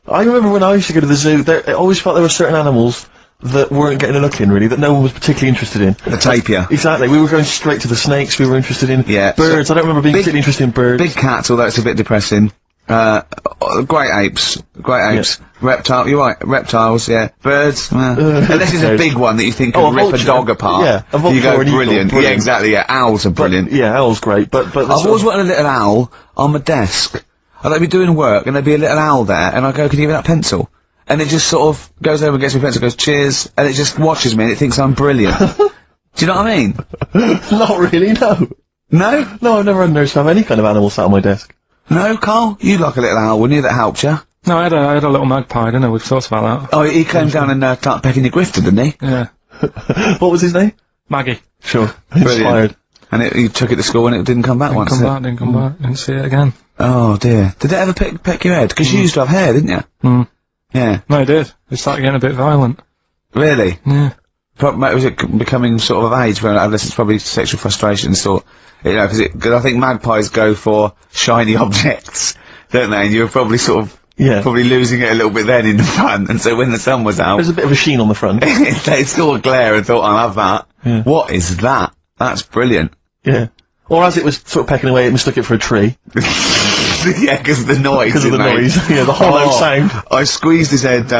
I remember when I used to go to the zoo, I always felt there were certain animals that weren't getting a look in, really, that no one was particularly interested in. The tapir. Exactly. We were going straight to the snakes we were interested in. Yeah. Birds. I don't remember being particularly interested in birds. Big cats, although it's a bit depressing. Great apes. Yeah. You're right, reptiles, yeah. Birds, unless it's a big one that you think could rip a dog apart. Yeah, a vulture you go or an eagle, brilliant. Yeah, exactly, yeah. Owls are brilliant. Yeah, owl's great, but I've always wanted a little owl on my desk. I'd be doing work, and there'd be a little owl there, and I go, can you give me that pencil? And it just sort of goes over and gets me a pencil, goes, cheers, and it just watches me, and it thinks I'm brilliant. Do you know what I mean? Not really, no. No? No, I've never had nurse to have any kind of animal sat on my desk. No, Carl? You'd like a little owl, wouldn't you, that helped you? No, I had a little magpie, didn't I? We've talked about that. Oh, he came down and started pecking your grifter, didn't he? Yeah. What was his name? Maggie. Sure. Brilliant. Inspired. And you took it to school and it didn't come back once, Didn't come back, didn't see it again. Oh dear. Did it ever peck your head? Because you used to have hair, didn't you? Mm. Yeah. No, it did. It started getting a bit violent. Really? Yeah. Was it becoming sort of age when adolescents, probably sexual frustrations, thought, you know, because I think magpies go for shiny objects, don't they? And you were probably sort of, probably losing it a little bit then in the front, and so when the sun was out... There's a bit of a sheen on the front. They saw a glare and thought, I'll have that. Yeah. What is that? That's brilliant. Yeah. Or as it was sort of pecking away, it mistook it for a tree. Yeah, because of the noise. Because of the noise. Yeah, the hollow sound. I squeezed his head,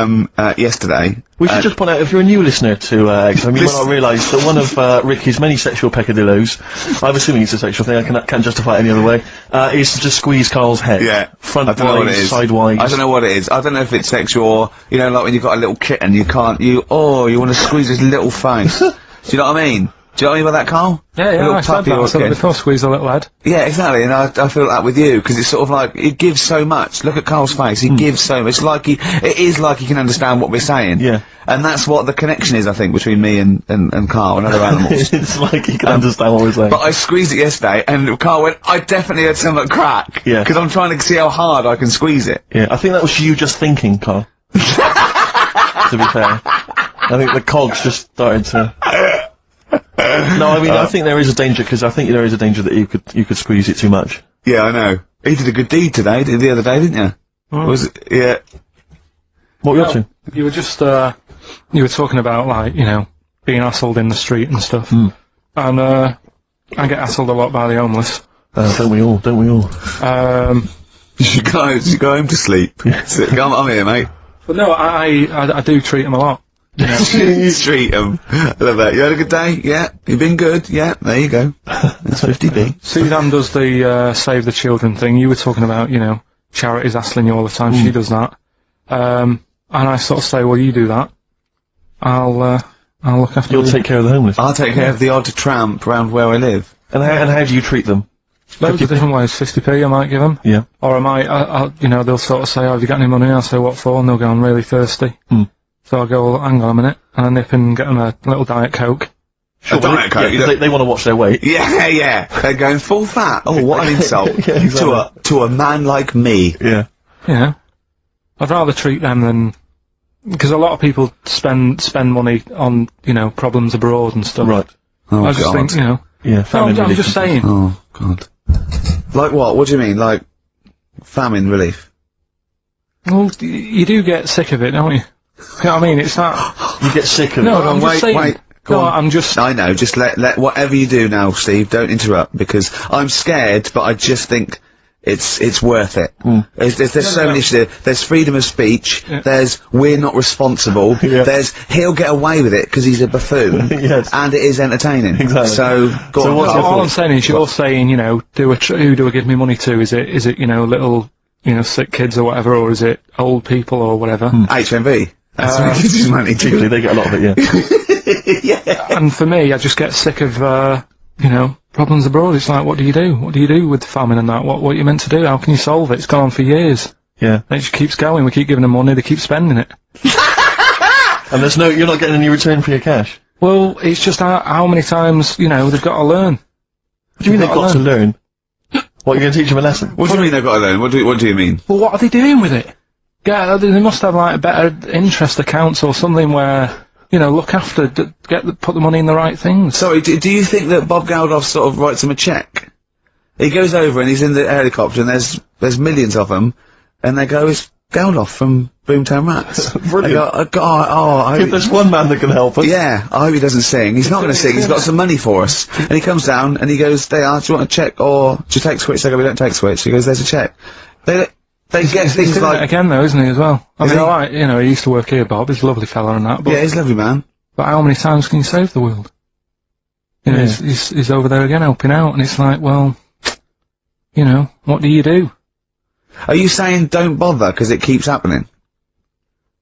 yesterday. We should just point out, if you're a new listener to, X, I mean, you might not realise that one of, Ricky's many sexual peccadillos, I'm assuming it's a sexual thing, I can't justify it any other way, is to just squeeze Karl's head. Yeah. Front-wise, sidewise. I don't know what it is. I don't know if it's sexual or, you know, like when you've got a little kitten, you want to squeeze his little face. Do you know what I mean? Do you know what I mean by that, Karl? Yeah, I said that before, squeeze a little head. Yeah, exactly, and I feel that with you, because it's sort of like, it gives so much. Look at Karl's face, he gives so much. It is like he can understand what we're saying. Yeah. And that's what the connection is, I think, between me and Karl and other animals. It's like he can understand what we're saying. But I squeezed it yesterday, and Karl went, I definitely had something crack. Yeah. Because I'm trying to see how hard I can squeeze it. Yeah, I think that was you just thinking, Karl. To be fair. I think the cogs just started to... No, I mean, I think there is a danger, because I think there is a danger that you could squeeze it too much. Yeah, I know. He did a good deed today, the other day, didn't you? Oh. Was it? Yeah. What were you up to? You were just, you were talking about, like, you know, being hassled in the street and stuff. And, I get hassled a lot by the homeless. Don't we all? You should go home to sleep. I'm here, mate. But no, I do treat them a lot. You know. You treat them. I love that. You had a good day? Yeah. You've been good? Yeah. There you go. That's 50p. Suzanne does the, Save the Children thing. You were talking about, you know, charities hassling you all the time. She does that. And I sort of say, well, you do that. I'll look after you. You'll take care of the homeless. I'll take care of the odd tramp around where I live. And how do you treat them? Loads of different ways. 50p I might give them. Yeah. Or I might, you know, they'll sort of say, oh, have you got any money? I'll say, what for? And they'll go, I'm really thirsty. So I'll go, well, hang on a minute, and I nip and get them a little Diet Coke. Sure, Diet Coke? Yeah, they want to watch their weight. Yeah, yeah. They're going full fat. Oh, what an insult. Yeah, exactly. To a man like me. Yeah. Yeah. I'd rather treat them than... Because a lot of people spend money on, you know, problems abroad and stuff. Right. Oh, I just think, you know... Yeah, no, I'm just saying. Oh, God. Like what? What do you mean? Like, famine relief? Well, you do get sick of it, don't you? You know what I mean? It's not... You get sick of it. No, I'm just saying... Wait. No, I'm just... I know, just let whatever you do now, Steve, don't interrupt, because I'm scared, but I just think it's worth it. There's so many issues. There's freedom of speech, there's we're not responsible, there's he'll get away with it because he's a buffoon, and it is entertaining. Exactly. So, go on. All I'm saying is, you're saying, you know, who do I give me money to? Is it, you know, little, you know, sick kids or whatever, or is it old people or whatever? HMV. That's what he gives his money to. They get a lot of it, yeah. Yeah. And for me, I just get sick of, you know, problems abroad. It's like, what do you do? What do you do with famine and that? What are you meant to do? How can you solve it? It's gone on for years. Yeah. And it just keeps going. We keep giving them money, they keep spending it. And you're not getting any return for your cash? Well, it's just how many times, you know, they've got to learn. What do you mean they've got to learn? What, you're going to teach them a lesson? What do you mean they've got to learn? What do you mean? Well, what are they doing with it? Yeah, they must have, like, better interest accounts or something where, you know, look after, put the money in the right things. Sorry, do you think that Bob Geldof sort of writes him a cheque? He goes over and he's in the helicopter and there's millions of them, and they go, is Geldof from Boomtown Rats. Brilliant. I If hope there's one man that can help us. yeah, I hope he doesn't sing. He's not going to sing. He's got some money for us. And he comes down and he goes, "Do you want a check or do you take Switch?" They go, "We don't take Switch." He goes, "There's a check." They get He's things doing like, it again though, isn't he, as well? I Is mean, he? alright, you know, he used to work here, Bob, he's a lovely fella and that, but, yeah, he's a lovely man. but how many times can you save the world? You know, Yeah. he's over there again helping out, and it's like, well, you know, what do you do? Are you saying don't bother because it keeps happening?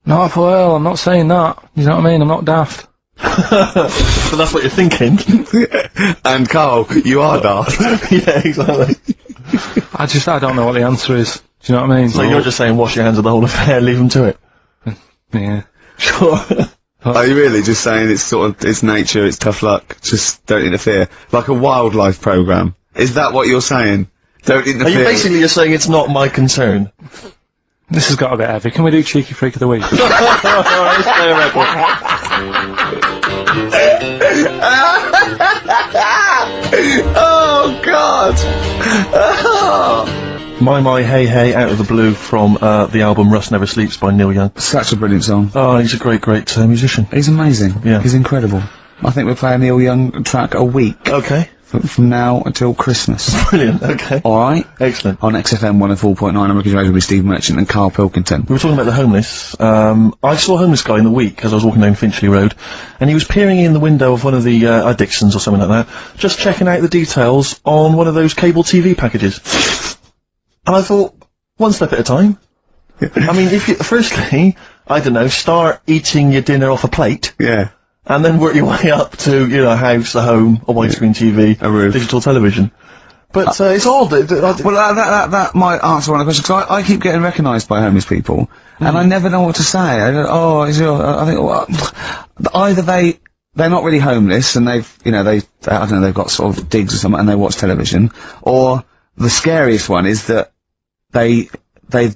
No, well, I'm not saying that, you know what I mean, I'm not daft. But that's what you're thinking. And Carl, you are daft. Yeah, exactly. I don't know what the answer is, do you know what I mean? So you're just saying wash your hands of the whole affair, leave them to it. Yeah. Sure. Are you really just saying it's sort of, it's nature, it's tough luck, just don't interfere? Like a wildlife programme. Is that what you're saying? Don't interfere. Are you basically just saying it's not my concern? This has got a bit heavy, can we do Cheeky Freak of the Week? Oh, God! My, hey, hey, out of the blue from, the album Rust Never Sleeps by Neil Young. Such a brilliant song. Oh, he's a great musician. He's amazing. Yeah. He's incredible. I think we're playing Neil Young track a week Okay. from now until Christmas. Brilliant, okay. Alright? Excellent. On XFM 104.9, I'm Ricky's Radio with Steve Merchant and Carl Pilkington. We were talking about the homeless. I saw a homeless guy in the week as I was walking down Finchley Road, and he was peering in the window of one of the, Dixons or something like that, just checking out the details on one of those cable TV packages. And I thought, one step at a time. I mean, if you, firstly, I don't know, start eating your dinner off a plate, Yeah. and then work your way up to, you know, a house, a home, a widescreen TV, A roof. digital television. But, it's odd. Well, that might answer one of the questions, because I keep getting recognised by homeless people, and I never know what to say. I don't, I think, well, either they're not really homeless, and they've, you know, I don't know, they've got sort of digs or something, and they watch television, or the scariest one is that they've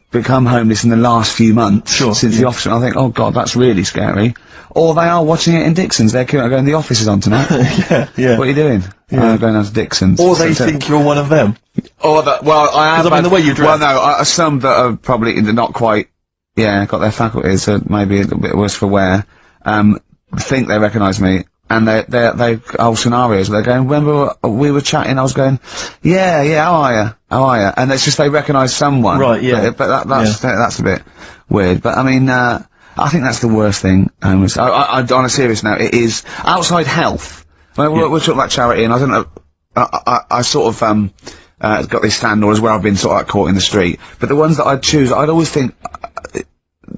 become homeless in the last few months since the office. And I think, oh God, that's really scary. Or they are watching it in Dixon's. They're going, the office is on tonight. yeah. What are you doing? Yeah. Going down to Dixon's. Or they think you're one of them. Or that, well, I have. 'Cause I mean, the way you dress. Well, no, some that are probably not quite, got their faculties, so maybe a little bit worse for wear, think they recognise me. And they whole scenarios where they're going, remember we were chatting, I was going, yeah, how are you? And it's just they recognise someone. Right, yeah. But that's a bit weird. But I mean, I think that's the worst thing. On a serious note, it is outside health. We're talking about charity, and I don't know, I sort of, got these standards where I've been sort of like caught in the street. But the ones that I'd choose, I'd always think,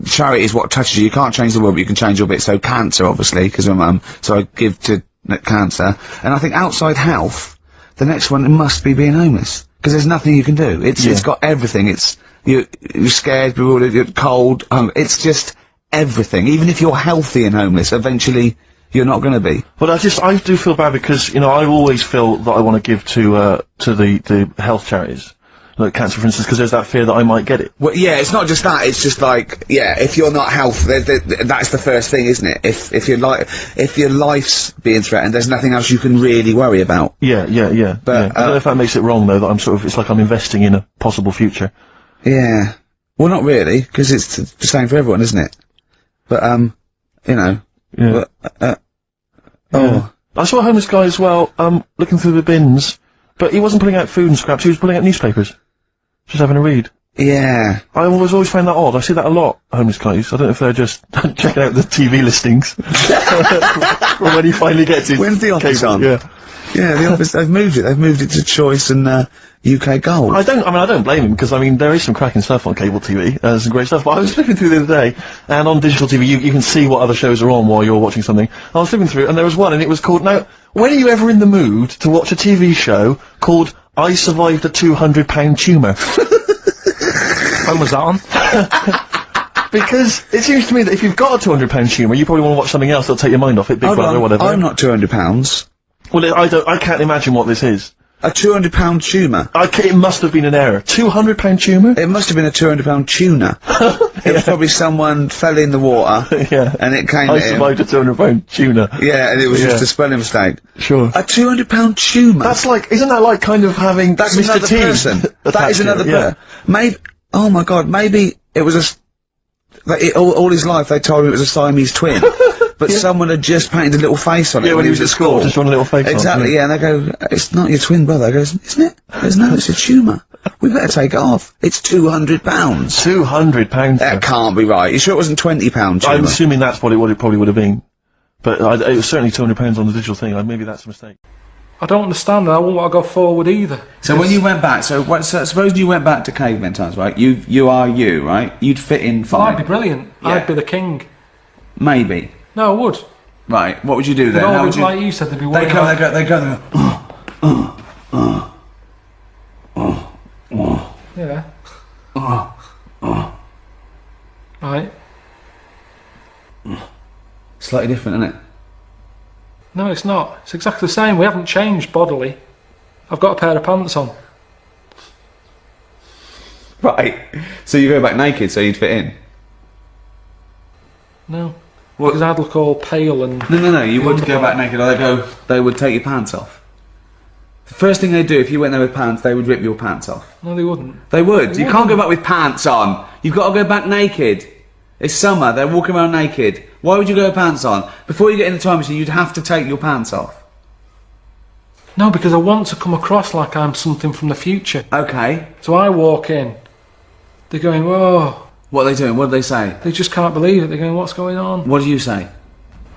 charity is what touches you. You can't change the world, but you can change your bit. So cancer, obviously, because so I give to cancer. And I think outside health, the next one must be being homeless. Because there's nothing you can do. It's got everything. You're scared, bewildered, you're cold, it's just everything. Even if you're healthy and homeless, eventually you're not gonna be. But I do feel bad because, you know, I always feel that I want to give to the health charities. Like cancer, for instance, because there's that fear that I might get it. Well, yeah, it's not just that, it's just like, if you're not healthy, that's the first thing, isn't it? If your life's being threatened, there's nothing else you can really worry about. Yeah. But, I don't know if that makes it wrong, though, that I'm sort of, it's like I'm investing in a possible future. Yeah. Well, not really, because it's the same for everyone, isn't it? But, you know. Yeah. But, I saw a homeless guy as well, looking through the bins, but he wasn't pulling out food and scraps, he was pulling out newspapers. Just having a read. Yeah. I always find that odd. I see that a lot, homeless guys. I don't know if they're just checking out the TV listings. For when he finally gets his When's the office cable. on? Yeah, the office, they've moved it to Choice and, UK Gold. I don't blame him, because I mean, there is some cracking stuff on cable TV, there's some great stuff, but I was flipping through the other day, and on digital TV you can see what other shows are on while you're watching something. I was flipping through, and there was one, and it was called, now, when are you ever in the mood to watch a TV show called I Survived a 200-pound tumour? When was that on? Because it seems to me that if you've got a 200-pound tumour, you probably want to watch something else that'll take your mind off it, Big Brother or whatever. I'm not £200. Well, I can't imagine what this is. A £200 tumour. It must have been an error. £200 tumour? It must have been a £200 tuna. It was probably someone fell in the water. Yeah. And it came I at him. survived a £200 tuna. Yeah, and it was just a spelling mistake. Sure. A £200 tumour. That's like, isn't that like kind of having That's Mr. another T person. That attached is to another it? Yeah. person. Maybe, oh my God, maybe it was all his life they told him it was a Siamese twin. But someone had just painted a little face on it when he was at school. Just drawn a little face on it. Exactly, yeah, and they go, it's not your twin brother. I goes, isn't it? There's no, it's a tumour. We better take it off. It's £200. £200. That can't be right. You sure it wasn't £20 tumour? I'm assuming that's what it probably would have been. But it was certainly £200 on the digital thing. Maybe that's a mistake. I don't understand that. I wouldn't want to go forward either. So when you went back, so suppose you went back to caveman times, right? You are you, right? You'd fit in fine. Well, I'd be brilliant. Yeah. I'd be the king. Maybe. No, I would. Right, what would you do then? They'd How all would be, you... like you said, they'd be They worried go, about- they go, Yeah. Right. Slightly different, isn't it? No, it's not. It's exactly the same. We haven't changed bodily. I've got a pair of pants on. Right. So you go back naked so you'd fit in? No. Because I'd look all pale and... No, you wouldn't go back naked. They would take your pants off. The first thing they'd do, if you went there with pants, they would rip your pants off. No, they wouldn't. They would. You can't go back with pants on. You've got to go back naked. It's summer, they're walking around naked. Why would you go with pants on? Before you get in the time machine, you'd have to take your pants off. No, because I want to come across like I'm something from the future. Okay. So I walk in. They're going, whoa. What are they doing? What do they say? They just can't believe it. They're going, what's going on? What do you say?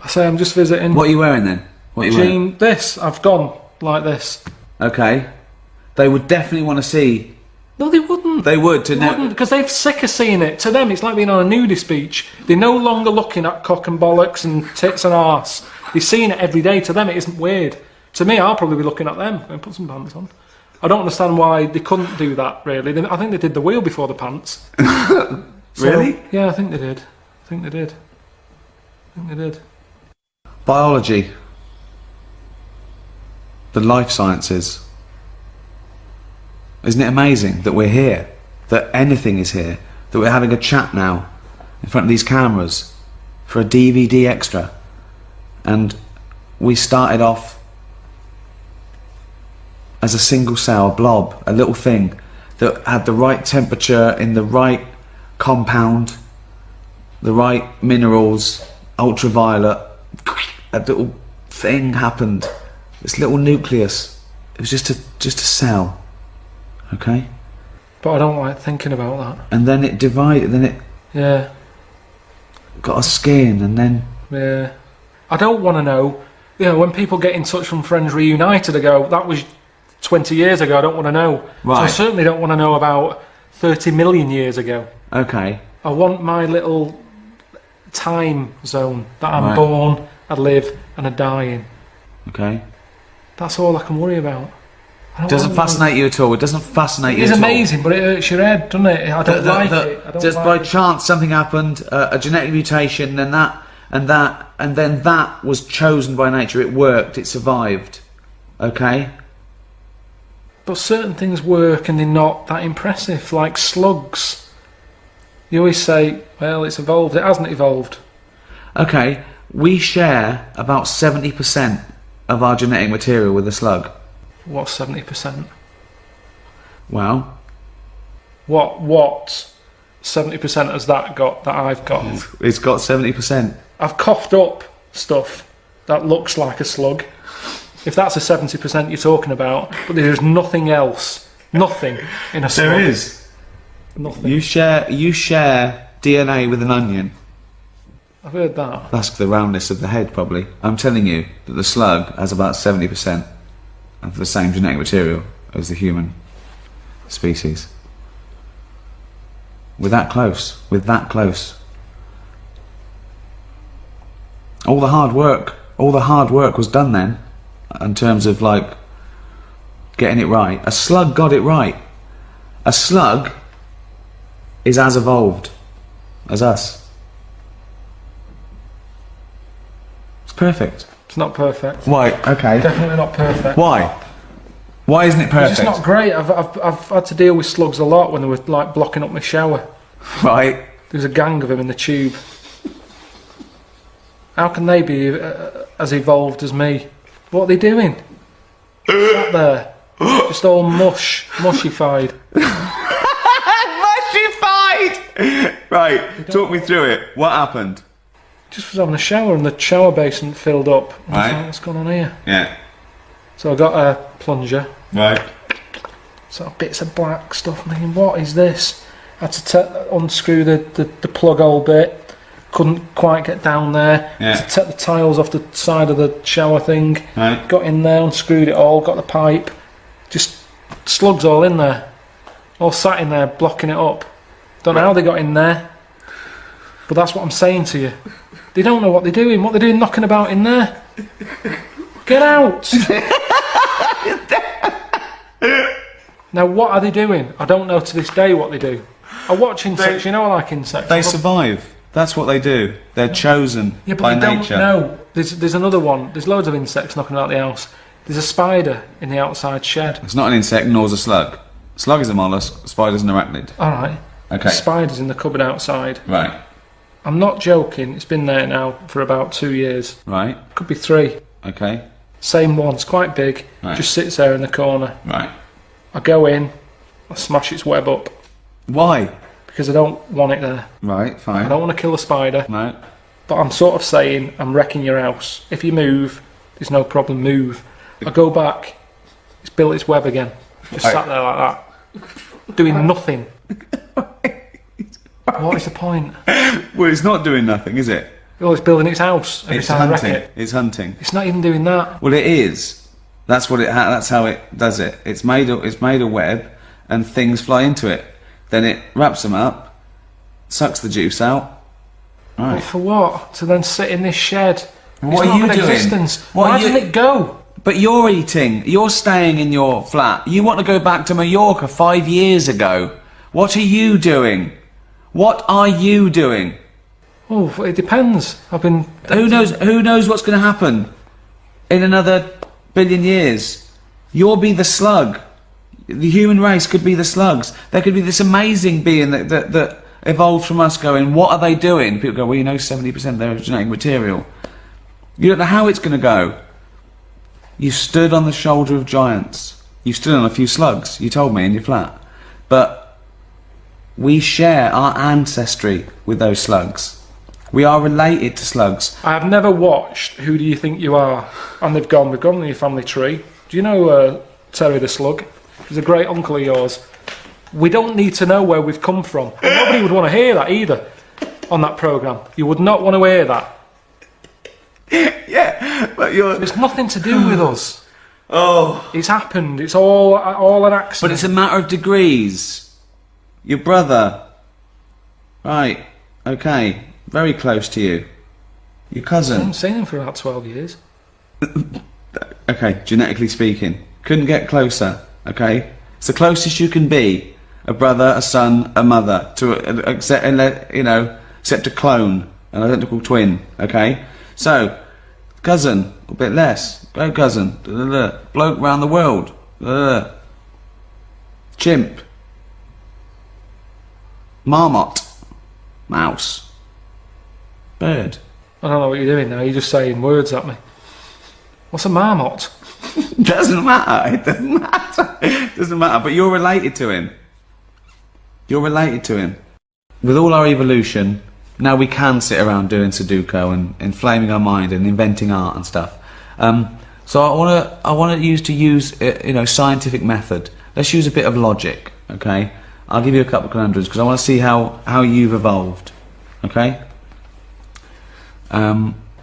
I say, I'm just visiting. What are you wearing then? What are you wearing? Jean, this. I've gone like this. Okay. They would definitely want to see. No, they wouldn't. They would, to They know. wouldn't, because they're sick of seeing it. To them, it's like being on a nudist beach. They're no longer looking at cock and bollocks and tits and arse. They're seeing it every day. To them, it isn't weird. To me, I'll probably be looking at them and put some pants on. I don't understand why they couldn't do that, really. I think they did the wheel before the pants. Really? Yeah, I think they did. I think they did. Biology. The life sciences. Isn't it amazing that we're here? That anything is here? That we're having a chat now in front of these cameras for a DVD extra. And we started off as a single cell blob, a little thing that had the right temperature in the right compound, the right minerals, ultraviolet. A little thing happened. This little nucleus. It was just a cell. Okay? But I don't like thinking about that. And then it divided, then it Yeah. got a skin, and then... Yeah. I don't want to know. You know, when people get in touch from Friends Reunited, I go, that was 20 years ago, I don't want to know. Right. So I certainly don't want to know about 30 million years ago. Okay. I want my little time zone that I'm Right. born, I live, and I die in. Okay. That's all I can worry about. I don't Doesn't wanna know. fascinate you at all. It doesn't fascinate you It's at all. amazing, but it hurts your head, doesn't it? I don't like it. I don't Just like by it. chance something happened, a genetic mutation, and then that was chosen by nature. It worked. It survived. Okay. But certain things work and they're not that impressive, like slugs. You always say, well, it's evolved. It hasn't evolved. Okay. We share about 70% of our genetic material with a slug. What's 70%? Well, What 70% has that got that I've got? it's got 70%. I've coughed up stuff that looks like a slug. If that's a 70% you're talking about, but there's nothing else. Nothing in a slug. There is. Nothing. You share DNA with an onion. I've heard that. That's the roundness of the head, probably. I'm telling you that the slug has about 70% of the same genetic material as the human species. We're that close. We're that close. All the hard work was done then, in terms of like getting it right. A slug got it right. A slug is as evolved as us. It's perfect. It's not perfect. Why? Okay. Definitely not perfect. Why? Why isn't it perfect? It's just not great. I've had to deal with slugs a lot when they were like blocking up my shower. Right. There's a gang of them in the tube. How can they be as evolved as me? What are they doing? Sat there, just all mushified. Mushified! Right, talk me through it. What happened? Just was having a shower and the shower basin filled up. I was Right. like, what's going on here? Yeah. So I got a plunger. Right. Sort of bits of black stuff. I'm thinking, what is this? I had to unscrew the plug hole bit. Couldn't quite get down there. Yeah. Had to take the tiles off the side of the shower thing. Right. Got in there, unscrewed it all, got the pipe. Just slugs all in there. All sat in there, blocking it up. Don't know how they got in there. But that's what I'm saying to you. They don't know what they're doing. What they're doing knocking about in there. Get out! Now what are they doing? I don't know to this day what they do. I watch insects, you know I like insects. They survive. That's what they do. They're chosen Yeah, but by they don't nature. know. There's another one. There's loads of insects knocking about the house. There's a spider in the outside shed. It's not an insect, nor's a slug. Slug is a mollusk, spider's an arachnid. Alright. Okay. Spider's in the cupboard outside. Right. I'm not joking. It's been there now for about 2 years. Right. Could be 3. Okay. Same one. It's quite big. Right. Just sits there in the corner. Right. I go in. I smash its web up. Why? Because I don't want it there. Right, I fine. don't want to kill a spider. No. But I'm sort of saying, I'm wrecking your house. If you move, there's no problem, move. I go back, it's built its web again. Just Right. sat there like that. Doing nothing. What is the point? Well, it's not doing nothing, is it? Oh, it's building its house every It's time I wreck hunting. it. It's hunting. It's not even doing that. Well, it is. That's what it. That's how it does it. It's made a web, and things fly into it. Then it wraps them up, sucks the juice out. But Right. for what? To then sit in this shed. What It's are not you an doing? Existence. What Why are you- doesn't it go? But you're eating. You're staying in your flat. You want to go back to Mallorca 5 years ago. What are you doing? What are you doing? Oh, it depends. I've been. Who knows? Who knows what's going to happen in another billion years? You'll be the slug. The human race could be the slugs. There could be this amazing being that evolved from us. Going, what are they doing? People go, well, you know, 70% of their genetic material. You don't know how it's going to go. You stood on the shoulder of giants. You stood on a few slugs. You told me in your flat, but we share our ancestry with those slugs. We are related to slugs. I have never watched Who Do You Think You Are? And we've gone in your family tree. Do you know Terry the Slug? He's a great uncle of yours. We don't need to know where we've come from. And nobody would want to hear that either on that programme. You would not want to hear that. Yeah, but you're. It's nothing to do with us. Oh. It's happened. It's all an accident. But it's a matter of degrees. Your brother. Right. Okay. Very close to you. Your I cousin. haven't seen him for about 12 years. Okay, genetically speaking. Couldn't get closer. Okay? It's the closest you can be. A brother, a son, a mother. Except a clone. An identical twin. Okay? So, cousin. A bit less. Great cousin. Bloke round the world. Chimp. Marmot. Mouse. Bird. I don't know what you're doing now. You're just saying words at me. What's a marmot? Doesn't matter. It doesn't matter. It doesn't matter. But you're related to him. You're related to him. With all our evolution, now we can sit around doing Sudoku and inflaming our mind and inventing art and stuff. So I want to use scientific method. Let's use a bit of logic. Okay. I'll give you a couple of conundrums because I want to see how you've evolved. Okay.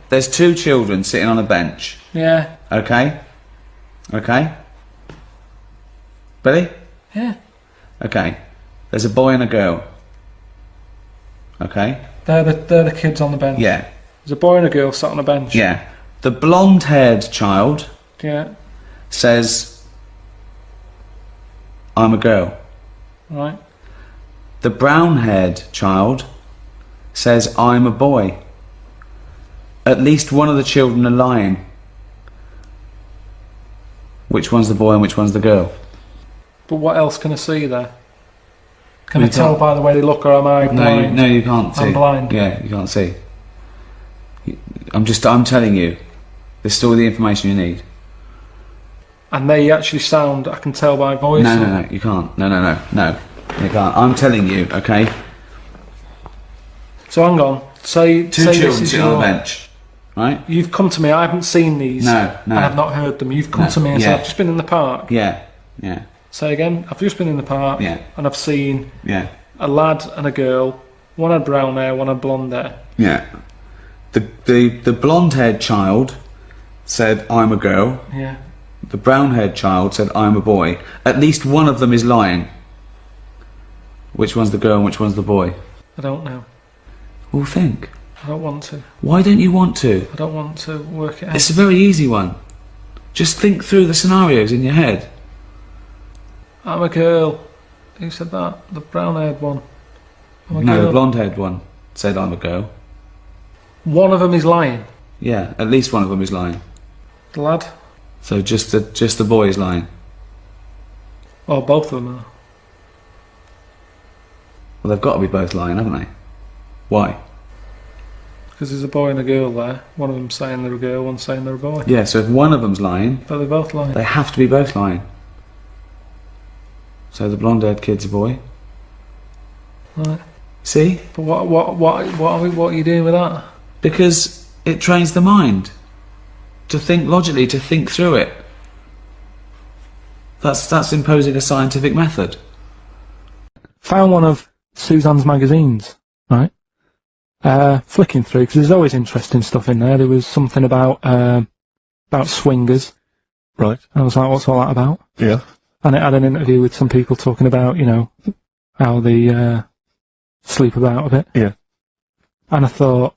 There's 2 children sitting on a bench. Yeah. Okay. Okay. Ready? Yeah. Okay. There's a boy and a girl. Okay. They're the kids on the bench. Yeah. There's a boy and a girl sat on a bench. Yeah. The blonde-haired child Yeah. says, I'm a girl. Right. The brown-haired child says, I'm a boy. At least one of the children are lying. Which one's the boy and which one's the girl? But what else can I see there? Can We I tell can't- by the way they look, or am I blind? No, you can't see. I'm blind. Yeah, you can't see. I'm telling you. This is all the information you need. And they actually sound, I can tell by voice. No, you can't. No, you can't. I'm telling you, okay? So hang on. Say Two this children is sitting on your- the bench, right? You've come to me. I haven't seen these. No. I have not heard them. You've come No, to me and said, yeah. "I've just been in the park." Yeah. Say again. I've just been in the park. Yeah. And I've seen Yeah. a lad and a girl. One had brown hair. One had blonde hair. Yeah. The blonde-haired child said, "I'm a girl." Yeah. The brown-haired child said, "I'm a boy." At least one of them is lying. Which one's the girl and which one's the boy? I don't know. Well, think. I don't want to. Why don't you want to? I don't want to work it out. It's a very easy one. Just think through the scenarios in your head. I'm a girl. Who said that? The brown-haired one. I'm a No, girl. the blonde-haired one said, "I'm a girl." One of them is lying. Yeah, at least one of them is lying. The lad. So just the boy is lying. Well, both of them are. Well, they've got to be both lying, haven't they? Why? Because there's a boy and a girl there. One of them's saying they're a girl, one's saying they're a boy. Yeah, so if one of them's lying, But they're both lying. they have to be both lying. So the blonde-haired kid's a boy. Right. See? But what are you doing with that? Because it trains the mind to think logically, to think through it. That's imposing a scientific method. Found one of Suzanne's magazines, right? Flicking through, because there's always interesting stuff in there. There was something about swingers. Right. I was like, what's all that about? Yeah. And it had an interview with some people talking about, how they sleep about a bit. Yeah. And I thought,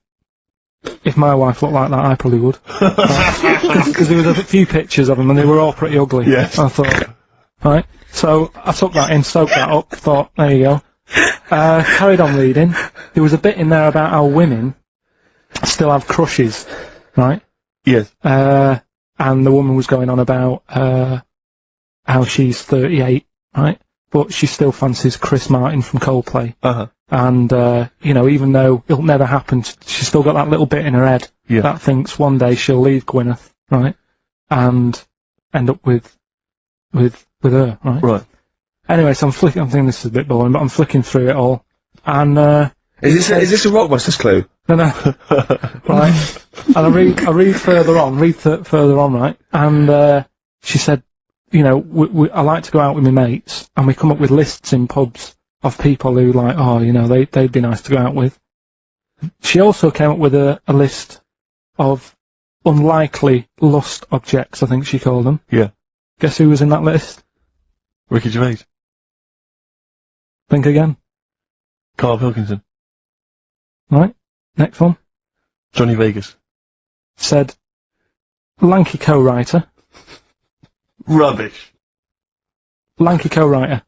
if my wife looked like that, I probably would. Because there was a few pictures of them, and they were all pretty ugly. Yes. I thought, right. So I took that in, soaked that up, thought, there you go. Carried on reading. There was a bit in there about how women still have crushes, right? Yes. And the woman was going on about how she's 38, right? But she still fancies Chris Martin from Coldplay. Uh-huh. And, even though it'll never happen, she's still got that little bit in her head that thinks one day she'll leave Gwyneth, right? And end up with her, right? Right. Anyway, so I'm thinking this is a bit boring, but I'm flicking through it all. And, Is this a Rockbusters clue? no, right? And I read further on, right? And, she said, I like to go out with my mates, and we come up with lists in pubs of people who they'd be nice to go out with. She also came up with a list of unlikely lust objects, I think she called them. Yeah. Guess who was in that list? Ricky Gervais. Think again. Karl Pilkington. Right? Next one. Johnny Vegas. Said, lanky co-writer. Rubbish. Lanky co-writer.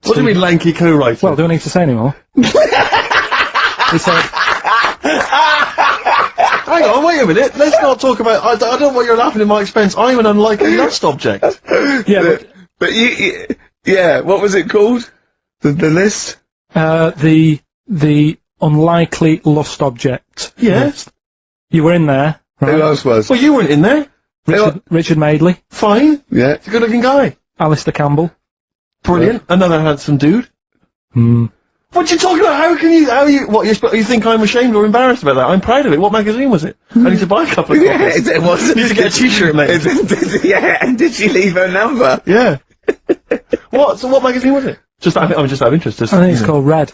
What do you mean lanky co-writer? Well, do I need to say any more? He said, hang on, wait a minute. Let's not talk about... I don't know why you're laughing at my expense. I'm an unlikely lust object. yeah, But what was it called? The list? the unlikely lust object. Yes. You were in there, right? Who else was? Well, you weren't in there. Richard Madeley, Fine. Yeah. He's a good-looking guy. Alistair Campbell. Brilliant. Another handsome dude. What you talking about? You think I'm ashamed or embarrassed about that? I'm proud of it. What magazine was it? I need to buy a couple of copies. It was. Need to get a t-shirt made. Yeah, and did she leave her number? Yeah. What magazine was it? I'm just out of interest. I think it's called Red.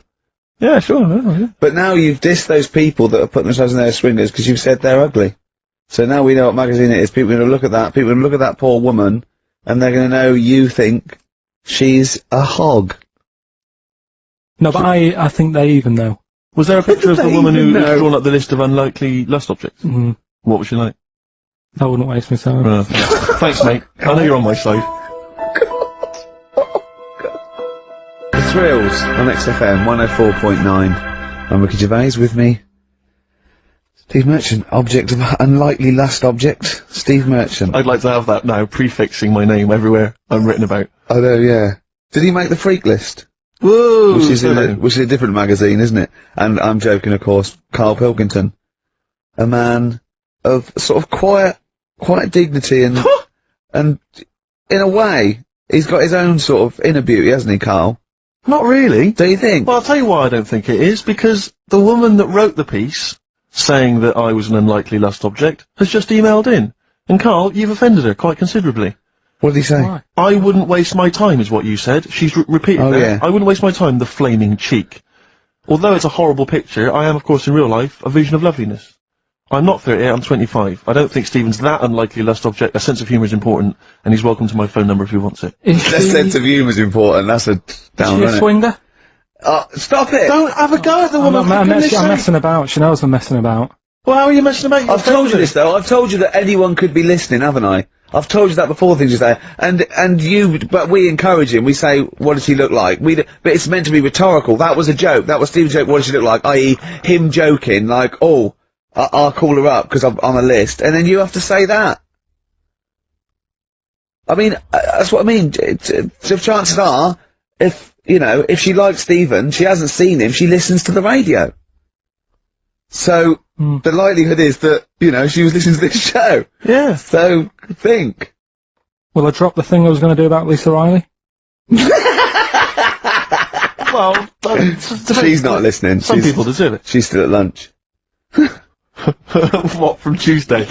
Yeah, sure. Yeah. But now you've dissed those people that are putting themselves in their swingers because you've said they're ugly. So now we know what magazine it is. People are going to look at that. People are going to look at that poor woman, and they're going to know you think she's a hog. No, but I think they even know. Was there a picture of the They woman who even know. drawn up the list of unlikely lust objects? Mm. What was she like? I wouldn't waste my time. Thanks, mate. I know you're on my side. The Thrills on XFM 104.9. I'm Ricky Gervais, with me Steve Merchant. Object of unlikely lust object, Steve Merchant. I'd like to have that now, prefixing my name everywhere I'm written about. I know, yeah. Did he make the freak list? Whoa! Which is a different magazine, isn't it? And I'm joking, of course. Karl Pilkington, a man of sort of quiet dignity and and in a way, he's got his own sort of inner beauty, hasn't he, Karl? Not really. Do you think? Well, I'll tell you why I don't think it is, because the woman that wrote the piece, saying that I was an unlikely lust object, has just emailed in. And Karl, you've offended her quite considerably. What did he say? Why? I wouldn't waste my time, is what you said. She's repeated Oh, that. yeah. I wouldn't waste my time, the flaming cheek. Although it's a horrible picture, I am, of course, in real life, a vision of loveliness. I'm not 38, I'm 25. I don't think Stephen's that unlikely lust object. A sense of humour is important, and he's welcome to my phone number if he wants it. Is That sense of humour is important. That's a down, she a isn't it? swinger? Stop it! Don't have a go at the I'm, woman, for I'm goodness sake. messing about. She knows I'm messing about. Well, how are you messing about? I've told you this though. I've told you that anyone could be listening, haven't I? I've told you that before. Things you say, but we encourage him. We say, "What does he look like?" But it's meant to be rhetorical. That was a joke. That was Stephen's joke. What does she look like? I.e., him joking, like, "Oh, I'll call her up because I'm on a list," and then you have to say that. I mean, that's what I mean. So chances are, if she likes Stephen, she hasn't seen him. She listens to the radio. So the likelihood is that she was listening to this show. Yeah. So think. Will I drop the thing I was going to do about Lisa Riley? Well, She's not listening. Some people deserve it. She's still at lunch. What, from Tuesday?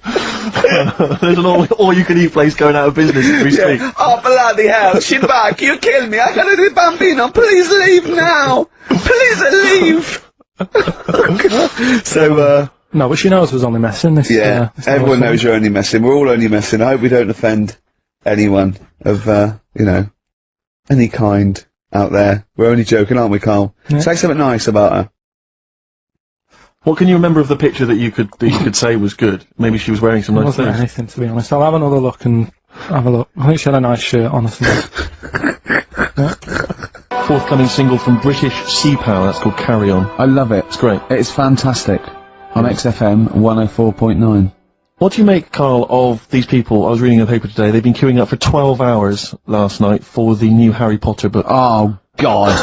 There's an all-you-can-eat place going out of business as we speak. Oh, bloody hell, she's back, you killed me, I gotta do Bambino, please leave now! Please leave! So, No, but she knows I was only messing. This, yeah, this everyone knows you're only messing, we're all only messing. I hope we don't offend anyone of, any kind out there. We're only joking, aren't we, Karl? Yeah. Say something nice about her. What can you remember of the picture that you could say was good? Maybe she was wearing some There nice wasn't clothes. anything, to be honest. I'll have another look and have a look. I think she had a nice shirt, honestly. Forthcoming single from British Sea Power, that's called Carry On. I love it. It's great. It's fantastic. On XFM 104.9. What do you make, Karl, of these people? I was reading a paper today, they've been queuing up for 12 hours last night for the new Harry Potter book. Oh, God.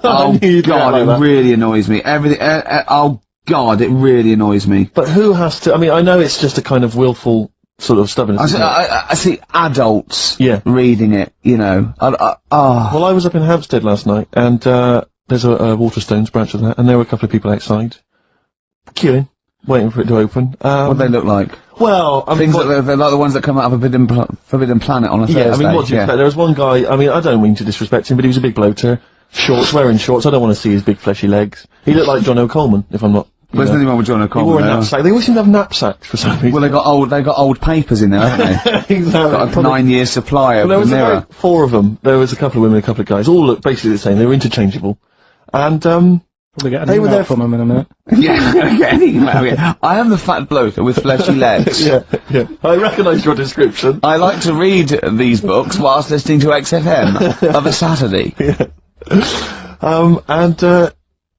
Oh, knew you'd God, get it like that. really annoys me. Everything, oh, God, it really annoys me. But who has to, I mean, I know it's just a kind of willful sort of stubbornness. I see, isn't it? I see adults Yeah. reading it, Well, I was up in Hampstead last night, and there's a Waterstones branch of that, and there were a couple of people outside, queuing, waiting for it to open. what they look like. Well, I mean, Things that they're like the ones that come out of Forbidden Planet on a Thursday. yeah, I mean, what do you expect? There was one guy, I mean, I don't mean to disrespect him, but he was a big bloater, wearing shorts, I don't want to see his big fleshy legs. He looked like John O'Coleman, if I'm not... There's nothing wrong with John He O'Connor. wore a knapsack. They always seem to have knapsacks for some reason. Well, they got old papers in there, haven't they? Exactly. Got a 9-year supply of Well, there was mirror. about 4 of them. There was a couple of women, a couple of guys. All looked basically the same. They were interchangeable. And, Probably get an They were email there from them in a minute. Yeah. I am the fat bloke with fleshy legs. yeah. I recognised your description. I like to read these books whilst listening to XFM of a Saturday.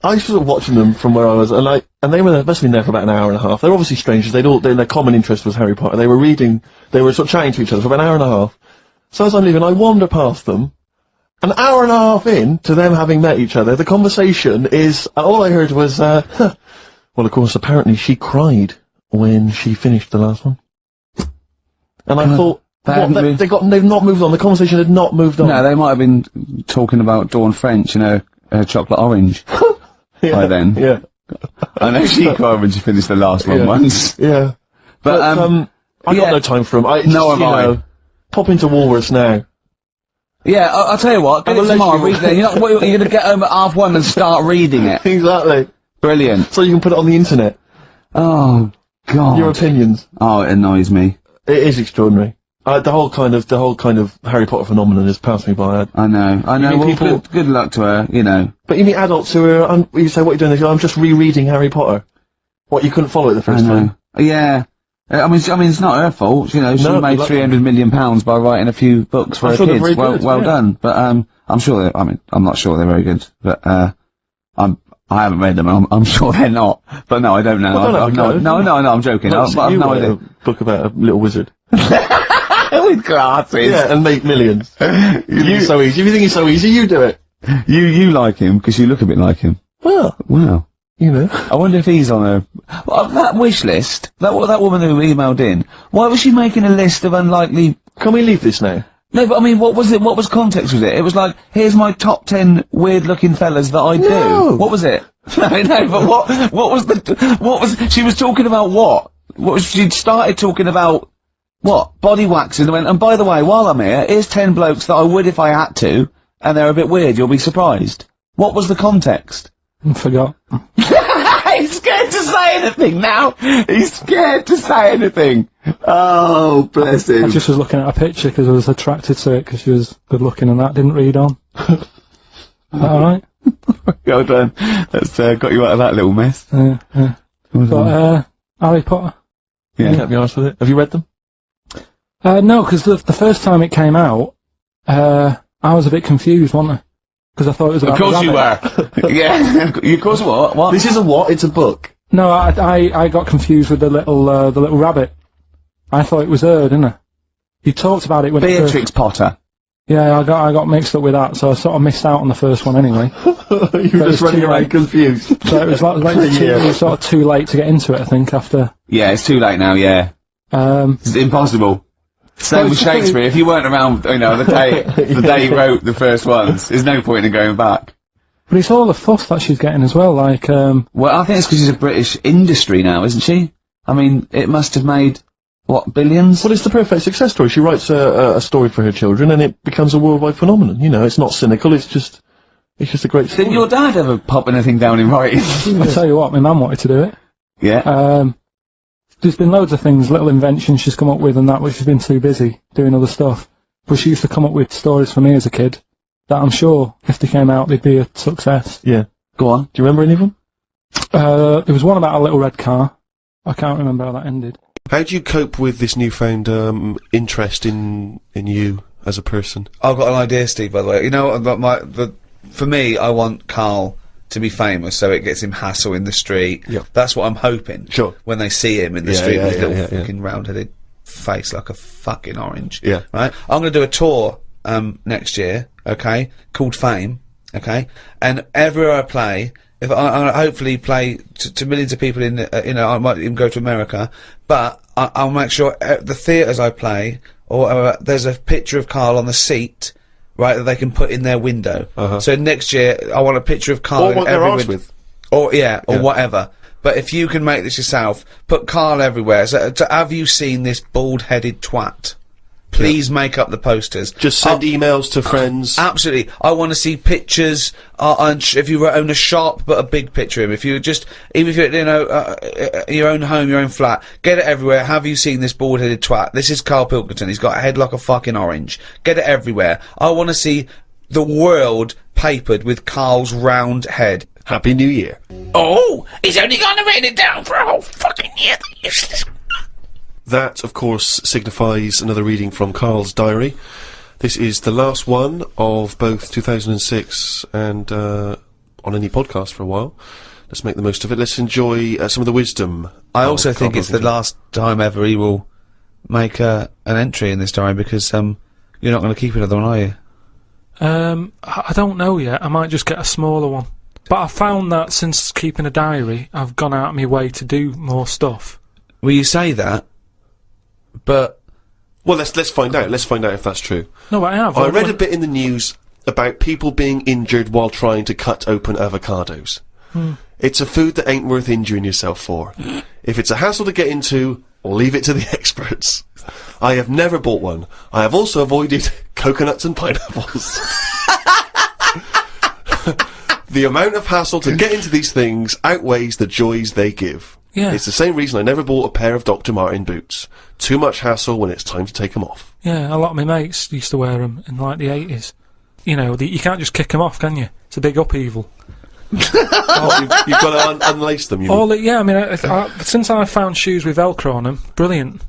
I was sort of watching them from where I was, and they must have been there for about an hour and a half. They're obviously strangers. Their common interest was Harry Potter. They were sort of chatting to each other for about an hour and a half. So as I'm leaving, I wander past them. An hour and a half in to them having met each other, the conversation is, all I heard was, well, of course, apparently she cried when she finished the last one. And I thought, they've not moved on. The conversation had not moved on. No, they might have been talking about Dawn French, chocolate orange. By then. Yeah. I know she cried when she finished the last one once. Yeah. But I got no time for them. Pop into Woolworths now. Yeah, I'll tell you what, get it tomorrow, read it. You're going to get home at 1:30 and start reading it. Exactly. Brilliant. So you can put it on the internet. Oh, God. Your opinions. Oh, it annoys me. It is extraordinary. The whole kind of Harry Potter phenomenon has passed me by. I know. mean Well, people- good luck to her, But you meet adults who are, you say, what are you doing? They go, I'm just rereading Harry Potter. What, you couldn't follow it the I first know. time? Yeah. I mean, it's not her fault, she No, made good luck. £300 million by writing a few books for I'm her sure they're kids. very good, Well yeah. done. But, I'm sure I'm not sure they're very good, but, I haven't read them, I'm sure they're not. But no, I don't know. Well, don't have a go. No, I'm joking. No, I've no write idea. a book about a little wizard. With glasses. Yeah, and make millions. You think it's so easy. If you think it's so easy, you do it. You like him, because you look a bit like him. Well, Wow. you I wonder if he's on a... that wish list, that woman who emailed in, why was she making a list of unlikely... Can we leave this now? No, but I mean, what was it? What was context with it? It was like, here's my top 10 weird-looking fellas that I do. What was it? No, but what was, she was talking about what? She started talking about, what? Body waxing, and went, and by the way, while I'm here, here's 10 blokes that I would if I had to, and they're a bit weird, you'll be surprised. What was the context? I forgot. He's scared to say anything now! He's scared to say anything! Oh, bless him. I just was looking at a picture because I was attracted to it because she was good looking and that, didn't read on. Alright? Well done. That's, got you out of that little mess. Yeah. But, Harry Potter. Yeah. Can't be honest with it. Have you read them? No, because the first time it came out, I was a bit confused, wasn't I? Because I thought it was about Of course you were. Yeah. Of course what? What? This is a what? It's a book. No, I got confused with the little rabbit. I thought it was her, didn't I? You talked about it when Beatrix Potter. Yeah, I got mixed up with that, so I sort of missed out on the first one anyway. You were just running around confused. So it was it was sort of too late to get into it, I think, after. Yeah, it's too late now, yeah. It's impossible. Same with Shakespeare, if you weren't around, you know, the day he wrote the first ones, there's no point in going back. But it's all the fuss that she's getting as well, like, Well, I think it's because she's a British industry now, isn't she? I mean, it must have made, what, billions? Well, it's the perfect success story. She writes a story for her children, and it becomes a worldwide phenomenon. You know, it's not cynical. It's just a great story. Didn't your dad ever pop anything down in writing? I tell you what, my mum wanted to do it. Yeah. There's been loads of things, little inventions she's come up with and that, which she's been too busy doing other stuff. But she used to come up with stories for me as a kid that I'm sure, if they came out, they'd be a success. Yeah. Go on. Do you remember any of them? There was one about a little red car. I can't remember how that ended. How do you cope with this newfound interest in you as a person? I've got an idea, Steve, by the way. You know, for me, I want Karl to be famous, so it gets him hassle in the street. Yeah. That's what I'm hoping. Sure. When they see him in the Yeah, street yeah, with his yeah, little yeah, yeah. fucking round-headed face like a fucking orange. Yeah. Right? I'm gonna do a tour, next year, okay, called Fame, okay? And everywhere I play, if I hopefully play to millions of people in, you know, I might even go to America, but I'll make sure the theatres I play, or there's a picture of Karl on the seat, right, that they can put in their window. So next year, I want a picture of Karl Or in what they're every arsed window. with. Or, or whatever. But if you can make this yourself, put Karl everywhere. So, have you seen this bald-headed twat? Please make up the posters. Just send emails to friends. Absolutely. I want to see pictures, if you own a shop, put a big picture of him. If you just, even if you're, you know, your own home, your own flat, get it everywhere. Have you seen this bald-headed twat? This is Karl Pilkington. He's got a head like a fucking orange. Get it everywhere. I want to see the world papered with Karl's round head. Happy New Year. Oh, he's only gonna write it down for a whole fucking year. Useless. That, of course, signifies another reading from Karl's diary. This is the last one of both 2006 and on any podcast for a while. Let's make the most of it. Let's enjoy some of the wisdom. I also think Karl it's the Pilkington. last time ever he will make an entry in this diary, because you're not going to keep another one, are you? I don't know yet. I might just get a smaller one. But I found that since keeping a diary, I've gone out of my way to do more stuff. Well, you say that, but Well, let's find out. Let's find out if that's true. No, but I have. I read a bit in the news about people being injured while trying to cut open avocados. It's a food that ain't worth injuring yourself for. If it's a hassle to get into, leave it to the experts. I have never bought one. I have also avoided coconuts and pineapples. The amount of hassle to get into these things outweighs the joys they give. Yeah. It's the same reason I never bought a pair of Dr. Martin boots. Too much hassle when it's time to take them off. Yeah, a lot of my mates used to wear them in like the 80s. You know, you can't just kick them off, can you? It's a big upheaval. Oh, you've got to unlace them, you mean? Yeah, I mean, since I found shoes with Velcro on them, brilliant.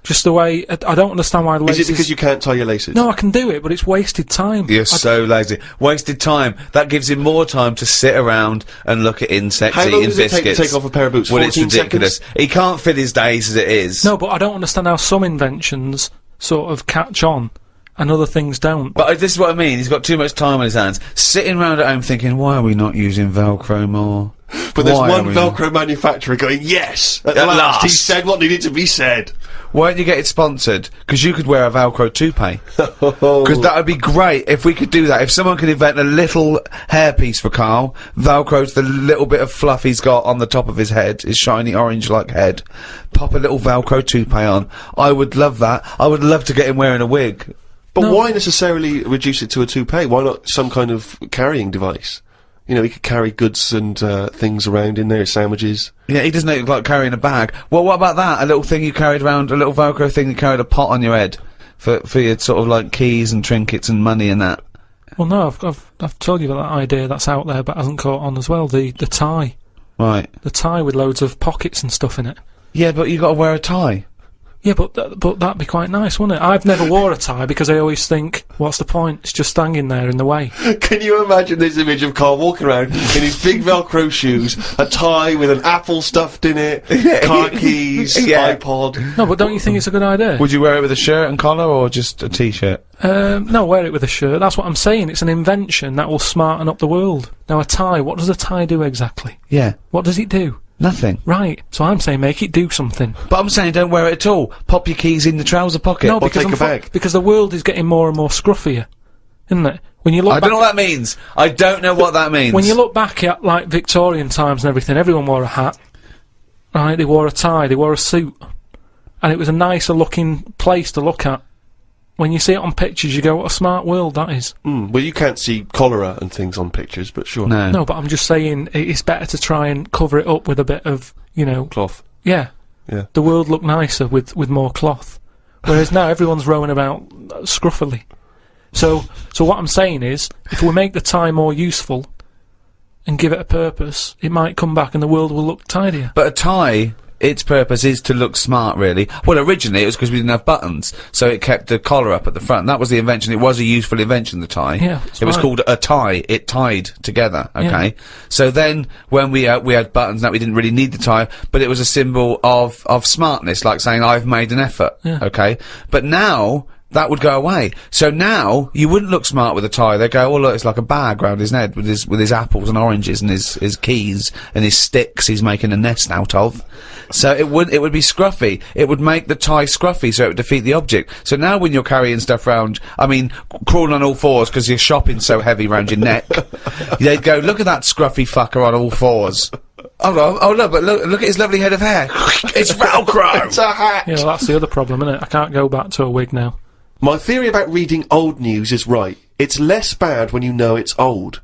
Just the way, I don't understand why laces... Is it because you can't tie your laces? No, I can do it, but it's wasted time. you're so lazy. Wasted time. That gives him more time to sit around and look at insects, How long eating does it take biscuits. to take off a pair of boots? Well, it's 14 ridiculous. seconds? He can't fit his days as it is. No, but I don't understand how some inventions sort of catch on and other things don't. But this is what I mean. He's got too much time on his hands. Sitting around at home thinking, why are we not using Velcro more? But there's Why one are we Velcro manufacturer going, yes! At At last! He last. said what needed to be said! why don't you get it sponsored? Because you could wear a Velcro toupee. Because that would be great if we could do that. If someone could invent a little hairpiece for Karl, Velcro's the little bit of fluff he's got on the top of his head, his shiny orange-like head. Pop a little Velcro toupee on. I would love that. I would love to get him wearing a wig. But why necessarily reduce it to a toupee? Why not some kind of carrying device? You know, he could carry goods and things around in there, sandwiches. Yeah, he doesn't look like carrying a bag. Well, what about that? A little thing you carried around, a little Velcro thing you carried a pot on your head for your sort of like keys and trinkets and money and that. Well, no, I've told you about that idea that's out there, but hasn't caught on as well. The tie. Right. The tie with loads of pockets and stuff in it. Yeah, but you got to wear a tie. Yeah, but that'd be quite nice, wouldn't it? I've never wore a tie because I always think, what's the point? It's just hanging there in the way. Can you imagine this image of Karl walking around in his big Velcro shoes, a tie with an apple stuffed in it, car keys, iPod? No, but don't you think it's a good idea? Would you wear it with a shirt and collar or just a t-shirt? No, wear it with a shirt. That's what I'm saying. It's an invention that will smarten up the world. Now, a tie, what does a tie do exactly? Yeah. What does it do? Nothing. Right. So I'm saying make it do something. But I'm saying don't wear it at all. Pop your keys in the trouser pocket. No, or because take a bag. because the world is getting more and more scruffier, isn't it? When you look I don't know what that means. I don't know what that means. When you look back at, like, Victorian times and everything, everyone wore a hat. Right? They wore a tie, they wore a suit. And it was a nicer looking place to look at. When you see it on pictures, you go, what a smart world that is. Well, you can't see cholera and things on pictures, but sure. No. No, but I'm just saying, it's better to try and cover it up with a bit of, you know... Cloth. Yeah. Yeah. The world looked nicer with more cloth. Whereas now everyone's rowing about scruffily. So what I'm saying is, if we make the tie more useful and give it a purpose, it might come back and the world will look tidier. But a tie, its purpose is to look smart, really. Well, originally it was because we didn't have buttons, so it kept the collar up at the front. That was the invention. It was a useful invention, the tie. Yeah, it was called a tie. It tied together, okay? Yeah. So then, when we had buttons, that we didn't really need the tie, but it was a symbol of smartness, like saying, I've made an effort, Yeah. okay? But now, that would go away. So now, you wouldn't look smart with a tie. They go, oh look, it's like a bag round his head with his apples and oranges and his keys and his sticks he's making a nest out of. So it would be scruffy. It would make the tie scruffy, so it would defeat the object. So now when you're carrying stuff round, I mean, crawling on all fours because your shopping's so heavy round your neck, they'd go, look at that scruffy fucker on all fours. Oh look, but look at his lovely head of hair. It's Velcro! It's a hat! Yeah, well, that's the other problem, isn't it? I can't go back to a wig now. My theory about reading old news is right. It's less bad when you know it's old.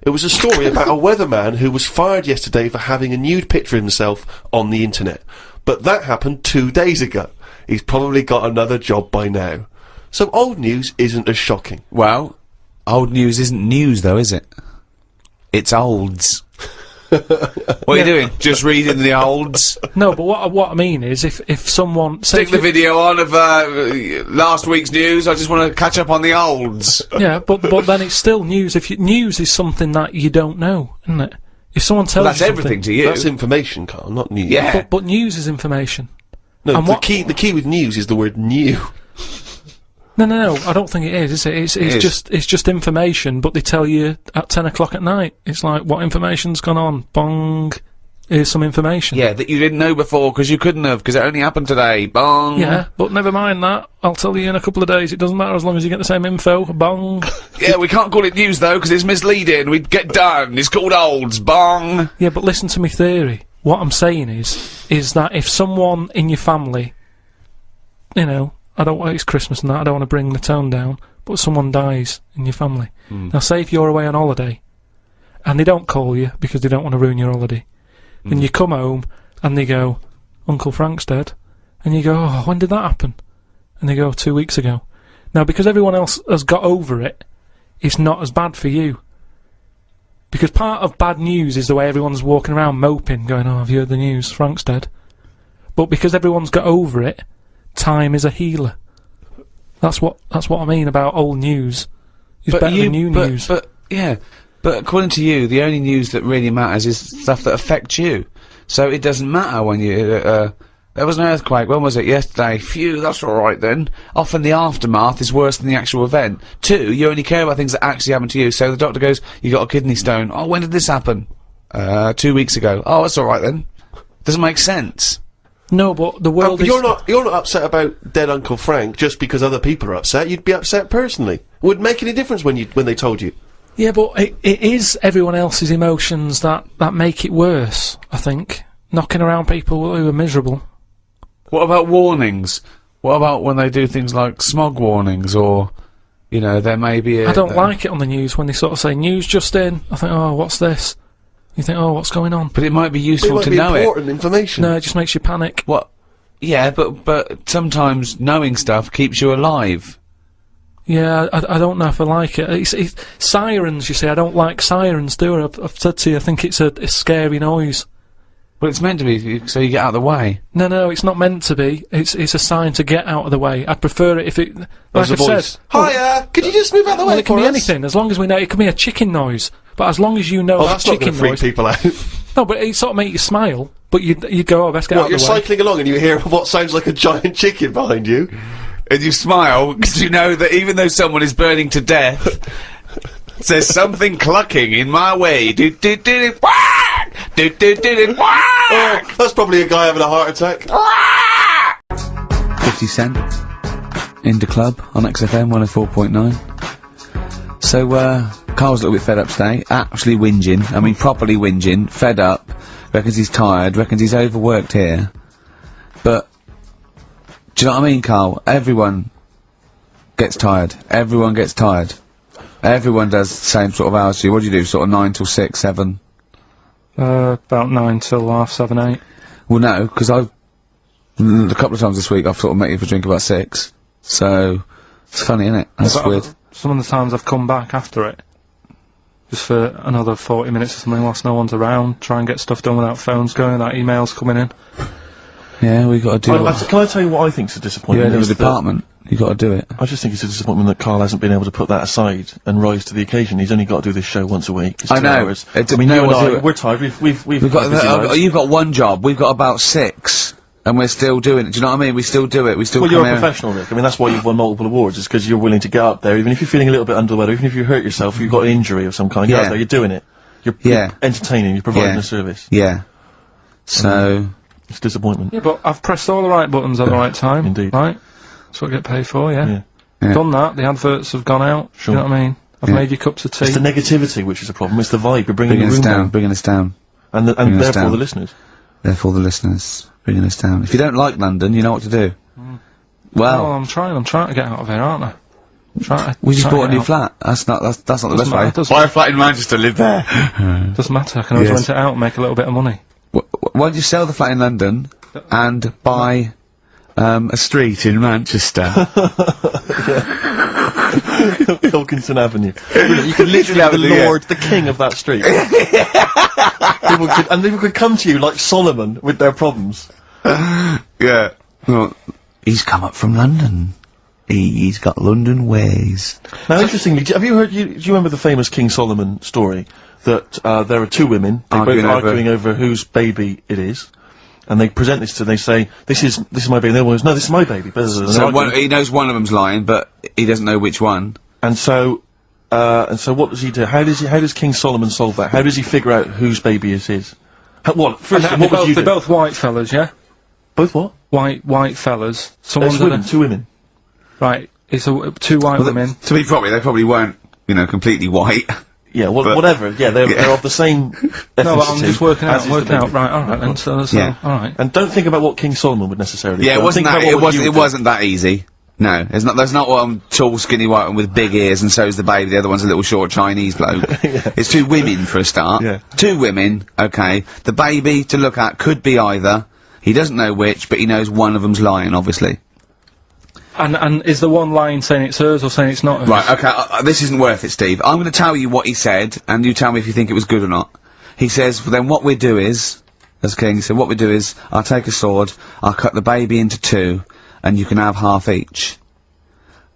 It was a story about a weatherman who was fired yesterday for having a nude picture of himself on the internet. But that happened 2 days ago. He's probably got another job by now. So old news isn't as shocking. Well, old news isn't news though, is it? It's olds. What are you doing? Just reading the olds? No, but what I mean is, if someone... Stick the video on of last week's news. I just want to catch up on the olds. Yeah, but then it's still news. News is something that you don't know, isn't it? If someone tells That's you something, everything to you. That's information, Karl, not news. Yeah. But news is information. No, And the key with news is the word new. No, I don't think it is it? It's just information, but they tell you at 10 o'clock at night. It's like, what information's gone on? Bong. Here's some information. Yeah, that you didn't know before because you couldn't have, because it only happened today. Bong. Yeah, but never mind that. I'll tell you in a couple of days. It doesn't matter as long as you get the same info. Bong. Yeah, we can't call it news though because it's misleading. We'd get done. It's called olds. Bong. Yeah, but listen to me theory. What I'm saying is that if someone in your family, you know, it's Christmas and that, I don't want to bring the tone down, but someone dies in your family. Now, say if you're away on holiday, and they don't call you because they don't want to ruin your holiday, and you come home, and they go, Uncle Frank's dead, and you go, oh, when did that happen? And they go, 2 weeks ago. Now, because everyone else has got over it, it's not as bad for you. Because part of bad news is the way everyone's walking around moping, going, oh, have you heard the news? Frank's dead. But because everyone's got over it, time is a healer. That's what I mean about old news. It's better than new news. But according to you, the only news that really matters is stuff that affects you. So it doesn't matter when you, there was an earthquake, when was it? Yesterday. Phew, that's alright then. Often the aftermath is worse than the actual event. 2, you only care about things that actually happen to you. So the doctor goes, you got a kidney stone. Oh, when did this happen? 2 weeks ago. Oh, that's alright then. Doesn't make sense. No, but the world is... You're not upset about dead Uncle Frank just because other people are upset. You'd be upset personally. Would it make any difference when they told you? Yeah, but it is everyone else's emotions that make it worse, I think. Knocking around people who are miserable. What about warnings? What about when they do things like smog warnings, or, you know, there may be a... I don't like it on the news when they sort of say, news just in. I think, oh, what's this? You think, oh, what's going on? But it might be useful to know important information. No, it just makes you panic. What? Yeah, but sometimes knowing stuff keeps you alive. Yeah, I don't know if I like it. It's sirens, you see, I don't like sirens, do I? I've said to you, I think it's a scary noise. Well, it's meant to be so you get out of the way. No, it's not meant to be. It's a sign to get out of the way. I'd prefer it if it... Like There's a I've voice. said... Hiya! Could you just move out of the way Well, it can for be us? anything, as long as we know. It can be a chicken noise. But as long as you know Oh, that that's not chicken going to freak noise... people out. No, but it sort of make you smile. But you'd go, oh, best get out What, of you're the way. cycling along and you hear what sounds like a giant chicken behind you? And you smile because you know that even though someone is burning to death, there's something clucking in my way. Do do do do. Do do do do. Oh, that's probably a guy having a heart attack. 50 Cent. Indie Club on XFM 104.9. So, Carl's a little bit fed up today. Actually whinging. I mean, properly whinging. Fed up. Reckons he's tired. Reckons he's overworked here. But, do you know what I mean, Carl? Everyone gets tired. Everyone gets tired. Everyone does the same sort of hours to you. What do you do? Sort of 9 till 6, 7? About 9 till 7, 8. Well, no, because a couple of times this week I've sort of met you for a drink about 6. So, it's funny, isn't it? That's But weird. some of the times I've come back after it. Just for another 40 minutes or something whilst no one's around. Try and get stuff done without phones going, without emails coming in. Yeah, we got to do it. Can I tell you what I think's a disappointment? Yeah, in is the that- department. You got to do it. I just think it's a disappointment that Karl hasn't been able to put that aside and rise to the occasion. He's only got to do this show once a week. It's I 2 know. hours. It's- I mean, no you and one do I, it. we're tired. We've We've got busy lives. you've got one job. We've got about 6, and we're still doing it. Do you know what I mean? We still do it. We still. Well, come you're a here. professional, Rick. I mean, that's why you've won multiple awards. Is because you're willing to get up there, even if you're feeling a little bit under the weather, even if you hurt yourself, you've got an injury of some kind. You're Yeah. out there, you're doing it. You're entertaining. You're providing Yeah. a service. Yeah. So. It's disappointment. Yeah, but I've pressed all the right buttons at the right time. Indeed. Right? That's what I get paid for, yeah. Yeah. Yeah. Done that, the adverts have gone out. Sure. You know what I mean? I've Yeah. made you cups of tea. It's the negativity which is a problem. It's the vibe. You're bringing Bringing the us room down. down, Bringing us down. and bringing us therefore down. the listeners. Therefore, the listeners bringing us down. If you don't like London, you know what to do. Oh, Well, I'm trying to get out of here, aren't I? we just trying bought to a new get flat. That's not the best Doesn't way. matter, doesn't- Buy a flat in Manchester, live there. Doesn't matter, I can always Yes. rent it out and make a little bit of money. Why don't you sell the flat in London and buy a street in Manchester? Pilkington Avenue. Brilliant. You could literally be Avenue, the yeah. lord, the king of that street. people could come to you like Solomon with their problems. Yeah. Well, he's come up from London. He's got London ways. Now, interestingly, have you heard? Do you remember the famous King Solomon story that there are two women they Arguing both over- arguing over whose baby it is, and they present this to. They say, "This is my baby." And the other one goes, "No, this is my baby." Blah, blah, blah. So And they're he knows one of them's lying, but he doesn't know which one. And so what does he do? How does King Solomon solve that? How does he figure out whose baby is his? First, And what would you they're do? both white fellas, yeah? Both what? White fellas. Someone's There's women, two women. Right, it's two white women. To be properly, they probably weren't, completely white. Yeah, But- whatever. Yeah, they're of the same ethnicity. No, but I'm just working as out, is the baby. Right, alright then, so that's, Yeah. alright. And don't think about what King Solomon would necessarily Yeah, do. it wasn't Think that. about It what wasn't. you It would wasn't that easy. No, there's not one tall, skinny white one with big ears, and so's the baby. The other one's a little short Chinese bloke. It's two women for a start. Yeah. Two women. Okay. The baby to look at could be either. He doesn't know which, but he knows one of them's lying, obviously. And is the one lying saying it's hers or saying it's not hers? Right. Okay. This isn't worth it, Steve. I'm going to tell you what he said, and you tell me if you think it was good or not. He says, "Then what we do is, as king, he said, what we do is, I'll take a sword, I'll cut the baby into two, and you can have half each."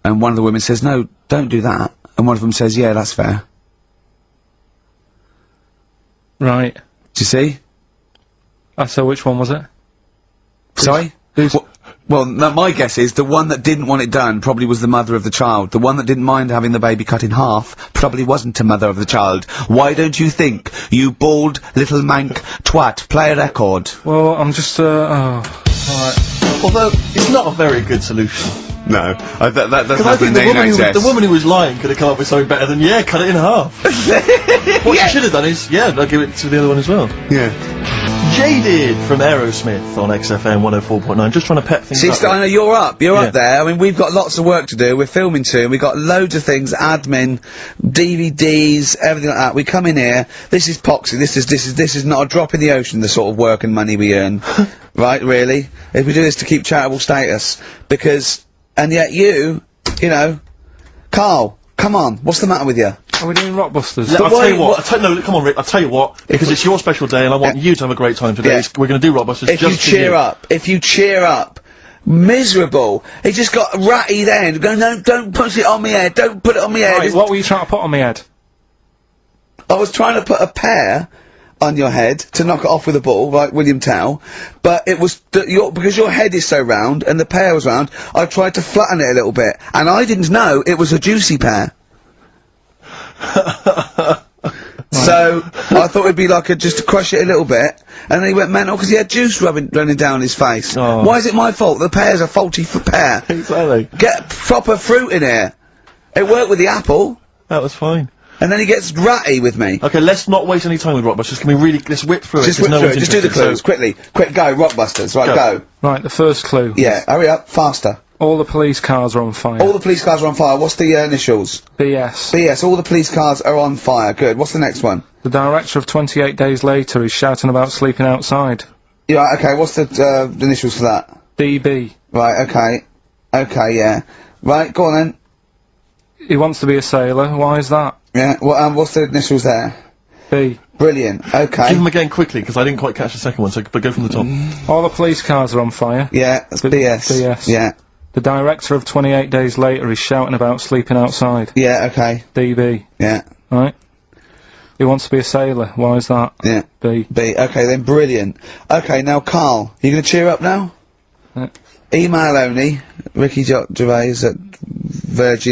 And one of the women says, "No, don't do that." And one of them says, "Yeah, that's fair." Right. Do you see? So which one was it? Sorry? Who's... Well, no, my guess is the one that didn't want it done probably was the mother of the child. The one that didn't mind having the baby cut in half probably wasn't a mother of the child. Why don't you think, you bald little mank twat? Play a record. Well, I'm just, Although, it's not a very good solution. No, that doesn't Because I happen think in the NHS. the woman who was lying could have come up with something better than, cut it in half. What she should have done is, I'll give it to the other one as well. Yeah. Jaded from Aerosmith on XFM 104.9, just trying to pep things See, up. I know you're up. You're Yeah. up there. I mean, we've got lots of work to do. We're filming soon. We've got loads of things, admin, DVDs, everything like that. We come in here. This is Poxy. This is not a drop in the ocean, the sort of work and money we earn. Right, really? If we do this to keep charitable status. Because, and yet you know, Karl, come on. What's the matter with you? Are we doing Rockbusters? I'll tell you what, no, come on Rick, I'll tell you what, because it's your special day and I want you to have a great time today. Yeah. We're going to do Rockbusters If you cheer up, miserable. He just got ratty then. Going, no, don't push it on me head. Don't put it on me head. Right, what were you trying to put on my head? I was trying to put a pear on your head to knock it off with a ball, like William Tell, but it was because your head is so round and the pear was round. I tried to flatten it a little bit, and I didn't know it was a juicy pear. So I thought it'd be like just to crush it a little bit, and then he went mental because he had juice running down his face. Oh. Why is it my fault? The pear's a faulty pear. Exactly. Get proper fruit in here. It worked with the apple, That was fine. and then he gets ratty with me. Okay, let's not waste any time with Rockbusters. Can we really, let's whip through Just it, 'cause whip no through one's it. Just do the interested, clues quickly. Quick, go, Rockbusters. Right, Go. go. Right, the first clue. Yeah, hurry up, faster. All the police cars are on fire. All the police cars are on fire. What's the initials? BS. BS. All the police cars are on fire. Good. What's the next one? The director of 28 Days Later is shouting about sleeping outside. Yeah. Okay. What's the initials for that? DB. Right. Okay. Okay. Yeah. Right. Go on then. He wants to be a sailor. Why is that? Yeah. Well, what's the initials there? B. Brilliant. Okay. Give them again quickly, because I didn't quite catch the second one, but go from the top. All the police cars are on fire. Yeah. That's BS. BS. Yeah. The director of 28 Days Later is shouting about sleeping outside. Yeah. Okay. DB. Yeah. Right? He wants to be a sailor. Why is that? Yeah. B. B. Okay. Then brilliant. Okay. Now, Karl, you gonna cheer up now? Yeah. Email only. Ricky.Gervais at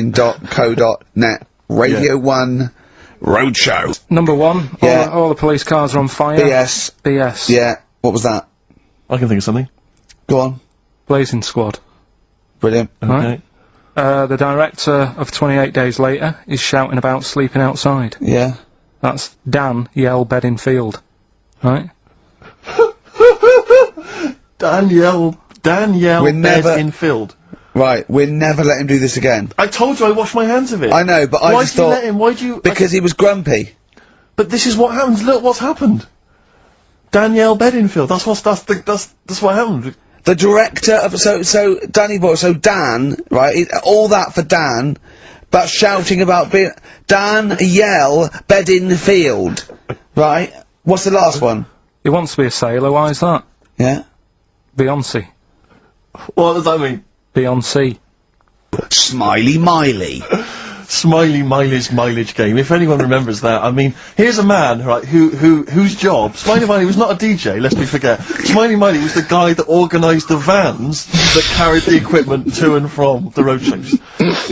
virgin.co.net. Radio 1 Roadshow. Number one. Yeah. All the police cars are on fire. BS. BS. Yeah. What was that? I can think of something. Go on. Blazing Squad. Brilliant. Okay. Right? The director of 28 Days Later is shouting about sleeping outside. Yeah. That's Dan Yell Bedingfield. Right? Danielle We're never- Infield. Right. We'll never let him do this again. I told you I washed my hands of it. I know, but I Why just did you thought let him? Why'd you? because he was grumpy. But this is what happens. Look what's happened. Danielle Bedingfield. That's what happened. The director of so Danny Boy. So Dan, right? All that for Dan, but shouting about being Dan Yell Bedingfield, right? What's the last one? He wants to be a sailor. Why is that? Yeah. Beyonce. What does that mean? Beyonce. Smiley Miley. Smiley Miley's mileage game. If anyone remembers that, I mean, here's a man, right, whose job, Smiley Miley was not a DJ, lest we forget. Smiley Miley was the guy that organised the vans that carried the equipment to and from the road shows.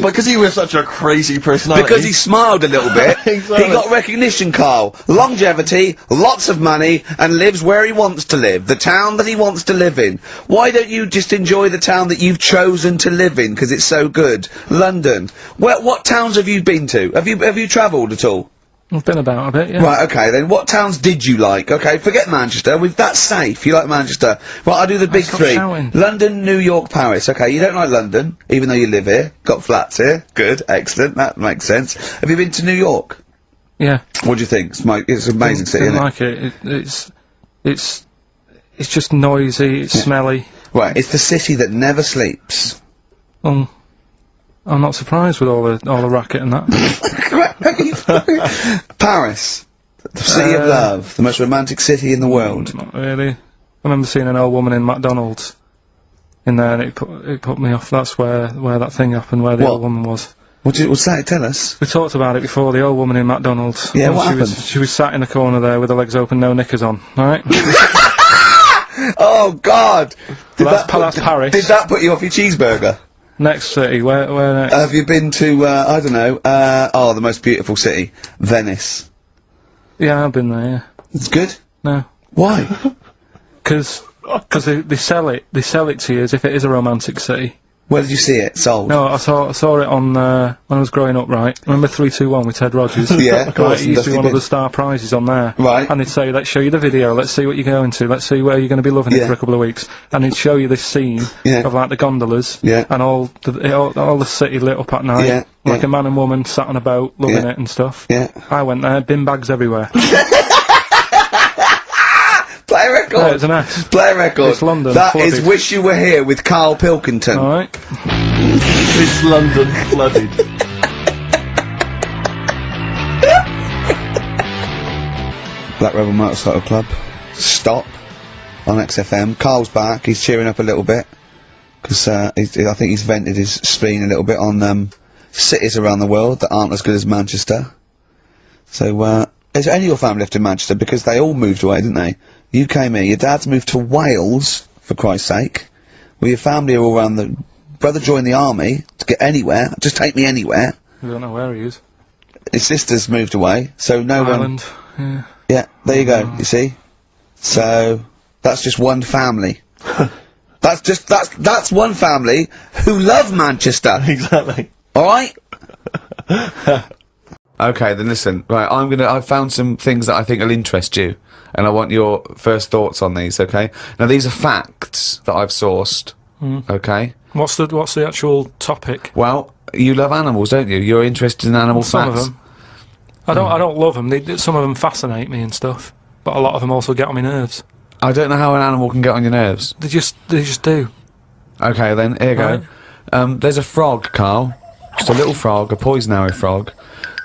Because he was such a crazy personality. Because he smiled a little bit. Exactly. He got recognition, Karl. Longevity, lots of money, and lives where he wants to live. The town that he wants to live in. Why don't you just enjoy the town that you've chosen to live in, because it's so good? London. What towns have you been to? Have you travelled at all? I've been about a bit, yeah. Right, okay, then what towns did you like? Okay, forget Manchester, that's safe, you like Manchester. Right, I'll do the big stop three. shouting. London, New York, Paris. Okay, you don't like London, even though you live here, got flats here. Good, excellent, that makes sense. Have you been to New York? Yeah. What do you think? It's an amazing city, Didn't isn't it? like it. It's just noisy, it's smelly. Right, it's the city that never sleeps. I'm not surprised with all the racket and that. Paris, the city of love, the most romantic city in the world. Not really. I remember seeing an old woman in McDonald's in there, and it put me off. That's where that thing happened, where the What? old woman was. What's that? Tell us. We talked about it before. The old woman in McDonald's. Yeah, Well, what she was happened? she was sat in the corner there with her legs open, no knickers on. All right. Oh God! That's Paris. Did that put you off your cheeseburger? Next city. Where next? Have you been to, I don't know, the most beautiful city, Venice? Yeah, I've been there. Yeah. It's good? No. Why? Because Because they sell it to you as if it is a romantic city. Where did you see it sold? No, I saw it on when I was growing up. Right, remember 3-2-1 with Ted Rogers? Yeah, of course. Right, it used to be one of the star prizes on there. Right. And they'd say, "Let's show you the video. Let's see what you're going to. Let's see where you're going to be loving it Yeah. for a couple of weeks." And they'd show you this scene Yeah. of like the gondolas Yeah. and all the city lit up at night, Yeah, like yeah. a man and woman sat on a boat loving Yeah. it and stuff. Yeah. I went there, bin bags everywhere. Play a record. Yeah, it's a mess. Play a record. It's London, That flooded. is Wish You Were Here with Karl Pilkington. All right. It's London flooded. Black Rebel Motorcycle Club. Stop. On XFM. Carl's back. He's cheering up a little bit. Because I think he's vented his spleen a little bit on cities around the world that aren't as good as Manchester. So, is any of your family left in Manchester? Because they all moved away, didn't they? You came here. Your dad's moved to Wales, for Christ's sake. Well, your family are all around the... Brother joined the army to get anywhere. Just take me anywhere. I don't know where he is. His sister's moved away, so no one... Ireland. Yeah. Yeah, there you go, you see? So, that's just one family. That's one family who love Manchester. Exactly. Alright? Okay, then listen. Right, I've found some things that I think will interest you, and I want your first thoughts on these, okay? Now, these are facts that I've sourced, okay? What's the actual topic? Well, you love animals, don't you? You're interested in animal Some facts. of them. I don't love them. Some of them fascinate me and stuff, but a lot of them also get on my nerves. I don't know how an animal can get on your nerves. They just do. Okay, then, here you Right. go. There's a frog, Carl. Just a little frog, a poisonary frog,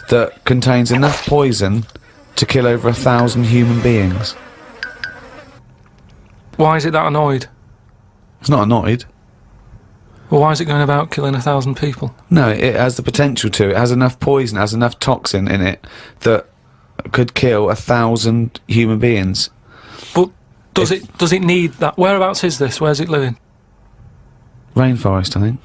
that contains enough poison to kill over 1,000 human beings. Why is it that annoyed? It's not annoyed. Well, why is it going about killing 1,000 people? No, it has the potential to. It has enough poison, it has enough toxin in it that could kill 1,000 human beings. But does it need that? Whereabouts is this? Where's it living? Rainforest, I think.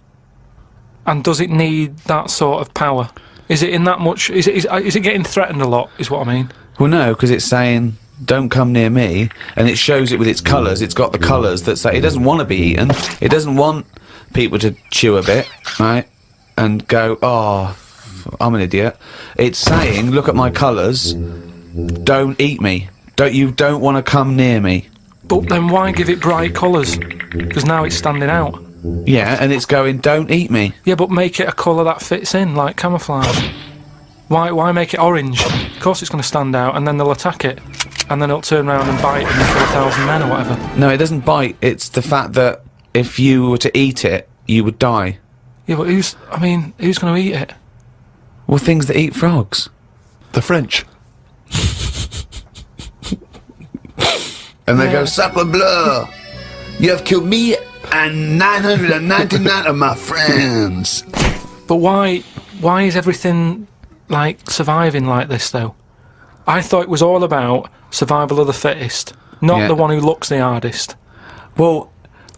And does it need that sort of power? Is it in that much? Is it getting threatened a lot? Is what I mean. Well, no, because it's saying, don't come near me, and it shows it with its colours. It's got the colours that say it doesn't want to be eaten. It doesn't want people to chew a bit, right, and go, oh, I'm an idiot. It's saying, look at my colours, don't eat me. You don't want to come near me. But then why give it bright colours? Because now it's standing out. Yeah, and it's going, don't eat me. Yeah, but make it a colour that fits in, like camouflage. Why make it orange? Of course it's going to stand out, and then they'll attack it. And then it'll turn around and bite and kill 1,000 men or whatever. No, it doesn't bite. It's the fact that if you were to eat it, you would die. Yeah, but who's going to eat it? Well, things that eat frogs. The French. And they Yeah. go, sacre bleu! You have killed me and 999 of my friends. But why is everything, like, surviving like this, though? I thought it was all about survival of the fittest, not Yeah. the one who looks the hardest. Well,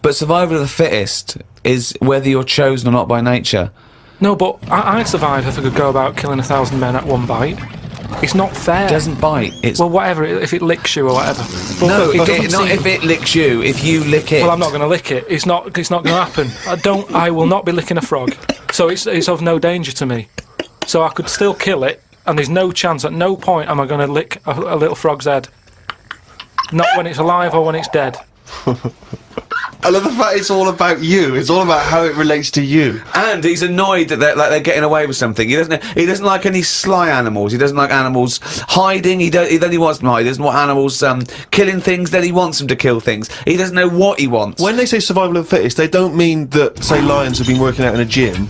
but survival of the fittest is whether you're chosen or not by nature. No, but I'd survive if I could go about killing 1,000 men at one bite. It's not fair. It doesn't bite. It's Well, whatever, if it licks you or whatever. But no, it doesn't not seem- if it licks you. If you lick it. Well, I'm not going to lick it. It's not going to happen. I will not be licking a frog. So it's of no danger to me. So I could still kill it, and there's no chance, at no point am I going to lick a little frog's head. Not when it's alive or when it's dead. I love the fact it's all about you. It's all about how it relates to you. And he's annoyed that they're getting away with something. He doesn't like any sly animals. He doesn't like animals hiding. Then he wants them hide. He doesn't want animals killing things. Then he wants them to kill things. He doesn't know what he wants. When they say survival of the fittest, they don't mean that, say, lions have been working out in a gym.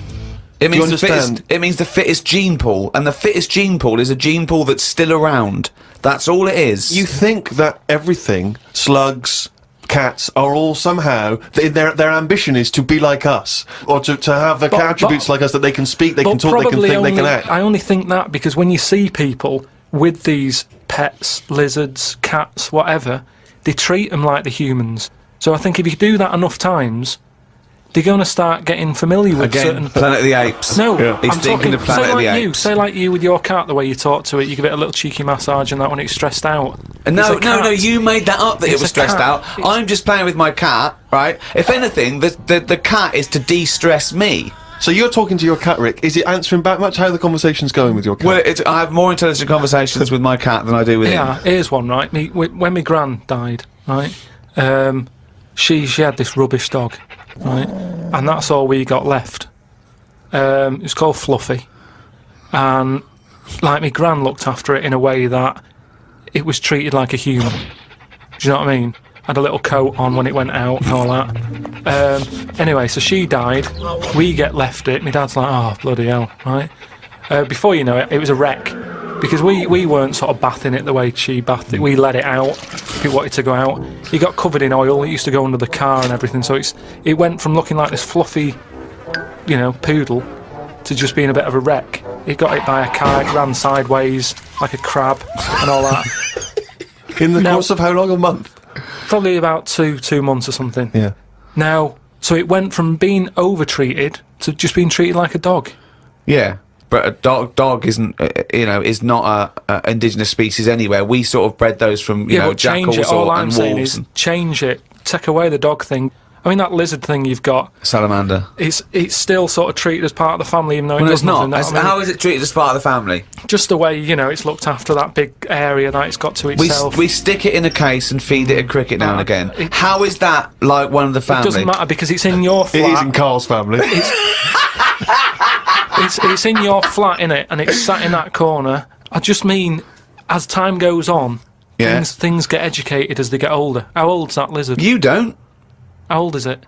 It Do you means the fittest. understand? It means the fittest gene pool, and the fittest gene pool is a gene pool that's still around. That's all it is. You think that everything, slugs, cats, are all somehow, their ambition is to be like us, or to have the But- attributes like us, that they can speak, they can But talk, they can probably think, they can only- act. I only think that because when you see people with these pets, lizards, cats, whatever, they treat them like the humans. So I think if you do that enough times, they're going to start getting familiar with Again, certain... Planet of the Apes. No, He's I'm thinking talking, of Planet say of the like you, Apes. say like you with your cat, the way you talk to it, you give it a little cheeky massage and that when it's stressed out. No, It's a cat. you made that up that it It's was a stressed cat. out. I'm just playing with my cat, right? If anything, the cat is to de-stress me. So you're talking to your cat, Rick. Is it answering back much? How are the conversation's going with your cat? Well, I have more intelligent conversations with my cat than I do with him. Yeah, here's one, right? When my gran died, right, she had this rubbish dog, right, and that's all we got left. It was called Fluffy, and like my gran looked after it in a way that it was treated like a human. Do you know what I mean? Had a little coat on when it went out and all that. Anyway, so she died. We get left it. My dad's like, oh, bloody hell, right? Before you know it, it was a wreck. Because we weren't sort of bathing it the way she bathed it. We let it out if it wanted to go out. It got covered in oil. It used to go under the car and everything. So it went from looking like this fluffy, poodle to just being a bit of a wreck. It got hit by a car, it ran sideways like a crab and all that. In the course of how long? A month? Probably about two months or something. Yeah. Now, so it went from being over-treated to just being treated like a dog. Yeah, but a dog isn't, is not a indigenous species anywhere. We sort of bred those from, But jackals change it. All I'm and saying wolves is and change it. Take away the dog thing. I mean, that lizard thing you've got, salamander. it's still sort of treated as part of the family, even though Well, it it's does not. nothing. That, I mean, How is it treated as part of the family? just the way, it's looked after, that big area that it's got to itself. We stick it in a case and feed it a cricket now and again. How is that like one of the It family? doesn't matter because it's in your flat. It is in Karl's family. It's in your flat, innit? And it's sat in that corner. I just mean, as time goes on, Yeah. things get educated as they get older. How old's that lizard? You don't. How old is it?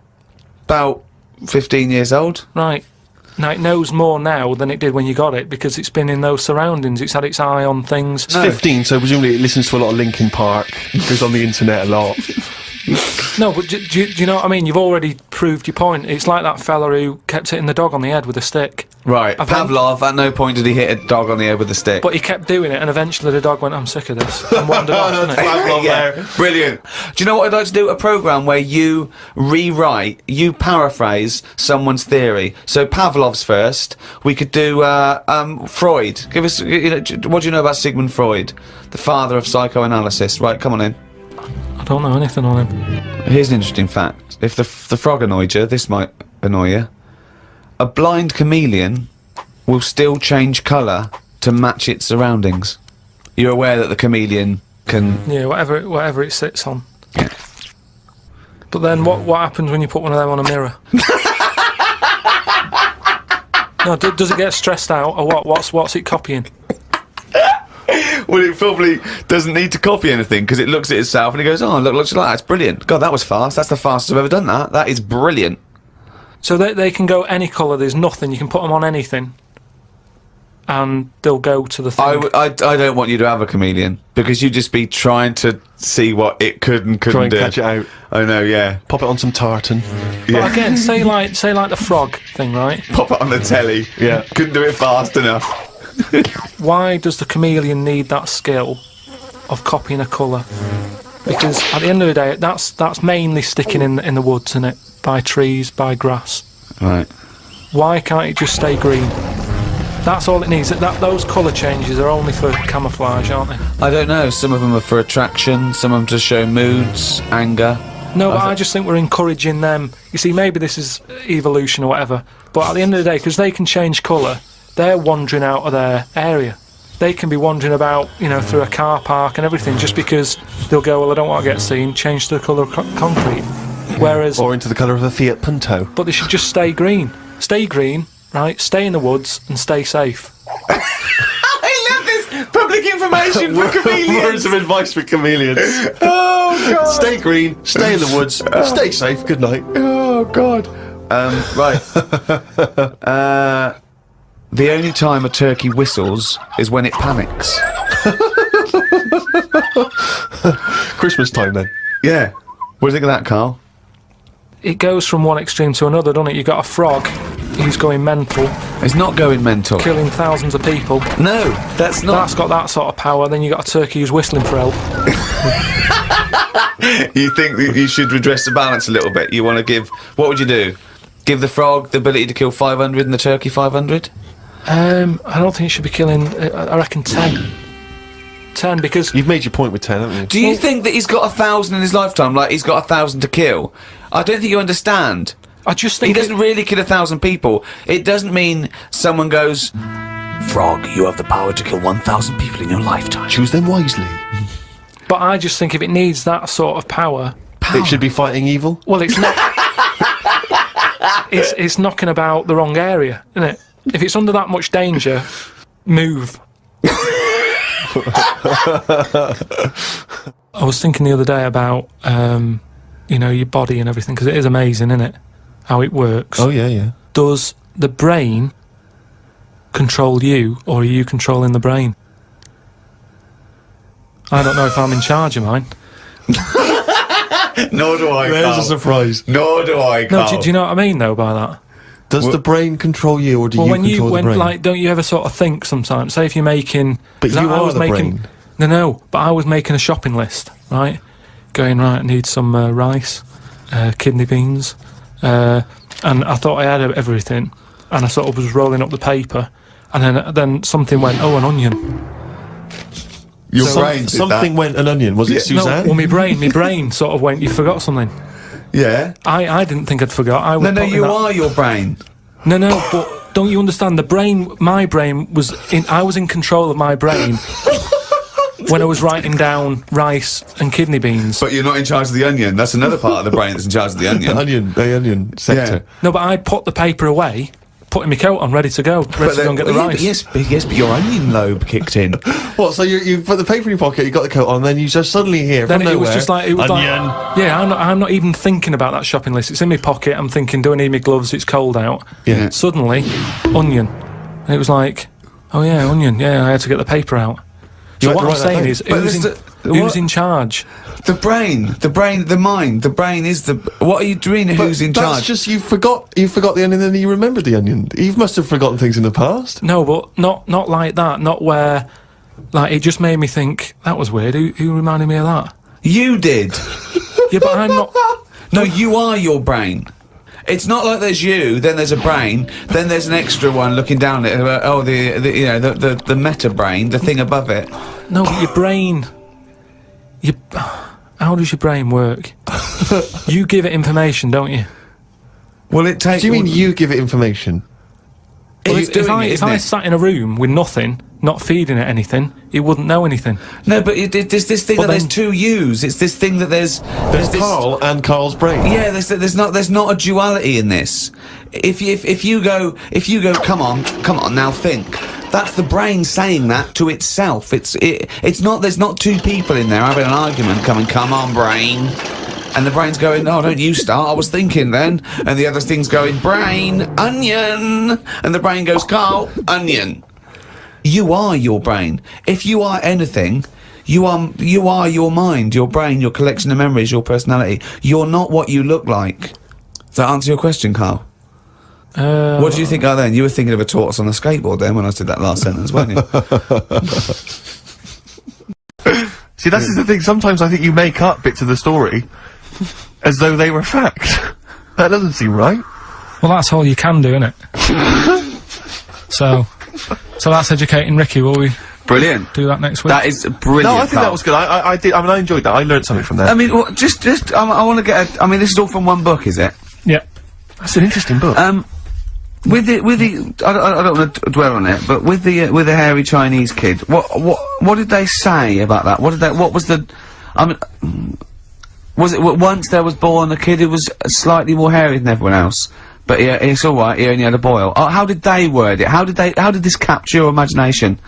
About 15 years old. Right. Now, it knows more now than it did when you got it because it's been in those surroundings. It's had its eye on things. It's 15, so presumably it listens to a lot of Linkin Park, goes on the internet a lot. No, but do you know what I mean? You've already proved your point. It's like that fella who kept hitting the dog on the head with a stick. Right. I've Pavlov, at no point did he hit a dog on the head with a stick. But he kept doing it, and eventually the dog went, I'm sick of this, and wandered off, didn't it? Pavlov there. Brilliant. Do you know what I'd like to do? A programme where you you paraphrase someone's theory. So Pavlov's first. We could do Freud. Give us, what do you know about Sigmund Freud, the father of psychoanalysis? Right, come on in. I don't know anything on him. Here's an interesting fact. If the frog annoyed you, this might annoy you. A blind chameleon will still change colour to match its surroundings. You're aware that the chameleon can... Yeah, whatever it sits on. Yeah. But then what happens when you put one of them on a mirror? No, does it get stressed out, or what? What's it copying? Well, it probably doesn't need to copy anything, because it looks at itself and it goes, oh, looks like that. It's brilliant. God, that was fast. That's the fastest I've ever done that. That is brilliant. So they can go any colour, there's nothing, you can put them on anything, and they'll go to the thing. I don't want you to have a chameleon, because you'd just be trying to see what it could and couldn't Try and do. catch it out. I know, yeah. Pop it on some tartan. But again, say like the frog thing, right? Pop it on the telly. Yeah. Couldn't do it fast enough. Why does the chameleon need that skill of copying a colour? Because at the end of the day, that's mainly sticking in the woods, isn't it? By trees, by grass. Right. Why can't it just stay green? That's all it needs. Those colour changes are only for camouflage, aren't they? I don't know. Some of them are for attraction, some of them to show moods, anger. No, but I just think we're encouraging them. You see, maybe this is evolution or whatever, but at the end of the day, because they can change colour, they're wandering out of their area. They can be wandering about, through a car park and everything, just because they'll go, well, I don't want to get seen, change to the colour of concrete. Whereas... Or into the colour of a Fiat Punto. But they should just stay green. Stay green, right? Stay in the woods and stay safe. I love this public information for chameleons. Words of advice for chameleons. Oh, God. Stay green, stay in the woods, stay safe, good night. Oh, God. Right. The only time a turkey whistles is when it panics. Christmas time then. Yeah. What do you think of that, Karl? It goes from one extreme to another, doesn't it? You've got a frog who's going mental, It's not going mental. killing thousands of people. No, that's not. That's got that sort of power. Then you've got a turkey who's whistling for help. You think that you should redress the balance a little bit? You want to give... What would you do? Give the frog the ability to kill 500 and the turkey 500? I don't think it should be killing. I reckon 10. 10 because You've made your point with 10, haven't you? Do you think that he's got 1,000 in his lifetime, like he's got 1,000 to kill? I don't think you understand. I just He think doesn't really kill 1,000 people. It doesn't mean someone goes, Frog, you have the power to kill 1,000 people in your lifetime. Choose them wisely. But I just think if it needs that sort of power, It should be fighting evil. well, it's not. it's knocking about the wrong area, isn't it? If it's under that much danger, move. I was thinking the other day about, your body and everything, because it is amazing, isn't it? How it works. Oh, yeah. Does the brain control you, or are you controlling the brain? I don't know if I'm in charge of mine. Nor do I, There's a surprise. Nor do I, No, do you know what I mean, though, by that? Does the brain control you, or do you control the brain? Like, don't you ever sort of think sometimes? Say if you're making, But 'cause you I are was the making, brain. No, but I was making a shopping list, right? Going right, I need some rice, kidney beans, and I thought I had everything, and I sort of was rolling up the paper, and then something went, oh, an onion. Your brain did Something went an onion. Was it Suzanne? No, well, my brain sort of went, you forgot something. Yeah. I didn't think I'd forgot. I was No, putting you that- are your brain. No, but don't you understand? My brain was I was in control of my brain when I was writing down rice and kidney beans. But you're not in charge of the onion. That's another part of the brain that's in charge of the onion. The onion sector. No, but I'd put the paper away, putting my coat on, ready to go and get the rice. Yes, but your onion lobe kicked in. What, so you put the paper in your pocket, you got the coat on, then you just suddenly hear Then from it nowhere, was just like, onion. Yeah, I'm not even thinking about that shopping list. It's in my pocket. I'm thinking, do I need my gloves? It's cold out. Yeah. Suddenly, onion. And it was like, oh yeah, onion. Yeah, I had to get the paper out. So had what to I'm write that saying down. is, But who's what? in charge? The brain, the mind, the brain is the. What are you doing? Who's in That's charge? just you forgot the onion, and then you remembered the onion. You must have forgotten things in the past. No, but not like that. Not where, like, it just made me think that was weird. Who reminded me of that? You did. Yeah, but I'm not. No, you are your brain. It's not like there's you, then there's a brain, then there's an extra one looking down at it. The meta brain, the thing above it. No, but your brain. How does your brain work? You give it information, don't you? Well, it takes. Do you mean you give it information? Well, It's doing it, if isn't I it? sat in a room with nothing, not feeding it anything, it wouldn't know anything. No, but there's this thing But that there's then- two yous. It's this thing that there's There's this. Karl and Karl's brain. Yeah, there's not a duality in this. If you go, come on, now think. That's the brain saying that to itself. It's not. There's not two people in there having an argument. Come on, brain. And the brain's going, oh, don't you start, I was thinking then. And the other thing's going, brain, onion. And the brain goes, Karl, onion. You are your brain. If you are anything, you are your mind, your brain, your collection of memories, your personality. You're not what you look like. Does that answer your question, Karl? What do you think then? You were thinking of a tortoise on a skateboard then when I said that last sentence, weren't you? See, that's the thing. Sometimes I think you make up bits of the story as though they were fact. That doesn't seem right. Well, that's all you can do, innit? So that's educating Ricky. Will we Brilliant. do that next week? That is brilliant. No, I think Karl. that was good. I did. I mean, I enjoyed that. I learned something from that. I mean, well, I want to get. I mean, this is all from one book, is it? Yeah. That's an interesting book. With the, I don't want to dwell on it, but with the hairy Chinese kid, what did they say about that? What was the, I mean, was it once there was born a kid who was slightly more hairy than everyone else, but it's all right. He only had a boil. How did they word it? How did this capture your imagination?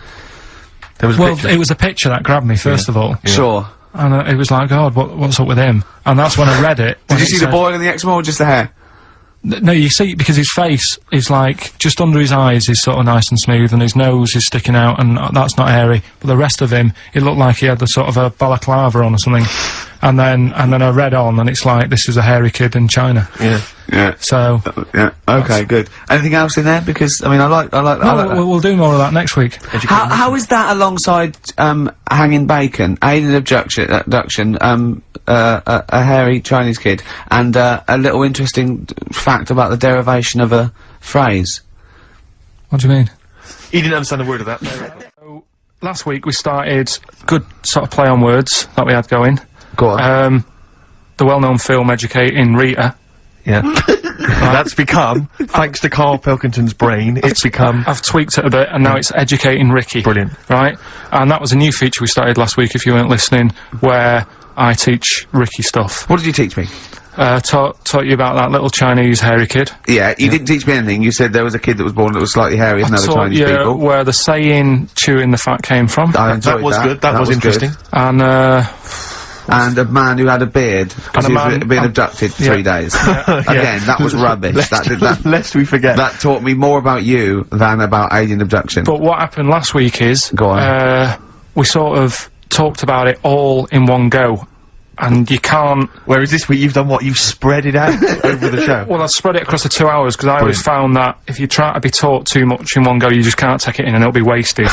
There was a Well, picture. it was a picture that grabbed me first of all, Sure. and it was like, God, what's up with him? And that's when I read it. Did you see the boil and the eczema or just the hair? No, you see, because his face is like, just under his eyes is sort of nice and smooth, and his nose is sticking out, and that's not hairy. But the rest of him, it looked like he had the sort of a balaclava on or something. And then I read on, and it's like, this was a hairy kid in China. Yeah. Yeah. So, Yeah. Okay, good. Anything else in there? Because, I mean, I like that. we'll do more of that next week. How is that alongside, hanging bacon, alien abduction, a hairy Chinese kid, and, a little interesting fact about the derivation of a phrase? What do you mean? He didn't understand a word of that. So, last week we started good sort of play on words that we had going. Go on. The well-known film Educating Rita. Yeah. That's become, thanks to Karl Pilkington's brain, it's become... I've tweaked it a bit, and now it's Educating Ricky. Brilliant. Right? And that was a new feature we started last week, if you weren't listening, where I teach Ricky stuff. What did you teach me? Taught you about that little Chinese hairy kid. Yeah, you didn't teach me anything. You said there was a kid that was born that was slightly hairy than other Taught Chinese you people. where the saying "chewing the fat" came from. I enjoyed That was good, that was interesting. And And a man who had a beard because he was being abducted for 3 days. Again, that was rubbish. Lest we forget. That taught me more about you than about alien abduction. but what happened last week is Go on. we sort of talked about it all in one go, and you can't. Whereas this week you've done what? You've spread it out over the show. Well, I spread it across the 2 hours because I always found that if you try to be taught too much in one go, you just can't take it in and it'll be wasted.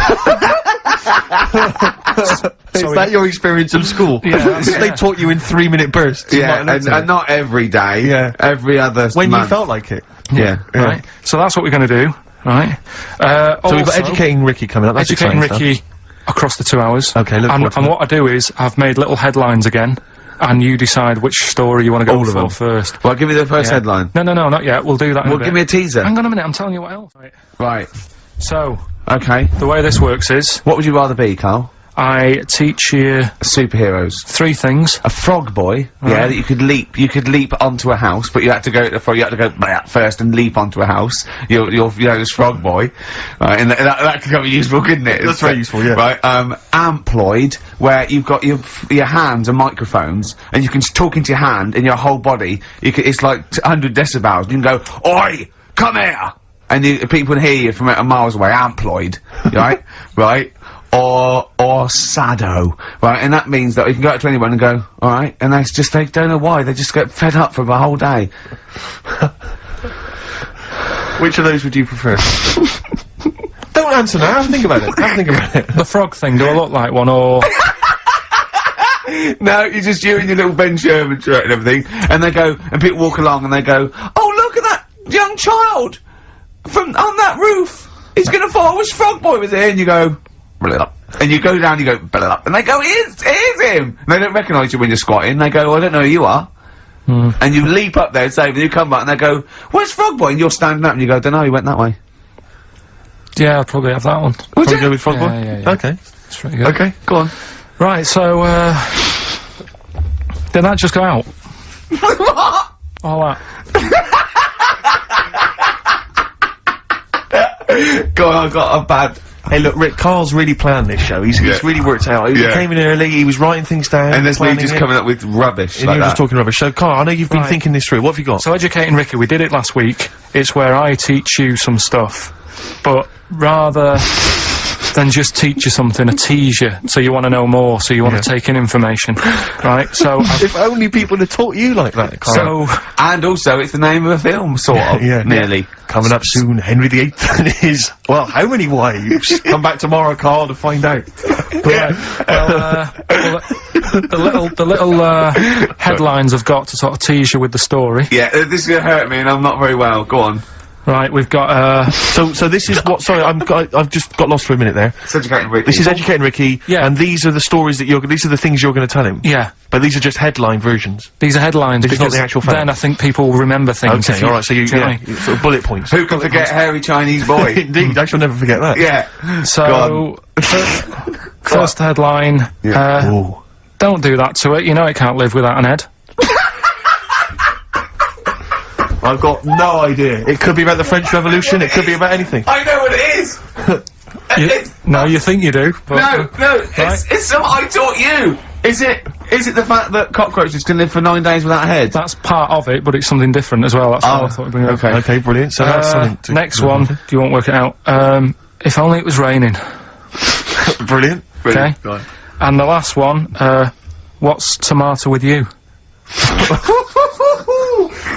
Is that your experience of school? Yeah. They taught you in 3-minute bursts. You might Yeah, have and not every day. Yeah. Every other when month. you felt like it. Yeah. Right. So that's what we're going to do. Right. So we've got Educating Ricky coming up. That's Educating exciting Ricky across the 2 hours. Okay, look forward to and that. what I do is I've made little headlines again, and you decide which story you want to go All of for them. first. Well, give me the first Yeah. headline. No, not yet. We'll do that. in Well, a give bit. me a teaser. Hang on a minute. I'm telling you what else. Right. Right. So Okay. the way this works is What would you rather be, Karl? I teach you Superheroes. 3 things. A frog boy, yeah, that you could leap onto a house, but you had to go blah, first and leap onto a house. You're this frog boy, right? And that could be useful, couldn't it? That's very useful, yeah. Right. Amploid, where you've got your hands and microphones, and you can talk into your hand and your whole body. It's like 100 decibels. You can go, "Oi, come here," and people can hear you from miles away. Amploid, right? Right. Or Sado, right? And that means that you can go out to anyone and go, alright, and they don't know why, they just get fed up for the whole day. Which of those would you prefer? Don't answer now, have a think about it. Have a think about it. The frog thing. Do I look like one or? No, it's just you and your little Ben Sherman shirt and everything, and they go, and people walk along and they go, "Oh, look at that young child on that roof, he's gonna fall, I wish Frog Boy was here," and you go, "Blah." And you go down, you go, "Blah," and they go, here's him! And they don't recognise you when you're squatting, they go, "I don't know who you are." And you leap up there and say, and you come back and they go, "Where's Frog Boy?" And you're standing up and you go, "Dunno, he went that way." Yeah, I'll probably have that one. Would Probably you? go with Frog Boy? Yeah. Okay. It's pretty good. Okay, go on. Right. So did that just go out? What? All that. God, I got a bad... Hey, look, Rick, Karl's really planned this show. He's really worked it out. He came in early, he was writing things down. And there's me planning just it, coming up with rubbish and like you're that. just talking rubbish. So, Karl, I know you've been Right. thinking this through. What have you got? So Educating Ricky, we did it last week. It's where I teach you some stuff, but rather than just teach you something, I tease you, so you want to know more, so you want to take in information, right? So, If only people had taught you like that, Karl. And also, it's the name of a film, sort of. Yeah. Nearly. Coming up soon, Henry VIII and his, well, how many wives? Come back tomorrow, Karl, to find out. right. The little headlines I've got to sort of tease you with the story. Yeah, this is gonna hurt me and I'm not very well. Go on. Right, we've got So this is what, sorry, I've just got lost for a minute there. It's Educating Ricky. This is Educating Ricky, Yeah. and these are the stories that these are the things you're gonna tell him. yeah. But these are just headline versions. These are headlines This is not because the actual fact. then I think people remember things. Okay, alright, so you, do you know what I mean? sort of bullet points. Who can forget Hairy Chinese Boy? Indeed, I shall never forget that. Yeah. So, first headline, Ooh. don't do that to it, you know it can't live without an head. I've got no idea. It could be about the French Revolution, it could be about anything. I know what it is! No, you think you do, but... No, it's what I taught you! Is it the fact that cockroaches can live for 9 days without a head? That's part of it, but it's something different as well, that's what I thought we'd bring up. Okay, brilliant. So that's something to... Next one, you won't work it out. If only it was raining. Brilliant. Okay. Go on. And the last one, What's tomato with you?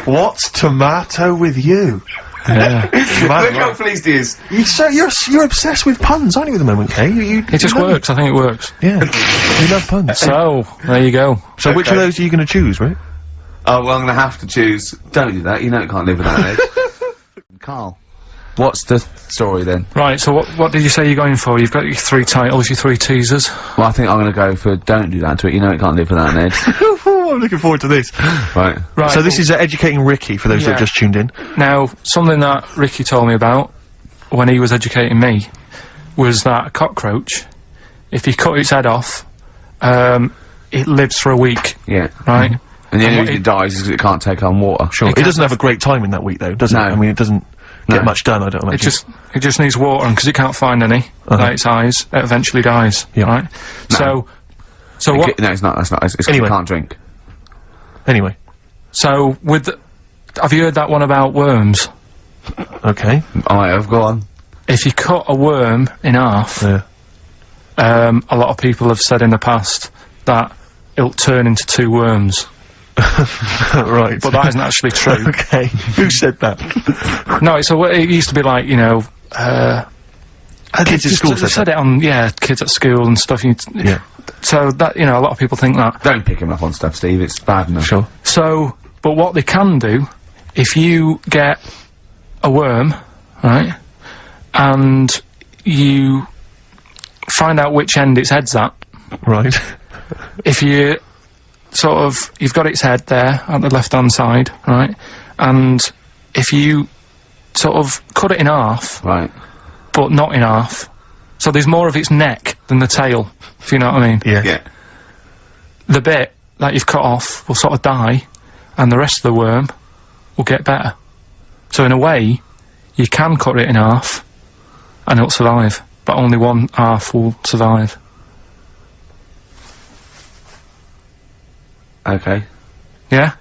What's tomato with you? Yeah. Look how pleased he is. You're obsessed with puns, aren't you, at the moment, Kay? It just works. I think it works. Yeah. You love puns. So, there you go. So which of those are you going to choose, right? Oh, well, I'm gonna have to choose. Don't do that, you know it can't live without Ed. Carl, what's the story then? Right, so what did you say you're going for? You've got your 3 titles, your 3 teasers. Well, I think I'm gonna go for don't do that to it, you know it can't live without Ed. I'm looking forward to this. Right. Right. So this is educating Ricky, for those that have just tuned in. Now, something that Ricky told me about when he was educating me was that a cockroach, if you cut its head off, it lives for a week, Yeah. right? And the only what reason it dies is because it can't take on water. Sure. It doesn't have a great time in that week, though, does it? No. I mean, it doesn't get much done, I don't imagine. It just needs water, and because it can't find any, like its eyes, it eventually dies, Yeah. right? No. So what? No, it's not, that's not, it's 'cause Anyway. it can't drink. Anyway. So have you heard that one about worms? Okay. I have, go on. If you cut a worm in half, Yeah. a lot of people have said in the past that it'll turn into 2 worms. Right. But that isn't actually true. Okay. Who said that? No, it used to be like, you know, Kids at school they said it on, kids at school and stuff. Yeah. So that, you know, a lot of people think that. Don't pick him up on stuff, Steve, it's bad enough. Sure. So, but what they can do, if you get a worm, right, and you find out which end its head's at, Right. if you you've got its head there at the left-hand side, right, and if you sort of cut it in half, Right. but not in half, so there's more of its neck than the tail, if you know what I mean. Yeah. Yeah. The bit that you've cut off will sort of die, and the rest of the worm will get better. So in a way, you can cut it in half, and it'll survive, but only one half will survive. Okay. Yeah?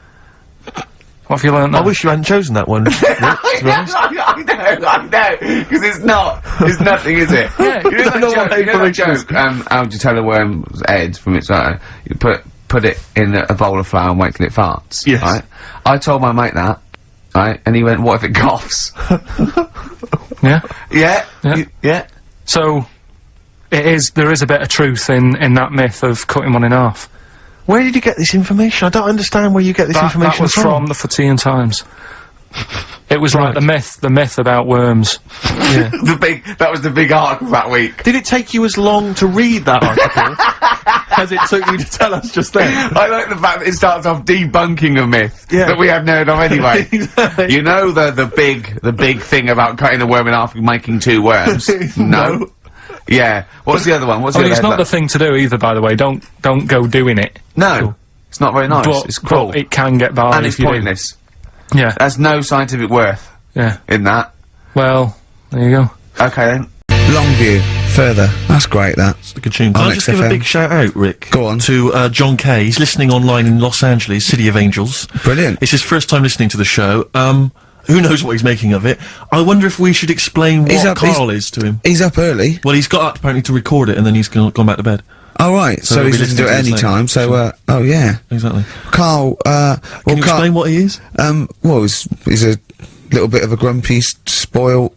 What have you learnt I there? wish you hadn't chosen that one. Rick, to be honest. I know, because it's nothing, is it? Yeah. You know that No joke, one you know that information. joke, how do you tell a worm's head from its eye? You put it in a bowl of flour and wait till it farts. Yes. Right? I told my mate that, right, and he went, what if it coughs? Yeah? Yeah? Yeah. Yeah? So, there is a bit of truth in that myth of cutting one in half. Where did you get this information? I don't understand where you get this information That was from the Fortean Times. It was like the myth about worms. Yeah. That was the big article that week. Did it take you as long to read that article as it took you to tell us just then? I like the fact that it starts off debunking a myth that we hadn't heard of anyway. Exactly. You know the big thing about cutting a worm in half and making 2 worms? No. Yeah. What's the other one? What's I the mean, other it's not the headline? thing to do either, by the way. Don't go doing it. No. It's not very nice. But, It's cruel. but it can get by And if it's you do. pointless. Yeah, There's no scientific worth yeah. in that. Well, there you go. Okay then. Longview, further. That's great, that. It's a good tune. Can On I just give a XFM. big shout out, Rick? Go on. To John Kay. He's listening online in Los Angeles, City of Angels. Brilliant. It's his first time listening to the show. Who knows what he's making of it? I wonder if we should explain what Karl is to him. He's up early. Well, he's got up apparently to record it, and then he's gone back to bed. Oh, right. So he'll he's be listening to it listening any to this time, so, oh, yeah. Exactly. Carl, Can you explain what he is? well, he's a little bit of a grumpy, spoilt,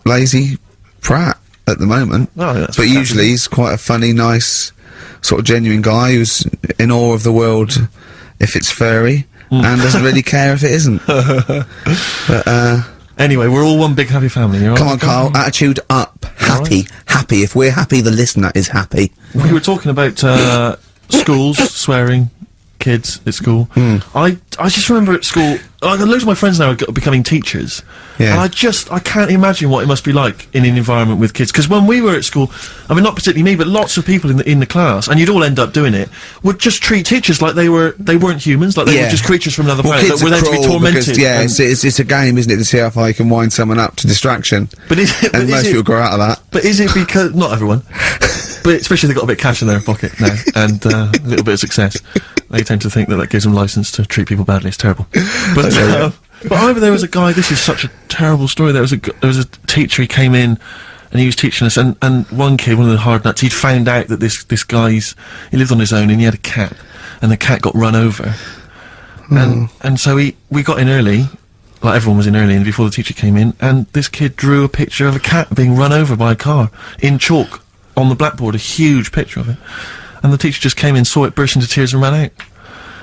lazy prat at the moment. Oh, that's but usually he's quite a funny, nice, sort of genuine guy who's in awe of the world if it's furry, and doesn't really care if it isn't. But, Anyway, we're all one big happy family. You all come right? on, Carl, attitude up. Happy. Happy. If we're happy, the listener is happy. We were talking about schools, swearing, kids at school. I just remember at school, loads of my friends now are becoming teachers. Yeah. And I can't imagine what it must be like in an environment with kids. Because when we were at school, I mean, not particularly me, but lots of people in the class, and you'd all end up doing it, would just treat teachers like they weren't humans, like they were just creatures from another planet, kids that were are there to be cruel tormented. because, yeah, and- it's a game, isn't it, to see how far you can wind someone up to distraction. But is it, And most people grow out of that. But is it because, not everyone, but especially if they've got a bit of cash in their pocket now, and a little bit of success, they tend to think that gives them license to treat people badly. It's terrible. But, but I remember there was a guy, this is such a terrible story, there was a teacher, he came in, and he was teaching us, and one kid, one of the hard nuts, he'd found out that this guy's, he lived on his own and he had a cat, and the cat got run over. And so we got in early, like everyone was in early, and before the teacher came in, and this kid drew a picture of a cat being run over by a car in chalk on the blackboard, a huge picture of it. And the teacher just came in, saw it, burst into tears and ran out.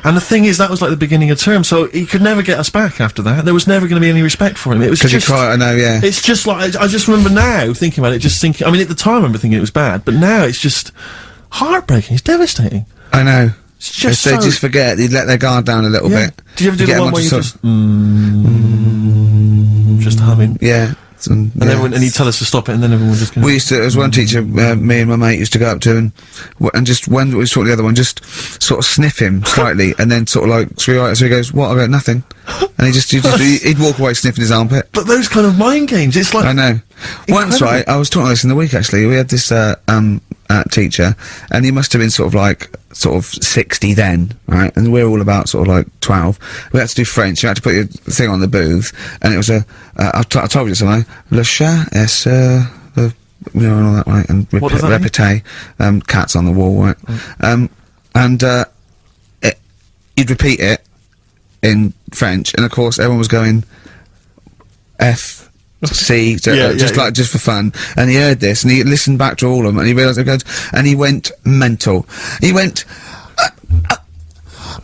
And the thing is, that was like the beginning of term, so he could never get us back after that. There was never going to be any respect for him. It was just... I know, yeah. It's just like, I just remember now, thinking about it, just thinking, I mean, at the time I remember thinking it was bad, but now it's just heartbreaking, it's devastating. I know. It's just They just forget, they'd let their guard down a little bit. Did you ever do Get the them one where you onto just humming? Yeah. And Everyone, and he'd tell us to stop it, and then everyone would just go... We used to, there was one teacher, me and my mate used to go up to, and just when we saw the other one, just sort of sniff him slightly, and then sort of like, so he goes, what? I go, nothing. And he'd walk away sniffing his armpit. But those kind of mind games, it's like... I know. Once, right, I was talking about this in the week, actually, we had this, teacher, and he must have been sort of 60 then, right? And we're all about sort of like 12. We had to do French. You had to put your thing on the booth, and it was I told you something. Le chat est and all that, right? And répété, cats on the wall, right? You'd repeat it in French, and of course everyone was going F. See, just for fun, and he heard this, and he listened back to all of them, and he realised it goes, and he went mental. He went,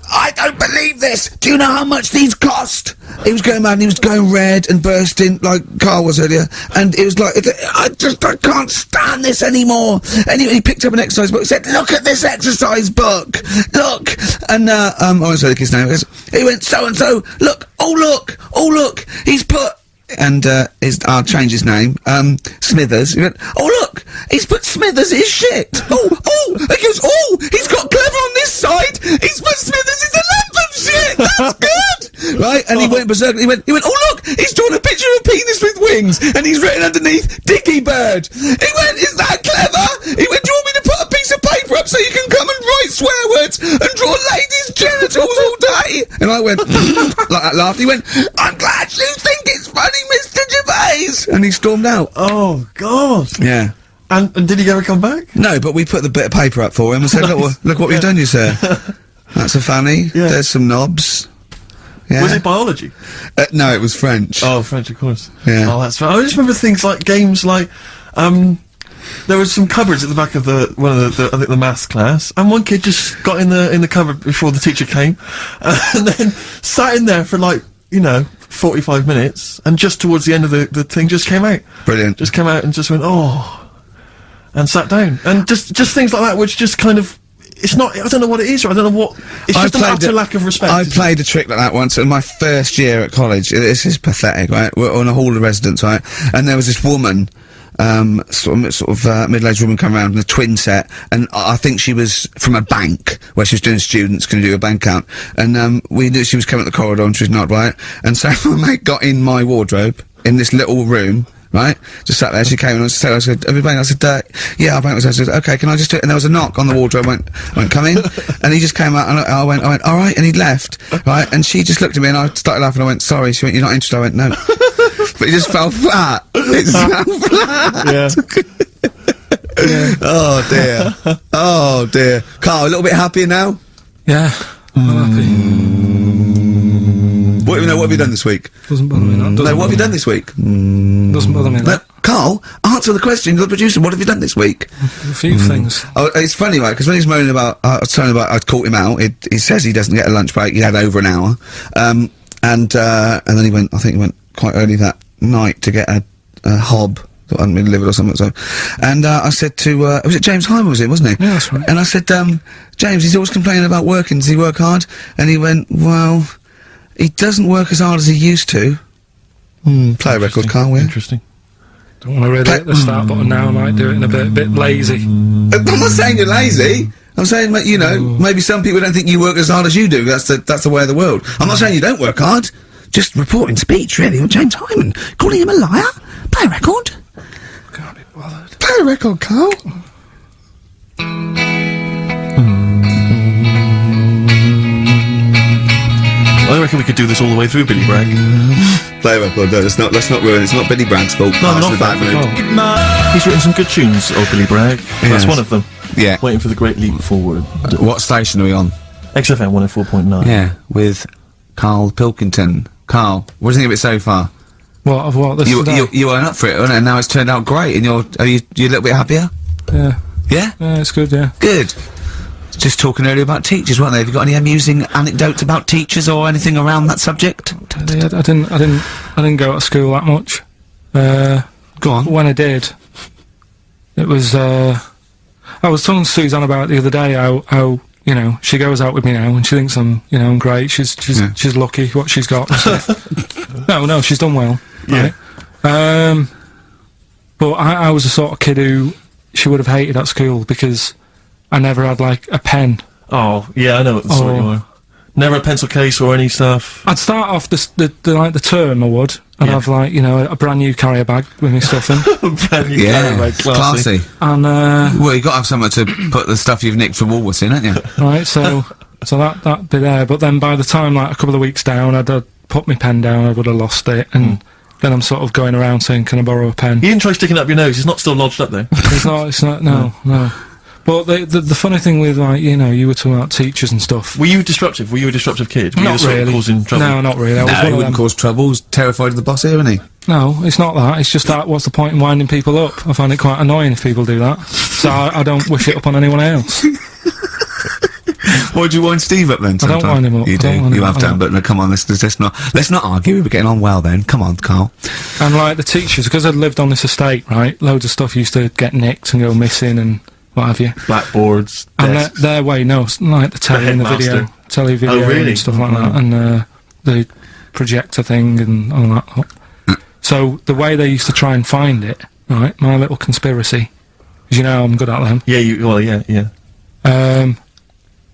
I don't believe this. Do you know how much these cost? He was going mad, and he was going red and bursting like Karl was earlier, and it was like, I can't stand this anymore. And he picked up an exercise book. He said, "Look at this exercise book. Look." And I won't say the kid's name. He went, so and so. Look. Oh look. He's put. And I'll change his name, Smithers. He went, oh look, he's put Smithers his shit. Oh, he goes, he's got Clever on this side. He's put Smithers his a lump of shit. That's good, right? And he went berserk. He went, oh look, he's drawn a picture of a penis with wings, and he's written underneath Dicky Bird. He went, is that clever? He went, do you want me to put a piece of paper up so you can come and write swear words and draw ladies' genitals all day? And I went, like that laughed. He went, I'm glad you think it's funny, Mr. Gervais! And he stormed out. Oh, God. Yeah. And did he ever come back? No, but we put the bit of paper up for him and said, look what we've done, you sir. That's a fanny. Yeah. There's some knobs. Yeah. Was it biology? No, it was French. Oh, French, of course. Yeah. Oh, that's right. I just remember things like games like, there was some cupboards at the back of I think the maths class, and one kid just got in the cupboard before the teacher came, and then sat in there for like, 45 minutes, and just towards the end of the thing just came out. Brilliant. Just came out and just went, and sat down. And just things like that, which just kind of, it's not, I don't know what it is, or I don't know what, it's just an utter lack of respect. I played a trick like that once in my first year at college. This is pathetic, right? We're on a hall of residence, right? And there was this woman, sort of middle-aged woman come around in a twin set, and I think she was from a bank where she was doing students can do a bank account, and we knew she was coming up the corridor and she was not right, and so my mate got in my wardrobe in this little room, right, just sat there. She came and I said, have you banked? I said, yeah, I banked. I said, okay, can I just do it? And there was a knock on the wardrobe. I went, come in. And he just came out, and I went, all right, and he left, right, and she just looked at me, and I started laughing. I went, sorry. She went, you're not interested? I went, no. But it just fell flat. It fell flat. Yeah. Oh dear. Karl, a little bit happier now? Yeah, I'm happy. What have you done this week? Doesn't bother me that. What have you done this week? Doesn't bother me that. Karl, answer the question. You're the producer. What have you done this week? A few things. Oh, it's funny, right? Because when he's moaning about, I was telling about, I'd caught him out. He says he doesn't get a lunch break. He had over an hour, and then he went. I think he went quite early that night to get a hob that hadn't been delivered or something. So, and I said to, was it James Hyman? Was it? Wasn't he? Yeah, that's right. And I said, James, he's always complaining about working. Does he work hard? And he went, well, he doesn't work as hard as he used to. Play a record, Karl, will you? Interesting. Don't want to really hit the start button now. I might do it in a bit lazy. I'm not saying you're lazy. I'm saying, maybe some people don't think you work as hard as you do. That's the way of the world. I'm not saying you don't work hard. Just reporting speech, really, on James Hyman. Calling him a liar. Play a record. Can't be bothered. Play a record, Karl. I reckon we could do this all the way through, Billy Bragg. play a record. No, let's not ruin it. It's not Billy Bragg's fault. No, It's not the bad that. mood. No. He's written some good tunes, old Billy Bragg. That's Yes. one of them. Yeah. Waiting for the great leap forward. What station are we on? XFM 104.9. Yeah, with Karl Pilkington. Karl, what do you think of it so far? What? This today? You weren't up for it, and now it's turned out great, and are you a little bit happier? Yeah. Yeah? Yeah, it's good. Yeah. Good. Just talking earlier about teachers, weren't they? Have you got any amusing anecdotes about teachers or anything around that subject? I didn't go to school that much. Go on. When I did, it was. I was talking to Suzanne about it the other day. How she goes out with me now, and she thinks I'm great. She's lucky what she's got. And stuff. No, she's done well. Yeah. Right? But I was the sort of kid who she would have hated at school because I never had like a pen. Oh, yeah, I know what the sort you are. Never a pencil case or any stuff. I'd start off the term I would, and have like a brand new carrier bag with my stuff in. Brand new Yeah, carry bag, classy. And Well, you got to have somewhere to put the stuff you've nicked from Woolworths in, haven't you? right, so that'd be there. But then by the time like a couple of weeks down, I'd put my pen down, I would have lost it, and then I'm sort of going around saying, "Can I borrow a pen?" You didn't try sticking it up your nose. It's not still lodged up there. It's not. No. But the funny thing with like you were talking about teachers and stuff. Were you disruptive? Were you a disruptive kid? Were you Not the sort of really. causing trouble? No, not really. I was No, one he of wouldn't them. cause trouble. He's terrified of the boss here, isn't he? No, it's not that. It's just that. What's the point in winding people up? I find it quite annoying if people do that. So I don't wish it up on anyone else. Why'd you wind Steve up then? I don't sometime? wind him up. You I don't do. wind You him have up, I done. don't. But no, come on. Let's not argue. We're getting on well then. Come on, Karl. And like the teachers, because I'd lived on this estate, right? Loads of stuff used to get nicked and go missing and what have you. Blackboards, And desks. their way, like the telly and the video, headmaster. Oh, really? and stuff like that, and the projector thing and all that. So the way they used to try and find it, right? My little conspiracy, because I'm good at them. Yeah, yeah.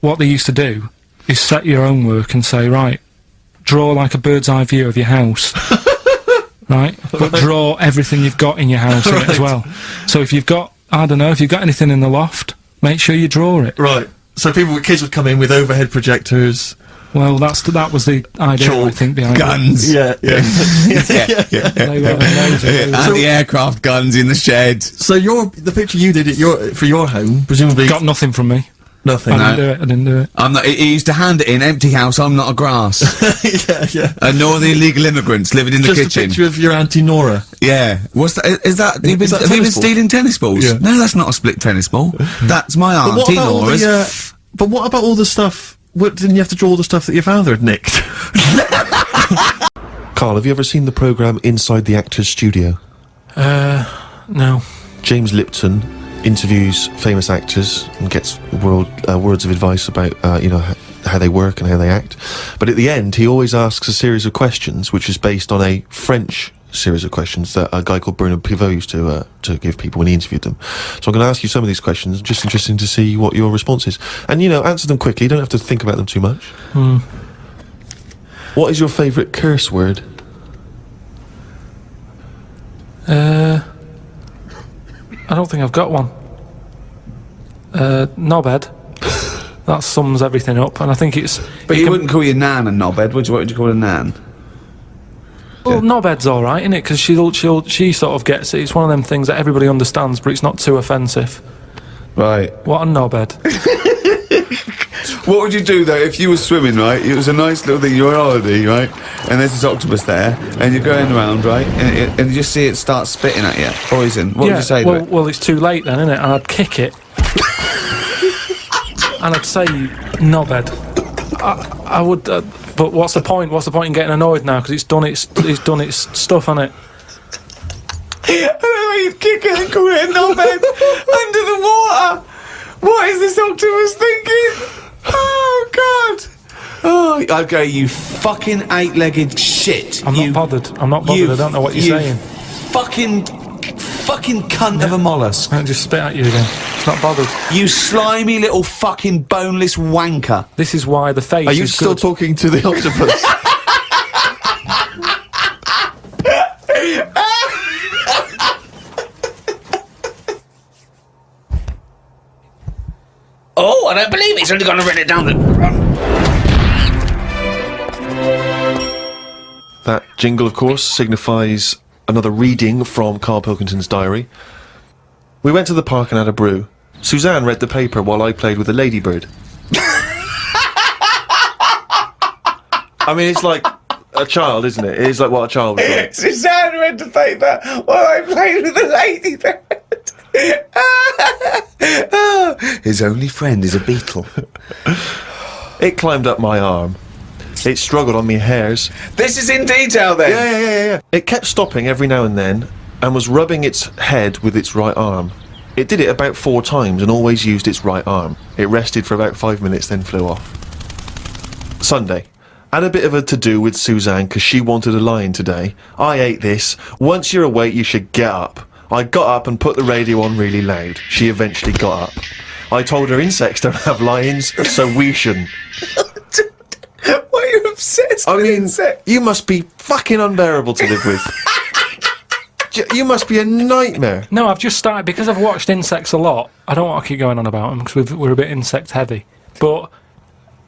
What they used to do is set your own work and say, right, draw like a bird's eye view of your house. Right? But draw everything you've got in your house in it as well. So if you've got, I don't know, if you've got anything in the loft, make sure you draw it. Right. So kids would come in with overhead projectors. Well, that was the idea, Chalk. I think, behind it. Guns. Yeah. They were amazing. And the aircraft guns in the shed. So the picture you did for your home, presumably Got nothing from me. nothing. I didn't do it. I'm not. He used to hand it in empty house. I'm not a grass. yeah. And nor the illegal immigrants living in the Just a kitchen. picture of your Auntie Nora. Yeah. What's that? Is that? Have you been, that a have you been tennis ball? stealing tennis balls? Yeah. No, that's not a split tennis ball. That's my But what auntie about all Nora's. the? But what about all the stuff? What didn't you have to draw all the stuff that your father had nicked? Karl, have you ever seen the programme Inside the Actors Studio? No. James Lipton interviews famous actors and gets words of advice about how they work and how they act. But at the end, he always asks a series of questions, which is based on a French series of questions that a guy called Bernard Pivot used to give people when he interviewed them. So I'm going to ask you some of these questions. I'm just interested to see what your response is, and answer them quickly. You don't have to think about them too much. What is your favourite curse word? I don't think I've got one. Knobhead. That sums everything up, and I think it's. But you wouldn't call your nan a knobhead, would you? What would you call a nan? Well, knobhead's all right, isn't it? Because she sort of gets it. It's one of them things that everybody understands, but it's not too offensive. Right. What a knobhead. What would you do though if you were swimming, right? It was a nice little thing. You're on holiday, right? And there's this octopus there, and you're going around, right? And you just see it start spitting at you, poison. What would you say to it? Well, it's too late then, isn't it? And I'd kick it. And I'd say, knobhead. I would, but what's the point? What's the point in getting annoyed now? Because it's done its stuff, hasn't it? I don't know why you'd kick it and call it a knobhead under the water. What is this octopus thinking? Oh God! Oh, okay, you fucking eight-legged shit. I'm not bothered. I don't know what you're saying. Fucking cunt of a mollusk. I just spit at you again. It's not bothered. You slimy little fucking boneless wanker. This is why the face Are you is still good. talking to the octopus? Oh, I don't believe he's only going to run it down the... That jingle, of course, signifies another reading from Karl Pilkington's diary. We went to the park and had a brew. Suzanne read the paper while I played with a ladybird. I mean, it's like a child, isn't it? It is like what a child would do. Suzanne read the paper while I played with the ladybird. His only friend is a beetle. It climbed up my arm. It struggled on me hairs. This is in detail then. Yeah. It kept stopping every now and then and was rubbing its head with its right arm. It did it about 4 times and always used its right arm. It rested for about 5 minutes, then flew off. Sunday. Had a bit of a to-do with Suzanne because she wanted a lion today. I ate this. Once you're awake, you should get up. I got up and put the radio on really loud. She eventually got up. I told her insects don't have lions, so we shouldn't. Why are you obsessed with insects? You must be fucking unbearable to live with. You must be a nightmare. No, I've just started, because I've watched insects a lot. I don't want to keep going on about them because we're a bit insect heavy. But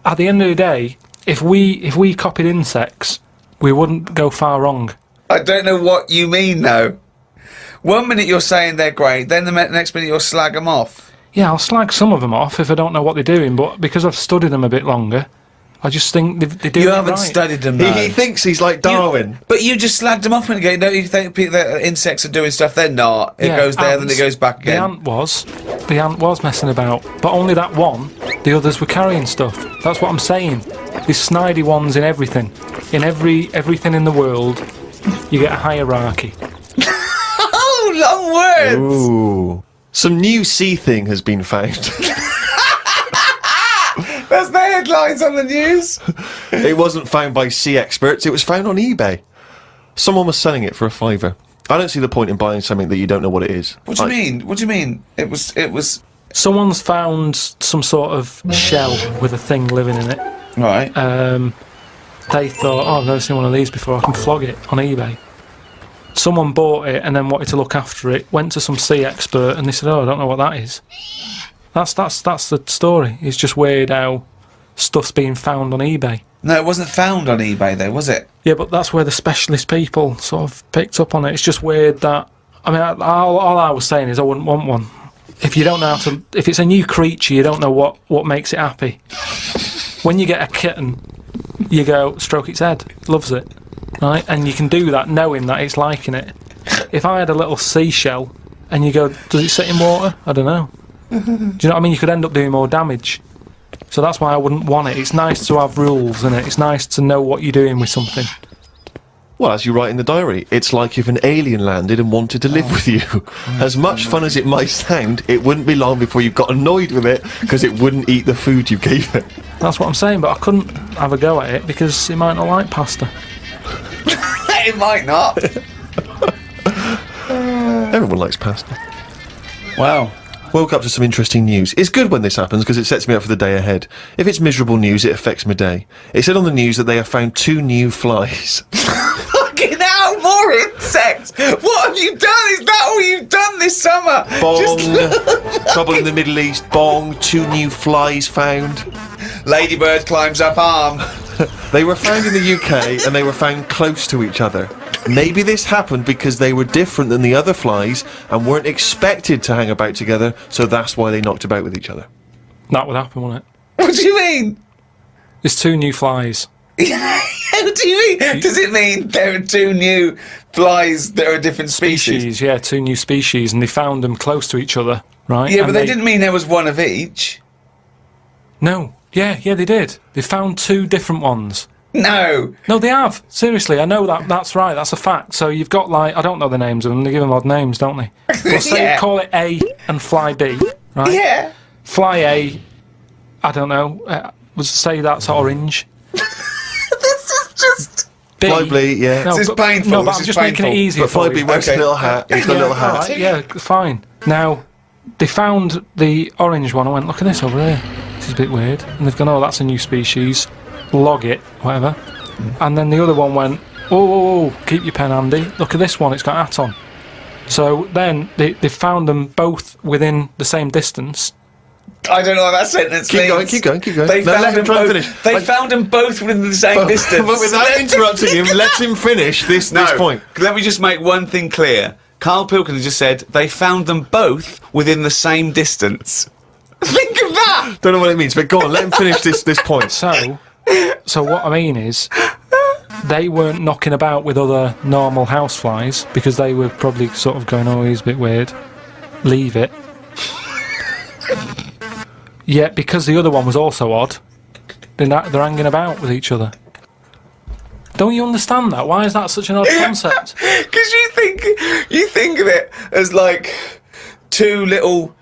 at the end of the day, if we copied insects, we wouldn't go far wrong. I don't know what you mean though. 1 minute you're saying they're great, then the next minute you'll slag them off. Yeah, I'll slag some of them off if I don't know what they're doing, but because I've studied them a bit longer, I just think they do it You haven't right. studied them though. He thinks he's like Darwin. But you just slagged them off when you go, don't you think that insects are doing stuff? They're not. It Yeah, goes there, then ants. it goes back again. The ant was messing about, but only that one. The others were carrying stuff. That's what I'm saying. These snidey ones in everything. In everything in the world, you get a hierarchy. Oh, long words! Ooh. Some new sea thing has been found. That's the headlines on the news. It wasn't found by sea experts, it was found on eBay. Someone was selling it for £5. I don't see the point in buying something that you don't know what it is. What do you mean? What do you mean? It was... Someone's found some sort of shell with a thing living in it. Right. They thought, oh, I've never seen one of these before, I can flog it on eBay. Someone bought it and then wanted to look after it, went to some sea expert and they said, oh, I don't know what that is. That's the story. It's just weird how stuff's being found on eBay. No, it wasn't found on eBay though, was it? Yeah, but that's where the specialist people sort of picked up on it. It's just weird that... I mean, all I was saying is I wouldn't want one. If you don't know how to... If it's a new creature, you don't know what makes it happy. When you get a kitten, you go, stroke its head, loves it, right? And you can do that knowing that it's liking it. If I had a little seashell and you go, does it sit in water? I don't know. Do you know what I mean? You could end up doing more damage. So that's why I wouldn't want it. It's nice to have rules in it. It's nice to know what you're doing with something. Well, as you write in the diary, it's like if an alien landed and wanted to live with you. As much fun as it might sound, it wouldn't be long before you got annoyed with it because it wouldn't eat the food you gave it. That's what I'm saying, but I couldn't have a go at it because it might not like pasta. It might not. Everyone likes pasta. Wow. Woke up to some interesting news. It's good when this happens because it sets me up for the day ahead. If it's miserable news, it affects my day. It said on the news that they have found 2 new flies. Fucking hell, more insects! What have you done? Is that all you've done this summer? Bong! Trouble in the Middle East. Bong! 2 new flies found. Ladybird climbs up arm. They were found in the UK and they were found close to each other. Maybe this happened because they were different than the other flies and weren't expected to hang about together, so that's why they knocked about with each other. That would happen, wouldn't it? What do you mean? There's 2 new flies. What do you mean? Does it mean there are 2 new flies that are a different species? Yeah, 2 new species, and they found them close to each other, right? Yeah, And but they didn't mean there was one of each. No. Yeah, they did. They found 2 different ones. No. No, they have. Seriously, I know that. That's right. That's a fact. So you've got, like, I don't know the names of them. They give them odd names, don't they? Well, say Yeah. call it A and fly B, right? Yeah. Fly A, I don't know. Say that's orange. This is just... B. Fly B, yeah. This is but- painful, No, but this I'm is just making it painful. easier But Fly for B you. wears a Okay. little hat. He's got a little hat. Alright, yeah, fine. Now, they found the orange one. I went, look at this over here. This is a bit weird. And they've gone, oh, that's a new species. Log it, whatever. And then the other one went, oh, keep your pen handy. Look at this one, it's got a hat on. So then they found them both within the same distance. I don't know what that sentence Keep means. going. They No, let found him them try and both. finish. They found them both within the same distance. But without interrupting him, let him finish this point. Let me just make one thing clear. Carl Pilkington just said they found them both within the same distance. Think of that! Don't know what it means, but go on, let him finish this point. So what I mean is, they weren't knocking about with other normal houseflies because they were probably sort of going, oh, he's a bit weird. Leave it. Yet, because the other one was also odd, they're hanging about with each other. Don't you understand that? Why is that such an odd concept? Because you think of it as like two little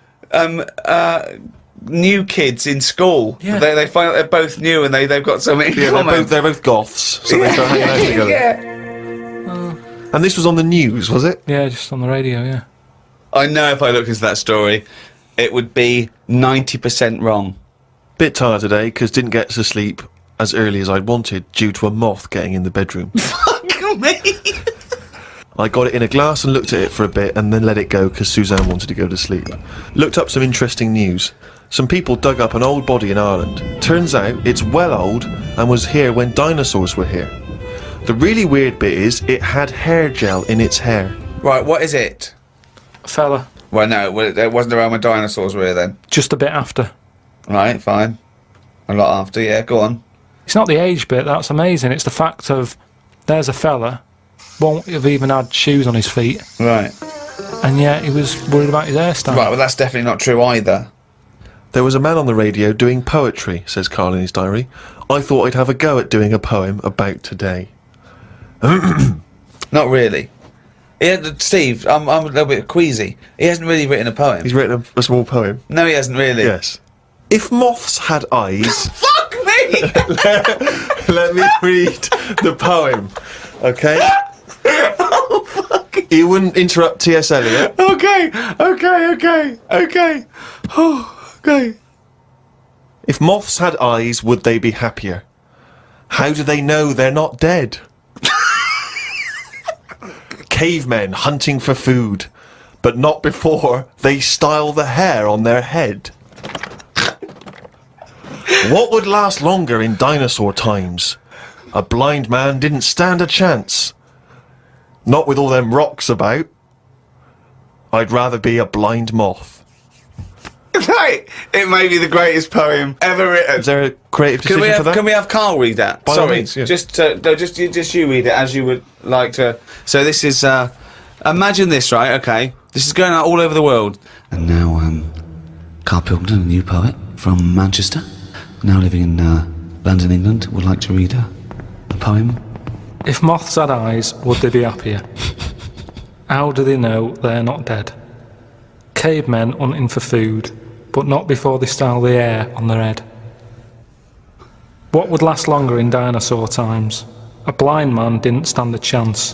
new kids in school. Yeah. They find out they're both new and they've got something in Yeah, common. they're both goths, so they start hanging out together. Yeah. And this was on the news, was it? Yeah, just on the radio, yeah. I know if I looked into that story, it would be 90% wrong. Bit tired today, because didn't get to sleep as early as I'd wanted due to a moth getting in the bedroom. Fuck me! I got it in a glass and looked at it for a bit and then let it go because Suzanne wanted to go to sleep. Looked up some interesting news. Some people dug up an old body in Ireland. Turns out it's well old and was here when dinosaurs were here. The really weird bit is it had hair gel in its hair. Right, what is it? Fella, Well, no, it wasn't around when dinosaurs were here then. just a bit after. Right, fine. A lot after, yeah, go on. It's not the age bit that's amazing, it's the fact of there's a fella, won't have even had shoes on his feet, Right. and yet he was worried about his hairstyle. Right, well, that's definitely not true either. There was a man on the radio doing poetry, says Karl in his diary. I thought I'd have a go at doing a poem about today. Not really. Yeah, Steve, I'm a little bit queasy. He hasn't really written a poem. He's written a small poem. No, he hasn't really. Yes. If moths had eyes... Fuck me! Let me read the poem, okay? Oh, fuck. You wouldn't interrupt T.S. Eliot. Okay. Oh, okay. If moths had eyes, would they be happier? How do they know they're not dead? Cavemen hunting for food, but not before they style the hair on their head. What would last longer in dinosaur times? A blind man didn't stand a chance. Not with all them rocks about. I'd rather be a blind moth. Right. It may be the greatest poem ever written. Is there a creative decision for that? Can we have Karl read that? By all Sorry, means, yeah. just you read it as you would like to. So this is imagine this, right? Okay, this is going out all over the world. And now, Karl Pilkington, a new poet from Manchester, now living in London, England, would like to read a poem. If moths had eyes, would they be happier? How do they know they're not dead? Cavemen hunting for food, but not before they style the hair on their head. What would last longer in dinosaur times? A blind man didn't stand a chance.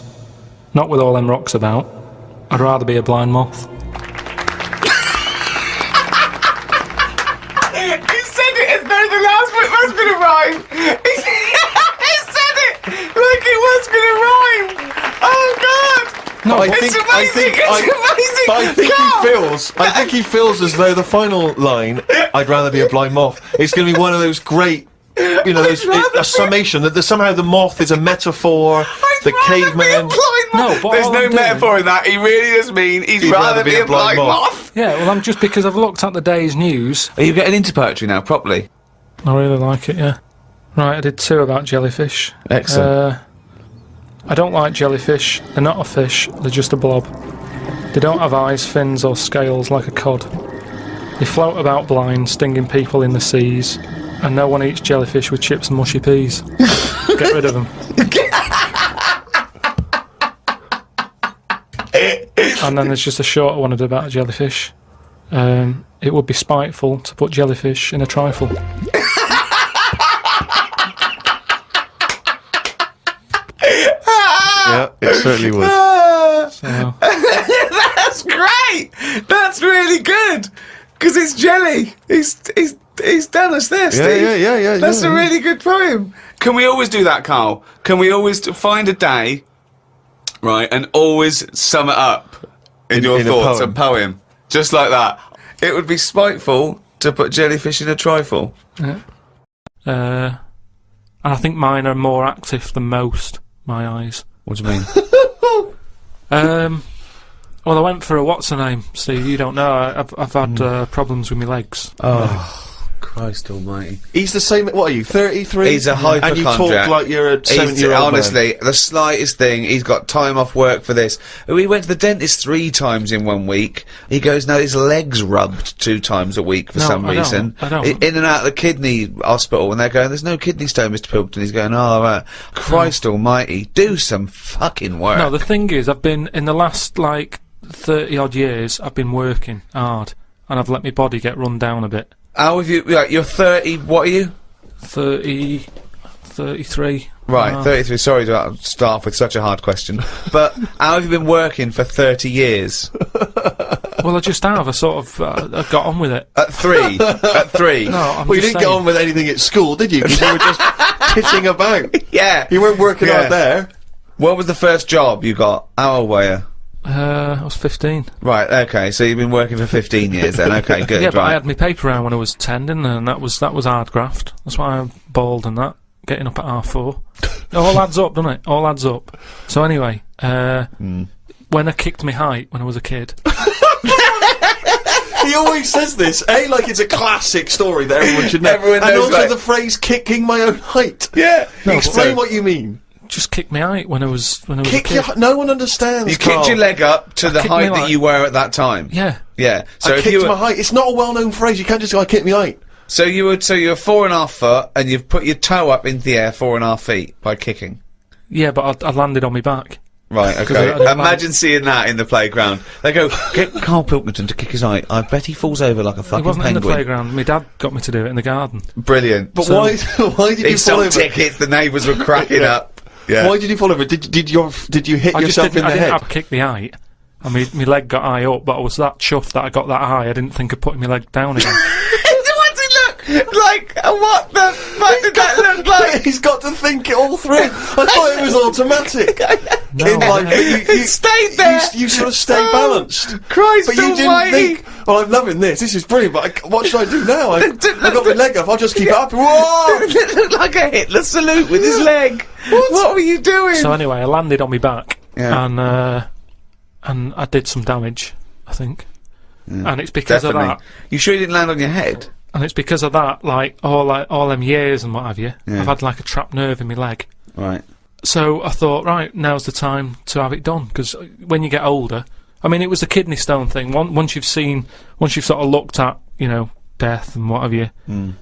Not with all them rocks about. I'd rather be a blind moth. He said it as though the last bit was going to rhyme. He said it like it was going to rhyme. Oh God! No, I it's think, amazing. but I think he feels as though the final line, I'd rather be a blind moth, it's going to be one of those great, you know, a summation that somehow the moth is a metaphor, the caveman. No, but there's all no I'm doing- metaphor in that. He really does mean he'd rather be a blind moth. Yeah, well, I'm just because I've looked at the day's news. Are you getting into poetry now, properly? I really like it, yeah. Right, I did 2 about jellyfish. Excellent. I don't like jellyfish. They're not a fish, they're just a blob. They don't have eyes, fins or scales like a cod. They float about blind, stinging people in the seas. And no one eats jellyfish with chips and mushy peas. Get rid of them. And then there's just a shorter one I did about a jellyfish. It would be spiteful to put jellyfish in a trifle. Yeah, it certainly would. So, That's great. That's really good. Because it's jelly. He's done us this. Steve. Yeah. That's a really good poem. Can we always do that, Karl? Can we always find a day, right, and always sum it up in your in a thoughts, poem. a poem, just like that? It would be spiteful to put jellyfish in a trifle. Yeah. And I think mine are more active than most. My eyes. What do you mean? Well, I went for a what's her name, Steve. You don't know. I've had problems with my legs. Oh, Christ Almighty! He's the same. What are you? 33. He's a And you hypochondriac. talk like you're a He's, 70-year-old honestly, the slightest thing, he's got time off work for this. We went to the dentist 3 times in 1 week. He goes, now his leg's rubbed 2 times a week for No, some I don't. reason. I don't. In and out of the kidney hospital, and they're going, there's no kidney stone, Mr. Pilkington. He's going, oh, right. Christ Almighty, do some fucking work. No, the thing is, I've been in the last 30 odd years. I've been working hard, and I've let my body get run down a bit. How have you, you're 30, what are you? 33. Right, 33. Sorry to start off with such a hard question. But how have you been working for 30 years? Well, I just have. I sort of I got on with it. At 3? At 3? No, I'm Well, you just didn't get saying. on with anything at school, did you? Because you were just pissing about. Yeah. You weren't working Yeah. out there. What was the first job you got? How old were you? I was 15. Right, okay, so you've been working for 15 years then, okay, good, Yeah, but I right. had my paper round when I was 10, didn't I? And that was hard graft. That's why I'm bald and that. Getting up at 4:30. It all adds up, doesn't it? All adds up. So anyway, when I kicked my height when I was a kid. He always says this, like it's a classic story that everyone should know. Everyone and knows, also like- the phrase "kicking my own height." Yeah. Explain what you mean. Just kicked my height when I was a Kick kid. your. No one understands. You Karl. kicked your leg up to the kicked height my that leg. you were at that time. Yeah. Yeah. So I if kicked you were, my height. It's not a well-known phrase. You can't just go, "I kicked my height." so you're 4.5 foot, and you've put your toe up into the air 4.5 feet by kicking. Yeah, but I landed on my back. Right, I okay. didn't like- Imagine seeing that in the playground. They go, get Karl Pilkington to kick his height. I bet he falls over like a It fucking wasn't in the penguin. playground. My dad got me to do it in the garden. Brilliant. But So- why? Why did He you fall sold over? tickets, the neighbours were cracking up. Yeah. Why did you fall over? Did you hit I just yourself didn't, in the I didn't head? have a kick the height. And my leg got high up, but I was that chuffed that I got that high, I didn't think of putting my leg down again. What does it look like? What the fuck did that look like? He's got to think it all through. I thought it was automatic. No, In like, no. but It stayed there. You sort of stay Oh, balanced. Christ But you didn't almighty. think, well, I'm loving this. This is brilliant. But what should I do now? I got my leg up. I'll just keep it up. Whoa! It looked like a Hitler salute with his leg. What were you doing? So anyway, I landed on my back, Yeah. and I did some damage, I think. And it's because Definitely. of that. You sure you didn't land on your head? And it's because of that, all them years and what have you. Yeah. I've had like a trapped nerve in my leg. Right. So I thought, right, now's the time to have it done, because when you get older, I mean, it was the kidney stone thing. Once you've sort of looked at, death and what have you,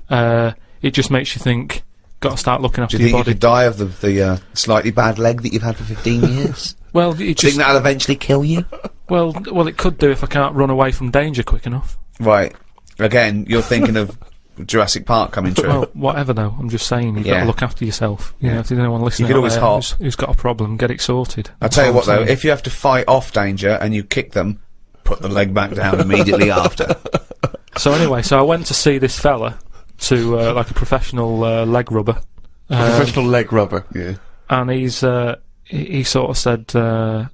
it just makes you think, got to start looking after Do you your think you body. could die of the slightly bad leg that you've had for 15 years? Well, it Do you think just, that'll eventually kill you? well, it could do if I can't run away from danger quick enough. Right. Again, you're thinking of Jurassic Park coming true. Well, whatever though, I'm just saying, you've got Yeah. to look after yourself. You know, if there's anyone listening could out always there hop. who's got a problem, get it sorted. I'll tell you what That's all though, I'm saying. if you have to fight off danger and you kick them, put the leg back down immediately after. So anyway, I went to see this fella, to like a professional leg rubber. Professional leg rubber. Yeah. And he sort of said a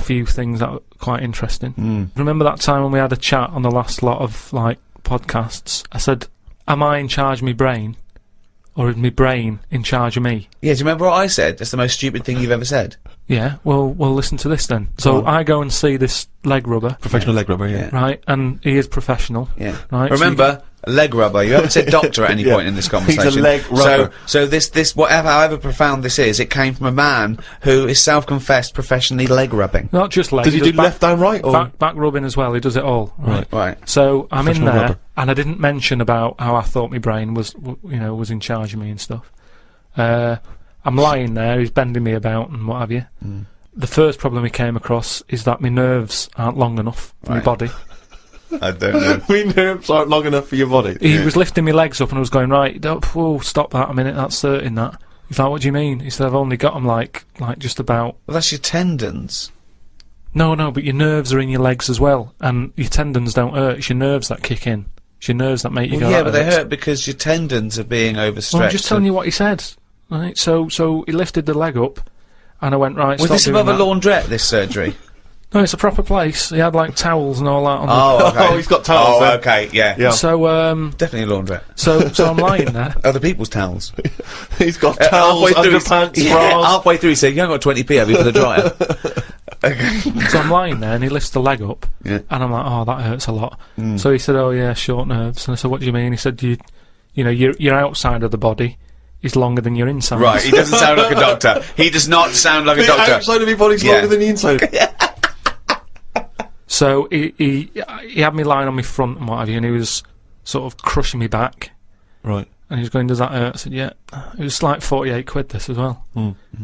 few things that were quite interesting. Remember that time when we had a chat on the last lot of podcasts? I said, am I in charge of my brain, or is my brain in charge of me? Yeah, do you remember what I said? That's the most stupid thing you've ever said. Yeah, well listen to this then. So I go and see this leg rubber, Professional leg rubber, yeah. right, and he is professional. Yeah. Right, so Remember, leg rubber. You haven't said doctor at any point in this conversation. leg rubber. So this however profound this is, it came from a man who is self-confessed professionally leg rubbing. not just legs. Does he does do left and right? Or? back rubbing as well? He does it all. Right. Right. So I'm in Professional there, rubber. and I didn't mention about how I thought my brain was in charge of me and stuff. I'm lying there. He's bending me about and what have you. The first problem he came across is that my nerves aren't long enough for my Right. body. I don't know. My nerves aren't long enough for your body. He was lifting my legs up and I was going, right, whoa, stop that a minute, that's hurting that. He's like, what do you mean? He said, I've only got them like just about... Well, that's your tendons. No, but your nerves are in your legs as well, and your tendons don't hurt, it's your nerves that kick in. It's your nerves that make you Well, go, yeah, "That but they hurts." hurt because your tendons are being overstretched. Well, I'm just telling you what he said. Right, so he lifted the leg up, and I went, right, Was stop this doing above a that. laundrette, this surgery? No, it's a proper place. He had like towels and all that on Oh, okay. Oh, he's got towels Oh, then. okay, yeah. Yeah. So, Definitely a laundrette. so I'm lying there. Other people's towels. He's got towels, underpants, bras. halfway through he said, you haven't got 20p, have you, for the dryer? Okay. So I'm lying there, and he lifts the leg up, Yeah. and I'm like, oh, that hurts a lot. So he said, oh yeah, short nerves. And I said, what do you mean? He said, you know, your outside of the body is longer than your inside. Right, he doesn't sound like a doctor. He does not sound like a The doctor. outside of your body's Yeah. longer than the inside. So he had me lying on my front and what have you, and he was sort of crushing me back. Right. And he was going, does that hurt? I said, yeah. It was like 48 quid this as well.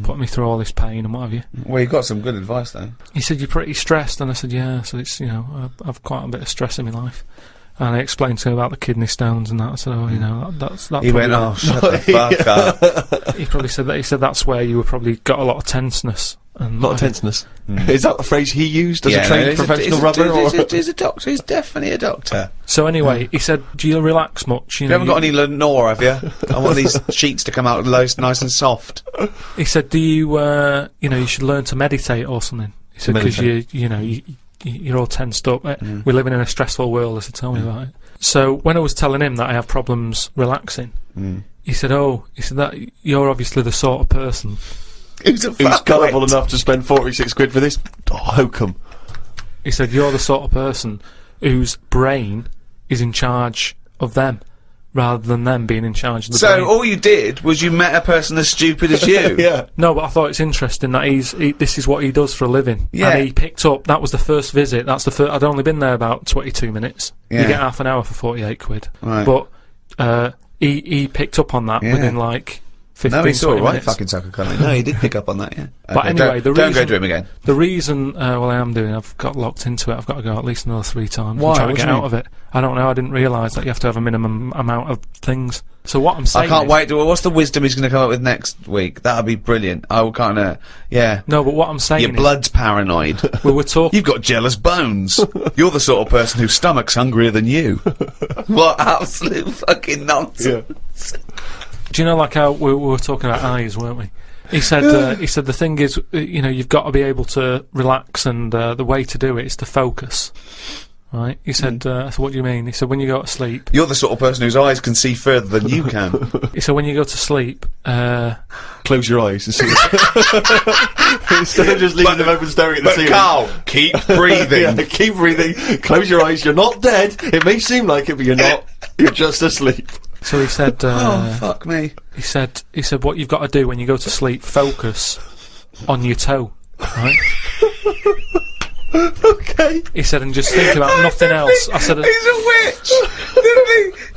Putting me through all this pain and what have you. Well, you got some good advice, though. He said, you're pretty stressed. And I said, yeah. So it's, you know, I've quite a bit of stress in my life. And I explained to him about the kidney stones and that. I said, oh, you know, that's that. He went, oh, shut the fuck up. He probably said that. He said that's where you were probably got a lot of tenseness. And A lot of tenseness. Is that the phrase he used as a no, trained he's professional he's rubber? or- He's a doctor. He's definitely a doctor. So anyway, he said, do you relax much? You haven't got any Lenore, have you? I want these sheets to come out nice and soft. He said, do you, you know, you should learn to meditate or something. He said, because you know, you're all tensed up. We're living in a stressful world, as he told me about it. So when I was telling him that I have problems relaxing, he said, that you're obviously the sort of person Who's gullible enough to spend 46 quid for this hokum. He said, you're the sort of person whose brain is in charge of them, rather than them being in charge of the brain. So all you did was you met a person as stupid as you. Yeah. No, but I thought it's interesting that this is what he does for a living. Yeah. And he picked up, that was the first visit, that's the first, I'd only been there about 22 minutes. Yeah. You get half an hour for 48 quid. Right. But, he picked up on that Yeah. within like 15, No, he's all 20 right, minutes. fucking sucker cunt. No, he did pick up on that, yeah. But anyway, don't go to him again. The reason, well, I am doing, I've got locked into it, I've got to go at least another 3 times. Why? I'm trying What to do get you out mean? of it. I don't know, I didn't realise that you have to have a minimum amount of things. So what I'm saying I can't is, wait. What's the wisdom he's going to come up with next week? That'll be brilliant. I will kind of, yeah. No, but what I'm saying Your blood's paranoid. is, we were talking, You've got jealous bones. You're the sort of person whose stomach's hungrier than you. What absolute fucking nonsense. do you know, like how we were talking about eyes, weren't we? He said the thing is, you know, you've got to be able to relax, and the way to do it is to focus. Right? He said, so what do you mean? He said, when you go to sleep, You're the sort of person whose eyes can see further than you can. he said, when you go to sleep, Close your eyes and see. Instead of just leaving them open staring at the But ceiling. Carl, keep breathing. Yeah, keep breathing. Close your eyes. You're not dead. It may seem like it, but you're not. You're just asleep. so he said, Oh, fuck me. he said, what you've got to do when you go to sleep, focus on your toe, right? Okay. He said, and just think about nothing else. I said, He's a witch.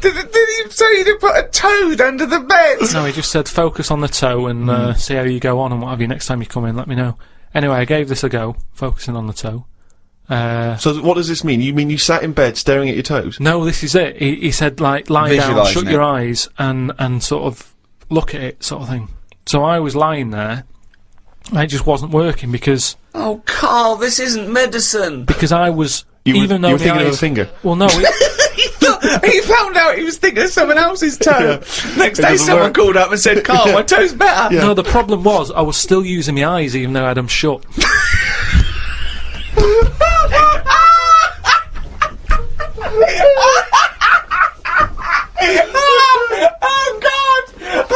Did he say you to put a toad under the bed? no, he just said, focus on the toe and see how you go on and what have you. Next time you come in, let me know. Anyway, I gave this a go, focusing on the toe. So what does this mean? You mean you sat in bed staring at your toes? No, this is it. He said, like, lie down, Visualising shut it. your eyes, and sort of look at it, sort of thing. So I was lying there, and it just wasn't working because Oh, Carl, this isn't medicine. I was, You were, even though you were the thinking of a eyes, finger. well, no, He found out he was thinking of someone else's toe. Next day, doesn't someone work. called up and said, Carl, my toe's better. no, the problem was I was still using my eyes even though I had them shut.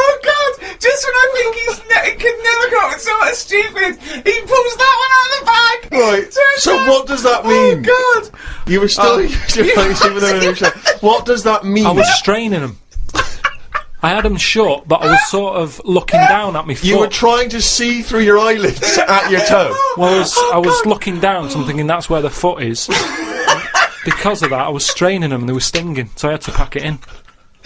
Oh God! Just when I think he can never come up with something stupid, he pulls that one out of the bag. Right. Turns So out- what does that mean? Oh God! You were still using your eyes even though they were shut. What does that mean? I was straining them. I had them shut, but I was sort of looking down at my foot. You were trying to see through your eyelids at your toe. Well, I was looking down, so I'm thinking that's where the foot is. Because of that, I was straining them and they were stinging, so I had to pack it in.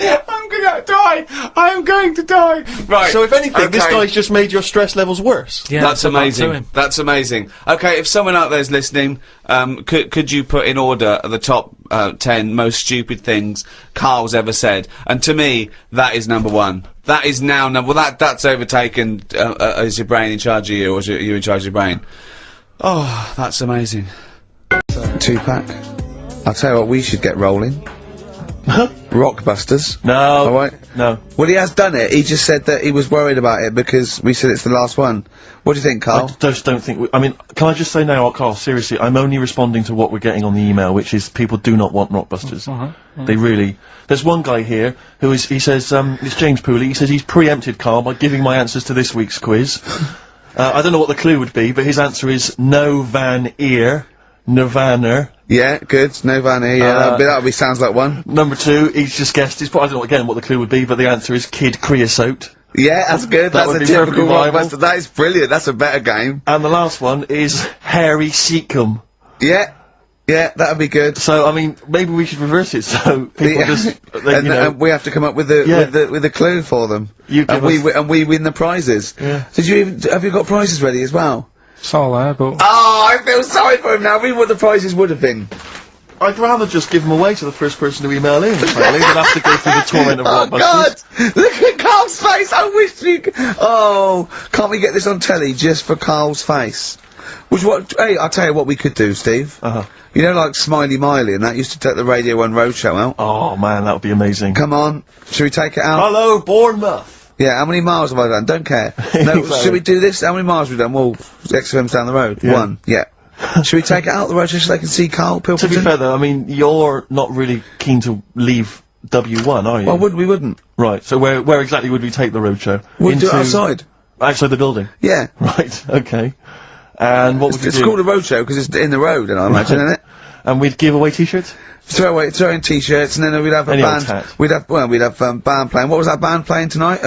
I'm gonna die. I am going to die. Right. So if anything, this okay. guy's just made your stress levels worse. Yeah, That's I said that to amazing. him. That's amazing. Okay, if someone out there's listening, could you put in order the top 10 most stupid things Carl's ever said? And to me, that is number 1. That is now number. Well, that's overtaken. Is your brain in charge of you, or is you in charge of your brain? Oh, that's amazing. 2-pack. I'll tell you what, we should get rolling. Rockbusters. No. Alright. No. Well, he has done it. He just said that he was worried about it because we said it's the last one. What do you think, I Carl? just don't think. I mean, can I just say now, Carl? Seriously, I'm only responding to what we're getting on the email, which is people do not want Rockbusters. They really. There's one guy here who is. He says, it's James Pooley. He says he's preempted Carl by giving my answers to this week's quiz. I don't know what the clue would be, but his answer is no Van Ear, Nirvana. Yeah, good. No Van Ear. Yeah, that'll be sounds like one. Number 2, he's just guessed. I don't know again what the clue would be, but the answer is Kid Creosote. Yeah, that's good. That That's would a be typical perfectly viable. Rockbuster. That is brilliant. That's a better game. And the last one is Harry Seacombe. Yeah. Yeah, that'd be good. So I mean, maybe we should reverse it so people just, they, and, you know, and we have to come up with the with the clue for them. You and give us- we win the prizes. Yeah. Have you got prizes ready as well? It's all there, but Oh, I feel sorry for him now. Read what the prizes would have been. I'd rather just give them away to the first person to email in. Frankly, than have to go through the torrent of Oh Rockbusters. God! Look at Carl's face. I wish you. Oh, can't we get this on telly just for Carl's face? Hey, I'll tell you what we could do, Steve. You know, like Smiley Miley and that used to take the Radio 1 Roadshow out. Oh man, that would be amazing. Come on, should we take it out? Hello, Bournemouth. Yeah, how many miles have I done? Don't care. No, Exactly. should we do this? How many miles have we done? Well, XFM's down the road. Yeah. 1. Yeah. Should we take it out the road just so they can see Carl To Pilkington? be fair though, I mean, you're not really keen to leave W1, are you? Well, we wouldn't. Right. So where exactly would we take the roadshow? We'd do it outside. Outside the building. Yeah. Right. Okay. And what would you It's do? called a roadshow because it's in the road, and I imagine, isn't it? And we'd give away T-shirts. Throw in t-shirts, and then we'd have a Any old band. tat. We'd have band playing. What was that band playing tonight?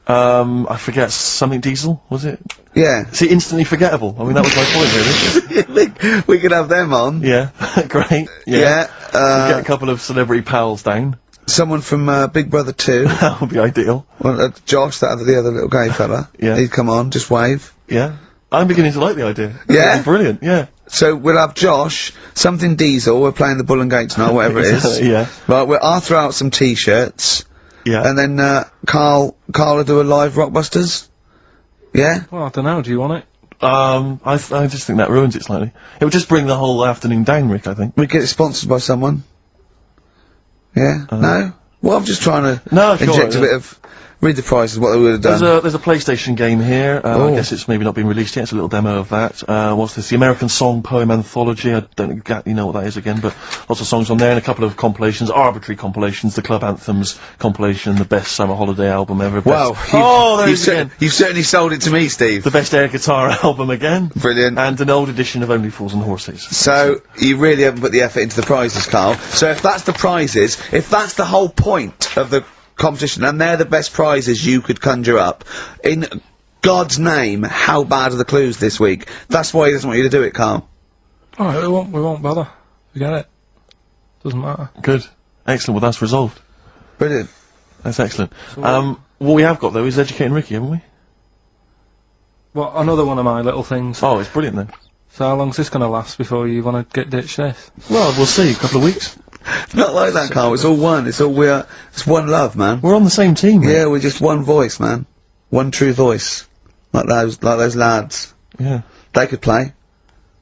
I forget, something Diesel, was it? Yeah. See, instantly forgettable. I mean, that was my point, really. we could have them on. Yeah. Great. Yeah. Get a couple of celebrity pals down. Someone from Big Brother 2. That would be ideal. Well, Josh, the other little gay fella. Yeah. He'd come on, just wave. Yeah. I'm beginning to like the idea. Yeah? That's brilliant, yeah. So we'll have Josh, something Diesel. We're playing the Bull and Gate tonight, whatever it is. Yeah. Right. I'll throw out some t-shirts, Yeah. and then Carl will do a live Rockbusters. Yeah. well, I don't know. Do you want it? I just think that ruins it slightly. It would just bring the whole afternoon down, Rick, I think. We get it sponsored by someone. Yeah. No. Well, I'm just trying to No, sure, inject a yeah. bit of. Read the prices, what they would have done. There's a PlayStation game here. Oh. I guess it's maybe not been released yet. It's a little demo of that. What's this? The American Song Poem Anthology. I don't exactly know what that is again, but lots of songs on there and a couple of compilations, arbitrary compilations. The Club Anthems compilation, the best summer holiday album ever. Wow. Oh, there it is again. You've certainly sold it to me, Steve. The best air guitar album again. Brilliant. And an old edition of Only Fools and Horses. So, you really haven't put the effort into the prizes, Carl. So if that's the prizes, if that's the whole point of the competition, and they're the best prizes you could conjure up, in God's name, how bad are the clues this week? That's why he doesn't want you to do it, Carl. Alright, we won't bother. Forget it. Doesn't matter. Good. Excellent. Well, that's resolved. Brilliant. That's excellent. What we have got, though, is Educating Ricky, haven't we? Well, another one of my little things. Oh, it's brilliant, then. So how long's this going to last before you want to get ditched this? Well, we'll see. A couple of weeks. Not like that, Carl. It's all one. It's one love, man. We're on the same team, mate. Yeah, we're just one voice, man. One true voice. Like those lads. Yeah. They could play.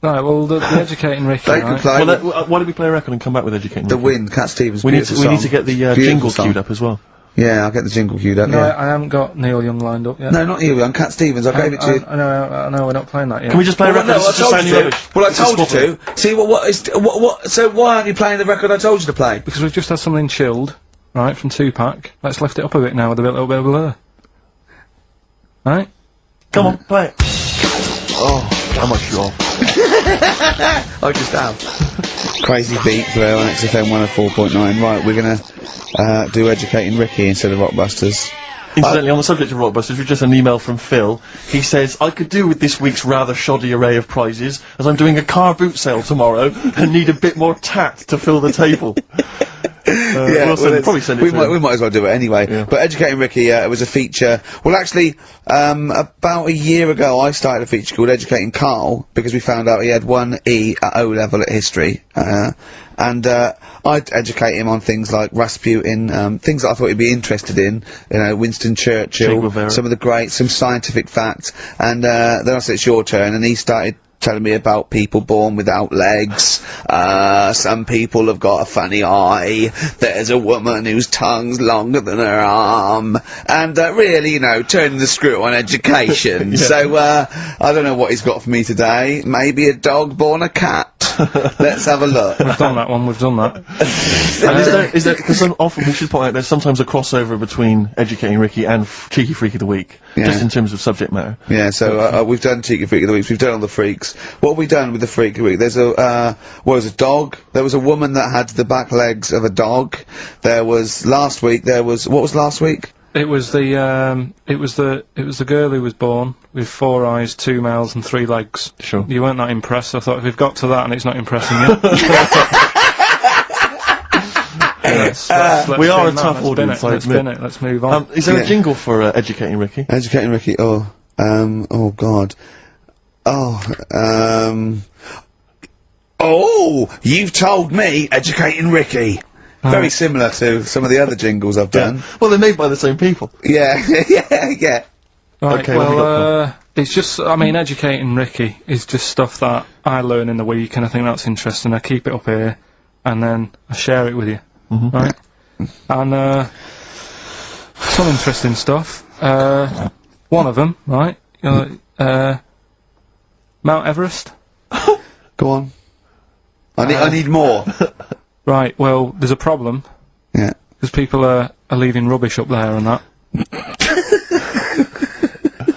Right, well, the Educating Ricky, They could right? play. Well, why don't we play a record and come back with Educating The Ricky? Wind, Cat Stevens. We need beautiful to song. get the Beautiful jingle song. queued up as well. Yeah, I'll get the jingle queued up. No, yeah. I haven't got Neil Young lined up yet. No, not you, I'm Cat Stevens. I gave it to you. I know, we're not playing that yet. Can we just play a record? no, It's I just told sounding you to. rubbish. Well, I It's a told you swap to. See, so why aren't you playing the record I told you to play? Because we've just had something chilled, right, from Tupac. Let's lift it up a bit now with a little bit of blur. Right? Come on, play it. Oh, how much you off? I just have. Crazy beat, Blur on XFM 104.9. Right, we're gonna do Educating Ricky instead of Rockbusters. Incidentally, on the subject of Rockbusters, we've just had an email from Phil. He says, I could do with this week's rather shoddy array of prizes, as I'm doing a car boot sale tomorrow, and need a bit more tact to fill the table. Probably send it we to might, him. we might as well do it anyway. Yeah. But Educating Ricky, it was a feature. Well, actually, about a year ago, I started a feature called Educating Karl because we found out he had 1 E at O level at history, and I'd educate him on things like Rasputin, things that I thought he'd be interested in. You know, Winston Churchill, Che Guevara. some of the greats, some scientific facts, and then I said it's your turn, and he started telling me about people born without legs. Some people have got a funny eye. There's a woman whose tongue's longer than her arm. And, really, you know, turning the screw on education. So, I don't know what he's got for me today. Maybe a dog born a cat. Let's have a look. We've done that one, we've done that. And is there, because often we should point out there's sometimes a crossover between Educating Ricky and Cheeky Freak of the Week, just in terms of subject matter. Yeah, so, we've done Cheeky Freak of the Week, we've done all the freaks. What have we done with the Freak of the Week? There's a dog. There was a woman that had the back legs of a dog. Last week, what was last week? It was the girl who was born with 4 eyes, 2 mouths and 3 legs. Sure. You weren't that impressed, I thought if we've got to that and it's not impressing you. We are a tough audience, I Let's admit. spin it, let's move on. Is there a jingle for Educating Ricky? Educating Ricky, oh god. You've told me Educating Ricky. Very similar to some of the other jingles I've done. Well, they're made by the same people. Yeah, yeah. Right, Okay, what have we got, it's just, I mean, Educating Ricky is just stuff that I learn in the week, and I think that's interesting. I keep it up here, and then I share it with you, right? And, some interesting stuff. One of them, right? Mount Everest. Go on. I need more. Right, well, there's a problem, Yeah. because people are leaving rubbish up there and that.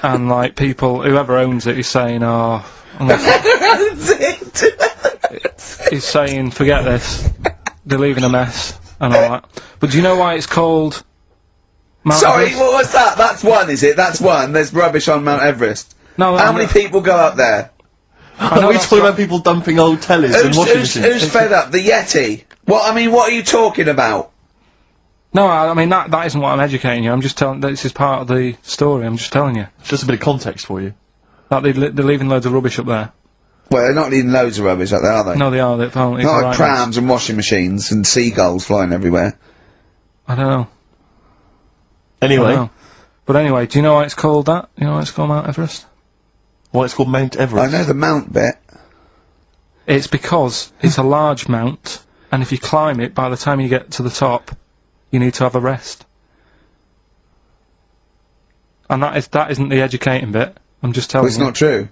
And, like, whoever owns it is saying, he's saying, forget this, they're leaving a mess, and all that. But do you know why it's called Mount Sorry, Everest? what was that? That's one, is it? That's one. There's rubbish on Mount Everest. No, How many people go up there? I know Are we that's talking right. about people dumping old tellies and washing machines? Who's fed up? The Yeti? What are you talking about? No, I mean, that isn't what I'm educating you, I'm just telling, this is part of the story, I'm just telling you. Just a bit of context for you. That they're leaving loads of rubbish up there. Well, they're not leaving loads of rubbish up there, are they? No, they are, they're apparently Not like right prams and washing machines and seagulls flying everywhere. I don't know. Anyway, I don't know. But anyway, do you know why it's called that? You know why it's called Mount Everest? why it's called Mount I Everest? know the mount bit. It's because it's a large mount, and if you climb it, by the time you get to the top, you need to have a rest. And that isn't the educating bit. I'm just telling Well, it's you. not true.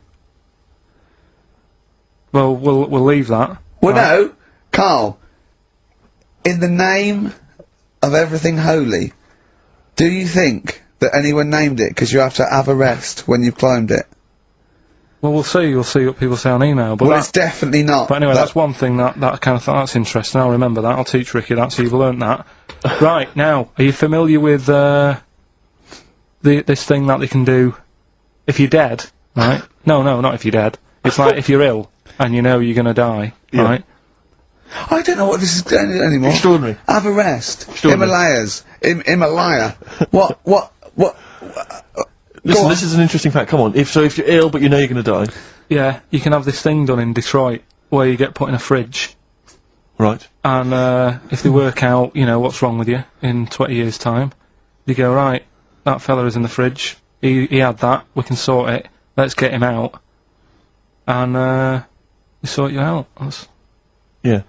Well, we'll leave that. Well, Right. no, Karl. In the name of everything holy, do you think that anyone named it because you have to have a rest when you've climbed it? Well, we'll see. You'll see what people say on email. But Well, that- it's definitely not. But anyway, That- that's one thing that kind of that's interesting. I'll remember that. I'll teach Ricky that, so you've learnt that. Right, now, are you familiar with this thing that they can do if you're dead, right? No, not if you're dead. It's like if you're ill and you know you're gonna die, right? I don't know what this is anymore. Extraordinary. Have a rest. Extraordinary. Himalayas. Himalaya. What? Listen, on. this is an interesting fact. Come on. If you're ill but you know you're going to die, Yeah, you can have this thing done in Detroit where you get put in a fridge, right? and if they work out, you know, what's wrong with you in 20 years' time, they go, right, that fella is in the fridge, he had that, we can sort it, let's get him out, and they sort you out. Yeah.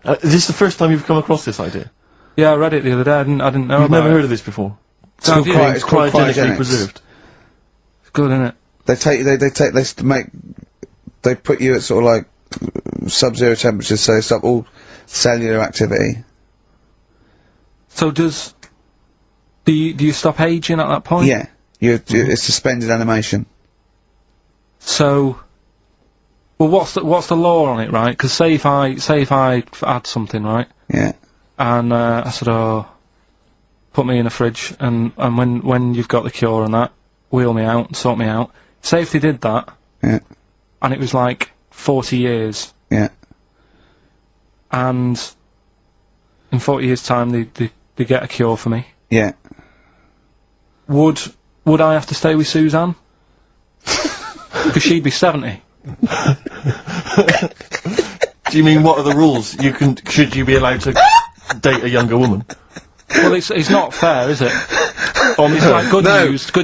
Is this the first time you've come across this idea? Yeah, I read it the other day, I didn't know You've about never it. heard of this before? It's called it's called cryogenically cryogenics. preserved. It's good, isn't it? They put you at sort of like sub-zero temperatures, so stop all cellular activity. So do you stop aging at that point? Yeah, it's suspended animation. So, well, what's the law on it, right? Because say if I had something, right, Yeah, and I said, oh, put me in a fridge, and when you've got the cure and that, wheel me out, sort me out. Say if they did that, yeah, and it was like 40 years, yeah. and in 40 years' time they get a cure for me. Yeah. Would I have to stay with Suzanne? Because she'd be 70. Do you mean what are the rules? Should you be allowed to date a younger woman? Well, it's not fair, is it? It's like good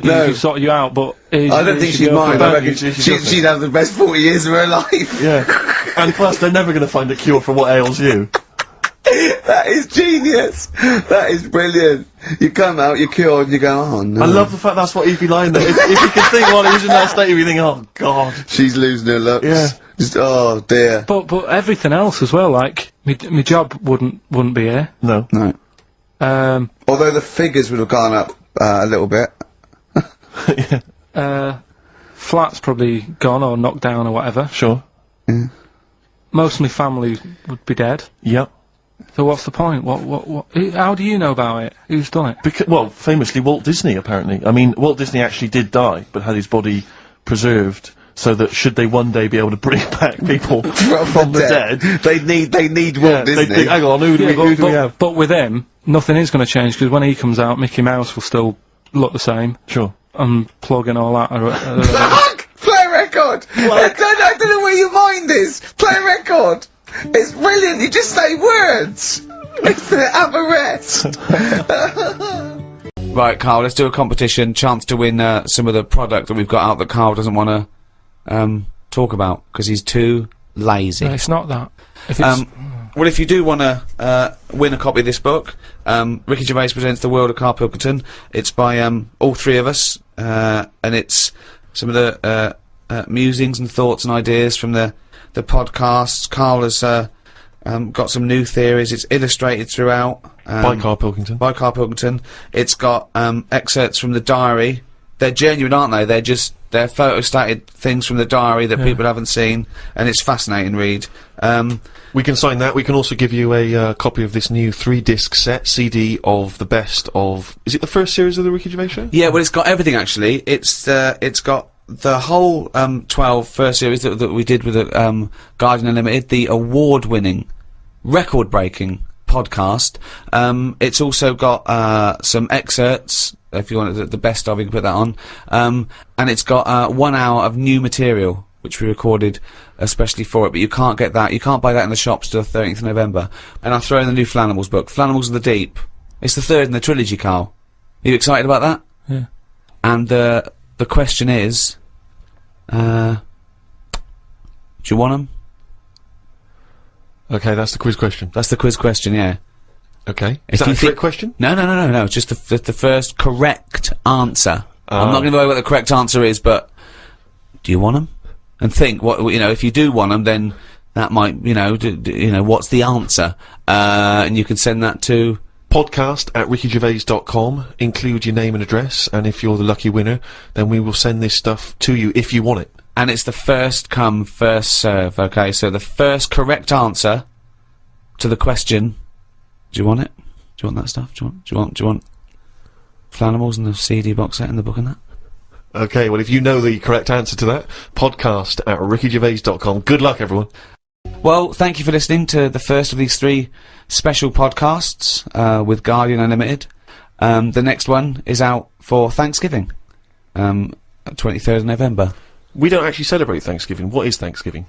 news you sort you out, but I don't think she'd mind. I reckon she'd have the best 40 years of her life. Yeah. And plus, they're never going to find a cure for what ails you. That is genius. That is brilliant. You come out, you're cured, and you go, oh no. I love the fact that's what he'd be lying there. If you could think while he was in that state, you'd be thinking, oh god. She's losing her looks. Yeah. Just, oh dear. But everything else as well, like my job wouldn't be here. No. No. Although the figures would have gone up a little bit. Flat's probably gone or knocked down or whatever. Sure. Yeah. Most of my family would be dead. Yep. So what's the point? What? How do you know about it? Who's done it? Well, famously Walt Disney, apparently. I mean, Walt Disney actually did die, but had his body preserved so that should they one day be able to bring back people from the dead, they need Walt Disney. hang on, who do we have? But with him, nothing is going to change because when he comes out, Mickey Mouse will still look the same. Sure. And plug and all that. Play a record! I don't know where your mind is! Play a record! It's brilliant, you just say words! Have a rest! Right, Karl, let's do a competition. Chance to win some of the product that we've got out that Karl doesn't want to talk about because he's too lazy. No, it's not that. If it's, well, if you do want to win a copy of this book, Ricky Gervais presents The World of Karl Pilkington. It's by all three of us, and it's some of the musings and thoughts and ideas from the podcasts. Karl has got some new theories. It's illustrated throughout. By Karl Pilkington. By Karl Pilkington. It's got excerpts from the diary. They're genuine, aren't they? They're photostated things from the diary that people haven't seen, and it's fascinating read. We can sign that. We can also give you a copy of this new 3-disc set CD of the best of. Is it the first series of the Ricky Gervais Show? Yeah, well, it's got everything actually. It's got the whole 12 first series that we did with the Guardian Unlimited, the award-winning, record-breaking podcast. It's also got some excerpts. If you want the best of, you can put that on. And it's got 1 hour of new material, which we recorded especially for it, but you can't get that. You can't buy that in the shops till the 13th of November. And I've thrown the new Flanimals book, Flanimals of the Deep. It's the third in the trilogy, Karl. Are you excited about that? Yeah. And the question is, do you want them? Okay, that's the quiz question. That's the quiz question, yeah. Okay. If Is that you a trick question? No, it's just the first correct answer. I'm not going to go over what the correct answer is, but do you want them? And think, if you do want them, then that might, what's the answer? And you can send that to podcast@rickygervais.com. Include your name and address, and if you're the lucky winner, then we will send this stuff to you if you want it. And it's the first come, first serve, okay? So the first correct answer to the question, do you want it? Do you want that stuff? Do you want Flanimals and the CD box set and the book and that? Okay, well, if you know the correct answer to that, podcast@rickygervais.com. Good luck, everyone. Well, thank you for listening to the first of these 3 special podcasts with Guardian Unlimited. The next one is out for Thanksgiving, 23rd of November. We don't actually celebrate Thanksgiving. What is Thanksgiving?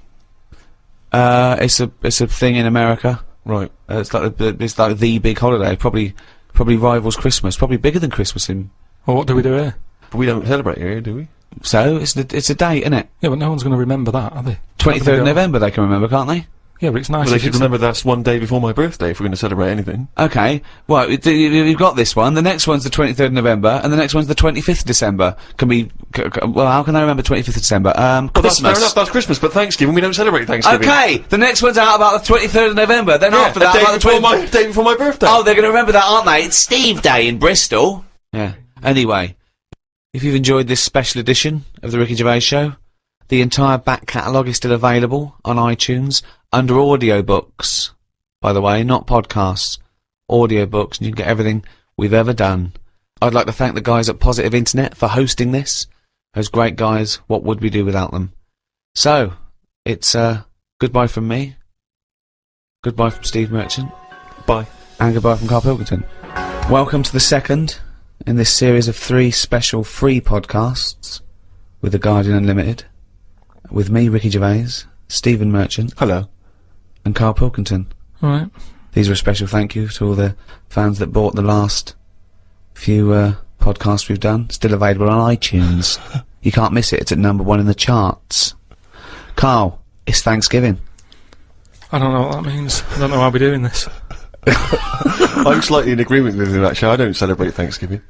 It's a thing in America. Right. It's like the big holiday. Probably rivals Christmas. Probably bigger than Christmas in. Well, what do we do here? But we don't celebrate here, do we? So it's a date, isn't it? Yeah, but no one's going to remember that, are they? 23rd of November they can remember, can't they? Yeah, but it's nice. Well, they if should it's- remember that's one day before my birthday if we're going to celebrate anything. Okay. Well, you've got this one. The next one's the 23rd of November, and the next one's the 25th of December. Well, how can I remember 25th of December? Well, that's fair enough, that's Christmas, but Thanksgiving, we don't celebrate Thanksgiving. Okay, the next one's out about the 23rd of November, then after that about the day before my birthday. Oh, they're going to remember that, aren't they? It's Steve Day in Bristol. Yeah. Anyway, if you've enjoyed this special edition of the Ricky Gervais Show, the entire back catalogue is still available on iTunes under audiobooks. By the way, not podcasts. Audiobooks, and you can get everything we've ever done. I'd like to thank the guys at Positive Internet for hosting this. Those great guys, what would we do without them? So, it's goodbye from me, goodbye from Steve Merchant, Bye. and goodbye from Karl Pilkington. Welcome to the second in this series of 3 special free podcasts with The Guardian Unlimited, with me, Ricky Gervais, Stephen Merchant, Hello. and Karl Pilkington. All right. These are a special thank you to all the fans that bought the last few podcasts we've done. Still available on iTunes. You can't miss it. It's at #1 in the charts. Karl, it's Thanksgiving. I don't know what that means. I don't know how we're doing this. I'm slightly in agreement with him, actually. I don't celebrate Thanksgiving.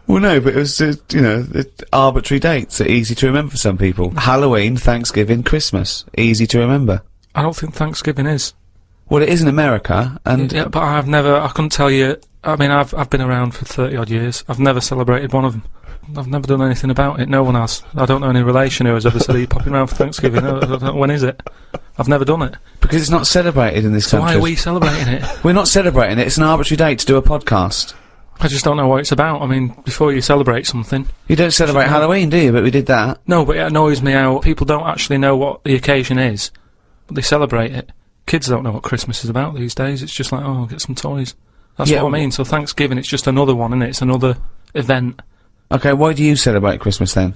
Well, no, but it was, you know, arbitrary dates are easy to remember for some people. Halloween, Thanksgiving, Christmas. Easy to remember. I don't think Thanksgiving is. Well, it is in America, and... Yeah, but I couldn't tell you, I mean, I've been around for 30 odd years. I've never celebrated one of them. I've never done anything about it. No one has. I don't know any relation who has ever said, "Are you popping around for Thanksgiving?" I don't know, when is it? I've never done it. Because it's not celebrated in this So country. why are we celebrating it? We're not celebrating it. It's an arbitrary date to do a podcast. I just don't know what it's about. I mean, before you celebrate something... You don't celebrate Halloween, do you? But we did that. No, but it annoys me how people don't actually know what the occasion is, but they celebrate it. Kids don't know what Christmas is about these days. It's just like, oh, get some toys. That's Yeah, what I mean. So Thanksgiving, it's just another one, isn't it? It's another event. Okay, why do you celebrate Christmas then?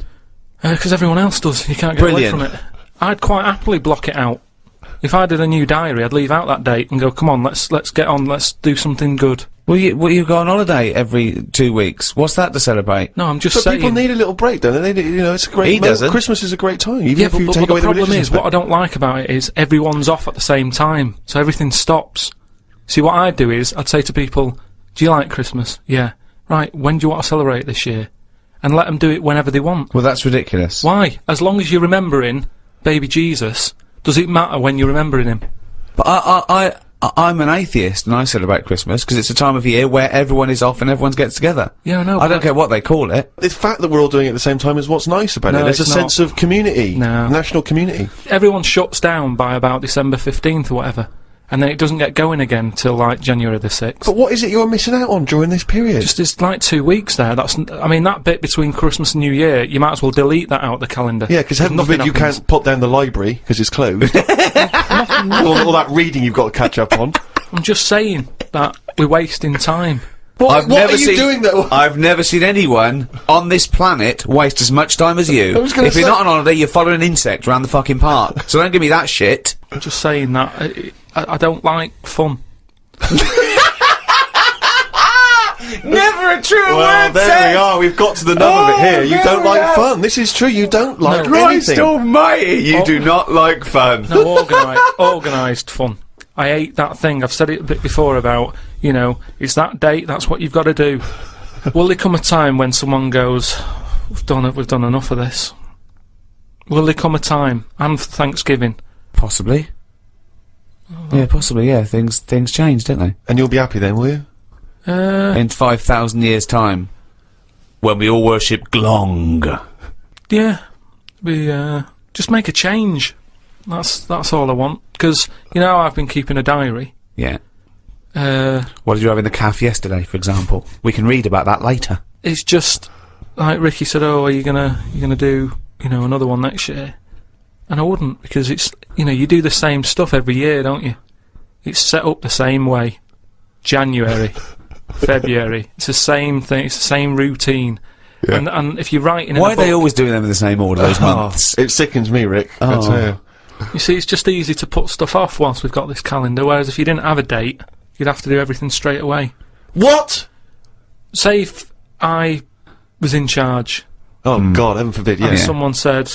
Because everyone else does. You can't get Brilliant. away from it. I'd quite happily block it out. If I did a new diary, I'd leave out that date and go, come on, let's get on, let's do something good. Well, you go on holiday every 2 weeks. What's that to celebrate? No, I'm just But saying... people need a little break, don't they? You know, it's a great... He doesn't. Christmas is a great time, even Yeah, if you but take away the the problem religious is, what I aspect. don't like about it is everyone's off at the same time, so everything stops. See, what I'd do is, I'd say to people, do you like Christmas? Yeah. Right, when do you want to celebrate this year? And let them do it whenever they want. Well, that's ridiculous. Why? As long as you're remembering baby Jesus, does it matter when you're remembering him? But I'm an atheist and I celebrate Christmas because it's a time of year where everyone is off and everyone gets together. Yeah, I know. I don't care what they call it. The fact that we're all doing it at the same time is what's nice about No, it. There's a it's sense not. of community. No. National community. Everyone shuts down by about December 15th or whatever. And then it doesn't get going again till like January the 6th. But what is it you're missing out on during this period? Just it's like 2 weeks there. I mean, that bit between Christmas and New Year, you might as well delete that out of the calendar. Yeah, because heaven nothing forbid you happens. can't put down the library because it's closed. all that reading you've got to catch up on. I'm just saying that we're wasting time. What are you doing though? I've never seen anyone on this planet waste as much time as you. I was gonna If you're say- not on holiday, you're following an insect around the fucking park. So don't give me that shit. I'm just saying that I don't like fun. Never a true Well, there we are. We've got to the nub of it here. You don't like fun. This is true. You don't like anything. almighty, you do not like fun. No, organised fun. I hate that thing. I've said it a bit before about, you know, it's that date, that's what you've got to do. Will there come a time when someone goes, we've done enough of this? Will there come a time, and for Thanksgiving? Possibly. Yeah, possibly, yeah. Things change, don't they? And you'll be happy then, will you? In 5,000 years' time, when we all worship Glong. Yeah, we just make a change. That's all I want. Because you know I've been keeping a diary. Yeah. What did you have in the calf yesterday, for example? We can read about that later. It's just like Ricky said. Oh, are you gonna do another one next year? And I wouldn't, because it's you do the same stuff every year, don't you? It's set up the same way. January, February. It's the same thing. It's the same routine. Yeah. And if you're writing, in Why a are they book, always doing them in the same order, those months? It sickens me, Rick. I Oh. tell you. you see, it's just easy to put stuff off whilst we've got this calendar. Whereas if you didn't have a date, you'd have to do everything straight away. What? Say if I was in charge Oh God, heaven forbid. Yeah. and someone said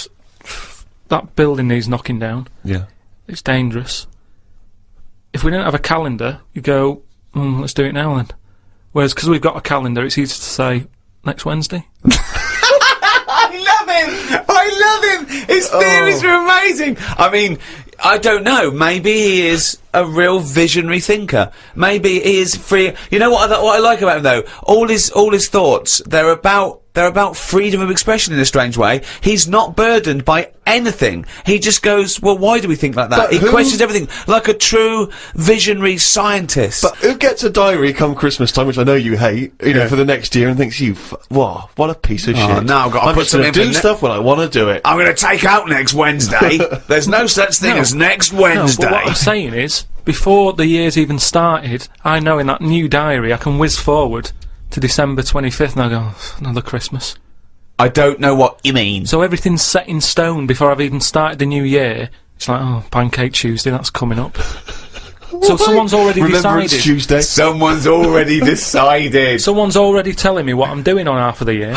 that building needs knocking down. Yeah. It's dangerous. If we didn't have a calendar, you go, let's do it now then. Whereas because we've got a calendar, it's easy to say next Wednesday. I love him! His theories are amazing! I mean, I don't know, maybe he is a real visionary thinker. Maybe he is free. You know what I like about him though? All his thoughts, they're about freedom of expression in a strange way. He's not burdened by anything. He just goes, well, why do we think like that? But He who- questions everything, like a true visionary scientist. But who gets a diary come Christmas time, which I know you hate, for the next year, and thinks Oh, what a piece of shit. now I've got to I'm put just gonna something do for ne- stuff when I want to do it. I'm going to take out next Wednesday. There's no such thing No. as next No, Wednesday. but what I'm saying is, before the year's even started, I know in that new diary I can whiz forward to December 25th and I go, another Christmas. I don't know what you mean. So everything's set in stone before I've even started the new year. It's like, oh, Pancake Tuesday, that's coming up. So someone's already Remembrance decided. Tuesday. Someone's already decided. Someone's already telling me what I'm doing on half of the year.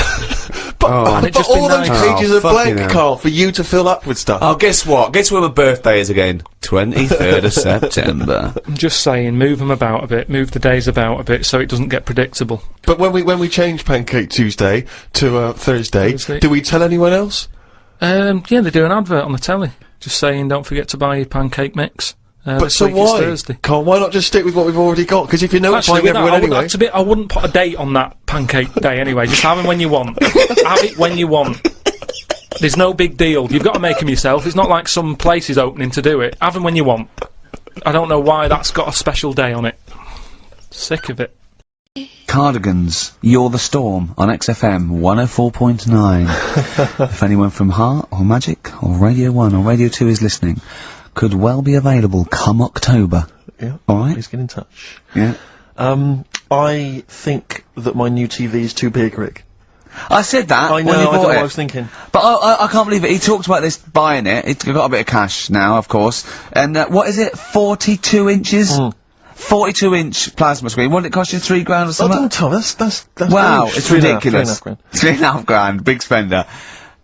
But it just all been those nice. pages Oh, are fucking blank, hell. Carl, for you to fill up with stuff. Oh, guess what? Guess when my birthday is again? 23rd of September. I'm just saying, move them about a bit, move the days about a bit, so it doesn't get predictable. But when we change Pancake Tuesday to Thursday, Thursday. do we tell anyone else? Yeah, they do an advert on the telly, just saying, don't forget to buy your pancake mix. But this so week it's why? Thursday. Carl, why not just stick with what we've already got? Because if you know it's Actually, fine with that, everyone anyway. I wouldn't put a date on that pancake day anyway. Just have them when you want. Have it when you want. There's no big deal. You've got to make them yourself. It's not like some place is opening to do it. Have them when you want. I don't know why that's got a special day on it. Sick of it. Cardigans, You're the Storm on XFM 104.9. If anyone from Heart or Magic or Radio 1 or Radio 2 is listening, could well be available come October. Yeah. Alright? Please get in touch. Yeah. I think that my new TV is too big, Rick. I said that I know, when you I don't know bought what it. I was thinking. But I can't believe it. He talked about this buying it. He's got a bit of cash now, of course. And what is it? 42 inches? 42-inch plasma screen. What did it cost you? $3 or Oh, something? don't tell me, that's Wow, huge. it's 3.5 ridiculous. grand. £3.5 big spender.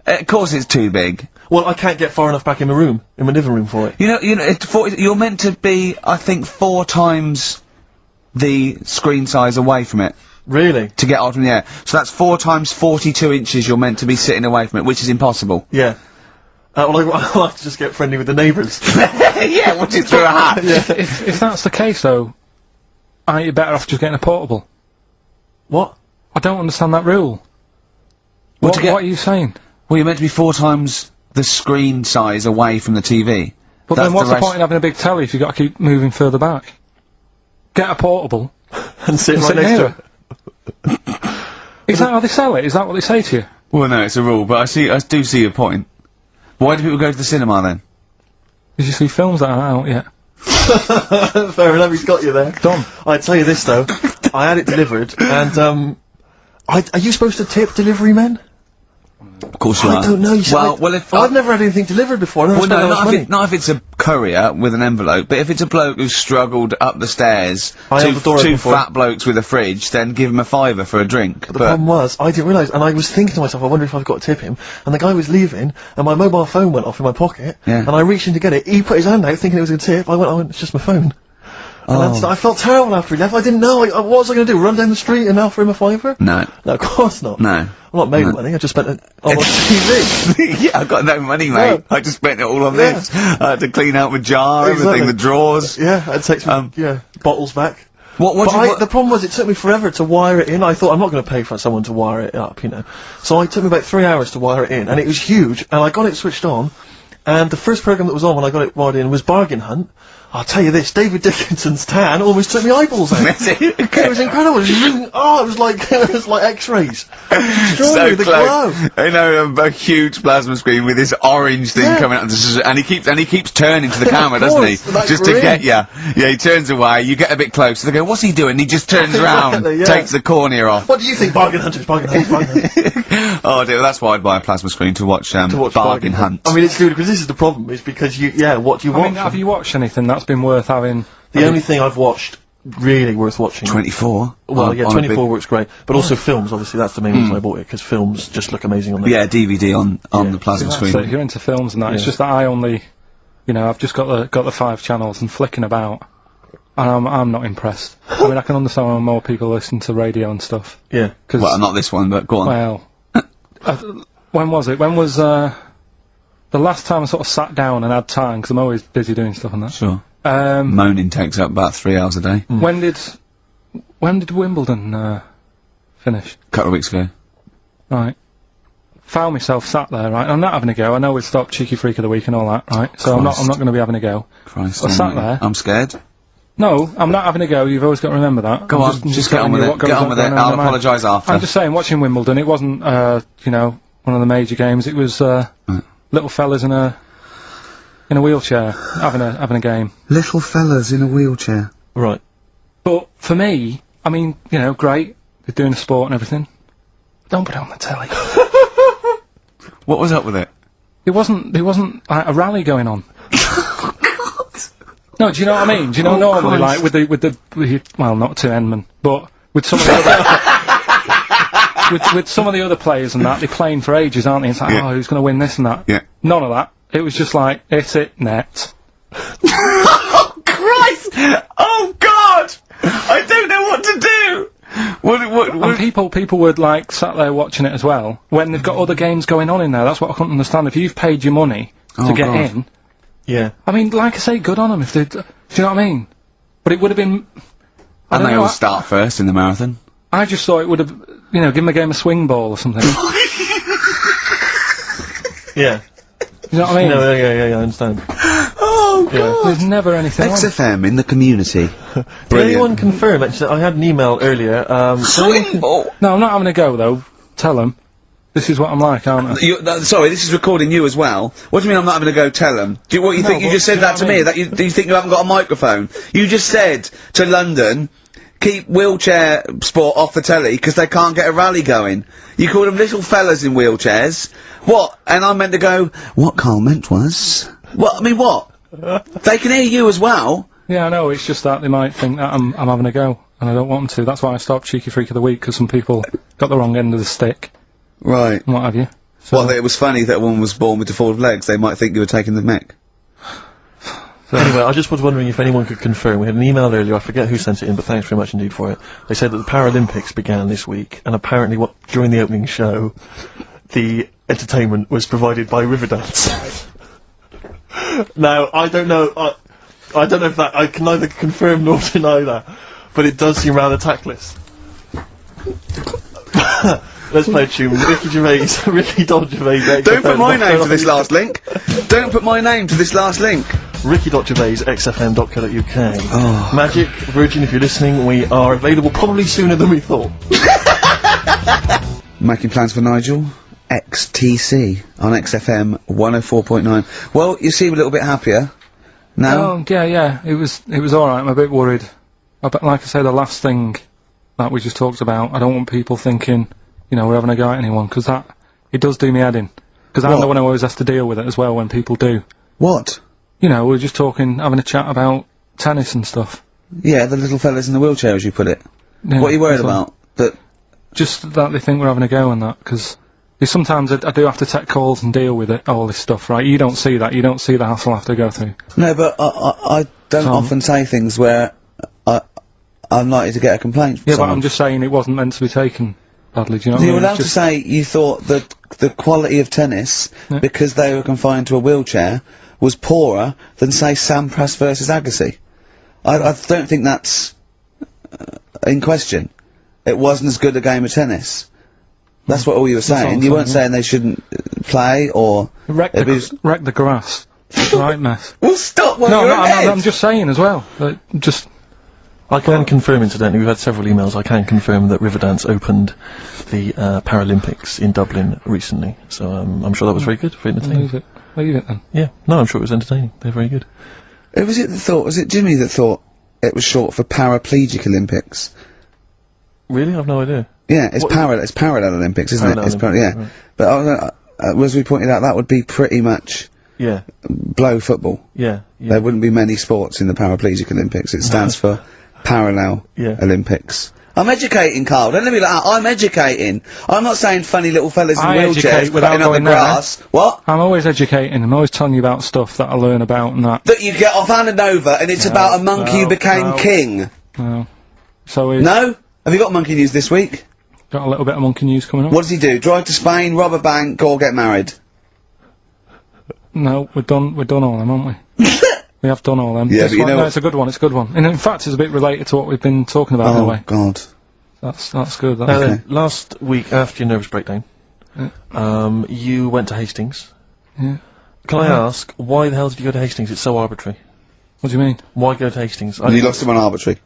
Of course it's too big. Well, I can't get far enough back in my room, in my living room for it. You know, you're meant to be, I think, 4 times the screen size away from it Really? to get out from the air. So that's 4 times 42 inches you're meant to be sitting away from it, which is impossible. Yeah. Well, I'll have to just get friendly with the neighbours. Yeah, what you through a hat. If that's the case, though, aren't you better off just getting a portable? What? I don't understand that rule. What, to get- what are you saying? Well, you're meant to be 4 times the screen size away from the TV. But That's then what's the ration- point in having a big telly if you've got to keep moving further back? Get a portable. And sit and right sit next to near it. it. Is that how they sell it? Is that what they say to you? Well, no, it's a rule, but I do see your point. Why do people go to the cinema then? Did you see films that aren't out yet? Fair enough, he's got you there. Done. I tell you this though, I had it delivered, and are you supposed to tip delivery men? Of course you I are. don't know. You see, Well, if I've never had anything delivered before. I never Well, spent no, that much money. not if it's a courier with an envelope, but if it's a bloke who's struggled up the stairs, I held the door two open for fat blokes with a fridge, then give him a £5 for a drink. The problem was, I didn't realise, and I was thinking to myself, I wonder if I've got to tip him, and the guy was leaving, and my mobile phone went off in my pocket, Yeah. and I reached in to get it, he put his hand out thinking it was a tip, I went, it's just my phone. And Oh. I felt terrible after he left, I didn't know, what was I going to do, run down the street and offer him a £5? No. No, of course not. No. I'm not made of money, I just spent it on my TV. Yeah, I've got no money, mate. No. I just spent it all on Yeah. this. I had to clean out my jar, Exactly. everything, the drawers. Yeah, I'd take some, bottles back. What But do you... the problem was, it took me forever to wire it in. I thought, I'm not going to pay for someone to wire it up, you know. So it took me about 3 hours to wire it in, and it was huge, and I got it switched on, and the first program that was on when I got it wired in was Bargain Hunt. I'll tell you this, David Dickinson's tan almost took my eyeballs out. It was incredible. It was like X-rays. so the close. glow. You know, a huge plasma screen with this orange thing Yeah. coming out, and he keeps turning to the camera, doesn't he? course, that Just grin. to get you. Yeah, he turns away. You get a bit closer. They go, "What's he doing?" He just turns around, Exactly, yeah. takes the cornea off. What do you think, Bargain Hunt is? Bargain Hunt, Bargain Hunt. Oh dear, that's why I'd buy a plasma screen to watch Bargain Hunt. I mean, it's good because this is the problem. Is because what do you I want? mean, have from- you watched anything that's been worth having? The only thing I've watched really worth watching. 24. Well, on- yeah, on a 24 big- works great, but also films. Obviously, that's the main reason I bought it because films just look amazing on there. Yeah, DVD on Yeah. the plasma That's it, screen. if you're into films and that, it's Yeah. just that I only, I've just got the 5 channels and flicking about, and I'm not impressed. I mean, I can understand why more people listen to radio and stuff. Yeah. Cause, Well, not this one, but go on. well, when was it? When was the last time I sort of sat down and had time? Because I'm always busy doing stuff and that. Sure. Um, Moaning takes up about 3 hours a day. when did Wimbledon finish? A couple of weeks ago. Right. Found myself sat there, right? I'm not having a go. I know we've stopped Cheeky Freak of the Week and all that, right? So I'm not going to be having a go. Christ. I sat almighty. there. I'm scared. No, I'm not having a go. You've always got to remember that. Go on, just get on with it. Get on with it. I'll apologise after. I'm just saying, watching Wimbledon, it wasn't, one of the major games. It was little fellas in a wheelchair having a game. Little fellas in a wheelchair. Right. But for me, I mean, great. They're doing a sport and everything. Don't put it on the telly. What was up with it? There wasn't like a rally going on. No, do you know what I mean? Do you know normally, like, with the well, not to Enman, but with some of the other, with some of the other players and that, they're playing for ages, aren't they? It's like, oh, who's going to win this and that? Yeah. None of that. It was just like, hit it, net. Oh, Christ! Oh, God! I don't know what to do! And people were like sat there watching it as well when they've got other games going on in there. That's what I couldn't understand. If you've paid your money to get in, Yeah. I mean, like I say, good on them if they. Do you know what I mean? But it would have been. I And don't they know, all start first in the marathon. I just thought it would have, you know, given the game a swing ball or something. Yeah. You know what I mean? No, yeah, I understand. Oh, God! There's never anything on. XFM in the community. Did Brilliant. anyone confirm, actually, I had an email earlier, Swing ball! No, I'm not having a go though. Tell them. This is what I'm like, aren't I? Sorry, this is recording you as well. What do you mean I'm not having to go tell them? Do you, what you No, think you but just do said you know that to what I me? mean? That you, do you think you haven't got a microphone? You just said to London, keep wheelchair sport off the telly because they can't get a rally going. You call them little fellas in wheelchairs. What? And I meant to go, what Karl meant was... What? I mean, what? They can hear you as well. Yeah, I know. It's just that they might think that I'm having a go, and I don't want them to. That's why I stopped Cheeky Freak of the Week, because some people got the wrong end of the stick Right. and what have you. So, Well, it was funny that a woman was born with deformed legs. They might think you were taking the mic. Anyway, I just was wondering if anyone could confirm. We had an email earlier, I forget who sent it in, but thanks very much indeed for it. They said that the Paralympics began this week, and apparently during the opening show, the entertainment was provided by Riverdance. Now, I don't know, I don't know if that, I can neither confirm nor deny that, but it does seem rather tactless. Let's play a tune. Ricky Gervais, Don't put my name to this last link. Don't put my name to this last link. Ricky.Gervais, xfm.co.uk. Oh. Magic, Virgin, if you're listening, we are available probably sooner than we thought. Making plans for Nigel? XTC on XFM 104.9. Well, you seem a little bit happier now. oh, yeah, it was alright. I'm a bit worried. But like I say, the last thing that we just talked about, I don't want people thinking, you know, we're having a go at anyone, because it does do me head in. Because I'm What? the one who always has to deal with it as well when people do. What? You know, we're just talking, having a chat about tennis and stuff. Yeah, the little fellas in the wheelchair, as you put it. Yeah, What are you worried that's all. about? That Just that they think we're having a go and that, because sometimes I do have to take calls and deal with it, all this stuff, right? You don't see that, you don't see the hassle I have to go through. no, but I don't Tom. often say things where I'm likely to get a complaint from Yeah, but someone. I'm just saying it wasn't meant to be taken badly, do you know what I You're mean? allowed It's to just- say you thought that the quality of tennis, Yeah. because they were confined to a wheelchair, was poorer than, say, Sampras versus Agassi. I don't think that's in question. It wasn't as good a game of tennis. That's what all you were all saying. I'm You weren't saying, saying they shouldn't play, or... Wreck it the, was- wreck the grass. It's a right mess. Well, stop while No, you're no, ahead! I'm just saying as well. That just I can confirm, incidentally, we've had several emails, I can confirm that Riverdance opened the Paralympics in Dublin recently, so I'm sure that was very good, very entertaining. leave it then. Yeah, no, I'm sure it was entertaining, they're very good. Who was it that thought... Was it Jimmy that thought it was short for Paraplegic Olympics? Really? I've no idea. Yeah, it's What- Parallel Olympics, isn't it? It's Paralympics, yeah. right. But as we pointed out, that would be pretty much Yeah, blow football. yeah. There wouldn't be many sports in the Paraplegic Olympics. It stands for Parallel Yeah. Olympics. I'm educating, Karl. Don't let me like that. I'm educating. I'm not saying funny little fellas in I wheelchairs educate without cutting up the going there. grass. What? I'm always educating. I'm always telling you about stuff that I learn about and that. That you get off hand and over, and it's about a monkey who became no. king. So we've No? Have you got monkey news this week? got a little bit of monkey news coming up. What does he do? Drive to Spain, rob a bank, or get married? No, we've done all them, haven't we? We have done all them. Yeah, This but you one- know no, what- it's a good one. It's a good one. And in fact, it's a bit related to what we've been talking about in a Oh, way. God. That's good. That's Now Okay. then, last week after your nervous breakdown, Yeah. you went to Hastings. Yeah. Can I ask, why the hell did you go to Hastings? It's so arbitrary. What do you mean? Why go to Hastings? And you lost him on arbitrary.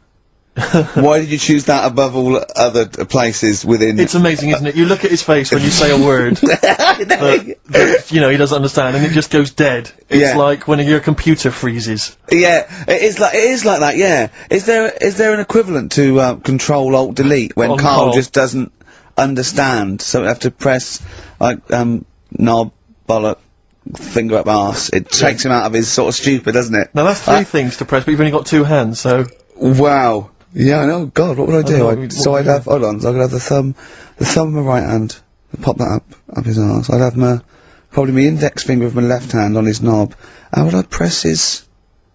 Why did you choose that above all other places within... It's amazing, isn't it? You look at his face when you say a word that, you know, he doesn't understand, and it just goes dead. It's Yeah. like when your computer freezes. Yeah, it is like that. Yeah. Is there an equivalent to Control Alt Delete when On Karl call. just doesn't understand? So we have to press like knob bollock finger up arse. It takes him out of his sort of stupor, doesn't it? Now that's three things to press, but you've only got 2 hands, so... Wow. Yeah, I know. God, what would I do? know, I'd have, hold on, so I could have the thumb of my right hand, pop that up his arse. I'd have probably my index finger of my left hand on his knob. How would I press his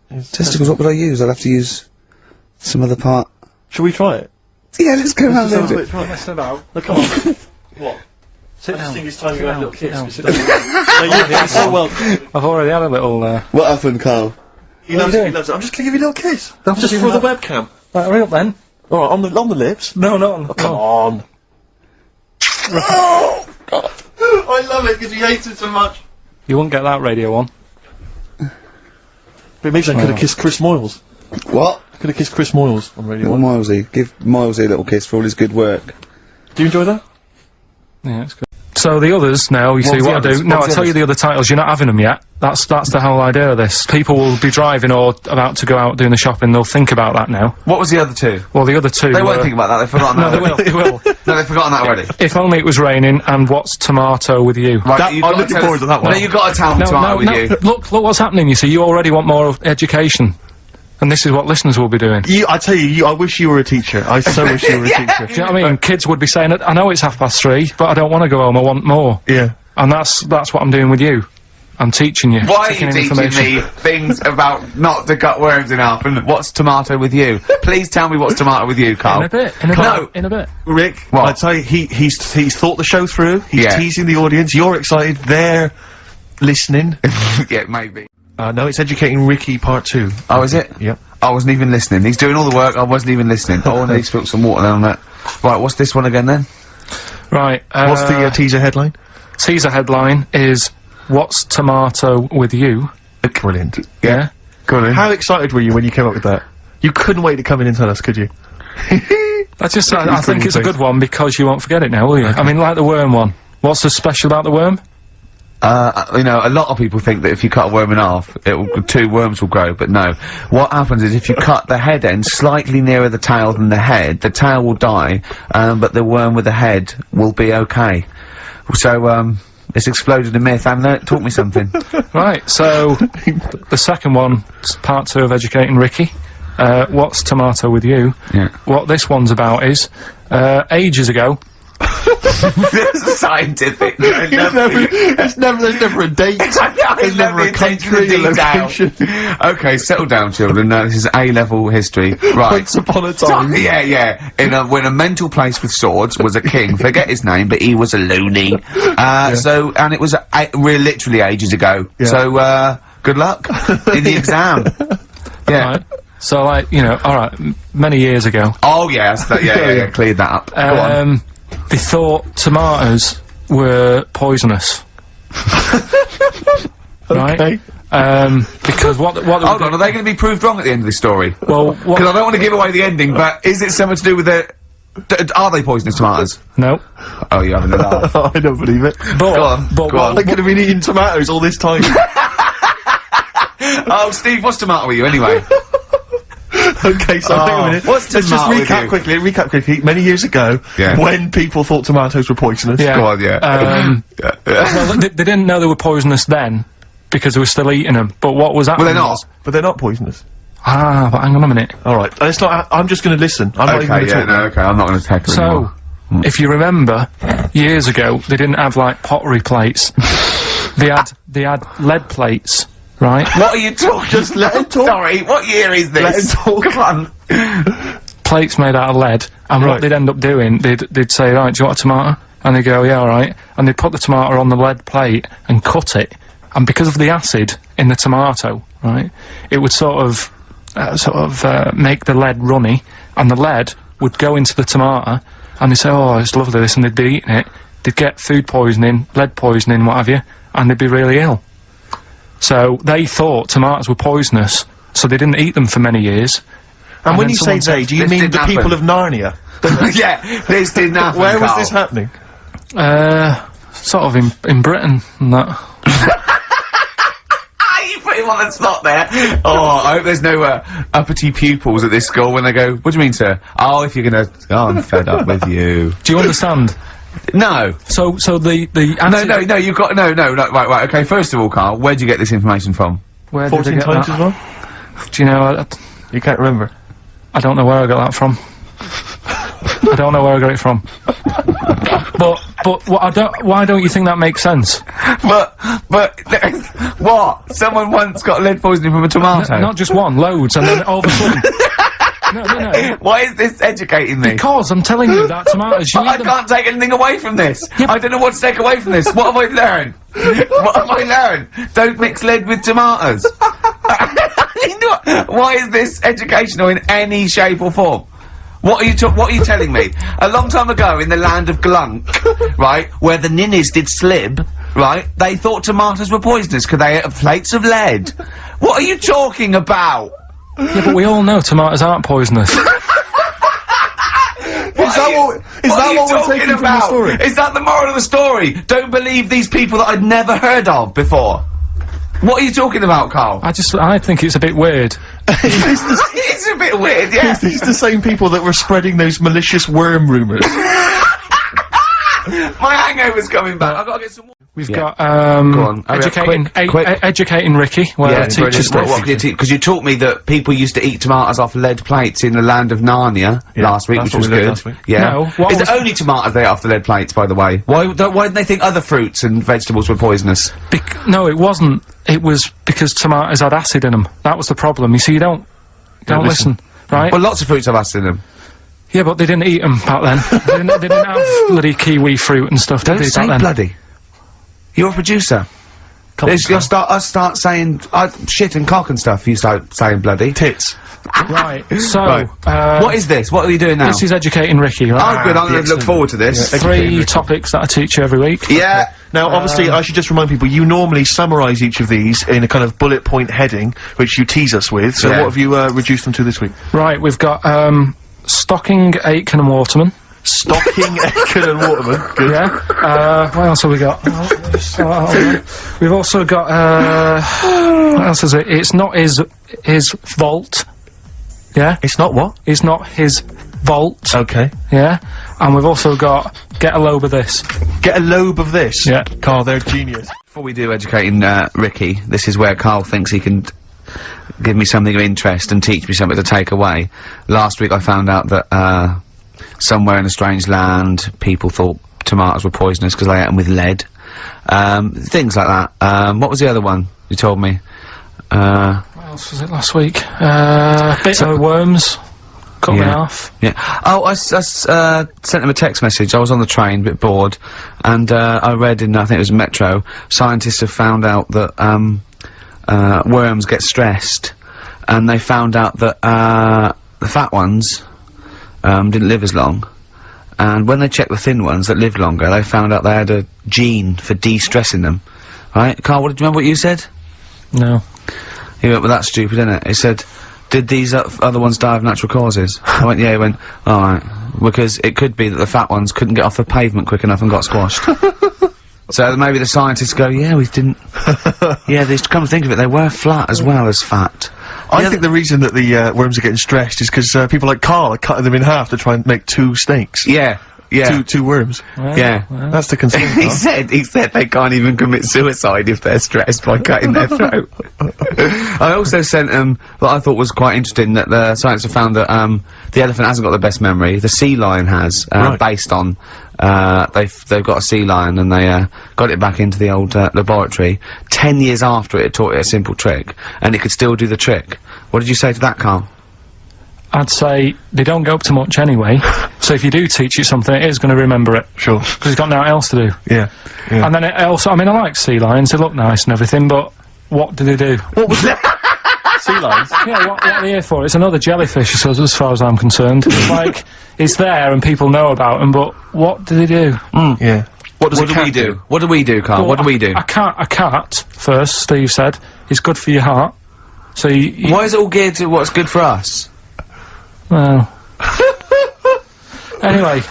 testicles? What would I use? I'd have to use some other part. Shall we try it? Yeah, let's go around there. Let's it out. No, come on. What? So this thing is time you have a little kiss. No, you're so welcome. I've already had a little, What happened, Karl? He loves it, he loves it. I'm just gonna give you a little kiss. Just for the webcam. Right, hurry up then. Alright, on the lips. No, not on. Come on. Oh, God. I love it because he hates it so much. You won't get that radio on. But maybe I could have kissed Chris Moyles. What? I could have kissed Chris Moyles on Radio 1. Milesy. Give Milesy a little kiss for all his good work. Do you enjoy that? Yeah, it's good. So the others now, you see the what I others? do. No, I What's the tell you the other titles. You're not having them yet. That's the whole idea of this. People will be driving or about to go out doing the shopping. They'll think about that now. What was the other two? Well, the other two. They won't think about that. They've forgotten No, that. they will. They will. No, they've forgotten that already. If only it was raining. And what's tomato with you? Right, That- you've I'm got looking tell forward us- to that one. No, you've got to tell me No, tomato with you. Look what's happening. You see, you already want more education, and this is what listeners will be doing. I tell you, I wish you were a teacher. I so wish you were a teacher. Do you know what I mean? Kids would be saying, I know it's 3:30, but I don't want to go home, I want more. Yeah. And that's what I'm doing with you. I'm teaching you. Why are taking you in teaching information. me things about not to cut worms in half and what's tomato with you? Please tell me what's tomato with you, Karl. In a bit, in a No. bit, in a bit. Rick, What? I tell you, he's thought the show through. He's Yeah. teasing the audience. You're excited. They're listening. Yeah, maybe. No, it's Educating Ricky Part 2. Oh, is it? Yep. I wasn't even listening. He's doing all the work, I wasn't even listening. Oh, and he spilled some water down on that. Right, what's this one again then? Right. What's the teaser headline? teaser headline is, "What's tomato with you?" Brilliant. Yeah. Go on then. How excited were you when you came up with that? You couldn't wait to come in and tell us, could you? I think it's a good one because you won't forget it now, will you? I mean, like the worm one. What's so special about the worm? You know, a lot of people think that if you cut a worm in half, two worms will grow, but no. What happens is if you cut the head end slightly nearer the tail than the head, the tail will die, but the worm with the head will be okay. So, it's exploded a myth, and it taught me something. Right, so, the second one, part 2 of Educating Ricky. What's tomato with you? Yeah. What this one's about is, ages ago, It's scientific. There's never a date. There's never a country, a location. Okay, settle down, children. This is A-level history. Right. Once upon a time. Yeah. When a mental place with swords was a king, forget his name, but he was a loony. So, and it was literally ages ago. Yeah. So, good luck in the exam. Yeah. right, so like, you know, alright, many years ago, Oh, yes. Yeah, cleared that up. Go on. they thought tomatoes were poisonous. Right? Okay. Because what Hold on, are they going to be proved wrong at the end of this story? well, Because what, I don't want to give away the ending, but is it something to do with the... are they poisonous tomatoes? no, Oh, you're having a laugh. I don't believe it. but, Go on, but go on. I could have been eating tomatoes all this time. Oh, Steve, what's tomato with you anyway? Okay, so hang on a minute. what's Let's just tomato with recap you? quickly. Many years ago, Yeah. when people thought tomatoes were poisonous. yeah, Go on, yeah. well, they didn't know they were poisonous then, because they were still eating them, but what was happening Well, they're not. was- But they're not poisonous. but hang on a minute. Alright, it's not. I'm just going to listen. I'm not even Okay, going to yeah, talk. no, okay, I'm not going to tackle So, anymore. if you remember, years ago, they didn't have, like, pottery plates. they had lead plates, right? What are you talking? Just let him talk. Sorry, what year is this? Let him talk. Come on. Plates made out of lead, and Right. what they'd end up doing, they'd say, right, do you want a tomato? And they'd go, yeah, alright. And they'd put the tomato on the lead plate and cut it, and because of the acid in the tomato, right, it would sort of make the lead runny, and the lead would go into the tomato, and they'd say, oh, it's lovely this, and they'd be eating it, they'd get food poisoning, lead poisoning, what have you, and they'd be really ill. So they thought tomatoes were poisonous, so they didn't eat them for many years. And when then you say someone said, they, do you this mean didn't the people happen. of Narnia? Yeah, this didn't happen, Where was Karl. this happening? Sort of in Britain and that. You put him on the spot there. Oh, I hope there's no uppity pupils at this school when they go, what do you mean, sir? Oh, if you're gonna... Oh, I'm fed up with you. Do you understand? No. So the No, you've got, no, right, okay, first of all, Carl, where'd you get this information from? Where did I 14 get times that? as well? Do you know? You can't remember. I don't know where I got that from. I don't know where I got it from. But why don't you think that makes sense? But, what? Someone once got lead poisoning from a tomato? Not just one, loads, and then all of a sudden. No. Why is this educating me? Because I'm telling you that tomatoes, you I eat them. can't take anything away from this. I don't know what to take away from this. What have I learned? What have I learned? Don't mix lead with tomatoes. Why is this educational in any shape or form? What are you telling me? A long time ago in the land of Glunk, right, where the ninnies did slib, right, they thought tomatoes were poisonous because they ate plates of lead. What are you talking about? Yeah, but we all know tomatoes aren't poisonous. Is that what we're taking from the story? Is that the moral of the story? Don't believe these people that I'd never heard of before. What are you talking about, Carl? I think it's a bit weird. It's a bit weird, yeah. It's the same people that were spreading those malicious worm rumours. My hangover's coming back. I've got to get some more. We've got Go on. educating Ricky, where our teacher stuff. Because you taught me that people used to eat tomatoes off lead plates in the land of Narnia last week, which was good. Yeah. No, Is it only tomatoes they ate off the lead plates, by the way? Why didn't they think other fruits and vegetables were poisonous? No, it wasn't. It was because tomatoes had acid in them. That was the problem. You see, you don't listen, right? Well, lots of fruits have acid in them. Yeah, but they didn't eat them back then. they didn't have bloody kiwi fruit and stuff, did Don't they, say back then? bloody. You're a producer. You'll start saying shit and cock and stuff. You start saying bloody tits. Right. So, what is this? What are you doing now? This is educating Ricky, right? Oh, good. I'm going to look forward to this. Yeah, 3 topics that I teach you every week. Yeah. Now, obviously, I should just remind people, you normally summarise each of these in a kind of bullet point heading, which you tease us with. So what have you reduced them to this week? Right, we've got Stocking, Aitken and Waterman. Stocking, Aitken and Waterman. Good. Yeah. What else have we got? We've also got, what else is it? It's not his vault. Yeah? It's not what? It's not his vault. Okay. Yeah? And we've also got Get a Lobe of This. Get a lobe of this? Yeah. Carl, they're genius. Before we do educating Ricky, this is where Carl thinks he can give me something of interest and teach me something to take away. Last week I found out that, somewhere in a strange land, people thought tomatoes were poisonous because they ate them with lead. Things like that. What was the other one you told me? What else was it last week? Bit of worms. Cut me off. Yeah. Oh, I sent him a text message. I was on the train, a bit bored, and I read in, I think it was Metro, scientists have found out that worms get stressed, and they found out that the fat ones didn't live as long, and when they checked the thin ones that lived longer, they found out they had a gene for de-stressing them. Right, Carl? Do you remember what you said? No. He went, well, that's stupid, isn't it? He said, did these other ones die of natural causes? I went, yeah. He went, alright, because it could be that the fat ones couldn't get off the pavement quick enough and got squashed. So maybe the scientists go, yeah, we didn't. Yeah, they come to think of it, they were flat as well as fat. I think the reason that the worms are getting stressed is because people like Karl are cutting them in half to try and make 2 snakes. Yeah. Yeah. Two worms. Well, Yeah. well. That's the concern. He said they can't even commit suicide if they're stressed by cutting their throat. I also sent what I thought was quite interesting, that the scientists have found that the elephant hasn't got the best memory. The sea lion has, Right. based on they've got a sea lion and they got it back into the old laboratory. 10 years after it taught it a simple trick, and it could still do the trick. What did you say to that, Carl? I'd say they don't go up to much anyway, so if you do teach it something, it is going to remember it. Sure. Because it's got nothing else to do. Yeah. Yeah. And then it also, I mean, I like sea lions, they look nice and everything, but what do they do? What was it? Sea lions? Yeah, what are they here for? It's another jellyfish, as far as I'm concerned. It's like, it's there and people know about them, but what do they do? Yeah. What does What a do we cat do? What do we do, Carl? What do we do? A cat, first, Steve said, is good for your heart. So you Why is it all geared to what's good for us? well. Anyway.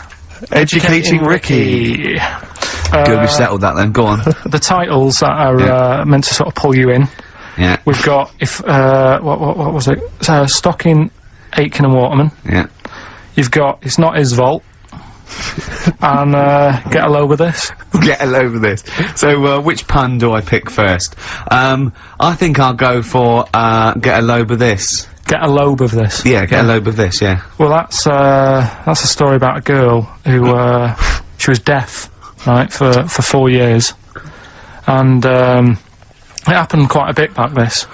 Educating Ricky. Good, we've settled that then. Go on. The titles that are meant to sort of pull you in. Yeah. We've got what was it? Stocking, Aitken and Waterman. Yeah. You've got It's Not His Vault. and get a load of this. Get a load of this. So, which pun do I pick first? I think I'll go for, get a load of this. Get a lobe of this. Yeah, get a load of this, yeah. Well, that's a story about a girl who she was deaf, right, for 4 years, and it happened quite a bit back this.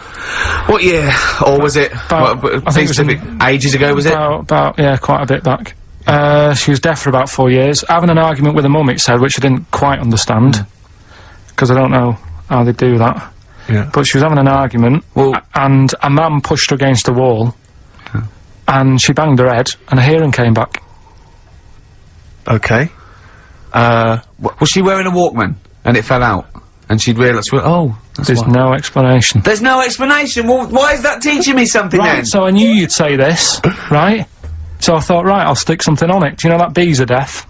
What year? Or was it, I think it was ages ago, was it? About yeah, quite a bit back. She was deaf for about 4 years, having an argument with her mum, it said, which I didn't quite understand, because I don't know how they do that. Yeah. But she was having an argument, and a man pushed her against the wall, and she banged her head, and her hearing came back. Okay. Was she wearing a Walkman, and it fell out? And she'd realised, oh, There's no explanation. There's no explanation? Well, why is that teaching me something then? Right, so I knew you'd say this, right? So I thought, right, I'll stick something on it. Do you know that bees are deaf?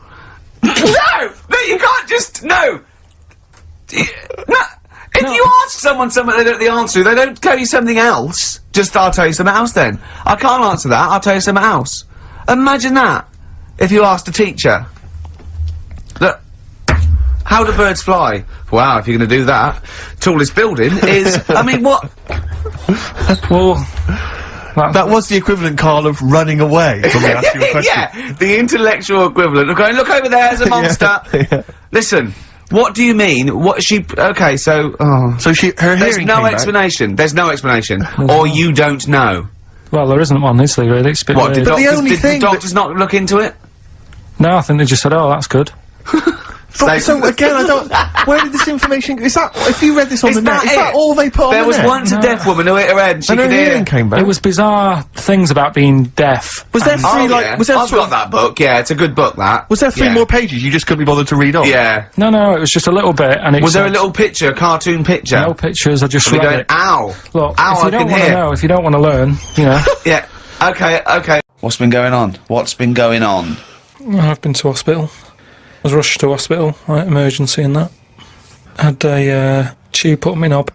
No! No, you can't just, no! No! If you ask someone something they don't know the answer to, they don't tell you something else. Just, I'll tell you something else then. I can't answer that, I'll tell you something else. Imagine that, if you asked a teacher. Look, how do birds fly? Wow, if you're gonna do that, tallest building is, I mean, what? Well, That was the equivalent, Karl, of running away from me asking you a question. Yeah, the intellectual equivalent of going, look over there, there's a monster. Yeah. Listen, what do you mean? What she, okay, so, So her there's hearing no came back. explanation, there's no explanation. Or you don't know. well, there isn't one, is there, really? It's a bit What, weird. did, the only did thing the doctors not look into it? No, I think they just said, oh, that's good. But, so again, I don't. Where did this information? Is that if you read this on Is the net? that Is that it? all they put on There the was net? once a deaf woman who hit her head and she And her could hear. hearing came back. It was bizarre things about being deaf. Was there and- three Oh, like? yeah. Was there I've got that book, yeah, it's a good book, that. Was there three Yeah. more pages you just couldn't be bothered to read on? Yeah. No, it was just a little bit, and it Was there a said- little picture, a cartoon picture? No pictures, I just Are we read going, it. ow! Look, Ow, if I you don't can want to hear. know, if you don't want to learn, you know. Yeah. Okay, okay. What's been going on? What's been going on? I've been to hospital. I was rushed to hospital, like emergency and that. Had a tube put on my knob.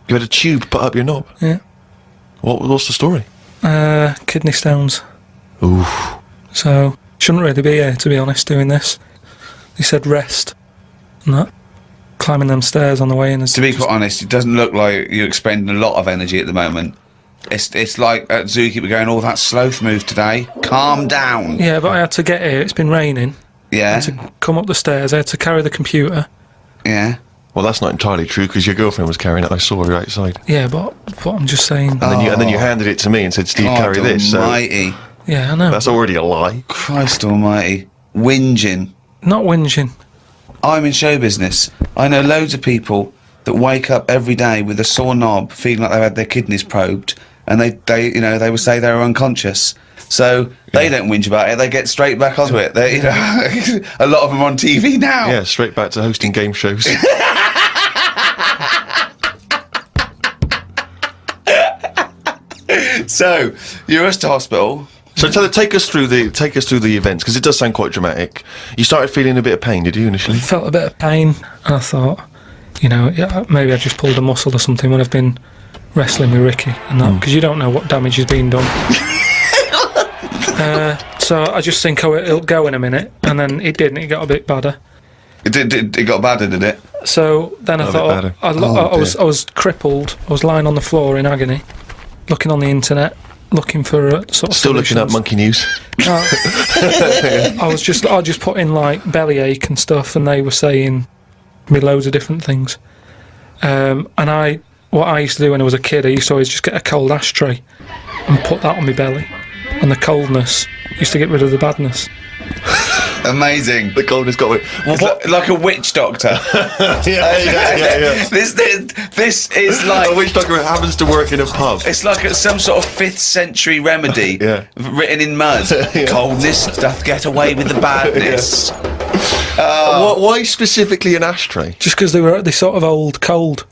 You had a tube put up your knob? Yeah. What's the story? Kidney stones. Oof. So, shouldn't really be here, to be honest, doing this. They said rest. And that. Climbing them stairs on the way in. To be quite honest, it doesn't look like you're expending a lot of energy at the moment. It's like at Zookeeper going, oh, that sloth move today. Calm down. Yeah, but I had to get here. It's been raining. Yeah. To come up the stairs, I had to carry the computer. Yeah. Well, that's not entirely true because your girlfriend was carrying it. I saw her outside. Yeah, but I'm just saying. And then you handed it to me and said, "Steve, God carry this." So almighty. Yeah, I know. that's already a lie. Christ almighty. Whinging. Not whinging. I'm in show business. I know loads of people that wake up every day with a sore knob, feeling like they've had their kidneys probed, and they would say they were unconscious. So they don't whinge about it. They get straight back onto it. They, a lot of them are on TV now. Yeah, straight back to hosting game shows. So you're rushed to hospital. So take us through the events because it does sound quite dramatic. You started feeling a bit of pain, did you initially? Felt a bit of pain, and I thought, yeah, maybe I just pulled a muscle or something when I've been wrestling with Ricky and that, because you don't know what damage has been done. So I just think, oh, it'll go in a minute, and then it didn't. It got a bit badder. It got badder, did it? So then I Got a thought, bit I was crippled. I was lying on the floor in agony, looking on the internet, looking for sort of Still looking up solutions. monkey news. I just put in like bellyache and stuff, and they were saying me loads of different things. And what I used to do when I was a kid, I used to always just get a cold ashtray and put that on my belly, and the coldness used to get rid of the badness. Amazing. The gold has got it. It's like a witch doctor. Yeah. This is like A witch doctor happens to work in a pub. it's like some sort of 5th century remedy Yeah. written in mud. Coldness doth get away with the badness. Why specifically an ashtray? Just because they sort of old cold.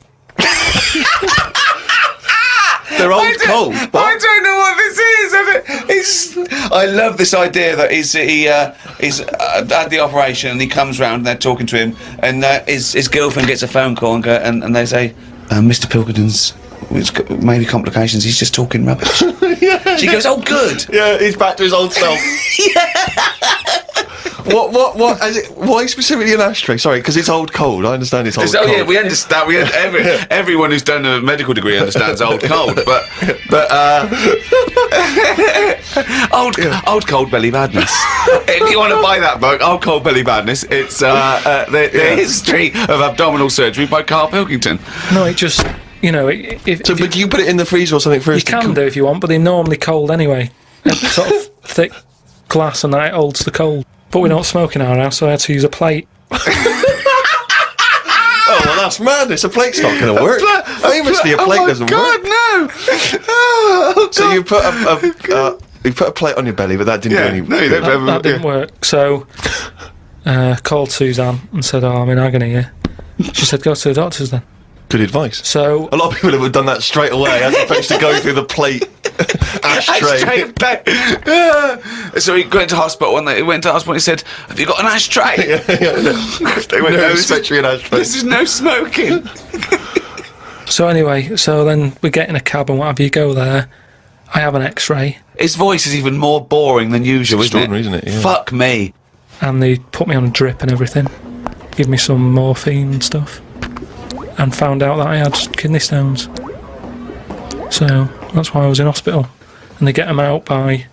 They're old cold. I don't know what this is. I love this idea that he's had the operation and he comes round and they're talking to him and his girlfriend gets a phone call and they say, Mr. Pilkington's maybe complications. He's just talking rubbish. She goes, oh, good. Yeah, he's back to his old self. What? Why specifically an ashtray? Sorry, because it's old cold. I understand it's old cold. Yeah, we understand. Everyone who's done a medical degree understands old cold, but old cold belly madness. If you want to buy that book, Old Cold Belly Madness, it's the history of abdominal surgery by Karl Pilkington. No, it just, you know, But do you put it in the freezer or something you first? can do if you want, but they're normally cold anyway. It's sort of thick glass and that holds the cold. But we don't smoke in our house, so I had to use a plate. Oh, well, that's madness. A plate's not going to work. Famously, a plate doesn't work. No! So you put a plate on your belly, but that didn't do any. No, you don't That didn't work. So called Suzanne and said, "Oh, I'm in agony here." She said, "Go to the doctors then." Good advice. So A lot of people have done that straight away, as opposed to going through the plate ashtray. So he went to hospital, and he went to hospital and he said, "Have you got an ashtray?" They went, no, especially an ashtray. This is no smoking. So anyway, so then we get in a cab and whatever, you go there. I have an X-ray, His voice is even more boring than usual, Extraordinary, isn't it? Yeah. Fuck me. and they put me on a drip and everything, give me some morphine and stuff, and found out that I had kidney stones. So that's why I was in hospital. And they get them out by,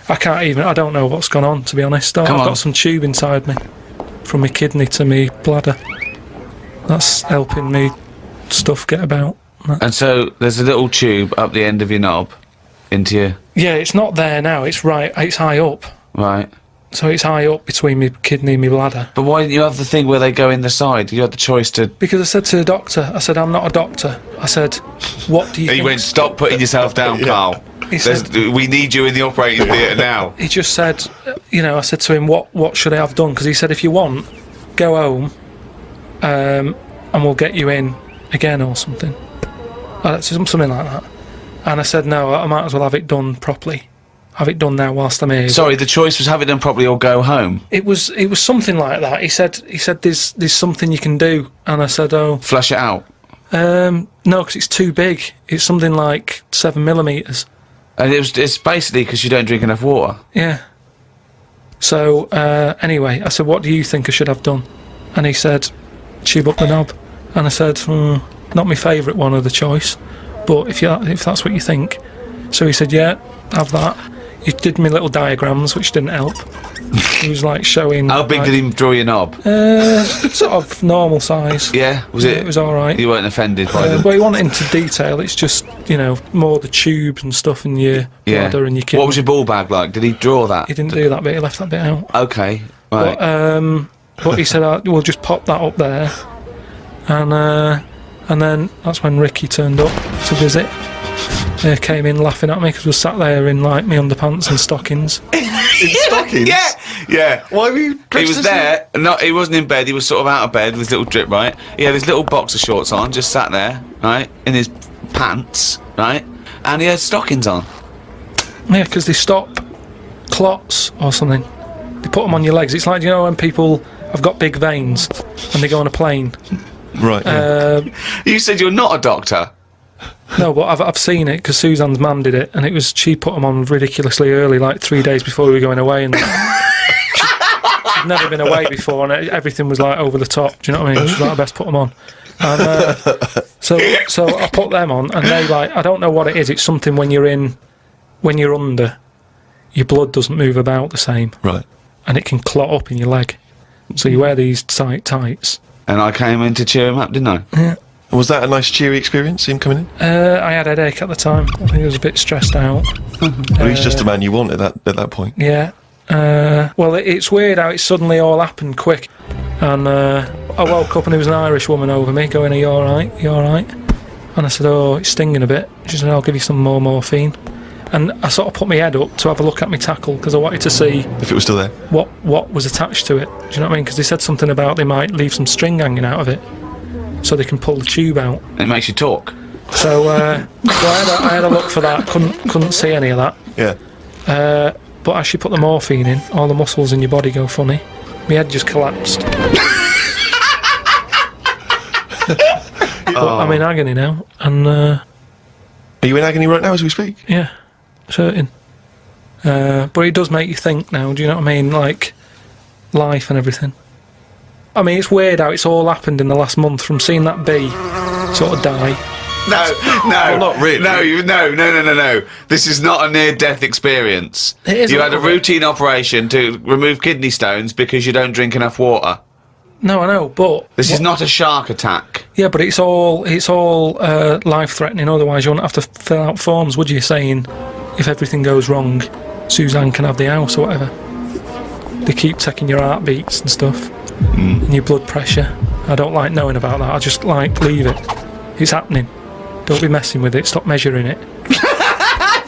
I don't know what's gone on, to be honest. I've on. got some tube inside me, from my kidney to my bladder. That's helping me stuff get about. And so there's a little tube up the end of your knob into your... Yeah, it's not there now, it's high up. Right. So it's high up between my kidney and my bladder. But why didn't you have the thing where they go in the side? You had the choice to... Because I said to the doctor, I said, I'm not a doctor. I said, what do you He think? went, "Stop putting yourself down, Carl. He said, We need you in the operating theatre now." he just said, I said to him, what should I have done? Because he said, if you want, go home, and we'll get you in again or something. Something like that. And I said, no, I might as well have it done properly. Have it done now whilst I'm here. Sorry, the choice was have it done properly or go home. It was something like that. He said there's something you can do. And I said, oh, Flush it out. no, because it's too big. It's something like 7mm. And it's basically because you don't drink enough water. Yeah. So, anyway, I said, what do you think I should have done? And he said, tube up the knob. And I said, not my favourite one of the choice, but if that's what you think. So he said, yeah, have that. He did me little diagrams, which didn't help. He was like showing... How big did he draw your knob? Sort of normal size. Yeah? Was it? It was alright. You weren't offended by them? But he went into detail. It's just, more the tubes and stuff in your bladder and your kidney. What was your ball bag like? Did he draw that? He didn't do that bit. He left that bit out. Okay. Right. But he said, we'll just pop that up there. And then that's when Ricky turned up to visit. Came in laughing at me because we sat there in like my underpants and stockings. In stockings? Yeah. Why were you He was there. No, he wasn't in bed. He was sort of out of bed with his little drip, right? He had his little boxer shorts on, just sat there, right, in his pants, right, and he had stockings on. Yeah, because they stop clots or something. They put them on your legs. It's like, when people have got big veins and they go on a plane. Right. Yeah. You said you're not a doctor. No, but I've seen it because Suzanne's mum did it, and she put them on ridiculously early, like 3 days before we were going away, and she'd never been away before, and everything was like over the top. Do you know what I mean? She's like, I best put them on. And so I put them on, and they I don't know what it is. It's something when you're under, your blood doesn't move about the same, Right. and it can clot up in your leg. So you wear these tight tights. And I came in to cheer him up, didn't I? Yeah. Was that a nice cheery experience, him coming in? I had a headache at the time. I think I was a bit stressed out. Well, he's just a man you want at that point. Yeah. Well, it's weird how it suddenly all happened quick. And I woke up and there was an Irish woman over me going, "Are you alright? You alright?" And I said, "Oh, it's stinging a bit." She said, "I'll give you some more morphine." And I sort of put my head up to have a look at my tackle because I wanted to see If it was still there. what was attached to it. Do you know what I mean? Because they said something about they might leave some string hanging out of it so they can pull the tube out. It makes you talk. So, I had a look for that. Couldn't see any of that. Yeah. But as she put the morphine in, all the muscles in your body go funny. My head just collapsed. But I'm in agony now, and Are you in agony right now as we speak? yeah, certain. But it does make you think now. Do you know what I mean? Like, life and everything. I mean, it's weird how it's all happened in the last month, from seeing that bee sort of die. No, not really. No. This is not a near-death experience. It is You a had a little bit. routine operation to remove kidney stones because you don't drink enough water. No, I know, but This is not a shark attack. yeah, but it's all life-threatening. Otherwise, you wouldn't have to fill out forms, would you? Saying if everything goes wrong, Suzanne can have the house or whatever. They keep taking your heartbeats and stuff, and your blood pressure. I don't like knowing about that. I just like leave it. It's happening. Don't be messing with it. Stop measuring it.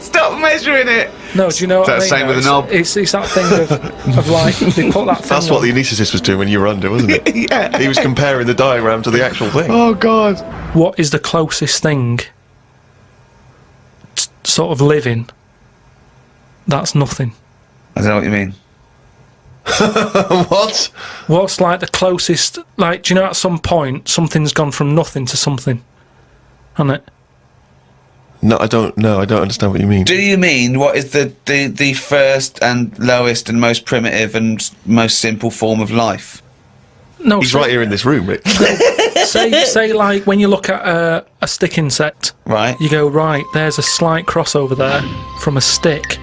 Stop measuring it! No, do you know what I mean? That's the same with a though? knob. It's that thing of like they put that thing. That's what on. the anaesthetist was doing when you were under, wasn't it? Yeah. He was comparing the diagram to the actual thing. Oh, God. What is the closest thing sort of living? That's nothing. I don't know what you mean. What? What's like the closest? Like, do you know at some point something's gone from nothing to something, hasn't it? No, I don't understand what you mean. Do you mean what is the first and lowest and most primitive and most simple form of life? No, He's say, right here in this room, Rick. say like when you look at a stick insect, Right. you go, right, there's a slight crossover there from a stick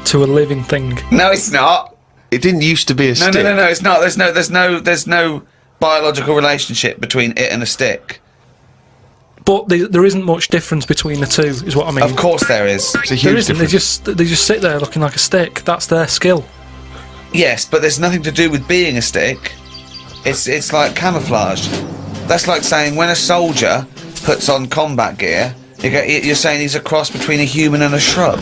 to a living thing. No, it's not. It didn't used to be a stick. No, it's not. There's no biological relationship between it and a stick. But there isn't much difference between the two, is what I mean. Of course there is. It's a There huge isn't. difference. They just sit there looking like a stick. That's their skill. Yes, but there's nothing to do with being a stick. It's like camouflage. That's like saying when a soldier puts on combat gear, you're saying he's a cross between a human and a shrub.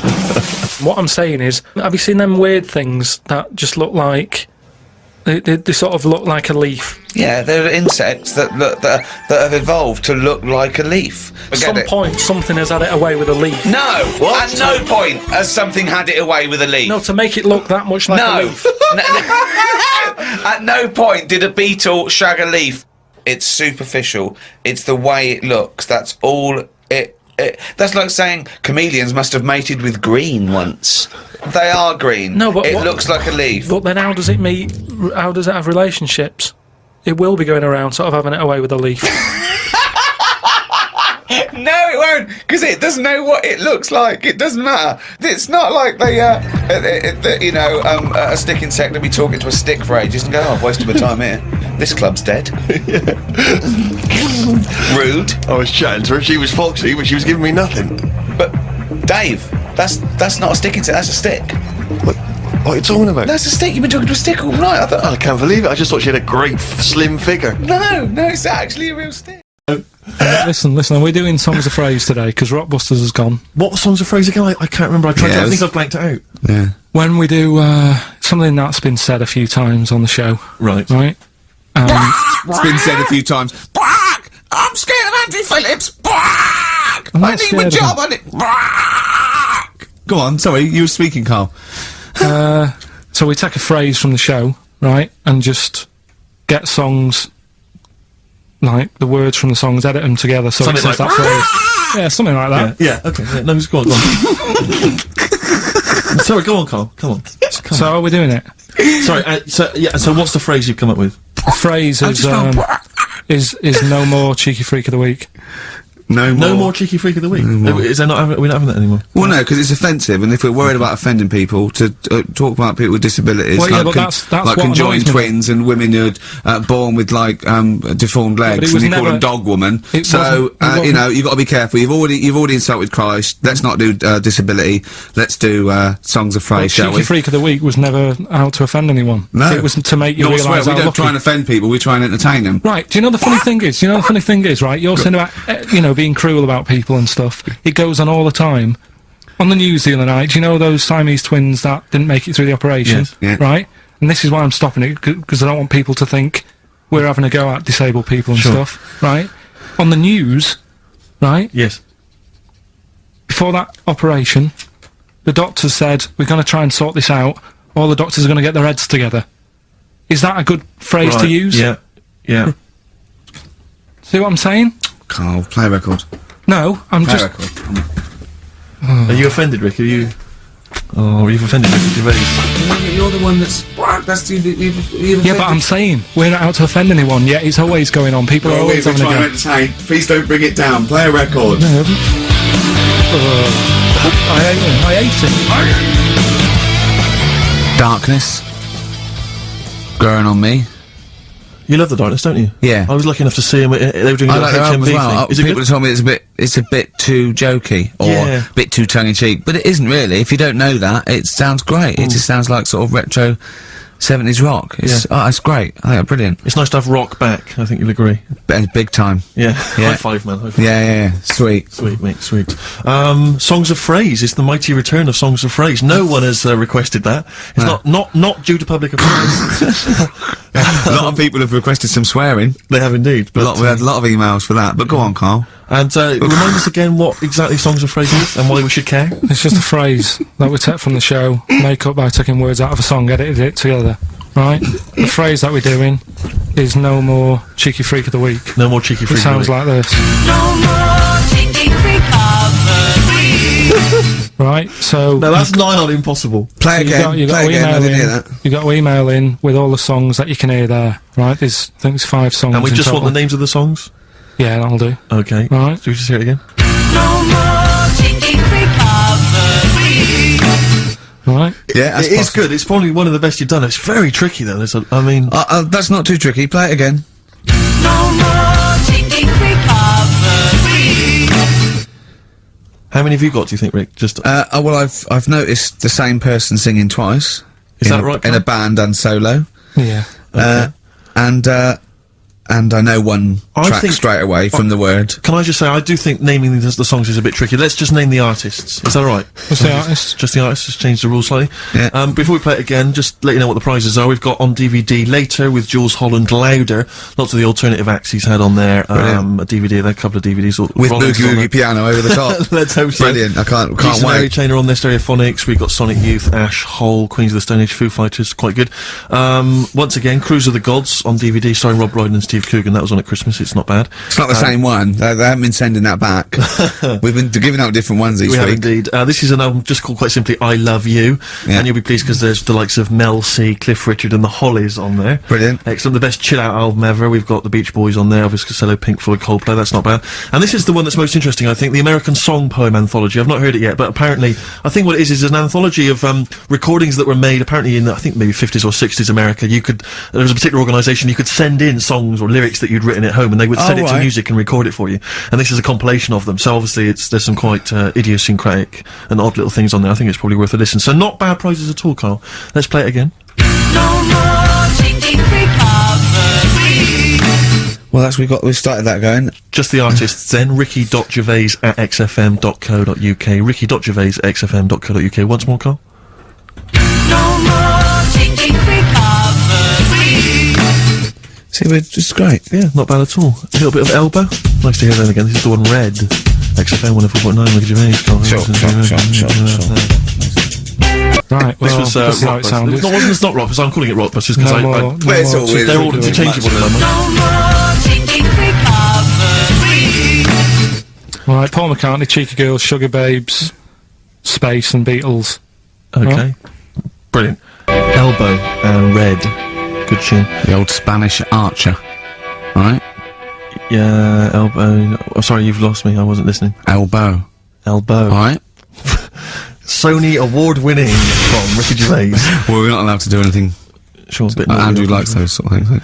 What I'm saying is, have you seen them weird things that just look like they sort of look like a leaf? Yeah, they're insects that have evolved to look like a leaf. At some point, something has had it away with a leaf. No, at no point has something had it away with a leaf. No, to make it look that much like a No. leaf. At no point did a beetle shag a leaf. It's superficial. It's the way it looks. That's all it. That's like saying chameleons must have mated with green once. They are green. No, but it what- looks like a leaf. But then how does it meet? How does it have relationships? It will be going around sort of having it away with a leaf. No, it won't, because it doesn't know what it looks like. It doesn't matter. It's not like a stick insect will be talking to a stick for ages and go, oh, I've wasted my time here. This club's dead. Rude. I was chatting to her. She was foxy, but she was giving me nothing. But, Dave, that's not a stick insect, that's a stick. What are you talking about? That's a stick. You've been talking to a stick all night. I thought, I can't believe it. I just thought she had a great slim figure. no, it's actually a real stick. Listen, we're doing Songs of Phrase today because Rockbusters has gone. What songs of phrase again? I can't remember. I tried to. I think I've blanked it out. Yeah. When we do something that's been said a few times on the show, Right. right? It's been said a few times. Bark! I'm scared of Andrew Phillips. Bark! I'm not I need scared my of job him. on it. Bark! Go on, sorry, you were speaking, Carl. So we take a phrase from the show, right, and just get songs, like the words from the songs, edit them together so Something it says like, that phrase. Yeah, something like that. Yeah. Okay. Yeah, no, just go on. Go on. Sorry. Go on, Carl. Come on. Just come So on. are we doing it? Sorry. So what's the phrase you've come up with? The phrase is no more cheeky freak of the week. No more cheeky freak of the week. Is there not? We're not having that anymore. Well, no, because it's offensive, and if we're worried about offending people, to talk about people with disabilities, Well, yeah, like, but that's like what conjoined annoys me. twins and women who are born with like deformed but legs, it was and you call never- them dog woman. it So wasn't- it you wasn't- know you've got to be careful. You've already insulted Christ. Let's not do disability. Let's do songs of phrase, shall Cheeky we? freak of the week was never out to offend anyone. No. It was to make you No, I swear, realise we how don't lucky. try and offend people. We try and entertain them. Right, do you know the funny thing is? Right, you're saying about, being cruel about people and stuff. It goes on all the time. On the news the other night, do you know those Siamese twins that didn't make it through the operation? Yes. Yeah. Right? And this is why I'm stopping it, because I don't want people to think we're having a go at disabled people and Sure. stuff. Right? On the news, right, Yes. before that operation, the doctors said, we're going to try and sort this out. All the doctors are going to get their heads together. Is that a good phrase to Right, use? Yeah. Yeah. See what I'm saying? Carl, play a record. No, I'm Play a just... record. Are you offended, Rick? Are you? Oh, you've offended Ricky Gervais. You're the one that's you've Yeah, but I'm saying we're not out to offend anyone yet. It's always going on. People are always having a go. entertain. Please don't bring it down. Play a record. I hate it. Darkness growing on me. You love the darkness, don't you? Yeah. I was lucky enough to see him. They were doing a I like their album HMV as well. thing. Is it People good? told me it's a bit too jokey or Yeah. a bit too tongue-in-cheek, but it isn't really. If you don't know that, it sounds great. It just sounds like sort of retro 70s rock. It's great. I think it's brilliant. It's nice to have rock back. I think you'll agree. Big time. Yeah. Yeah. High five, man. High five. Yeah. Sweet. Sweet, mate, sweet. Songs of Phrase. It's the mighty return of Songs of Phrase. No one has requested that. It's not due to public appearance. A lot of people have requested some swearing. They have indeed. But, We had a lot of emails for that. But go on, Carl. and remind us again what exactly Songs of Phrase is and why we should care. It's just a phrase that we take from the show, make up by taking words out of a song, edited it together. Right? The phrase that we're doing is no more cheeky freak of the week. No more cheeky It freak. sounds like this. No more cheeky freak of the week. Right? So No, that's nigh on impossible. Play again. you got Play to again. I email didn't hear in. that. You got to email in with all the songs that you can hear there. Right? I think it's 5 songs. And we in just want total. the names of the songs. Yeah, that'll do. Okay. Right. So we just hear it again. No more cheeky freak of the week. Right? Yeah, that's It is possible. good. It's probably one of the best you've done. It's very tricky though. That's not too tricky. Play it again. No more cheeky freak of the week. How many have you got? Do you think, Rick? Just Well, I've noticed the same person singing twice. Is in that a- right, In Carl? a band and solo. Yeah. And I know one I track think- straight away from the word. Can I just say, I do think naming the songs is a bit tricky. Let's just name the artists. Is that all right? What's the artist? Just the artists, just change the rules slightly. Yeah. Before we play it again, just let you know what the prizes are. We've got on DVD Later with Jules Holland, Louder. Lots of the alternative acts he's had on there. Brilliant. A DVD, a couple of DVDs. With Rollins Boogie on Woogie there. Piano over the top. Let's hope so. Brilliant. I can't Jason Mary wait. Chain are on there, Stereophonics. We've got Sonic Youth, Ash, Hole, Queens of the Stone Age, Foo Fighters, quite good. Once again, Cruise of the Gods on DVD, starring Rob Brydon and Steve Coogan. That was on at Christmas. It's not bad. It's not the same one. They haven't been sending that back. We've been giving out different ones each We have week. indeed. This is an album just called quite simply I Love You. Yeah. And you'll be pleased because there's the likes of Mel C, Cliff Richard and the Hollies on there. Brilliant. Excellent. The best chill out album ever. We've got the Beach Boys on there, Elvis Costello, Pink Floyd, Coldplay. That's not bad. And this is the one that's most interesting, I think, the American Song Poem Anthology. I've not heard it yet, but apparently, I think what it is an anthology of recordings that were made apparently in, I think, maybe 50s or 60s America. There was a particular organisation, you could send in songs or lyrics that you'd written at home and they would send it to right. music and record it for you. And this is a compilation of them. So obviously there's some quite idiosyncratic and odd little things on there. I think it's probably worth a listen. So not bad prizes at all, Carl. Let's play it again. No more cheeky freak of the week. Well, we've started that going. Just the artists then, ricky.gervais@xfm.co.uk, ricky.gervais@xfm.co.uk. Once more, Carl. No more cheeky freak of the week. See, it's great. Yeah, not bad at all. A little bit of Elbow. Nice to hear that again. This is the one Red. XFM 104.9, Ricky Gervais. Carl. Right. Well, This was this is how rock. it sounded. It's not rock, so I'm calling it rock, but just because No I more. Well, it's no all more weird. they're all interchangeable at the moment. No more cheeky freak of the week. Right, Paul McCartney, Cheeky Girls, Sugar Babes, Space and Beatles. Okay. Brilliant. Elbow and Red. Good tune. The old Spanish archer. Right? Yeah, Elbow. Oh, sorry, you've lost me. I wasn't listening. Elbow. Elbow. Right? Sony award-winning from Ricky Gervais. Well, we're not allowed to do anything. Sure, a bit Andrew likes those sort of things.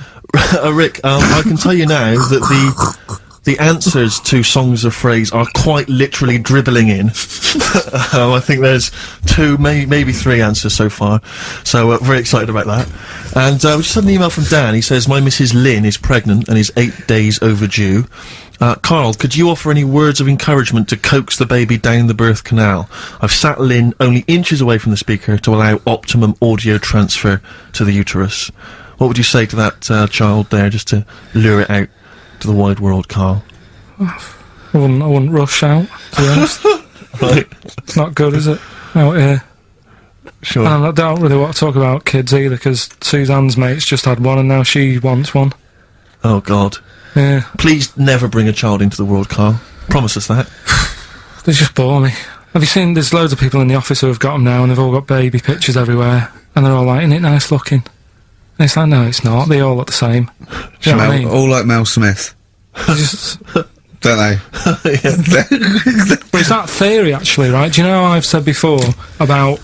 Rick, I can tell you now that the answers to Songs of Phrase are quite literally dribbling in. I think there's 2, maybe 3 answers so far. So, very excited about that. And we just had an email from Dan. He says, my Mrs. Lynn is pregnant and is 8 days overdue. Karl, could you offer any words of encouragement to coax the baby down the birth canal? I've sat Lynn only inches away from the speaker to allow optimum audio transfer to the uterus. What would you say to that child there, just to lure it out to the wide world, Karl? I wouldn't rush out, to be honest. Right. It's not good, is it? Out here. Sure. And I don't really want to talk about kids either, because Suzanne's mate's just had one and now she wants one. Oh, God. Yeah. Please never bring a child into the world, Karl. Promise us that. They just bore me. Have you seen, there's loads of people in the office who have got them now, and they've all got baby pictures everywhere, and they're all like, isn't it nice looking? And it's like, no, it's not. They all look the same. Do you know what I mean? All like Mel Smith, They just, don't they? but it's that theory, actually, right? Do you know how I've said before about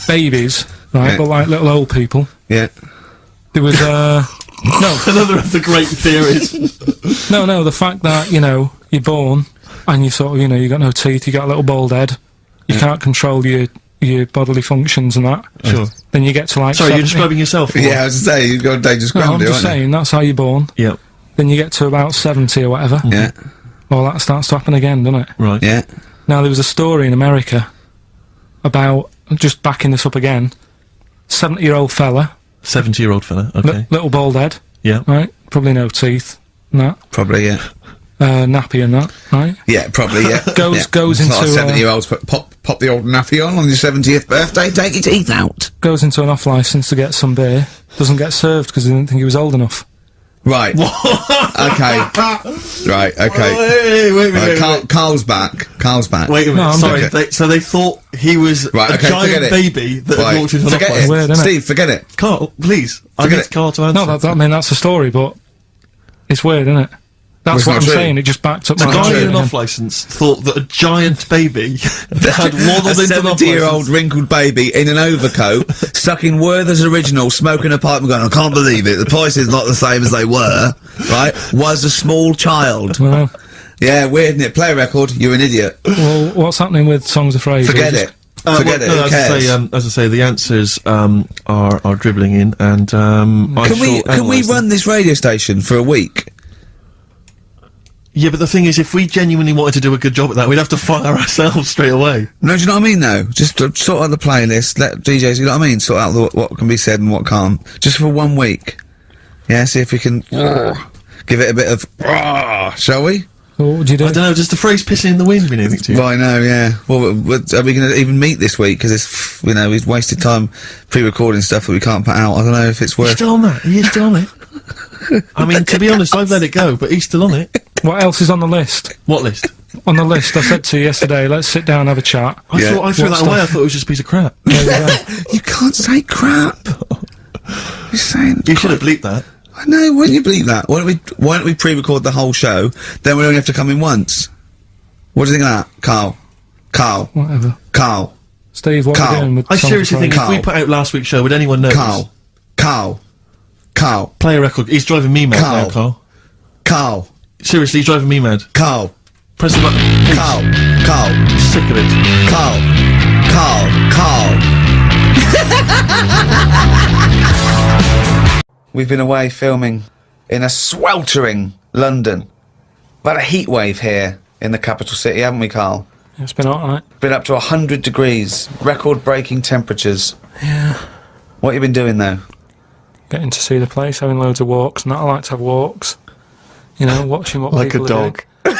babies, right, Yeah. but like little old people? Yeah. There was, no, Another of the great theories. no, the fact that, you know, you're born, and you sort of, you know, you got no teeth, you got a little bald head, you can't control your bodily functions and that. Sure. Then you get to like Sorry, 70. you're describing yourself? or- Yeah, I was to say, you've got a dangerous No, I'm ground, just aren't you? saying, that's how you're born. Yep. Then you get to about 70 or whatever. Yeah, Well, that starts to happen again, doesn't it? Right. yeah. Now, there was a story in America about, just backing this up again, 70-year-old fella, 70-year-old fella. Okay. little bald head, Yeah. right? Probably no teeth, and that, Probably, yeah. nappy and that, right? Yeah, probably, yeah. Goes- yeah. goes It's like into, 70-year-olds pop the old nappy on your 70th birthday, take your teeth out. Goes into an off-licence to get some beer, doesn't get served because he didn't think he was old enough. Right. Okay. Right, okay. Wait, Carl's back. Carl's back. Wait a minute, No, I'm sorry. okay. So they thought he was Right, a okay, forget giant it. baby that had Right. walked into an Forget office. it. Weird, innit? Steve, forget it. Carl, please. I Forget need it. Carl to answer. No, I mean, that's the story, but it's weird, isn't it? That's it's what not I'm true. saying, it just backed up the my guy theory in an again. off-licence thought that a giant baby had waddled A into an 70-year-old off-licence. wrinkled baby in an overcoat, stuck in Werther's Original, smoking a pipe and going, I can't believe it, the price is not the same as they were, right, was a small child. Well, Yeah, weird, isn't it? Play a record, you're an idiot. well, what's happening with Songs of Fraser? Forget it. Forget it, No, who as cares? I say, the answers are dribbling in, and I Can we shall analyse them. run this radio station for a week? Yeah, but the thing is, if we genuinely wanted to do a good job at that, we'd have to fire ourselves straight away. No, do you know what I mean, though? Just sort out the playlist, let DJs, you know what I mean? Sort out what can be said and what can't. Just for 1 week. Yeah, see if we can give it a bit of, shall we? Well, what would you do? I don't know, does the phrase pissing in the wind mean anything to you? Well, I know, yeah. Well, are we going to even meet this week? Because it's, you know, we've wasted time pre-recording stuff that we can't put out. I don't know if it's He's worth... still on that? He is still on it? I mean, to be honest, I've let it go, but he's still on it. What else is on the list? What list? On the list, I said to you yesterday, let's sit down and have a chat. I Yeah. thought I threw What that away, I stuff? thought it was just a piece of crap. There you go. You can't say crap. You're saying... You should have bleeped that. I know, why don't you believe that? Why don't we pre-record the whole show, then we only have to come in once? What do you think of that, Carl? Whatever. Carl. Steve, what Carl, are we doing with I Songs of seriously think Fraser? if we put out last week's show, would anyone know? Carl. Play a record. He's driving me mad now, Carl. Carl. Seriously, he's driving me mad. Carl. Press the button. Please. Carl. I'm sick of it. Carl. We've been away filming in a sweltering London. About a heat wave here in the capital city, haven't we, Carl? It's been hot, hasn't Been up to 100 degrees, record-breaking temperatures. Yeah. What you been doing, though? Getting to see the place, having loads of walks, and that. I like to have walks. You know, watching what Like a people are dog. doing.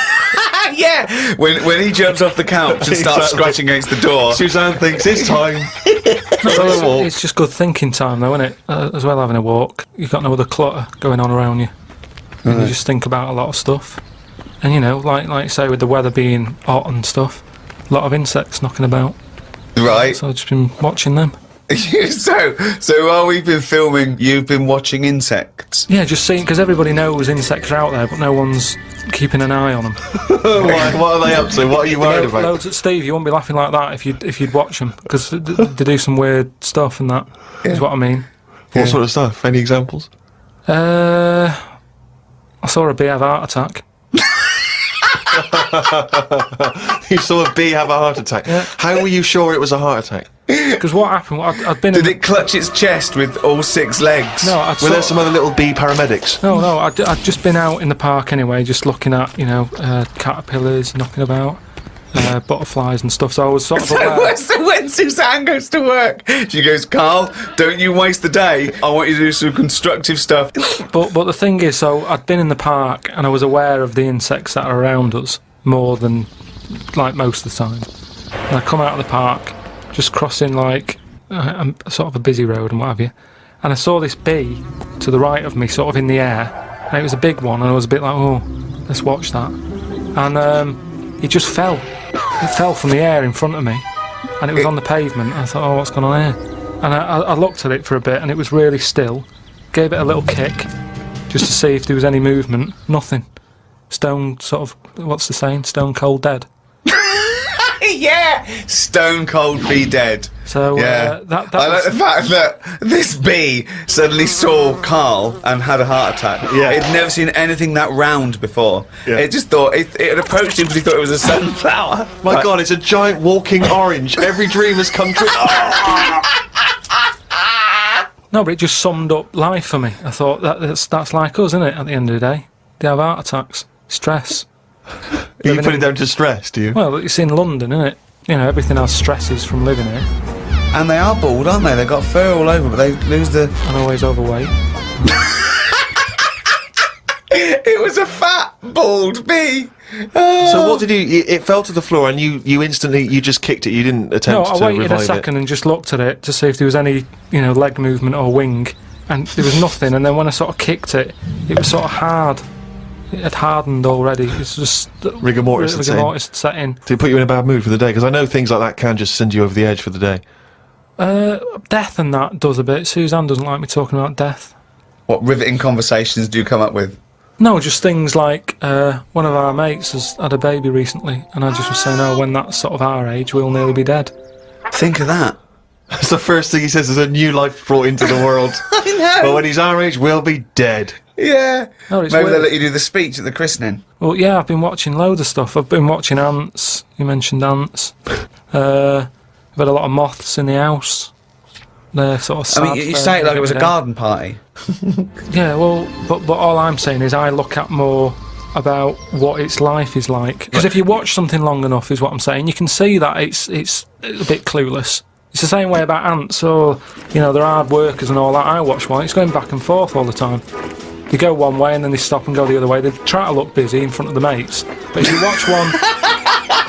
Yeah! When he jumps off the couch and starts Exactly. scratching against the door. Suzanne thinks it's time. It's just good thinking time, though, isn't it? As well, having a walk. You've got no other clutter going on around you. And you just think about a lot of stuff. And, you know, like you say, with the weather being hot and stuff, a lot of insects knocking about. Right. So I've just been watching them. so while we've been filming, you've been watching insects. Yeah, just seeing, because everybody knows insects are out there, but no one's keeping an eye on them. Why? What are they up to? What are you worried about? Loads at Steve, you wouldn't be laughing like that if you'd watch them, because they do some weird stuff and that, is what I mean. What sort of stuff? Any examples? I saw a bee have a heart attack. You saw a bee have a heart attack. Yeah. How were you sure it was a heart attack? Because what happened, I'd been Did in... it clutch its chest with all 6 legs? No, Were there some other little bee paramedics? No, I'd just been out in the park anyway, just looking at, you know, caterpillars knocking about, butterflies and stuff, so I was sort of aware. So when Suzanne goes to work, she goes, Carl, don't you waste the day. I want you to do some constructive stuff. But the thing is, so I'd been in the park and I was aware of the insects that are around us more than, like, most of the time. And I come out of the park, just crossing, like, a sort of a busy road and what have you, and I saw this bee to the right of me, sort of in the air, and it was a big one, and I was a bit like, oh, let's watch that. And he just fell. it fell from the air in front of me, and it was on the pavement. I thought, oh, what's going on here? And I looked at it for a bit, and it was really still. Gave it a little kick, just to see if there was any movement. Nothing. Stone sort of, what's the saying? Stone cold dead. Yeah! Stone cold be dead. So, Yeah. that I like was... the fact that this bee suddenly saw Karl and had a heart attack. Yeah. It'd never seen anything that round before. Yeah. It just thought, it had approached him because he thought it was a sunflower. My God, it's a giant walking orange. Every dream has come true. No, but it just summed up life for me. I thought, that's like us, isn't it, at the end of the day? They have heart attacks, stress. You put it down to stress, do you? Well, it's in London, isn't it? You know, everything has stresses from living here. And they are bald, aren't they? They've got fur all over, but they lose the... And always overweight. It was a fat, bald bee! So what did you... It fell to the floor and you instantly... You just kicked it. You didn't No, attempt I to waited revive a second it. and just looked at it to see if there was any, you know, leg movement or wing. And there was nothing. And then when I sort of kicked it, it was sort of hard. It had hardened already. It's just... Rigor mortis had set in. Rigor mortis had set in. Did it put you in a bad mood for the day? Because I know things like that can just send you over the edge for the day. Death and that does a bit. Suzanne doesn't like me talking about death. What riveting conversations do you come up with? No, just things like one of our mates has had a baby recently, and I just was saying, oh, when that's sort of our age, we'll nearly be dead. Think of that. That's the first thing he says, is a new life brought into the world. I know! But when he's our age, we'll be dead. Yeah. No, it's Maybe they'll weird. let you do the speech at the christening. Well, yeah, I've been watching loads of stuff. I've been watching Ants. You mentioned Ants. I've had a lot of moths in the house. They're sort of sad. I mean, you say it like it was a garden party. Yeah, well, but all I'm saying is I look at more about what its life is like. Because if you watch something long enough, is what I'm saying, you can see that it's a bit clueless. It's the same way about ants, or, you know, they're hard workers and all that. I watch one, it's going back and forth all the time. They go one way and then they stop and go the other way. They try to look busy in front of the mates. But if you watch one...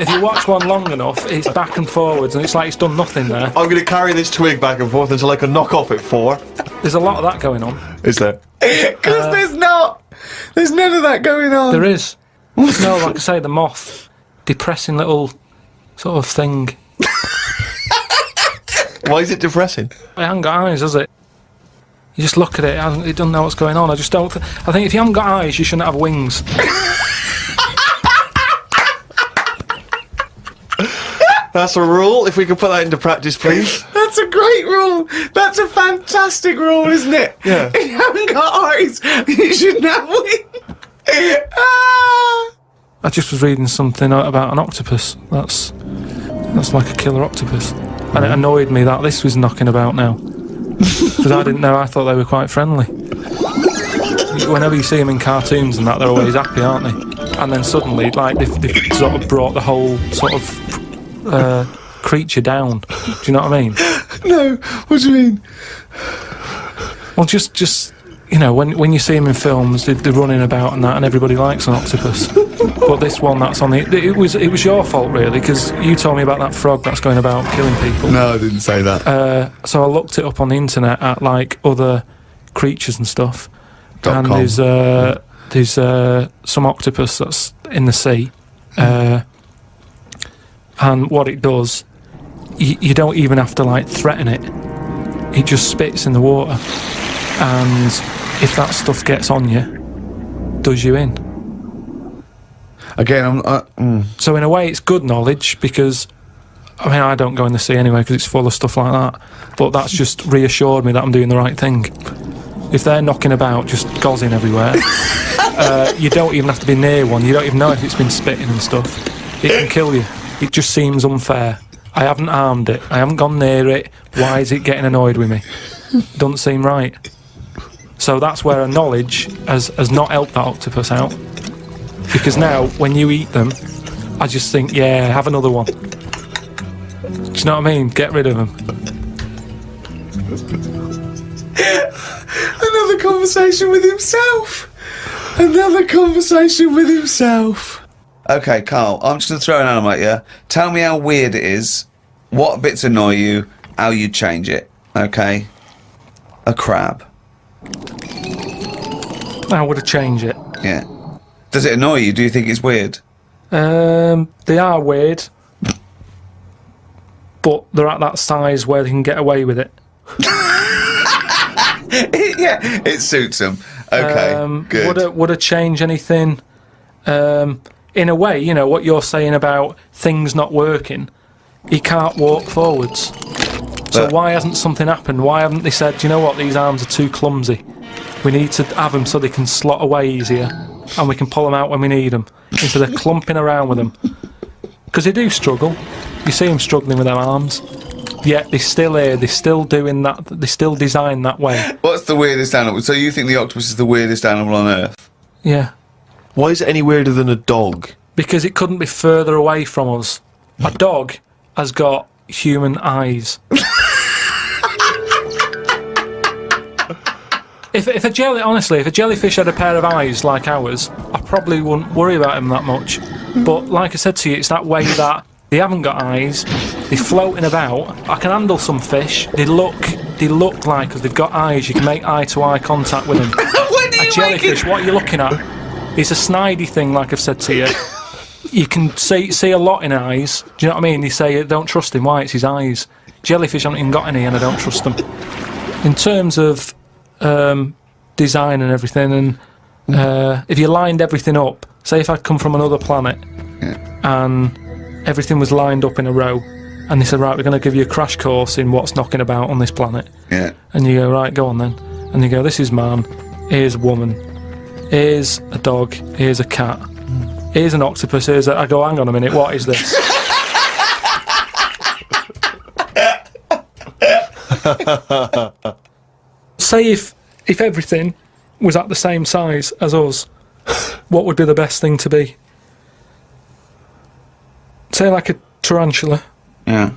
If you watch one long enough, it's back and forwards, and it's like it's done nothing there. I'm going to carry this twig back and forth until I can knock off at 4. There's a lot of that going on. Is there? Because there's not! There's none of that going on. There is. No, like I say, the moth. Depressing little sort of thing. Why is it depressing? It hasn't got eyes, has it? You just look at it, it doesn't know what's going on. I just don't... I think if you haven't got eyes, you shouldn't have wings. That's a rule. If we could put that into practice, please. That's a great rule. That's a fantastic rule, isn't it? Yeah. If you haven't got eyes, you shouldn't have wings. I just was reading something about an octopus. That's like a killer octopus. And it annoyed me that this was knocking about now. Because I didn't know, I thought they were quite friendly. Whenever you see them in cartoons and that, they're always happy, aren't they? And then suddenly, like, they've sort of brought the whole sort of creature down. Do you know what I mean? No, what do you mean? Well, just you know, when you see them in films, they're running about and that, and everybody likes an octopus. But this one that's on it was your fault really, because you told me about that frog that's going about killing people. No, I didn't say that. So I looked it up on the internet at like other creatures and stuff, and .com. there's some octopus that's in the sea, and what it does, you don't even have to like threaten it. It just spits in the water, and if that stuff gets on you, does you in. Again, So in a way, it's good knowledge because, I mean, I don't go in the sea anyway because it's full of stuff like that. But that's just reassured me that I'm doing the right thing. If they're knocking about, just gozzing everywhere, you don't even have to be near one. You don't even know if it's been spitting and stuff. It can kill you. It just seems unfair. I haven't harmed it. I haven't gone near it. Why is it getting annoyed with me? Doesn't seem right. So that's where a knowledge has not helped that octopus out. Because now, when you eat them, I just think, yeah, have another one. Do you know what I mean? Get rid of them. another conversation with himself. Another conversation with himself. Okay, Karl, I'm just going to throw an animal at you. Tell me how weird it is, what bits annoy you, how you change it. Okay? A crab. I would have changed it. Yeah. Does it annoy you? Do you think it's weird? They are weird. but they're at that size where they can get away with it. Yeah, it suits them. Okay, good. Would it change anything? In a way, you know, what you're saying about things not working, he can't walk forwards. So why hasn't something happened? Why haven't they said, you know what, these arms are too clumsy. We need to have them so they can slot away easier, and we can pull them out when we need them, instead of clumping around with them. Because they do struggle. You see them struggling with their arms. Yet they're still here, they're still doing that, they're still designed that way. What's the weirdest animal? So you think the octopus is the weirdest animal on Earth? Yeah. Why is it any weirder than a dog? Because it couldn't be further away from us. A dog has got human eyes. If a jellyfish had a pair of eyes like ours, I probably wouldn't worry about him that much. But like I said to you, it's that way that they haven't got eyes, they're floating about. I can handle some fish. They look like, because they've got eyes, you can make eye-to-eye contact with them. A jellyfish, what you're looking at, is a snidey thing, like I've said to you. You can see a lot in eyes. Do you know what I mean? They say, don't trust him. Why? It's his eyes. Jellyfish haven't even got any, and I don't trust them. In terms of design and everything, and if you lined everything up, say if I'd come from another planet, and everything was lined up in a row, and they said, right, we're going to give you a crash course in what's knocking about on this planet. Yeah. And you go, right, go on then. And you go, this is man, here's a woman, here's a dog, here's a cat, here's an octopus, I go, hang on a minute, what is this? Say if everything was at the same size as us, what would be the best thing to be? Say like a tarantula. Yeah.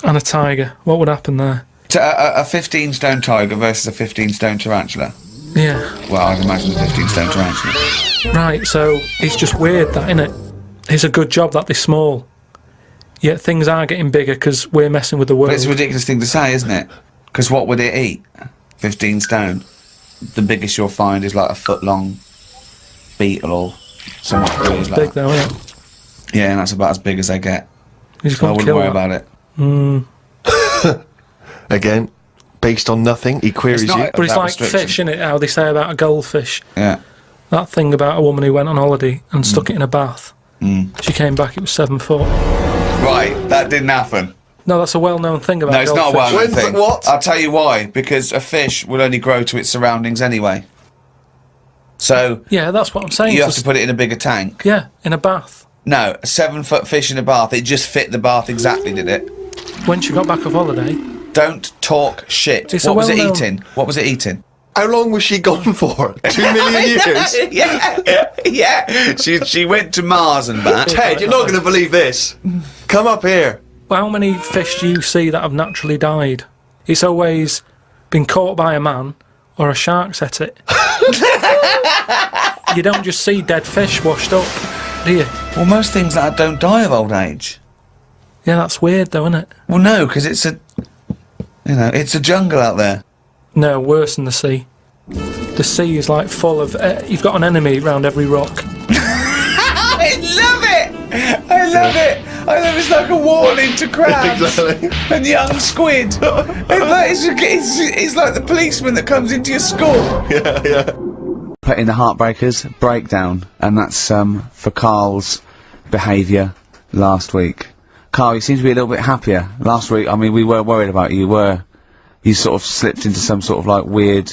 And a tiger. What would happen there? A 15-stone tiger versus a 15-stone tarantula. Yeah. Well, I'd imagine the 15-stone tarantula. Right, so it's just weird that, innit? It's a good job that they're small. Yet things are getting bigger because we're messing with the world. But it's a ridiculous thing to say, isn't it? Because what would it eat? 15 stone. The biggest you'll find is like a foot-long beetle or something like that. Big though, isn't it? Yeah, and that's about as big as they get. So I wouldn't worry about it. Again, based on nothing, he queries you. But it's like fish, innit? How they say about a goldfish. Yeah. That thing about a woman who went on holiday and stuck it in a bath. She came back, it was 7 foot. Right, that didn't happen. No, that's a well-known thing about goldfish. No, it's not a well-known thing. What? I'll tell you why. Because a fish will only grow to its surroundings anyway. So... Yeah, that's what I'm saying. You have to put it in a bigger tank. Yeah, in a bath. No, a 7-foot fish in a bath, it just fit the bath exactly, did it? When she got back off holiday... Don't talk shit. What was it eating? What was it eating? How long was she gone for? 2 million years? Yeah. She went to Mars and back. Ted, you're not going to believe this. Come up here. Well, how many fish do you see that have naturally died? It's always been caught by a man or a shark's at it. You don't just see dead fish washed up, do you? Well, most things like that don't die of old age. Yeah, that's weird though, isn't it? Well, no, because it's a... You know, it's a jungle out there. No, worse than the sea. The sea is like full of... you've got an enemy round every rock. I love it! I love it! It's like a warning to crabs Exactly. and young squid. It's like the policeman that comes into your school. Yeah. Put in the Heartbreakers breakdown, and that's for Karl's behaviour last week. Karl, you seem to be a little bit happier. Last week, I mean, we were worried about you. You sort of slipped into some sort of like weird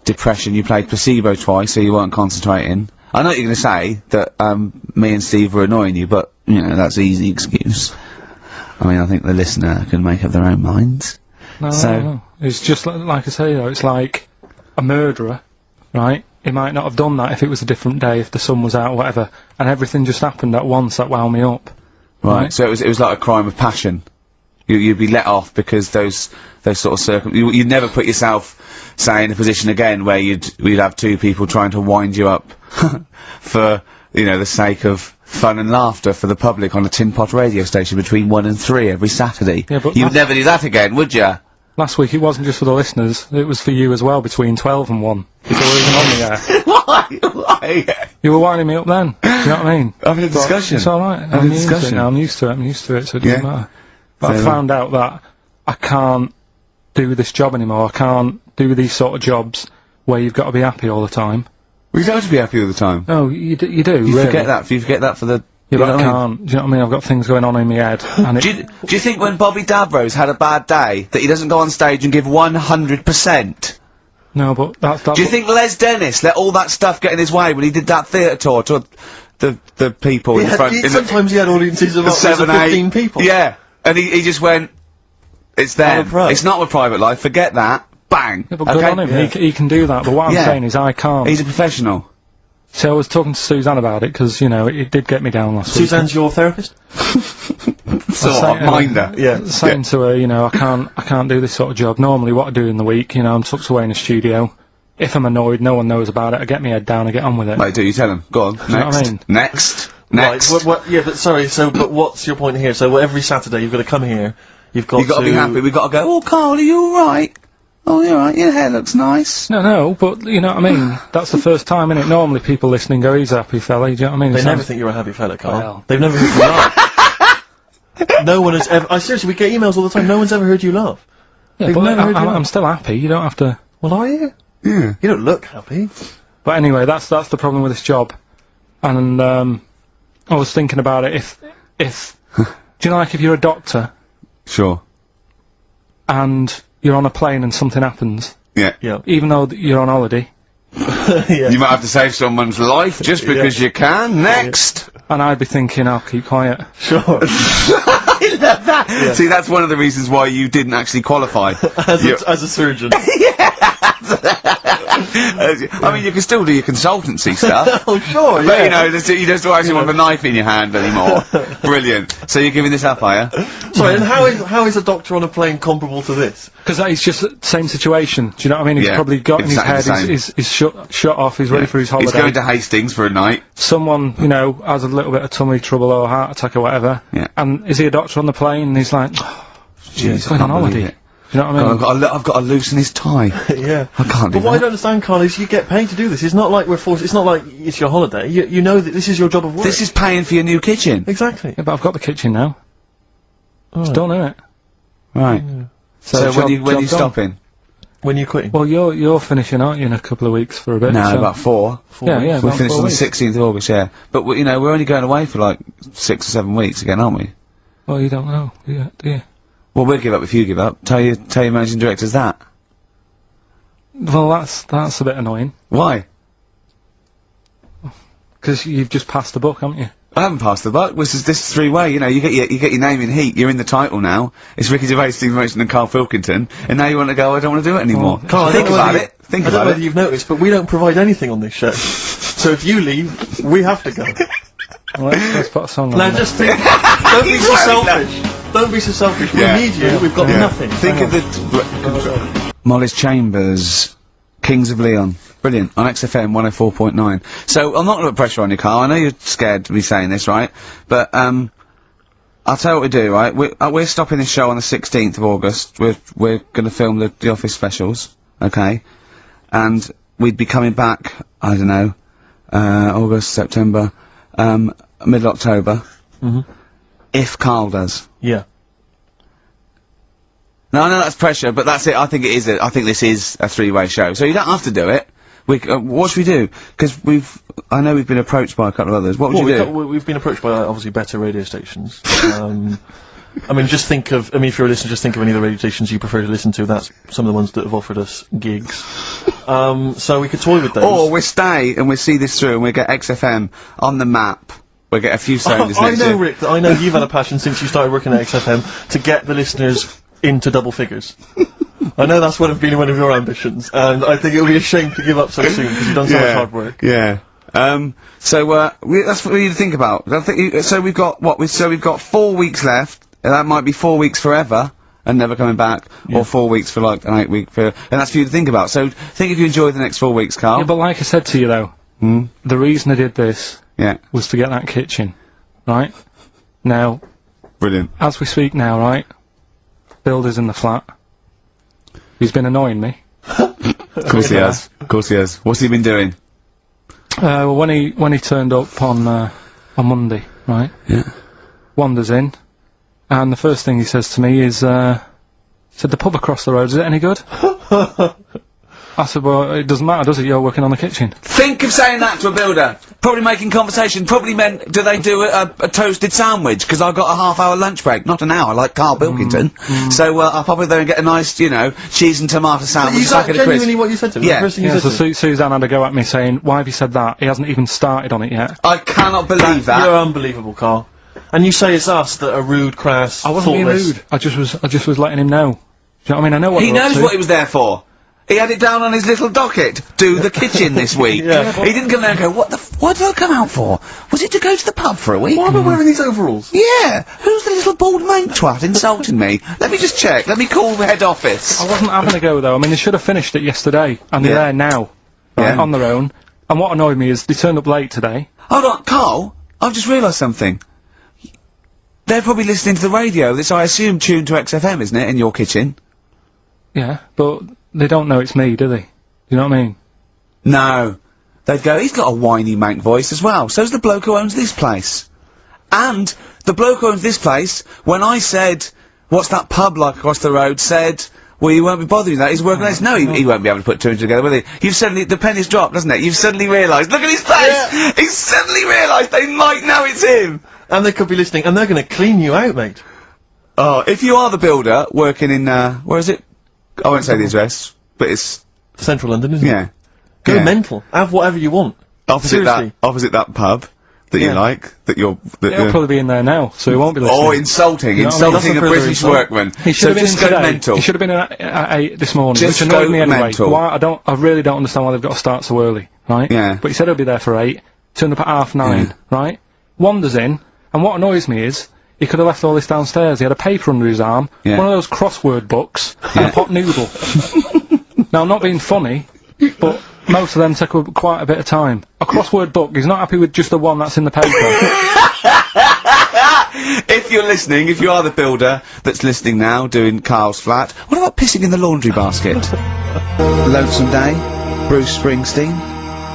depression. You played placebo twice, so you weren't concentrating. I know you're going to say that me and Steve were annoying you, but you know that's an easy excuse. I mean, I think the listener can make up their own minds. No. It's just like I say, though. It's like a murderer, right? He might not have done that if it was a different day, if the sun was out, or whatever, and everything just happened at once that wound me up. Right. So it was like a crime of passion. You'd be let off because those sort of you'd never put yourself, say, in a position again where you'd have two people trying to wind you up for, you know, the sake of fun and laughter for the public on a tin pot radio station between 1 and 3 every Saturday. Yeah, but you'd never do that again, would you? Last week it wasn't just for the listeners, it was for you as well, between 12 and 1. Before we were on the air. Why? You were winding me up then, do you know what I mean? Having a discussion. It's alright, I'm used to it, so it doesn't matter. But I found out that I can't do this job anymore. I can't do these sort of jobs where you've got to be happy all the time. Well, you don't have to be happy all the time. No, you do. You really. forget that. You forget that for the. Yeah, you but know I what I mean? can't. Do you know what I mean? I've got things going on in my head. And Do you think when Bobby Davrose had a bad day that he doesn't go on stage and give 100%? no, but that's Do you think Les Dennis let all that stuff get in his way when he did that theatre tour to the people in front? Sometimes he had audiences of up to 7, 15 8 people. Yeah, and he just went. It's them. Right. It's not a private life. Forget that. Bang. Yeah, but good on him. Yeah. He can do that. But what I'm Yeah. saying is I can't. He's a professional. So I was talking to Suzanne about it because it did get me down last week. Suzanne's your therapist? Sort of minder. Yeah. Saying to her, I can't do this sort of job. Normally, what I do in the week, I'm tucked away in a studio. If I'm annoyed, no one knows about it. I get my head down, I get on with it. Mate, do you tell him? Go on. Next. you know what I mean? Next. Right, yeah, but sorry, but what's your point here? So every Saturday you've got to come here, you've got to be happy. We've got to go. Oh, Karl, are you all right? Oh, you're all right. Your hair looks nice. No, but you know what I mean? That's the first time, innit? Normally people listening go, he's a happy fella, do you know what I mean? They It never sounds- think you're a happy fella, Karl. Well. They've never heard you laugh. No one has ever. Seriously, we get emails all the time. No one's ever heard you laugh. Yeah, They've but never heard you I'm laugh. still happy, you don't have to... Well, are you? Yeah. You don't look happy. But anyway, that's the problem with this job. And, I was thinking about it, if do you know, like, if you're a doctor, Sure. and you're on a plane and something happens, Yeah. Yeah. even though you're on holiday, Yeah. You might have to save someone's life just because you can. Next. and I'd be thinking, I'll keep quiet. Sure. I love that. See, that's one of the reasons why you didn't actually qualify. as a surgeon. I mean, you can still do your consultancy stuff. Oh, sure. But you just don't actually want the knife in your hand anymore. Brilliant. So you're giving this up, are you? Sorry, and how is a doctor on a plane comparable to this? Because that is just the same situation, do you know what I mean? He's Yeah, probably got in his exactly head, the same. he's shut off, he's ready for his holiday. He's going to Hastings for a night. Someone, has a little bit of tummy trouble or a heart attack or whatever, Yeah. and is he a doctor on the plane? And he's like, he's going on can't believe holiday. it. You know what I mean? I've got to loosen his tie. Yeah. I can't do But what I that. don't understand, Karl, is you get paid to do this. It's not like we're forced. It's not like it's your holiday. You know that this is your job of work. This is paying for your new kitchen. exactly. Yeah, but I've got the kitchen now. It's done, innit? Right. So job- when you job done. stopping? When you quitting? Well, you're finishing, aren't you, in a couple of weeks for a bit? No, so- about 4. Yeah, We about finish 4 on the weeks. 16th of August, yeah. But, we're only going away for like 6 or 7 weeks again, aren't we? Well, you don't know, do you? Well, we'll give up if you give up. Tell your managing directors that. Well, that's a bit annoying, Why? because you've just passed the book, haven't you? I haven't passed the buck. This is 3-way. You get your name in heat. You're in the title now. It's Ricky Gervais, Steve Merchant, and Karl Pilkington. And now you want to go? I don't want to do it anymore. Well, Karl, I Think don't know about whether it. Think I don't know about whether it. you've noticed, but we don't provide anything on this show. So if you leave, we have to go. Well, let's put a song on. Now then. just think. Don't be so selfish. Don't be so selfish. Yeah. We need you. We've got nothing. Think of the Molly's Chambers, Kings of Leon. Brilliant. On XFM 104.9. So, I'm not going to put pressure on you, Karl. I know you're scared to be saying this, right? But, I'll tell you what we do, right? We're stopping this show on the 16th of August. We're going to film the Office specials, okay? And we'd be coming back, I don't know, August, September, mid-October. If Karl does. Yeah. No, I know that's pressure, but that's it. I think this is a 3-way show. So you don't have to do it. What should we do? Because I know we've been approached by a couple of others. What would you do? We've been approached by obviously better radio stations. I mean, if you're a listener, just think of any of the radio stations you prefer to listen to. That's some of the ones that have offered us gigs. So we could toy with those. Or we stay and we see this through and we get XFM on the map. We'll get a few sounders I next know, year. Rick, that I know you've had a passion since you started working at XFM to get the listeners into double figures. I know that's one of your ambitions, and I think it would be a shame to give up so soon because you've done so much hard work. Yeah. That's what you need to think about. I think so we've got 4 weeks left. And that might be 4 weeks forever and never coming back, or 4 weeks for like an 8-week period. And that's for you to think about. So think if you enjoy the next 4 weeks, Karl. Yeah, but like I said to you though, the reason I did this Yeah. was to get that kitchen, right? Now, Brilliant. as we speak now, right? Builder's in the flat. He's been annoying me. Of course he has. Of course he has. What's he been doing? Well, when he turned up on Monday, right? Yeah. Wanders in, and the first thing he says to me is, said, the pub across the road, is it any good? I said, well, it doesn't matter, does it? You're working on the kitchen. Think of saying that to a builder. Probably making conversation. Probably meant, do they do a toasted sandwich? Because I've got a half-hour lunch break. Not an hour, like Karl Bilkington. So, I'll pop over there and get a nice, you know, cheese and tomato sandwich. Is that genuinely what you said to me? Yeah. The first thing you Yeah, said so to me? Suzanne had a go at me saying, why have you said that? He hasn't even started on it yet. I cannot believe that. You're unbelievable, Karl. And you say it's us that are rude, crass, I wasn't being thoughtless. rude. I just was letting him know. Do you know what I mean? I know what He they're up knows to. what he was there for. He had it down on his little docket. Do the kitchen this week. Yeah. He didn't come there and go, what did I come out for? Was it to go to the pub for a week? Why am I wearing these overalls? Yeah. Who's the little bald mank twat insulting me? Let me just check. Let me call the head office. I wasn't having a go though. I mean, they should have finished it yesterday, and they're Yeah. there now, right, Yeah. on their own. And what annoyed me is they turned up late today. Hold on, Karl. I've just realised something. They're probably listening to the radio that's, I assume, tuned to XFM, isn't it, in your kitchen? Yeah, but they don't know it's me, do they? You know what I mean? No. They'd go, he's got a whiny mank voice as well. So's the bloke who owns this place. And the bloke who owns this place, when I said, what's that pub like across the road, said, well, you won't be bothering that, he's working on this. No, he won't be able to put two and two together, will he? You've suddenly, the penny's dropped, doesn't it? You've suddenly realised, look at his face! He's suddenly realised they might know it's him! And they could be listening, and they're gonna clean you out, mate. Oh, if you are the builder, working in, where is it? I won't say the address, but it's, Central London, isn't it? yeah. Go Yeah. mental. Have whatever you want. Opposite Seriously. that pub that you Yeah. like, that you're, He'll probably be in there now, so he won't be listening. oh, insulting, You know what I mean? insulting a That's a further British insult. workman. He should So have been just in go today. mental. He should have been in at 8 this morning, Just which annoyed go me anyway. mental. Why I really don't understand why they've got to start so early, right? Yeah. But he said he'll be there for 8. Turned up at 9:30, right? Wanders in, and what annoys me is he could have left all this downstairs. He had a paper under his arm, Yeah. one of those crossword books, and a pot noodle. Now, I'm not being funny, but most of them take up quite a bit of time. A crossword book, he's not happy with just the one that's in the paper. If you're listening, if you are the builder that's listening now, doing Karl's flat, what about pissing in the laundry basket? Lonesome Day, Bruce Springsteen,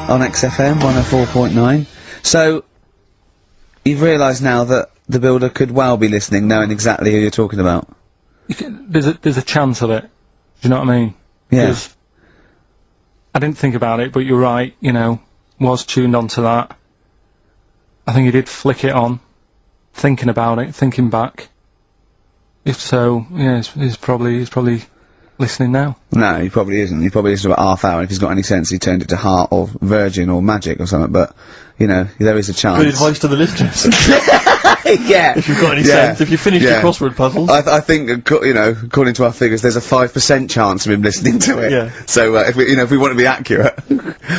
on XFM 104.9. So, you've realised now that the builder could well be listening, knowing exactly who you're talking about. There's a chance of it. Do you know what I mean? Yeah. 'Cause I didn't think about it, but you're right, you know, was tuned onto that. I think he did flick it on, thinking about it, thinking back. If so, yeah, he's probably listening now. No, he probably isn't. He probably isn't about half hour. If he's got any sense, he turned it to Heart or Virgin or Magic or something, but, you know, there is a chance. Good advice to the listeners. Yeah. If you've got any Yeah. sense, if you finish Yeah. your crossword puzzles. I think, you know, according to our figures, there's a 5% chance of him listening to it. Yeah. So, if we want to be accurate.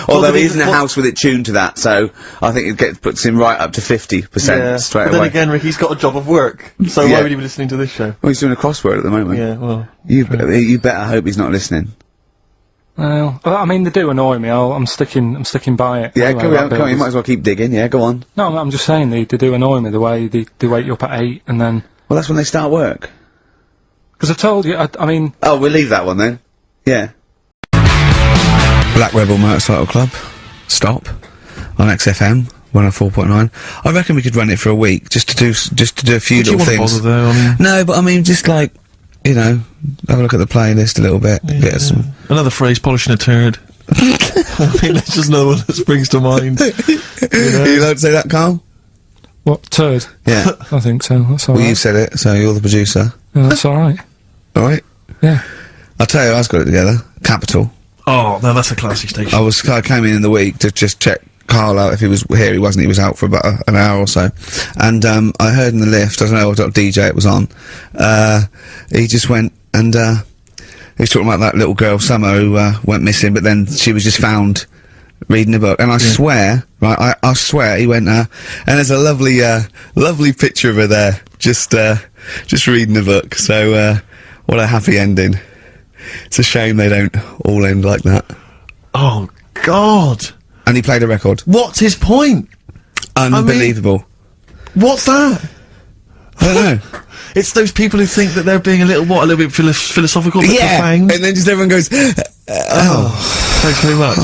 Although the he isn't a reason- house with it tuned to that, so I think puts him right up to 50% straight but then away. again, Rick, he's got a job of work, so Yeah. why would he be listening to this show? Well, he's doing a crossword at the moment. Yeah, well. You better hope he's not listening. Well, I mean, they do annoy me. I'm sticking by it. Yeah, Anyway, come that on, you builders. might as well keep digging, yeah, go on. No, I'm just saying they do annoy me the way they wake you up at 8 and then. Well, that's when they start work. Because I told you, I mean, Oh, we'll leave that one then. Yeah. Black Rebel Motorcycle Club. Stop. On XFM 104.9. I reckon we could run it for a week, just to do a few little things. Though, I mean, No, but I mean, just like, you know, have a look at the playlist a little bit, get us some... another phrase, polishing a turd. I think that's just another one that springs to mind. You allowed to say that, Karl? what, turd? Yeah. I think so, that's Well, you alright. said it, so you're the producer. Yeah, that's alright. Alright? Yeah. I'll tell you, I got it together. Capital. Oh, no, that's a classy station. I came in the week to just check Karl out if he was here. He wasn't. He was out for about an hour or so. And, I heard in the lift, I don't know what DJ it was on, he just went and, he was talking about that little girl, Summer, who, went missing, but then she was just found reading a book. And I swear, right, I swear, he went, and there's a lovely, lovely picture of her there, just reading a book. So, what a happy ending. It's a shame they don't all end like that. Oh, God. And he played a record. What's his point? Unbelievable. What's that? I don't know. It's those people who think that they're being a little bit philosophical, a bit Yeah. profound. And then just everyone goes, Thanks very much.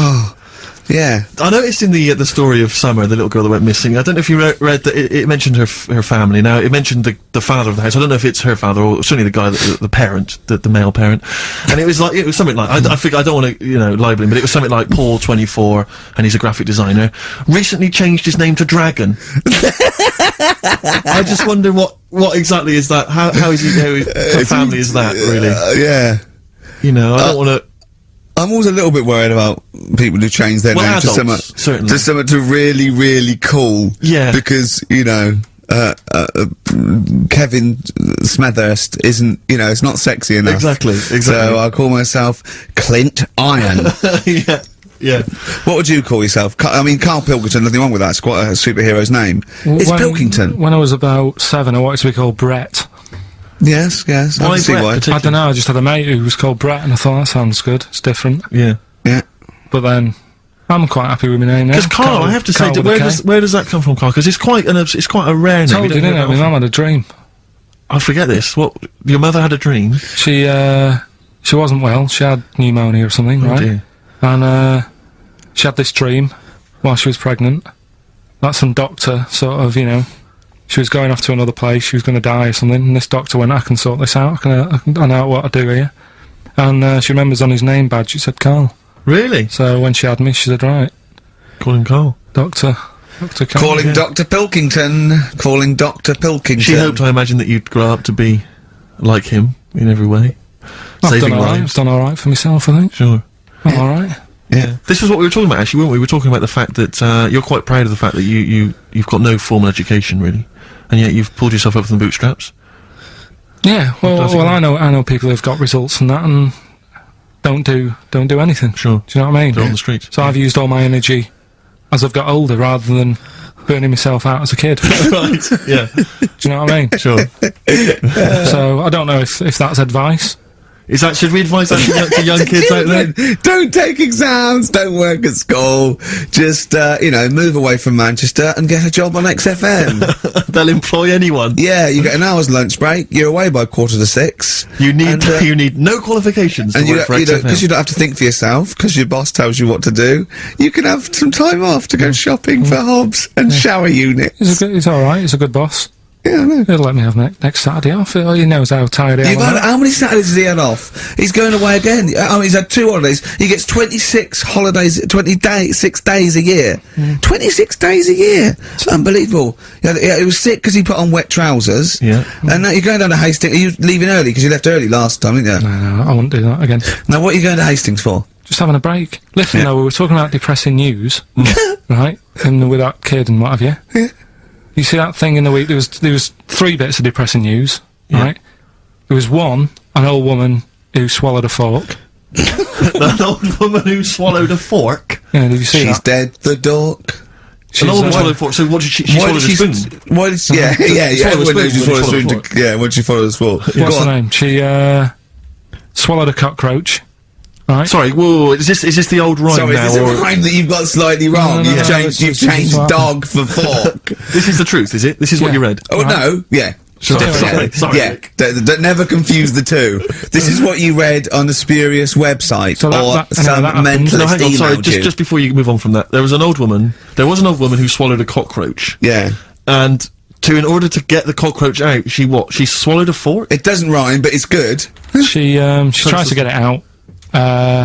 Yeah. I noticed in the story of Summer, the little girl that went missing, I don't know if you read that it mentioned her family. Now, it mentioned the father of the house. I don't know if it's her father or certainly the guy, the parent, the male parent. And it was something like, I think, I don't want to, libel him, but it was something like Paul, 24, and he's a graphic designer, recently changed his name to Dragon. I just wonder what exactly is that? How is he, what family is that, really? Yeah. I don't want to... I'm always a little bit worried about people who change their name to something to really, really cool. Yeah. Because, Kevin Smethurst isn't, it's not sexy enough. Exactly. So I call myself Clint Iron. Yeah. What would you call yourself? Karl Pilkington, nothing wrong with that. It's quite a superhero's name. It's Pilkington. When I was about 7, I wanted to be called Brett. Yes, I can see why. I don't know, I just had a mate who was called Brett and I thought that sounds good, it's different. Yeah. But then, I'm quite happy with my name now. Because Karl, I have to say, where does that come from, Karl? Because it's quite a rare name. I told you, didn't I? My mum had a dream. I forget this. What? Your mother had a dream? She wasn't well, she had pneumonia or something, right? Dear. And, she had this dream while she was pregnant. That some doctor, sort of, she was going off to another place, she was going to die or something, and this doctor went, I can sort this out, I know what to do here. And she remembers on his name badge, it said Karl. Really? So when she had me, she said, right. Call him Karl. Dr. Karl. Calling Dr. Pilkington. Calling Dr. Pilkington. She hoped, I imagine, that you'd grow up to be like him in every way. I've done alright for myself, I think. Sure. I'm alright. Yeah. This was what we were talking about, actually, weren't we? We were talking about the fact that, you're quite proud of the fact that you've got no formal education, really. And yet you've pulled yourself up from the bootstraps. Yeah, well, I know people who've got results from that and don't do anything. Sure. Do you know what I mean? They're on the streets. So I've used all my energy as I've got older rather than burning myself out as a kid. Right, yeah. Do you know what I mean? Sure. So I don't know if that's advice. Should we advise that to young kids out there? Don't take exams, don't work at school, just, move away from Manchester and get a job on XFM. They'll employ anyone. Yeah, you get an hour's lunch break, you're away by 5:45. You need no qualifications to work for XFM. Because you don't have to think for yourself, because your boss tells you what to do, you can have some time off to go shopping for hobs and shower units. He's alright, he's a good boss. Yeah, I know. He'll let me have next Saturday off. He knows how tired I am. How many Saturdays has he had off? He's going away again. He's had 2 holidays. He gets 26 holidays, 6 days a year. 26 days a year. Unbelievable. He was sick because he put on wet trousers. Yeah. And now you're going down to Hastings. Are you leaving early? Because you left early last time, didn't you? No, I wouldn't do that again. Now, what are you going to Hastings for? Just having a break. Listen, though, we were talking about depressing news, right? And with that kid and what have you. Yeah. You see that thing in the week, there was 3 bits of depressing news, right? There was one, an old woman who swallowed a fork. An old woman who swallowed a fork? Yeah, did you see She's that? dead, the dork. An old woman swallowed a fork, so what did she swallowed a spoon? Why did she, yeah, Swallowed a she swallowed a spoon fork. when she swallowed a spoon. What's her name? She, swallowed a cockroach. Right. Sorry, whoa, is this the old rhyme Sorry, now? is this a rhyme that you've got slightly wrong? No, You've no, changed it's dog for fork. This is the truth, is it? This is what you read? Oh, no, yeah. Sorry. Yeah, never confuse the two. This is what you read on the spurious website, So or some that mentalist No, hang on, sorry, emailed you. just before you move on from that, there was an old woman who swallowed a cockroach. Yeah. And in order to get the cockroach out, she swallowed a fork? It doesn't rhyme, but it's good. She tried to get it out.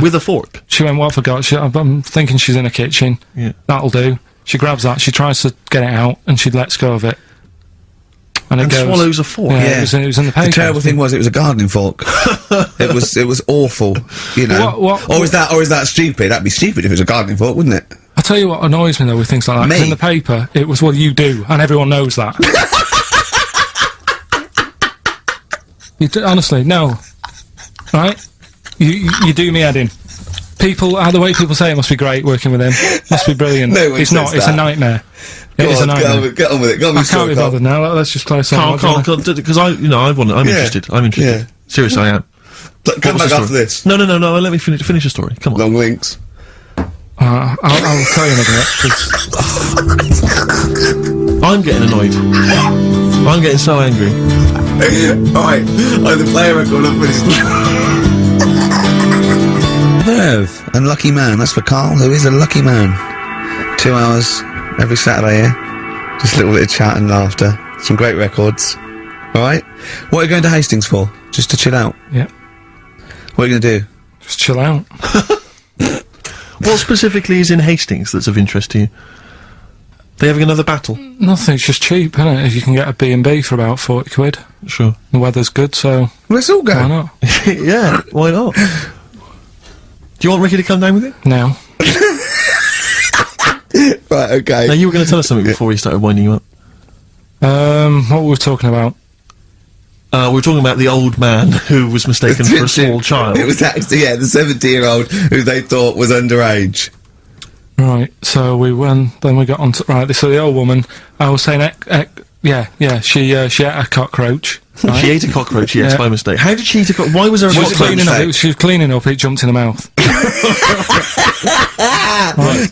With a fork? She went, well, I forgot. I'm thinking she's in the kitchen. Yeah. That'll do. She grabs that, she tries to get it out, and she lets go of it. And it goes, swallows a fork? Yeah, It was in the paper. The terrible thing was, it was a gardening fork. it was awful, you know. Or is that stupid? That'd be stupid if it was a gardening fork, wouldn't it? I'll tell you what annoys me, though, with things like that. 'Cause in the paper, it was, well, you do, and everyone knows that. Honestly, no. Right? You do me head in. The way people say it must be great working with him. Must be brilliant. No one It's not, says it's that. a nightmare. It is a nightmare. Get on with it. Go on I with can't be bothered now, let's just play something. Carl, because I'm interested. I'm interested. Yeah. Seriously, I am. Come back after this. No, let me finish the story. Come on. Long links. I'll tell you another bit, I'm getting annoyed. I'm getting so angry. Alright, the player record up with his... earth. And lucky man. That's for Karl, who is a lucky man. 2 hours every Saturday here. Just a little bit of chat and laughter. Some great records. Alright? What are you going to Hastings for? Just to chill out? Yeah. What are you going to do? Just chill out. What specifically is in Hastings that's of interest to you? They having another battle? Nothing, it's just cheap, isn't it? If you can get a B&B for about 40 quid. Sure. The weather's good, so Well, let's all go. why not? Yeah, why not? Do you want Ricky to come down with you? Now. Right, okay. Now, you were going to tell us something before we started winding you up. What were we talking about? We were talking about the old man who was mistaken for a small child. It was actually, yeah, the 70-year-old who they thought was underage. Right, so then we got on to, right, so the old woman, I was saying, she ate a cockroach. Right? She ate a cockroach, yes, Yeah. by mistake. How did she eat a cockroach? Why was there a She was cockroach? cleaning up, she was cleaning up, it jumped in her mouth. Right.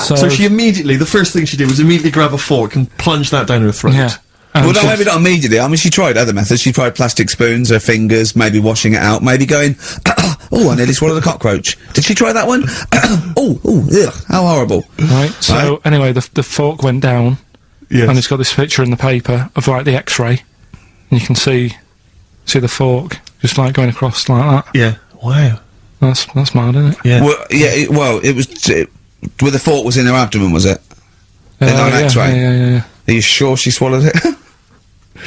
So she immediately, the first thing she did was immediately grab a fork and plunge that down her throat. Yeah. Well, no, maybe not immediately. I mean, she tried other methods. She tried plastic spoons, her fingers, maybe washing it out, maybe going, oh, I nearly swallowed a cockroach. Did she try that one? Ugh, how horrible. Right, so anyway, the fork went down, Yes. and it's got this picture in the paper of, like, the X-ray, and you can see the fork, just, like, going across like that. Yeah. Wow. That's mad, isn't it? Yeah. Well, yeah, it was, where the fork was in her abdomen, was it? In an X-ray? Yeah. Are you sure she swallowed it?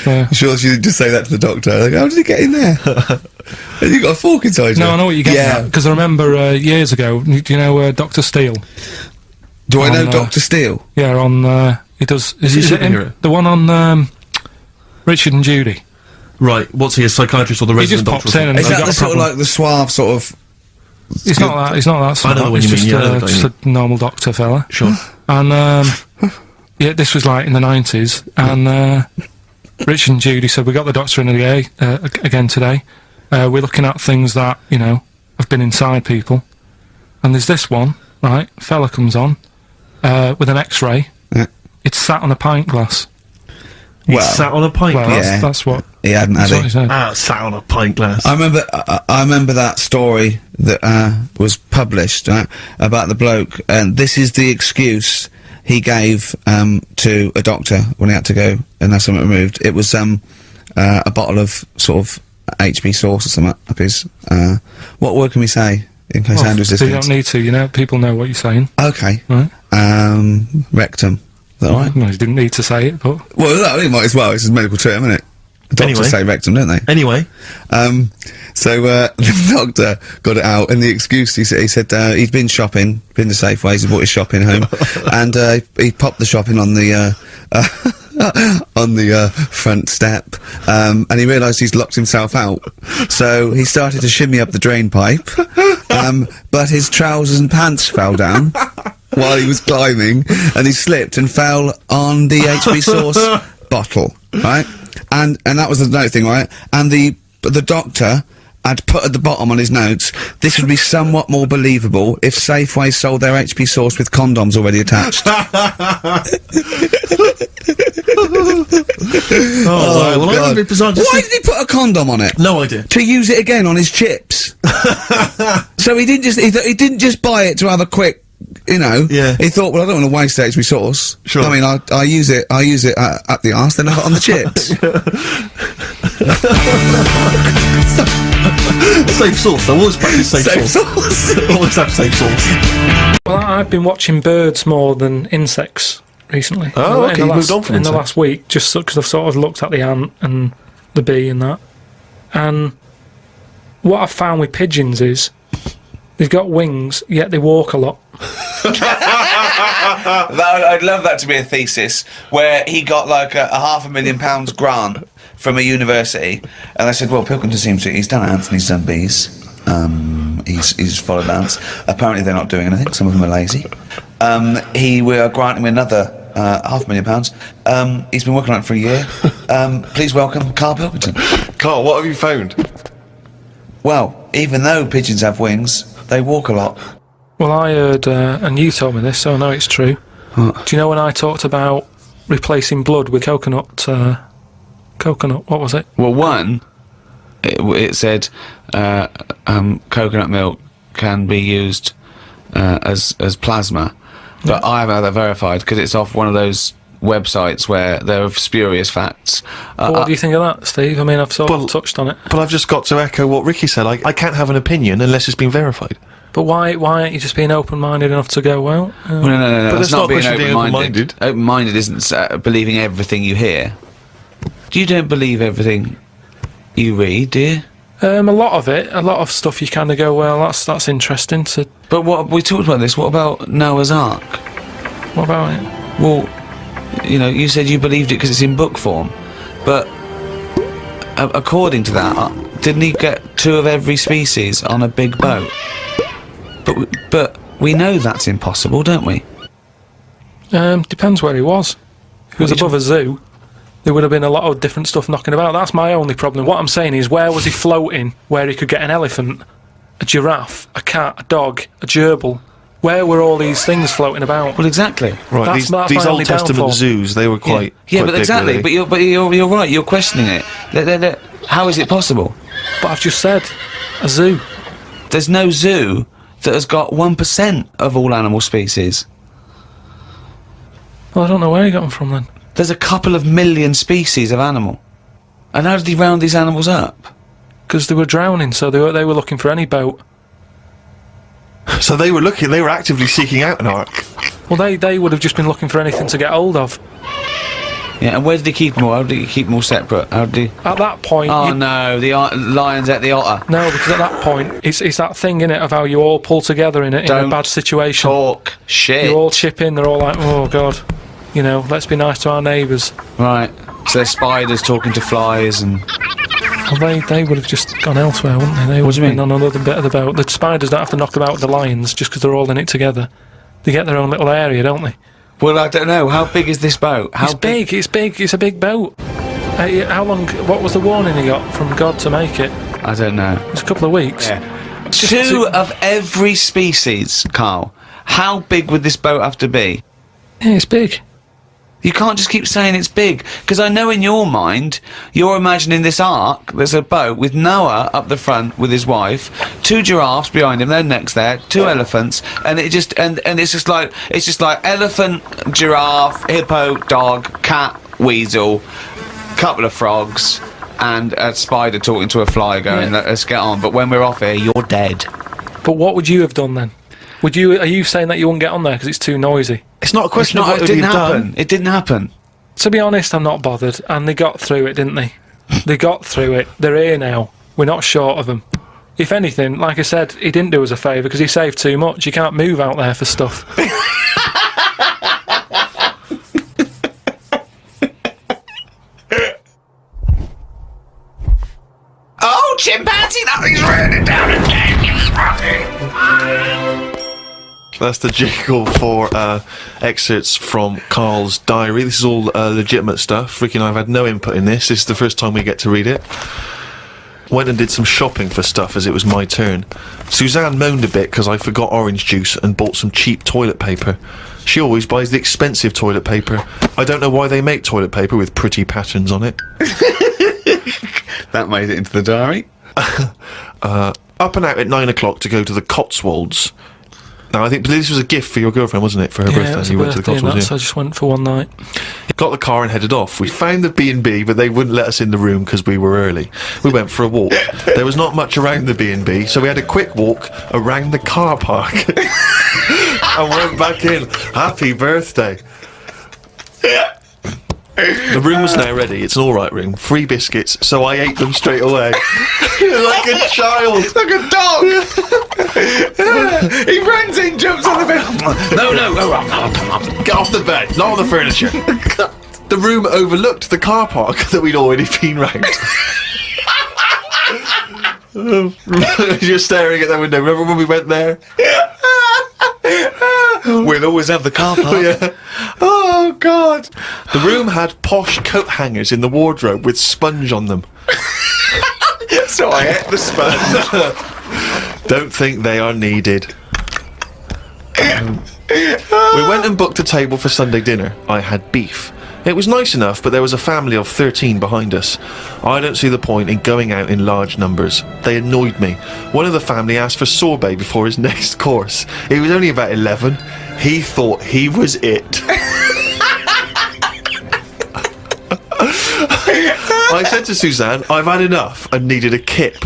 Yeah. Sure she didn't just say that to the doctor? Like, how did it get in there? Have you got a fork inside you? No, I know what you're getting at, because I remember years ago, do you know Dr. Steele? Do I know on, Dr. Steele? Yeah, on, he does... Is he a it him? superhero? The one on Richard and Judy. Right. What's he, a psychiatrist or the He resident just doctor? pops or in and something? Is they've that got the a sort of problem. like the suave sort of... He's not that smart. I know the one He's you mean, just, yeah, I know the guy you just a normal doctor fella. Sure. And, yeah, this was like in the 90s, and Richard and Judy said, we got the doctor in again today. We're looking at things that, you know, have been inside people. And there's this one, right, fella comes on, with an X-ray. Yeah. It's sat on a pint glass. He Well, sat on a pint Well, glass. yeah. that's what, He hadn't, had that's what he he? said. Ah, sat on a pint glass. I remember that story that was published about the bloke, and this is the excuse he gave to a doctor when he had to go and have something removed. It was a bottle of sort of HB sauce or something up his. What word can we say in case Andrew's They listening? don't need to, you know, people know what you're saying. Okay. Right. Rectum. Is that right? No, you didn't need to say it, but... Well, no, he might as well. It's a medical term, isn't it? Doctors Anyway. say rectum, don't they? Anyway. So the doctor got it out, and the excuse he said he'd been shopping, been to Safeways, he brought his shopping home, and he popped the shopping on the on the front step, and he realised he's locked himself out. So he started to shimmy up the drain pipe, but his trousers and pants fell down while he was climbing, and he slipped and fell on the HB sauce bottle, right? And that was the note thing, right? And the doctor had put at the bottom on his notes, this would be somewhat more believable if Safeway sold their HP sauce with condoms already attached. Well, I remember it bizarre. Why did he put a condom on it? No idea. To use it again on his chips. So he didn't just buy it to have a quick, you know. Yeah. He thought, well, I don't want to waste HP sauce. Sure. I mean, I use it at the arse, then I got on the chips. Safe sauce. I always practice safe sauce. Always have safe sauce. Well, I've been watching birds more than insects recently. Oh, okay, you've moved on from in the insects. last week, just because I've sort of looked at the ant and the bee and that. And what I've found with pigeons is they've got wings, yet they walk a lot. I'd love that to be a thesis where he got like a £500,000 grant from a university, and they said, well, Pilkington seems to, he's done ants and he's done bees, he's followed ants. Apparently they're not doing anything, some of them are lazy. We are granting him another £500,000. He's been working on it for a year. Please welcome Karl Pilkington. Karl, what have you found? Well, even though pigeons have wings, they walk a lot. Well, I heard, and you told me this, so I know it's true. What? Do you know when I talked about replacing blood with coconut, what was it? Well, one, it said coconut milk can be used as plasma, but I haven't had that verified because it's off one of those websites where there are spurious facts. What do you think of that, Steve? I mean, I've sort of touched on it. But I've just got to echo what Ricky said. I can't have an opinion unless it's been verified. But why aren't you just being open-minded enough to go, well... Well, no. But That's that's not a being question of being open-minded. open-minded. Open-minded isn't believing everything you hear. You don't believe everything you read, do you? A lot of stuff you kind of go, well, that's interesting. So But what we talked about this. What about Noah's Ark? what about it? Well, you said you believed it because it's in book form, but according to that, didn't he get 2 of every species on a big boat? But we know that's impossible, don't we? Depends where he was. If he was above a zoo, there would have been a lot of different stuff knocking about. That's my only problem. What I'm saying is, where was he floating where he could get an elephant, a giraffe, a cat, a dog, a gerbil? Where were all these things floating about? Well, exactly. Right, That's my these only Old Testament downfall. zoos, they were quite... Yeah, quite but big, exactly. really. But you're right. You're questioning it. How is it possible? But I've just said, a zoo. There's no zoo that has got 1% of all animal species. Well, I don't know where he got them from then. There's a couple of million species of animal. And how did he round these animals up? Because they were drowning, so they were looking for any boat. So they were actively seeking out an ark. Well, they would have just been looking for anything to get hold of. Yeah, and where did he keep them all? How did he keep them all separate? How did he... At that point... Oh no, the lions ate the otter. No, because at that point, it's that thing, innit, of how you all pull together in a Don't bad situation. Talk shit. You all chip in, they're all like, oh god, let's be nice to our neighbours. Right, so there's spiders talking to flies and... Well, they would have just gone elsewhere, wouldn't they? They would do you have been mean? on another bit of the boat. The spiders don't have to knock about the lions just because they're all in it together. They get their own little area, don't they? Well, I don't know. How big is this boat? How It's big, it's a big boat. How long, what was the warning he got from God to make it? I don't know. It's a couple of weeks. Yeah. 2 of every species, Karl. How big would this boat have to be? Yeah, it's big. You can't just keep saying it's big, because I know in your mind, you're imagining this ark, there's a boat with Noah up the front with his wife, 2 giraffes behind him, their necks there, 2 elephants, and it just, and it's just like elephant, giraffe, hippo, dog, cat, weasel, couple of frogs, and a spider talking to a fly going, let's get on, but when we're off here, you're dead. But what would you have done then? Are you saying that you wouldn't get on there because it's too noisy? It's not a question of No, what it would he didn't have happen. done. It didn't happen. To be honest, I'm not bothered, and they got through it, didn't they? They got through it. They're here now. We're not short of them. If anything, like I said, he didn't do us a favour because he saved too much. You can't move out there for stuff. Oh, chimpanzee, nothing's raining down again. That's the jingle for excerpts from Karl's diary. This is all legitimate stuff. Ricky and I have had no input in this. This is the first time we get to read it. Went and did some shopping for stuff as it was my turn. Suzanne moaned a bit because I forgot orange juice and bought some cheap toilet paper. She always buys the expensive toilet paper. I don't know why they make toilet paper with pretty patterns on it. That made it into the diary. Up and out at 9 o'clock to go to the Cotswolds. Now, I think this was a gift for your girlfriend, wasn't it, for her Yeah, birthday? it was a You went to the birthday and Cotswolds, that, so I just went for one night. Got the car and headed off. We found the B&B, but they wouldn't let us in the room because we were early. We went for a walk. There was not much around the B&B, so we had a quick walk around the car park and went back in. Happy birthday. The room was now ready. It's an alright room. 3 biscuits, so I ate them straight away. Like a child. Like a dog! He runs in, jumps on the bed. No, get off the bed, not on the furniture. The room overlooked the car park that we'd already been round. You're staring at that window. Remember when we went there? We'll always have the car park. Yeah. Oh, God. The room had posh coat hangers in the wardrobe with sponge on them. So I ate the sponge. Don't think they are needed. We went and booked a table for Sunday dinner. I had beef. It was nice enough, but there was a family of 13 behind us. I don't see the point in going out in large numbers. They annoyed me. One of the family asked for sorbet before his next course. He was only about 11. He thought he was it. I said to Suzanne, I've had enough and needed a kip.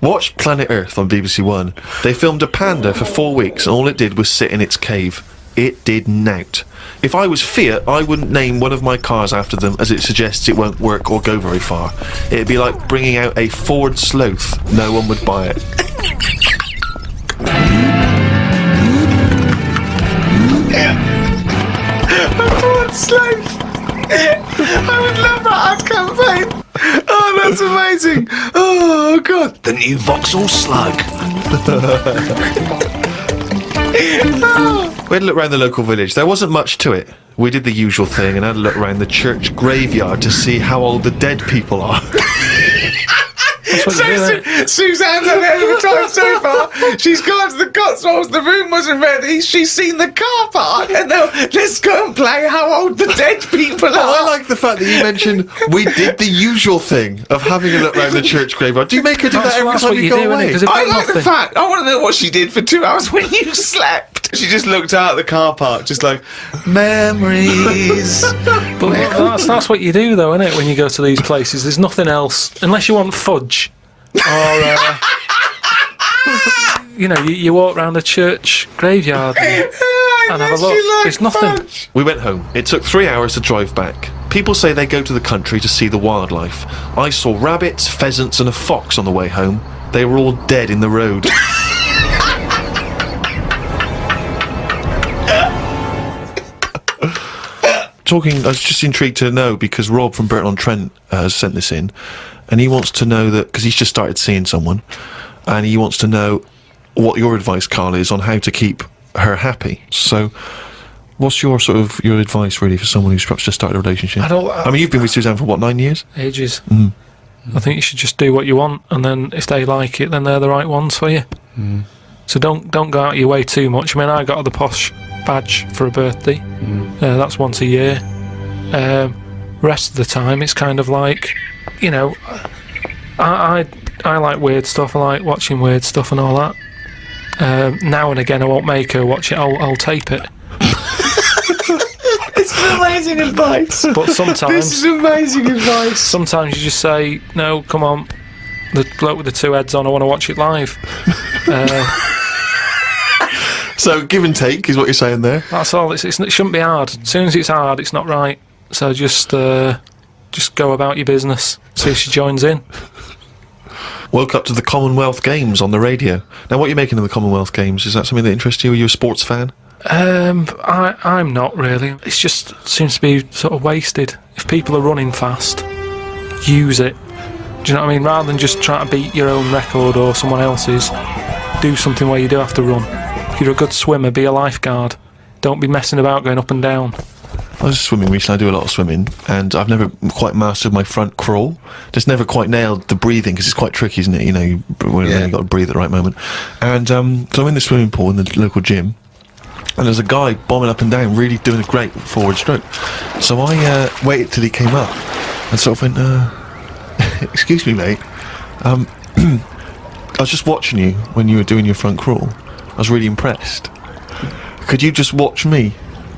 Watched Planet Earth on BBC One. They filmed a panda for 4 weeks and all it did was sit in its cave. It did nout. If I was Fiat, I wouldn't name one of my cars after them, as it suggests it won't work or go very far. It'd be like bringing out a Ford Sloth. No one would buy it. Ford Sloth. I would love that ad campaign. Oh, that's amazing. Oh, God. The new Vauxhall Slug. We had a look around the local village. There wasn't much to it. We did the usual thing and had a look around the church graveyard to see how old the dead people are. Suzanne's had a hell of a time so far. She's gone to the Cotswolds, the room wasn't ready, she's seen the car park, and now let's go and play how old the dead people are. I like the fact that you mentioned we did the usual thing of having a look around the church graveyard. Do you make her do that every time you go away? I like the fact, I want to know what she did for 2 hours when you slept. She just looked out at the car park, just like, memories. But that's what you do, though, isn't it? When you go to these places, there's nothing else unless you want fudge, or you know, you walk around the church graveyard and have a look. There's nothing. Fudge. We went home. It took 3 hours to drive back. People say they go to the country to see the wildlife. I saw rabbits, pheasants, and a fox on the way home. They were all dead in the road. I was just intrigued to know, because Rob from Burton-on-Trent has sent this in, and he wants to know that, because he's just started seeing someone, and he wants to know what your advice, Karl, is on how to keep her happy. So, what's your advice, really, for someone who's perhaps just started a relationship? I mean, you've been with Suzanne for, what, 9 years? Ages. I think you should just do what you want, and then if they like it, then they're the right ones for you. So don't go out your way too much. I mean, I got the posh badge for a birthday. That's once a year. Rest of the time, it's kind of like, you know, I like weird stuff. I like watching weird stuff and all that. Now and again, I won't make her watch it. I'll tape it. It's amazing advice. But sometimes this is amazing advice. Sometimes you just say, no, come on, the bloke with the two heads on, I want to watch it live. So give and take is what you're saying there. That's all. It shouldn't be hard. As soon as it's hard, it's not right. So just go about your business. See if she joins in. Woke up to the Commonwealth Games on the radio. Now, what are you making of the Commonwealth Games? Is that something that interests you? Are you a sports fan? I'm not really. It just seems to be sort of wasted. If people are running fast, use it. Do you know what I mean? Rather than just trying to beat your own record or someone else's, do something where you do have to run. If you're a good swimmer, be a lifeguard. Don't be messing about going up and down. I was swimming recently. I do a lot of swimming, and I've never quite mastered my front crawl. Just never quite nailed the breathing, because it's quite tricky, isn't it? You know, you've got to breathe at the right moment. And so I'm in the swimming pool in the local gym, and there's a guy bombing up and down, really doing a great forward stroke. So I waited till he came up, and sort of went, excuse me, mate. I was just watching you when you were doing your front crawl. I was really impressed. Could you just watch me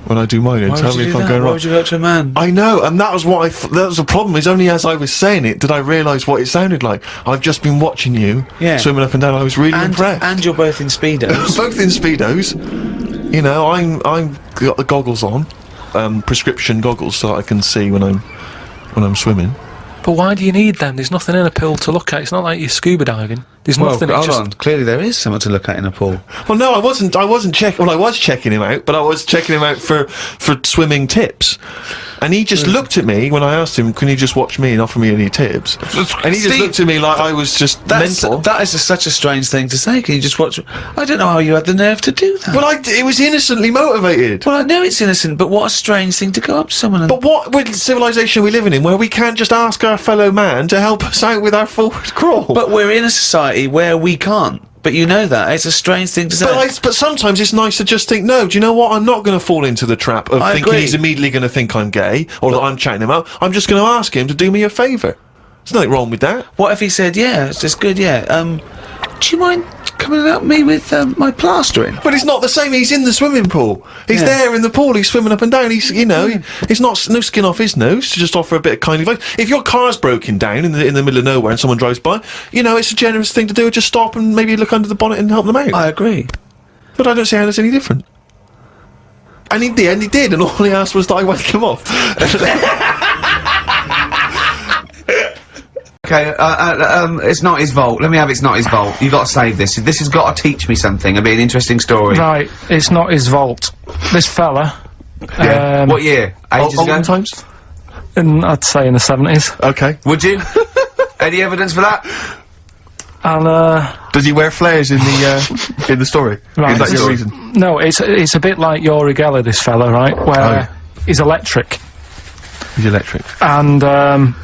when I do mine and tell me if I'm going wrong? Why would you go to a man? I know, and that was what that was the problem. Is only as I was saying it did I realise what it sounded like. I've just been watching you swimming up and down. I was really impressed. And you're both in speedos. Both in speedos. You know, I'm got the goggles on, prescription goggles, so that I can see when I'm swimming. But why do you need them? There's nothing in a pool to look at. It's not like you're scuba diving. There's nothing. Hold on. Clearly, there is something to look at in a pool. Well, no, I wasn't checking. Well, I was checking him out, but I was checking him out for swimming tips. And he just looked at me when I asked him, "Can you just watch me and offer me any tips?" And he just looked at me like I was just mental. That is such a strange thing to say. Can you just watch? I don't know how you had the nerve to do that. Well, it was innocently motivated. Well, I know it's innocent, but what a strange thing to go up to someone and... But what civilization are we living in where we can't just ask our fellow man to help us out with our forward crawl? But we're in a society where we can't. but you know that. It's a strange thing to say. But sometimes it's nice to just think, no, do you know what? I'm not going to fall into the trap of I thinking agree. he's immediately going to think I'm gay, or that I'm chatting him up. I'm just going to ask him to do me a favour. There's nothing wrong with that. What if he said, yeah, it's just good, yeah, do you mind coming and help me with, my plastering? But it's not the same. He's in the swimming pool. He's there in the pool. He's swimming up and down. He's, you know, it's not no skin off his nose to just offer a bit of kind advice. If your car's broken down in the middle of nowhere and someone drives by, you know, it's a generous thing to do. Just stop and maybe look under the bonnet and help them out. I agree. But I don't see how that's any different. And he did, and all he asked was that I wake him off. Okay, it's not his fault. Let me have it's not his fault. You got to save this. This has got to teach me something. It'll be an interesting story. Right, it's not his vault. This fella. What year? Ages ago? Olden times? I'd say in the 70s. Okay. Would you? Any evidence for that? And, Does he wear flares in the story? Right, Is that this your is- reason? no, it's a bit like Yuri Geller, this fella, right? Where he's electric. He's electric. And,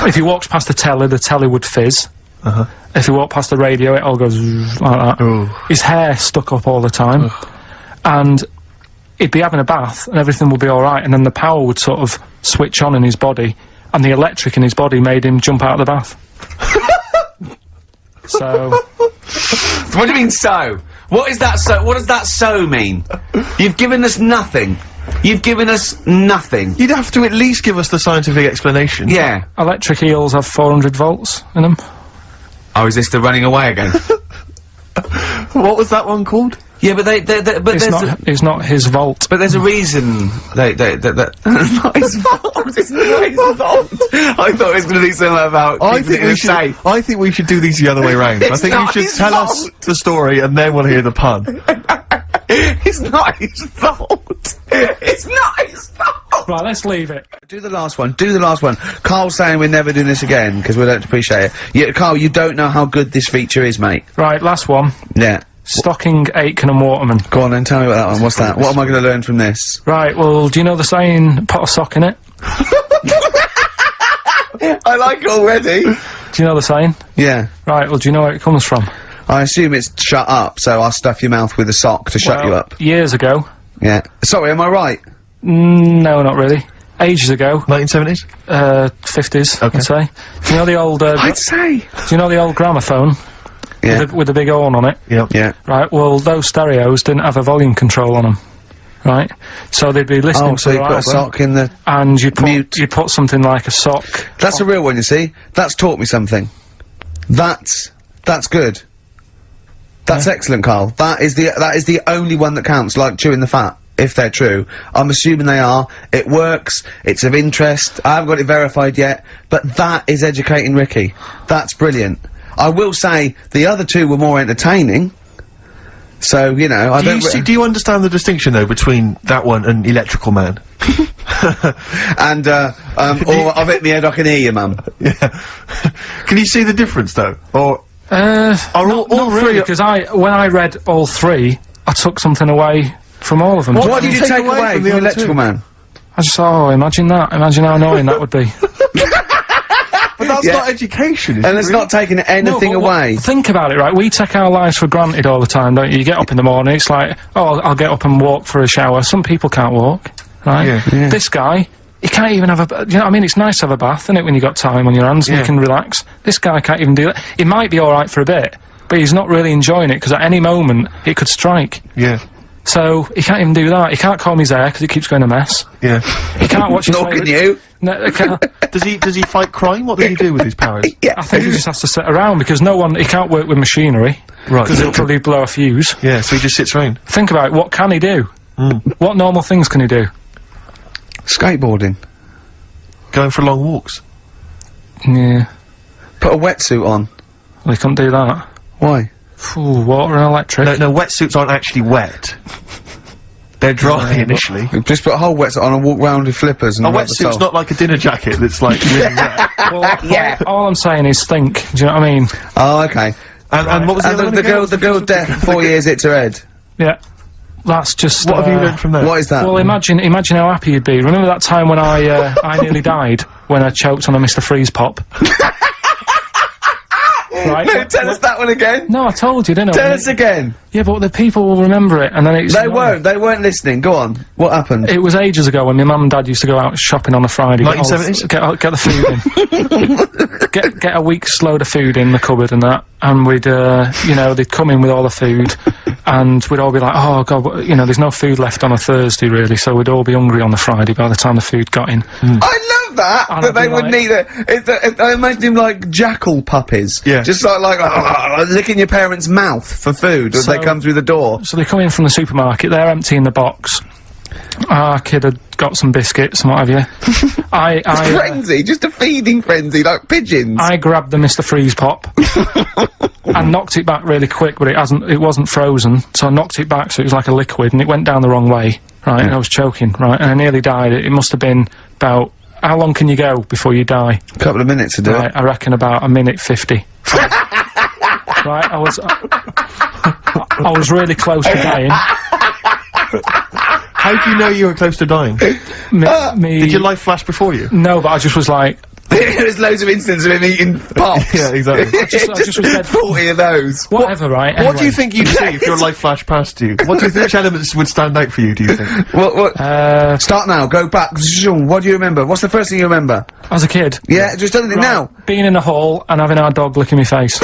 if he walks past the telly would fizz. If he walked past the radio, it all goes like that. His hair stuck up all the time. And he'd be having a bath and everything would be alright, and then the power would sort of switch on in his body, and the electric in his body made him jump out of the bath. So... What do you mean so? What is that so? What does that so mean? You've given us nothing. You've given us nothing. You'd have to at least give us the scientific explanation. Yeah. Electric eels have 400 volts in them. Oh, is this the running away again? What was that one called? Yeah, but but It's not his volt. but there's a reason that not his fault. It's not his fault. I thought it was going to be something about keeping it in a safe. I think we should do these the other way round. I think you not should his tell us fault. the story and then we'll hear the pun. It's not his fault. It's not his fault. Right, let's leave it. Do the last one. Do the last one. Carl's saying we're never doing this again because we don't appreciate it. Yeah, Carl, you don't know how good this feature is, mate. Right, last one. Yeah. Stocking, Aitken and Waterman. Go on then, tell me about that one. What's that? What am I going to learn from this? Right, well, do you know the saying, pot a sock in it? I like it already. Do you know the saying? Yeah. Right, well, do you know where it comes from? I assume it's shut up, so I'll stuff your mouth with a sock to shut you up. Years ago. Yeah. Sorry, am I right? No, not really. Ages ago. 1970s? 50s, Okay. I'd say. Do you know the old, I'd say. do you know the old gramophone? Yeah. With the big horn on it? Yep. Yeah. Right, well, those stereos didn't have a volume control on them. Right? So they'd be listening Oh, to so you the put a album, sock in the... and you mute. put something like a sock. That's a real one, you see. That's taught me something. That's good. That's excellent, Carl. That is the only one that counts, like chewing the fat, if they're true. I'm assuming they are. It works. It's of interest. I haven't got it verified yet, but that is educating Ricky. That's brilliant. I will say, the other two were more entertaining. So, you know, I don't... Do you understand the distinction, though, between that one and Electrical Man? And, or I've hit my head, I can hear you, Mum. Yeah. Can you see the difference, though? Or... Are all really, three- because when I read all three, I took something away from all of them. What did you take away from the the other Electrical two? Man? I just thought, oh, imagine that. Imagine how annoying that would be. But that's Yeah. not education, is And it it's really? not taking anything No, but away. think about it, right? We take our lives for granted all the time, don't you? You get up in the morning, it's like, oh, I'll get up and walk for a shower. Some people can't walk, right? Yeah. This guy, he can't even have you know what I mean? It's nice to have a bath, isn't it, when you got time on your hands and Yeah. you can relax. This guy can't even do that. He might be alright for a bit, but he's not really enjoying it, because at any moment, it could strike. Yeah. So, he can't even do that. He can't comb his hair, because it keeps going a mess. Yeah. He can't watch his Nor can favourite- you. No, he can't. Does he fight crime? What does he do with his powers? I think he just has to sit around, because he can't work with machinery. Right. Because it'll probably blow a fuse. Yeah, so he just sits around. Think about it, what can he do? What normal things can he do? Skateboarding. Going for long walks. Yeah, Put a wetsuit on. well, he couldn't do that. Why? Ooh, water and electric. No, wetsuits aren't actually wet. They're dry initially. Just put a whole wetsuit on and walk round with flippers and A rub the wetsuit's sole. not like a dinner jacket that's like really wet. Well, Yeah. all I'm saying is think, do you know what I mean? Oh, okay. And what was the And other one the again? girl's deaf, 4 years hits her head. Yeah. That's just, What have you learned from that? What is that? Well, imagine how happy you'd be. Remember that time when I nearly died? When I choked on a Mr. Freeze Pop? Right? No, tell us that one again. No, I told you, didn't I? Tell us again. Yeah, but the people will remember it, and then it's... They weren't listening. Go on. What happened? It was ages ago when my mum and dad used to go out shopping on a Friday. 1970s? Get the food in. get a week's load of food in the cupboard and that, and we'd, you know, they'd come in with all the food, and we'd all be like, oh god, you know, there's no food left on a Thursday really, so we'd all be hungry on the Friday by the time the food got in. I love that! And That I'd they be would like- need it. I imagine him like jackal puppies. Yeah. Just like licking your parents' mouth for food as they So- come through the door. So they come in from the supermarket, they're emptying the box. Our kid had got some biscuits and what have you. Frenzy, just a feeding frenzy, like pigeons. I grabbed the Mr. Freeze Pop and knocked it back really quick, but it wasn't frozen, so I knocked it back so it was like a liquid, and it went down the wrong way, right, and I was choking, right, and I nearly died. It must have been about, how long can you go before you die? A couple of minutes to do Right, it. I reckon about 1:50. Right, I was really close to dying. How do you know you were close to dying? Did Did your life flash before you? No, but I just was like, There's loads of instances of him eating pops. Yeah, exactly. I just was dead. 40 of those. whatever, right? What do anyway. you think you'd see if your life flashed past you? What do you think, which elements would stand out for you, do you think? What? Start now, go back. What do you remember? What's the first thing you remember? As a kid, Yeah, just anything right, now. being in a hall and having our dog licking my face.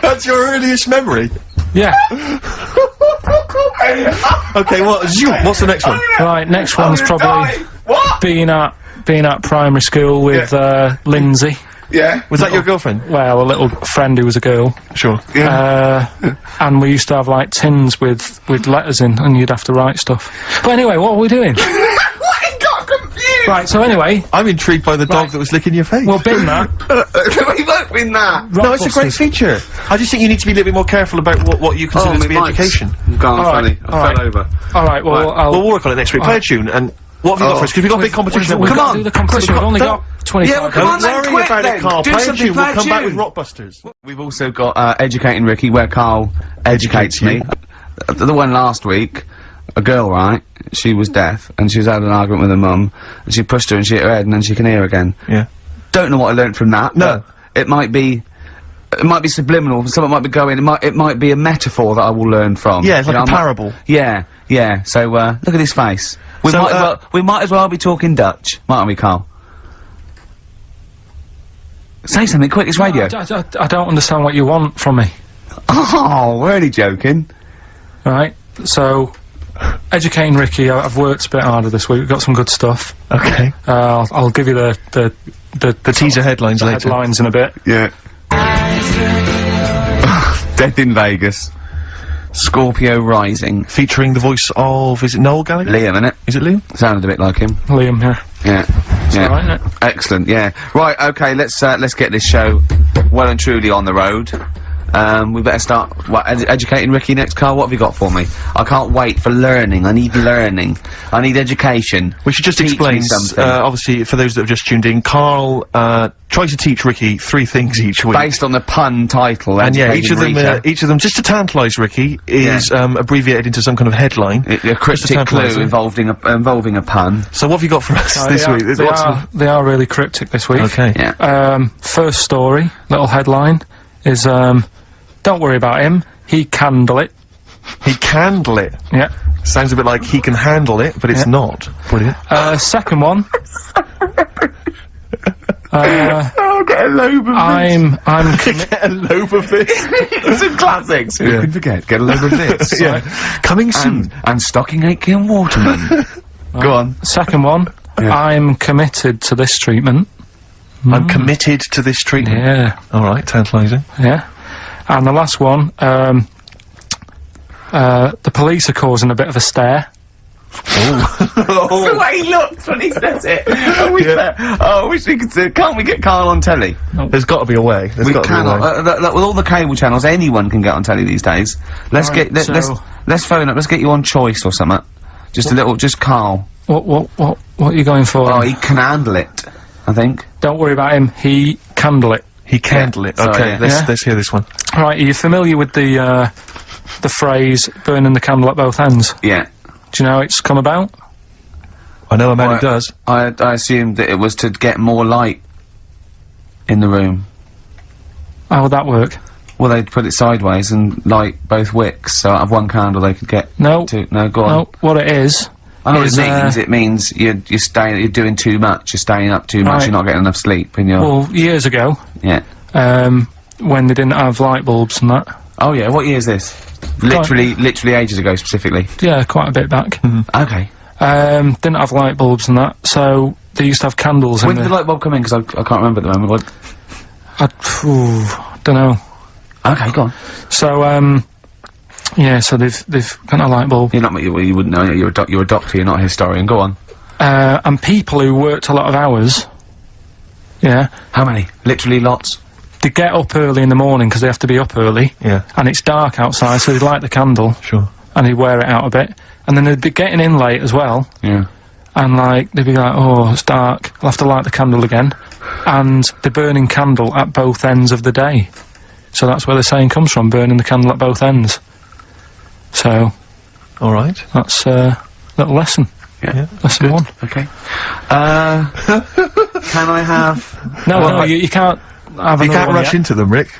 That's your earliest memory? Yeah. Okay, what's the next one? Right, next one's probably being at primary school with Lindsay. Yeah. Was that your girlfriend? Well, a little friend who was a girl. Sure. And we used to have like tins with letters in, and you'd have to write stuff. But anyway, what are we doing? I got confused. Right, so anyway, I'm intrigued by the dog that was licking your face. we'll bin that. We won't win that. no, it's a great Rockbusters. feature. I just think you need to be a little bit more careful about what you consider to be education. Gone Alright, funny. I fell over. Alright, well, We'll work on it next week. Play a tune, and what have you got for us? Because we've got a big competition. We've Come got on. to do the competition. We've only got 25 Yeah, well, come on Don't then, worry quick about then. it, Carl. Do Play a something, tune. play We'll a come back with tune. Rockbusters. We've also got Educating Ricky, where Carl educates me. The one last week, a girl, right? She was deaf, and she was having an argument with her mum, and she pushed her and she hit her head, and then she can hear again. Yeah. Don't know what I learnt from that. No. but it might be subliminal. Someone might be going. It might be a metaphor that I will learn from. Yeah, it's like You know, a I might- parable. Yeah. So look at his face. We So, might as well be talking Dutch, mightn't we, Carl? Say something quick. It's radio. I don't understand what you want from me. Oh, we're only joking. Right, so educating Ricky, I've worked a bit harder this week. We've got some good stuff. Okay. I'll give you the teaser headlines later. headlines in a bit. Yeah. Death in Vegas. Scorpio Rising. Featuring the voice of, is it Noel Gallagher? Liam, innit? Is it Liam? Sounded a bit like him. Liam here. Yeah. Yeah. Alright, innit? Excellent. Yeah. Right. Okay. Let's get this show well and truly on the road. We better start educating Ricky next. Carl, what have you got for me? I can't wait for learning. I need learning. I need education. We should just Teach me explain, something. obviously, for those that have just tuned in, Carl, tries to teach Ricky 3 things each week. Based on the pun title. And yeah, Educating Rita. each of them, just to tantalise Ricky, is, abbreviated into some kind of headline. A cryptic clue involving a pun. So what have you got for us this week? They are really cryptic this week. Okay. Yeah. First story, little headline, is, don't worry about him, he candle it. He candle it. Yeah. Sounds a bit like he can handle it, but it's not. Brilliant. Second one. Oh, get a lobe of I'm Get a lobe of this. Some classics. Who Yeah. could forget? Get a lobe of this. Yeah. Coming soon. And Stocking Aitken and Waterman. Go on. Second one, Yeah. I'm committed to this treatment. I'm committed to this treatment. Yeah. Alright, tantalising. Yeah. And the last one, the police are causing a bit of a stare. The way he looks when he says it. I wish we could see. Can't we get Karl on telly? There's got to be a way. There's We got to be a cannot. way. With all the cable channels, anyone can get on telly these days. Let's Right, let's phone up. Let's get you on Choice or something. Just Karl. What are you going for? Oh, he can handle it. I think. Don't worry about him, he candle it. He candle it. Sorry, Okay, yeah. let's hear this one. Right, are you familiar with the phrase, burning the candle at both ends? Yeah. Do you know how it's come about? I know a man Right. who does. I assumed that it was to get more light. in the room. How would that work? Well, they'd put it sideways and light both wicks, so out of one candle they could get No. two. No, go on. No, what it is... I know what is, it means. It means you're doing too much. You're staying up too much. Right. You're not getting enough sleep, and you're Well, years ago, yeah. when they didn't have light bulbs and that. Oh yeah. What year is this? Literally ages ago, specifically. Yeah, quite a bit back. Okay. Didn't have light bulbs and that, so they used to have candles When in did the light bulb come in? Because I can't remember at the moment. don't know. Okay, go on. So, yeah, so they've got a light bulb. You're not. You wouldn't know. You're a doctor. You're not a historian. Go on. And people who worked a lot of hours, yeah, How many? Literally lots. they get up early in the morning because they have to be up early. Yeah. And it's dark outside, so they'd light the candle. Sure. And they'd wear it out a bit. And then they'd be getting in late as well. Yeah. And like, they'd be like, oh, it's dark, I'll have to light the candle again. And they're burning candle at both ends of the day. So that's where the saying comes from, burning the candle at both ends. So, Alright. that's a little lesson. Yeah. Lesson one. Okay. Can I have? No, you can't have You another can't one rush yet. into them, Rick.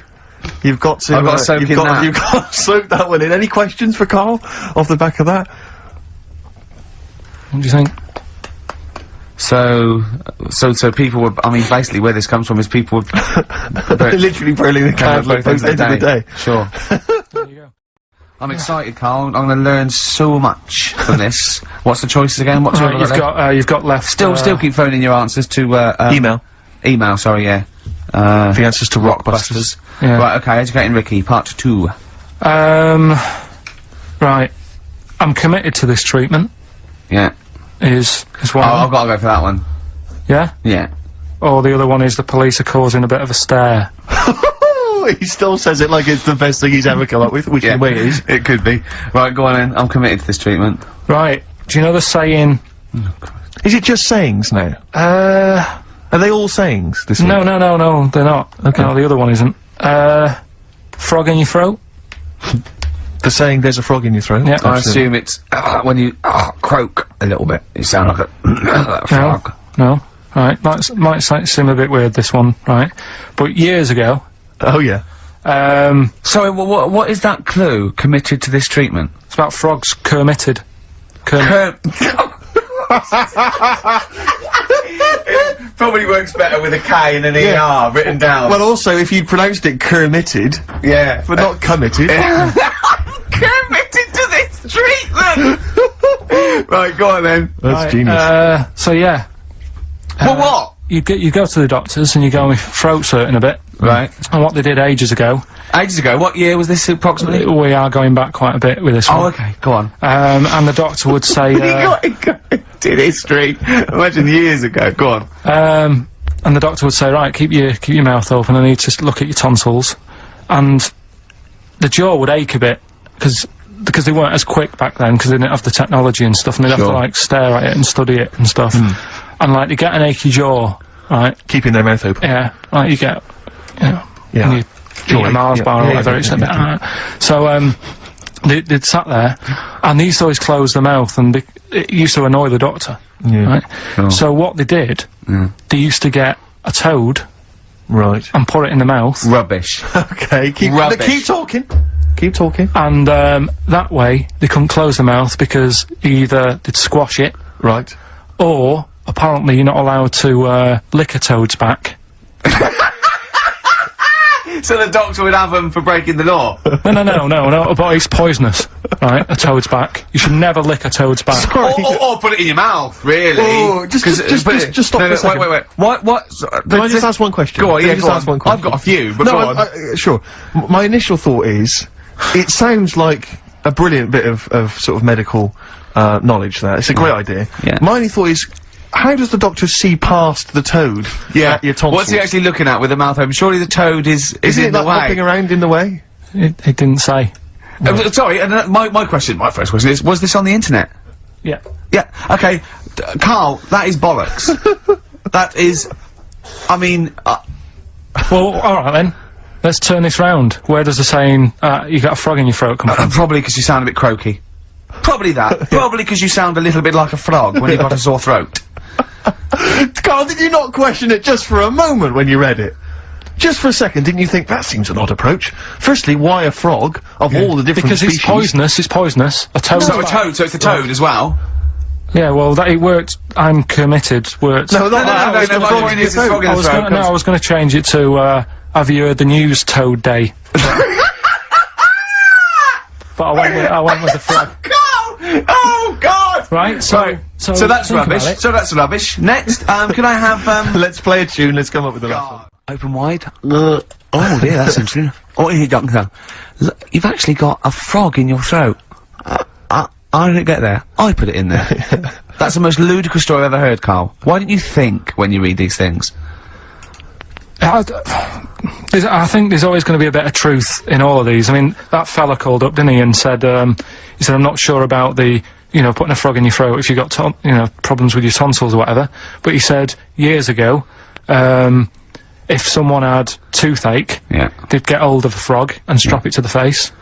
You've got to. I've got to soak you've in got, that. You've got to soak that one in. Any questions for Karl off the back of that? What do you think? So people were. I mean, basically, where this comes from is people were They're literally burning the candle at both ends of the day. Sure. There you go. I'm excited, Karl. I'm going to learn so much from this. What's the choices again? What's Right, you've got left. Still keep phoning your answers to Email. Email. Sorry, yeah. The answers to Rockbusters. Yeah. Right. Okay. Educating Ricky, part 2. Right. I'm committed to this treatment. Yeah. Is one. I've got to go for that one. Yeah. Yeah. Or the other one is the police are causing a bit of a stir. He still says it like it's the best thing he's ever come up with, which in a way it is. It could be. Right. Go on then. I'm committed to this treatment. Right. Do you know the saying? Is it just sayings now? Are they all sayings this week? No, they're not. Okay. No, the other one isn't. Frog in your throat? The saying, there's a frog in your throat? Yeah. I assume it's when you croak a little bit. You sound like a frog. No. Right. Might seem a bit weird, this one, right? But years ago, Oh, yeah. So what is that clue? Committed to this treatment? it's about frogs Kermitted. Probably works better with a K and an ER written down. Well, also, if you'd pronounced it Kermitted, yeah. but not committed. Committed to this treatment! Right, go on then. That's genius. So yeah. Well, what? You go to the doctors and you go with throat hurting a bit. Right. And what they did ages ago, Ages ago. What year was this approximately? we are going back quite a bit with this Oh, one. okay. Go on. And the doctor would say, Did history. Imagine years ago. Go on. and the doctor would say, right, keep your mouth open. I need to look at your tonsils, and the jaw would ache a bit because they weren't as quick back then because they didn't have the technology and stuff, and they'd have to Sure. like stare at it and study it and stuff, and like they get an achy jaw, right? Keeping their mouth open. Yeah, like you get, you know, Yeah. when you eat a Mars bar or whatever, it's a bit. So they'd sat there, and they used to always close their mouth, and it used to annoy the doctor. Yeah. Right. Sure. So what they did, they used to get a toad Right. and put it in the mouth, Rubbish. Okay, Rubbish. keep talking. Keep talking. and that way they couldn't close their mouth because either they'd squash it, Right. or apparently you're not allowed to lick a toad's back. So the doctor would have them for breaking the law? No, but it's poisonous, right? A toad's back. You should never lick a toad's back. Or put it in your mouth, really. Oh, just stop for a second. Wait. What? Can I just ask one question? Go on, Can I yeah, just go ask on. one question? I've got a few, but No, go on. sure. My initial thought is, it sounds like a brilliant bit of sort of medical knowledge there. It's a great idea. Yeah. My only thought is, how does the doctor see past the toad at your tonsils? What's he actually looking at with the mouth open? Surely the toad is Isn't in it the like way. hopping around in the way? It didn't say. Sorry, and my first question is, was this on the internet? Yeah. Yeah, okay. Karl, that is bollocks. That is, I mean, Well, alright then. Let's turn this round. Where does the saying, you got a frog in your throat come from? probably because you sound a bit croaky. Probably that. Probably because you sound a little bit like a frog when you've got a sore throat. Karl, did you not question it just for a moment when you read it? Just for a second, didn't you think that seems an odd approach? Firstly, why a frog of all the different Because species? it's poisonous. It's poisonous. A toad. So a toad, so it's a toad as well. Yeah, well, it worked. I'm committed. Worked. No, my point is it's frog in the throat. I was going to change it to. Have you heard the news? Toad Day. But I went with the frog. Oh God! Right. So that's think about rubbish. it. So that's rubbish. Next, can I have Let's play a tune. Let's come up with the last one. open wide? Oh dear, that's interesting. Oh, here, Doctor. Look, you've actually got a frog in your throat. I didn't get there. I put it in there. That's the most ludicrous story I've ever heard, Carl. Why didn't you think when you read these things? I think there's always going to be a bit of truth in all of these. I mean, that fella called up, didn't he, and said, I'm not sure about the, putting a frog in your throat if you got, problems with your tonsils or whatever. But he said years ago, if someone had toothache, they'd get hold of a frog and strap it to the face.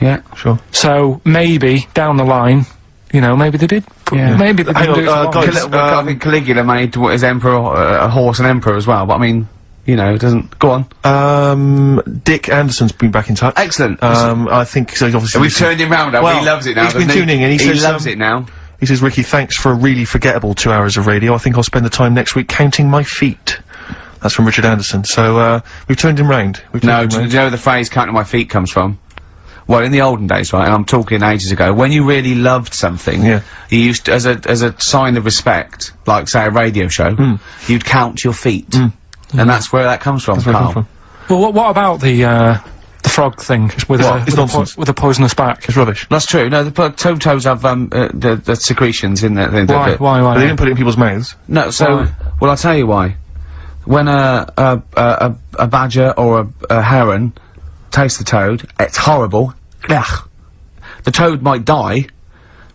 Yeah, sure. So maybe down the line, maybe they did. Maybe they didn't do it for long. I think Caligula made his emperor a horse and emperor as well. But I mean, it doesn't. Go on. Dick Anderson's been back in touch. Excellent. I think so. Obviously, we've turned him round. Well, he loves it now. He's been tuning in. He loves it now. He says, Ricky, thanks for a really forgettable 2 hours of radio. I think I'll spend the time next week counting my feet. That's from Richard Anderson. So we've turned him round. Do you know where the phrase "counting my feet" comes from? Well, in the olden days, right, and I'm talking ages ago, when you really loved something, you used to, as a sign of respect, like, say, a radio show, you'd count your feet. And that's where that comes from, Carl. Well, what about the frog thing with a poisonous back? It's rubbish. That's true. No, the toads have, the secretions in there. Why? But they didn't put it in people's mouths. No, so, well, I'll tell you why. When a badger or a heron taste the toad, it's horrible. Ugh. The toad might die,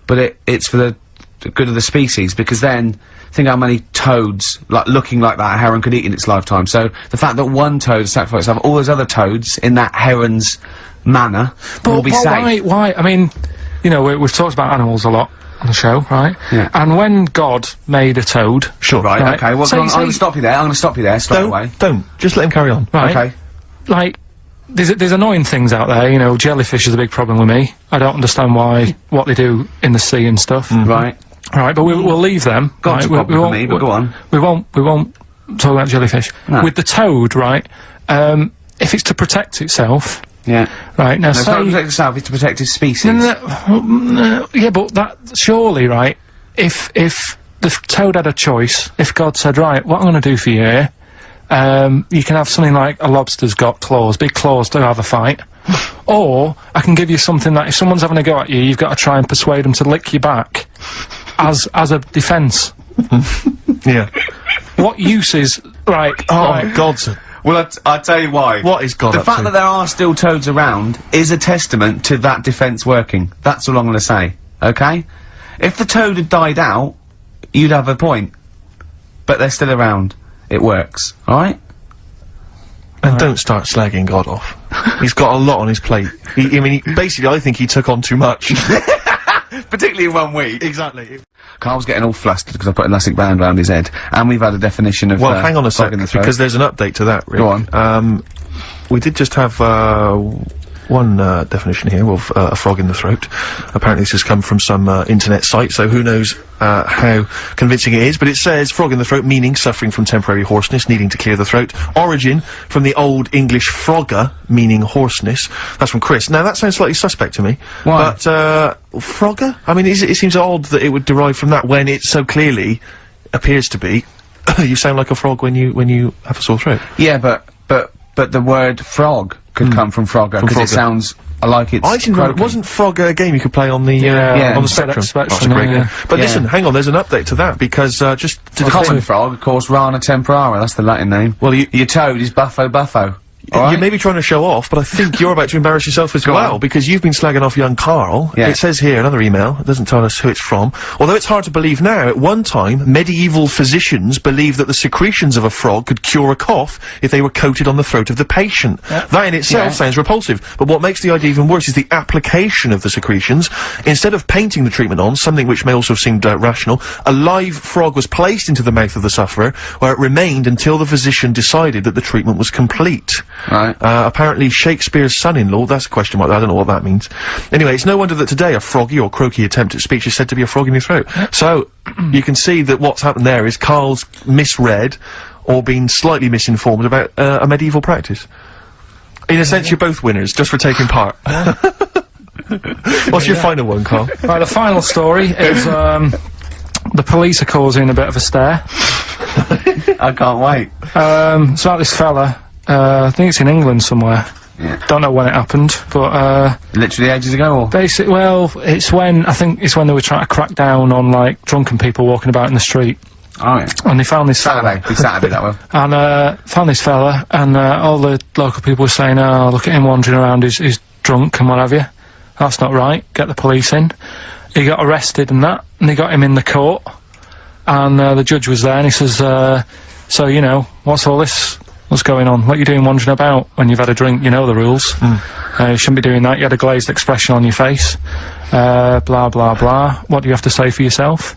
but it's for the good of the species, because then think how many toads looking like that a heron could eat in its lifetime. So the fact that one toad sacrificed itself, all those other toads in that heron's manner will be safe. Why? I mean, we've talked about animals a lot on the show, right? Yeah. And when God made a toad, right, okay. Well, I'm going to stop you there. I'm going to stop you there. Straight away. Don't. Just let him carry on. Right. Okay. Like, there's annoying things out there, jellyfish is a big problem with me. I don't understand what they do in the sea and stuff. Right. Right, but we'll leave them. God's a problem for me, but go on. We won't talk about jellyfish. No. With the toad, right, if it's to protect itself... Yeah. Right, now it's not to protect itself, it's to protect its species. Yeah, but that, surely, right, if the toad had a choice, if God said, right, what I'm gonna do for you, you can have something like a lobster's got claws, big claws to have a fight. Or, I can give you something that if someone's having a go at you, you've got to try and persuade them to lick you back. As a defence. Yeah. What use is, right... Oh, God, sir. Well, I'll tell you why. What is God The up fact to? that there are still toads around is a testament to that defence working. That's all I'm going to say. Okay? If the toad had died out, you'd have a point. But they're still around. It works. Alright? And don't start slagging God off. He's got a lot on his plate. Basically, I think he took on too much. Particularly in 1 week. Exactly. Carl's getting all flustered because I put an elastic band around his head. And we've had a definition of, well, hang on a frog sec, in the throat. because there's an update to that, Rick. Go on. We did just have, one, definition here of, a frog in the throat. Apparently this has come from some, internet site, so who knows, how convincing it is, but it says frog in the throat, meaning suffering from temporary hoarseness, needing to clear the throat. Origin from the Old English frogger, meaning hoarseness. That's from Chris. Now, that sounds slightly suspect to me. Why? But, frogger? I mean, it seems odd that it would derive from that when it so clearly appears to be. You sound like a frog when you have a sore throat. Yeah, but the word frog could come from Frogger, because it sounds like it's I didn't know, wasn't Frogger a game you could play on the, on the Spectrum? That's a great game. But listen, hang on, there's an update to that, because, just to the common frog, of course, Rana temporara, that's the Latin name. Well, your toad is Buffo Buffo. Alright? You may be trying to show off, but I think you're about to embarrass yourself as well, on. because you've been slagging off young Karl. Yeah. It says here, another email, it doesn't tell us who it's from. Although it's hard to believe now, at one time, medieval physicians believed that the secretions of a frog could cure a cough if they were coated on the throat of the patient. That in itself sounds repulsive, but what makes the idea even worse is the application of the secretions. Instead of painting the treatment on, something which may also have seemed rational, a live frog was placed into the mouth of the sufferer, where it remained until the physician decided that the treatment was complete. Right. Apparently Shakespeare's son-in-law, that's a question mark, I don't know what that means. Anyway, it's no wonder that today a froggy or croaky attempt at speech is said to be a frog in your throat. So, you can see that what's happened there is Karl's misread, or been slightly misinformed about, a medieval practice. In a sense, you're both winners, just for taking part. What's your final one, Karl? Right, the final story is, the police are causing a bit of a stir. I can't wait. It's about this fella, I think it's in England somewhere. Yeah. Don't know when it happened, but, Literally ages ago, or? basically, well, I think it's when they were trying to crack down on, like, drunken people walking about in the street. Oh, yeah. And they found this fella. Saturday. Big Saturday, that one. And, found this fella, and, all the local people were saying, oh, look at him wandering around, he's drunk and what have you. That's not right, get the police in. He got arrested and that, and they got him in the court. And, the judge was there, and he says, so, you know, what's all this? What's going on? What are you doing wandering about when you've had a drink? You know the rules. You shouldn't be doing that. You had a glazed expression on your face. Blah, blah, blah. What do you have to say for yourself?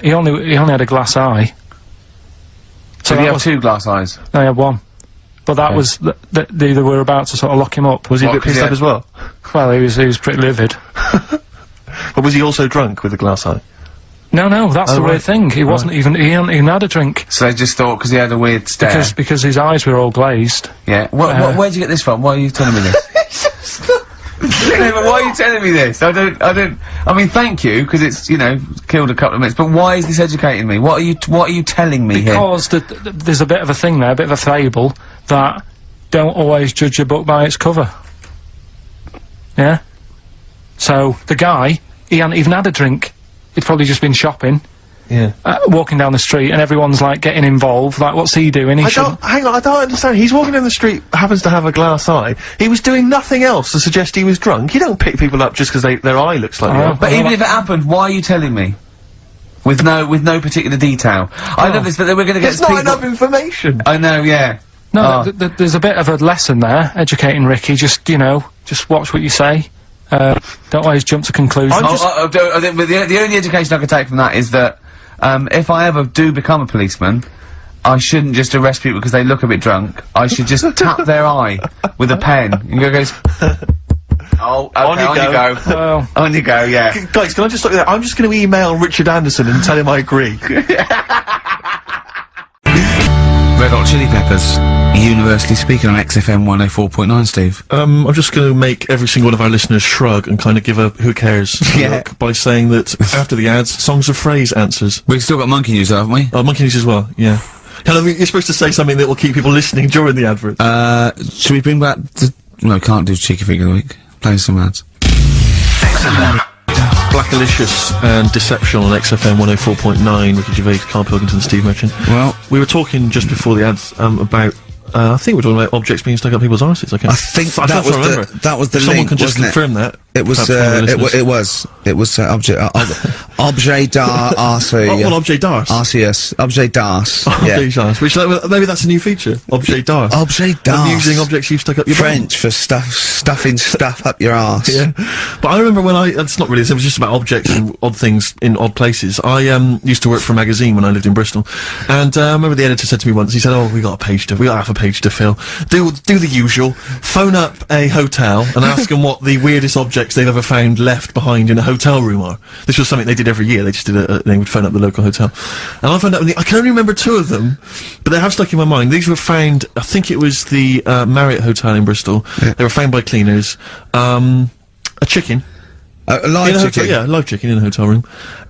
He only had a glass eye. So that he had was- 2 glass eyes. No, he had one. But that was, they were about to sort of lock him up. Was he a What, bit pissed 'cause up as well? Well, he was pretty livid. But was he also drunk with a glass eye? No, that's the right. weird thing. He wasn't even, he hadn't even had a drink. So they just thought, because he had a weird stare. Because his eyes were all glazed. Yeah. Where'd you get this from? Why are you telling me this? No, but why are you telling me this? I mean, thank you, because it's, you know, killed a couple of minutes, but why is this educating me? What are you telling me here? Because there's a bit of a thing there, a bit of a fable, that don't always judge a book by its cover. Yeah? So, the guy, he hadn't even had a drink. He'd probably just been shopping, Yeah. walking down the street, and everyone's, like, getting involved, like, what's he doing? Hang on, I don't understand. He's walking down the street, happens to have a glass eye. He was doing nothing else to suggest he was drunk. You don't pick people up just because their eye looks like Oh. that. But even if it happened, why are you telling me? With no particular detail. I know this, but then we're gonna get It's not people- enough information. I know, yeah. No, there's a bit of a lesson there, educating Ricky, just, you know, just watch what you say. Don't always jump to conclusions. I think the only education I can take from that is that, if I ever do become a policeman, I shouldn't just arrest people because they look a bit drunk. I should just tap their eye with a pen and goes, oh, okay, on you go. Well, On you go, yeah. Guys, can I just stop you there? I'm just going to email Richard Anderson and tell him I agree. Red Hot Chili Peppers, universally speaking on XFM 104.9, Steve. I'm just going to make every single one of our listeners shrug and kind of give a who cares Yeah. look by saying that after the ads, songs of phrase answers. We've still got Monkey News, haven't we? Oh, Monkey News as well, yeah. Kind of, you're supposed to say something that will keep people listening during the advert. Should we bring back the... No, can't do Cheeky Figure of the Week. Play some ads. Blackalicious and Deception on XFM 104.9, Ricky Gervais, Karl Pilkington, Steve Merchant. Well, We were talking just before the ads, about, I think we were talking about objects being stuck up people's arses. I think that was the Someone link, can just wasn't it? confirm that. it was, perhaps one of the listeners. it was, objet d'art, Oh, well, objet d'art. Arceus, objet d'art, yeah. Objet d'art, which, maybe that's a new feature. Objet d'art. Objet d'art. Amusing objects you've stuck up your bum. French for stuffing stuff up your arse. Yeah. But I remember when it's not really, it was just about objects and odd things in odd places. I, used to work for a magazine when I lived in Bristol. And, I remember the editor said to me once, he said, oh, we got half a page to fill. Do the usual. Phone up a hotel and ask them what the weirdest objects they've ever found left behind in a hotel room are. This was something they did every year. They just did they would phone up the local hotel. And I found out, I can only remember 2 of them, but they have stuck in my mind. These were found, I think it was the, Marriott Hotel in Bristol. Yeah. They were found by cleaners. A chicken. A live In a chicken. hotel, yeah, a live chicken in a hotel room.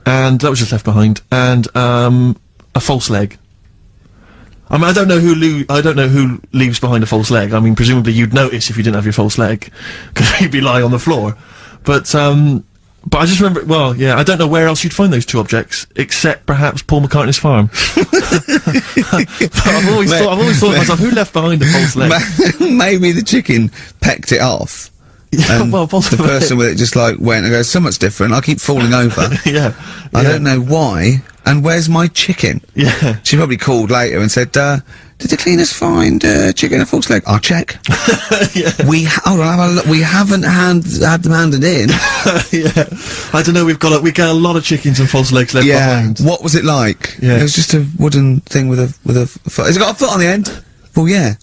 And that was just left behind. And, a false leg. I mean, I don't know who leaves behind a false leg. I mean, presumably you'd notice if you didn't have your false leg, because you'd be lying on the floor. But But I just remember, well, yeah, I don't know where else you'd find those two objects, except perhaps Paul McCartney's farm. But I've always thought to myself, who left behind a false leg? Maybe the chicken pecked it off. Yeah, And well, the possibly. person with it just like went and goes, so much different, I keep falling over. Yeah. I don't know why, and where's my chicken? Yeah. She probably called later and said, did the cleaners find chicken and false leg? I'll check. Yeah. Hold on, have a look. We haven't had them handed in. Yeah. I don't know, we get a lot of chickens and false legs left behind. What was it like? Yeah. It was just a wooden thing with a foot. Has it got a foot on the end? Well, yeah.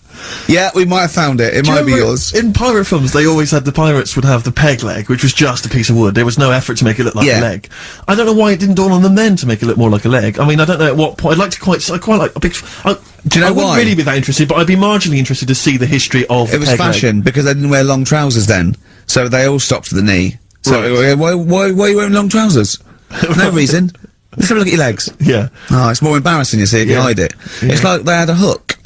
Yeah, we might have found it. It Do you might be remember yours. In pirate films, they always had the pirates would have the peg leg, which was just a piece of wood. There was no effort to make it look like Yeah. a leg. I don't know why it didn't dawn on them then to make it look more like a leg. I mean, I don't know at what point. I quite like a big. Do you know I wouldn't why? really be that interested, but I'd be marginally interested to see the history of. It was peg leg. fashion because they didn't wear long trousers then, so they all stopped at the knee. So Right. why are you wearing long trousers? No reason. Let's have a look at your legs. Yeah. Oh, it's more embarrassing, you see, if you Yeah. hide it. Yeah. It's like they had a hook.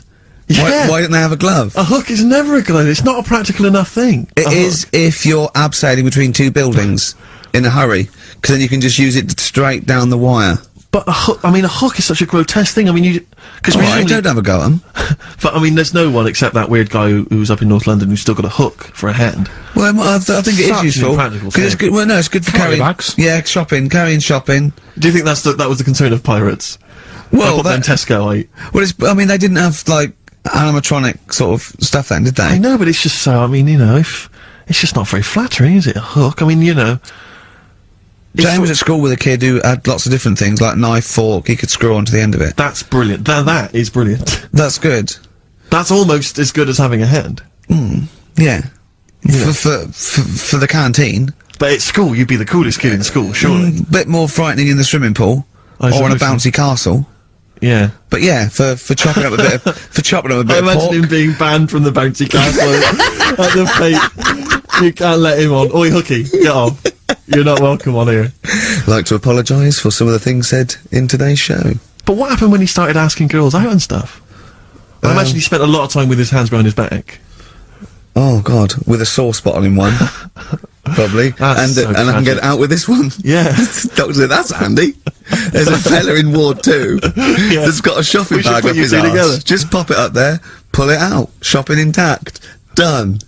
Yeah. Why didn't they have a glove? A hook is never a glove. It's not a practical enough thing. It is if you're abseiling between two buildings in a hurry, because then you can just use it straight down the wire. But a hook. I mean, a hook is such a grotesque thing. I mean, because All right, don't have a go at 'em. But I mean, there's no one except that weird guy who was up in North London who's still got a hook for a hand. Well, I think it is Such an useful. impractical 'Cause it's thing. good. Well, no, it's good for Trolley carrying. bags. Yeah, carrying shopping. Do you think that was the concern of pirates? Well, I bought them Tesco. I mean, they didn't have like animatronic sort of stuff then, did they? I know, but it's just so. I mean, if it's just not very flattering, is it? A hook. I mean, James was at school with a kid who had lots of different things, like knife, fork, he could screw onto the end of it. That's brilliant. That is brilliant. That's good. That's almost as good as having a hand. Yeah. For the canteen. But at school, you'd be the coolest kid in school, surely. Bit more frightening in the swimming pool. I Or on a suppose so. bouncy castle. Yeah. But yeah, for chopping up a bit of, for chopping up a bit I of imagine pork. him being banned from the bouncy castle at the fate. You can't let him on. Oi, Hooky, get off. You're not welcome on here. Like to apologise for some of the things said in today's show. But what happened when he started asking girls out and stuff? I imagine he spent a lot of time with his hands behind his back. Oh God, with a sore spot on him one. Probably. That's so and I can get tragic. out with this one. Yeah. Doctor said, that's handy. There's a fella in Ward 2 that's got a shopping We should bag put up you his two arse. together. Just pop it up there, pull it out. Shopping intact. Done.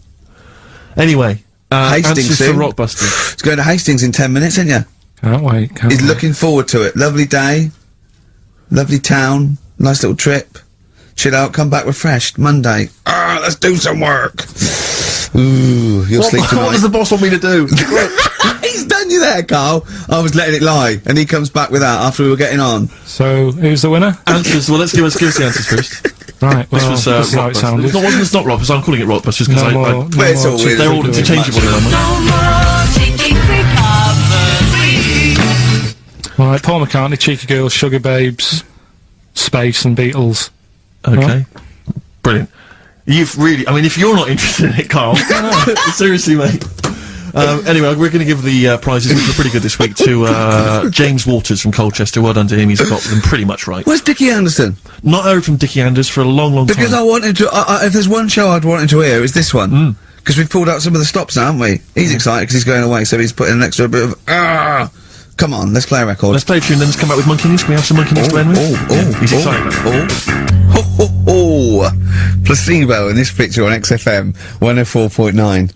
Anyway, Hastings answers for soon. Rockbusters. He's going to Hastings in 10 minutes, isn't you? Can't wait. Can't He's wait. looking forward to it. Lovely day. Lovely town. Nice little trip. Chill out, come back refreshed. Monday. Let's do some work. Ooh, you'll sleep tonight. What does the boss want me to do? He's done you there, Carl. I was letting it lie, and he comes back with that after we were getting on. So, who's the winner? Answers. Well, let's give us the answers first. Right, well, This was this is how it Rockbusters. sounded. It's not Rockbusters. I'm calling it Rockbusters because No more, I no But it's more all cheeky weird. they're all figure. interchangeable now. Right, Paul McCartney, Cheeky Girls, Sugar Babes, Space and Beatles. Okay. Brilliant. You've really, I mean, if you're not interested in it, Carl, seriously, mate. Anyway, we're going to give the prizes, which are pretty good this week, to James Waters from Colchester. Well done to him, he's got them pretty much right. Where's Dickie Anderson? Not heard from Dickie Anders for a long, long Because time. I wanted to. If there's one show I'd wanted to hear, it's this one. Because we've pulled out some of the stops now, haven't we? He's excited because he's going away, so he's putting an extra bit of. Come on, let's play a record. Let's play a tune, then let's come back with Monkey News. Can we have some Monkey News to end with? Yeah, he's excited. Ho, ho, ho. Placebo in this picture on XFM 104.9.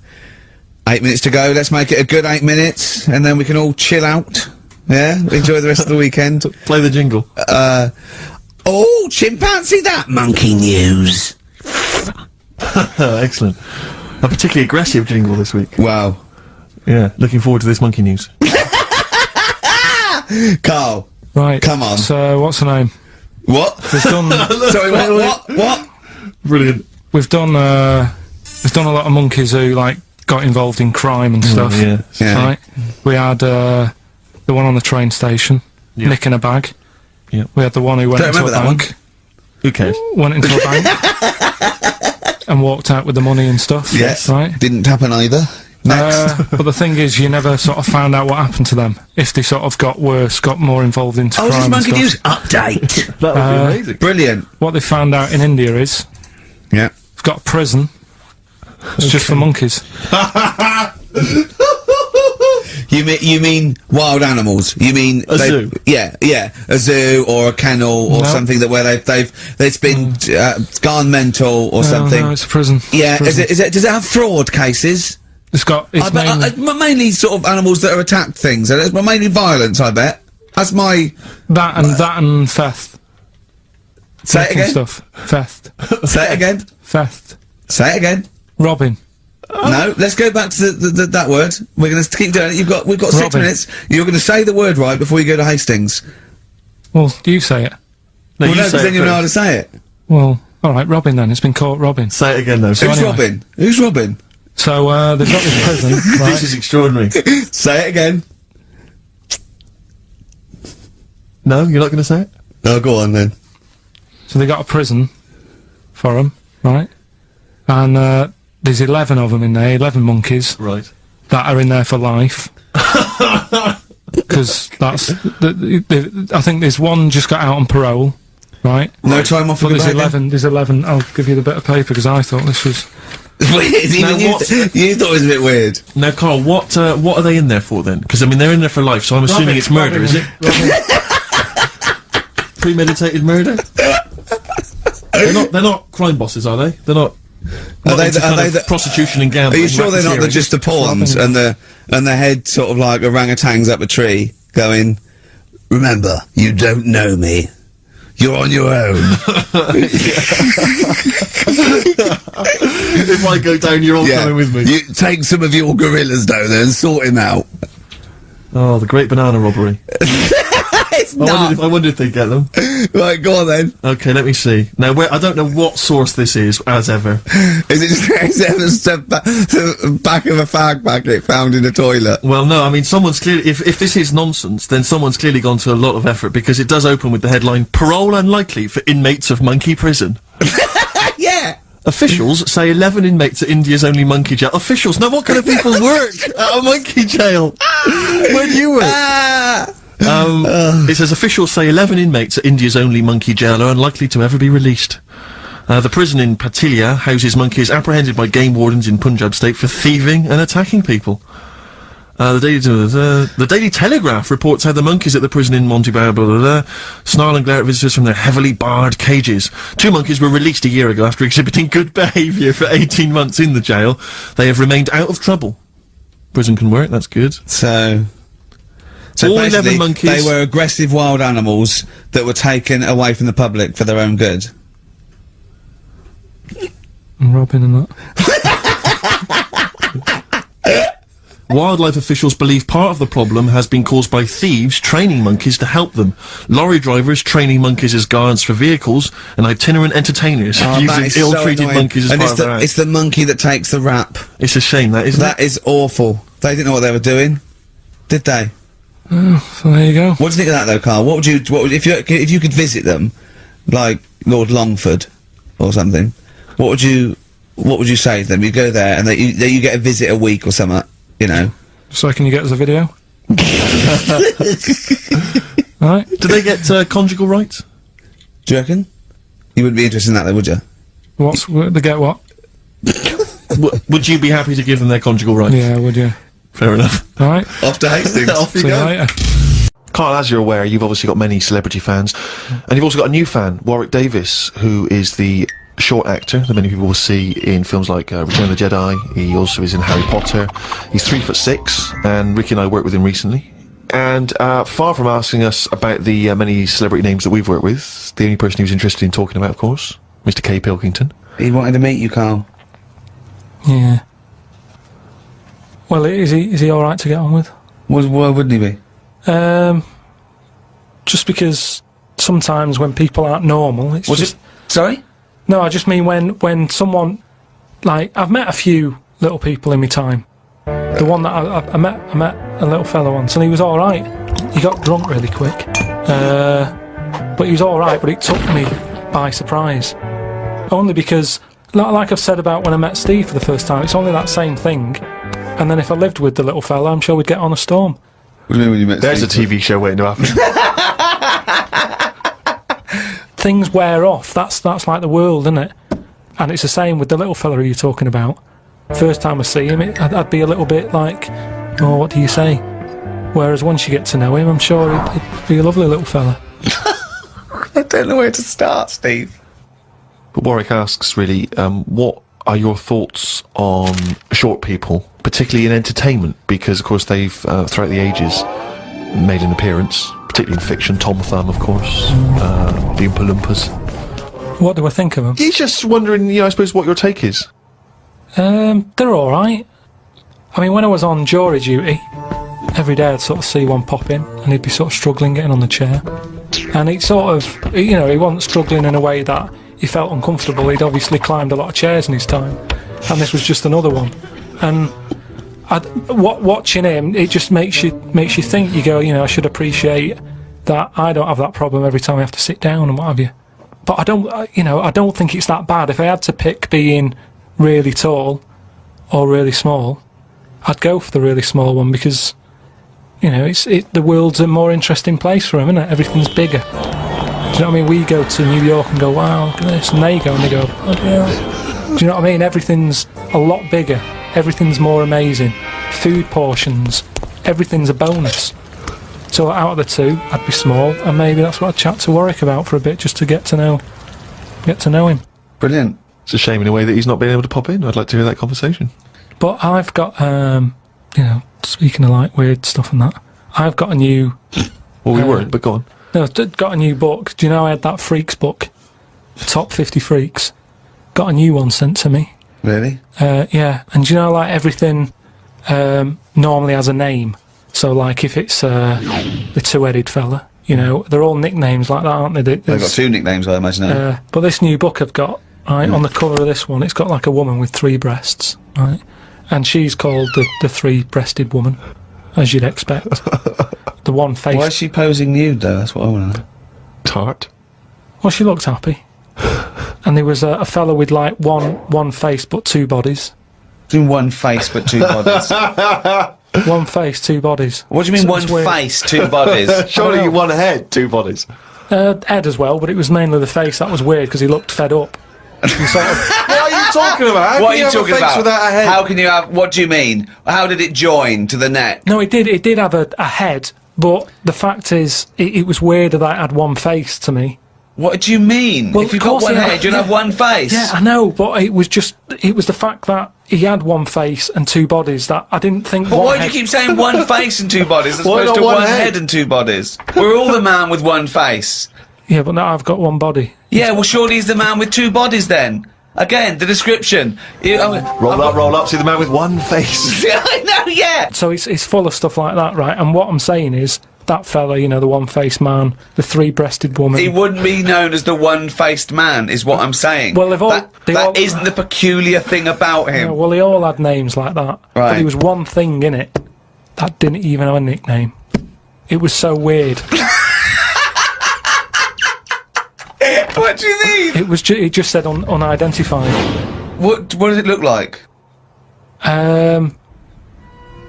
8 minutes to go. Let's make it a good 8 minutes, and then we can all chill out. Yeah, enjoy the rest of the weekend. Play the jingle. Oh, chimpanzee, that monkey news. Excellent. A particularly aggressive jingle this week. Wow, Yeah, looking forward to this Monkey News. Carl. Right. Come on. So, what's the name? What? We've done, Sorry, what? Brilliant. we've done a lot of monkeys who, like, got involved in crime and stuff. Yeah. Yeah. Right? We had, the one on the train station, Yeah. nicking a bag. Yeah. We had the one who went Don't into a remember that bank. Who cares? Went into a bank. And walked out with the money and stuff. Yes. Right? Didn't happen either. Next. But the thing is, you never sort of found out what happened to them. If they sort of got worse, got more involved into Oh, crime this is and monkey stuff. news update. That would be amazing. Brilliant. What they found out in India is, Yeah. they've got a prison. It's just for monkeys. You mean wild animals? You mean A zoo? Yeah, a zoo or a kennel or No. something that where it's been gone mental or something. No, it's a prison. Yeah, It's a prison. is it? Does it have fraud cases? It's mainly Mainly sort of animals that are attacked things. It's mainly violence, I bet. That's my. that and theft. Say it Taking again. Stuff. Theft. Say it again. Theft. Say it again. Robbing. No, let's go back to that word. We're going to keep doing it. We've got 6 Robin. minutes. You're going to say the word right before you go to Hastings. Well, you say it. No, Well, you no, say because it then you know how to first. say it. Well, alright, robbing then. It's been caught robbing. Say it again, though. Who's anyway. Robin? Who's Robin? So, they've got this prison, right? This is extraordinary. Say it again. No, you're not going to say it? Oh, go on then. So they got a prison for them, right? And there's 11 of them in there, 11 monkeys Right. that are in there for life. Because that's, I think there's one just got out on parole, right? No time off for But good there's 11, I'll give you the bit of paper because I thought this was... Weird. Even Now, you thought it was a bit weird. Now, Carl, what are they in there for then? Because, I mean, they're in there for life, so I'm assuming it's murder, is it? Premeditated murder? They're not crime bosses, are they? They're not... Are they into the- are kind they of the- prostitution and Are gambling? you sure they're not just the pawns and the head sort of like orangutans up a tree going, remember, you don't know me. You're on your own. If I go down, you're all coming with me. You take some of your gorillas down there and sort him out. Oh, the great banana robbery. It's I wonder if they get them. Right, go on then. Okay, let me see. Now, I don't know what source this is, as ever. Is it just the back of a fag packet found in a toilet? Well, no, I mean, someone's clearly... If this is nonsense, then someone's clearly gone to a lot of effort, because it does open with the headline, Parole Unlikely for Inmates of Monkey Prison. Yeah. Officials say 11 inmates at India's only monkey jail. Officials? Now, what kind of people work at a monkey jail? Where do you work? It says officials say 11 inmates at India's only monkey jail are unlikely to ever be released. The prison in Patilia houses monkeys apprehended by game wardens in Punjab state for thieving and attacking people. The Daily Telegraph reports how the monkeys at the prison in Montebello snarl and glare at visitors from their heavily barred cages. 2 monkeys were released a year ago after exhibiting good behaviour for 18 months in the jail. They have remained out of trouble. Prison can work, that's good. So all 11 basically, monkeys- they were aggressive wild animals that were taken away from the public for their own good. And robbing and that. Wildlife officials believe part of the problem has been caused by thieves training monkeys to help them. Lorry drivers training monkeys as guards for vehicles, and itinerant entertainers That using is ill-treated so annoying. monkeys as and part it's of their act. it's the monkey that takes the rap. It's a shame, that, isn't That it? is awful. They didn't know what they were doing, did they? So there you go. What do you think of that though, Carl? What would if you could visit them, like Lord Longford or something? What would you say to them? You go there and you get a visit a week or something, you know? So can you get us a video? Alright. Do they get conjugal rights? Do you reckon? You wouldn't be interested in that though, would you? They get what? Would you be happy to give them their conjugal rights? Yeah, would you? Fair enough. Alright. Off to Hastings. Off you See you go. later. Carl, as you're aware, you've obviously got many celebrity fans, and you've also got a new fan, Warwick Davis, who is the short actor that many people will see in films like Return of the Jedi. He also is in Harry Potter. He's 3'6", and Ricky and I worked with him recently. And far from asking us about the many celebrity names that we've worked with, the only person he was interested in talking about, of course, Mr. K. Pilkington. He wanted to meet you, Carl. Yeah. Well, is he alright to get on with? Why wouldn't he be? Just because sometimes when people aren't normal, it's just... Sorry? No, I just mean when someone... Like, I've met a few little people in my time. The one that I met a little fella once, and he was alright. He got drunk really quick. But he was alright, but it took me by surprise. Only because, like I've said about when I met Steve for the first time, it's only that same thing. And then if I lived with the little fella, I'm sure we'd get on a storm. What do you mean when you met There's a Steve? TV show waiting to happen. Things wear off. That's like the world, isn't it? And it's the same with the little fella who you're talking about. First time I see him, I'd be a little bit like, or what do you say? Whereas once you get to know him, I'm sure he'd be a lovely little fella. I don't know where to start, Steve. But Warwick asks, really, what are your thoughts on short people, particularly in entertainment? Because, of course, they've, throughout the ages, made an appearance, particularly in fiction. Tom Thumb, of course, the Oompa Loompas. What do I think of them? He's just wondering, I suppose, what your take is. They're alright. I mean, when I was on jury duty, every day I'd sort of see one pop in, and he'd be sort of struggling getting on the chair. And he sort of, he wasn't struggling in a way that he felt uncomfortable. He'd obviously climbed a lot of chairs in his time, and this was just another one. And watching him, it just makes you think. You go, I should appreciate that I don't have that problem every time I have to sit down and what have you. But I don't think it's that bad. If I had to pick being really tall or really small, I'd go for the really small one because, the world's a more interesting place for him, isn't it? Everything's bigger. Do you know what I mean? We go to New York and go, wow, look at this, and they go and they go, oh yeah. Do you know what I mean? Everything's a lot bigger. Everything's more amazing. Food portions, everything's a bonus. So out of the two, I'd be small, and maybe that's what I'd chat to Warwick about for a bit, just to get to know him. Brilliant. It's a shame in a way that he's not been able to pop in. I'd like to hear that conversation. But I've got, speaking of like weird stuff and that, I've got a new... Well, we weren't, but go on. No, I've got a new book. Do you know I had that Freaks book? Top 50 Freaks. Got a new one sent to me. Really? Yeah, and do you know, like, everything normally has a name. So, like, if it's the two-headed fella, they're all nicknames like that, aren't they? They've got two nicknames, I imagine. But this new book I've got, right, on the cover of this one, it's got, like, a woman with 3 breasts, right? And she's called the three-breasted woman, as you'd expect. The one face. Why is she posing nude, though? That's what I want to know. Tart. Well, she looked happy. And there was a fella with, like, one face but 2 bodies. Doing one face but 2 bodies. One face, 2 bodies. What do you mean, one face, 2 bodies? Surely one head, 2 bodies. Head as well, but it was mainly the face. That was weird because he looked fed up. He sort of, What are you talking about? What are you talking about? Without a head? How can you have? What do you mean? How did it join to the neck? no, it did have a head, but the fact is, it was weird that it had one face to me. What do you mean? Well, if you've of got course one he had- head, you'll have one face. Yeah, I know, but it was the fact that he had one face and 2 bodies that I didn't think. But one why do head- you keep saying one face and 2 bodies as Why opposed not to one one head? head and 2 bodies? We're all the man with one face. Yeah, but now I've got one body. Yeah, well, surely he's the man with 2 bodies then. Again, the description. Roll up, see the man with one face. I know, yeah. So it's full of stuff like that, right? And what I'm saying is, that fella, the one-faced man, the 3-breasted woman. He wouldn't be known as the one-faced man, is what I'm saying. Well, they all- that isn't the peculiar thing about him. Yeah, well, they all had names like that. But Right. there was one thing in it that didn't even have a nickname. It was so weird. What do you mean? It just said unidentified. What does it look like?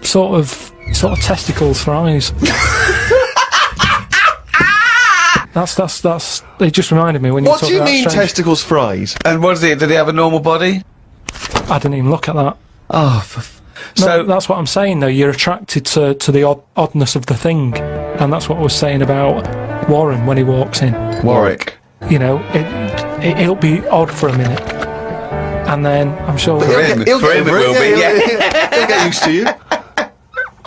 Sort of testicles for eyes. That's. It just reminded me when you. What do you mean testicles for eyes? And what is it? Did he have a normal body? I didn't even look at that. Oh, So that's what I'm saying, though. You're attracted to the oddness of the thing, and that's what I was saying about Warren when he walks in. Warwick. It'll be odd for a minute, and then I'm sure For him it will be. Yeah. He'll get used to you.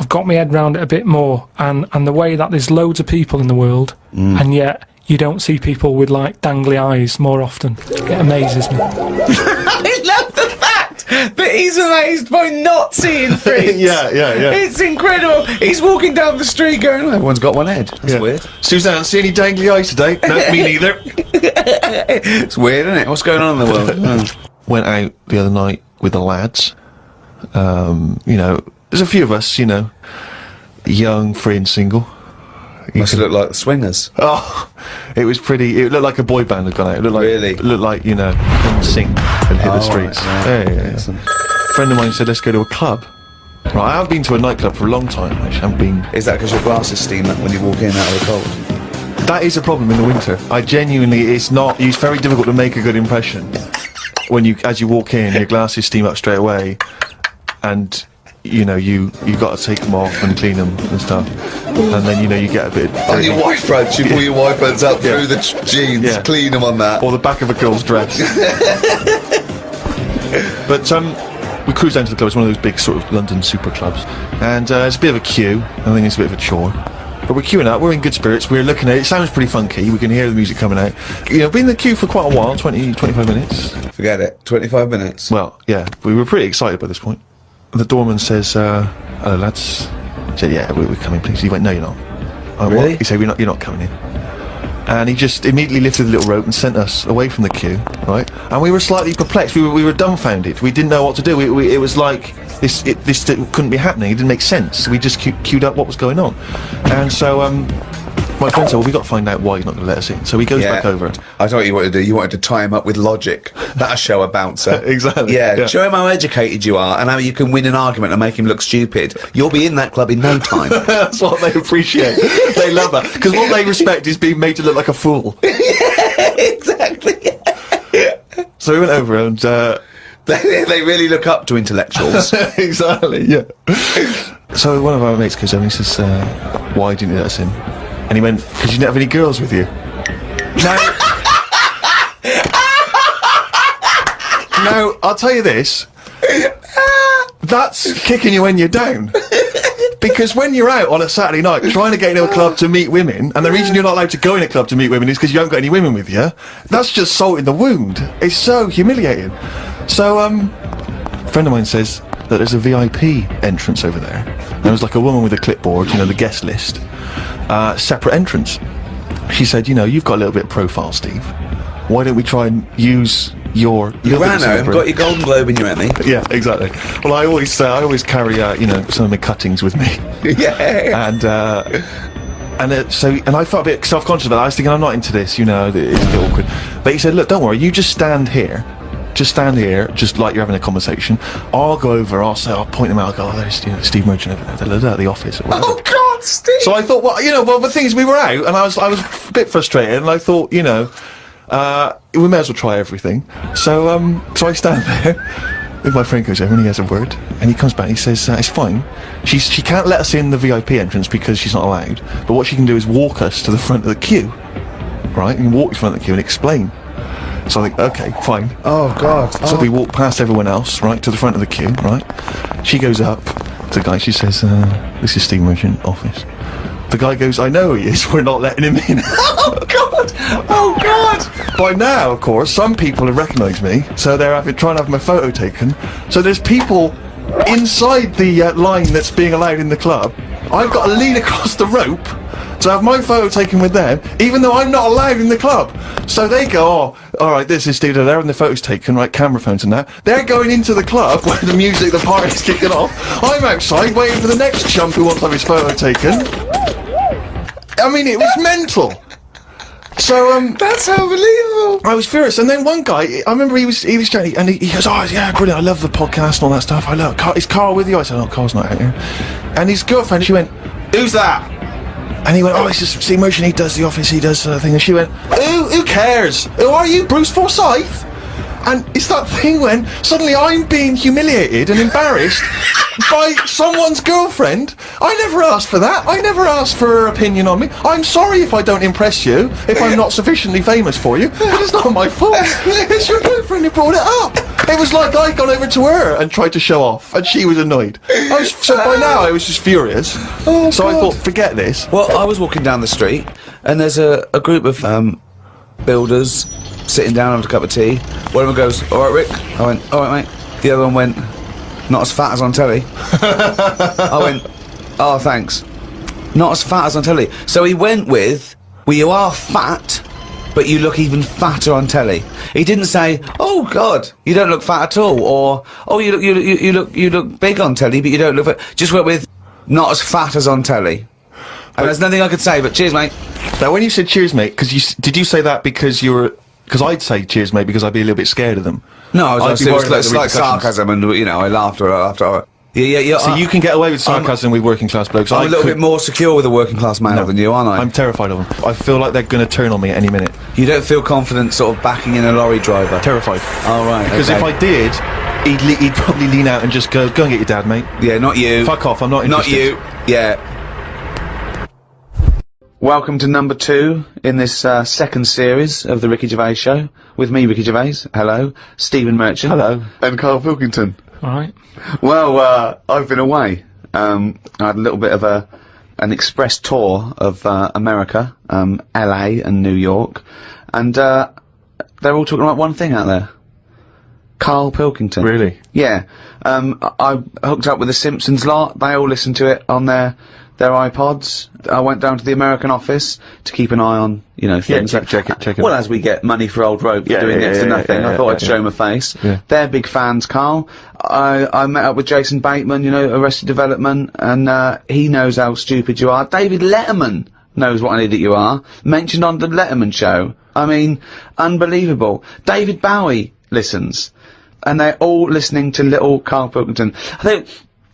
I've got my head round it a bit more, and the way that there's loads of people in the world, and yet you don't see people with like dangly eyes more often. It amazes me. I love the fact that he's amazed by not seeing freaks. Yeah. It's incredible. He's walking down the street going, oh, everyone's got one head. That's weird. Suzanne, see any dangly eyes today? No, me neither. It's weird, isn't it? What's going on in the world? Went out the other night with the lads. There's a few of us, young, free and single. Must look like the Swingers. Oh, it was pretty. It looked like a boy band had gone out. It looked like, Really? It looked like NSYNC and hit the streets. right. Yeah. A friend of mine said, "Let's go to a club." Right, I haven't been to a nightclub for a long time. Actually, I haven't been. Is that because your glasses steam up when you walk in out of the cold? That is a problem in the winter. It's very difficult to make a good impression when as you walk in, your glasses steam up straight away, and you know, you got to take them off and clean them and stuff, and then, you know, you get a bit On your wife fronts, you pull your wife fronts up Yeah. through the jeans, Yeah. clean them on that. or the back of a girl's dress. But we cruised down to the club. It's one of those big sort of London super clubs, and it's a bit of a queue. I think it's a bit of a chore. But we're queuing up, we're in good spirits, we're looking at it, it sounds pretty funky, we can hear the music coming out. You know, been in the queue for quite a while, 20, 25 minutes. Forget it. 25 minutes. Well, yeah, we were pretty excited by this point. The doorman says, hello lads. I said, yeah, we're coming please. He went, no you're not. I went, Really? "What?" He said, you're not coming in. And he just immediately lifted the little rope and sent us away from the queue, right? And we were slightly perplexed, we were dumbfounded, we didn't know what to do, it was like, this couldn't be happening, it didn't make sense, we just queued up what was going on. And so, my friend said, well, we've got to find out why he's not going to let us in. So he goes back over. I thought you wanted to do. You wanted to tie him up with logic. That'll show a bouncer. Exactly, Yeah, yeah. show him how educated you are and how you can win an argument and make him look stupid. You'll be in that club in no time. That's what they appreciate. They love that. Because what they respect is being made to look like a fool. Exactly. So we went over and, They really look up to intellectuals. exactly, yeah. So one of our mates goes over and he says, why didn't you let us in? And he went, because you didn't have any girls with you. Now, I'll tell you this. That's kicking you when you're down. Because when you're out on a Saturday night trying to get into a club to meet women, and the reason you're not allowed to go in a club to meet women is because you haven't got any women with you, that's just salt in the wound. It's so humiliating. So, a friend of mine says that there's a VIP entrance over there. There was like a woman with a clipboard, you know, the guest list. Separate entrance. She said, you know, you've got a little bit of profile, Steve. Why don't we try and use your... You ran out and got your Golden Globe and your Emmy. Yeah, exactly. Well, I always carry, you know, some of my cuttings with me. Yeah. And I felt a bit self-conscious about that. I was thinking, I'm not into this, you know, it's a bit awkward. But he said, look, don't worry, you just stand here. Just stand here, just like you're having a conversation. I'll go over, I'll point them out, I'll go, oh, there's, you know, Steve Merchant over there, at the office or whatever. Oh God, Steve. So I thought, well, you know, the thing is, we were out, and I was a bit frustrated, and I thought, you know, we may as well try everything. So I stand there. My friend goes over and he has a word, and he comes back and he says, it's fine. She can't let us in the VIP entrance because she's not allowed, but what she can do is walk us to the front of the queue, right? And walk to the front of the queue and explain. So I think, okay, fine. Oh God. So we walk past everyone else, right, to the front of the queue, right? She goes up to the guy, she says, this is Steve Merchant office. The guy goes, I know he is, we're not letting him in. Oh God. Oh God. By now, of course, some people have recognised me, so they're trying to have my photo taken. So there's people inside the line that's being allowed in the club. I've got to lean across the rope to have my photo taken with them, even though I'm not allowed in the club. So they go, oh, alright, this is Steve, they're having the photos taken, right, camera phones and that. They're going into the club where the music, the party's kicking off. I'm outside waiting for the next chump who wants to have his photo taken. I mean, it was mental. So, That's unbelievable. I was furious, and then one guy, I remember he was chatting, and he goes, oh yeah, brilliant, I love the podcast and all that stuff, I love it. Is Karl with you? I said, oh, Karl's not out here. And his girlfriend, she went, who's that? And he went, oh, it's just Steve Merchant, he does the office, he does the thing. And she went, who cares? Who are you, Bruce Forsyth? And it's that thing when suddenly I'm being humiliated and embarrassed by someone's girlfriend. I never asked for that. I never asked for her opinion on me. I'm sorry if I don't impress you, if I'm not sufficiently famous for you, but it's not my fault. It's your girlfriend who brought it up. It was like I got over to her and tried to show off, and she was annoyed. So by now I was just furious. Oh, so I God. thought, forget this. Well, I was walking down the street, and there's a group of builders sitting down having a cup of tea. One of them goes, all right, Rick. I went, all right, mate. The other one went, not as fat as on telly. I went, oh, thanks. Not as fat as on telly. So he went with, well, you are fat, but you look even fatter on telly. He didn't say, oh God, you don't look fat at all, or oh, you look big on telly, but you don't look fat. Just went with, not as fat as on telly. And there's nothing I could say, but cheers, mate. Now, when you said cheers, mate, did you say that because you were? Because I'd say cheers, mate, because I'd be a little bit scared of them. No, it was I'd be like worried about the slight repercussions. sarcasm, and you know, I laughed after. Yeah. So you can get away with sarcasm with working class blokes. I'm a little bit more secure with a working class male than you, aren't I? I'm terrified of them. I feel like they're going to turn on me at any minute. You don't feel confident sort of backing in a lorry driver? Terrified. Oh, right. Because if I did, he'd probably lean out and just go and get your dad, mate. Yeah, not you. Fuck off, I'm not interested. Not you. Yeah. Welcome to number 2 in this second series of the Ricky Gervais Show. With me, Ricky Gervais. Hello. Stephen Merchant. Hello. And Karl Pilkington. Alright. Well, I've been away. I had a little bit of an express tour of America, LA and New York, and they're all talking about one thing out there. Karl Pilkington. Really? Yeah. I hooked up with the Simpsons lot. They all listen to it on their iPods. I went down to the American office to keep an eye on, things. check it. Well, as we get money for old rope for doing next to nothing, I thought I'd show my face. Yeah. They're big fans, Karl. I met up with Jason Bateman, Arrested Development, and he knows how stupid you are. David Letterman knows what an idiot you are. Mentioned on the Letterman show. I mean, unbelievable. David Bowie listens. And they're all listening to little Karl Pilkington.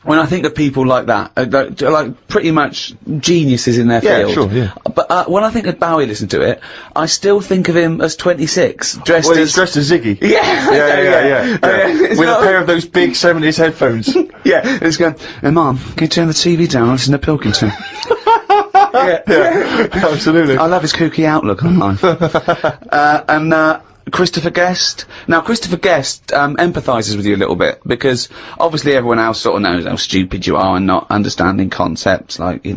When I think of people like that, like pretty much geniuses in their field. Yeah, sure, yeah. But when I think of Bowie listening to it, I still think of him as 26, dressed Well, as... he's dressed as Ziggy. Yeah. With a pair of those big 70s headphones. Yeah, it's going, hey, Mum, can you turn the TV down and listen to Pilkington? Yeah, absolutely. I love his kooky outlook on life. And Christopher Guest. Now, Christopher Guest empathises with you a little bit, because obviously everyone else sort of knows how stupid you are and not understanding concepts like, the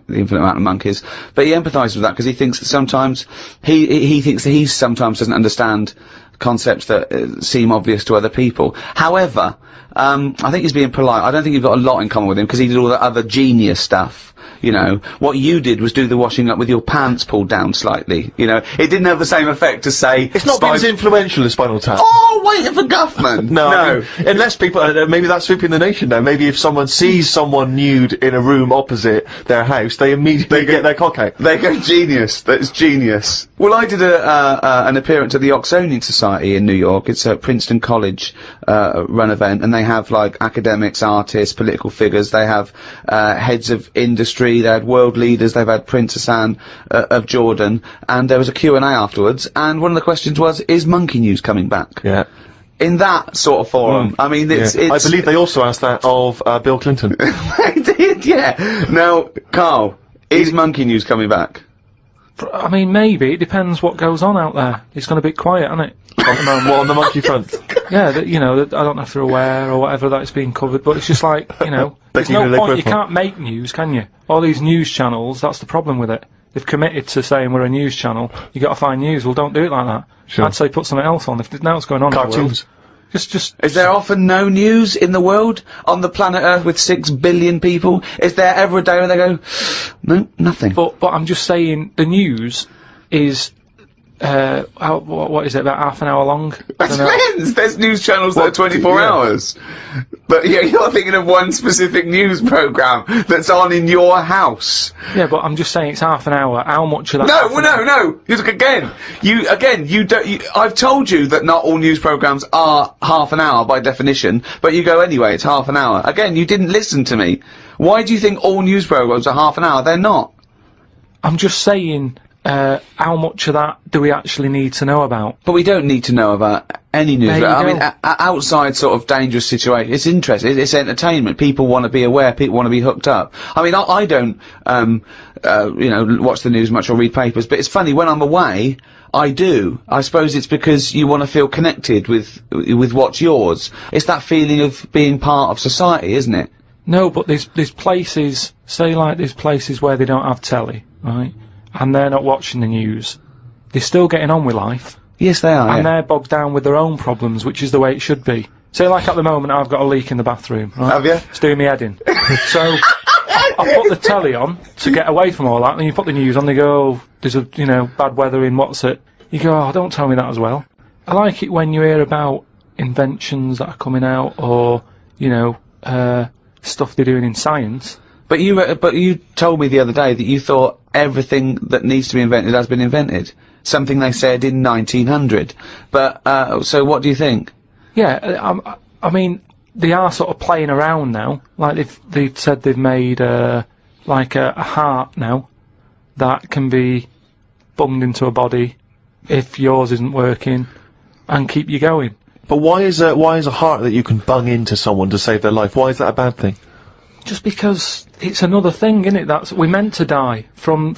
infinite amount of monkeys. But he empathises with that because he thinks that sometimes, he thinks that he sometimes doesn't understand concepts that seem obvious to other people. However, I think he's being polite. I don't think you've got a lot in common with him, because he did all the other genius stuff. What you did was do the washing up with your pants pulled down slightly. It didn't have the same effect to say... It's not been as influential as Spinal Tap. Oh, wait for Guffman! No. I mean, unless people... maybe that's sweeping the nation now. Maybe if someone sees someone nude in a room opposite their house, they immediately get their cock out. They go, genius. That's genius. Well, I did an appearance at the Oxonian Society in New York. It's a Princeton College run event, and they have, like, academics, artists, political figures. They have heads of industry. They had world leaders. They've had Princess Anne of Jordan, and there was a Q&A afterwards. And one of the questions was, "Is Monkey News coming back?" Yeah. In that sort of forum, I mean, it's. I believe they also asked that of Bill Clinton. They did, yeah. Now, Karl, is Monkey News coming back? I mean, maybe. It depends what goes on out there. It's going to be quiet, isn't it? On the monkey front. Yeah, I don't know if they're aware or whatever that it's being covered, but it's just like, there's no point. You can't make news, can you? All these news channels, that's the problem with it. They've committed to saying we're a news channel. You got to find news. Well, don't do it like that. Sure. I'd say put something else on. If there's now what's going on Cartoons. in the world, just. Is there often no news in the world? On the planet Earth with 6 billion people? Is there ever a day where they go, no, nothing? But I'm just saying, the news is, what is it, about half an hour long? It depends. There's news channels that are 24 hours. But yeah, you're thinking of one specific news programme that's on in your house. Yeah, but I'm just saying it's half an hour. How much of that? No. You look again. You don't. I've told you that not all news programmes are half an hour by definition, but you go anyway. It's half an hour. Again, you didn't listen to me. Why do you think all news programmes are half an hour? They're not. I'm just saying. How much of that do we actually need to know about? But we don't need to know about any news. I mean, outside sort of dangerous situations, it's interesting. It's entertainment. People want to be aware. People want to be hooked up. I mean, I don't, watch the news much or read papers. But it's funny, when I'm away, I do. I suppose it's because you want to feel connected with what's yours. It's that feeling of being part of society, isn't it? No, but there's places, say like there's places where they don't have telly, right? And they're not watching the news. They're still getting on with life. Yes, they are. And they're bogged down with their own problems, which is the way it should be. Say, like at the moment, I've got a leak in the bathroom. Right? Have you? It's doing me head in. So I put the telly on to get away from all that, and you put the news on. They go, oh, there's a bad weather in what's it? You go, oh, don't tell me that as well. I like it when you hear about inventions that are coming out, or stuff they're doing in science. But you told me the other day that you thought everything that needs to be invented has been invented. Something they said in 1900. But, so what do you think? Yeah, I mean, they are sort of playing around now. Like they've said they've made like a heart now that can be bunged into a body if yours isn't working and keep you going. But why is a heart that you can bung into someone to save their life? Why is that a bad thing? Just because it's another thing, isn't it? That's we're meant to die from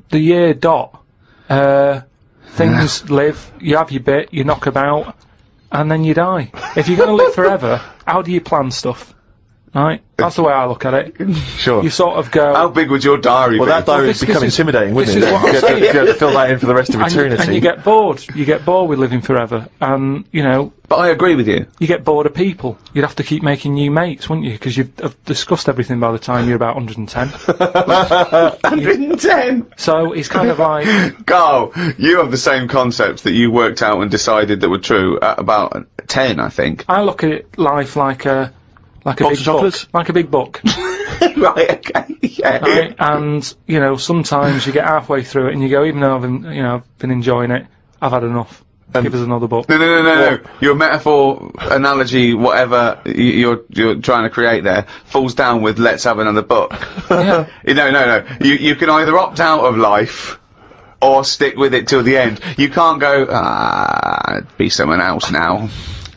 the year dot. Things live. You have your bit. You knock about, and then you die. If you're going to live forever, how do you plan stuff? Right? That's the way I look at it. Sure. You sort of go. How big would your diary Well, be? that diary would this become is- intimidating, wouldn't this it? is what I'm You saying. have to fill that in for the rest of eternity. And you get bored. You get bored with living forever, and you know But I agree with you. you get bored of people. You'd have to keep making new mates, wouldn't you? Because you'd have discussed everything by the time you're about 110. 110. So it's kind of like Carl, you have the same concepts that you worked out and decided that were true at about 10, I think. I look at life like a Box big of chocolates? book, like a big book. Right, okay, yeah. Right? And you know, sometimes you get halfway through it and you go, even though I've been enjoying it, I've had enough. Give us another book. No. Your metaphor, analogy, whatever you're trying to create there, falls down with "let's have another book." Yeah. No. You can either opt out of life or stick with it till the end. You can't go, be someone else now.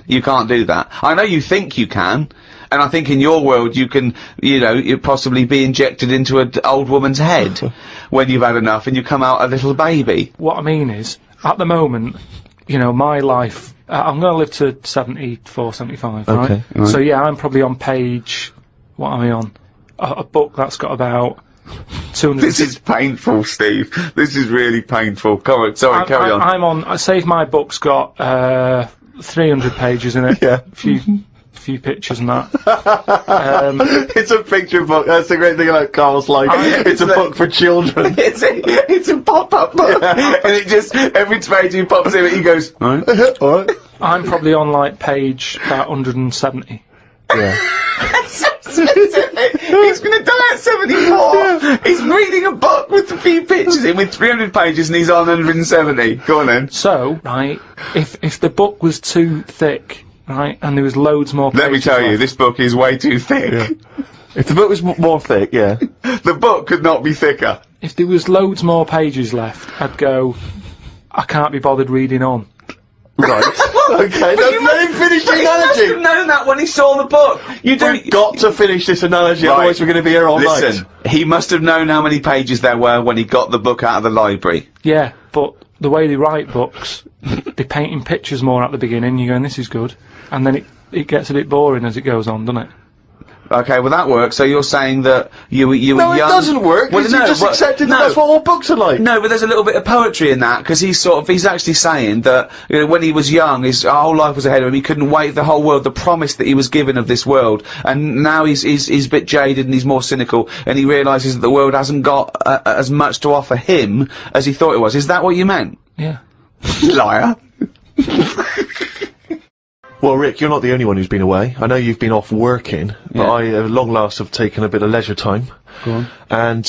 You can't do that. I know you think you can, and I think in your world you can, you possibly be injected into an old woman's head when you've had enough and you come out a little baby. What I mean is, at the moment, my life, I'm going to live to 74, 75, right? Okay, right. So yeah, I'm probably on page, what am I on? A book that's got about 200... This is painful, Steve. This is really painful. Carry on. I'm on, I say if my book's got 300 pages in it. Yeah. A few pictures and that. It's a picture book. That's the great thing about Carl's life. It's a book for children. It's a pop-up book, and it just every page he pops in, he goes, All right. I'm probably on like page about 170. Yeah. he's going to die at 74. He's reading a book with a few pictures in with 300 pages, and he's on 170. Go on then. So, right, if the book was too thick, right, and there was loads more pages Let me tell you, left, this book is way too thick. If the book was more thick, yeah. The book could not be thicker. if there was loads more pages left, I'd go, I can't be bothered reading on. Right. Okay, let him finish the He must have analogy. known that when he saw the book. We've got to finish this analogy, Right. otherwise we're going to be here all Listen, night. he must have known how many pages there were when he got the book out of the library. Yeah, but the way they write books, they're painting pictures more at the beginning, you're going, this is good. And then it gets a bit boring as it goes on, doesn't it? Okay, well that works. So you're saying that you were No, young. it doesn't work. Well, Well, no, you just but- accepted no. that that's what all books are like. No, but there's a little bit of poetry in that, because he's actually saying that when he was young, his whole life was ahead of him. He couldn't wait the whole world, the promise that he was given of this world, and now he's a bit jaded and he's more cynical, and he realises that the world hasn't got as much to offer him as he thought it was. Is that what you meant? Yeah. Liar. Well, Rick, you're not the only one who's been away. I know you've been off working, but I, at long last, have taken a bit of leisure time. Go on.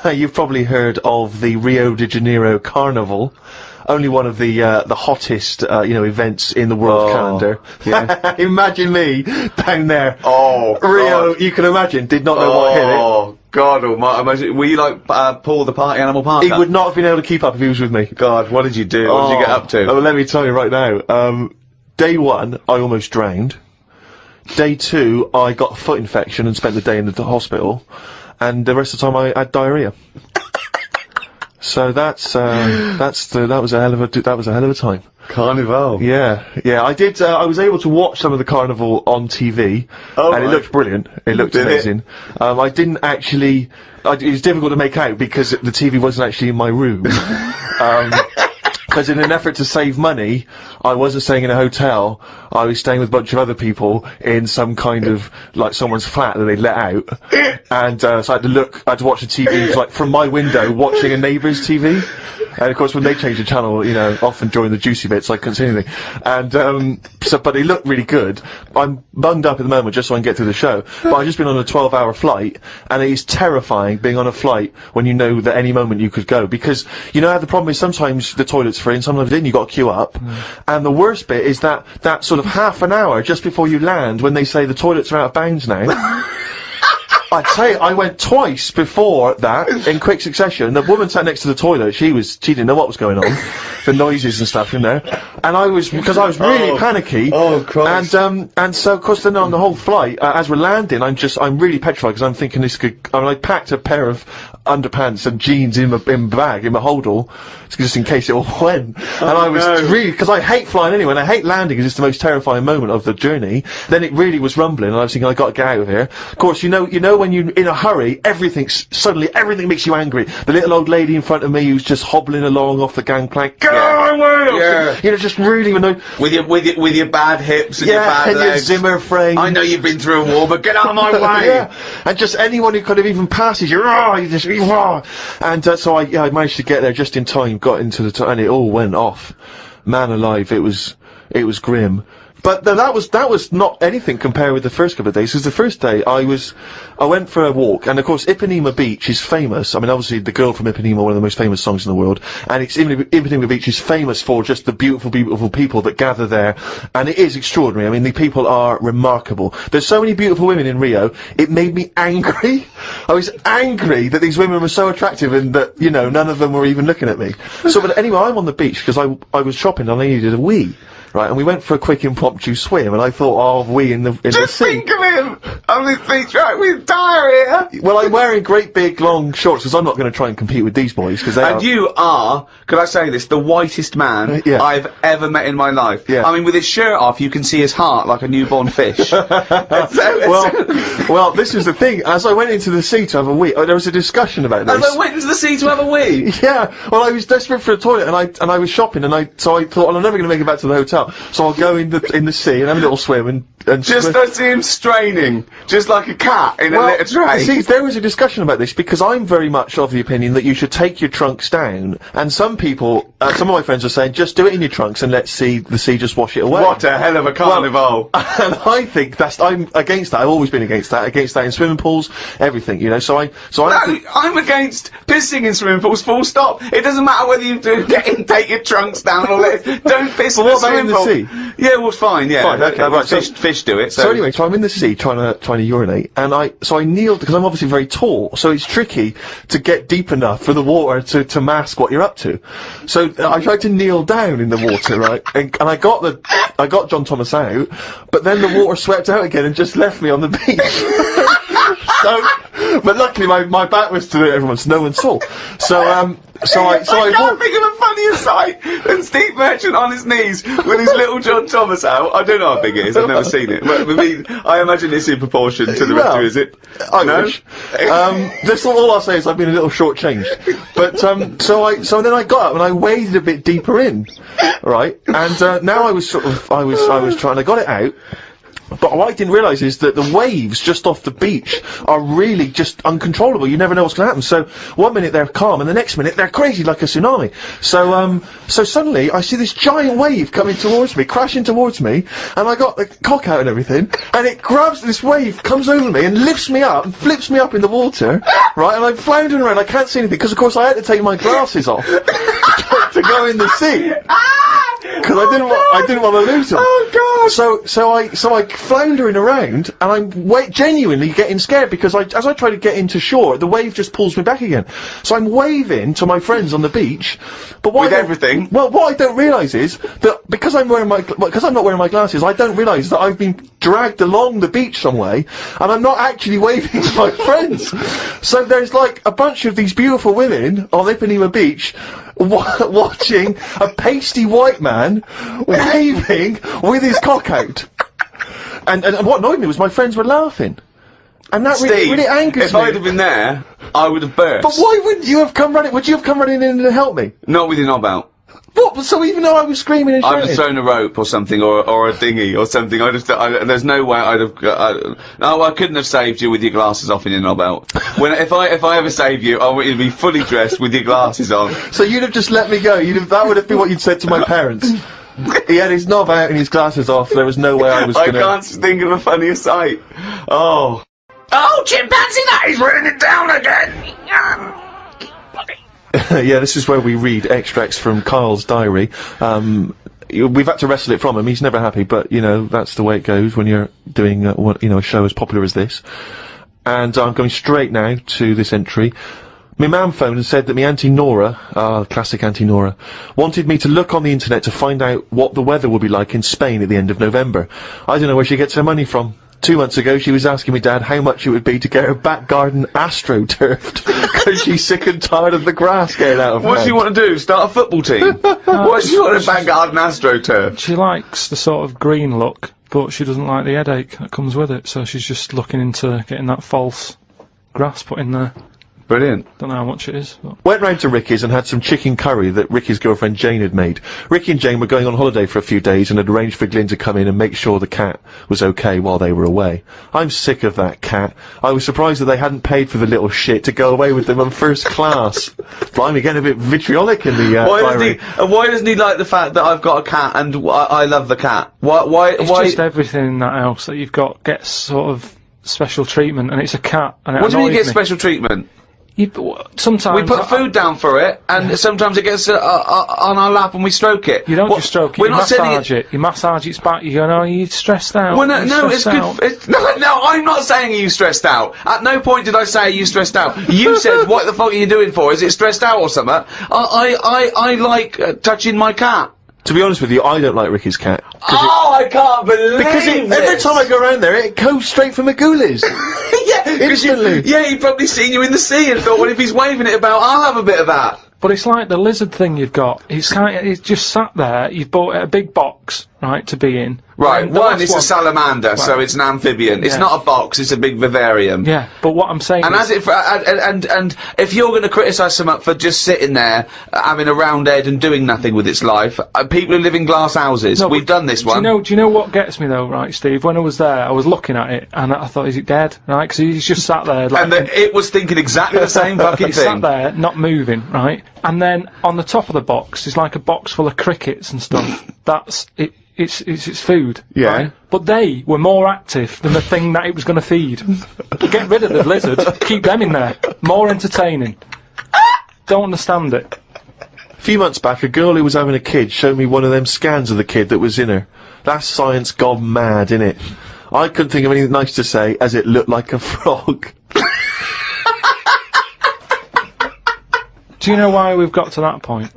And, you've probably heard of the Rio de Janeiro Carnival. Only one of the hottest, events in the world calendar. yeah. Imagine me down there. Oh, Rio, God. you can imagine, did not know what hit it. Oh, God almighty. Imagine, were you like Paul the Party Animal Parker? He would not have been able to keep up if he was with me. God, what did you do? What did you get up to? Oh, well, let me tell you right now. Day one, I almost drowned. Day two, I got a foot infection and spent the day in the hospital. And the rest of the time, I had diarrhea. So that was a hell of a time. Carnival. Yeah, I did. I was able to watch some of the carnival on TV, Oh, and it right. looked brilliant. It looked Did it? amazing. I didn't actually. It was difficult to make out because the TV wasn't actually in my room. Because in an effort to save money, I wasn't staying in a hotel. I was staying with a bunch of other people in some kind of, like, someone's flat that they let out. And, so I had to watch the TV, like, from my window, watching a neighbour's TV. And of course, when they changed the channel, often during the juicy bits, I couldn't see anything. And, but it looked really good. I'm bunged up at the moment just so I can get through the show. But I've just been on a 12-hour flight, and it is terrifying being on a flight when you know that any moment you could go. Because, how the problem is sometimes the toilet's free and sometimes then you've got to queue up. And the worst bit is that sort sort of half an hour just before you land when they say the toilets are out of bounds now. I tell you, I went twice before that in quick succession. The woman sat next to the toilet. She didn't know what was going on, the noises and stuff in there. And because I was really panicky. Oh, Christ. And so of course then on the whole flight, as we're landing, I'm really petrified because I'm thinking I packed a pair of underpants and jeans in my bag, in my holdall, just in case it all went. And I was really, because I hate flying anyway, and I hate landing because it's the most terrifying moment of the journey. Then it really was rumbling, and I was thinking, I gotta get out of here. Of course, you know when you're in a hurry, suddenly everything makes you angry. The little old lady in front of me who's just hobbling along off the gangplank, go away! Yeah. You know, just really annoyed. With your bad hips and your bad and legs. your Zimmer frame. I know you've been through a war, but get out of my way! Yeah, and just anyone who kind of even passes you, and so I managed to get there just in time, got into and it all went off. Man alive, it was grim. But that was not anything compared with the first couple of days, because the first day I went for a walk, and of course Ipanema Beach is famous. I mean, obviously The Girl from Ipanema, one of the most famous songs in the world, and Ipanema Beach is famous for just the beautiful, beautiful people that gather there, and it is extraordinary. I mean, the people are remarkable. There's so many beautiful women in Rio, it made me angry. I was angry that these women were so attractive and that, you know, none of them were even looking at me. So, but anyway, I'm on the beach, because I was shopping and I needed a wee. Right, and we went for a quick impromptu swim, and I thought, oh, we in the sea. Just think of him on this beach, right, with diarrhea. Well, I'm wearing great big long shorts, because I'm not going to try and compete with these boys, because they are... And you are, could I say this, the whitest man Yeah. I've ever met in my life. Yeah. I mean, with his shirt off, you can see his heart like a newborn fish. Well, this is the thing. As I went into the sea to have a wee, there was a discussion about this. As I went into the sea to have a wee. Yeah, well, I was desperate for a toilet, and I was shopping, so I thought, well, I'm never going to make it back to the hotel, so I'll go in the sea and have a little swim and Just swim. I see him straining, just like a cat in a litter tray. See, there was a discussion about this, because I'm very much of the opinion that you should take your trunks down, and some people, some of my friends are saying, just do it in your trunks and let the sea just wash it away. What a hell of a carnival. And I think I'm against that. I've always been against that in swimming pools, everything, you know, I'm against pissing in swimming pools, full stop. It doesn't matter whether you take your trunks down or don't piss in the what about swimming in the pool. sea? Yeah, well, fine, yeah. Fine, okay, well, right, so- fish do it, So anyway, so I'm in the sea trying to urinate, and I kneeled, because I'm obviously very tall, so it's tricky to get deep enough for the water to mask what you're up to. So I tried to kneel down in the water, right, and I got John Thomas out, but then the water swept out again and just left me on the beach. But luckily my back was to everyone, so no one saw. I can't think of a funnier sight than Steve Merchant on his knees with his little John Thomas out. I don't know how big it is, I've never seen it. But, I mean, I imagine it's in proportion to the rest of it, is it? I wish. That's all I'll say is I've been a little shortchanged. But, so then I got up and I waded a bit deeper in, right? And, now I was trying, I got it out. But what I didn't realise is that the waves just off the beach are really just uncontrollable. You never know what's going to happen. So one minute they're calm, and the next minute they're crazy like a tsunami. So suddenly I see this giant wave coming towards me, crashing towards me, and I got the cock out and everything, and it grabs this wave, comes over me, and lifts me up, and flips me up in the water, right? And I'm floundering around. I can't see anything because, of course, I had to take my glasses off to go in the sea. Because I didn't want to lose them. Oh God! So I floundering around, and I'm genuinely getting scared, because as I try to get into shore, the wave just pulls me back again. So I'm waving to my friends on the beach, but With everything? Well, what I don't realise is that because I'm not wearing my glasses, I don't realise that I've been dragged along the beach some way, and I'm not actually waving to my friends. So there's like a bunch of these beautiful women on Ipanema Beach watching a pasty white man waving with his cock out. And what annoyed me was my friends were laughing. And that Steve, really angers if me. I'd have been there, I would have burst. But why wouldn't you have come running? Would you have come running in and helped me? Not with your knob out. What? So even though I was screaming and I'd shouting? have thrown a rope or something, or a dinghy or something. There's no way I'd have. No, I couldn't have saved you with your glasses off and your knob out. If I ever save you, I want you to be fully dressed with your glasses on. So you'd have just let me go. That would have been what you'd said to my parents. He had his knob out and his glasses off. There was no way I was I gonna. can't think of a funnier sight. Oh. Oh, chimpanzee, that is raining down again. Yeah, this is where we read extracts from Karl's diary. we've had to wrestle it from him. He's never happy, but, you know, that's the way it goes when you're doing, a show as popular as this. And I'm going straight now to this entry. My mum phoned and said that my Auntie Nora, classic Auntie Nora, wanted me to look on the internet to find out what the weather will be like in Spain at the end of November. I don't know where she gets her money from. 2 months ago, she was asking me dad how much it would be to get her back garden astroturfed, because she's sick and tired of the grass getting out of What does she want to do? Start a football team? What does she want a back garden astroturf? She likes the sort of green look, but she doesn't like the headache that comes with it, so she's just looking into getting that false grass put in there. Brilliant. Don't know how much it is. But. Went round to Ricky's and had some chicken curry that Ricky's girlfriend Jane had made. Ricky and Jane were going on holiday for a few days and had arranged for Glyn to come in and make sure the cat was okay while they were away. I'm sick of that cat. I was surprised that they hadn't paid for the little shit to go away with them on first class. Blimey, getting a bit vitriolic in the, Why doesn't he like the fact that I've got a cat and I love the cat? Why? It's just everything in that house that you've got gets sort of special treatment, and it's a cat, and it What do you mean you annoys get me. special treatment? Sometimes We put food down for it, and sometimes it gets on our lap and we stroke it. You don't just stroke it, you massage it. You massage its back, you go, no, you're stressed out. Well, no, it's good. No, I'm not saying you stressed out. At no point did I say you stressed out. You said, what the fuck are you doing for? Is it stressed out or something? I like touching my cat. To be honest with you, I don't like Ricky's cat. Oh, I can't believe Because every time I go around there, it goes straight for my ghoulies. Instantly. He'd probably seen you in the sea and thought, well, if he's waving it about, I'll have a bit of that. But it's like the lizard thing you've got. It's just sat there. You've bought a big box, right, to be in. Right, And the one, last it's a salamander, so it's an amphibian. It's Yeah. not a box, it's a big vivarium. Yeah, but what I'm saying And is... and if you're going to criticise someone for just sitting there, having a round head and doing nothing with its life, people who live in glass houses, No, we've but done this one. Do you know what gets me though, right, Steve? When I was there, I was looking at it, and I thought, is it dead? Right, because he's just sat there like... And it was thinking exactly the same fucking He sat thing. there, not moving, right? And then on the top of the box is like a box full of crickets and stuff. That's it. It's its food. Yeah. Right? But they were more active than the thing that it was going to feed. Get rid of the lizard. Keep them in there. More entertaining. Don't understand it. A few months back, a girl who was having a kid showed me one of them scans of the kid that was in her. That's science gone mad, innit? I couldn't think of anything nice to say, as it looked like a frog. Do you know why we've got to that point?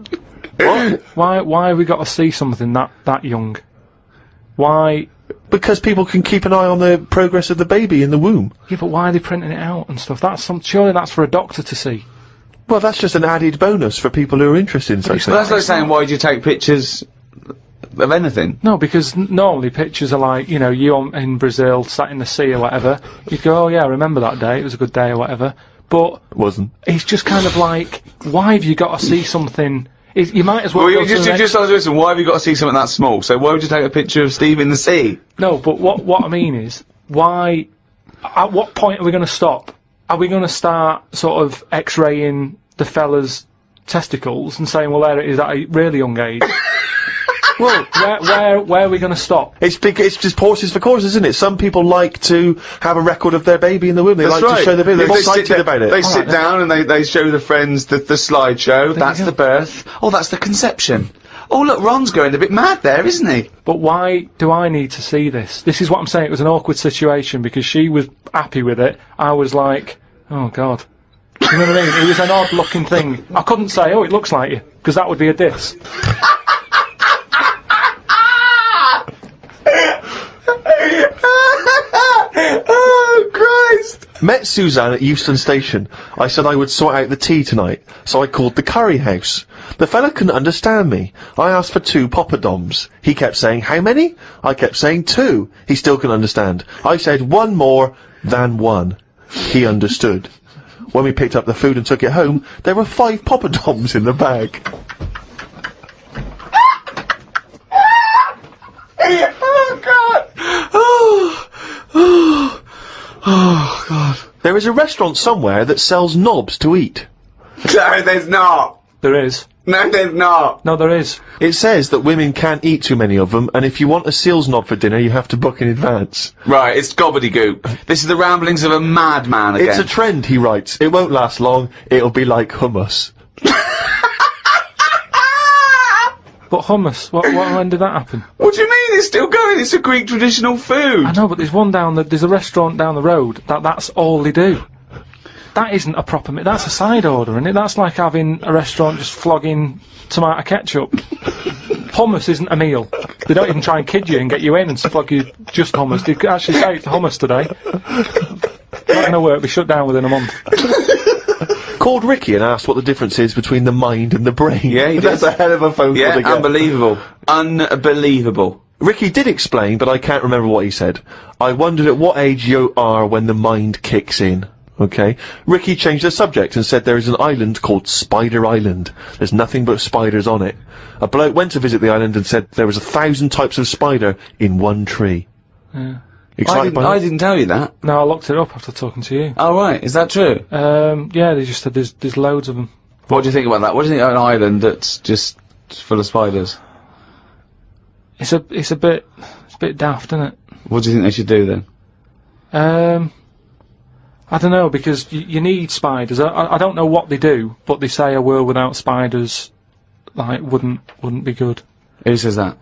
What? Why have we got to see something that young? Why? Because people can keep an eye on the progress of the baby in the womb. Yeah, but why are they printing it out and stuff? Surely that's for a doctor to see. Well, that's just an added bonus for people who are interested in such Well, things. that's like saying, why do you take pictures of anything? No, because normally pictures are like, you in Brazil, sat in the sea or whatever. You'd go, oh yeah, I remember that day, it was a good day or whatever. But It wasn't. it's just kind of like, why have you got to see something? You might as well. Well, go you to the just listen, why have you got to see something that small? So why would you take a picture of Steve in the sea? No, but what I mean is, why? At what point are we going to stop? Are we going to start sort of X-raying the fella's testicles and saying, well, there it is at a really young age? Well, where are we going to stop? It's just horses for courses, isn't it? Some people like to have a record of their baby in the womb. They That's like right. to show the baby. They're They sit excited about it. They sit down and they show the friends the slideshow. That's you the go. birth. Oh, that's the conception. Oh, look, Ron's going a bit mad there, isn't he? But why do I need to see this? This is what I'm saying. It was an awkward situation because she was happy with it. I was like, oh God. You know what I mean? It was an odd looking thing. I couldn't say, oh, it looks like you, because that would be a diss. Oh, Christ! Met Suzanne at Euston Station. I said I would sort out the tea tonight, so I called the curry house. The fella couldn't understand me. I asked for 2 poppadoms. He kept saying, how many? I kept saying 2. He still couldn't understand. I said 1 more than 1. He understood. When we picked up the food and took it home, there were 5 poppadoms in the bag. Oh, God! Oh, God. There is a restaurant somewhere that sells knobs to eat. No, there's not. There is. No, there's not. No, there is. It says that women can't eat too many of them, and if you want a seal's knob for dinner, you have to book in advance. Right, it's gobbledygook. This is the ramblings of a madman again. It's a trend, he writes. It won't last long. It'll be like hummus. But hummus, when did that happen? What do you mean it's still going? It's a Greek traditional food. I know, but there's a restaurant down the road that's all they do. That isn't a proper meal. That's a side order, isn't it? That's like having a restaurant just flogging tomato ketchup. Hummus isn't a meal. They don't even try and kid you and get you in and flog you just hummus. They actually say it's hummus today. Not going to work. Be shut down within a month. Called Ricky and asked what the difference is between the mind and the brain. Yeah, he That's did. a hell of a phone call Yeah, to get. unbelievable. Unbelievable. Ricky did explain, but I can't remember what he said. I wondered at what age you are when the mind kicks in. Okay. Ricky changed the subject and said there is an island called Spider Island. There's nothing but spiders on it. A bloke went to visit the island and said there was 1,000 types of spider in one tree. Yeah. Excited by I that? didn't tell you that. No, I looked it up after talking to you. Oh, right. Is that true? Yeah, they just said there's loads of them. What do you think about that? What do you think of an island that's just full of spiders? It's a bit daft, isn't it? What do you think they should do then? I don't know, because you need spiders. I don't know what they do, but they say a world without spiders, like, wouldn't be good. Who says that?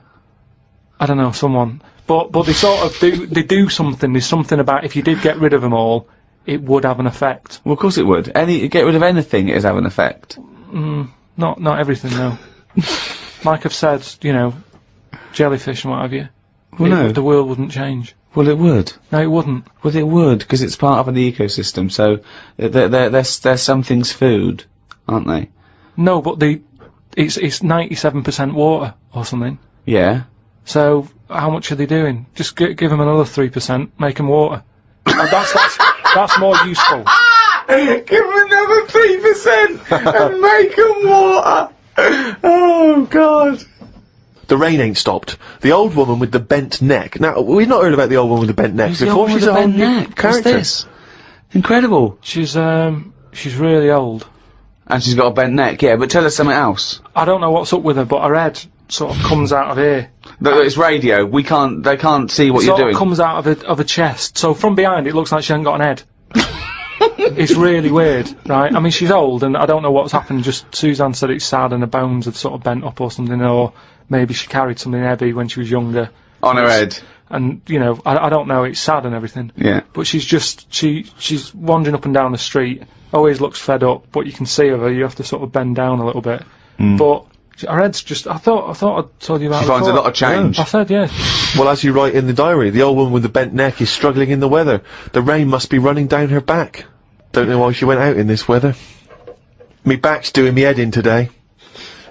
I don't know, someone. But they sort of do something. There's something about if you did get rid of them all, it would have an effect. Well, of course it would. Get rid of anything, it'd have an effect. Not everything, no. Like I've said, jellyfish and what have you. Well, no. The world wouldn't change. Well, it would. No, it wouldn't. Well, it would, because it's part of the ecosystem, so they're some things food, aren't they? No, but it's 97% water or something. Yeah. So how much are they doing? Just give them another 3%, make them water. And that's more useful. Give them another 3% and make them water! Oh, God. The rain ain't stopped. The old woman with the bent neck. Now, we've not heard about the old woman with the bent neck Who's the before. old one She's with a the whole bent new neck? What's character. this? Incredible. She's really old. And she's got a bent neck, yeah, but tell us something else. I don't know what's up with her, but her head sort of comes out of here. It's radio, they can't see what It you're sort doing. of comes out of her chest. So from behind it looks like she hasn't got an head. It's really weird, right? I mean, she's old and I don't know what's happened, just Suzanne said it's sad and her bones have sort of bent up or something, or maybe she carried something heavy when she was younger. On her head. And, I don't know, it's sad and everything. Yeah. But she's wandering up and down the street, always looks fed up, but you can see her, you have to sort of bend down a little bit. But her head's just, I thought I told you about She finds a lot of change. I said, yeah. Well, as you write in the diary, the old woman with the bent neck is struggling in the weather. The rain must be running down her back. Don't know why she went out in this weather. Me back's doing me head in today.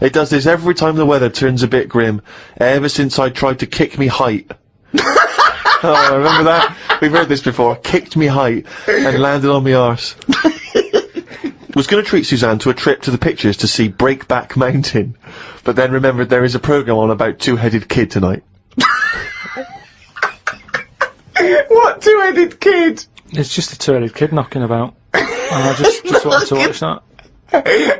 It does this every time the weather turns a bit grim, ever since I tried to kick me height. Oh, remember that? We've heard this before. Kicked me height and landed on me arse. Was going to treat Suzanne to a trip to the pictures to see Breakback Mountain, but then remembered there is a programme on about two-headed kid tonight. What two-headed kid? It's just a two-headed kid knocking about. And I just wanted to watch that.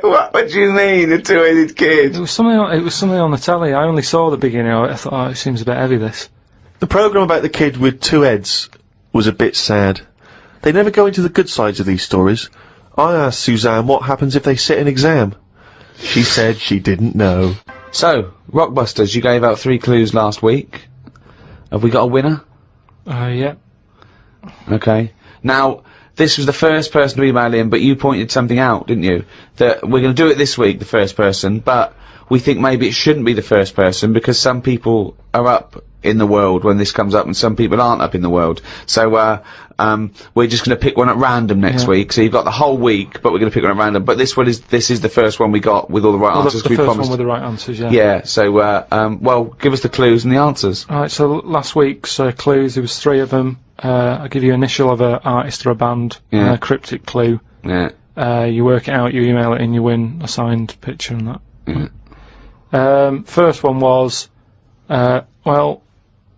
What do you mean, a two-headed kid? It was something on the telly. I only saw the beginning of it. I thought, oh, it seems a bit heavy, this. The programme about the kid with two heads was a bit sad. They never go into the good sides of these stories. I asked Suzanne what happens if they sit an exam. She said she didn't know. So, Rockbusters, you gave out 3 clues last week. Have we got a winner? Yeah. Okay. Now, this was the first person to email in, but you pointed something out, didn't you? That we're going to do it this week, the first person, but we think maybe it shouldn't be the first person because some people are up in the world when this comes up and some people aren't up in the world. So, we're just going to pick one at random next week. So you've got the whole week, but we're going to pick one at random. But this is the first one we got with all the right answers. The we first promised. one with the right answers, yeah. Yeah, so, well, give us the clues and the answers. Alright, so last week's clues, there was 3 of them. I'll give you initial of an artist or a band, and a cryptic clue. Yeah. You work it out, you email it in, you win a signed picture and that. Yeah. First one was, well,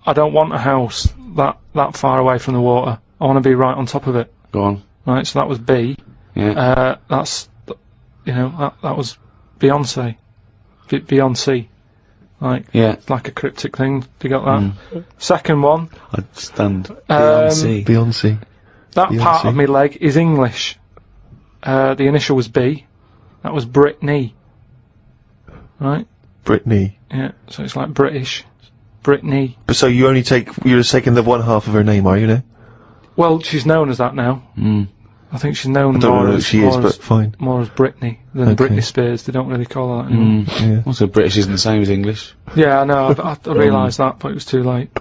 I don't want a house that far away from the water. I want to be right on top of it. Go on. Right, so that was B. Yeah. That was Beyonce. Beyonce. Like, Yeah. like a cryptic thing. You got that? Second one, I stand. Beyonce. Beyonce. that part Beyonce. of my leg is English. The initial was B. That was Britney. Right? Brittany. Yeah, so it's like British. Brittany. But so you're just taking the one half of her name, are you now? Well, she's known as that now. I think she's known don't more know as if she is, but fine. more as Brittany than Okay. Britney Spears. They don't really call her that anymore. Yeah. Also, British isn't the same as English. Yeah, I know. I realised that, but it was too late.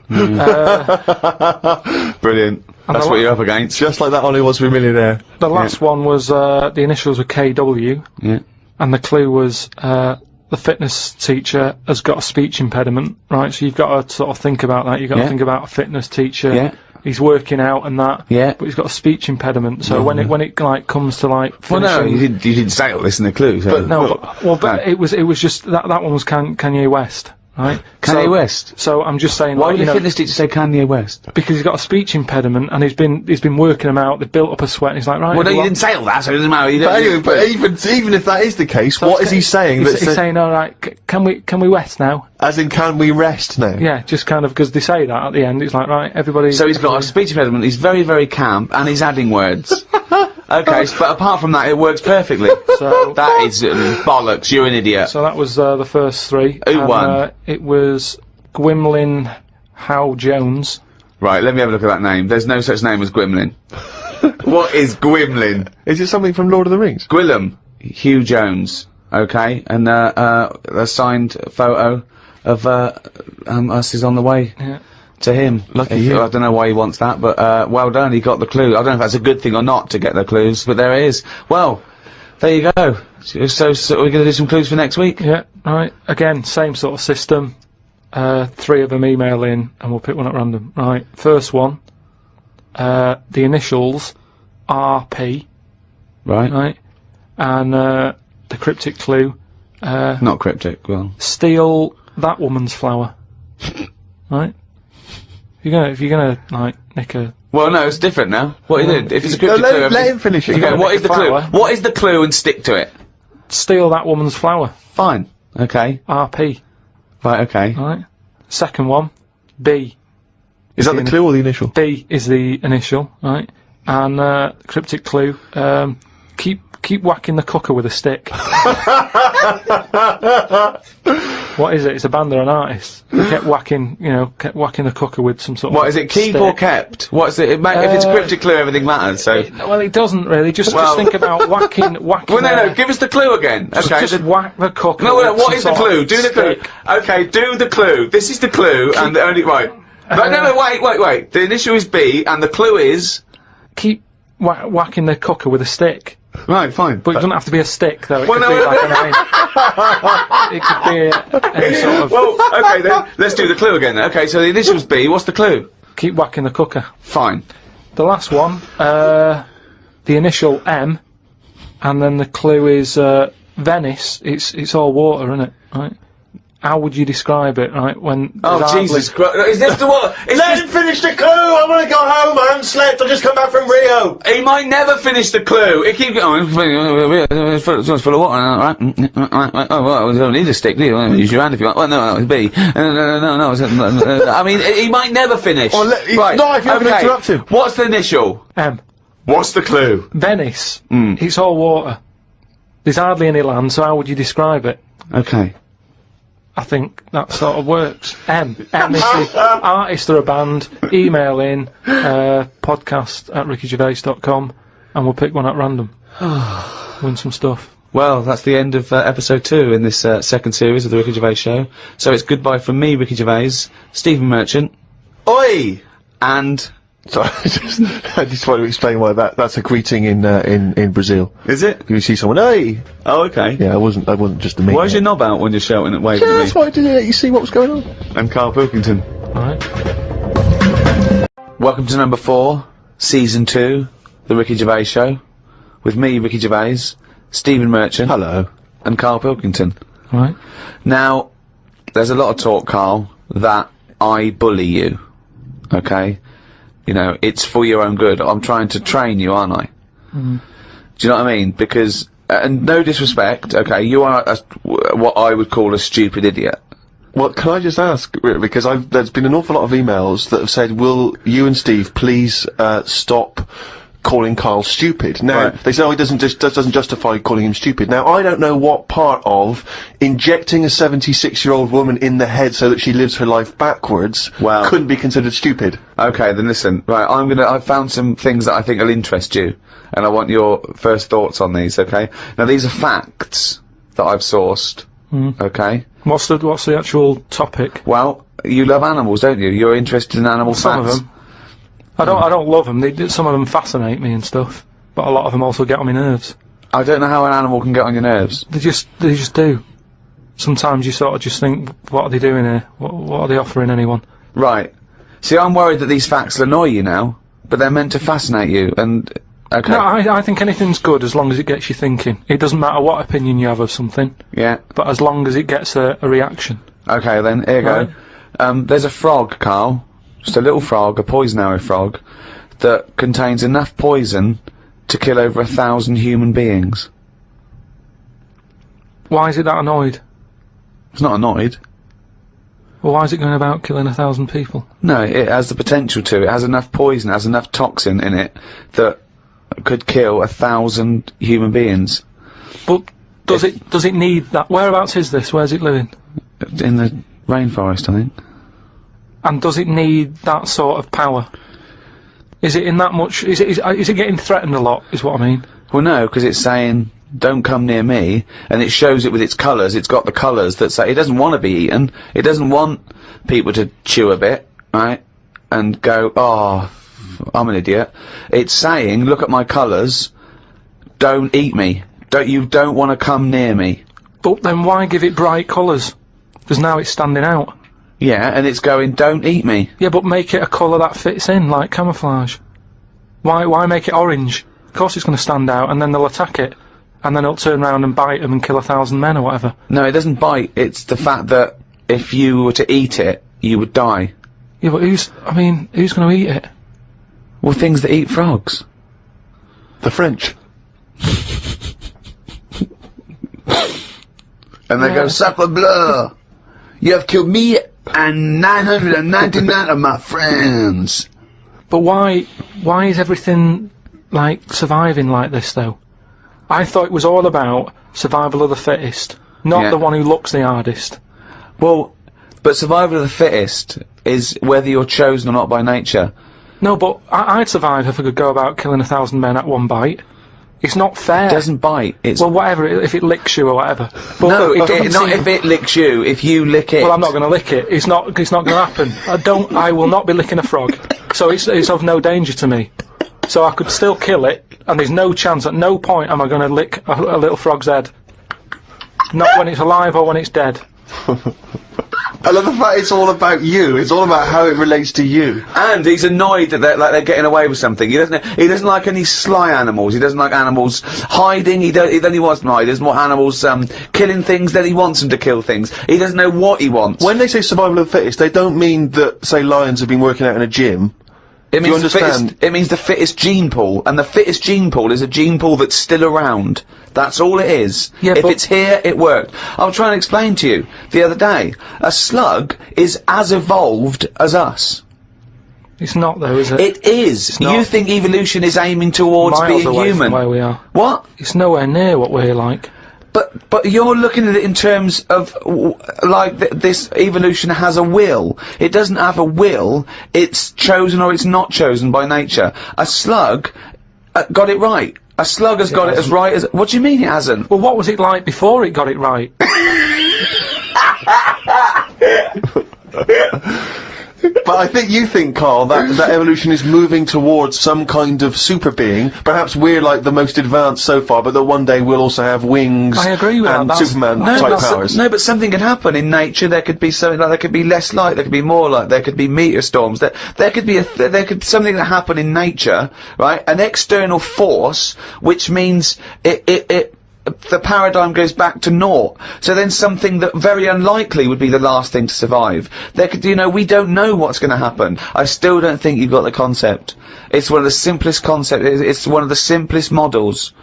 Brilliant. That's what you're up against. Just like that Ollie Wants to Be a Millionaire. The last one was the initials were KW, Yeah. and the clue was the fitness teacher has got a speech impediment, right? So you've got to sort of think about that. You've got to think about a fitness teacher. Yeah. He's working out and that. Yeah. But he's got a speech impediment. So when it like comes to like Well, finishing, no, you didn't say all this in the clue. So. but it was just that one was Kanye West, right? Kanye West. So I'm just saying, Why like, would the fitness teacher say Kanye West? because he's got a speech impediment and he's been working him out. They've built up a sweat. And he's like, right. Well, no, you well, didn't say all that, so it doesn't matter. You But don't, anyway, but even if that is the case, what is he saying? He's saying, all right, can we rest now? As in, can we rest now? Yeah, just kind of because they say that at the end. It's like, right, everybody. So he's got a speech impediment, he's very, very camp, and he's adding words. Okay, but apart from that, it works perfectly. So That is bollocks, you're an idiot. So that was the first three. Who and, won? It was Gwymlyn Howe Jones. Right, let me have a look at that name. There's no such name as Gwymlyn. What is Gwymlyn? Is it something from Lord of the Rings? Gwillem. Hugh Jones. Okay, and a signed photo of us is on the way to him. Lucky If- you. I don't know why he wants that, but well done, he got the clue. I don't know if that's a good thing or not to get the clues, but there it is. Well, there you go. So we're going to do some clues for next week? Yeah, right. Again, same sort of system. 3 of them email in, and we'll pick one at random. Right. First one. The initials RP. Right. Right. And the cryptic clue. Not cryptic, well. Steal that woman's flower. Right. If you're gonna like nick a. Well, no, it's different now. What is it? If it's a cryptic No, clue... let him finish it. Okay, what is the clue? flower. What is the clue and stick to it? Steal that woman's flower. Fine. Okay. RP. Right, okay. Right. Second one. B. Is that the clue or the initial? B is the initial, right? And cryptic clue. Keep whacking the cooker with a stick. What is it? It's a band or an artist. They kept whacking the cooker with some sort of. What, is it keep stick. or kept? What's it? If it's a cryptic clue, everything matters, so... Well, it doesn't really. Just think about whacking. Well, no, give us the clue again. Okay. Just whack the cooker. No, with what some is the sort clue? of Do the clue. stick. Okay, do the clue. This is the clue, and the only... Right. No, wait. The initial is B, and the clue is... Keep whacking the cooker with a stick. Right, fine. But it doesn't have to be a stick, though. It Well, could no, be like an it could be any sort of. Well, okay, then, let's do the clue again then. Okay, so the initial's B, what's the clue? Keep whacking the cooker. Fine. The last one, the initial M, and then the clue is Venice. It's all water, isn't it? Right? How would you describe it? Right? When Oh, Jesus Christ. Is this the what? Let him finish the clue! I want to go home! I haven't slept! I've just come back from Rio! He might never finish the clue. It keeps going. It's full of water. Right? Oh, well, you don't need a stick, do you? Use your hand if you want. Well, no, it's B. No. I mean, he might never finish. Well, right. not if you're going to interrupt him. What's the initial? M. What's the clue? Venice. It's all water. There's hardly any land, so how would you describe it? Okay. I think that sort of works. M is the artist or a band. Email in podcast@rickygervais.com and we'll pick one at random. Win some stuff. Well, that's the end of episode 2 in this second series of the Ricky Gervais Show. So it's goodbye from me, Ricky Gervais, Stephen Merchant, Oi! and... Sorry, I just want to explain why that's a greeting in Brazil. Is it? You see someone, hey! Oh, okay. Yeah, I wasn't just a me. Why's your knob out when you're shouting and waving Yeah, at that's me? why I did it. You see what was going on. I'm Karl Pilkington. Alright. Welcome to number 4, season 2, the Ricky Gervais Show, with me, Ricky Gervais, Stephen Merchant, Hello. and Karl Pilkington. Right. Now, there's a lot of talk, Karl, that I bully you. Okay? You know, it's for your own good. I'm trying to train you, aren't I? Do you know what I mean? Because, and no disrespect, okay, you are what I would call a stupid idiot. Well, can I just ask, because there's been an awful lot of emails that have said, will you and Steve please stop calling Karl stupid. Now, Right. they say, oh, it doesn't justify calling him stupid. Now, I don't know what part of injecting a 76-year-old woman in the head so that she lives her life backwards Well- couldn't be considered stupid. Okay, then listen. Right, I've found some things that I think will interest you, and I want your first thoughts on these, okay? Now, these are facts that I've sourced, okay? What's the actual topic? Well, you love animals, don't you? You're interested in animal Some facts. of them. I don't love them. Some of them fascinate me and stuff, but a lot of them also get on my nerves. I don't know how an animal can get on your nerves. They just do. Sometimes you sort of just think, what are they doing here? What are they offering anyone? Right. See, I'm worried that these facts will annoy you now, but they're meant to fascinate you, and... Okay. No, I think anything's good as long as it gets you thinking. It doesn't matter what opinion you have of something, Yeah. but as long as it gets a reaction. Okay, then, here you Right. go. There's a frog, Karl. Just a little frog, a poison arrow frog, that contains enough poison to kill over 1,000 human beings. Why is it that annoyed? It's not annoyed. Well, why is it going about killing 1,000 people? No, it has the potential to. It has enough poison, it has enough toxin in it that could kill 1,000 human beings. But does it need that? Whereabouts is this? Where's it living? In the rainforest, I think. And does it need that sort of power? Is it in that much? Is it getting threatened a lot? Is what I mean. Well, no, because it's saying, don't come near me, and it shows it with its colours. It's got the colours that say it doesn't want to be eaten. It doesn't want people to chew a bit, right? And go, oh, I'm an idiot. It's saying, look at my colours, don't eat me. You don't want to come near me. But then why give it bright colours? Because now it's standing out. Yeah, and it's going, don't eat me. Yeah, but make it a colour that fits in, like camouflage. Why make it orange? Of course it's going to stand out, and then they'll attack it. And then it'll turn around and bite them and kill 1,000 men or whatever. No, it doesn't bite. It's the fact that if you were to eat it, you would die. Yeah, but who's going to eat it? Well, things that eat frogs. The French. And they go, sacre bleu! You have killed me and 999 of my friends. But why is everything, like, surviving like this, though? I thought it was all about survival of the fittest, not Yeah. the one who looks the hardest. Well, but survival of the fittest is whether you're chosen or not by nature. No, but I'd survive if I could go about killing 1,000 men at one bite. It's not fair. It doesn't bite. It's Well, whatever, if it licks you or whatever. But no, it doesn't not seem- if it licks you. If you lick it. Well, I'm not going to lick it. It's not going to happen. I will not be licking a frog. So it's of no danger to me. So I could still kill it, and there's no chance, at no point am I going to lick a little frog's head. Not when it's alive or when it's dead. I love the fact it's all about you. It's all about how it relates to you. And he's annoyed that they're getting away with something. He doesn't like any sly animals. He doesn't like animals hiding. Then he wants them hide. He doesn't want animals killing things. Then he wants them to kill things. He doesn't know what he wants. When they say survival of the fittest, they don't mean that, say, lions have been working out in a gym. It you means the understand? fittest, it means the fittest gene pool, and the fittest gene pool is a gene pool that's still around. That's all it is. Yeah, if but- it's here, it worked. I was trying to explain to you the other day. A slug is as evolved as us. It's not, though, is it? It is. not. You think evolution is aiming towards Miles being away human? from where we are. What? It's nowhere near what we're like. But you're looking at it in terms of this evolution has a will. It doesn't have a will. It's chosen or it's not chosen by nature. A slug got it right. A slug has got it as right as. What do you mean it hasn't? Well, what was it like before it got it right? But I think you think, Karl, that evolution is moving towards some kind of super being. Perhaps we're like the most advanced so far, but that one day we'll also have wings I agree with that, and that's- Superman No, type that's- powers. No, but something can happen in nature. There could be something like there could be less light, there could be more light, there could be meteor storms. There could be something that happen in nature, right? An external force, which means the paradigm goes back to naught. So then something that very unlikely would be the last thing to survive. There could, we don't know what's going to happen. I still don't think you've got the concept. It's one of the simplest concepts. It's one of the simplest models.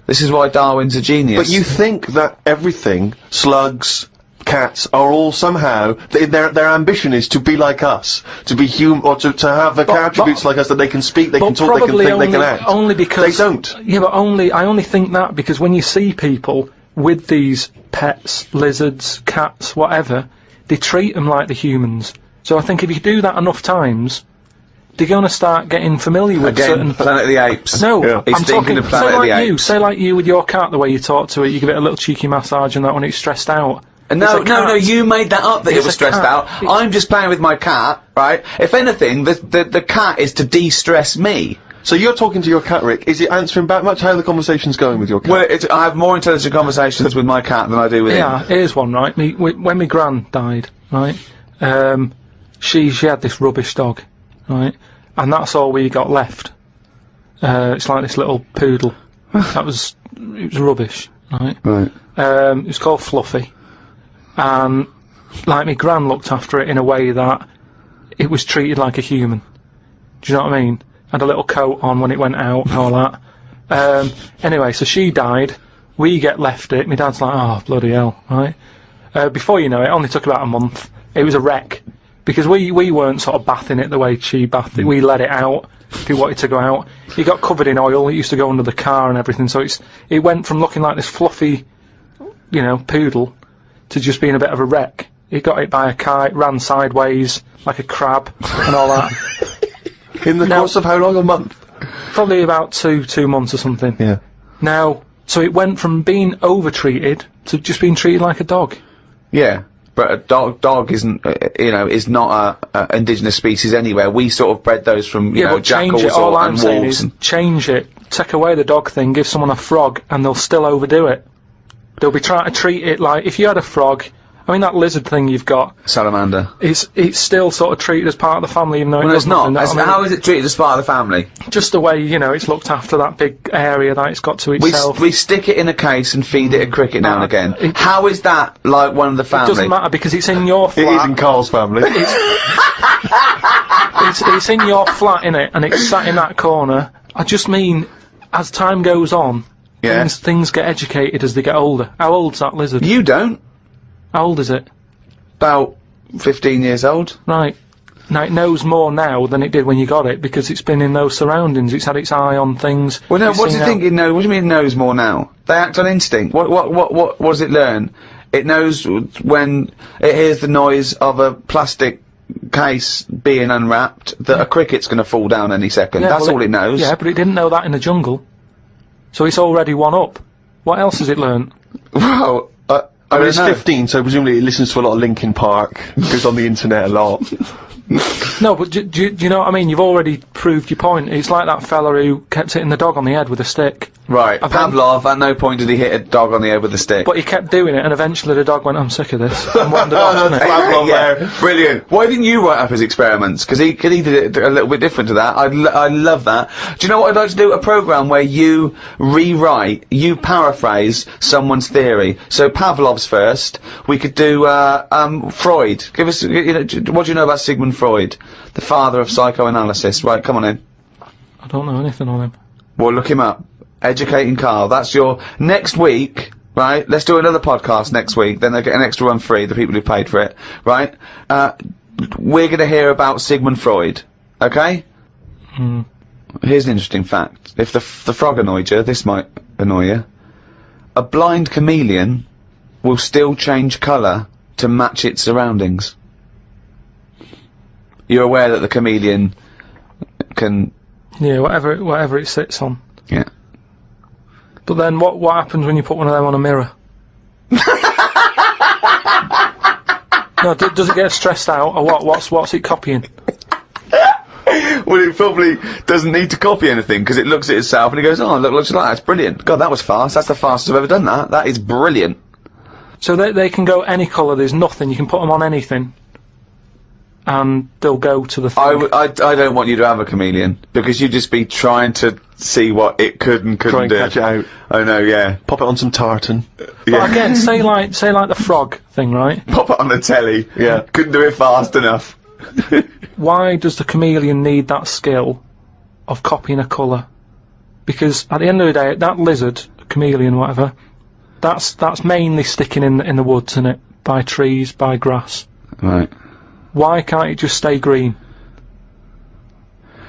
This is why Darwin's a genius. But you think that everything, slugs, cats are all somehow their ambition is to be like us, to be human, or to have the attributes like us, that they can speak, they can talk, they can think, they can act. Only because they don't. Yeah, but I only think that because when you see people with these pets, lizards, cats, whatever, they treat them like the humans. So I think if you do that enough times, they're going to start getting familiar with certain... Planet of the Apes. No, Yeah. He's I'm thinking talking, of Planet say of the like you, Apes. say like you with your cat, the way you talk to it, you give it a little cheeky massage and that when it's stressed out. No, no, you made that up that it It's was a stressed cat. out. I'm just playing with my cat, right? If anything, the cat is to de-stress me. So you're talking to your cat, Rick. Is it answering back much? How are the conversation's going with your cat? Well, I have more intelligent conversations with my cat than I do with him. Yeah, here's one, right? When my gran died, right, she had this rubbish dog, right, and that's all we got left. It's like this little poodle. It was rubbish, right? Right. It was called Fluffy, and like my gran looked after it in a way that it was treated like a human. Do you know what I mean? Had a little coat on when it went out and all that. Anyway, so she died. We get left it. My dad's like, oh bloody hell, right? Before you know it, only took about a month. It was a wreck because we weren't sort of bathing it the way she bathed it. We let it out. If it wanted to go out, it got covered in oil. It used to go under the car and everything. So it went from looking like this fluffy, poodle, to just being a bit of a wreck. It got hit by a car. It ran sideways like a crab and all that. In the course of how long? A month? Probably about two months or something. Yeah. Now, so it went from being over-treated to just being treated like a dog. Yeah, but a dog isn't, is not a indigenous species anywhere. We sort of bred those from, But jackals change it. All I'm and saying wolves. is change it. Take away the dog thing, give someone a frog, and they'll still overdo it. They'll be trying to treat it like, if you had a frog, I mean that lizard thing you've got, Salamander. it's still sort of treated as part of the family, even though Well, it it's does not. nothing. How is it treated as part of the family? Just the way, it's looked after, that big area that it's got to We itself. we stick it in a case and feed it a cricket now and again. How is that like one of the It family? doesn't matter because it's in your It is flat. in Karl's family. It's in your flat, innit, and it's sat in that corner. I just mean, as time goes on, Yeah. things get educated as they get older. How old's that lizard? You don't. How old is it? About 15 years old. Right. Now, it knows more now than it did when you got it, because it's been in those surroundings. It's had its eye on things. Well, no. It's What do seen you think it knows? What do you mean it knows more now? They act on instinct. What does it learn? It knows when it hears the noise of a plastic case being unwrapped that a cricket's going to fall down any second. Yeah, That's well, all it knows. Yeah, but it didn't know that in the jungle. So it's already one up. What else has it learned? Well, I mean, don't it's know. 15, so presumably it listens to a lot of Linkin Park, goes on the internet a lot. No, but do you know what I mean? You've already proved your point. It's like that fella who kept hitting the dog on the head with a stick. Right. I've done- Pavlov, at no point did he hit a dog on the head with a stick. But he kept doing it, and eventually the dog went, I'm sick of this. And wandered off, didn't it? Pavlov yeah, there. brilliant. Why didn't you write up his experiments? Because he did it a little bit different to that. I love that. Do you know what I'd like to do? A program where you rewrite, you paraphrase someone's theory. So Pavlov's first. We could do Freud. Give us, what do you know about Sigmund Freud, the father of psychoanalysis? Right, come on in. I don't know anything on him. Well, look him up. Educating Karl. That's your next week, right? Let's do another podcast next week. Then they get an extra one free, the people who paid for it, right? We're going to hear about Sigmund Freud, okay? Here's an interesting fact. If the frog annoyed you, this might annoy you. A blind chameleon will still change colour to match its surroundings. You're aware that the chameleon can... Yeah, whatever it sits on. Yeah. But then what happens when you put one of them on a mirror? No, does it get stressed out, or what? What's it copying? Well, it probably doesn't need to copy anything, because it looks at itself and it goes, oh, look, looks like that. That's brilliant. God, that was fast. That's the fastest I've ever done that. That is brilliant. So they can go any colour, there's nothing, you can put them on anything. And they'll go to the thing. I don't want you to have a chameleon, because you'd just be trying to see what it could and couldn't Try and do. catch it out. I know, yeah. Pop it on some tartan. But again, say like the frog thing, right? Pop it on the telly. Yeah. Couldn't do it fast enough. Why does the chameleon need that skill of copying a colour? Because at the end of the day, that lizard, chameleon, whatever, That's mainly sticking in the woods, isn't it? By trees, by grass. Right. Why can't it just stay green?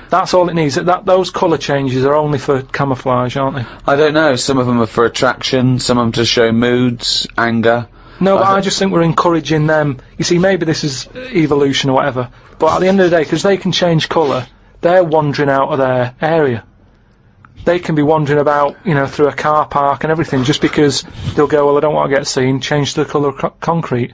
That's all it needs. Those colour changes are only for camouflage, aren't they? I don't know. Some of them are for attraction. Some of them to show moods, anger. No, but I just think we're encouraging them. You see, maybe this is evolution or whatever, but at the end of the day, because they can change colour, they're wandering out of their area. They can be wandering about, you know, through a car park and everything, just because they'll go, well, I don't want to get seen, change to the colour of concrete.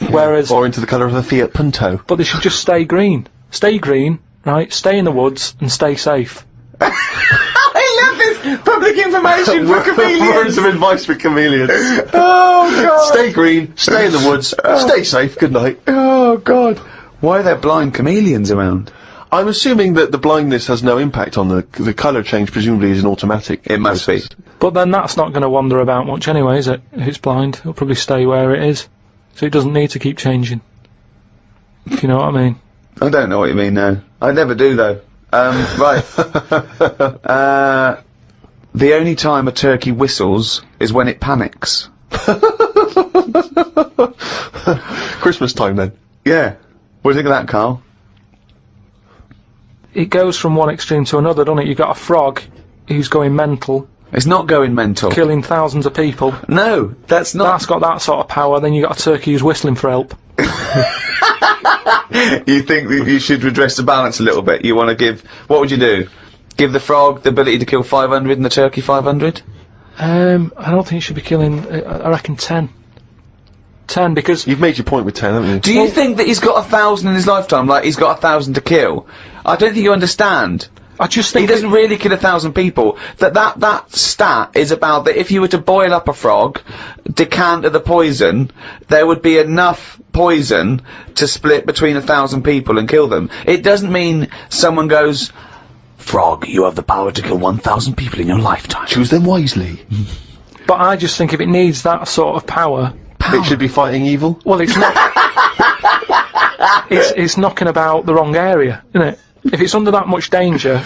Whereas... Or into the colour of a Fiat Punto. But they should just stay green. Stay green, right? Stay in the woods and stay safe. I love this public information for chameleons. Words of advice for chameleons. Oh God. Stay green, stay in the woods, stay safe, good night. Oh God. Why are there blind chameleons around? I'm assuming that the blindness has no impact on the colour change, presumably is an automatic. It must be. But then that's not going to wander about much anyway, is it? If it's blind, it'll probably stay where it is. So it doesn't need to keep changing. If you know what I mean. I don't know what you mean, no. I never do, though. Right. The only time a turkey whistles is when it panics. Christmas time, then. Yeah. What do you think of that, Carl? It goes from one extreme to another, doesn't it? You've got a frog who's going mental, It's not going mental. killing thousands of people. No, that's not. That's got that sort of power. Then you've got a turkey who's whistling for help. You think that you should redress the balance a little bit? You want to give... What would you do? Give the frog the ability to kill 500 and the turkey 500? I don't think you should be killing... I reckon 10. 10, because... You've made your point with 10, haven't you? Do you think that he's got 1,000 in his lifetime, like he's got 1,000 to kill? I don't think you understand. I just He think... doesn't really kill 1,000 people. That stat is about that if you were to boil up a frog, decant the poison, there would be enough poison to split between 1,000 people and kill them. It doesn't mean someone goes, "Frog, you have the power to kill 1,000 people in your lifetime." Choose them wisely. But I just think if it needs that sort of power... It should be fighting evil. Well, it's not... it's knocking about the wrong area, isn't it? If it's under that much danger,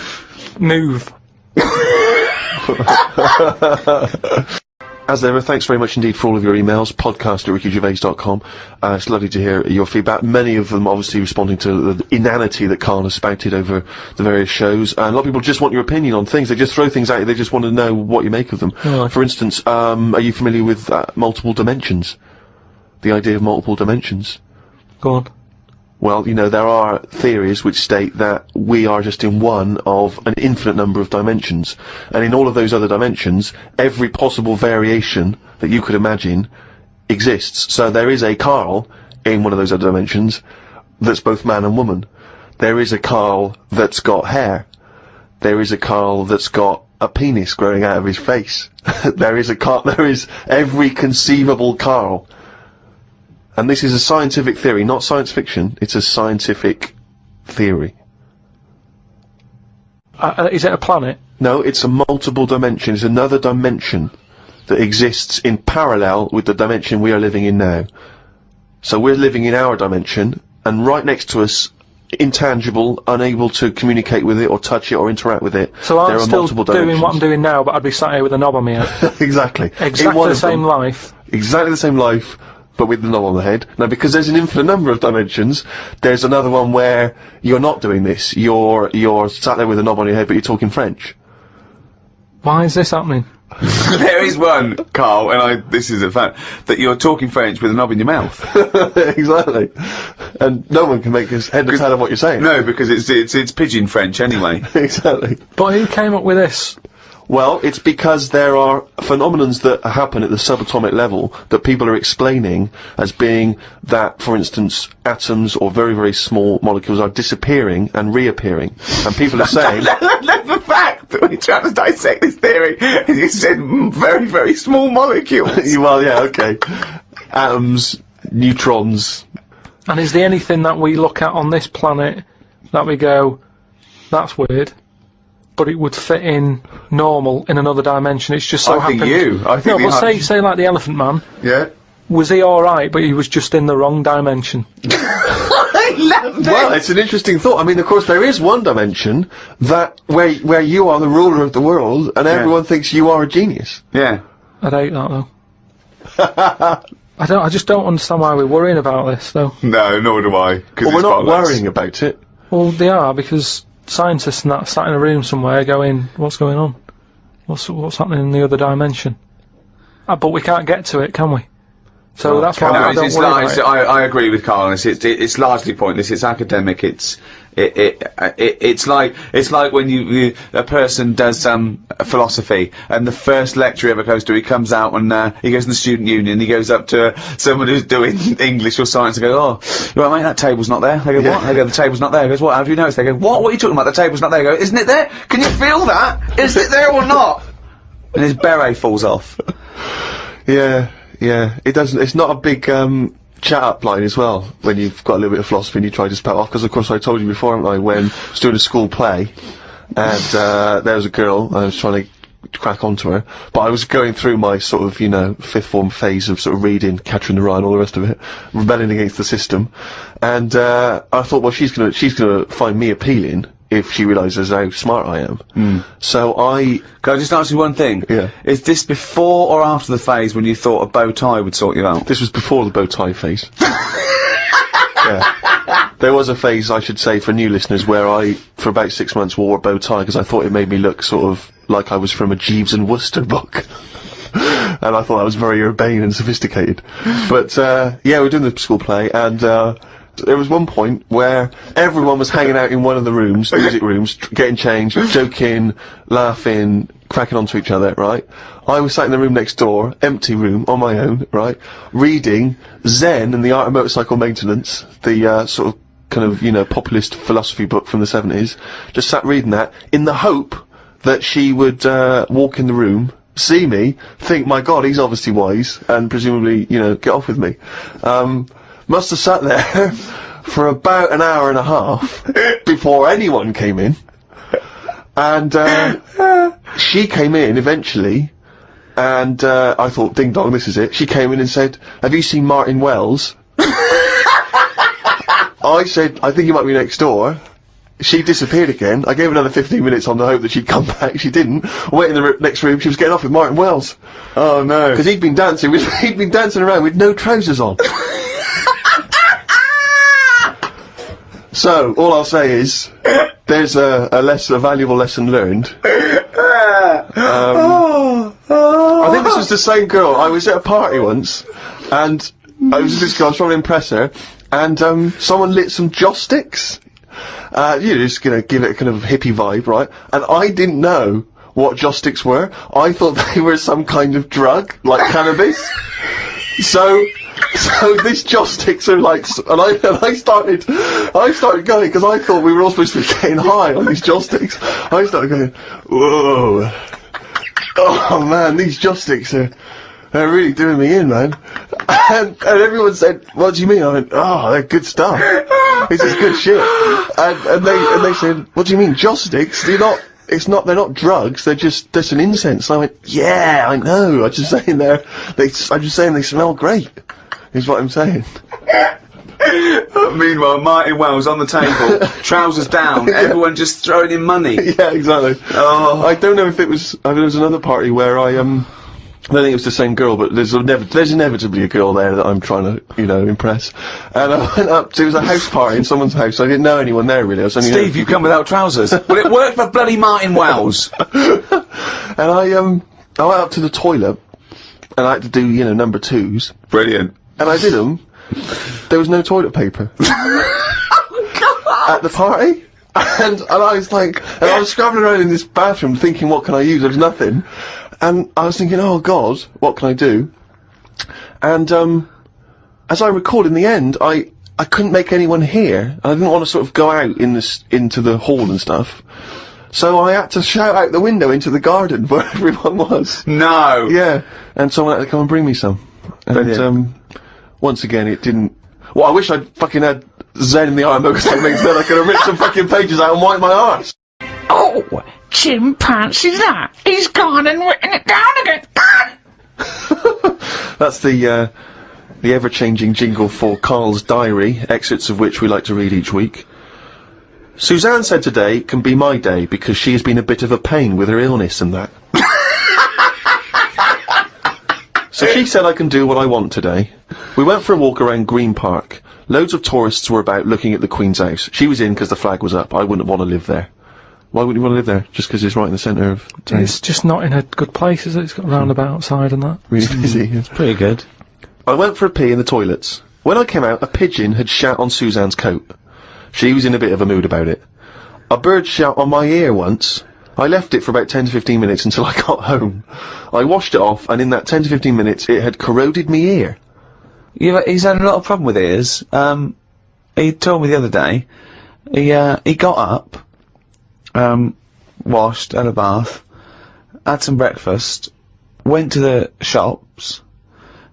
move. As ever, thanks very much indeed for all of your emails, podcast@rickygervais.com. It's lovely to hear your feedback. Many of them obviously responding to the inanity that Karl has spouted over the various shows. And a lot of people just want your opinion on things. They just throw things at you. They just want to know what you make of them. Right. For instance, are you familiar with multiple dimensions? The idea of multiple dimensions? Go on. Well, you know, there are theories which state that we are just in one of an infinite number of dimensions. And in all of those other dimensions, every possible variation that you could imagine exists. So there is a Karl in one of those other dimensions that's both man and woman. There is a Karl that's got hair. There is a Karl that's got a penis growing out of his face. There is every conceivable Karl. And this is a scientific theory, not science fiction. It's a scientific theory. Is it a planet? No, it's a multiple dimension. It's another dimension that exists in parallel with the dimension we are living in now. So we're living in our dimension, and right next to us, intangible, unable to communicate with it or touch it or interact with it. So there I'm are still multiple doing dimensions. what I'm doing now, but I'd be sat here with a knob on my head. Exactly. Exactly the same life. Exactly the same life, but with the knob on the head. Now, because there's an infinite number of dimensions, there's another one where you're not doing this. You're sat there with a knob on your head, but you're talking French. Why is this happening? There is one, Carl, and this is a fact, that you're talking French with a knob in your mouth. Exactly. And no one can make his head or tail of what you're saying. No, because it's pidgin French anyway. Exactly. But who came up with this? Well, it's because there are phenomenons that happen at the subatomic level that people are explaining as being that, for instance, atoms or very, very small molecules are disappearing and reappearing. And people are saying... That's the fact that we're trying to dissect this theory, and you said very, very small molecules. Well, yeah, okay. Atoms, neutrons... And is there anything that we look at on this planet that we go, that's weird, but it would fit in normal in another dimension? It's just so I think happened. you. I think no, the but say like the Elephant Man. Yeah. Was he alright, but he was just in the wrong dimension? I love this. Well, it's an interesting thought. I mean, of course, there is one dimension that where you are the ruler of the world, and everyone thinks you are a genius. Yeah. I'd hate that though. I just don't understand why we're worrying about this, though. No, nor do I. Well, we're not worrying about it. Well, they are, because scientists and that sat in a room somewhere going, what's going on? What's happening in the other dimension? But we can't get to it, can we? So that's why I don't worry about it. I agree with Karl on this. It's largely pointless. It's academic. It's like when a person does philosophy, and the first lecture he ever goes to, he comes out and he goes in the student union. He goes up to someone who's doing English or science and goes, "Oh, you right, mate? That table's not there." They go, "What?" They go, "The table's not there." He goes, "What? How do you notice?" They go, "What? What are you talking about? The table's not there." He goes, "Isn't it there? Can you feel that? Is it there or not?" And his beret falls off. Yeah, it doesn't, it's not a big, chat up line as well, when you've got a little bit of philosophy and you try to spout off, because of course I told you before, haven't I, when I was doing a school play, and, there was a girl, I was trying to crack onto her, but I was going through my sort of, fifth form phase of sort of reading, Catcher in the Rye and all the rest of it, rebelling against the system, and, I thought, well, she's gonna find me appealing, if she realises how smart I am. So Can I just ask you one thing? Yeah. Is this before or after the phase when you thought a bow tie would sort you out? This was before the bow tie phase. Yeah. There was a phase, I should say, for new listeners, where I, for about 6 months, wore a bow tie because I thought it made me look sort of like I was from a Jeeves and Wooster book. And I thought I was very urbane and sophisticated. But, yeah, we're doing the school play, and, there was one point where everyone was hanging out in one of the rooms, music rooms, getting changed, joking, laughing, cracking onto each other, right? I was sat in the room next door, empty room, on my own, right? Reading Zen and the Art of Motorcycle Maintenance, the, sort of, kind of, populist philosophy book from the 70s. Just sat reading that, in the hope that she would, walk in the room, see me, think, my God, he's obviously wise, and presumably, get off with me. Must have sat there for about an hour and a half before anyone came in. And, she came in eventually, and, I thought, ding dong, this is it. She came in and said, "Have you seen Martin Wells?" I said, "I think he might be next door." She disappeared again. I gave her another 15 minutes on the hope that she'd come back. She didn't. Went in the next room, she was getting off with Martin Wells. Oh no. Because he'd been dancing around with no trousers on. So, all I'll say is, there's a valuable lesson learned. I think this was the same girl. I was at a party once, and I was with this girl, I was trying to impress her, and, someone lit some joss sticks. Just gonna give it a kind of hippie vibe, right? And I didn't know what joss sticks were. I thought they were some kind of drug, like cannabis. So these joss sticks are like, and I started going, because I thought we were all supposed to be getting high on these joss sticks. I started going, whoa. Oh man, these joss sticks they're really doing me in, man. And everyone said, "What do you mean?" I went, "Oh, they're good stuff. This is good shit." And they said, "What do you mean, joss sticks? They're not drugs, they're just an incense." And I went, "Yeah, I know, I'm just saying they smell great, is what I'm saying." Meanwhile, Martin Wells on the table, trousers down, everyone just throwing in money. Yeah, exactly. Oh. I don't know if it was, there was another party where I don't think it was the same girl, but there's inevitably a girl there that I'm trying to, impress. And I went up to, it was a house party in someone's house, I didn't know anyone there really. I was only Steve, you come without trousers. Will it work for bloody Martin Wells? And I went up to the toilet, and I had to do, number twos. Brilliant. And I did them. There was no toilet paper. At the party. And I was like, and I was scrabbling around in this bathroom thinking, what can I use? There was nothing. And I was thinking, oh God, what can I do? And, as I recall in the end, I couldn't make anyone hear. I didn't want to sort of go out into the hall and stuff. So I had to shout out the window into the garden where everyone was. No. Yeah. And someone had to come and bring me some. And, once again, it didn't. Well, I wish I'd fucking had Zen in the Art of Motorcycle Maintenance, then I could have ripped some fucking pages out and wiped my arse. Oh, chimpanzee that. He's gone and written it down again. Gone! That's the ever-changing jingle for Karl's diary, excerpts of which we like to read each week. Suzanne said today can be my day because she has been a bit of a pain with her illness and that. So she said I can do what I want today. We went for a walk around Green Park. Loads of tourists were about looking at the Queen's house. She was in because the flag was up. I wouldn't want to live there. Why wouldn't you want to live there? Just because it's right in the centre of town? It's just not in a good place, is it? It's got a roundabout outside and that. Really busy. It's pretty good. I went for a pee in the toilets. When I came out, a pigeon had shat on Suzanne's coat. She was in a bit of a mood about it. A bird shat on my ear once. I left it for about 10 to 15 minutes until I got home. I washed it off, and in that 10 to 15 minutes, it had corroded me ear. He's had a lot of problem with ears. He told me the other day, he got up, washed, had a bath, had some breakfast, went to the shops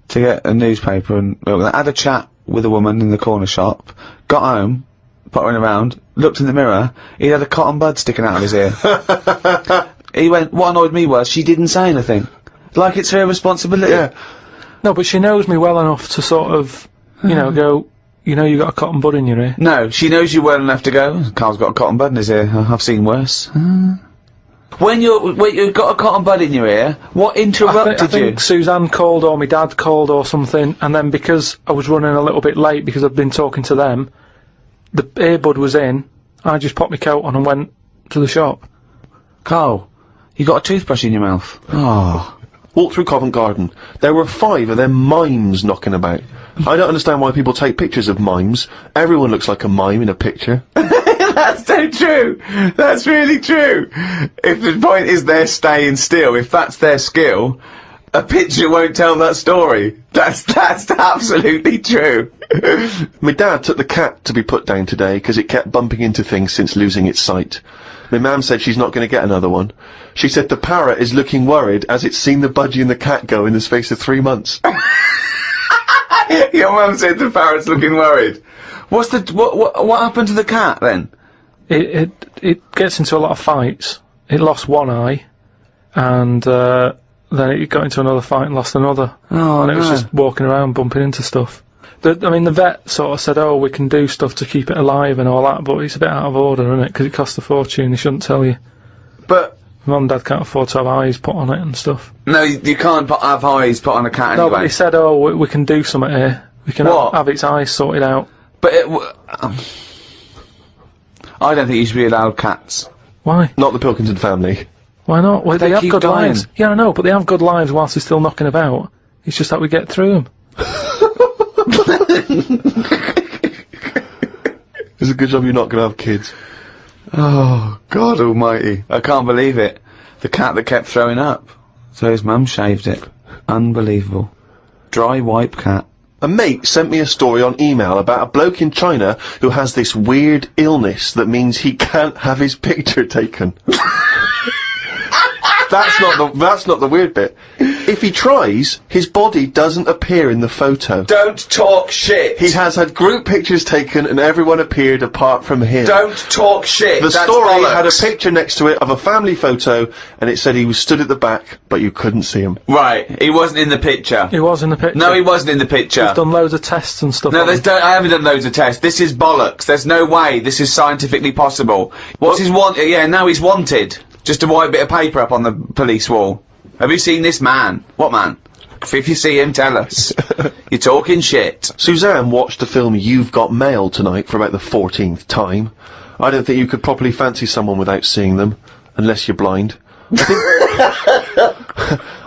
to get a newspaper and had a chat with a woman in the corner shop, got home, pottering around, looked in the mirror, he had a cotton bud sticking out of his ear. He went, what annoyed me was she didn't say anything. Like it's her responsibility. Yeah. No, but she knows me well enough to sort of, you know, go, you know you got a cotton bud in your ear. No, she knows you well enough to go, Carl's got a cotton bud in his ear, I've seen worse. When you've got a cotton bud in your ear, what interrupted I think Suzanne called or my dad called or something, and then because I was running a little bit late because I'd been talking to them, the earbud was in, I just popped my coat on and went to the shop. Carl, you got a toothbrush in your mouth. Oh. Walked through Covent Garden. There were 5 of them mimes knocking about. I don't understand why people take pictures of mimes. Everyone looks like a mime in a picture. That's so true. That's really true. If the point is they're staying still, if that's their skill, a picture won't tell that story. That's absolutely true. My dad took the cat to be put down today because it kept bumping into things since losing its sight. My mum said she's not going to get another one. She said the parrot is looking worried as it's seen the budgie and the cat go in the space of 3 months. Your mum said the parrot's looking worried. What happened to the cat then? It gets into a lot of fights. It lost one eye, and then it got into another fight and lost another. Oh, and it was just walking around bumping into stuff. I mean, the vet sort of said, oh, we can do stuff to keep it alive and all that, but it's a bit out of order, isn't it? Because it costs a fortune, they shouldn't tell you. But Mum and Dad can't afford to have eyes put on it and stuff. no, you can't have eyes put on a cat No, anyway. but they said, oh, we can do something here. We can What? have its eyes sorted out. But I don't think you should be allowed cats. Why? Not the Pilkington family. Why not? Well, They they have keep good dying. lives. Yeah, I know, but they have good lives whilst they're still knocking about. It's just that we get through them. It's a good job you're not going to have kids. Oh, God almighty. I can't believe it. The cat that kept throwing up. So his mum shaved it. Unbelievable. Dry wipe cat. A mate sent me a story on email about a bloke in China who has this weird illness that means he can't have his picture taken. That's not the weird bit. If he tries, his body doesn't appear in the photo. Don't talk shit! He has had group pictures taken and everyone appeared apart from him. Don't talk shit! The That's story bollocks. had a picture next to it of a family photo and it said he was stood at the back, but you couldn't see him. Right, he wasn't in the picture. He was in the picture. No, he wasn't in the picture. We've done loads of tests and stuff. No, on him. I haven't done loads of tests. This is bollocks. There's no way this is scientifically possible. What's his yeah, now he's wanted. Just a white bit of paper up on the police wall. Have you seen this man? What man? If you see him, tell us. You're talking shit. Suzanne watched the film You've Got Mail tonight for about the 14th time. I don't think you could properly fancy someone without seeing them, unless you're blind.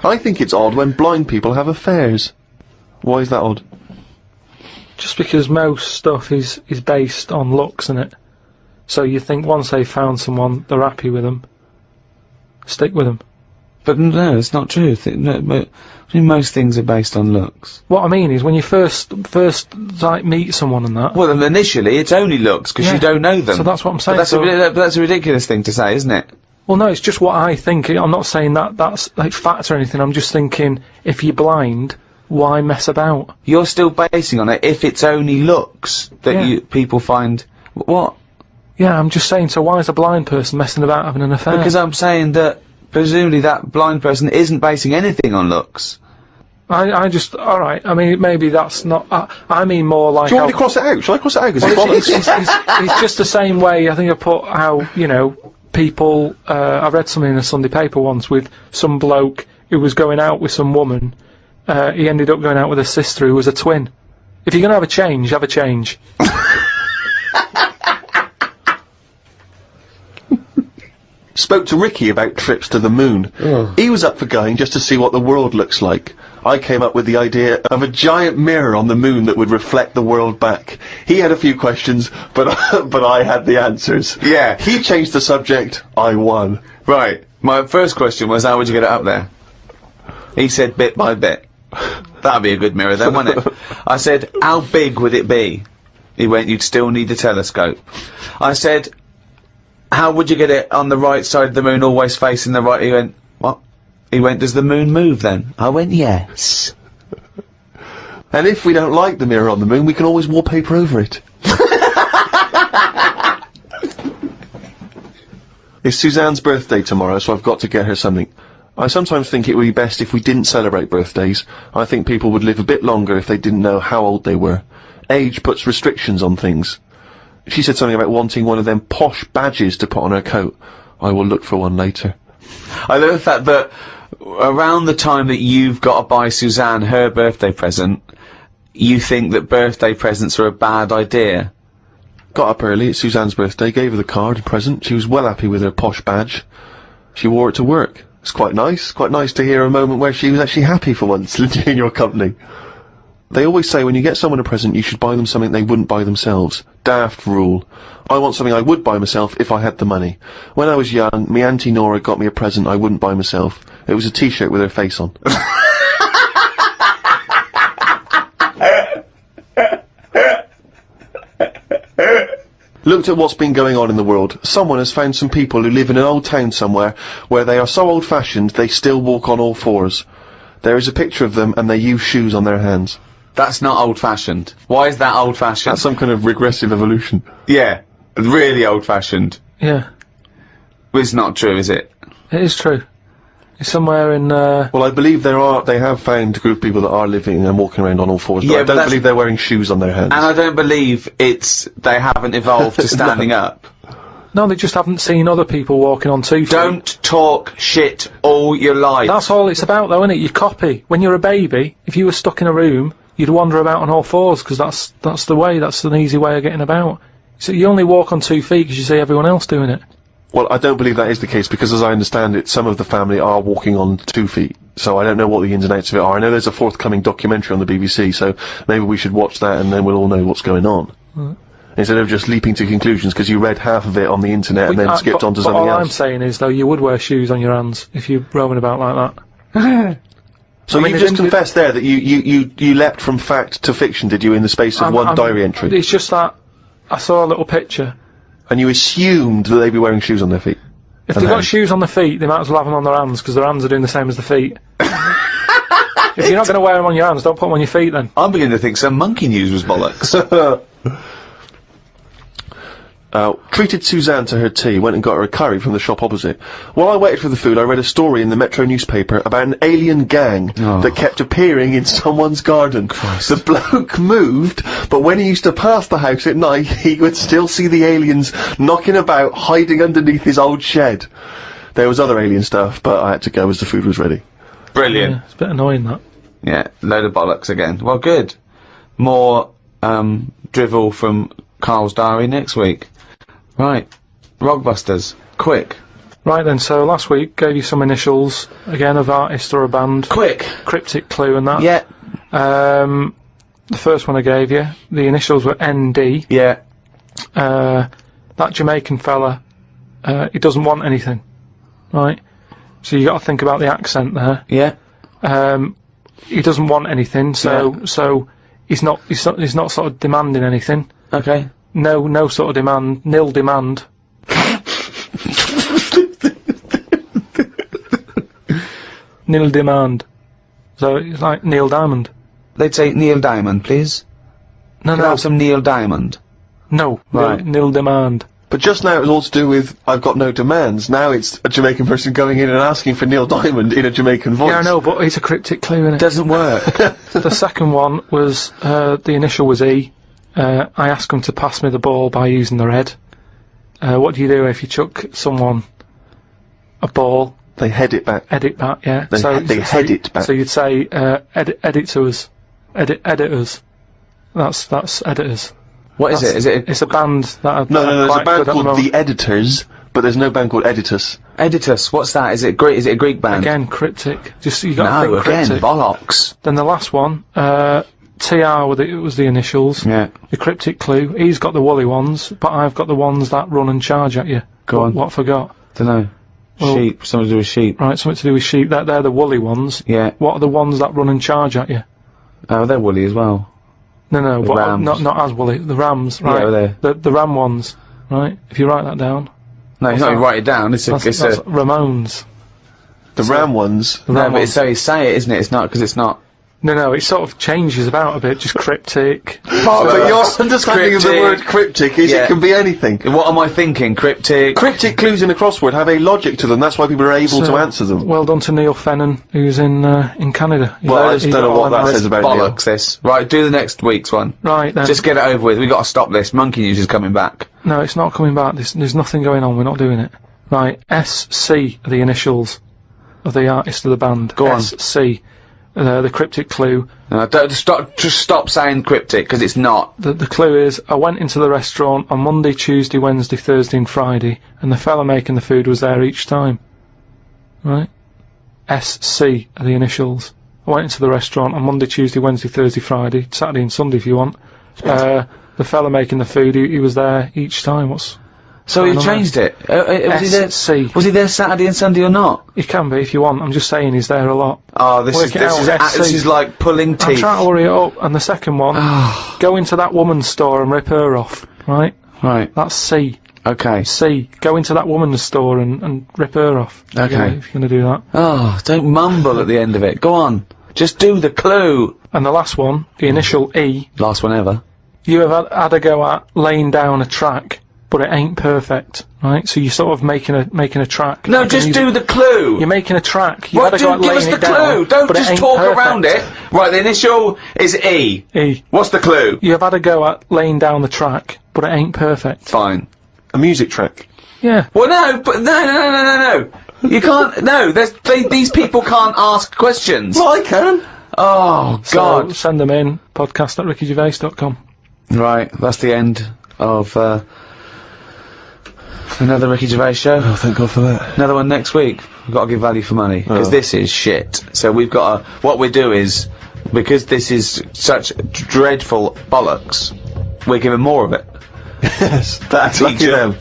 I think it's odd when blind people have affairs. Why is that odd? Just because most stuff is based on looks, innit? So you think once they've found someone, they're happy with them. Stick with them. But no, it's not true. Most things are based on looks. What I mean is when you first like meet someone and that. Well, initially it's only looks because Yeah. you don't know them. So that's what I'm saying. But that's a ridiculous thing to say, isn't it? Well, no, it's just what I think. I'm not saying that's like fact or anything. I'm just thinking if you're blind, why mess about? You're still basing on it if it's only looks that Yeah. people find. What? Yeah, I'm just saying. So why is a blind person messing about having an affair? Because I'm saying that presumably that blind person isn't basing anything on looks. I just alright. I mean, maybe that's not. I mean more like. Do you want me to cross it out? Shall I cross it out? 'Cause it's Well, bollocks. it's just the same way. I think I put how people. I read something in a Sunday paper once with some bloke who was going out with some woman, he ended up going out with a sister who was a twin. If you're going to have a change, have a change. Spoke to Ricky about trips to the moon. He was up for going just to see what the world looks like. I came up with the idea of a giant mirror on the moon that would reflect the world back. He had a few questions, but I had the answers. Yeah. He changed the subject, I won. Right. My first question was, how would you get it up there? He said bit by bit. That'd be a good mirror then, wouldn't it? I said, how big would it be? He went, you'd still need a telescope. I said, how would you get it on the right side of the moon, always facing the right? He went, what? He went, does the moon move then? I went, yes. And if we don't like the mirror on the moon, we can always wallpaper over it. It's Suzanne's birthday tomorrow, so I've got to get her something. I sometimes think it would be best if we didn't celebrate birthdays. I think people would live a bit longer if they didn't know how old they were. Age puts restrictions on things. She said something about wanting one of them posh badges to put on her coat. I will look for one later. I love the fact that around the time that you've got to buy Suzanne her birthday present, you think that birthday presents are a bad idea. Got up early, it's Suzanne's birthday, gave her the card and present. She was well happy with her posh badge. She wore it to work. It's quite nice to hear a moment where she was actually happy for once in your company. They always say when you get someone a present, you should buy them something they wouldn't buy themselves. Daft rule. I want something I would buy myself if I had the money. When I was young, me Auntie Nora got me a present I wouldn't buy myself. It was a t-shirt with her face on. Looked at what's been going on in the world. Someone has found some people who live in an old town somewhere where they are so old-fashioned they still walk on all fours. There is a picture of them and they use shoes on their hands. That's not old-fashioned. Why is that old-fashioned? That's some kind of regressive evolution. Yeah, really old-fashioned. Yeah. Well, it's not true, is it? It is true. It's somewhere in, Well, I believe they have found a group of people that are living and walking around on all fours, but Yeah, I but don't believe they're wearing shoes on their hands. And I don't believe they haven't evolved to standing up. no, they just haven't seen other people walking on 2 feet. Don't talk shit all your life. That's all it's about though, isn't it? You copy. When you're a baby, if you were stuck in a room, you'd wander about on all fours, because that's the way, that's an easy way of getting about. So you only walk on 2 feet because you see everyone else doing it. Well, I don't believe that is the case, because as I understand it, some of the family are walking on 2 feet. So I don't know what the ins and outs of it are. I know there's a forthcoming documentary on the BBC, so maybe we should watch that and then we'll all know what's going on. Instead of just leaping to conclusions because you read half of it on the internet and then skipped on to something all else. I'm saying is, though, you would wear shoes on your hands if you're roaming about like that. So you just confessed there that you leapt from fact to fiction, did you, in the space of one diary entry? It's just that I saw a little picture. And you assumed that they'd be wearing shoes on their feet? If they've got shoes on their feet, they might as well have them on their hands, because their hands are doing the same as the feet. If you're not going to wear them on your hands, don't put them on your feet then. I'm beginning to think some monkey news was bollocks. Treated Suzanne to her tea, went and got her a curry from the shop opposite. While I waited for the food, I read a story in the Metro newspaper about an alien gang that kept appearing in someone's garden. The bloke moved, but when he used to pass the house at night, he would still see the aliens knocking about, hiding underneath his old shed. There was other alien stuff, but I had to go as the food was ready. Brilliant. Yeah, it's a bit annoying, that. Yeah, load of bollocks again. Well, good. More, drivel from Karl's diary next week. Right. Rogbusters. Quick. Right then, so last week gave you some initials, again, of artist or a band. Quick. Cryptic clue and that. Yeah. The first one I gave you, the initials were ND. Yeah. That Jamaican fella, he doesn't want anything. Right? So you got to think about the accent there. Yeah. He doesn't want anything, so he's not sort of demanding anything. Okay. No sort of demand, nil demand. Nil demand. So it's like Neil Diamond. They'd say Neil Diamond, please. No, Can I have some Neil Diamond? No. Right. Nil demand. But just now it was all to do with, I've got no demands. Now it's a Jamaican person going in and asking for Neil Diamond in a Jamaican voice. Yeah, I know, but it's a cryptic clue, innit? Doesn't work. The second one was, the initial was E. I asked him to pass me the ball by using their head. What do you do if you chuck someone a ball They head it back. Edit back, yeah. They head it back. So you'd say, editors. Editors. That's editors. What is it? Is it It's a band that are No, there's a quite band good at called moment. The Editors, but there's no band called Editus. Editus? What's that? Is it Greek? Is it a Greek band? Again, cryptic. Just, you gotta No, think again, cryptic. bollocks. Then the last one, TR was the initials. Yeah. The cryptic clue. He's got the woolly ones, but I've got the ones that run and charge at you. Go on. What I forgot? Dunno. Well- Sheep. Something to do with sheep. Right, something to do with sheep. They're the woolly ones. Yeah. What are the ones that run and charge at you? Oh, they're woolly as well. No, The but rams. not as woolly. The rams, right? they're- The ram ones, right? If you write that down, No, he's not that? even write it down. It's that's a. Ramones. The Ram ones. The No, ram but it's ones. so you say it, isn't it? It's not because it's not. No, it sort of changes about a bit. Just cryptic. But your understanding of the Cryptic. word cryptic is Yeah. it can be anything. What am I thinking? Cryptic. Cryptic clues in a crossword have a logic to them, that's why people are able So, to answer them. Well done to Neil Fennon, who's in Canada. Well, I He's just don't got know all what them that right. says about Neil. Bollocks this. Right, do the next week's one. Right then. Just get it over with. We got to stop this. Monkey News is coming back. No, it's not coming back. There's nothing going on. We're not doing it. Right, SC are the initials of the artist of the band. Go on. SC. The cryptic clue. No, don't just stop saying cryptic because it's not. The clue is, I went into the restaurant on Monday, Tuesday, Wednesday, Thursday and Friday, and the fella making the food was there each time. Right? SC are the initials. I went into the restaurant on Monday, Tuesday, Wednesday, Thursday, Friday, Saturday and Sunday if you want. The fella making the food, he was there each time. So you changed it. Was he there? SC. Was he there Saturday and Sunday or not? He can be if you want. I'm just saying he's there a lot. Oh, this Work it out, SC. is like pulling I'm teeth. trying to hurry it up. And the second one, go into that woman's store and rip her off. Right? Right. That's C. Okay. C. Go into that woman's store and rip her off. Okay. If you're gonna do that. Oh, don't mumble at the end of it. Go on. Just do the clue. And the last one, the initial E, Last one ever. you have had a go at laying down a track, but it ain't perfect, right? So you're sort of making a track. No, Like a just music- do the clue. You're making a track. You've What, had a go at give us laying the it down, clue. Don't but it just ain't talk perfect. around it. Right, the initial is E. E. What's the clue? You have had a go at laying down the track, but it ain't perfect. Fine. A music track. Yeah. Well, no, but no. You can't. No, these people can't ask questions. Well, I can. Oh So God. send them in. podcast@rickygervais.com. Right, that's the end of another Ricky Gervais show. Oh, thank God for that. Another one next week. We've got to give value for money because Oh. this is shit. So we've got to. What we do is because this is such dreadful bollocks, we're giving more of it. Yes, that's lucky Teacher. them.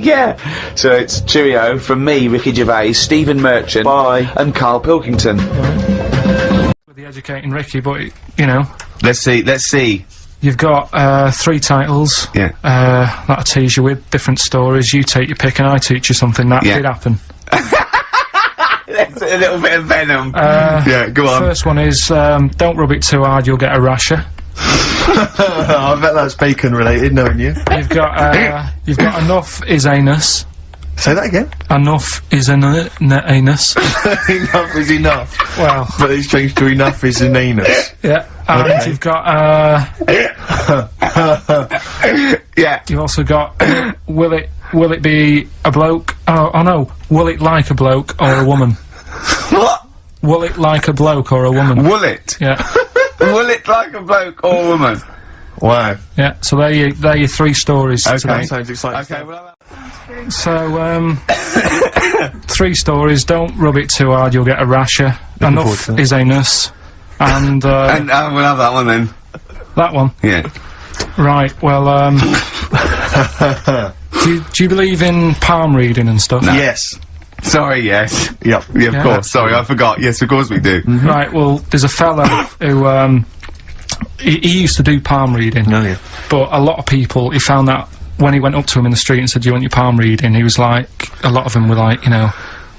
Yeah. So it's cheerio from me, Ricky Gervais, Stephen Merchant, Bye. and Karl Pilkington. With the educating Ricky, but you know, Let's see. you've got 3 titles. Yeah. That I tease you with different stories. You take your pick, and I teach you something. That Yeah. did happen. That's a little bit of venom. Yeah, go on. First one is don't rub it too hard, you'll get a rasher. I bet that's bacon related, knowing you. You've got enough is anus. Say that again. Enough is an anus. Enough is enough. Well, But it's changed to enough is an anus. yeah. And Okay. you've got Yeah. you've also got will it be a bloke? Oh no. Will it like a bloke or a woman? What? Will it like a bloke or a woman? Will it? Yeah. Will it like a bloke or a woman? Wow. Yeah. So they're your 3 stories. today. Sounds exciting. Okay, well, So 3 stories. Don't rub it too hard, you'll get a rasher. forward Enough to that. is anus. And and we'll have that one then. that one. Yeah. Right. Well, do you believe in palm reading and stuff? Yes. Sorry, yes. Yep. Yeah, of Yeah. course. Sorry, I forgot. Yes, of course we do. Right. Well, there's a fella who he used to do palm reading, Oh, yeah. but a lot of people he found that when he went up to him in the street and said, "Do you want your palm reading?" He was like, a lot of them were like, you know,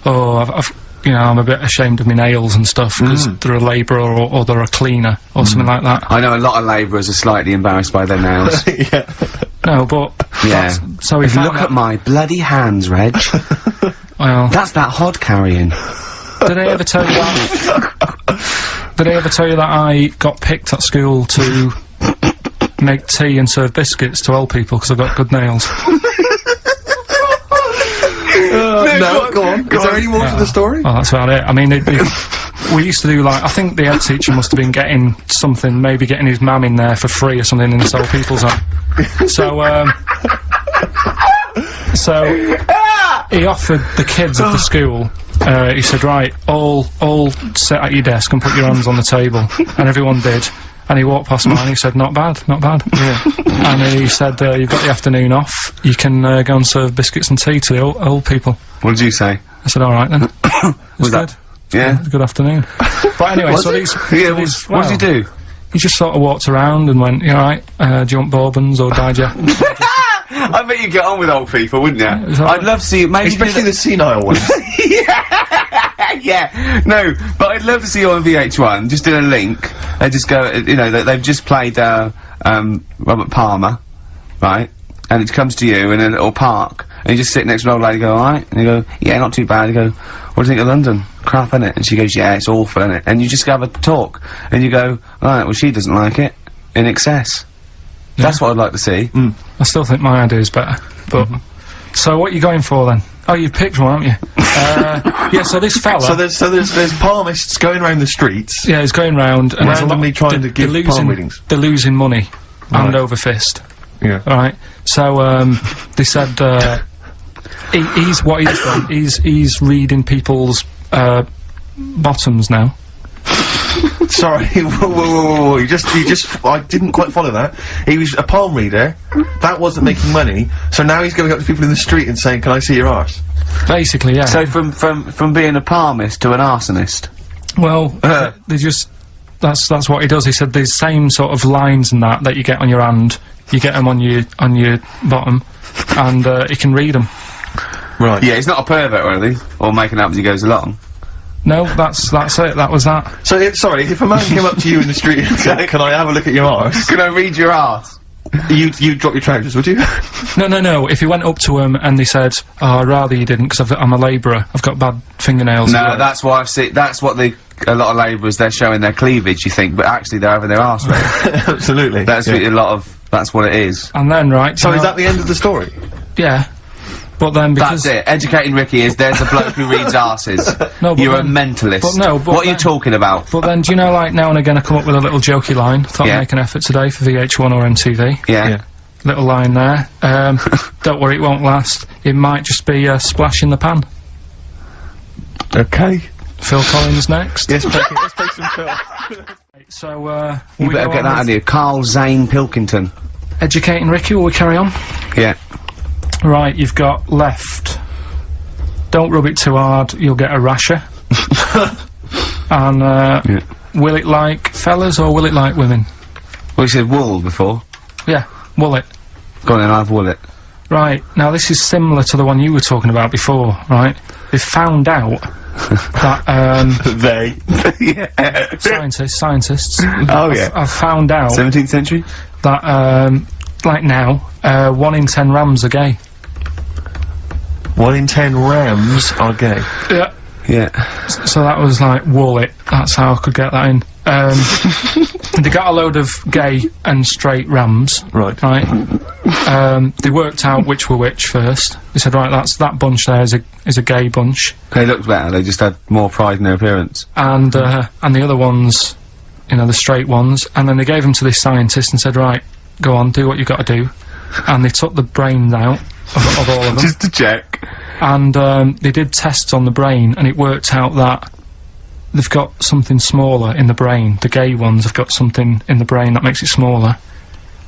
"Oh, I've you know, I'm a bit ashamed of my nails and stuff because they're a labourer or they're a cleaner or something like that." I know a lot of labourers are slightly embarrassed by their nails. Yeah. No, but Yeah. so he If you found look that, at my bloody hands, Reg. well, That's that hod carrying. did I ever tell you that? Did I ever tell you that I got picked at school to make tea and serve biscuits to old people because I've got good nails? No, go on. Is there any more to the story? Oh, that's about it. I mean, we used to do like, I think the head teacher must have been getting something, maybe getting his mum in there for free or something in the Soul People's Home. So he offered the kids of the school, he said, right, all sit at your desk and put your hands on the table. And everyone did. And he walked past mine and he said, not bad, not bad. Yeah. And he said, you've got the afternoon off, you can go and serve biscuits and tea to the old people. What did you say? I said, alright then. Was that? Yeah. Good afternoon. But anyway, so these... Yeah, what did he do? He just sort of walked around and went, you alright, do you want bourbons or digest? I bet you get on with old people, wouldn't you? I'd love to see you, maybe Especially the senile ones. Yeah, no, but I'd love to see you on VH1, just do a link, they just go, you know, they've just played, Robert Palmer, right, and it comes to you in a little park, and you just sit next to an old lady and go, alright, and you go, yeah, not too bad, you go, what do you think of London? Crap, innit? And she goes, yeah, it's awful, innit? And you just have a talk, and you go, alright, well she doesn't like it, in excess. Yeah. That's what I'd like to see. I still think my idea is better, but, so what are you going for then? Oh, you've picked one, haven't you? Yeah, so this fella... So there's palmists going around the streets. Yeah, he's going round and randomly trying to give palm readings. They're losing money, hand over fist. Yeah. Right. So they said he's what he's done. He's reading people's bottoms now. Sorry, whoa. You just, I didn't quite follow that. He was a palm reader, that wasn't making money, so now he's going up to people in the street and saying, can I see your arse? Basically, yeah. So from being a palmist to an arsonist? Well, they just, that's what he does. He said these same sort of lines and that you get on your hand, you get them on your bottom, and he can read them. Right. Yeah, he's not a pervert or anything, or making up as he goes along. No, that's it, that was that. So, if a man came up to you in the street and said, can I have a look at your arse? Can I read your arse? You'd drop your trousers, would you? No, if he went up to him and they said, oh, I'd rather you didn't, because I'm a labourer, I've got bad fingernails. No, that's why that's what a lot of labourers, they're showing their cleavage, you think, but actually they're having their arse read. Absolutely. That's that's what it is. And then, right... So is that the end of the story? Yeah. But then because... That's it. Educating Ricky is there's a bloke who reads arses. No, but you're then, a mentalist. But no, but what are you talking about? But then, do you know, like, now and again I come up with a little jokey line. Thought I'd make an effort today for VH1 or MTV. Yeah. Little line there. Don't worry, it won't last. It might just be a splash in the pan. Okay. Phil Collins next. Yes, let's take some Phil. So, you better get that out of you. Carl Zane Pilkington. Educating Ricky, will we carry on? Yeah. Right, you've got left. Don't rub it too hard, you'll get a rasher. And, will it like fellas or will it like women? Well, you said wool before. Yeah, will it. Go on then, I'll have wool it. Right, now this is similar to the one you were talking about before, right? They've found out that, yeah. Scientists. Oh, yeah. I've found out 17th century? that, like now, 1 in 10 rams are gay. 1 in 10 rams are gay. Yeah. Yeah. So that was like, wool it. That's how I could get that in. They got a load of gay and straight rams. Right. They worked out which were which first. They said, right, that bunch there is a gay bunch. They looked better, they just had more pride in their appearance. And the other ones, you know, the straight ones, and then they gave them to this scientist and said, right, go on, do what you got to do. And they took the brains out of all of them. Just to check. And they did tests on the brain, and it worked out that they've got something smaller in the brain. The gay ones have got something in the brain that makes it smaller.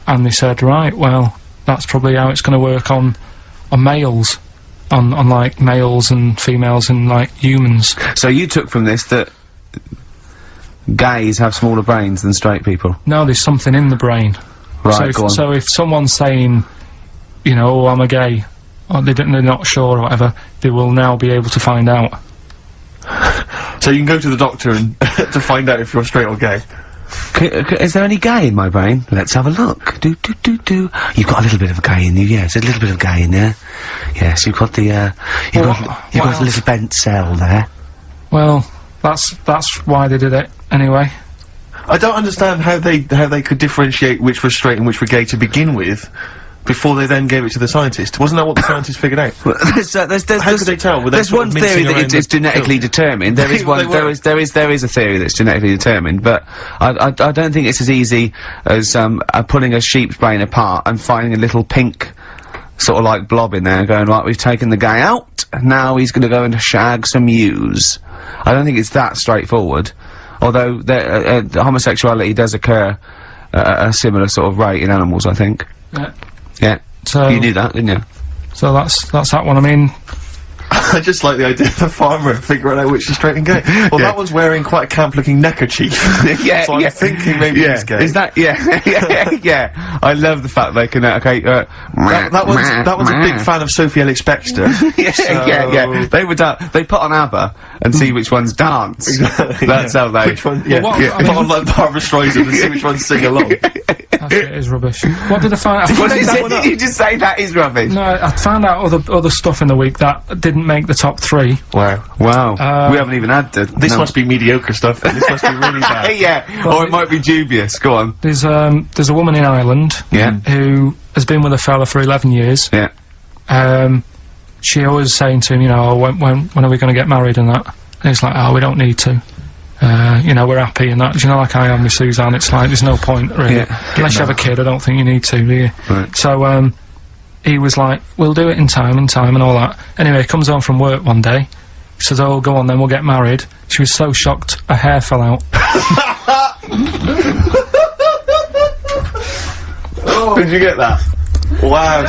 And they said, right, well, that's probably how it's going to work on males. On like males and females and like humans. So you took from this that gays have smaller brains than straight people? No, there's something in the brain. Right, So if someone's saying, you know, oh, I'm a gay, or they're not sure or whatever, they will now be able to find out. So you can go to the doctor and to find out if you're straight or gay. Is there any gay in my brain? Let's have a look. You've got a little bit of gay in you, yes, a little bit of gay in there. Yes, you've got the, you've got a little bent cell there. Well, that's why they did it, anyway. I don't understand how they could differentiate which were straight and which were gay to begin with, before they then gave it to the scientist. Wasn't that what the scientists figured out? How could they tell? Were they There's sort of one mincing theory that around it's the genetically pill? determined. There is They one. were. There is a theory that's genetically determined, but I don't think it's as easy as pulling a sheep's brain apart and finding a little pink sort of like blob in there and going, right, we've taken the guy out, now he's going to go and shag some ewes. I don't think it's that straightforward. Although homosexuality does occur at a similar sort of rate in animals, I think. Yeah. Yeah. So You knew that, didn't you? So that's that one. I mean, I just like the idea of the farmer figuring out which is straight and gay. Well, that one's wearing quite a camp-looking neckerchief. Yeah, so I'm thinking maybe he's gay. Is that, yeah. I love the fact they can, that one's a big fan of Sophie Ellis-Bextor. yeah. They put on ABBA and see which ones dance. Exactly, That's how they... Which one, yeah. Well, what- yeah. I mean- Put on like Barbara Streisand and see which ones sing along. that shit is rubbish. What did I find? What did you that say? one up. Did you just say that is rubbish? No, I found out other stuff in the week that didn't make the top 3. Wow. Wow. We haven't even had the... This must be mediocre stuff. Then. This must be really bad. yeah, or it might be dubious. Go on. There's a woman in Ireland Yeah. who has been with a fella for 11 years. Yeah. She always saying to him, you know, when are we going to get married and that? And he's like, oh, we don't need to. You know, we're happy and that. Do you know, like I am with Suzanne, it's like, there's no point, really. Yeah. Unless you have a kid, I don't think you need to, do you? Right. So, he was like, we'll do it in time and all that. Anyway, he comes home from work one day. He says, oh, go on then, we'll get married. She was so shocked, her hair fell out. Did you get that? Wow.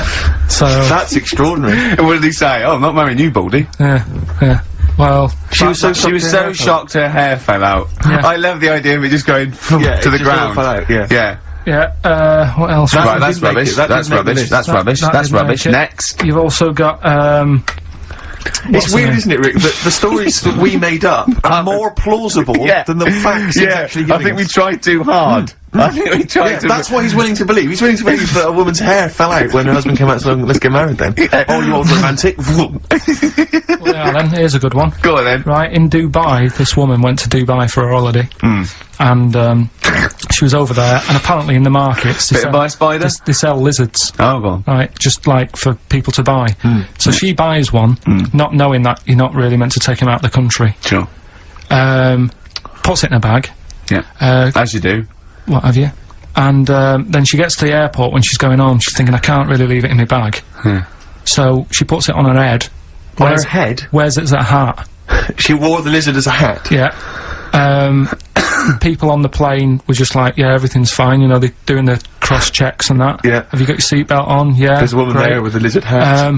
So, That's extraordinary. What did he say? Oh, I'm not marrying you, Baldy. yeah. Well, She was so shocked her hair fell out. Yeah. I love the idea of it just going to the ground. yeah, what else? Right, That that's didn't make rubbish. it. That That's didn't make the rubbish. list. That's rubbish. that That's didn't rubbish. make it. Next. You've also got, It's what's weird, her name? isn't it, Rick, that the stories that we made up are more plausible than the facts he's actually giving I think we us. tried too hard. I think we tried Yeah, to... that's what he's willing to believe. He's willing to believe that a woman's hair fell out when her husband came out saying, let's get married then. Oh, you old romantic. yeah, then, here's a good one. Go on then. Right, in Dubai, this woman went to Dubai for a holiday. Hmm. And, she was over there, and apparently in the markets, Bit of by spider? they sell lizards. Oh, go on. Right, just like for people to buy. So she buys one, not knowing that you're not really meant to take him out of the country. Sure. Puts it in a bag, Yeah. As you do. what have you. And then she gets to the airport when she's going home, she's thinking, I can't really leave it in my bag. Yeah. So she puts it on her head. On her head? Wears it as a hat. She wore the lizard as a hat. Yeah. People on the plane were just like, yeah, everything's fine, you know, they're doing the cross checks and that. Yeah. Have you got your seatbelt on? Yeah. There's a woman great. there with a lizard hat.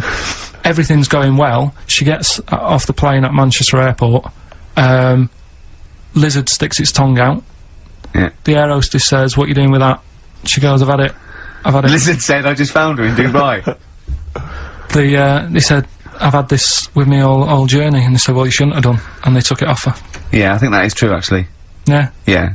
Everything's going well. She gets off the plane at Manchester Airport. Lizard sticks its tongue out. Yeah. The air hostess says, what are you doing with that? She goes, I've had it. Lizard said, I just found her in Dubai. They said, I've had this with me all journey. And they said, well, you shouldn't have done. And they took it off her. Yeah, I think that is true, actually. Yeah. Yeah.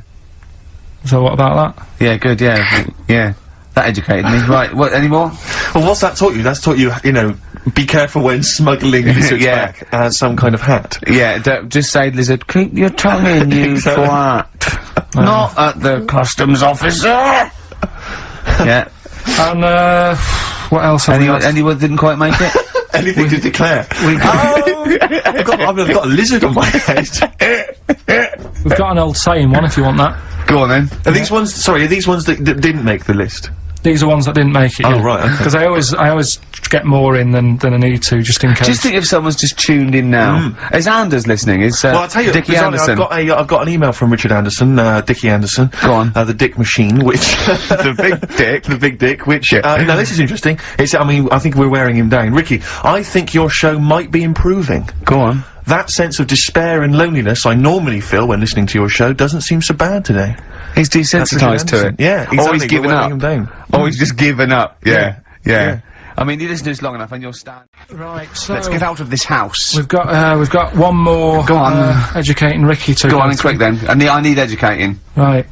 So what about that? Yeah, good, yeah. Yeah. That educated me. Right, what, any more? Well, what's that taught you? That's taught you, you know, be careful when smuggling lizards Yeah. back as some kind of hat. Yeah, just say, lizard, keep your tongue in, you twat. Not at the customs officer! Yeah. And, what else have we got? Anyone didn't quite make it? Anything to declare. I've got a lizard on my head. We've got an old saying one if you want that. Go on then. Are these ones, sorry, are these ones that didn't make the list? These are ones that didn't make it. Oh, right, okay. Because I always get more in than I need to, just in case. Just think if someone's just tuned in now. Is Anders listening? Is, Well, I'll tell you, Dickie bizarrely, Anderson? I've got an email from Richard Anderson, Dickie Anderson. Go on. The Dick Machine, which... The big dick. The big dick, which, now this is interesting. I think we're wearing him down. Ricky, I think your show might be improving. Go on. That sense of despair and loneliness I normally feel when listening to your show doesn't seem so bad today. He's That's Richard desensitised to Anderson. it. Yeah, exactly. Or he's given We're up. wearing him down. Or he's just given up. Yeah. Yeah. I mean, you listen to this long enough and you'll stand. Right, so... Let's get out of this house. We've got one more... Go on. educating Ricky to... Go on and quick then. I need educating. Right,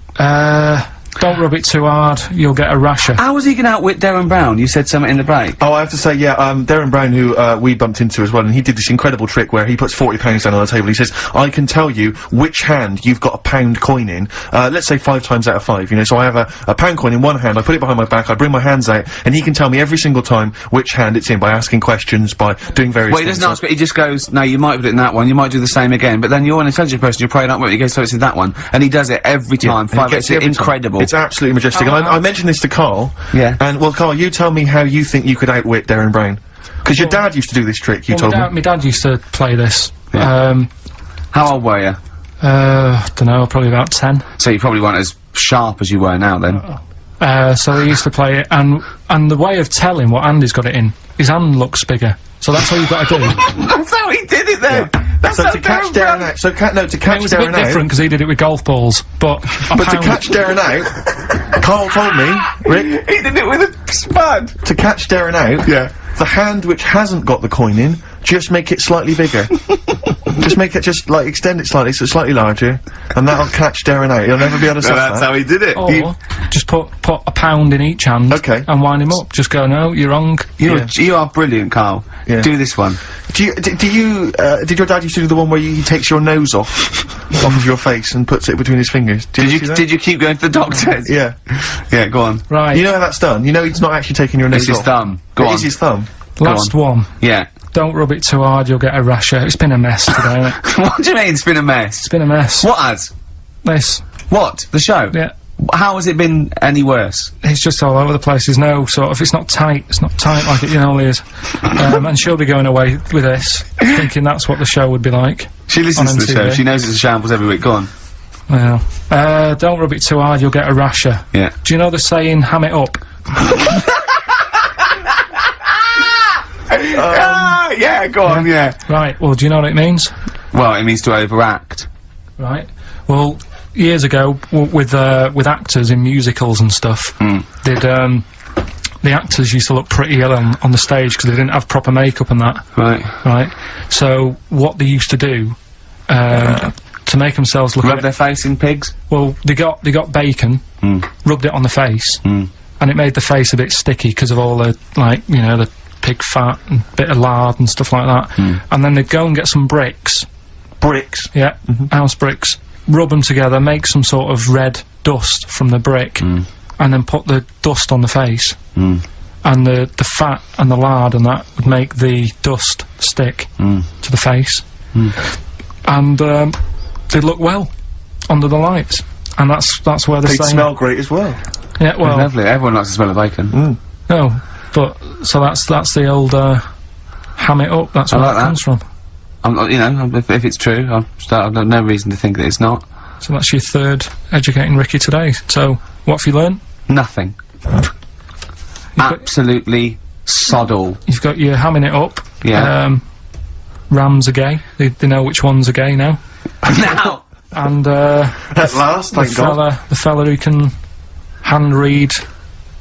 Don't rub it too hard, you'll get a rasher. How was he going to outwit Darren Brown? You said something in the break. Oh, I have to say, yeah, Darren Brown, who, we bumped into as well, and he did this incredible trick where he puts £40 down on the table. He says, I can tell you which hand you've got a £1 coin in, let's say 5 times out of 5, you know, so I have a £1 coin in one hand, I put it behind my back, I bring my hands out, and he can tell me every single time which hand it's in by asking questions, by doing various Well, he things. doesn't ask, but he just goes, no, you might put it in that one, you might do the same again, but then you're an intelligent person, you're praying up with it, he goes, so it's in that one, and he does it every time, and he gets it every time. incredible. It's absolutely majestic, and I mentioned this to Karl. Yeah. And, well, Karl, you tell me how you think you could outwit Darren Brown. Because your dad used to do this trick, you told me. My dad used to play this. Yeah. How old were you? Dunno, probably about 10. So you probably weren't as sharp as you were now, then. So he used to play it, and the way of telling what hand he's got it in, his hand looks bigger. So that's all you've got to do. That's how he did it then! That's So how to catch Darren out, to catch It was a bit Darren out, different because he did it with golf balls, but but to catch Darren out, Karl told me, Rick, He did it with a spud! to catch Darren out, the hand which hasn't got the coin in, just make it slightly bigger. Just make it, extend it slightly, so it's slightly larger, and that'll catch Darren out. He'll never be able to stop That's that. how he did it. or just put £1 in each hand, Okay. and wind him up. Just go, no, you're wrong. You are brilliant, Karl. Yeah. Do this one. Did your dad used to do the one where he takes your nose off of your face and puts it between his fingers? Did you keep going to the doctors? Yeah. Yeah, go on. Right. You know how that's done? You know he's not actually taking your nose It's his off. thumb. Go It on. is his thumb. Last one. Yeah. Don't rub it too hard, you'll get a rasher. It's been a mess today, hasn't it? What do you mean it's been a mess? It's been a mess. What has? This. What? The show? Yeah. How has it been any worse? It's just all over the place. There's no sort of, it's not tight like it normally is. And she'll be going away with this, thinking that's what the show would be like. She listens On to the show. MTV. She knows it's a shambles every week. Go on. Well, don't rub it too hard, you'll get a rasher. Yeah. Do you know the saying, ham it up? Yeah, go on, yeah. Right, well, do you know what it means? Well, it means to overact. Right. Well, years ago, with actors in musicals and stuff, the actors used to look pretty ill on the stage because they didn't have proper makeup and that. Right. Right. So what they used to do, to make themselves look Rub their face in pigs? well, they got bacon, rubbed it on the face, and it made the face a bit sticky because of all the, the pig fat and bit of lard and stuff like that. And then they'd go and get some bricks. Bricks. Yeah, house bricks. Rub them together, make some sort of red dust from the brick, and then put the dust on the face. And the fat and the lard and that would make the dust stick to the face. And they'd look well under the lights. And that's where the They saying... smell great as well. Yeah, well... Lovely. Everyone likes the smell of bacon. No, but, so that's the old, ham it up, that's where like that comes from. I'm not, if it's true, I've no reason to think that it's not. So that's your third Educating Ricky today. So, what have you learned? Nothing. Absolutely sod all. You've got your hamming it up. Yeah. Rams are gay. They know which ones are gay now. Now! And, At last, thank God. the fella who can hand read,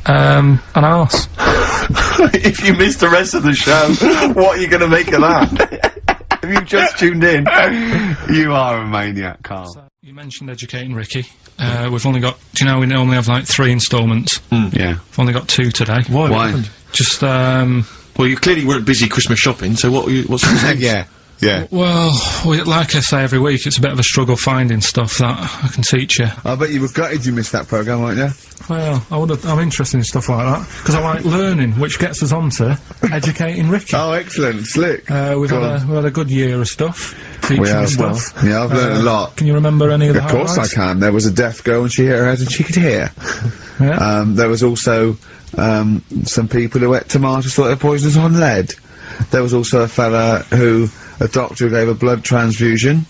an arse. If you missed the rest of the show, what are you going to make of that? If you've just tuned in, You are a maniac, Karl. So, you mentioned Educating Ricky. We've only got, do you know we normally have like 3 instalments? Yeah. We've only got 2 today. Why? Why? Just, Well, you clearly weren't busy Christmas shopping, so what's the Yeah. well, like I say every week, it's a bit of a struggle finding stuff that I can teach you. I bet you were gutted you missed that programme, weren't you? Well, I'm interested in stuff like that, because I like learning, which gets us on to Educating Ricky. Oh, excellent. Slick. We've had a good year of stuff, teaching We have, stuff. yeah, I've learned a lot. Can you remember any of the Of course I highlights? can. There was a deaf girl and she hit her head and she could hear. Yeah. There was also some people who ate tomatoes thought they were poisonous on lead. There was also a doctor who gave a blood transfusion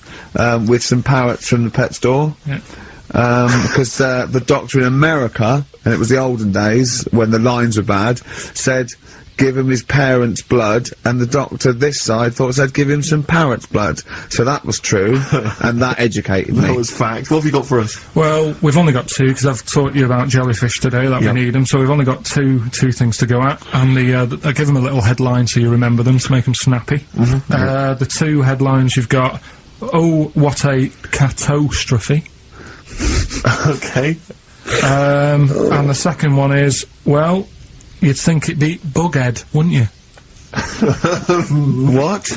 with some parrots from the pet store. Yeah. Because the doctor in America, and it was the olden days when the lines were bad, said give him his parents' blood, and the doctor this side thought said give him some parrot's blood. So that was true, and that educated me. That was fact. What have you got for us? Well, we've only got 2, because I've taught you about jellyfish today, that Yep. we need them, so we've only got two things to go at, and I give them a little headline so you remember them, to make them snappy. The 2 headlines you've got, oh, what a catastrophe. Okay. And the second one is, well, you'd think it'd be Bughead, wouldn't you? What?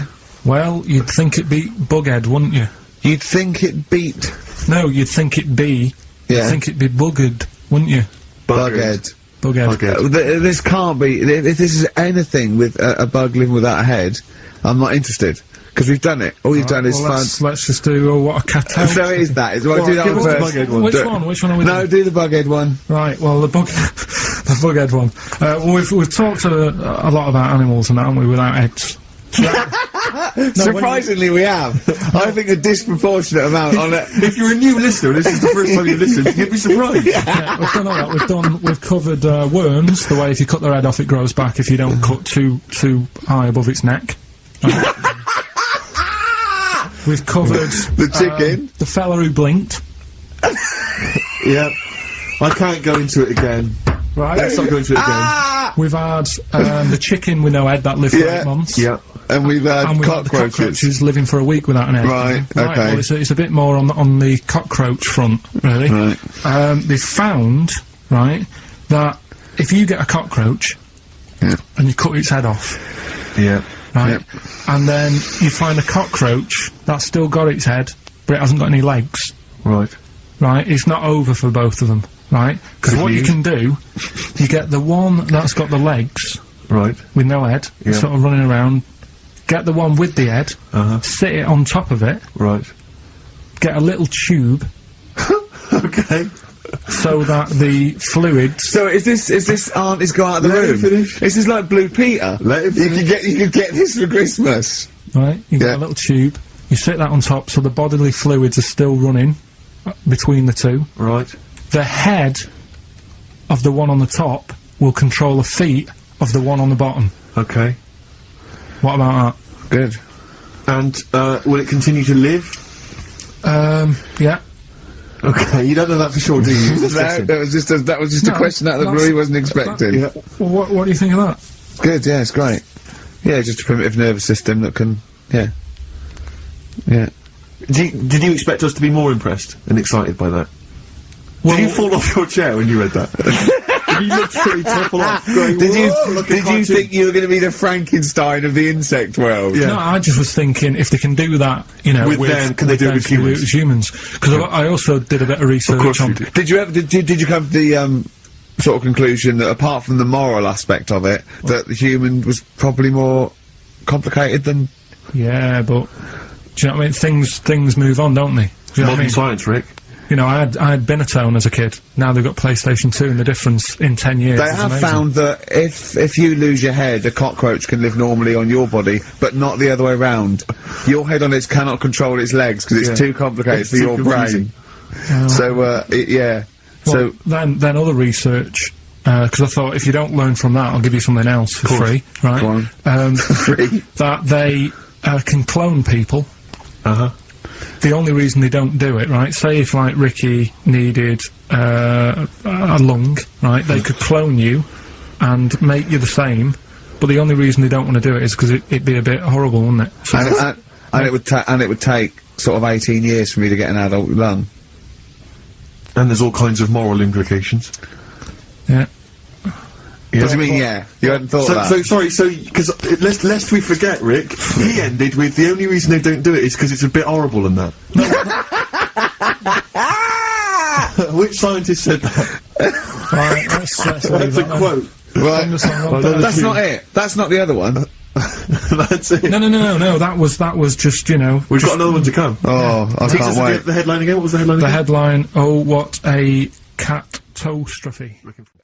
Well, you'd think it'd be Bughead, wouldn't you? You'd think it beat No, you'd think it'd be. Yeah. You'd think it'd be Buggered, wouldn't you? Bughead. Bughead. This can't be. If this is anything with a bug living without a head, I'm not interested. Because we've done it. All you've done is Well, let's just do what a cat. So it is that. Well, do that give one us the first. Bughead one. Which one are we No, doing? do the Bughead one. Right, well, the Bughead one. Well, we've talked a lot about animals and that, haven't we, without heads. Surprisingly, we have. I think a disproportionate amount on it. If you're a new listener, this is the first time you've listened, you'd be surprised. Yeah, we've done all that. We've covered worms. The way if you cut their head off, it grows back. If you don't cut too high above its neck. We've covered The chicken. the fella who blinked. Yeah. I can't go into it again. Right. Let's not go into it again. We've had the chicken with no head that lived for 8 months. Yeah. And we've had And we've had the cockroaches living for a week without an head. Right, okay. Well, it's a bit more on the cockroach front, really. Right. They've found, right, that if you get a cockroach Yeah. and you cut its head off, Yeah. right, Yep. and then you find a cockroach that's still got its head, but it hasn't got any legs, Right. right, it's not over for both of them, right? Because Good what you news. can do, you get the one that's got the legs Right. with no head, Yeah. sort of running around, get the one with the head, Uh-huh. sit it on top of it, Right. get a little tube Okay. so that the fluids. So is this aunt is go out of the Let him room? finish. This is like Blue Peter. Let him You could get this for Christmas. Right, you Yeah. get a little tube, you sit that on top so the bodily fluids are still running between the two. Right. The head of the one on the top will control the feet of the one on the bottom. Okay. What about Good. And, will it continue to live? that? Yeah. Okay, you don't know that for sure, do you? Just guessing. That was just a No, question out of the that's- blue he wasn't expecting. Yeah. Well, what do you think of that? Good, yeah, it's great. Yeah, just a primitive nervous system that can, yeah. Did you expect us to be more impressed and excited by that? Well, Did you fall off your chair when you read that? Did you literally topple off? Going, Did you "Whoa, look at did you cartoon." think you were going to be the Frankenstein of the insect world? Yeah. No, I just was thinking if they can do that, you know, With them, can they do it with can humans? humans? Because I also did a bit of research course on. you did. Did you ever did you come to the sort of conclusion that apart from the moral aspect of it, that the human was probably more complicated than? Yeah, but do you know what I mean? Things move on, don't they? Do you know what I Modern mean? science, Rick. You know, I had Binatone as a kid. Now they've got PlayStation 2, and the difference in 10 years They is have amazing. found that if you lose your head, a cockroach can live normally on your body, but not the other way round. Your head on it cannot control its legs because it's Yeah. too complicated It's for too your confusing. brain. So, yeah. Well, So, then other research, because I thought if you don't learn from that, I'll give you something else for free, right? Go on. Free. That they can clone people. Uh-huh. The only reason they don't do it, right? Say if like Ricky needed a lung, right? They could clone you and make you the same. But the only reason they don't want to do it is because it'd be a bit horrible, wouldn't it? So and it would take sort of 18 years for me to get an adult lung. And there's all kinds of moral implications. yeah. Yeah. What do you mean, yeah? You hadn't thought of that? Sorry, because lest we forget, Rick, he ended with the only reason they don't do it is because it's a bit horrible and that. Which scientist said that? Right, let's leave That's a that then. quote. Right. That's two. not it. That's not the other one. That's it. No, that was just, you know, We've got another one to come. Oh, I Teach can't us wait. the headline again. What was the headline the again? headline, oh, what a catastrophe.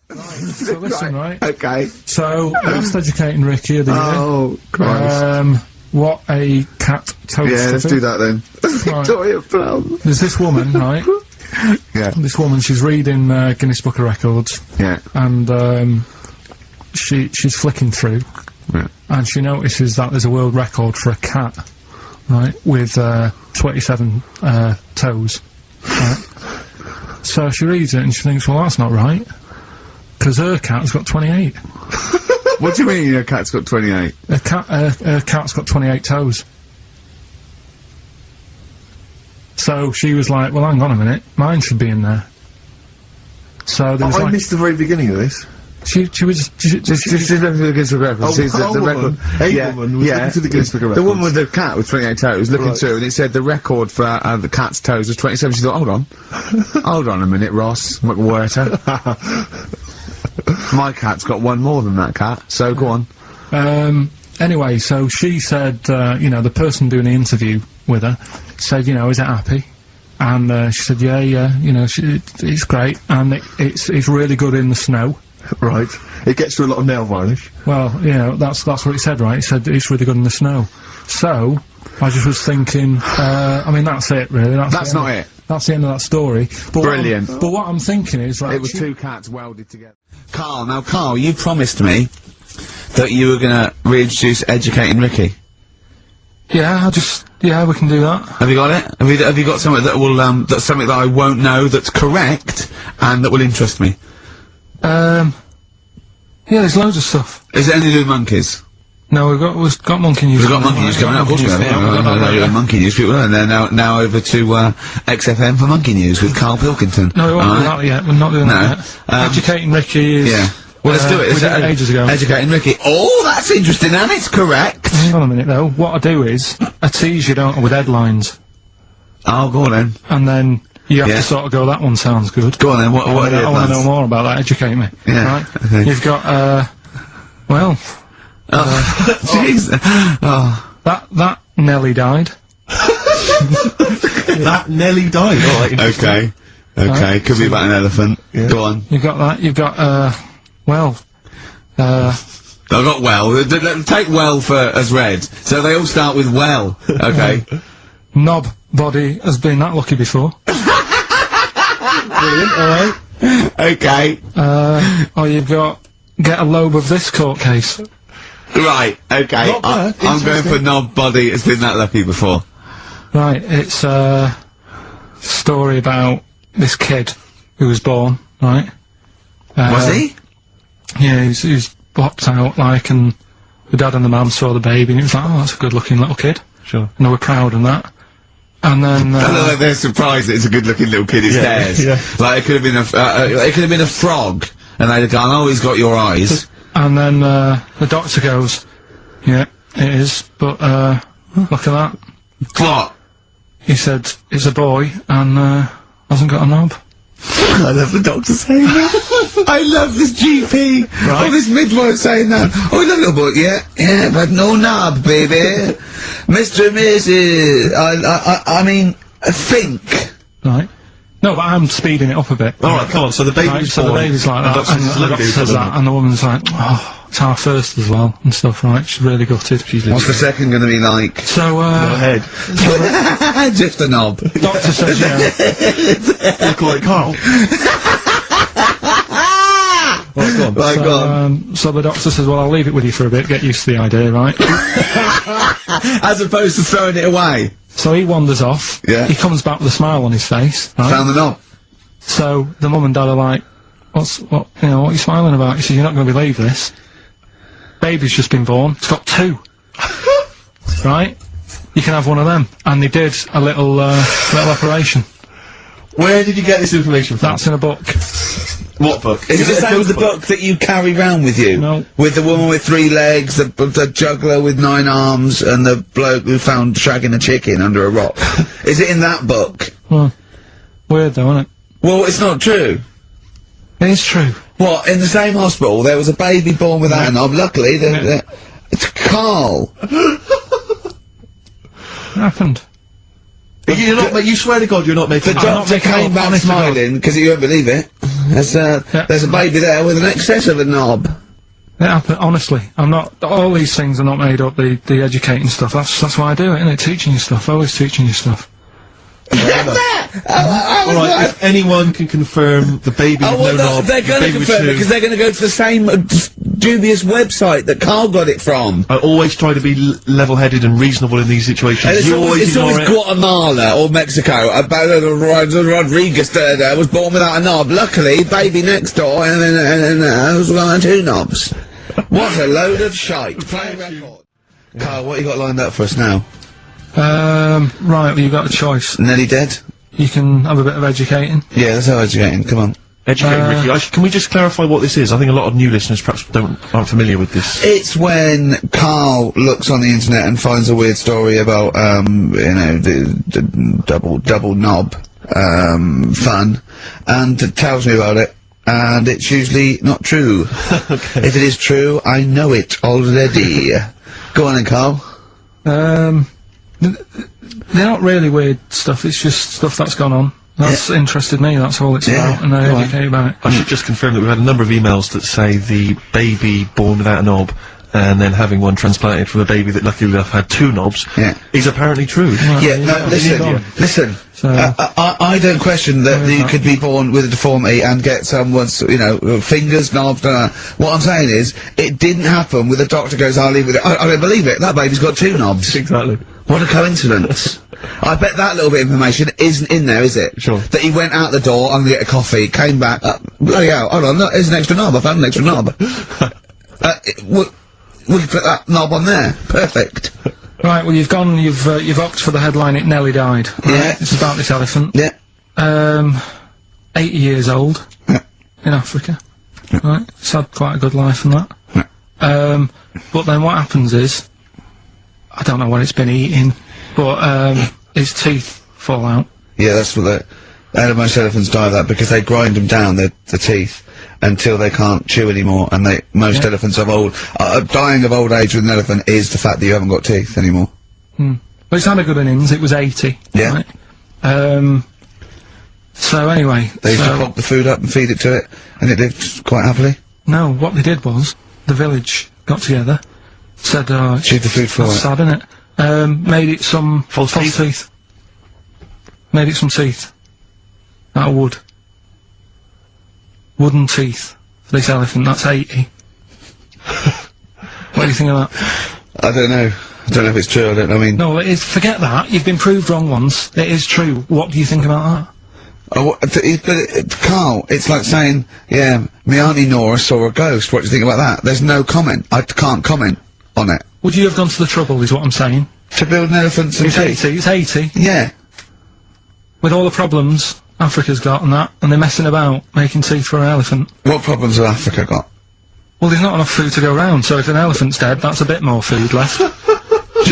Right, so listen, right? Okay. So, last educating Ricky of the year. Oh, Christ. What a catastrophe. Yeah, let's do that then. Right. Victoria Plum. There's this woman, right? Yeah. This woman, she's reading Guinness Book of Records, Yeah. and she's flicking through, Yeah. and she notices that there's a world record for a cat, right, with 27 toes. Right? So she reads it and she thinks, well, that's not right, because her cat's got 28. What do you mean your cat's got 28? Her cat's got 28 toes. So she was like, well, hang on a minute, mine should be in there. So there was I missed the very beginning of this. she was Just looking at the Guinness Book of Records. See, the woman, a woman was looking to the Guinness Book of The Records. woman with the cat with 28 toes looking Right. through, and it said the record for the cat's toes was 27. She thought, hold on. Hold on a minute, Ross McWhirter. My cat's got one more than that cat, so go on. Anyway, so she said, you know, the person doing the interview with her said, you know, is it happy? And she said, yeah, you know, it's great, and it's really good in the snow. Right. It gets to a lot of nail varnish. Well, you know, that's what it said, right? It said it's really good in the snow. So, I just was thinking, I mean, that's it, really. That's not it. That's the end of that story. But Brilliant. But what I'm thinking is, like, It was two cats welded together. Carl, you promised me that you were gonna reintroduce Educating Ricky. yeah, we can do that. Have you got it? Have you got something that will, that's something that I won't know that's correct, and that will interest me? Yeah, there's loads of stuff. Is it anything to do with monkeys? No, we've got monkey news. We've got monkey news coming up, of course we have. Yeah, monkey news people, and then now over to, XFM for monkey news with Karl Pilkington. No, we won't do Alright? that yet. We're not doing that yet. Educating Ricky is... Yeah. Well, let's do it. we It's, did it ages ago. Educating Ricky. Oh, that's interesting, and it's correct. Hang on a minute, though. What I do is, I tease you, don't I, with headlines. Oh, go on then. And then you have Yeah. to sort of go, that one sounds good. Go on then. What are the I want to know headlines? more about that. Educate me. Yeah, Right? okay. You've got, well, Jeez. Oh. that Nelly died. That Nelly died. Alright, interesting. Okay, could be about an elephant. Yeah. Go on. You've got that. You've got, well, I've got well. Take well for as read. So they all start with well. Okay. Knob Body has been that lucky before. Brilliant. Alright. Okay. Or you've got get a lobe of this court case. Right. Okay. Not bad. I'm going for knob body. It's been that lucky before. Right, it's a story about this kid who was born, right? Was he? Yeah, he was popped out, like, and the dad and the mum saw the baby, and it was like, oh, that's a good-looking little kid. Sure. And they were proud and that. And then, I love that they're surprised that it's a good-looking little kid. It's theirs. yeah. Like it could have been it could have been a frog, and they'd have gone, "Oh, he's got your eyes." and then, the doctor goes, yeah, it is, but, look at that. What? He said, it's a boy, and, hasn't got a knob. I love the doctor saying that. I love this GP. Right. Oh, this midwife saying that. Oh, I love little boy. Yeah, but no knob, baby. Mr. and Mrs. I mean, think. Right. No, but I'm speeding it up a bit. Alright, come on, so the baby's Right, so the born, baby's like and that, doctor and says, the "Look, doctor dude, says look." that, and the woman's like, oh, it's our first as well, and stuff, right? She's really gutted. What's the second going to be like? So, Go ahead. Just a knob. doctor says, yeah. Look like Karl. Right, go on. Right, go on. So the doctor says, well, I'll leave it with you for a bit, get used to the idea, right? As opposed to throwing it away. So he wanders off. Yeah. He comes back with a smile on his face, right? Found the knob. So the mum and dad are like, what are you smiling about? He says, you're not going to believe this. Baby's just been born. It's got two. Right? You can have one of them. And they did a little operation. Where did you get this information from? That's in a book. What book? Is it the a same as the good book that you carry around with you? No. With the woman with 3 legs, the juggler with 9 arms, and the bloke who found shagging a chicken under a rock. Is it in that book? Well, weird though, isn't it? Well, it's not true. It is true. What, in the same hospital, there was a baby born without a knob. Luckily, it's Karl. What happened? You're not, you swear to God you're not making The it up. doctor making came up, back honest to God. smiling, because you won't believe it. There's a baby there with an excess of a knob. It happened, honestly. I'm not, all these things are not made up, the educating stuff. That's why I do it, innit? Teaching you stuff, always teaching you stuff. Alright, if anyone can confirm the baby Oh, with no well, knob, they're the going to baby with confirm it, two, because they're going to go to the same dubious website that Karl got it from. I always try to be level-headed and reasonable in these situations. And it's You always ignore it. Guatemala or Mexico. Rodriguez there was born without a knob. Luckily, baby next door and then was one 2 knobs. What a load of shite. Play record. Karl, what you got lined up for us now? Right, well, you've got a choice. Nearly dead? You can have a bit of educating. Yeah, that's how educating. Come on. Educating Ricky. Actually, can we just clarify what this is? I think a lot of new listeners perhaps aren't familiar with this. It's when Karl looks on the internet and finds a weird story about, the double knob, fun, and tells me about it, and it's usually not true. Okay. If it is true, I know it already. Go on then, Karl. They're not really weird stuff, it's just stuff that's gone on. That's interested me, that's all it's Yeah, about, and I go on. educate about it. I should just confirm that we've had a number of emails that say the baby born without a knob and then having one transplanted from a baby that luckily enough had 2 knobs Yeah. is apparently true. Yeah, no, listen. So- I don't question that you could be born with a deformity and get someone's, fingers, knobs, What I'm saying is, it didn't happen with a doctor goes, I'll leave with it. I don't believe it. That baby's got 2 knobs. Exactly. What a coincidence. I bet that little bit of information isn't in there, is it? Sure. That he went out the door, I'm gonna get a coffee, came back, bloody hell, hold on, look, there's an extra knob, I found an extra knob. We can put that knob on there. Perfect. Right, well you've opted for the headline, it nearly died. Right? Yeah. It's about this elephant. Yeah. 80 years old. Yeah. In Africa. Right, it's had quite a good life and that. Yeah. But then what happens is, I don't know what it's been eating, but its teeth fall out. Yeah, that's what most elephants die of that because they grind them down, the teeth, until they can't chew anymore, and most elephants of dying of old age with an elephant is the fact that you haven't got teeth anymore. But it's had a good innings, it was 80. Yeah. Right? So anyway. They used to pop the food up and feed it to it, and it lived quite happily. No, what they did was, the village got together, said, Chew the food for that's it. sad, isn't it? Made it some false teeth. Made it some teeth. Out of wood. Wooden teeth for this elephant, that's 80. What do you think of that? I don't know. I don't know if it's true, I don't know, I mean... No, it is, forget that, you've been proved wrong once, it is true. What do you think about that? Karl, it's like saying, yeah, my auntie Nora saw a ghost, what do you think about that? There's no comment. I can't comment on it. Would you have gone to the trouble, is what I'm saying? To build an elephant's It's teeth? 80, it's 80. Yeah. With all the problems Africa's got and that, and they're messing about making teeth for an elephant. What problems has Africa got? Well, there's not enough food to go around, so if an elephant's dead, that's a bit more food left. Do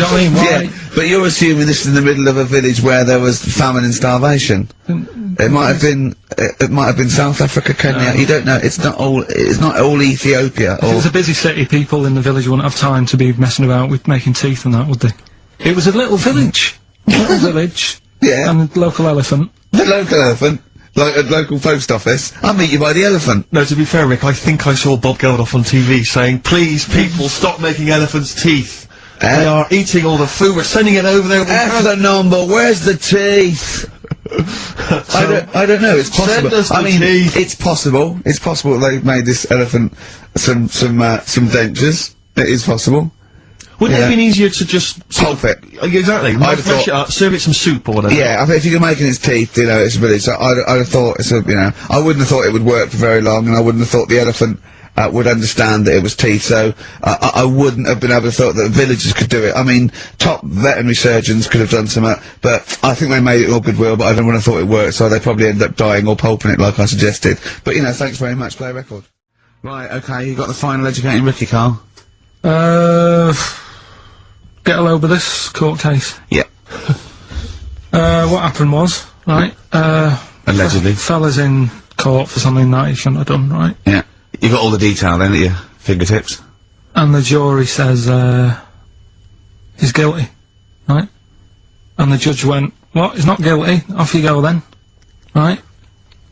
you know what I mean? Why? Yeah, but you're assuming this is in the middle of a village where there was famine and starvation. It might have been South Africa, Kenya. You don't know. It's not all Ethiopia. If it was a busy city, people in the village wouldn't have time to be messing about with making teeth and that, would they? It was a little village. Little village. Yeah. And a local elephant. The local elephant, like a local post office. I'll meet you by the elephant. No, to be fair, Rick, I think I saw Bob Geldof on TV saying, please, people, stop making elephants' teeth. They are eating all the food, we're sending it over there. F the number, where's the teeth? I don't know, it's possible. Send us the I mean, teeth. it's possible. It's possible they've made this elephant some dentures. It is possible. Wouldn't it Yeah. have been easier to just... Pulp it. Exactly. I'd have Fresh thought- it up, serve it some soup or whatever. Yeah, I mean, if you're making its teeth, it's a village. So I'd have thought I wouldn't have thought it would work for very long, and I wouldn't have thought the elephant would understand that it was teeth. So I wouldn't have been able to thought that villagers could do it. I mean, top veterinary surgeons could have done some, but I think they made it all goodwill. But I don't want to thought it worked, so they probably ended up dying or pulping it like I suggested. But thanks very much. Play a record. Right, okay, you got the final educating Ricky, Karl. Get a load of this court case. Yeah. What happened was, right, Allegedly. fella's in court for something that he shouldn't have done, right? Yeah. You got all the detail then at your fingertips. And the jury says, he's guilty, right? And the judge went, what, he's not guilty, off you go then, right?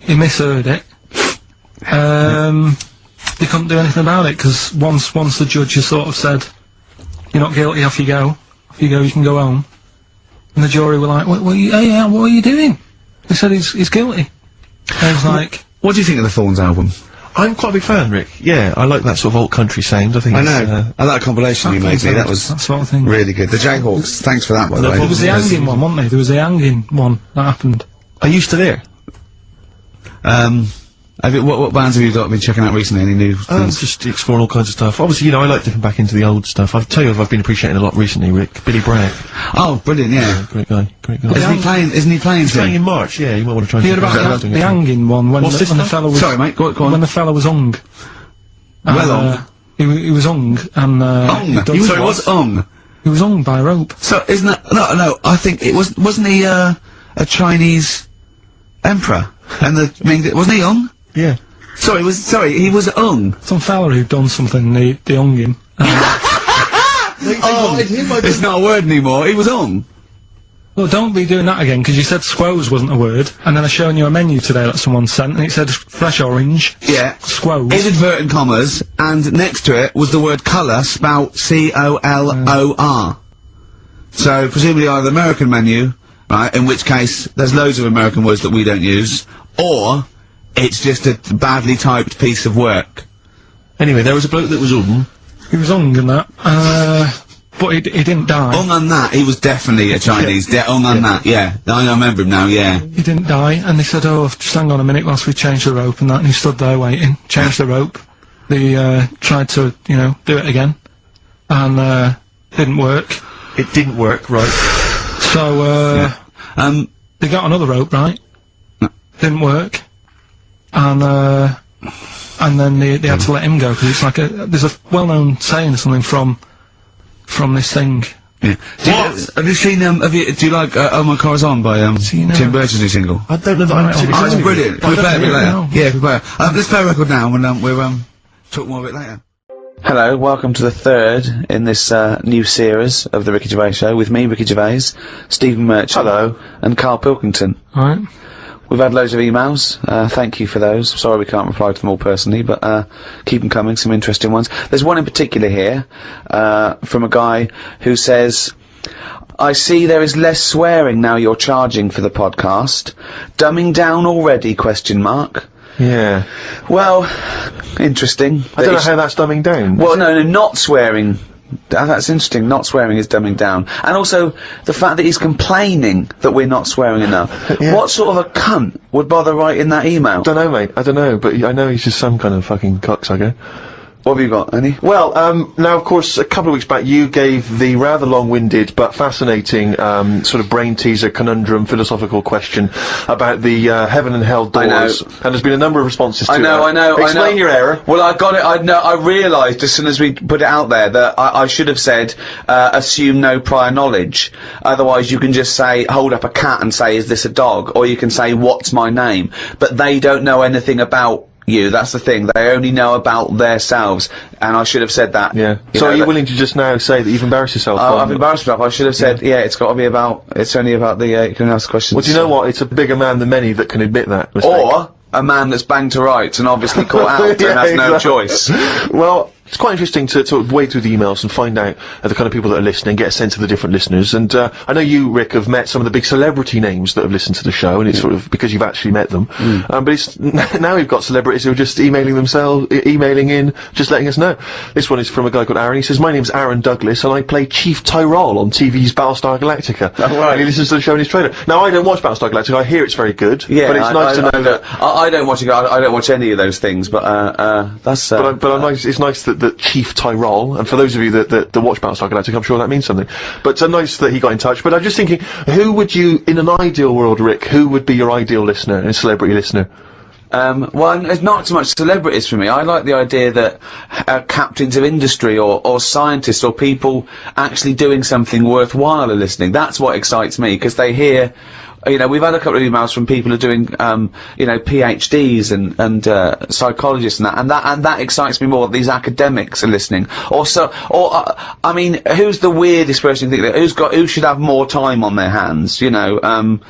He misheard it. They couldn't do anything about it, because once the judge has sort of said, you're not guilty, off you go, you can go home. And the jury were like, what are you doing? They said he's guilty. And I was like, What do you think of the Thorns album? I'm quite a big fan, Rick. Yeah, I like that sort of old country sound. I think I it's, know. And that compilation you made me, that was that sort of thing. really good. The Jayhawks, thanks for that, by the way. There was the hanging one, wasn't there? There was the hanging one that happened. Are you still there? What bands have you been checking out recently? Any new things? Just exploring all kinds of stuff. Obviously, you know, I like dipping back into the old stuff. I'll tell you what I've been appreciating a lot recently, Rick. Billy Bragg. Oh, brilliant, yeah. Great guy. Isn't he playing He's playing in March, yeah, you might want to try and You heard about the hanging one when What's this the stuff? fellow was... Sorry, mate, go on. When the fellow was hung. He was hung, and, Sorry, what's hung? He was hung by a rope. So, isn't that... No, I think it wasn't he, a Chinese emperor? And wasn't he hung? Yeah. Sorry, he was hung. Some fella who'd done something, they hung him. It's not a word anymore, he was hung. Well, don't be doing that again, because you said squoze wasn't a word, and then I shown you a menu today that someone sent, and it said fresh orange. Yeah. Squoze. In inverted commas, and next to it was the word colour, spelt C-O-L-O-R. So, presumably either the American menu, right, in which case, there's loads of American words that we don't use, or it's just a badly typed piece of work. Anyway, there was a bloke that was He was hung and that, but he didn't die. Hung on that, he was definitely a Chinese. Hung on that, yeah. I remember him now, yeah. He didn't die, and they said, oh, just hang on a minute whilst we change the rope and that, and he stood there waiting, changed the rope. They, tried to, you know, do it again, and, didn't work. It didn't work, right. So, they got another rope, right? Didn't work. And then they had to let him go, because it's like there's a well-known saying or something from this thing. Yeah. Have you seen, do you like, Oh My Car's On by, Tim Burton's new single? I don't know that I'm actually Oh, it's brilliant. Can we play it a bit later? know. Yeah, can we play it? Let's play a record now, and, we'll, talk more a bit later. Hello, welcome to the third in this, new series of the Ricky Gervais Show, with me, Ricky Gervais, Stephen Merchant. Hello. And Karl Pilkington. Alright. We've had loads of emails, thank you for those. Sorry we can't reply to them all personally, but, keep them coming, some interesting ones. There's one in particular here, from a guy who says, I see there is less swearing now you're charging for the podcast. Dumbing down already, ? Yeah. Well, interesting. I don't know how that's dumbing down. Well, no, not swearing. That's interesting. Not swearing is dumbing down. And also, the fact that he's complaining that we're not swearing enough. Yeah. What sort of a cunt would bother writing that email? Don't know, mate. I don't know, but I know he's just some kind of fucking cocksucker. What have you got, any? Well, now, of course, a couple of weeks back, you gave the rather long-winded but fascinating, sort of brain-teaser, conundrum, philosophical question about the, heaven and hell doors. And there's been a number of responses to that. I know. Explain your error. Well, I got it, I realised as soon as we put it out there that I should have said, assume no prior knowledge. Otherwise, you can just say, hold up a cat and say, is this a dog? Or you can say, what's my name? But they don't know anything about you, that's the thing. They only know about themselves, and I should have said that. Yeah. You So know, are you willing to just now say that you've embarrassed yourself? I've embarrassed myself. I should have said, yeah, it's got to be about, it's only about the, you can ask questions. Well, do you know what? It's a bigger man than many that can admit that mistake. Or, a man that's banged to rights and obviously caught out Yeah, and has no exactly. choice. Well, it's quite interesting to wade through the emails and find out the kind of people that are listening, get a sense of the different listeners. And I know you, Rick, have met some of the big celebrity names that have listened to the show, and it's sort of because you've actually met them. But it's now we've got celebrities who are just emailing in, just letting us know. This one is from a guy called Aaron. He says, my name's Aaron Douglas, and I play Chief Tyrol on TV's Battlestar Galactica. Oh, right. And he listens to the show in his trailer. Now, I don't watch Battlestar Galactica. I hear it's very good. Yeah, but it's nice to know that. I don't watch it. I don't watch any of those things, but that's. It's nice that Chief Tyrol, and for those of you that watch Battlestar Galactica, I'm sure that means something. But nice that he got in touch. But I'm just thinking, who would you, in an ideal world, Rick, who would be your ideal listener, a celebrity listener? Well, it's not so much celebrities for me. I like the idea that captains of industry or scientists or people actually doing something worthwhile are listening. That's what excites me, because they hear. You know, we've had a couple of emails from people who are doing, you know, PhDs and psychologists and that excites me more. These academics are listening. I mean, who's the weirdest person you think that, who should have more time on their hands? You know,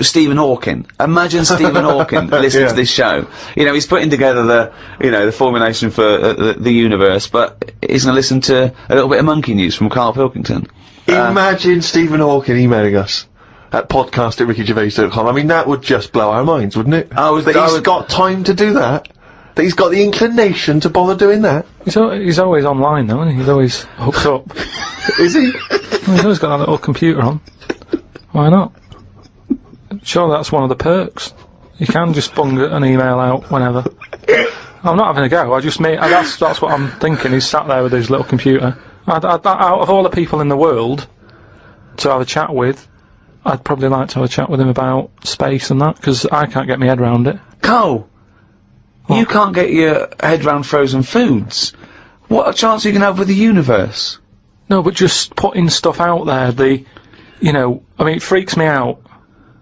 Stephen Hawking. Imagine Stephen Hawking listening to this show. You know, he's putting together the formulation for the universe, but he's going to listen to a little bit of monkey news from Karl Pilkington. Imagine Stephen Hawking emailing us at podcast@rickygervais.com. I mean, that would just blow our minds, wouldn't it? He's got time to do that. That he's got the inclination to bother doing that. He's always online though, isn't he? He's always hooked up. Is he? Well, he's always got that little computer on. Why not? Sure, that's one of the perks. You can just bung an email out whenever. I'm not having a go. That's what I'm thinking. He's sat there with his little computer. Out of all the people in the world to have a chat with, I'd probably like to have a chat with him about space and that, because I can't get my head around it. Carl, you can't get your head round frozen foods. What a chance you can have with the universe. No, but just putting stuff out there, it freaks me out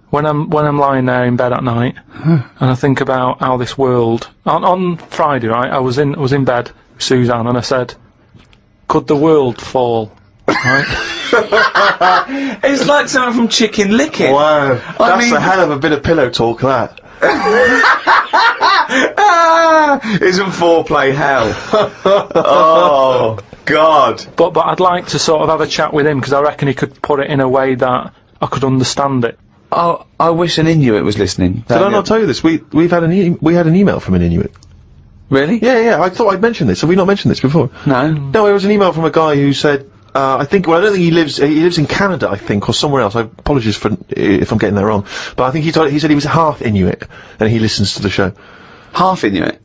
when I'm lying there in bed at night and I think about how this world. On Friday, right, I was in bed with Suzanne and I said, could the world fall? Right? It's like something from Chicken Licken. Wow. That's a hell of a bit of pillow talk, that. Isn't foreplay hell? Oh, God. But I'd like to sort of have a chat with him, because I reckon he could put it in a way that I could understand it. Oh, I wish an Inuit was listening. Did I not tell you this? We had an email from an Inuit. Really? Yeah, I thought I'd mentioned this. Have we not mentioned this before? No. No, it was an email from a guy who said, I don't think he lives in Canada, I think, or somewhere else. I apologize if I'm getting that wrong. But I think he said he was half Inuit, and he listens to the show. Half Inuit?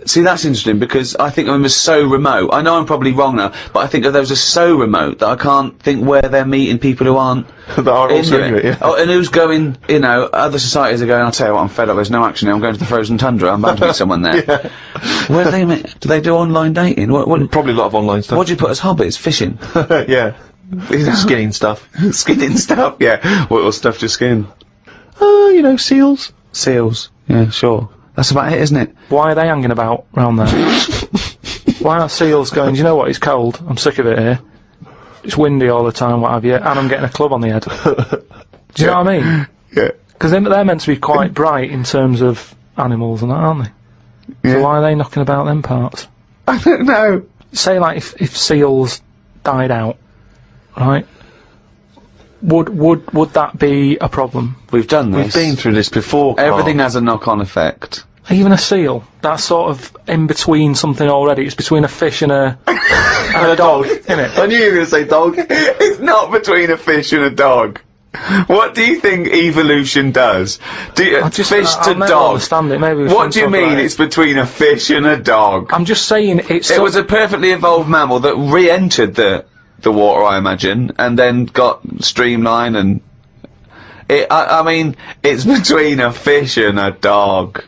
See, that's interesting, because I think I'm so remote. I know I'm probably wrong now, but I think that those are so remote that I can't think where they're meeting people who aren't that are also Inuit, yeah. Oh, and who's going, other societies are going, I'll tell you what, I'm fed up, there's no action here, I'm going to the frozen tundra, I'm bound to meet someone there. Yeah. Where do they meet? Do they do online dating? What, Probably a lot of online stuff. what do you put as hobbies? Fishing? Yeah. Skinning stuff. Skinning stuff, yeah. What stuff to skin? Seals. Seals. Yeah, sure. That's about it, isn't it? Why are they hanging about round there? Why aren't seals going, do you know what, it's cold, I'm sick of it here. It's windy all the time, what have you, and I'm getting a club on the head. Do you know what I mean? Yeah. Because they're meant to be quite bright in terms of animals and that, aren't they? Yeah. So why are they knocking about them parts? I don't know. Say, like, if seals died out, right? Would that be a problem? We've done this. We've been through this before, Karl. Everything has a knock-on effect. Even a seal, that's sort of in between something already. It's between a fish and a dog, isn't it? I knew you were going to say dog. It's not between a fish and a dog. What do you think evolution does? Fish to never dog. Understand it. Maybe we What shouldn't do you talk mean about it. it's between a fish and a dog? I'm just saying it's. It was a perfectly evolved mammal that re-entered the water, I imagine, and then got streamlined and... I mean, it's between a fish and a dog.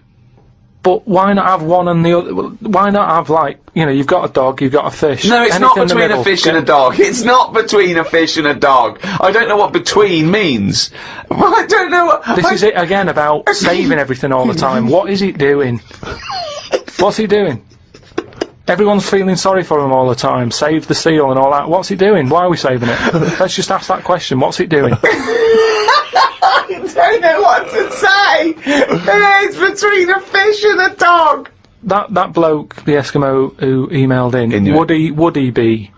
But why not have one and the other? Why not have, like, you've got a dog, you've got a fish. No, it's anything not in the between a middle, fish and a dog. It's not between a fish and a dog. I don't know what between means. I don't know what... This is it again about saving everything all the time. What is it doing? What's he doing? Everyone's feeling sorry for him all the time. Save the seal and all that. What's it doing? Why are we saving it? Let's just ask that question. What's it doing? I don't know what to say. It's between a fish and a dog. That bloke, the Eskimo who emailed in, Inuit. would he be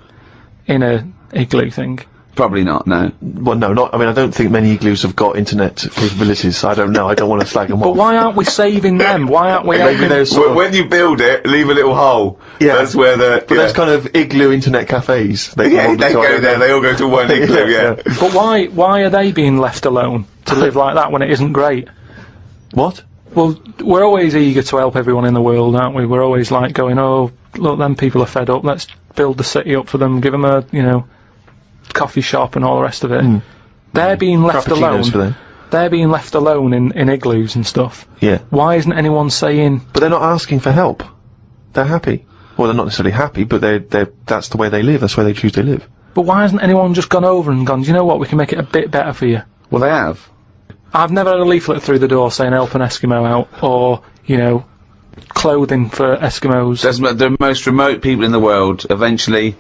in a igloo thing? Probably not, no. Well, no, not. I mean, I don't think many igloos have got internet capabilities. So I don't know. I don't want to slag them But off. why aren't we saving them? Why aren't we? Maybe there's sort of, When you build it, leave a little hole. Yeah. That's where the... but there's kind of igloo internet cafes. They Yeah, they go there, they all go to one igloo, yeah. But why are they being left alone to live like that when it isn't great? What? Well, we're always eager to help everyone in the world, aren't we? We're always like going, oh, look, them people are fed up. Let's build the city up for them. Give them a, coffee shop and all the rest of it. They're being left alone. For them. They're being left alone in igloos and stuff. Yeah. Why isn't anyone saying? But they're not asking for help. They're happy. Well, they're not necessarily happy, but that's the way they live. That's where they choose to live. But why hasn't anyone just gone over and gone, do you know what? We can make it a bit better for you. Well, they have. I've never had a leaflet through the door saying help an Eskimo out, or, clothing for Eskimos. The most remote people in the world, eventually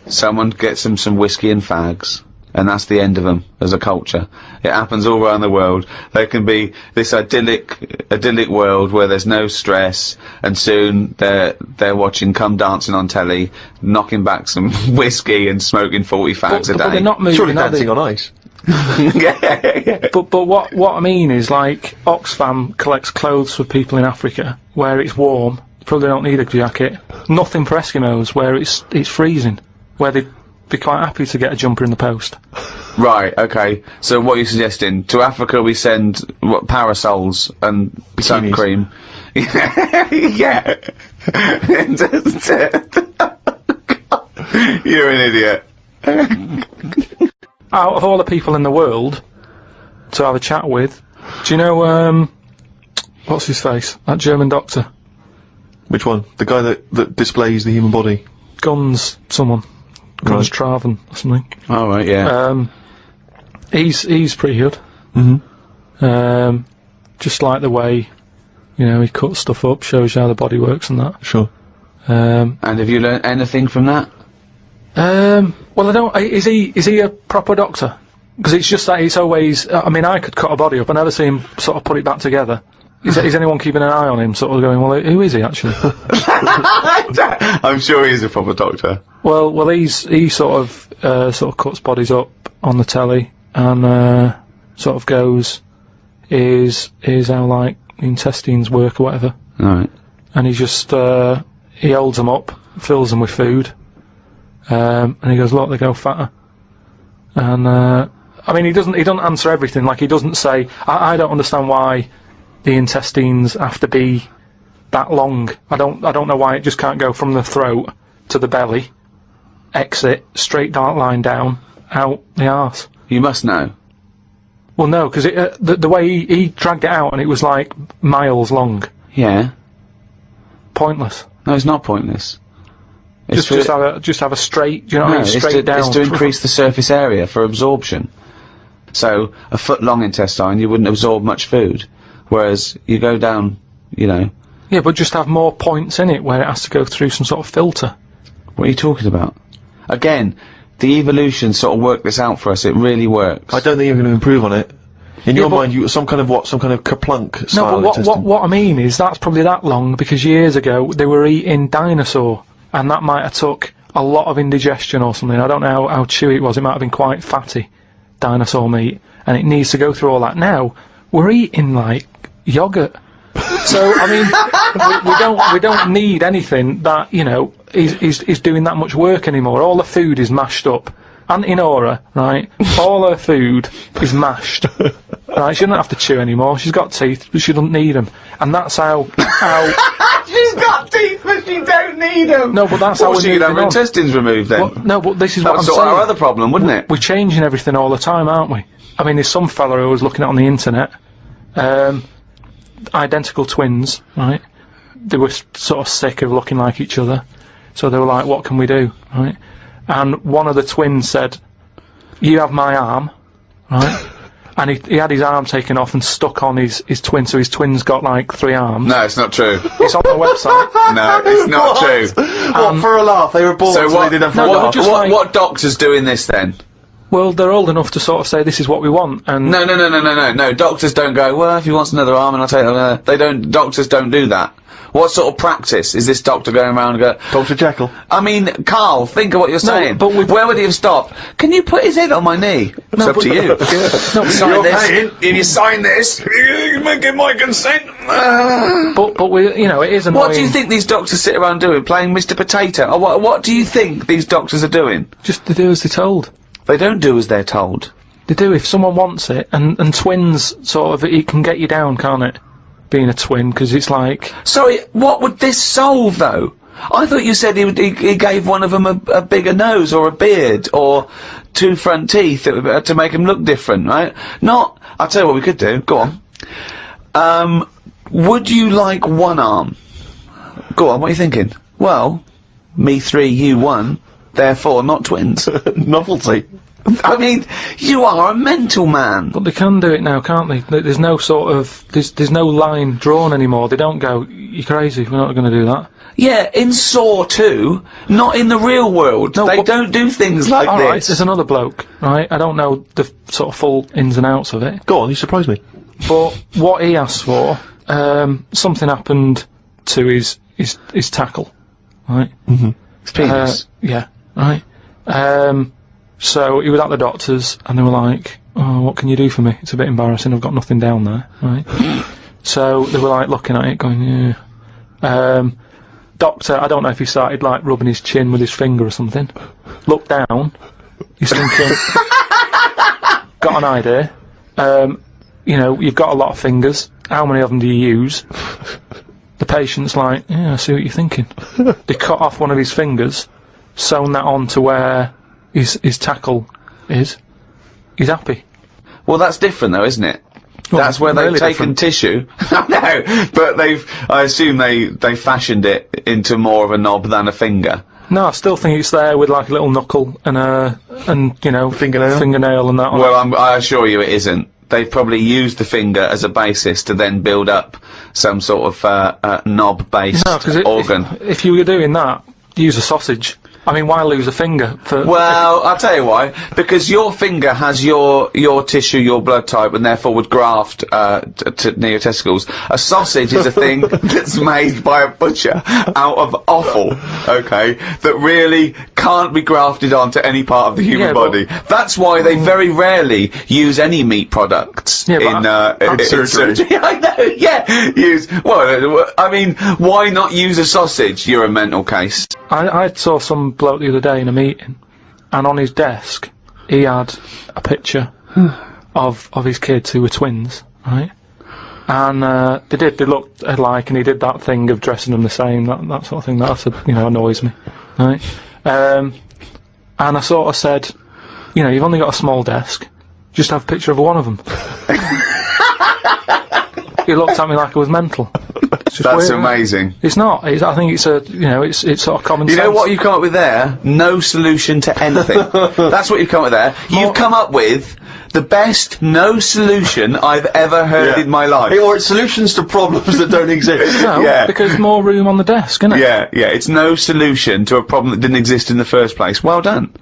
someone gets them some whiskey and fags, and that's the end of them as a culture. It happens all around the world. There can be this idyllic world where there's no stress, and soon they're watching Come Dancing on telly, knocking back some whiskey and smoking 40 fags a day. But they're not moving, Surely are Dancing they? on Ice. Yeah. But what I mean is, like, Oxfam collects clothes for people in Africa where it's warm. You probably don't need a jacket. Nothing for Eskimos where it's freezing, where they'd be quite happy to get a jumper in the post. Right, okay. So what are you suggesting? To Africa we send, what, parasols and sun Bikinis. cream? Yeah. You're an idiot. Out of all the people in the world to have a chat with, do you know, what's his face? That German doctor. Which one? The guy that displays the human body? Guns someone. Guns Traven or something. Oh, right, yeah. He's pretty good. Mm-hmm. Just like the way, you know, he cuts stuff up, shows you how the body works and that. Sure. And have you learned anything from that? Well, I don't. Is he a proper doctor? Because it's just that he's always. I mean, I could cut a body up. I never see him sort of put it back together. Is anyone keeping an eye on him? Sort of going, well, who is he actually? I'm sure he's a proper doctor. Well, he sort of cuts bodies up on the telly and sort of goes, is how like the intestines work or whatever. Right. And he just he holds them up, fills them with food. And he goes, look, they go fatter. And, I mean, he doesn't answer everything. Like, he doesn't say, I don't understand why the intestines have to be that long. I don't know why it just can't go from the throat to the belly, exit, straight dark line down, out the arse. You must know. Well, no, because the way he dragged it out and it was like miles Yeah. pointless. No, it's not pointless. It's Just have a straight, do you know what I mean? Straight down. It's to increase the surface area for absorption. So, a foot long intestine, you wouldn't absorb much food. Whereas, you go down, you know. Yeah, but just have more points in it where it has to go through some sort of filter. What are you talking about? Again, the evolution sort of worked this out for us. It really works. I don't think you're going to improve on it. In Yeah, your but- mind, you some kind of kerplunk No, style but intestine. what I mean is that's probably that long because years ago they were eating dinosaur and that might have took a lot of indigestion or something. I don't know how chewy it was. It might have been quite fatty, dinosaur meat, and it needs to go through all that. Now we're eating like yogurt. So I mean, we don't need anything that, you know, is doing that much work anymore. All the food is mashed up. Auntie Nora, right? All her food is mashed. Right? She doesn't have to chew anymore. She's got teeth, but she doesn't need them. And that's how. She's got teeth, but she don't need them. No, but that's how Well, we're she could have moving her on. intestines removed then. Well, no, but this is That what would I'm sort saying. our other problem, wouldn't it? We're changing everything all the time, aren't we? I mean, there's some fella who was looking at on the internet, identical twins, right? They were sort of sick of looking like each other, so they were like, what can we do, right? And one of the twins said, you have my arm, right? And he had his arm taken off and stuck on his twin, so his twin's got like 3 arms. No, it's not true. It's on the website. No, it's not true. What, for a laugh? They were born, So so what, they didn't have no, a laugh. just like- what doctor's doing this then? Well, they're old enough to sort of say this is what we want, and No. Doctors don't go, well, if he wants another arm and I'll take it. They don't, doctors don't do that. What sort of practice is this doctor going around and go, Dr. Jekyll. I mean, Karl, think of what you're saying. but we- where would he have stopped? Can you put his head on my knee? It's up to you. No, Sign this. If you sign this, you can give my consent. but we, you know, it is annoying. What do you think these doctors sit around doing? Playing Mr. Potato? Or what do you think these doctors are doing? Just to do as they're told. They don't do as they're told. They do if someone wants it, and twins sort of, it can get you down, can't it? Being a twin, because it's like. Sorry, what would this solve, though? I thought you said he gave one of them a bigger nose, or a beard, or 2 front teeth to make him look different, right? Not. I'll tell you what we could do. Go on. Would you like 1 arm? Go on, what are you thinking? Well, me 3, you 1, therefore not twins. Novelty. I mean, you are a mental man. But they can do it now, can't they? There's no sort of. There's no line drawn anymore. They don't go, you're crazy, we're not going to do that. Yeah, in Saw 2, not in the real world. No, they but- don't do things like Alright, this. there's another bloke, right? I don't know the sort of full ins and outs of it. Go on, you surprised me. But what he asked for, something happened to his tackle, right? It's penis. Yeah, right. So he was at the doctor's, and they were like, "Oh, what can you do for me? It's a bit embarrassing. I've got nothing down there." Right. So they were like looking at it, going, "Yeah." Doctor, I don't know if he started like rubbing his chin with his finger or something. Looked down. He's thinking, got an idea. You know, you've got a lot of fingers. How many of them do you use? The patient's like, yeah, I see what you're thinking. They cut off one of his fingers, sewn that on to where his tackle is. He's happy. Well, that's different though, isn't it? Well, That's where they've really taken different. tissue. No, but I assume they fashioned it into more of a knob than a finger. No, I still think it's there with like a little knuckle and you know, fingernail and that on it. Well, I assure you it isn't. They've probably used the finger as a basis to then build up some sort of knob-based No, 'cause organ. if you were doing that, use a sausage. I mean, why lose a finger for... Well, I'll tell you why. Because your finger has your tissue, your blood type, and therefore would graft near your testicles. A sausage is a thing that's made by a butcher out of offal, okay, that really can't be grafted onto any part of the human Yeah, body. That's why they very rarely use any meat products Yeah, but in surgery. I know, yeah. Well, I mean, why not use a sausage? You're a mental case. I saw some bloke the other day in a meeting, and on his desk he had a picture of his kids who were twins, right? And they looked alike, and he did that thing of dressing them the same, that sort of thing. That annoys me, right? And I sort of said, you know, you've only got a small desk, just have a picture of one of them. He looked at me like I was mental. That's amazing. It's not. I think it's it's sort of common sense. You know what you've come up with there? No solution to anything. That's what you've come up with there. You've come up with the best no solution I've ever heard in my life. Or it's solutions to problems that don't exist. No, because more room on the desk, isn't it? Yeah, it's no solution to a problem that didn't exist in the first place. Well done.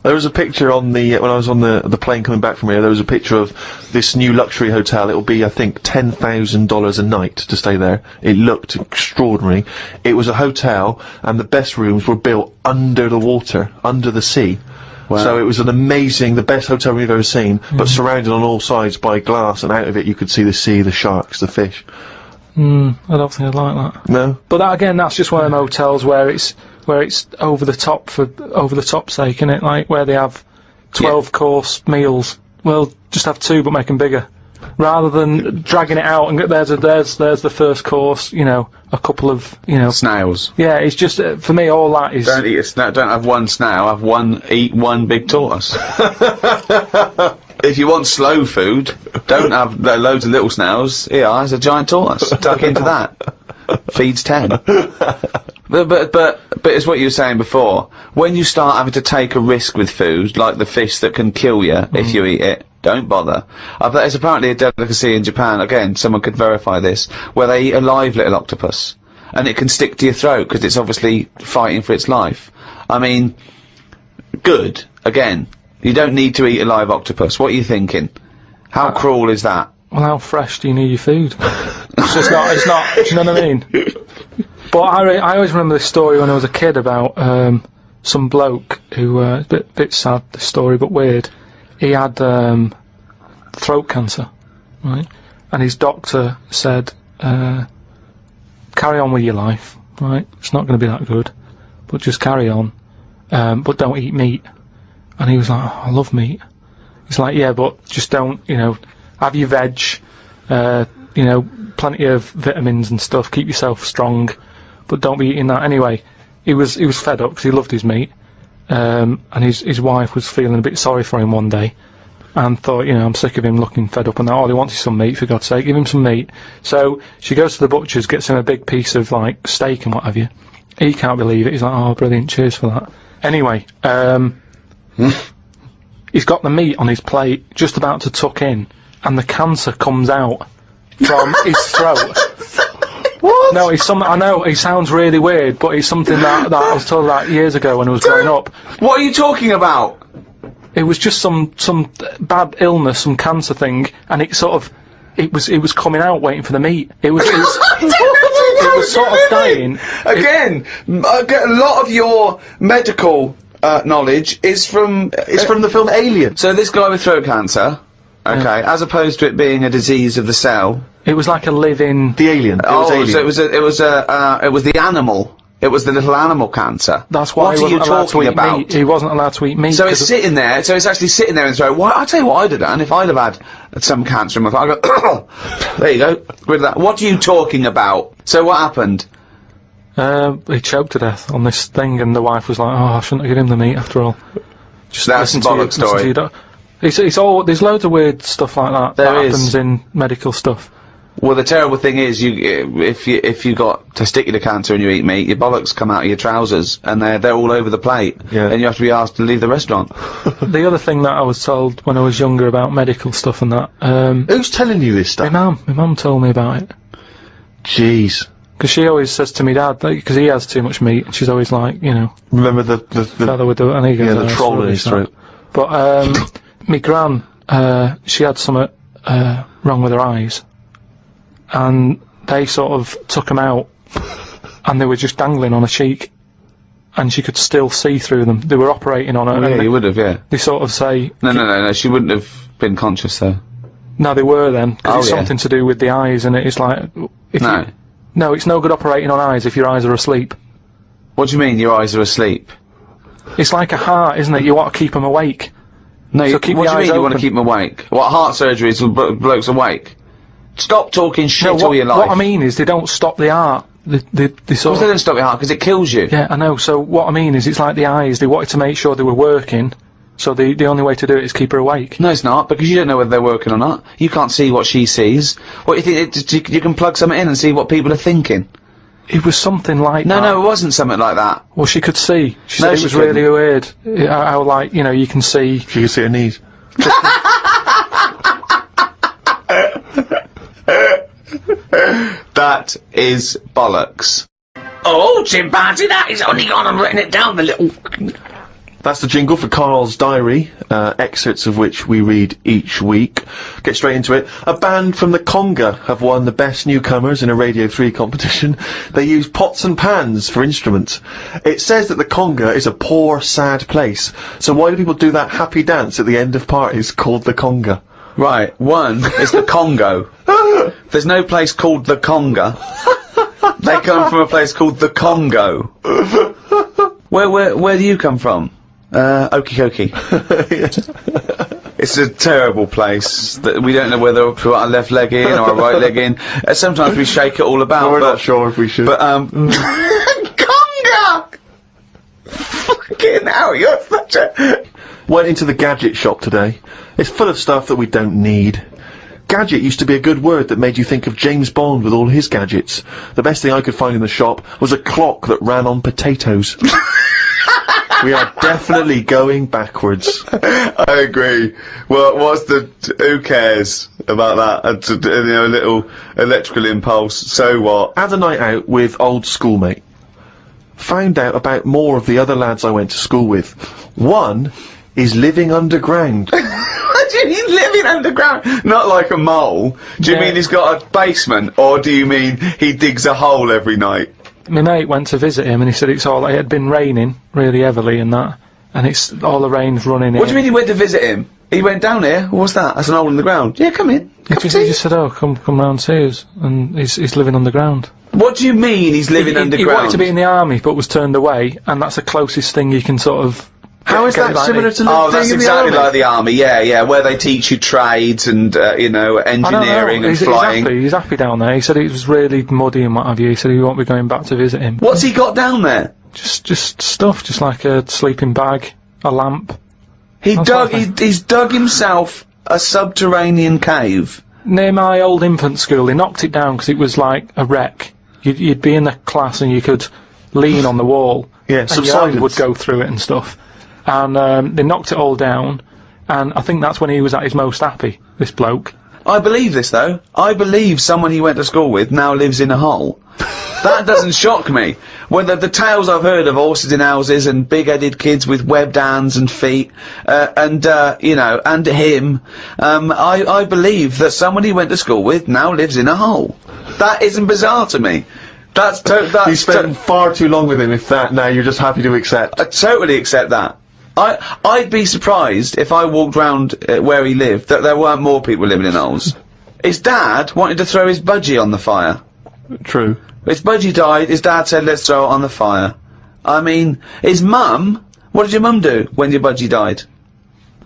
There was a picture on the when I was on the plane coming back from here. There was a picture of this new luxury hotel. It'll be, I think, $10,000 a night to stay there. It looked extraordinary. It was a hotel, and the best rooms were built under the water, under the sea. Wow. So it was the best hotel we've ever seen, but surrounded on all sides by glass, and out of it you could see the sea, the sharks, the fish. I don't think I'd like that. No? But that, again, that's just one of them hotels where it's over the top for over the top sake, isn't it? Like where they have 12-course meals. Well, just have 2, but make them bigger, rather than dragging it out and there's the first course. You know, a couple of Snails. Yeah, it's just for me all that is. Don't eat a snail. Don't have one snail. Eat one big tortoise. If you want slow food, don't have loads of little snails. Here, there's a giant tortoise. Tuck into that. Feeds 10. But it's what you were saying before. When you start having to take a risk with food, like the fish that can kill you if you eat it, don't bother. There's apparently a delicacy in Japan, again, someone could verify this, where they eat a live little octopus. And it can stick to your throat, because it's obviously fighting for its life. I mean, good, again. You don't need to eat a live octopus. What are you thinking? How cruel is that? Well, how fresh do you need your food? It's not, you know what I mean? But I always remember this story when I was a kid about, some bloke who, it's a bit sad, this story, but weird. He had, throat cancer, right? And his doctor said, carry on with your life, right? It's not going to be that good, but just carry on, but don't eat meat. And he was like, oh, I love meat. He's like, yeah, but just don't, have your veg, plenty of vitamins and stuff, keep yourself strong, but don't be eating that anyway. He was fed up because he loved his meat, and his wife was feeling a bit sorry for him one day, and thought, I'm sick of him looking fed up and that, all he wants is some meat, for God's sake, give him some meat. So she goes to the butcher's, gets him a big piece of, like, steak and what have you. He can't believe it, he's like, oh, brilliant, cheers for that. Anyway, he's got the meat on his plate, just about to tuck in, and the cancer comes out from his throat. What? No, I know, it sounds really weird, but it's something that I was told about years ago when I was growing up. What are you talking about? It was just some bad illness, some cancer thing, and it was coming out waiting for the meat. It was sort of dying. Again, I get a lot of your medical knowledge is from the film Alien. So this guy with throat cancer, okay, as opposed to it being a disease of the cell. It was like a living. The alien. So it was the animal It was the little animal cancer. That's why What he are you wasn't allowed to talking eat about? meat. He wasn't allowed to eat meat. So it's 'cause sitting there, so it's actually sitting there in his throat. Why, I'll tell you what I'd have done if I'd have had some cancer in my throat. I'd go, there you go, rid of that. What are you talking about? So what happened? he choked to death on this thing, and the wife was like, "Oh, I shouldn't have given him the meat after all." Just That's listen a to bollock listen to story. your it's all, there's loads of weird stuff like that There that is. happens in medical stuff. Well, the terrible thing is, if you got testicular cancer and you eat meat, your bollocks come out of your trousers, and they're all over the plate, Yeah. and you have to be asked to leave the restaurant. The other thing that I was told when I was younger about medical stuff and that, Who's telling you this my stuff? mum told me about it. Jeez. Because she always says to me dad, because he has too much meat, and she's always like, you know, Remember the fella with the, and he goes, yeah, the "Oh, troll in sorry, his son." throat. But, me gran, she had something, wrong with her eyes. And they sort of took them out, and they were just dangling on her cheek, and she could still see through them. They were operating on her, Yeah, and you would have, yeah. they sort of say, No, she wouldn't have been conscious, though. no, they were then, because Oh, it's yeah. something to do with the eyes, and it's like, if No. you, no, it's no good operating on eyes if your eyes are asleep. What do you mean, your eyes are asleep? It's like a heart, isn't it? You want to keep them awake. No, So keep what the do you eyes mean you want to open. keep them awake? What, heart surgery is blokes awake? Stop talking shit No, all your life. what I mean is they don't stop the heart. They Of course sort they of, don't stop your heart, because it kills you. yeah, I know. So what I mean is it's like the eyes. They wanted to make sure they were working, so the only way to do it is keep her awake. No, it's not, because you don't know whether they're working or not. You can't see what she sees. What, you think, you can plug something in and see what people are thinking? It was something like that. No, it wasn't something like that. Well, she could see. She No, said it she was really weird. How, like, you know, you can see. She can see her knees. That is bollocks. Oh, chimpanzee, that is only gone and written it down, the little... That's the jingle for Karl's diary, excerpts of which we read each week. Get straight into it. A band from the Conga have won the Best Newcomers in a Radio 3 competition. They use pots and pans for instruments. It says that the Conga is a poor, sad place. So why do people do that happy dance at the end of parties called the Conga? Right, one is the Congo. There's no place called the Conga. They come from a place called the Congo. Where do you come from? Okie dokie. It's a terrible place that we don't know whether to put our left leg in or our right leg in. Sometimes we shake it all about. We're but, not sure if we should. But, Conga! Fucking hell, you're such a... Went into the gadget shop today. It's full of stuff that we don't need. Gadget used to be a good word that made you think of James Bond with all his gadgets. The best thing I could find in the shop was a clock that ran on potatoes. We are definitely going backwards. I agree. Well, who cares about that? You know, a little electrical impulse, so what? Had a night out with old schoolmate. Found out about more of the other lads I went to school with. One is living underground. What do you mean living underground? Not like a mole. Do you Yeah. mean he's got a basement, or do you mean he digs a hole every night? My mate went to visit him, and he said it had been raining really heavily and that, and it's all the rain's running in. What do you mean he went to visit him? He went down here? What's that? That's an hole in the ground. Yeah, come in. He Cup of just, tea. he just said, "Oh, come round to us," and he's living underground. What do you mean he's living He underground? wanted to be in the army, but was turned away, and that's the closest thing you can sort of. How is that like similar me. to Oh, living that's in exactly the army? like the army, yeah, where they teach you trades and, you know, I don't engineering know. and He's flying. He's happy down there. He said it was really muddy and what have you. He said he won't be going back to visit him. What's he got down there? Just stuff, just like a sleeping bag, a lamp. He's dug himself a subterranean cave. Near my old infant school, they knocked it down because it was like a wreck. You'd be in the class and you could lean on the wall. Yeah, and some your hand silence. would go through it and stuff. And they knocked it all down, and I think that's when he was at his most happy, this bloke. I believe this, though. I believe someone he went to school with now lives in a hole. That doesn't shock me. Whether the tales I've heard of horses in houses and big-headed kids with webbed hands and feet, you know, and him, I believe that someone he went to school with now lives in a hole. That isn't bizarre to me. You spent far too long with him if that now you're just happy to accept. I totally accept that. I'd be surprised if I walked round where he lived that there weren't more people living in holes. His dad wanted to throw his budgie on the fire. True. His budgie died, his dad said, let's throw it on the fire. I mean, his mum, what did your mum do when your budgie died?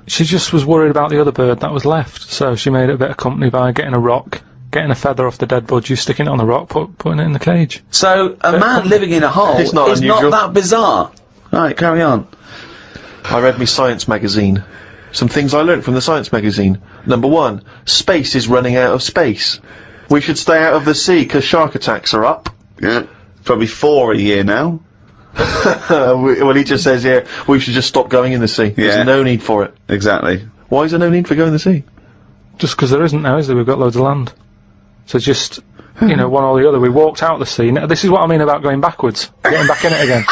She just was worried about the other bird that was left, so she made it a bit of company by getting a rock, getting a feather off the dead budgie, sticking it on the rock, putting it in the cage. So, a man living in a hole It's not is unusual. not that bizarre. Right, carry on. I read me science magazine. Some things I learnt from the science magazine. Number 1, space is running out of space. We should stay out of the sea 'cause shark attacks are up. Yeah. Probably 4 a year now. Well, he just says here, we should just stop going in the sea. Yeah. There's no need for it. Exactly. Why is there no need for going in the sea? Just because there isn't now, is there? We've got loads of land. So just, you know, one or the other. We walked out the sea. Now, this is what I mean about going backwards. Getting back in it again.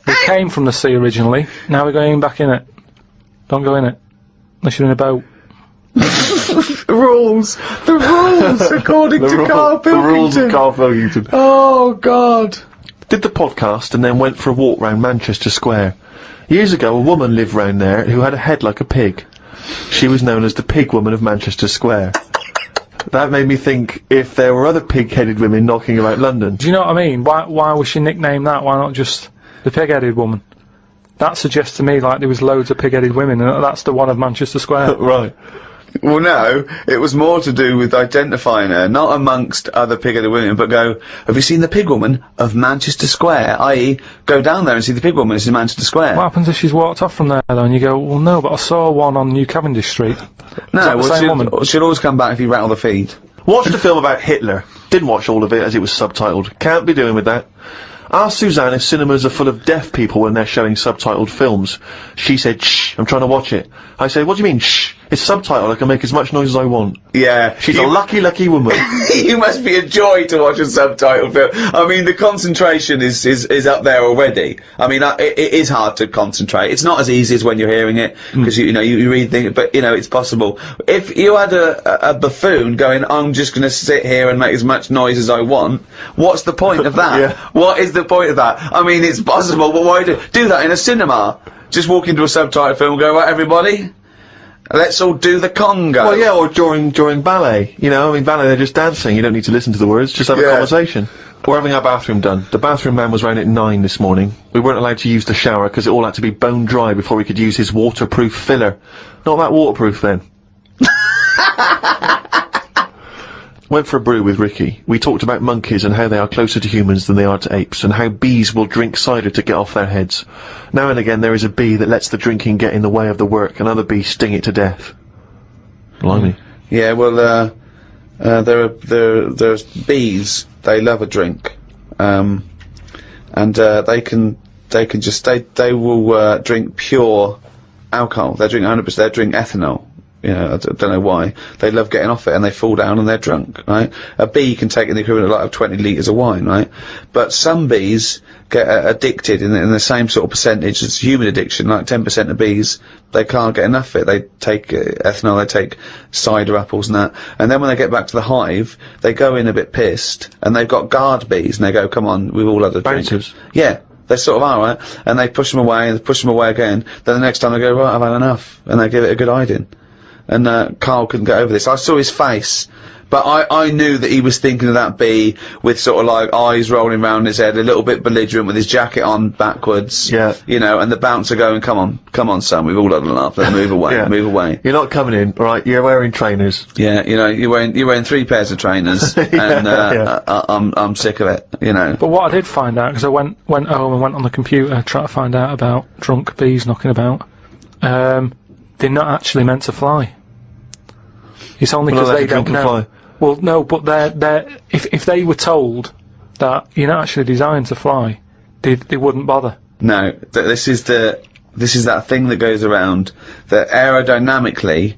We came from the sea originally. Now we're going back in it. Don't go in it. Unless you're in a boat. The rules, according to Karl The rules of Pilkington. Karl Pilkington. Oh, God. Did the podcast and then went for a walk round Manchester Square. Years ago, a woman lived round there who had a head like a pig. She was known as the Pig Woman of Manchester Square. That made me think if there were other pig-headed women knocking about London. Do you know what I mean? Why was she nicknamed that? Why not just the pig-headed woman? That suggests to me like there was loads of pig-headed women, and that's the one of Manchester Square. Right. Well, no, it was more to do with identifying her, not amongst other pig-headed women, but go, have you seen the Pig Woman of Manchester Square? I.e., go down there and see the Pig Woman, it's in Manchester Square. What happens if she's walked off from there, though, and you go, well, no, but I saw one on New Cavendish Street. No, that the well, same woman? she'll always come back if you rattle the feed. Watched a film about Hitler. Didn't watch all of it as it was subtitled. Can't be doing with that. Asked Suzanne if cinemas are full of deaf people when they're showing subtitled films. She said, shh, I'm trying to watch it. I said, what do you mean, shh? It's subtitled, I can make as much noise as I want. Yeah. She's a lucky, lucky woman. You must be a joy to watch a subtitled film. I mean, the concentration is up there already. I mean, it is hard to concentrate. It's not as easy as when you're hearing it, because you read things, but, you know, it's possible. If you had a buffoon going, I'm just gonna sit here and make as much noise as I want, what's the point of that? Yeah. What is the point of that? I mean, it's possible, but why do that in a cinema? Just walk into a subtitled film and go, right, everybody? Let's all do the conga. Well, yeah, or during ballet. You know, I mean, ballet, they're just dancing. You don't need to listen to the words. Just have a conversation. We're having our bathroom done. The bathroom man was round at 9 this morning. We weren't allowed to use the shower because it all had to be bone dry before we could use his waterproof filler. Not that waterproof, then. Went for a brew with Ricky. We talked about monkeys and how they are closer to humans than they are to apes, and how bees will drink cider to get off their heads. Now and again there is a bee that lets the drinking get in the way of the work, and other bees sting it to death. Blimey. Yeah, well, there's bees. They love a drink, and they will drink pure alcohol. They drink 100%. They drink ethanol. You know, I don't know why. They love getting off it, and they fall down and they're drunk, right? A bee can take in the equivalent of 20 litres of wine, right? But some bees get addicted in the same sort of percentage as human addiction, like 10% of bees, they can't get enough of it. They take ethanol, they take cider apples and that, and then when they get back to the hive, they go in a bit pissed, and they've got guard bees, and they go, come on, we've all had a drink. Bouncers. Yeah. They sort of are, right? And they push them away, and they push them away again. Then the next time they go, right, I've had enough. And they give it a good hiding. And Karl couldn't get over this. I saw his face, but I knew that he was thinking of that bee with sort of like eyes rolling round his head, a little bit belligerent with his jacket on backwards. Yeah. You know, and the bouncer going, come on, son, we've all had enough. Let's move away, Yeah. move away. You're not coming in, right? You're wearing trainers. Yeah, you know, you're wearing 3 pairs of trainers, and I'm sick of it. You know. But what I did find out, because I went home and went on the computer trying to find out about drunk bees knocking about, they're not actually meant to fly. It's only because they don't know. Fly. Well, no, but they're if they were told that you're not actually designed to fly, they wouldn't bother. No, this is that thing that goes around that aerodynamically,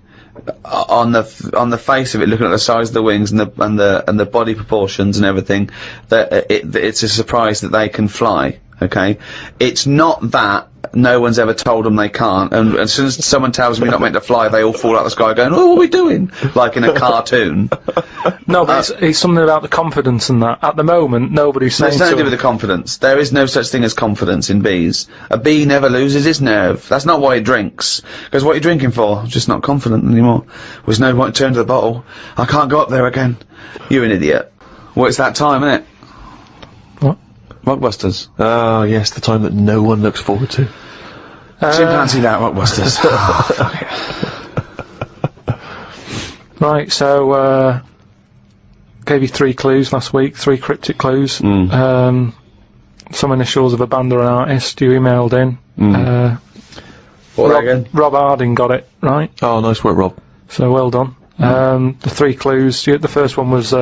on the face of it, looking at the size of the wings and the body proportions and everything, that it's a surprise that they can fly. Okay, it's not that no one's ever told them they can't, and as soon as someone tells them you're not meant to fly, they all fall out of the sky going, oh, what are we doing? Like in a cartoon. No, but it's something about the confidence and that. At the moment, nobody's saying It's nothing to do with the confidence. There is no such thing as confidence in bees. A bee never loses its nerve. That's not why it drinks. Because what are you drinking for? I'm just not confident anymore. There's no point to turn to the bottle. I can't go up there again. You're an idiot. Well, it's that time, isn't it? Rockbusters. Oh, yes, the time that no one looks forward to. Chimpanzee that, Rockbusters. Right, so, gave you 3 clues last week, 3 cryptic clues. Some initials of a band or an artist you emailed in. Rob Harding got it, right? Oh, nice work, Rob. So well done. The 3 clues, the first one was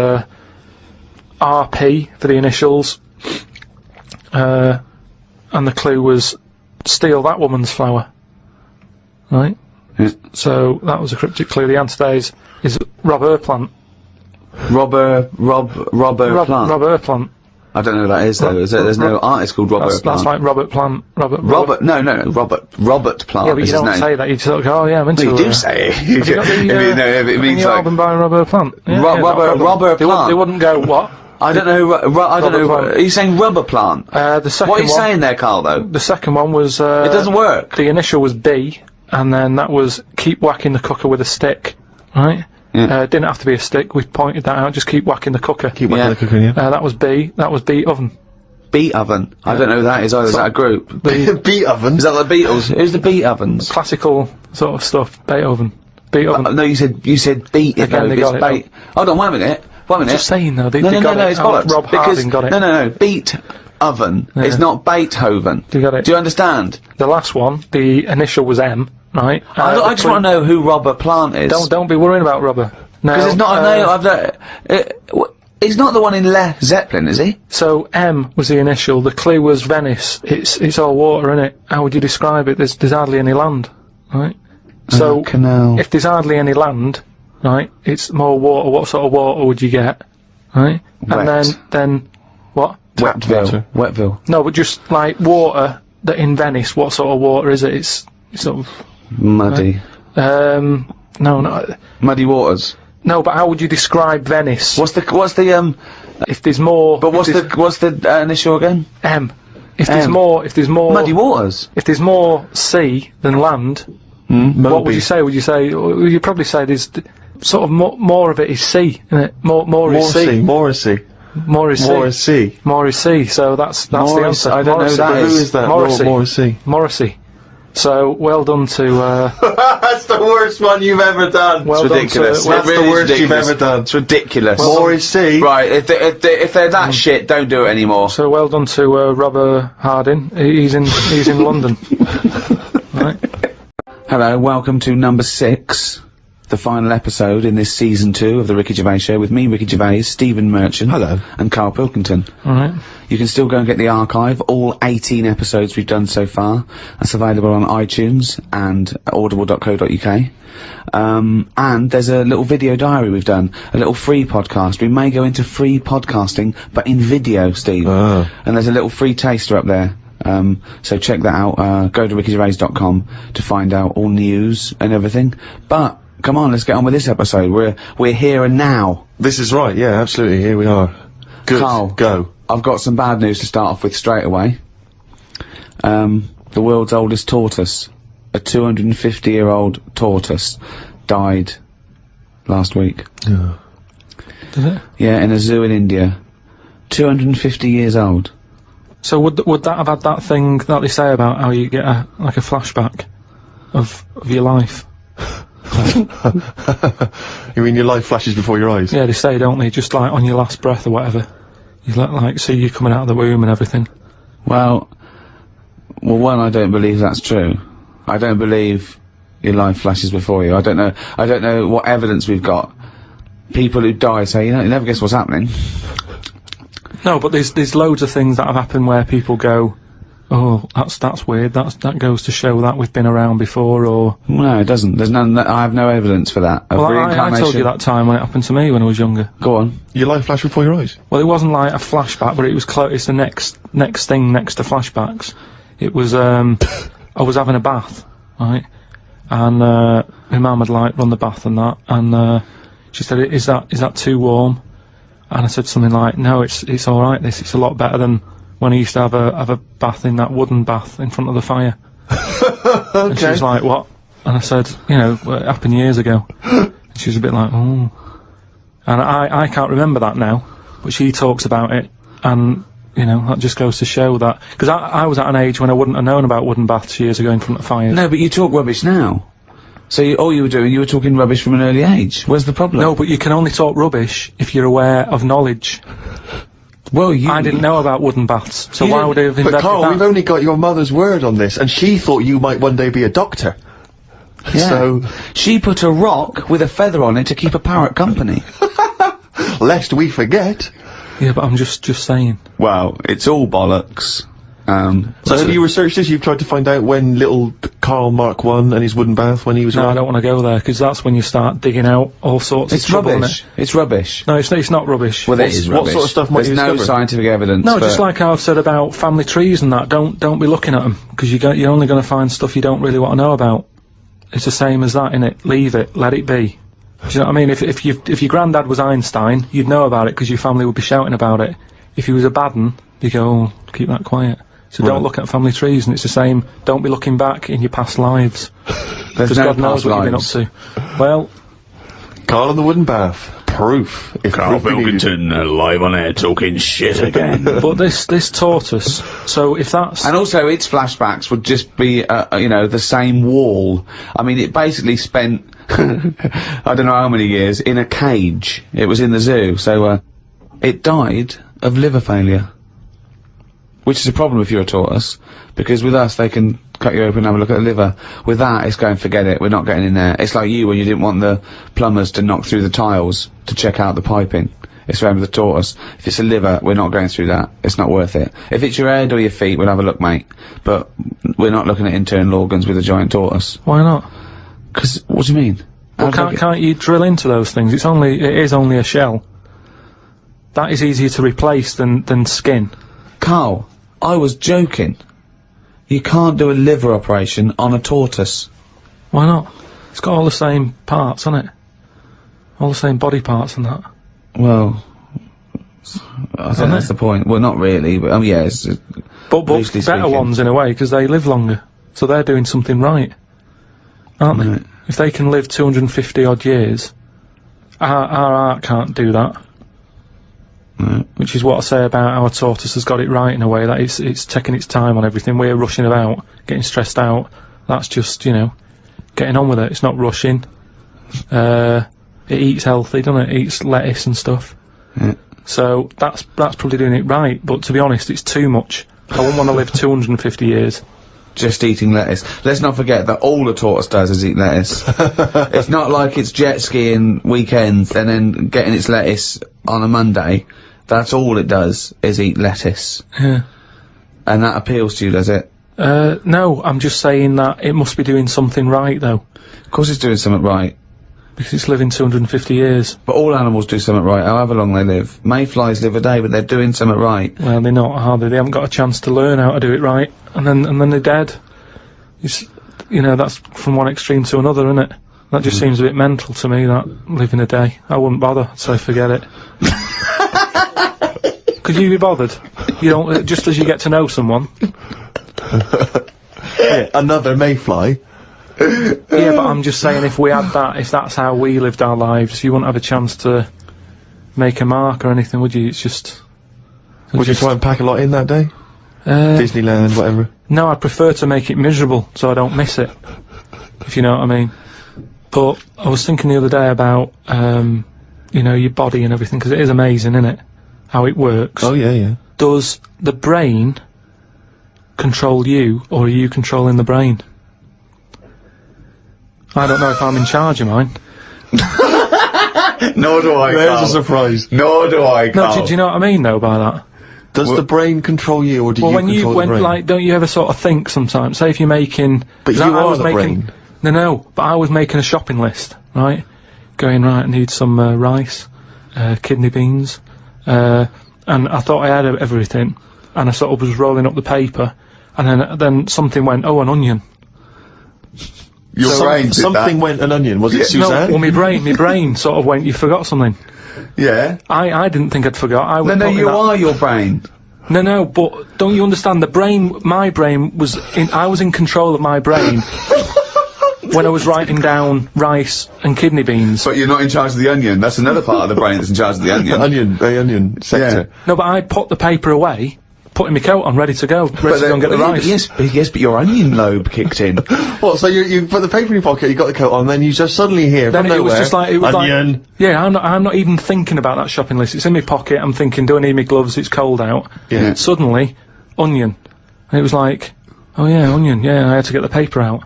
RP for the initials. And the clue was steal that woman's flower. Right? So that was a cryptic clue. The answer today is Rob Plant. Rob Plant. I don't know who that is though. There's no artist called Robert Plant. That's like Robert Plant. Robert Plant. Yeah, but you don't say that. You sort of go, oh yeah, I'm into it. You do say it. Have you got the, it means like album by Robert Plant. Yeah, Robert Plant. They wouldn't go what? I don't know. I don't know. Are you saying rubber plant? The second. What are you saying there, Karl? Though the second one was. It doesn't work. The initial was B, and then that was keep whacking the cooker with a stick. Right. Yeah. Didn't have to be a stick. We pointed that out. Just keep whacking the cooker. Keep whacking the cooker. Yeah. That was B. That was Beat Oven. Beat Oven. I don't know who that is either. Is that a group? Beat Oven. Is that the Beatles? Who's the Beat Ovens? Classical sort of stuff. Beethoven. Beethoven. No, you said beat it. Again, they got it. Hold on, wait a minute. Just saying though. They no, got it. it's bollocks. Rob Harding got it. No. Beat Oven. Yeah. It's not Beethoven. You got it. Do you understand? The last one, the initial was M, right? I just want to know who Robert Plant is. Don't be worrying about Robert. No. Because it's not a name. He's not the one in Led Zeppelin, is he? So M was the initial. The clue was Venice. It's all water, innit? How would you describe it? There's hardly any land, right? So canal. If there's hardly any land, right, it's more water. What sort of water would you get, right? Wet. And then what? Wetville. No, but just like water that in Venice. What sort of water is it? It's sort of muddy. Right? No. Muddy waters. No, but how would you describe Venice? What's the If there's more. But what's the initial again? M. If there's more muddy waters. If there's more sea than land, what would you say? Would you say? You'd probably say there's sort of more of it is sea, isn't it? More is sea. More is sea. So that's the answer. I don't know who that is. Who is that? Morrissey. Morrissey. So well done to. That's the worst one you've ever done. Well, it's ridiculous. That's the worst you've ever done. It's ridiculous. Morrissey. Right. If they're that shit, don't do it anymore. So well done to Robert Harding. He's in London. Right. Hello, welcome to number 6, the final episode in this season 2 of the Ricky Gervais Show with me, Ricky Gervais, Stephen Merchant, hello, and Karl Pilkington. All right. You can still go and get the archive, all 18 episodes we've done so far. That's available on iTunes and audible.co.uk. And there's a little video diary we've done, a little free podcast. We may go into free podcasting, but in video, Steve. And there's a little free taster up there. So check that out. Go to rickygervais.com to find out all news and everything. But come on, let's get on with this episode. We're here and now. This is right. Yeah, absolutely. Here we are. Good. Karl, go. I've got some bad news to start off with straight away. The world's oldest tortoise, a 250-year-old tortoise, died last week. Yeah. Did it? Yeah, in a zoo in India. 250 years old. So would that have had that thing that they say about how you get a flashback of your life? You mean your life flashes before your eyes? Yeah, they say, don't they? Just like on your last breath or whatever. You like see you coming out of the womb and everything. Well, one, I don't believe that's true. I don't believe your life flashes before you. I don't know what evidence we've got. People who die say, you never guess what's happening. No, but there's loads of things that have happened where people go, oh, that's weird. That goes to show that we've been around before, or no, it doesn't. There's none. I have no evidence for that. Of well, reincarnation. I told you that time when it happened to me when I was younger. Go on. Your life flashed before your eyes? Well, it wasn't like a flashback, but it was close. It's the next thing next to flashbacks. It was I was having a bath, right, and my mum had like run the bath and that, and she said, "Is that too warm?" And I said something like, "No, it's all right. It's a lot better than when I used to have a bath in that wooden bath in front of the fire." Okay. And she was like, "What?" And I said, it happened years ago. And she was a bit like, "Oh." And I can't remember that now, but she talks about it, and You know, that just goes to show that, because I was at an age when I wouldn't have known about wooden baths years ago in front of fires. No, but you talk rubbish now. So all you were doing, you were talking rubbish from an early age. Where's the problem? No, but you can only talk rubbish if you're aware of knowledge. Well, I didn't know about wooden baths, so You why didn't- would I have But invented Carl, that? we've only got your mother's word on this, and she thought you might one day be a doctor. Yeah. So, She put a rock with a feather on it to keep a parrot company. lest we forget. Yeah, but I'm just saying. Well, it's all bollocks. So have you researched this? You've tried to find out when little Karl Mark I and his wooden bath, when he was No, I around? don't want to go there, because that's when you start digging out all sorts It's of trouble, rubbish. It's rubbish. No, it's not rubbish. Well, it What's- is what rubbish. sort of stuff might There's you no discover? scientific evidence. No, but just like I've said about family trees and that, don't be looking at them, because you're only going to find stuff you don't really want to know about. It's the same as that, innit? Leave it, let it be. Do you know what I mean? If your granddad was Einstein, you'd know about it because your family would be shouting about it. If he was a bad un, you go, oh, keep that quiet. So don't look at family trees, and it's the same. Don't be looking back in your past lives, there's because no God knows past what you've been up lives. to. Well, Karl and the wooden bath. Proof. If proof be needed. live on air talking shit again. but this taught us. So if that's And also, its flashbacks would just be, you know, the same wall. I mean, it basically spent, I don't know how many years, in a cage. It was in the zoo, so, it died of liver failure. Which is a problem if you're a tortoise, because with us, they can cut you open and have a look at the liver. With that, it's going, forget it, we're not getting in there. It's like you when you didn't want the plumbers to knock through the tiles to check out the piping. It's around with the tortoise. If it's a liver, we're not going through that. It's not worth it. If it's your head or your feet, we'll have a look, mate. But we're not looking at internal organs with a giant tortoise. why not? 'Cause, what do you mean? Well, How do I can't you drill into those things? It is only a shell. That is easier to replace than skin. Carl, I was joking. You can't do a liver operation on a tortoise. Why not? It's got all the same parts, hasn't it? All the same body parts and that. Well, I think that's the point. Well, not really, but yeah, it's But loosely better speaking. ones in a way, because they live longer. So they're doing something right, aren't they? Right. If they can live 250 odd years, our art can't do that. Right. Which is what I say about our tortoise has got it right in a way, that it's taking its time on everything. We're rushing about, getting stressed out. That's just, you know, getting on with it. It's not rushing. It eats healthy, doesn't it? It eats lettuce and stuff. Yeah. So that's probably doing it right, but to be honest, it's too much. I wouldn't want to live 250 years. just eating lettuce. Let's not forget that all a tortoise does is eat lettuce. It's not like it's jet skiing weekends and then getting its lettuce on a Monday. That's all it does is eat lettuce. Yeah. And that appeals to you, does it? No, I'm just saying that it must be doing something right, though. Of course it's doing something right. Because it's living 250 years. But all animals do something right, however long they live. Mayflies live a day, but they're doing something right. Well, they're not, are they? They haven't got a chance to learn how to do it right, and then they're dead. It's, you know, that's from one extreme to another, isn't it? That just seems a bit mental to me, that, living a day. I wouldn't bother, so forget it. Could you be bothered? You don't, just as you get to know someone. Yeah, another mayfly. Yeah, but I'm just saying, if we had that, if that's how we lived our lives, you wouldn't have a chance to make a mark or anything, would you? It's just... Would you try and pack a lot in that day? Uh, Disneyland, whatever. No, I'd prefer to make it miserable, so I don't miss it. If you know what I mean. But I was thinking the other day about, you know, your body and everything, because it is amazing, isn't it? How it works. Oh, yeah, yeah. Does the brain control you, or are you controlling the brain? I don't know if I'm in charge of mine. Nor do I, There's a surprise. Nor do I, No, do you know what I mean, though, by that? Does the brain control you, or do Well, you when control the brain? like, don't you ever sort of think sometimes? Say if you're making... But 'cause you I are was the making, brain. No, but I was making a shopping list, right? Going, right, I need some rice, kidney beans, and I thought I had everything, and I sort of was rolling up the paper, and then something went, oh, an onion. Your brain did something went an onion. Was it No, Suzanne? well, my brain sort of went, you forgot something. Yeah. I didn't think I'd forgot. I was No, putting you that- are your brain. No, but don't you understand? My brain was I was in control of my brain when I was writing down rice and kidney beans. But you're not in charge of the onion. That's another part of the brain that's in charge of the onion. The onion sector. No, but I'd put the paper away putting my coat on, ready to go, ready to go and get the rice. Yes, but your onion lobe kicked in. What, so you put the paper in your pocket, you got the coat on, then you just suddenly hear Then from it nowhere, was just like, it was onion. like, yeah, I'm not even thinking about that shopping list. It's in my pocket. I'm thinking, do I need my gloves? It's cold out. Yeah. Suddenly, onion. And it was like, oh yeah, onion. Yeah, I had to get the paper out.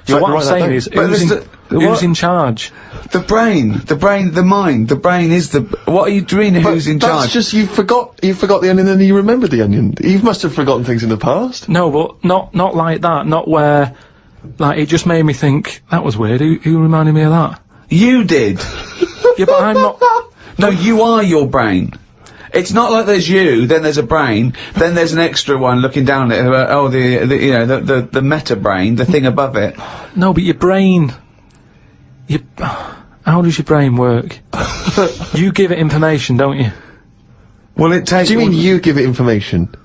So had what to I'm write that saying down. is, But who's in charge? The brain, the mind, the brain is the. What are you doing? Who's in That's charge? just, you forgot the onion and then you remembered the onion. You must have forgotten things in the past. No, but not like that. Not where, like, it just made me think, that was weird. Who reminded me of that? You did. Yeah, but I'm not. No, you are your brain. It's not like there's you, then there's a brain, then there's an extra one looking down at it. The meta brain, the thing above it. No, but your brain. How does your brain work? You give it information, don't you? Well, it takes. Do you mean you give it information?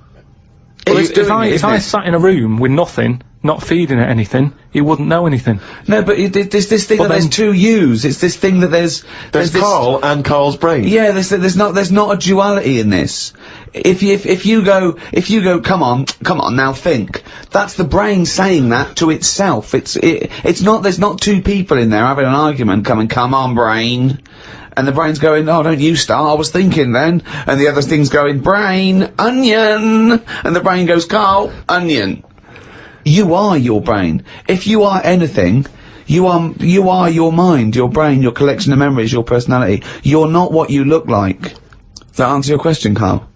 Well, if I sat in a room with nothing, not feeding it anything, it wouldn't know anything. No, but there's this thing that there's two yous. It's this thing that there's There's this, Karl and Karl's brain. Yeah, there's not a duality in this. If you go, come on, now think. That's the brain saying that to itself. It's not. There's not two people in there having an argument. Come on, brain. And the brain's going, oh, don't you start, I was thinking then. And the other thing's going, brain, onion. And the brain goes, Karl, onion. You are your brain. If you are anything, you are your mind, your brain, your collection of memories, your personality. You're not what you look like. Does that answer your question, Karl?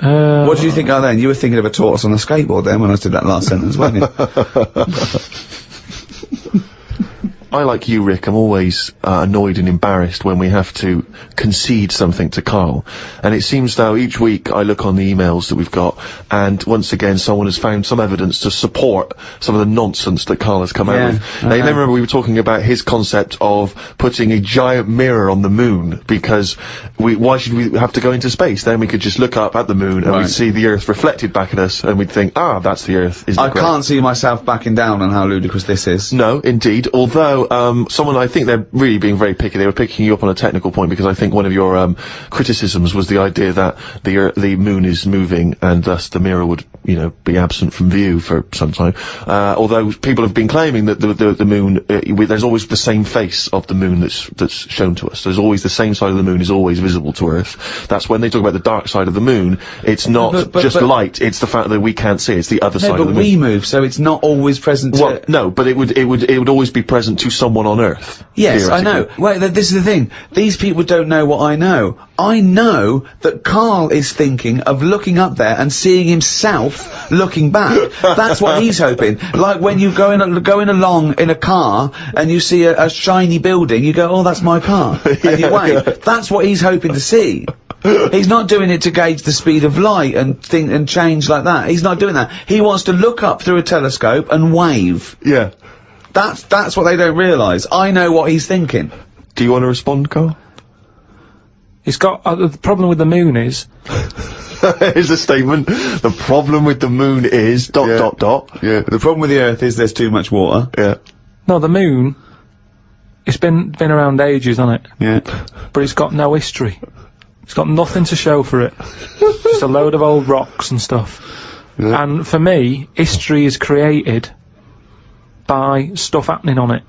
What do you think of then? You were thinking of a tortoise on a skateboard then when I did that last sentence, weren't you? I, like you, Rick, I'm always annoyed and embarrassed when we have to concede something to Karl. And it seems though each week I look on the emails that we've got, and once again someone has found some evidence to support some of the nonsense that Karl has come out with. Now, you may remember we were talking about his concept of putting a giant mirror on the moon, because why should we have to go into space? Then we could just look up at the moon and we'd see the Earth reflected back at us, and we'd think, ah, that's the Earth. Isn't it great? Can't see myself backing down on how ludicrous this is. No, indeed. Although, someone, I think they're really being very picky. They were picking you up on a technical point, because I think one of your criticisms was the idea that the moon is moving and thus the mirror would, be absent from view for some time. Although people have been claiming that the moon, there's always the same face of the moon that's shown to us. There's always the same side of the moon is always visible to Earth. That's when they talk about the dark side of the moon. It's not just light. It's the fact that we can't see. It's the other side of the moon. But we move, so it's not always present. Well, no, but it would always be present to someone on Earth. Yes, I know. Wait, this is the thing. These people don't know what I know. I know that Karl is thinking of looking up there and seeing himself looking back. That's what he's hoping. Like when you're going along in a car and you see a shiny building, you go, oh, that's my car. And you wave. That's what he's hoping to see. He's not doing it to gauge the speed of light and change like that. He's not doing that. He wants to look up through a telescope and wave. Yeah. That's what they don't realise. I know what he's thinking. Do you want to respond, Karl? It's got, the problem with the moon is... Here's a statement. The problem with the moon is... ... Yeah. The problem with the Earth is there's too much water. Yeah. No, the moon, it's been around ages, hasn't it? Yeah. But it's got no history. It's got nothing to show for it. Just a load of old rocks and stuff. Yeah. And for me, history is created by stuff happening on it.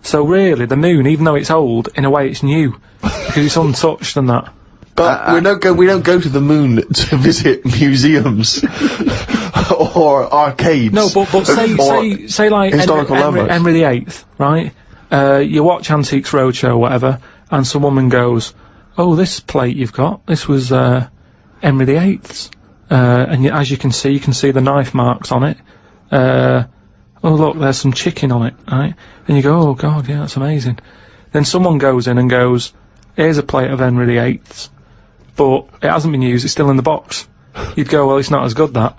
So really, the moon, even though it's old, in a way it's new, because it's untouched and that. But we don't go to the moon to visit museums or arcades. No, but say like historical landmarks. Henry VIII, right? You watch Antiques Roadshow or whatever, and some woman goes, "Oh, this plate you've got, this was Henry VIII's," and as you can see the knife marks on it. Oh look, there's some chicken on it, right? And you go, oh god, yeah, that's amazing. Then someone goes in and goes, here's a plate of Henry VIII's, but it hasn't been used, it's still in the box. You'd go, well, it's not as good, that.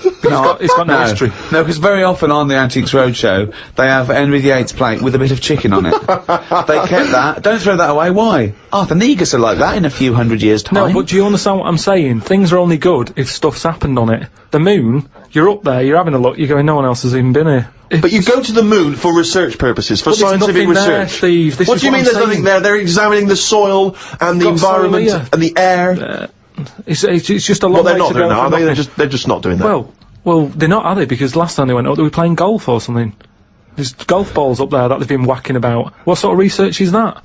It's got no history. No, because very often on the Antiques Roadshow, they have Henry VIII's plate with a bit of chicken on it. They kept that. Don't throw that away. Why? Arthur Negus are like that in a few hundred years' time. No, but do you understand what I'm saying? Things are only good if stuff's happened on it. The moon, you're up there, you're having a look, you're going, no one else has even been here. But you go to the moon for research purposes, for scientific research. There, Steve. What do you mean there's nothing there? They're examining the soil and the environment and the air. It's just a long Well, they're way not to doing go that, are for they? nothing. They're just not doing that. Well, they're not, are they? Because last time they went up, they were playing golf or something. There's golf balls up there that they've been whacking about. What sort of research is that?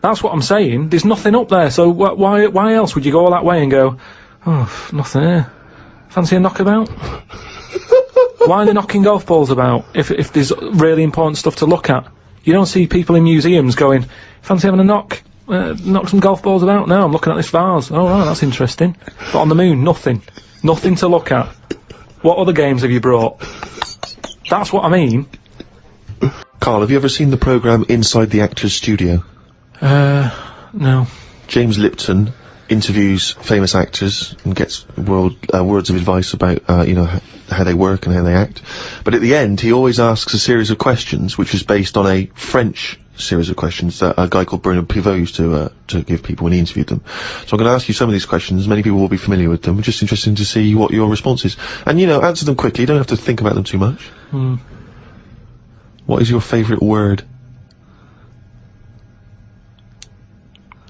That's what I'm saying. There's nothing up there, so why else would you go all that way and go, oh, nothing here. Fancy a knockabout? Why are they knocking golf balls about if there's really important stuff to look at? You don't see people in museums going, fancy having a knock some golf balls about? No, I'm looking at this vase. Oh, right, that's interesting. But on the moon, nothing. Nothing to look at. What other games have you brought? That's what I mean. Karl, have you ever seen the programme Inside the Actor's Studio? No. James Lipton interviews famous actors and gets words of advice about, how they work and how they act. But at the end, he always asks a series of questions, which is based on a French series of questions that a guy called Bernard Pivot used to give people when he interviewed them. So I'm going to ask you some of these questions. Many people will be familiar with them. It's just interesting to see what your response is. And, answer them quickly. You don't have to think about them too much. What is your favourite word?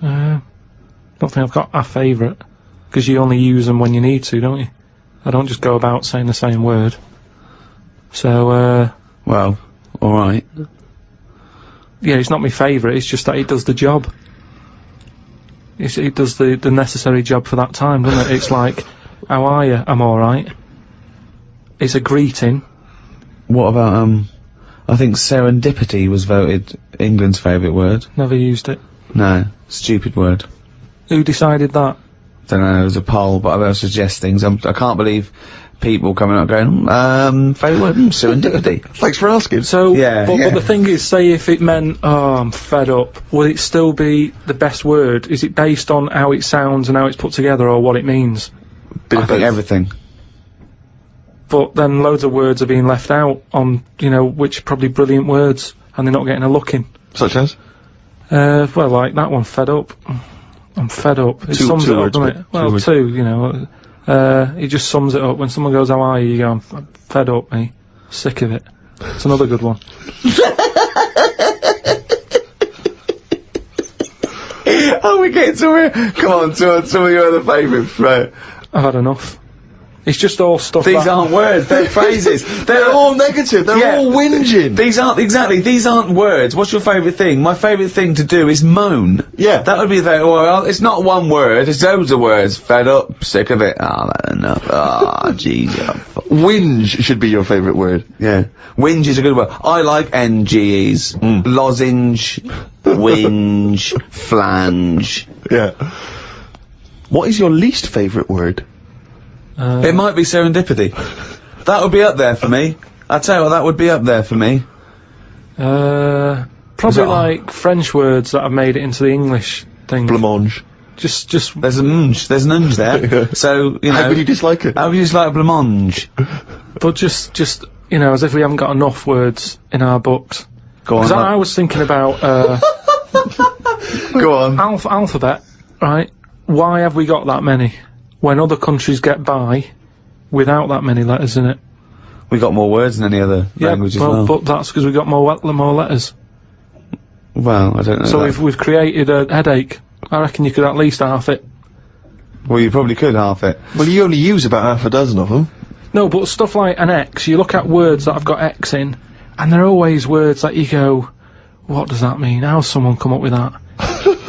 Don't think I've got a favourite, because you only use them when you need to, don't you? I don't just go about saying the same word. So, Well, alright. yeah, it's not my favourite, it's just that it does the job. It does the necessary job for that time, doesn't it? It's like, how are you? I'm alright. It's a greeting. What about, I think serendipity was voted England's favourite word. Never used it. No, stupid word. Who decided that? Don't know, it was a poll, but I suggest things. I can't believe people coming up going, favourite word, serendipity. Thanks for asking. So, Yeah, but the thing is, say if it meant, oh, I'm fed up, would it still be the best word? Is it based on how it sounds and how it's put together, or what it means? I think everything. But then loads of words are being left out on, which are probably brilliant words, and they're not getting a look in. Such as? Well, like that one, fed up. I'm fed up. It sums two it up, words, doesn't it? but Well, two, it just sums it up. When someone goes, how are you? You go, I'm fed up, me. Sick of it. It's another good one. Oh, we get to it. Come on, to some of your other favourites, right? I've had enough. It's just all stuff These aren't words, they're phrases. They're all negative. They're all whinging. These aren't words. What's your favourite thing? My favourite thing to do is moan. Yeah. That would be well, it's not one word, it's loads of words. Fed up, sick of it. Ah, that's enough. Ah, jeez. Whinge should be your favourite word. Yeah. Whinge is a good word. I like NGEs. Lozenge, whinge, flange. Yeah. What is your least favourite word? It might be serendipity. That would be up there for me. I tell you what, that would be up there for me. Probably like French words that have made it into the English thing. Blancmange. Just. There's an unge there. So, How would you dislike it? How would you dislike blancmange? But just, as if we haven't got enough words in our books. Go on. Because I was thinking about, Go on. alphabet, right? Why have we got that many? When other countries get by without that many letters in it. We got more words than any other language as well. But that's because we got more letters. Well, I don't know. So that. we've created a headache. I reckon you could at least half it. Well, you probably could half it. Well, you only use about half a dozen of them. No, but stuff like an X, you look at words that have got X in, and they're always words that you go, what does that mean? How's someone come up with that?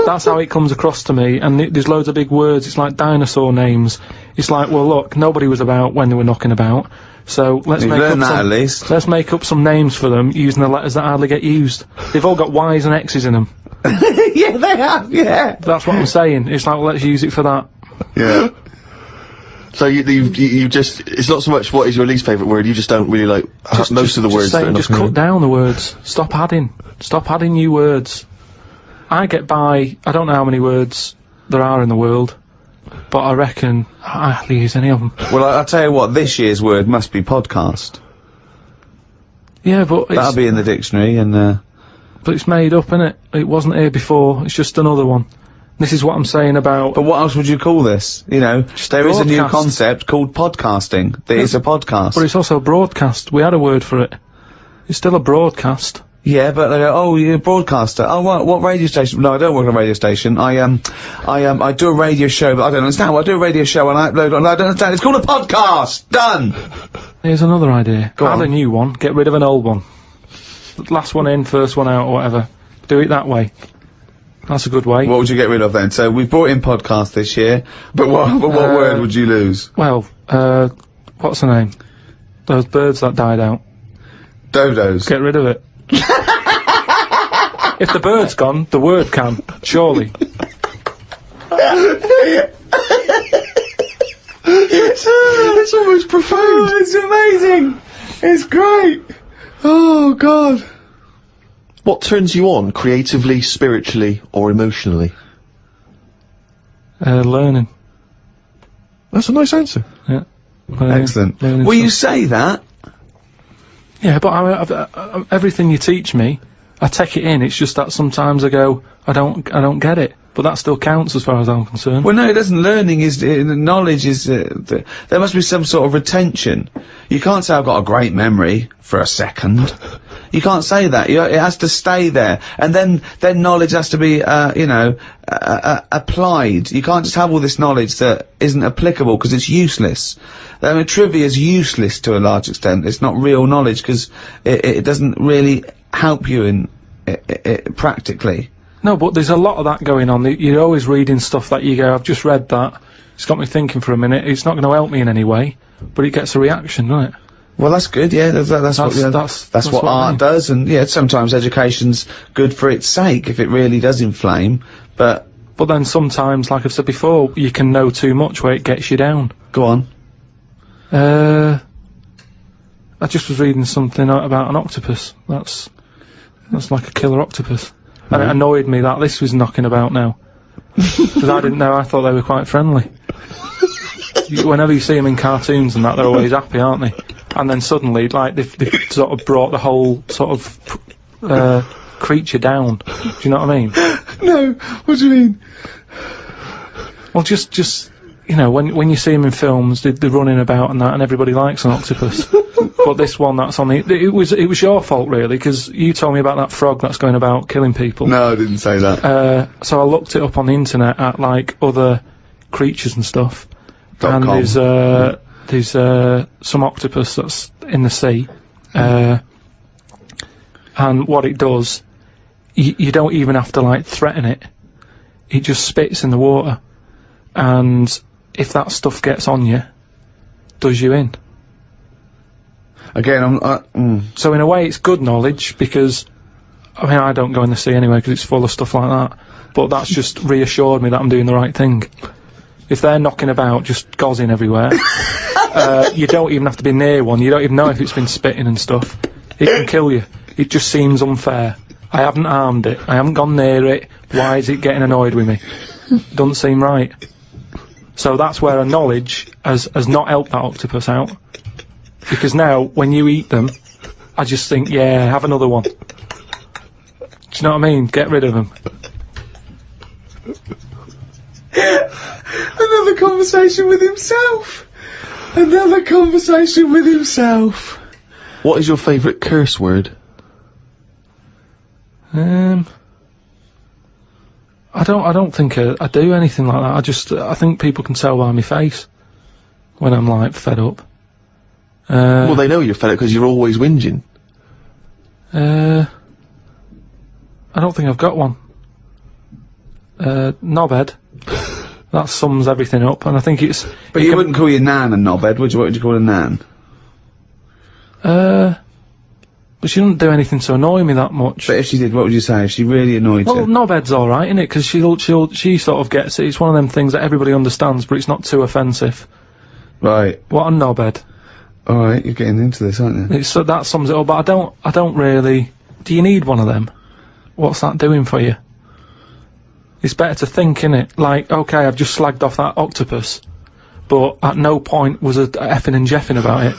That's how it comes across to me, and there's loads of big words. It's like dinosaur names. It's like, well, look, nobody was about when they were knocking about, so let's make up some names for them using the letters that hardly get used. They've all got Y's and X's in them. Yeah, they have, yeah. That's what I'm saying. It's like, well, let's use it for that. Yeah. So you just, it's not so much what is your least favourite word, you just don't really like most of the words that are just cut down the words. Stop adding new words. I get by, I don't know how many words there are in the world, but I reckon I hardly use any of them. Well, I'll tell you what, this year's word must be podcast. Yeah, but That'll be in the dictionary, and but it's made up, innit? It wasn't here before, it's just another one. This is what I'm saying about... But what else would you call this? There is a new concept called podcasting. That is a podcast. But it's also a broadcast. We had a word for it. It's still a broadcast. Yeah, but they go, oh, you're a broadcaster. Oh, what radio station? No, I don't work on a radio station. I do a radio show, but I don't understand. Well, I do a radio show and I upload on, I don't understand. It's called a podcast! Done! Here's another idea. Go Add on. a new one, get rid of an old one. Last one in, first one out, or whatever. Do it that way. That's a good way. What would you get rid of then? So we've brought in podcast this year, but what word would you lose? Well, what's the name? Those birds that died out. Dodos. Get rid of it. If the bird's gone, the word can, surely. It's almost profound. Oh, it's amazing. It's great. Oh, God. What turns you on creatively, spiritually, or emotionally? Learning. That's a nice answer. Yeah. Excellent. Learning Will you stuff. say that? Yeah, but I everything you teach me, I take it in. It's just that sometimes I go, I don't get it. But that still counts as far as I'm concerned. Well, no, it doesn't. Learning is, knowledge is, there must be some sort of retention. You can't say I've got a great memory for a second. You can't say that. It has to stay there. And then knowledge has to be, applied. You can't just have all this knowledge that isn't applicable because it's useless. I mean, trivia is useless to a large extent. It's not real knowledge because it doesn't really help you in, practically. No, but there's a lot of that going on. You're always reading stuff that you go, I've just read that. It's got me thinking for a minute. It's not going to help me in any way, but it gets a reaction, doesn't it? Well, that's good, yeah, that's what, you know, that's what I art mean. does, and yeah, sometimes education's good for its sake, if it really does inflame, but... But then sometimes, like I've said before, you can know too much where it gets you down. Go on. I just was reading something about an octopus. That's like a killer octopus. And it annoyed me that this was knocking about now. Because I didn't know, I thought they were quite friendly. Whenever you see them in cartoons and that, they're always happy, aren't they? And then suddenly, like, they've sort of brought the whole sort of creature down. Do you know what I mean? No, what do you mean? Well, just you know, when you see them in films, they're running about and that, and everybody likes an octopus. But this one that's on it was your fault really, because you told me about that frog that's going about killing people. No, I didn't say that. So I looked it up on the internet at like other creatures and stuff, and .com. there's some octopus that's in the sea, and what it does, you don't even have to like threaten it. It just spits in the water, and if that stuff gets on you, does you in. Again, So in a way, it's good knowledge because, I mean, I don't go in the sea anyway because it's full of stuff like that. But that's just reassured me that I'm doing the right thing. If they're knocking about, just gozzing everywhere, you don't even have to be near one. You don't even know if it's been spitting and stuff. It can kill you. It just seems unfair. I haven't harmed it. I haven't gone near it. Why is it getting annoyed with me? Doesn't seem right. So that's where a knowledge has not helped that octopus out. Because now, when you eat them, I just think, yeah, have another one. Do you know what I mean? Get rid of them. another conversation with himself. Another conversation with himself. What is your favourite curse word? I don't think I do anything like that. I think people can tell by my face when I'm like fed up. Well, they know you're fed up because you're always whinging. I don't think I've got one. Knobhead. That sums everything up, and I think it's... But you wouldn't call your nan a knobhead, would you? What would you call a nan? But she doesn't do anything to annoy me that much. But if she did, what would you say? If she really annoyed Well, you? knobhead's alright, innit? Because she sort of gets it. It's one of them things that everybody understands, but it's not too offensive. Right. What a knobhead. Alright, you're getting into this, aren't you? So that sums it up, but I don't really... Do you need one of them? What's that doing for you? It's better to think, innit? Like, okay, I've just slagged off that octopus, but at no point was a effing and jeffing about it.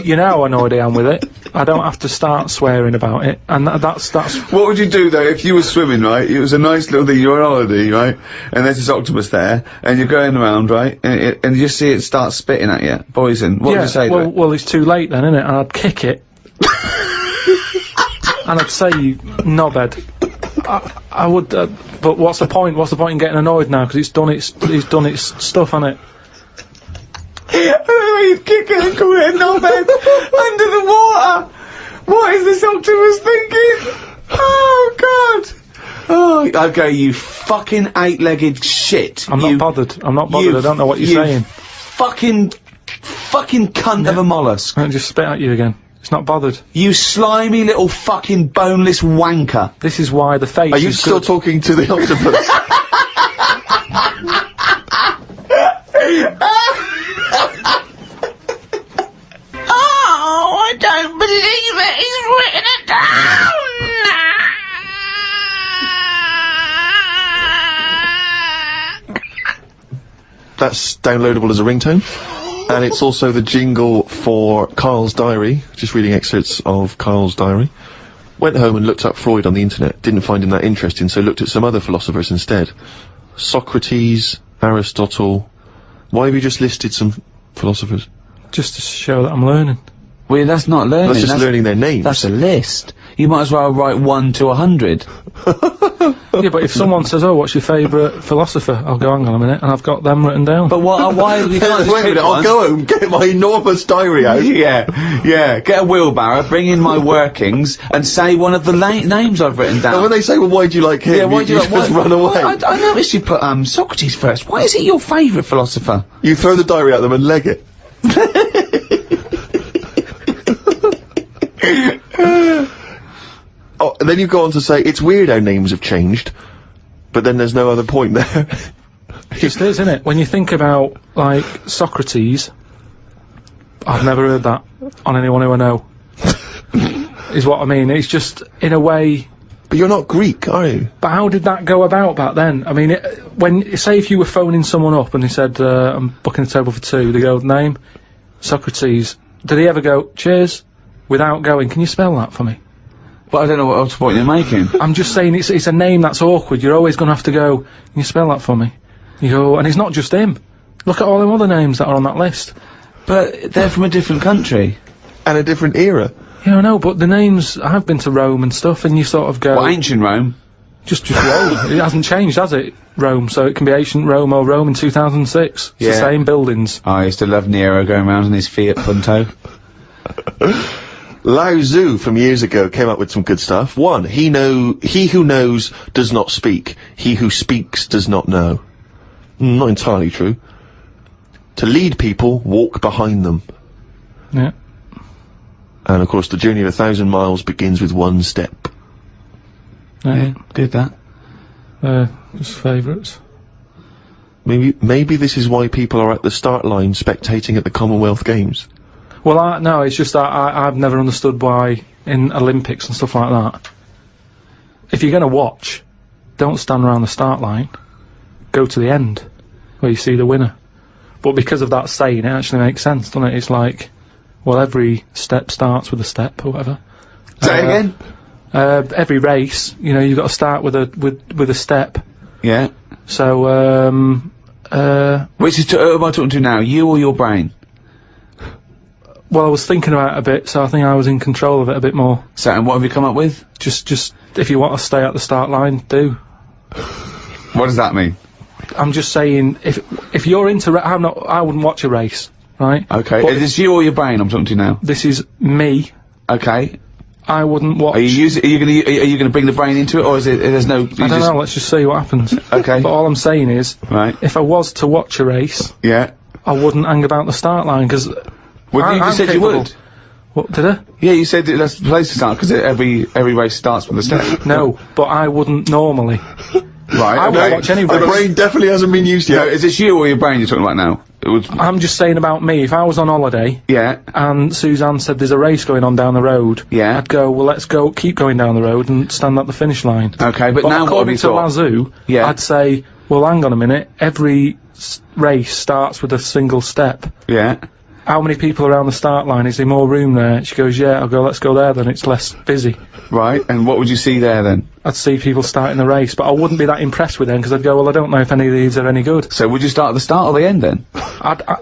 You know how annoyed I am with it. I don't have to start swearing about it, and that's... What would you do though if you were swimming, right? It was a nice little thing, you're on holiday, right? And there's this octopus there, and you're going around, right? And you see it start spitting at you, poison. What would you say to it? Well, it's too late then, innit? And I'd kick it. and I'd say knobhead. I would, but what's the point? What's the point in getting annoyed now? Because it's done its stuff, hasn't it? He's kicking and calling it knobhead under the water. What is this octopus thinking? Oh God! Oh, okay, you fucking 8-legged shit. I'm not bothered. I don't know what you're saying. Fucking cunt of a mollusk. I'll just spit at you again. It's not bothered. You slimy little fucking boneless wanker. This is why the face Are you is still good. talking to the octopus? Oh, I don't believe it. He's written it down. That's downloadable as a ringtone. And it's also the jingle for Karl's diary. Just reading excerpts of Karl's diary. Went home and looked up Freud on the internet. Didn't find him that interesting, so looked at some other philosophers instead. Socrates, Aristotle. Why have you just listed some philosophers? Just to show that I'm learning. Well, that's not learning. That's just learning their names. That's a list. You might as well write 1 to 100. Yeah, but if someone says, "Oh, what's your favourite philosopher?" I'll go, "Hang on a minute," and I've got them written down. But what? Why? You can't just Wait a pick minute, I'll one. go home, get my enormous diary out. Yeah. Get a wheelbarrow, bring in my workings, and say one of the names I've written down. And when they say, well, why do you like him? yeah, why do you like? just run away. I noticed you put Socrates first. Why is he your favourite philosopher? You throw the diary at them and leg it. Oh, and then you go on to say, it's weird how names have changed, but then there's no other point there. It just is, isn't it? When you think about, like, Socrates, I've never heard that on anyone who I know. Is what I mean. It's just, in a way... But you're not Greek, are you? But how did that go about back then? I mean, say if you were phoning someone up and they said, I'm booking a table for 2, they go, name? Socrates. Did he ever go, cheers? Without going, can you spell that for me? But I don't know what point you're making. I'm just saying it's a name that's awkward. You're always going to have to go, can you spell that for me? You go, and it's not just him. Look at all them other names that are on that list. But they're from a different country. And a different era. Yeah, I know, but the names, I've been to Rome and stuff, and you sort of go... Well, ancient Rome. Just Rome. It hasn't changed, has it? Rome, so it can be ancient Rome or Rome in 2006. It's Yeah. the same buildings. I used to love Nero going around in his Fiat Punto. Lao Tzu from years ago came up with some good stuff. 1, he who knows does not speak. He who speaks does not know. Not entirely true. To lead people, walk behind them. Yeah. And of course, the journey of 1,000 miles begins with 1 step. Yeah. Did that. Just favourites. Maybe this is why people are at the start line spectating at the Commonwealth Games. Well, no, it's just that I've never understood why in Olympics and stuff like that, if you're going to watch, don't stand around the start line, go to the end, where you see the winner. But because of that saying, it actually makes sense, doesn't it? It's like, well, every step starts with a step, or whatever. Say it again? Every race, you know, you've got to start with a step. Yeah. So, Which is, who am I talking to now? You or your brain? well, I was thinking about it a bit, so I think I was in control of it a bit more. So, and what have you come up with? Just, if you want to stay at the start line, do. What does that mean? I'm just saying, if you're into, I wouldn't watch a race, right? Okay. But Is this you or your brain I'm talking to now? this is me. Okay. I wouldn't watch. Are you gonna bring the brain into it, or is it, there's no, I don't know, let's just see what happens. Okay. But all I'm saying is, Right. if I was to watch a race, Yeah. I wouldn't hang about the start line, because... Well, you just said you would. What, did I? Yeah, you said that's the place to start, because every race starts with a step. No, but I wouldn't normally. Right, I won't watch any The race. brain definitely hasn't been used No, yet. is this you or your brain you're talking about now? It was, I'm just saying about me, if I was on holiday, yeah, and Suzanne said there's a race going on down the road, Yeah. I'd go, well, let's go, keep going down the road and stand at the finish line. okay, but now what have according you to thought? Lazoo, Yeah. I'd say, well, hang on a minute, every race starts with a single step. Yeah. How many people around the start line? Is there more room there? She goes, yeah. I'll go, let's go there then, it's less busy. Right, and what would you see there then? I'd see people starting the race, but I wouldn't be that impressed with them, because I'd go, well, I don't know if any of these are any good. So would you start at the start or the end then?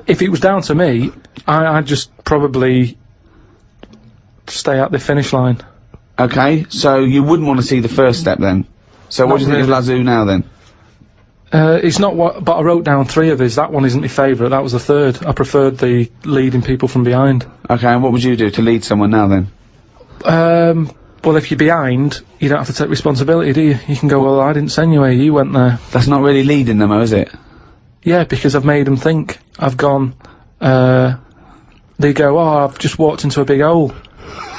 If it was down to me, I'd just probably stay at the finish line. Okay, so you wouldn't want to see the first step then. So what do you think of Lazoo now then? It's not what, but I wrote down 3 of his. That one isn't my favourite. That was the 3rd. I preferred the leading people from behind. Okay, and what would you do to lead someone now then? Well, if you're behind, you don't have to take responsibility, do you? You can go, well, I didn't send you here, you went there. That's not really leading them, though, is it? Yeah, because I've made them think. I've gone, they go, oh, I've just walked into a big hole.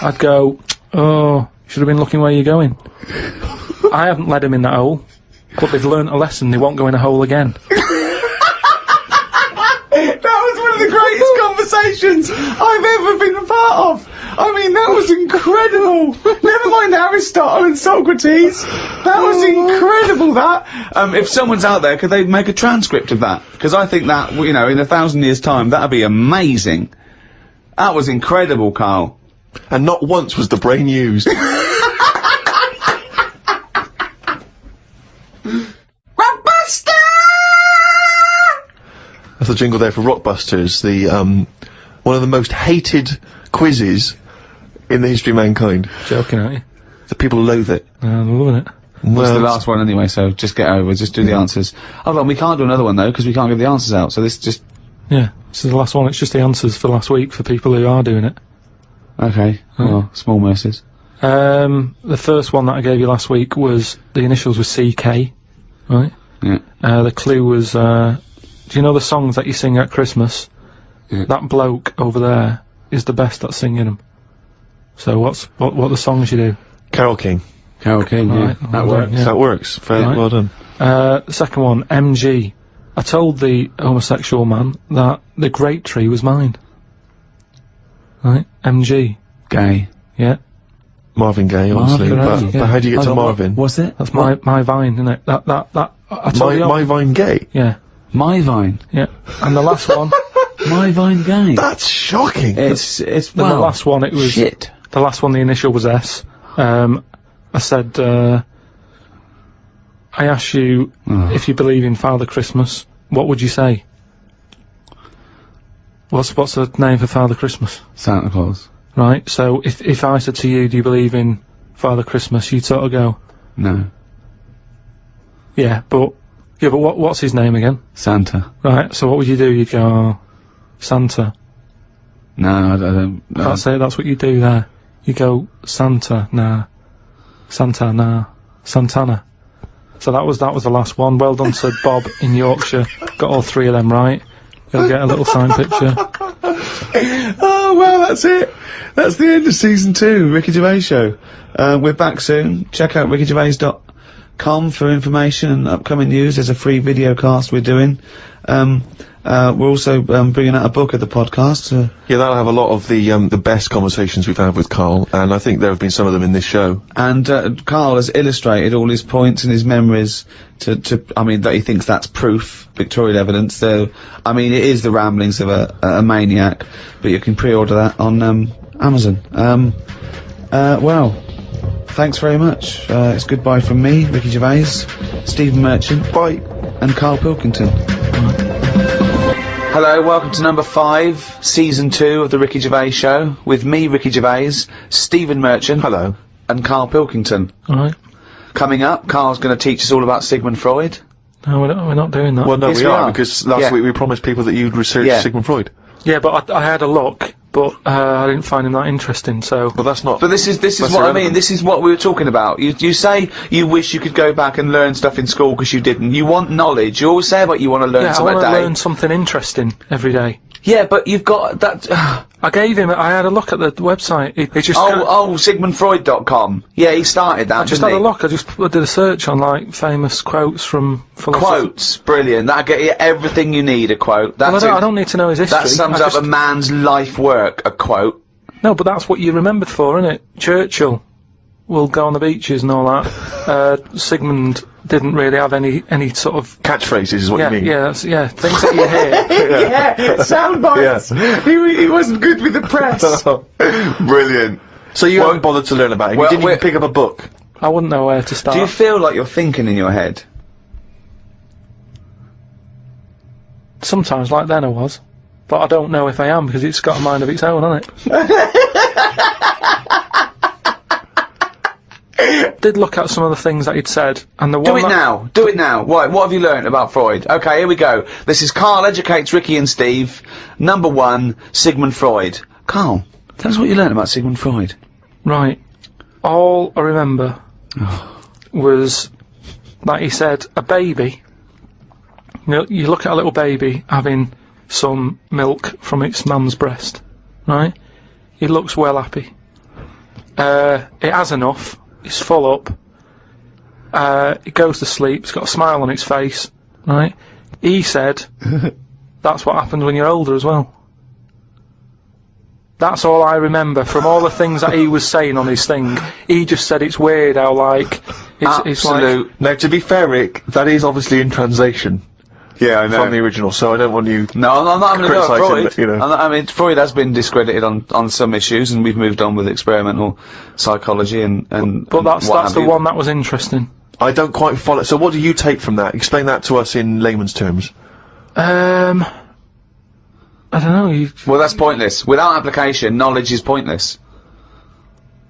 I'd go, oh, should have been looking where you're going. I haven't led them in that hole, but they've learnt a lesson, they won't go in a hole again. That was one of the greatest conversations I've ever been a part of. I mean, that was incredible. Never mind Aristotle and Socrates. That was incredible, that. If someone's out there, could they make a transcript of that? Because I think that, you know, in 1,000 years' time, that'd be amazing. That was incredible, Karl. And not once was the brain used. That's the jingle there for Rockbusters, the, one of the most hated quizzes in the history of mankind. Joking, aren't you? The people loathe it. I'm loving it. Well, the last one anyway, so just get over, just do the answers. Hold on, we can't do another one though, because we can't give the answers out, so this just... Yeah, this is the last one. It's just the answers for last week for people who are doing it. Okay, well, small mercies. The first one that I gave you last week was, the initials were CK, right? Yeah. The clue was, do you know the songs that you sing at Christmas? Yeah. That bloke over there is the best at singing them. So what are the songs you do? Carol King. Carol King, yeah. Right, That works. yeah. That works. Very Right. well done. The second one, MG. I told the homosexual man that the grape tree was mine. Right? MG. Gay. Yeah. Marvin Gaye, obviously. Marvin Gaye, But how do you get to Marvin? What's it? That's my vine, isn't it? I told you. My Vine Gay? Yeah. My Vine. Yeah. And the last one, My Vine Gay. That's shocking! It's, then the well, last one, it was, shit. the last one, the initial was S. I said, I asked you if you believe in Father Christmas, what would you say? What's the name for Father Christmas? Santa Claus. Right, so if I said to you, do you believe in Father Christmas, you'd sort of go, No. yeah, but what's his name again? Santa. Right, so what would you do? You'd go, oh, Santa. No, I don't. No. That's it, that's what you do there. You go, Santa, nah. Santa, nah. Santana. So that was the last one. Well done to Bob in Yorkshire. Got all 3 of them right. You'll get a little signed picture. Oh, well, that's it. That's the end of season 2, Ricky Gervais Show. We're back soon. Check out rickygervais.com for information and upcoming news. There's a free video cast we're doing. We're also bringing out a book of the podcast. Yeah, that'll have a lot of the best conversations we've had with Karl, and I think there have been some of them in this show. And Karl has illustrated all his points and his memories I mean, that he thinks that's proof, pictorial evidence. So, I mean, it is the ramblings of a maniac, but you can pre-order that on Amazon. Well, thanks very much. It's goodbye from me, Ricky Gervais, Stephen Merchant, Bye. and Karl Pilkington. Hello, welcome to number 5, season 2 of the Ricky Gervais Show, with me, Ricky Gervais, Stephen Merchant, Hello. and Karl Pilkington. Alright. Coming up, Karl's going to teach us all about Sigmund Freud. No, we're not doing that. Well, no, Yes, we we are, are. because last Yeah. week we promised people that you'd research Yeah. Sigmund Freud. Yeah, but I had a look, but I didn't find him that interesting, so... But that's not... But this is That's what I irrelevant. mean, this is what we were talking about. You say you wish you could go back and learn stuff in school because you didn't. You want knowledge. You always say about you want to learn Yeah, I something want a to day. learn something interesting every day. Yeah, but you've got that... I had a look at the website. It just... SigmundFreud.com. Yeah, he started that, I just didn't had a he? look. I did a search on, like, famous quotes from philosophers. Quotes, brilliant. That'll get you everything you need, a quote. Well, That's I don't need to know his history. that sums I up just- a man's life work, a quote. No, but that's what you're remembered for, isn't it? Churchill will go on the beaches and all that. Sigmund didn't really have any sort of... Catchphrases is what Yeah, you mean. yeah, things that you hear. Yeah, sound bites. He wasn't good with the press. Brilliant. So you haven't bothered to learn about him? well, you didn't even we're- pick up a book? I wouldn't know where to start. Do you feel like you're thinking in your head? Sometimes, like then I was. But I don't know if I am, because it's got a mind of its own, hasn't it? did look at some of the things that he'd said, and the Do one it that, now. Do it now. What have you learnt about Freud? Okay, here we go. This is Karl Educates Ricky and Steve. Number 1, Sigmund Freud. Karl, tell us what you learnt about Sigmund Freud. Right. All I remember was that he said a baby. You look at a little baby having some milk from its mum's breast, right? It looks well happy. It has enough. It's full up. It goes to sleep. It's got a smile on its face, right? He said that's what happens when you're older as well. That's all I remember from all the things that he was saying on his thing. He just said it's weird how, like, it's like... Now, to be fair, Rick, that is obviously in translation. Yeah, I know. From the original, so I don't want you... No, I'm not having a go at criticise him, Freud. but, you know. I mean, Freud has been discredited on some issues, and we've moved on with experimental psychology and But that's what have the you. one that was interesting. I don't quite follow. So what do you take from that? Explain that to us in layman's terms. I don't know. Well, that's pointless. Without application, knowledge is pointless.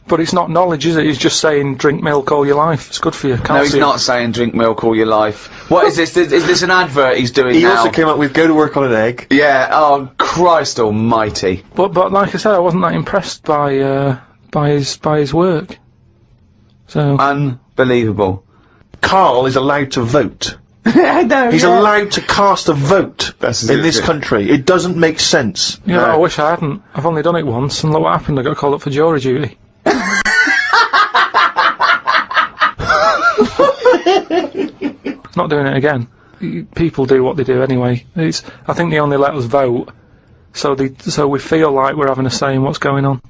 But it's not knowledge, is it? He's just saying drink milk all your life. It's good for you. No, he's not saying drink milk all your life. What is this? Is this an advert he's doing He now? also came up with go to work on an egg. Yeah. Oh, Christ Almighty. But like I said, I wasn't that impressed by his work. So Unbelievable. Karl is allowed to vote. I know. He's allowed to cast a vote That's in this it. country. It doesn't make sense. yeah, I wish I hadn't. I've only done it once, and look what happened. I got called up for jury duty. Not doing it again. People do what they do anyway. I think they only let us vote, so we feel like we're having a say in what's going on.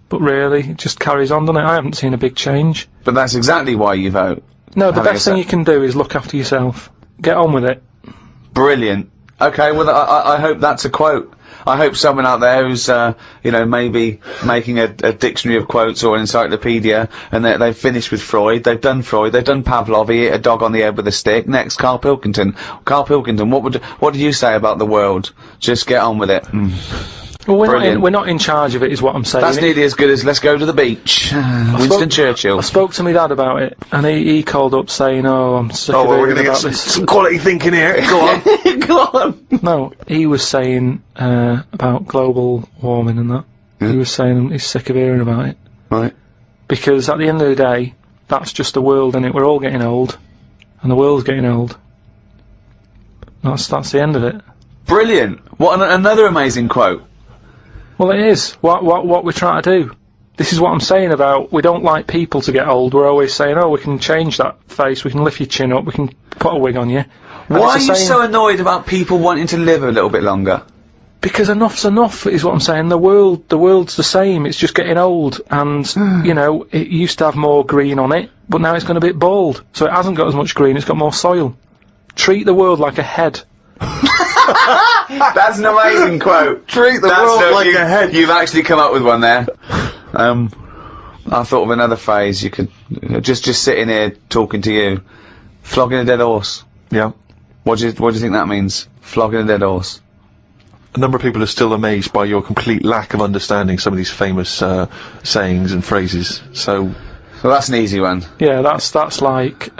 But really, it just carries on, doesn't it? I haven't seen a big change. But that's exactly why you vote. No, the Having best a thing say. you can do is look after yourself. Get on with it. Brilliant. Okay, well, I hope that's a quote. I hope someone out there who's, maybe making a dictionary of quotes or an encyclopedia, and they've finished with Freud, they've done Pavlov, he hit a dog on the head with a stick. Next, Karl Pilkington. Karl Pilkington, what do you say about the world? Just get on with it. Well, Brilliant. we're not in charge of it, is what I'm saying. That's nearly as good as let's go to the beach. Winston Churchill. I spoke to my dad about it, and he called up saying, "Oh, I'm sick of we're hearing gonna about get this." some quality thinking here. Go on. Go on. No, he was saying about global warming and that. He was saying he's sick of hearing about it. Right. Because at the end of the day, that's just the world, innit? We're all getting old, and the world's getting old. That's the end of it. Brilliant. What another amazing quote. Well, it is. What we're trying to do. This is what I'm saying about we don't like people to get old. We're always saying, oh, we can change that face, we can lift your chin up, we can put a wig on you. And Why are it's you the same- so annoyed about people wanting to live a little bit longer? Because enough's enough, is what I'm saying. The world's the same. It's just getting old, and it used to have more green on it, but now it's gone a bit bald, so it hasn't got as much green. It's got more soil. Treat the world like a head. That's an amazing quote. Treat the world like a head. You've actually come up with one there. I thought of another phrase. You could just sitting here talking to you, flogging a dead horse. Yeah. What do you think that means? Flogging a dead horse. A number of people are still amazed by your complete lack of understanding some of these famous sayings and phrases. So Well, that's an easy one. Yeah, that's like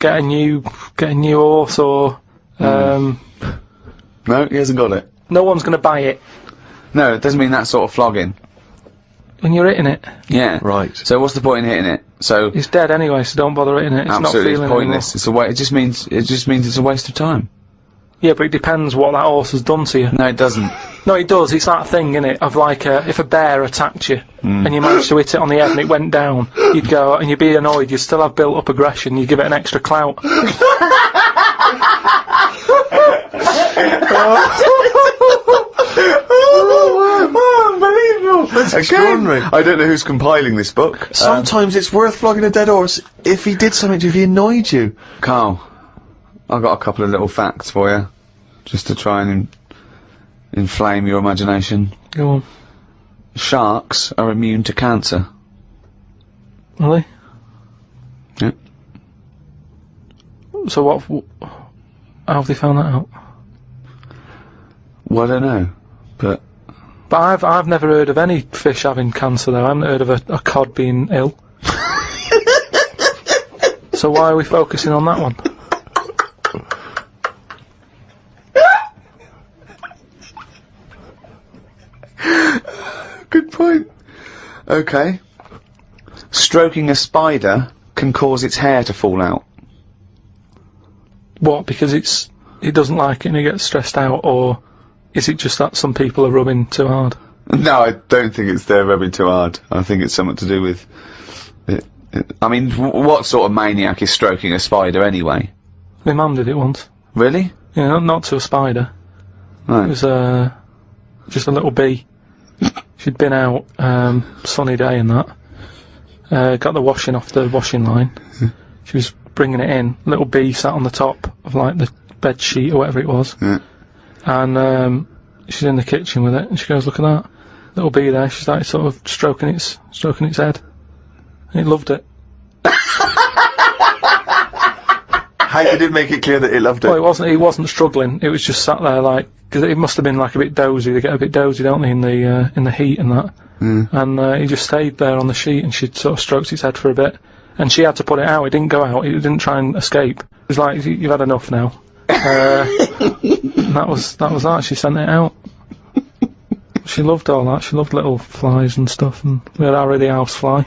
get a new horse, or No, he hasn't got it. no one's going to buy it No, it doesn't mean that sort of flogging. when you're hitting it. Yeah. right. So what's the point in hitting it? So It's dead anyway, so don't bother hitting it. It's absolutely, not it's feeling pointless. It's a it just means it's a waste of time. Yeah, but it depends what that horse has done to you. No, it doesn't. No, it does. It's that thing, innit, of like if a bear attacked you and you managed to hit it on the head and it went down, you'd go and you'd be annoyed. You'd still have built-up aggression. You'd give it an extra clout. Unbelievable! That's extraordinary. I don't know who's compiling this book. Sometimes it's worth flogging a dead horse if he did something to you, if he annoyed you. Karl, I've got a couple of little facts for you, just to try and inflame your imagination. Go on. Sharks are immune to cancer. Really? Yeah. So how have they found that out? Well, I don't know, but But I've never heard of any fish having cancer though. I haven't heard of a cod being ill. So why are we focusing on that one? Good point. Okay. Stroking a spider can cause its hair to fall out. What? Because it doesn't like it and it gets stressed out, or is it just that some people are rubbing too hard? No, I don't think it's they're rubbing too hard. I think it's something to do with I mean, what sort of maniac is stroking a spider anyway? My mum did it once. Really? Yeah, not to a spider. Right. It was just a little bee. She'd been out, sunny day and that. Got the washing off the washing line. She was bringing it in. Little bee sat on the top of like the bed sheet or whatever it was. Yeah. And she's in the kitchen with it, and she goes, "Look at that little bee there." She started sort of stroking its head. And it loved it. How did it make it clear that it loved it? Well, it wasn't struggling. It was just sat there like, because it must have been like a bit dozy. They get a bit dozy, don't they, in the heat and that. And he just stayed there on the sheet, and she sort of stroked its head for a bit. And she had to put it out. It didn't go out. It didn't try and escape. It was like, "You've had enough now." And that was that. She sent it out. She loved all that. She loved little flies and stuff. And we had Harry the housefly.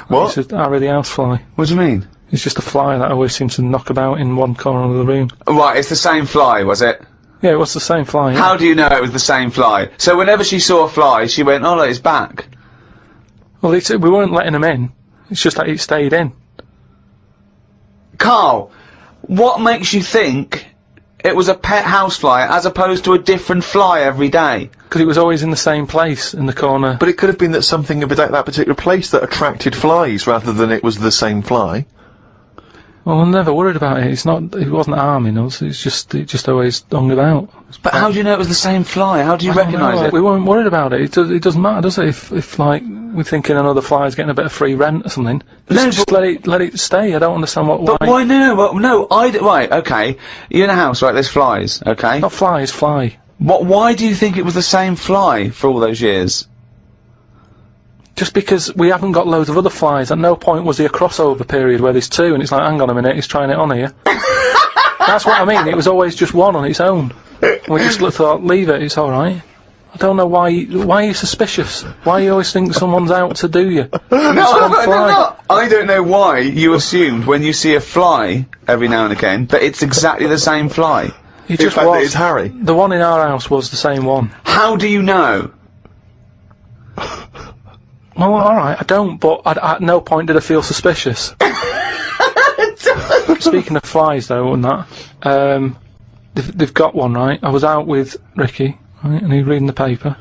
What? Harry the housefly. What do you mean? It's just a fly that always seems to knock about in one corner of the room. Right, it's the same fly, was it? Yeah, it was the same fly. Yeah. How do you know it was the same fly? So whenever she saw a fly, she went, "Oh, look, it's back." Well, we weren't letting him in. It's just that it stayed in. Karl, what makes you think it was a pet housefly as opposed to a different fly every day? Because it was always in the same place, in the corner. But it could have been that something about that particular place that attracted flies rather than it was the same fly. Well, I'm never worried about it. It wasn't harming us. It just always hung about. But how do you know it was the same fly? How do you recognise it? We weren't worried about it. It doesn't matter, does it? If like we're thinking another fly's getting a bit of free rent or something, just let it stay. I don't understand why. But why no? Well, no, right, okay. You're in a house, right? There's flies, okay? Not flies, fly. Why do you think it was the same fly for all those years? Just because we haven't got loads of other flies. At no point was there a crossover period where there's two, and it's like, hang on a minute, he's trying it on here. That's what I mean. It was always just one on its own. And we just thought, leave it. It's all right. I don't know why are you suspicious? Why you always think someone's out to do you? No, I don't know why you assumed when you see a fly every now and again that it's exactly the same fly. It just fact that was. it's Harry. The one in our house was the same one. How do you know? Well, all right, I don't, but at no point did I feel suspicious. Speaking of flies, though, and that, they've got one, right? I was out with Ricky, right, and he was reading the paper.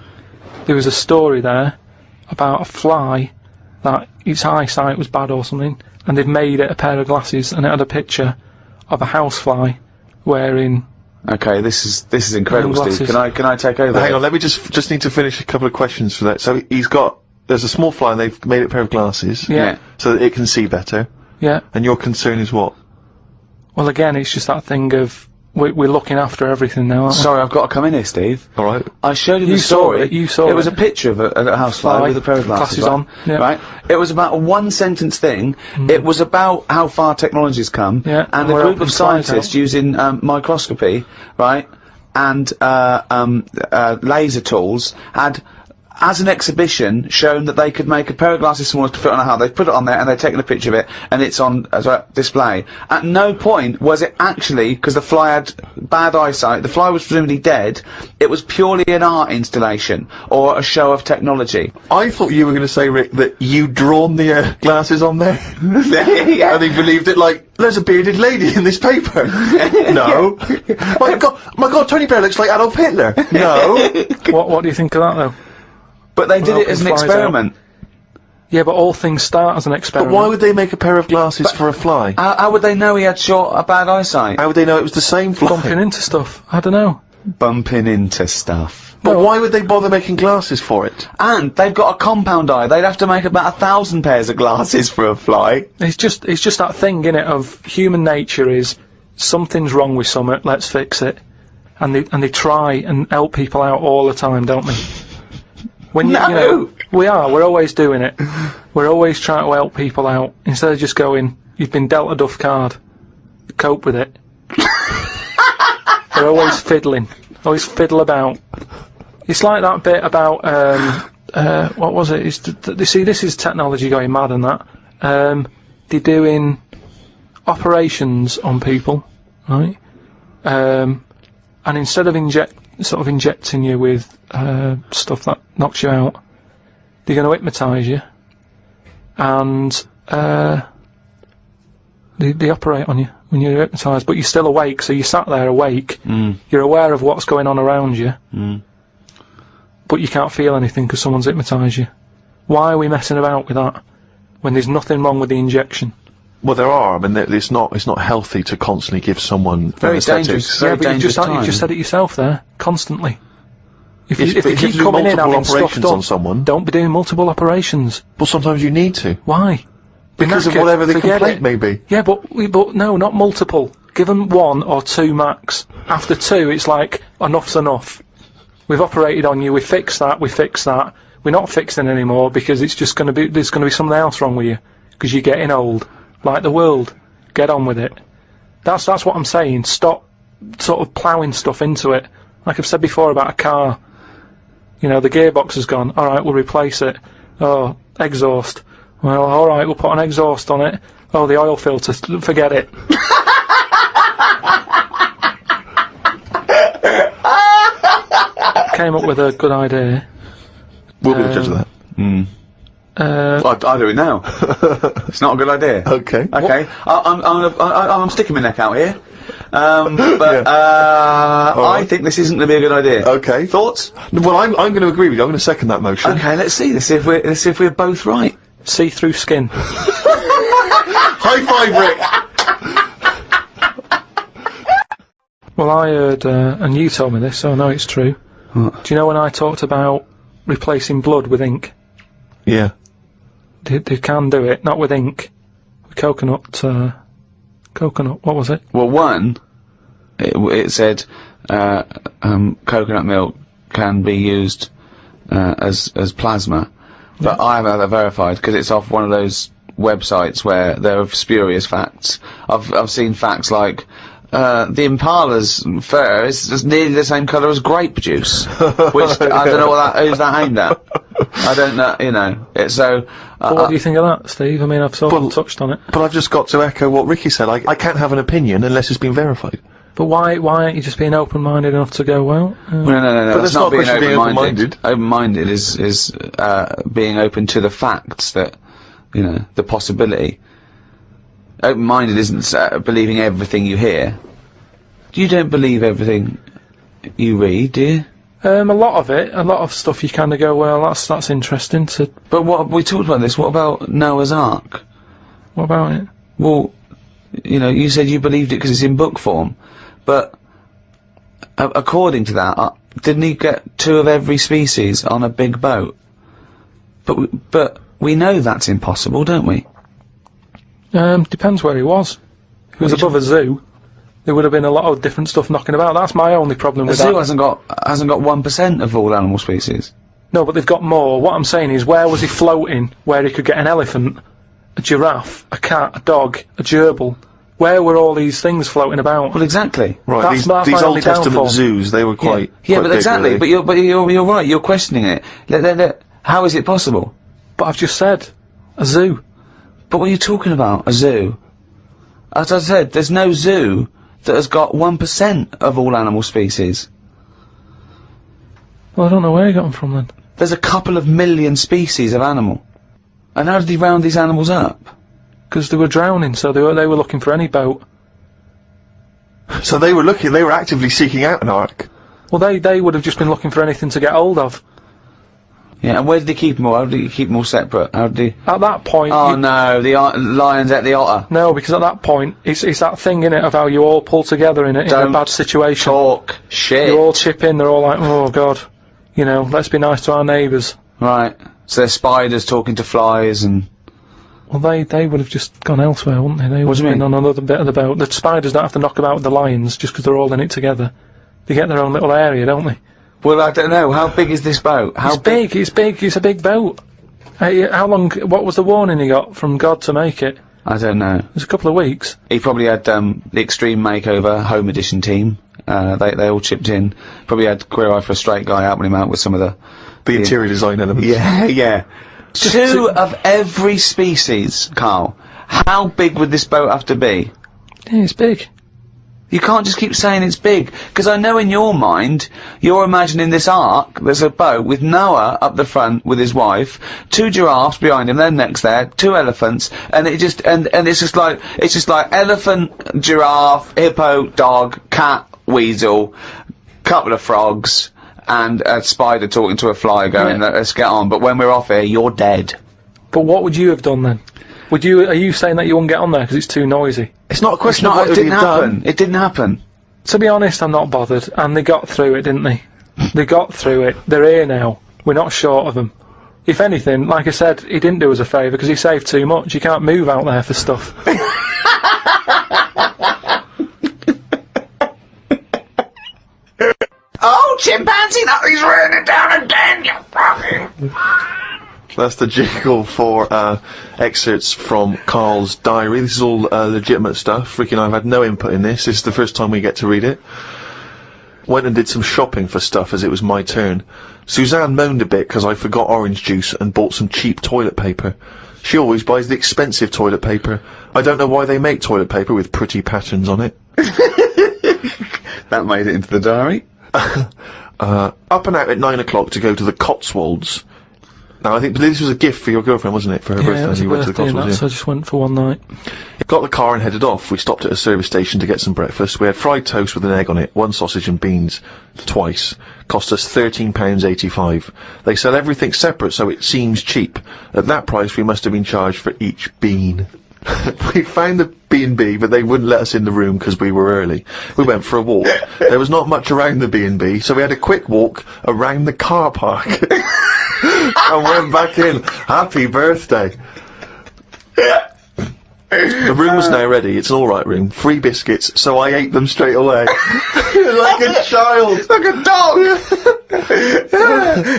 There was a story there about a fly that its eyesight was bad or something, and they'd made it a pair of glasses, and it had a picture of a housefly wearing. Okay, this is incredible, Steve. Can I take over? Hang on, let me just need to finish a couple of questions for that. So there's a small fly and they've made it a pair of glasses. Yeah. So that it can see better. Yeah. And your concern is what? Well, again, it's just that thing of we're looking after everything now, aren't we? Sorry, I've got to come in here, Steve. All right. I showed you the You saw story. it, you saw It was it. a picture of a housefly with a pair of glasses Glasses on, yeah. Right? It was about a one-sentence thing. It was about how far technology's come, Yeah, and and a we're group helping of flies scientists out. using microscopy, right, and laser tools had, as an exhibition, shown that they could make a pair of glasses smaller to fit on a house. They put it on there and they've taken a picture of it, and it's on as a display. At no point was it actually, because the fly had bad eyesight, the fly was presumably dead, it was purely an art installation, or a show of technology. I thought you were going to say, Rick, that you'd drawn the glasses on there. Yeah. And they believed it like, there's a bearded lady in this paper. No. my God, Tony Blair looks like Adolf Hitler. No. What do you think of that, though? But they did it as an Flies out. experiment. Yeah, but all things start as an But experiment. why would they make a pair of glasses for a fly? How would they know he had bad eyesight? How would they know it was the same fly? Bumping into stuff? I don't know. Bumping into stuff. But why would they bother making glasses for it? And they've got a compound eye. They'd have to make about 1,000 pairs of glasses for a fly. It's just that thing, innit, of human nature is something's wrong with something, let's fix it. And they try and help people out all the time, don't they? When you, No. you know, we're always doing it. We're always trying to help people out instead of just going, "You've been dealt a duff card, cope with it." We're always fiddling, always fiddle about. It's like that bit about what was it? You see, this is technology going mad and that. They're doing operations on people, right? And instead of injecting you with stuff that knocks you out, they're going to hypnotise you, and they operate on you when you're hypnotised, but you're still awake, so you're sat there awake, you're aware of what's going on around you, but you can't feel anything because someone's hypnotised you. Why are we messing about with that when there's nothing wrong with the injection? Well, there are. I mean, it's not healthy to constantly give someone Very anesthetics. dangerous. Yeah, Very but you've dangerous just said it yourself there, constantly. If Yes, they but if keep you do coming in multiple having stuff operations done, on someone, don't be doing multiple operations. well, sometimes you need to Why? because of Knackered, whatever the forget complaint it. may be. Yeah, but no, not multiple. Give them 1 or 2 max. After 2, it's like, enough's enough. We've operated on you, we fixed that. We're not fixing anymore because it's just going to be, there's going to be something else wrong with you. Because you're getting old. Like the world. Get on with it. That's what I'm saying. Stop sort of ploughing stuff into it. Like I've said before about a car. You know, the gearbox has gone. Alright, we'll replace it. Oh, exhaust. Well, alright, we'll put an exhaust on it. Oh, the oil filter. Forget it. Came up with a good idea. We'll be the judge of that. I'll do it now. It's not a good idea. Okay. Okay. I'm sticking my neck out here. But I right. think this isn't going to be a good idea. Okay. Thoughts? Well, I'm going to agree with you. I'm going to second that motion. Okay, let's see. Let's see if we're both right. See-through skin. High five, Rick. Well, I heard, and you told me this, so I know it's true. What? Do you know when I talked about replacing blood with ink? Yeah. They can do it, not with ink. With coconut, what was it? Well, one, it said coconut milk can be used as plasma, but I haven't had that verified because it's off one of those websites where there are spurious facts. I've seen facts like the Impala's fur is just nearly the same colour as grape juice, which I don't know who's that aimed at. I don't know, you know. It's so. Well, what do you think of that, Steve? I mean, I've sort of touched on it. But I've just got to echo what Ricky said. I can't have an opinion unless it's been verified. But why aren't you just being open-minded enough to go, well? No. But That's that's not a being question of being open-minded. Open-minded is being open to the facts that, you know, the possibility. Open-minded isn't believing everything you hear. You don't believe everything you read, do you? A lot of stuff you kind of go, well, that's interesting to... But what, we talked about this, what about Noah's Ark? What about it? Well, you know, you said you believed it because it's in book form, but according to that, didn't he get 2 of every species on a big boat? But we know that's impossible, don't we? Depends where he was. If he was above a zoo, there would have been a lot of different stuff knocking about. That's my only problem The with zoo that. hasn't got 1% of all animal species. No, but they've got more. What I'm saying is, where was he floating where he could get an elephant, a giraffe, a cat, a dog, a gerbil? Where were all these things floating about? Well, exactly. Right. That's my These only Old Testament downfall. zoos, they were quite. Yeah, quite but big, exactly. really. But you're right. You're questioning it. How is it possible? But I've just said, a zoo. But what are you talking about? A zoo? As I said, there's no zoo that has got 1% of all animal species. Well, I don't know where he got them from then. There's a couple of million species of animal. And how did he round these animals up? Because they were drowning, so they were looking for any boat. So they were actively seeking out an ark. Well, they would have just been looking for anything to get hold of. Yeah, and where did he keep them all? How did he keep them all separate? How did he... At that point... Oh no, the lions ate the otter. No, because at that point, it's that thing, innit, of how you all pull together in a bad situation. Talk shit. You all chip in, they're all like, oh god, you know, let's be nice to our neighbours. Right. So there's spiders talking to flies and... Well, they would have just gone elsewhere, wouldn't they? They would What do have you been on another bit of the boat. The spiders don't have to knock about with the lions just because they're all in it together. They get their own little area, don't they? Well, I don't know. How big is this boat? How It's big, it's big, it's a big boat. How long, what was the warning he got from God to make it? I don't know. It was a couple of weeks. He probably had the Extreme Makeover Home Edition team. They all chipped in. Probably had Queer Eye for a Straight Guy helping him out with some of The interior design elements. Yeah, yeah. Two of every species, Carl. How big would this boat have to be? Yeah, it's big. You can't just keep saying it's big, because I know in your mind, you're imagining this ark, there's a boat with Noah up the front with his wife, 2 giraffes behind him, then next there, 2 elephants, and it just, and it's just like elephant, giraffe, hippo, dog, cat, weasel, couple of frogs, and a spider talking to a fly going, let's get on, but when we're off here, you're dead. But what would you have done then? Are you saying that you wouldn't get on there because it's too noisy? It's not a question of what It didn't you've done. happen. It didn't happen. To be honest, I'm not bothered, and they got through it, didn't they? They got through it. They're here now. We're not short of them. If anything, like I said, he didn't do us a favour because he saved too much. You can't move out there for stuff. Oh, chimpanzee, that is raining down again, you fucking... That's the jingle for excerpts from Karl's diary. This is all legitimate stuff. Ricky and I have had no input in this. This is the first time we get to read it. Went and did some shopping for stuff as it was my turn. Suzanne moaned a bit because I forgot orange juice and bought some cheap toilet paper. She always buys the expensive toilet paper. I don't know why they make toilet paper with pretty patterns on it. That made it into the diary. Up and out at 9 o'clock to go to the Cotswolds. Now, I think this was a gift for your girlfriend, wasn't it, for her birthday? Yeah, it was a You went to the birthday and Cotswolds, that, so I just went for one night. Got the car and headed off. We stopped at a service station to get some breakfast. We had fried toast with an egg on it, 1 sausage and beans, twice. Cost us £13.85. They sell everything separate, so it seems cheap. At that price, we must have been charged for each bean. We found the B&B, but they wouldn't let us in the room because we were early. We went for a walk. There was not much around the B&B, so we had a quick walk around the car park. And went back in. Happy birthday. The room was now ready. It's an alright room. 3 biscuits, so I ate them straight away. Like a child. Like a dog!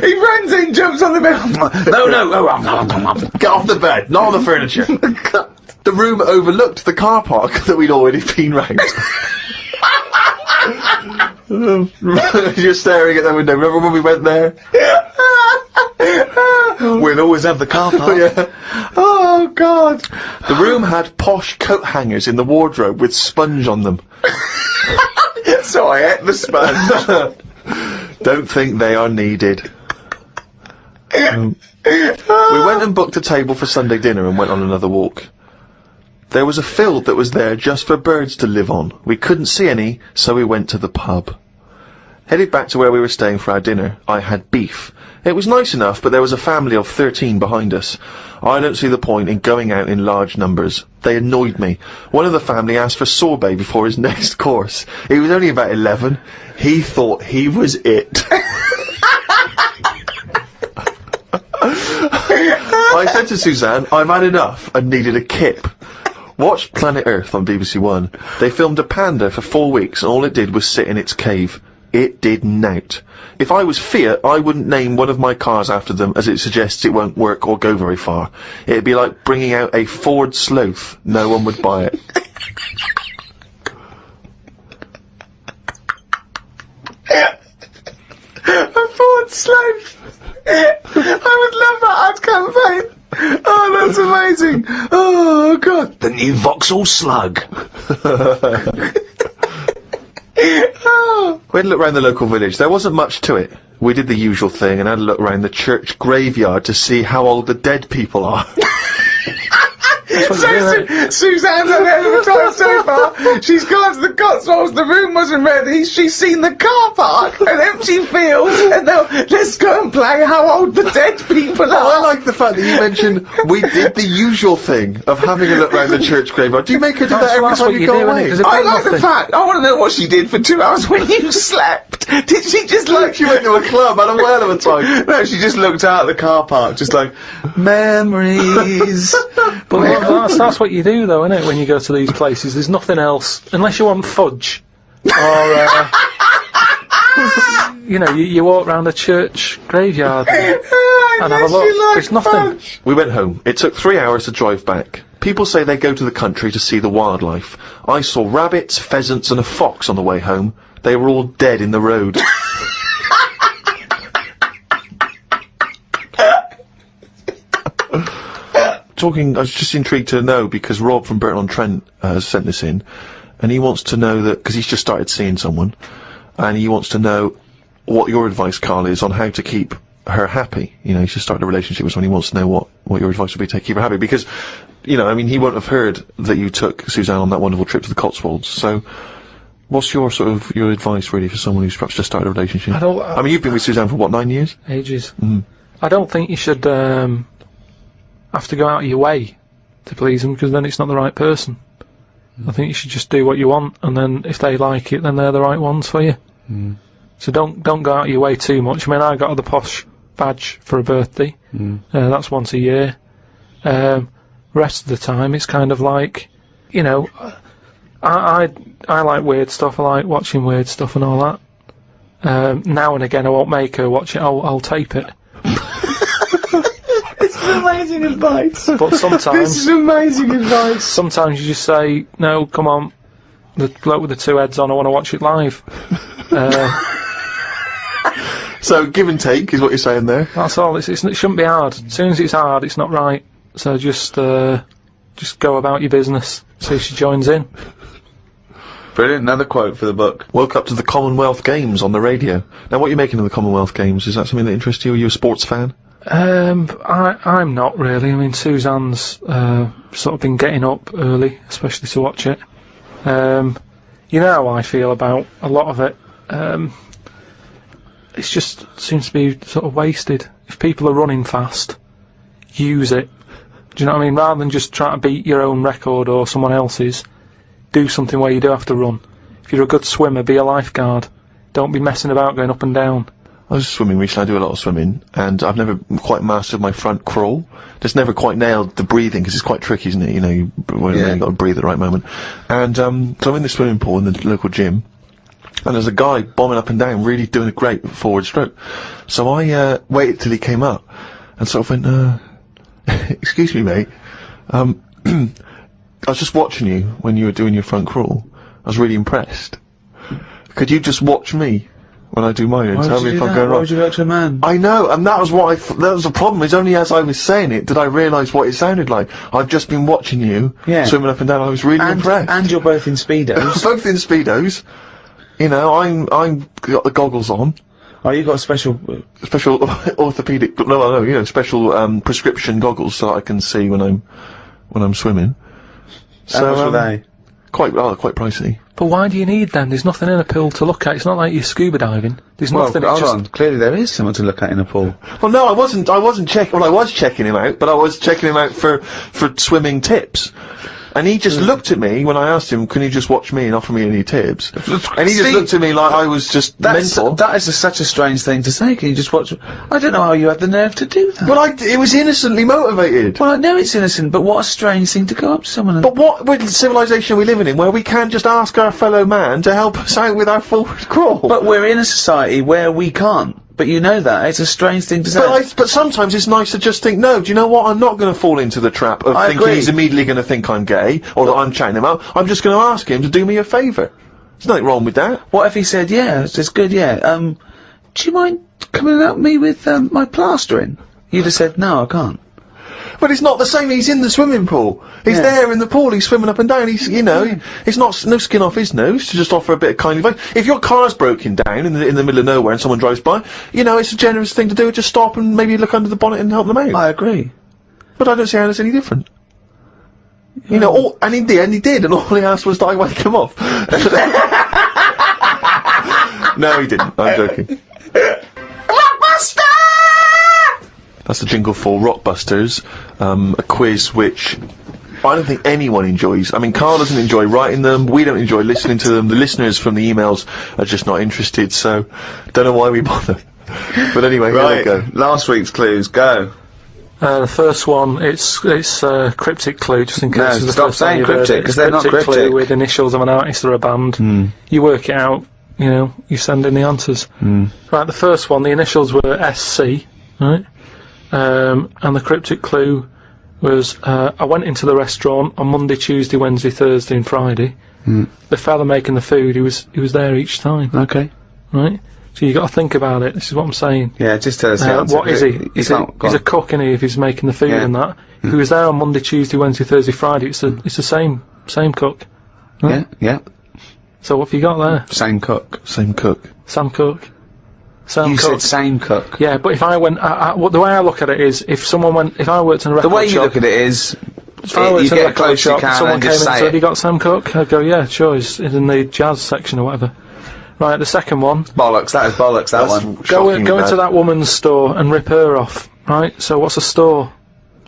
He runs in, jumps on the bed. No. Get off the bed, not on the furniture. The room overlooked the car park that we'd already been round. You're staring at the window. Remember when we went there? We'll always have the car park. Yeah. Oh, God. The room had posh coat hangers in the wardrobe with sponge on them. So I ate the sponge. Don't think they are needed. We went and booked a table for Sunday dinner and went on another walk. There was a field that was there just for birds to live on. We couldn't see any, so we went to the pub. Headed back to where we were staying for our dinner, I had beef. It was nice enough, but there was a family of 13 behind us. I don't see the point in going out in large numbers. They annoyed me. One of the family asked for sorbet before his next course. He was only about 11. He thought he was it. I said to Suzanne, I've had enough and needed a kip. Watched Planet Earth on BBC One. They filmed a panda for 4 weeks and all it did was sit in its cave. It did nout. If I was Fiat, I wouldn't name one of my cars after them as it suggests it won't work or go very far. It'd be like bringing out a Ford Sloth. No one would buy it. A Ford Sloth. I would love that ad campaign. Oh, that's amazing. Oh, God. The new Vauxhall Slug. We had a look round the local village. There wasn't much to it. We did the usual thing and had a look round the church graveyard to see how old the dead people are. Suzanne's had a hell of a time so far. She's gone to the Cotswolds, the room wasn't ready, she's seen the car park, an empty field, and now let's go and play how old the dead people are. I like the fact that you mentioned we did the usual thing of having a look round the church graveyard. Do you make her do that every That's time what you you go do, away? innit? 'Cause I like the fact, I want to know what she did for 2 hours when you slept. Did she just like... She went to a club, had a whale of a time. No, she just looked out at the car park, just like, memories. But that's what you do, though, isn't it? When you go to these places, there's nothing else unless you want fudge or you know, you walk round a church graveyard and have a look. It's nothing. We went home. It took 3 hours to drive back. People say they go to the country to see the wildlife. I saw rabbits, pheasants and a fox on the way home. They were all dead in the road. I was just intrigued to know, because Rob from Burton-on-Trent has sent this in, and he wants to know that, because he's just started seeing someone, and he wants to know what your advice, Karl, is on how to keep her happy. You know, he's just started a relationship with someone. He wants to know what your advice would be to keep her happy, because, you know, I mean, he won't have heard that you took Suzanne on that wonderful trip to the Cotswolds, so what's your advice, really, for someone who's perhaps just started a relationship? I mean, you've been with Suzanne for, what, 9 years? Ages. I don't think you should, have to go out of your way to please them, because then it's not the right person. I think you should just do what you want, and then if they like it, then they're the right ones for you. So don't go out of your way too much. I mean, I got the posh badge for a birthday. That's once a year. Rest of the time, it's kind of like, you know, I like weird stuff. I like watching weird stuff and all that. Now and again, I won't make her watch it. I'll tape it. This is amazing advice. But sometimes This is amazing advice. sometimes you just say, no, come on, the bloke with the two heads on, I want to watch it live. So, give and take is what you're saying there. That's all. It shouldn't be hard. As soon as it's hard, it's not right. So just go about your business. See if she joins in. Brilliant. Another quote for the book. Woke up to the Commonwealth Games on the radio. Now, what are you making of the Commonwealth Games? Is that something that interests you? Are you a sports fan? I'm not really. I mean, Suzanne's sort of been getting up early, especially to watch it. You know how I feel about a lot of it. It just seems to be sort of wasted. If people are running fast, use it. Do you know what I mean? Rather than just trying to beat your own record or someone else's, do something where you do have to run. If you're a good swimmer, be a lifeguard. Don't be messing about going up and down. I was swimming recently. I do a lot of swimming, and I've never quite mastered my front crawl. Just never quite nailed the breathing, because it's quite tricky, isn't it? You know, you've got to breathe at the right moment. And so I'm in the swimming pool in the local gym, and there's a guy bombing up and down, really doing a great forward stroke. So I waited till he came up, and sort of went, excuse me, mate. I was just watching you when you were doing your front crawl. I was really impressed. Could you just watch me when I do mine and tell me if I'm going wrong? Why would you go to a man? I know, and that was what that was the problem. It's only as I was saying it did I realise what it sounded like. I've just been watching you swimming up and down. I was really impressed. And you're both in Speedos. Both in Speedos. You know, I'm got the goggles on. Oh, you got special orthopedic, no, you know, special prescription goggles so I can see when I'm swimming. How much were they? Quite pricey. But why do you need them? There's nothing in a pool to look at. It's not like you're scuba diving. There's nothing. Hold on. Clearly there is something to look at in a pool. Well, no, I wasn't checking. Well, I was checking him out, but I was checking him out for swimming tips. And he just looked at me when I asked him, can you just watch me and offer me any tips? And he just looked at me like I was just mental. That is such a strange thing to say. Can you just watch? I don't know how you had the nerve to do that. Well, it was innocently motivated. Well, I know it's innocent, but what a strange thing to go up to someone and... But what civilization are we living in where we can't just ask our fellow man to help us out with our forward crawl? But we're in a society where we can't. But you know that. It's a strange thing to say. But sometimes it's nice to just think, no, do you know what? I'm not going to fall into the trap of thinking he's immediately going to think I'm gay, or that I'm chatting him up. I'm just going to ask him to do me a favour. There's nothing wrong with that. What if he said, yeah, it's good, yeah, do you mind coming at me with, my plastering? You'd have said, no, I can't. But it's not the same. He's in the swimming pool. He's there in the pool. He's swimming up and down. He's, you know, it's not no skin off his nose to just offer a bit of kindly advice. If your car's broken down in the middle of nowhere and someone drives by, you know, it's a generous thing to do. Just stop and maybe look under the bonnet and help them out. I agree. But I don't see how that's any different. You know, and he did, and all he asked was that I wake him off. No, he didn't. I'm joking. That's the jingle for Rockbusters, a quiz which I don't think anyone enjoys. I mean, Karl doesn't enjoy writing them, we don't enjoy listening to them, the listeners from the emails are just not interested, so don't know why we bother. But anyway, here we go. Last week's clues, go. The first one, it's a cryptic clue, just in case. No, stop saying cryptic, because they're not cryptic. Clue with initials of an artist or a band. You work it out you know, you send in the answers. Right, the first one, the initials were SC, right? And the cryptic clue was, I went into the restaurant on Monday, Tuesday, Wednesday, Thursday and Friday. The fella making the food, he was there each time. Okay. Right? So you got to think about it. This is what I'm saying. Yeah, just tell us the answer. What is he? He's a cook, isn't he, if he's making the food and that. If he was there on Monday, Tuesday, Wednesday, Thursday, Friday, it's the same cook. Right? Yeah. So what have you got there? Same cook. Same cook. Sam Cook. Sam You Cook. said same cook. Yeah, but if I went, the way I look at it is, if I worked in a record shop. The way you look at it is, if I worked you in a get record close shop, you can someone and came just in and say said, it. "You got Sam Cook?" I'd go, "Yeah, sure, he's in the jazz section or whatever." Right, the second one. Bollocks, that is bollocks, that one. Go into that woman's store and rip her off. Right, so what's a store?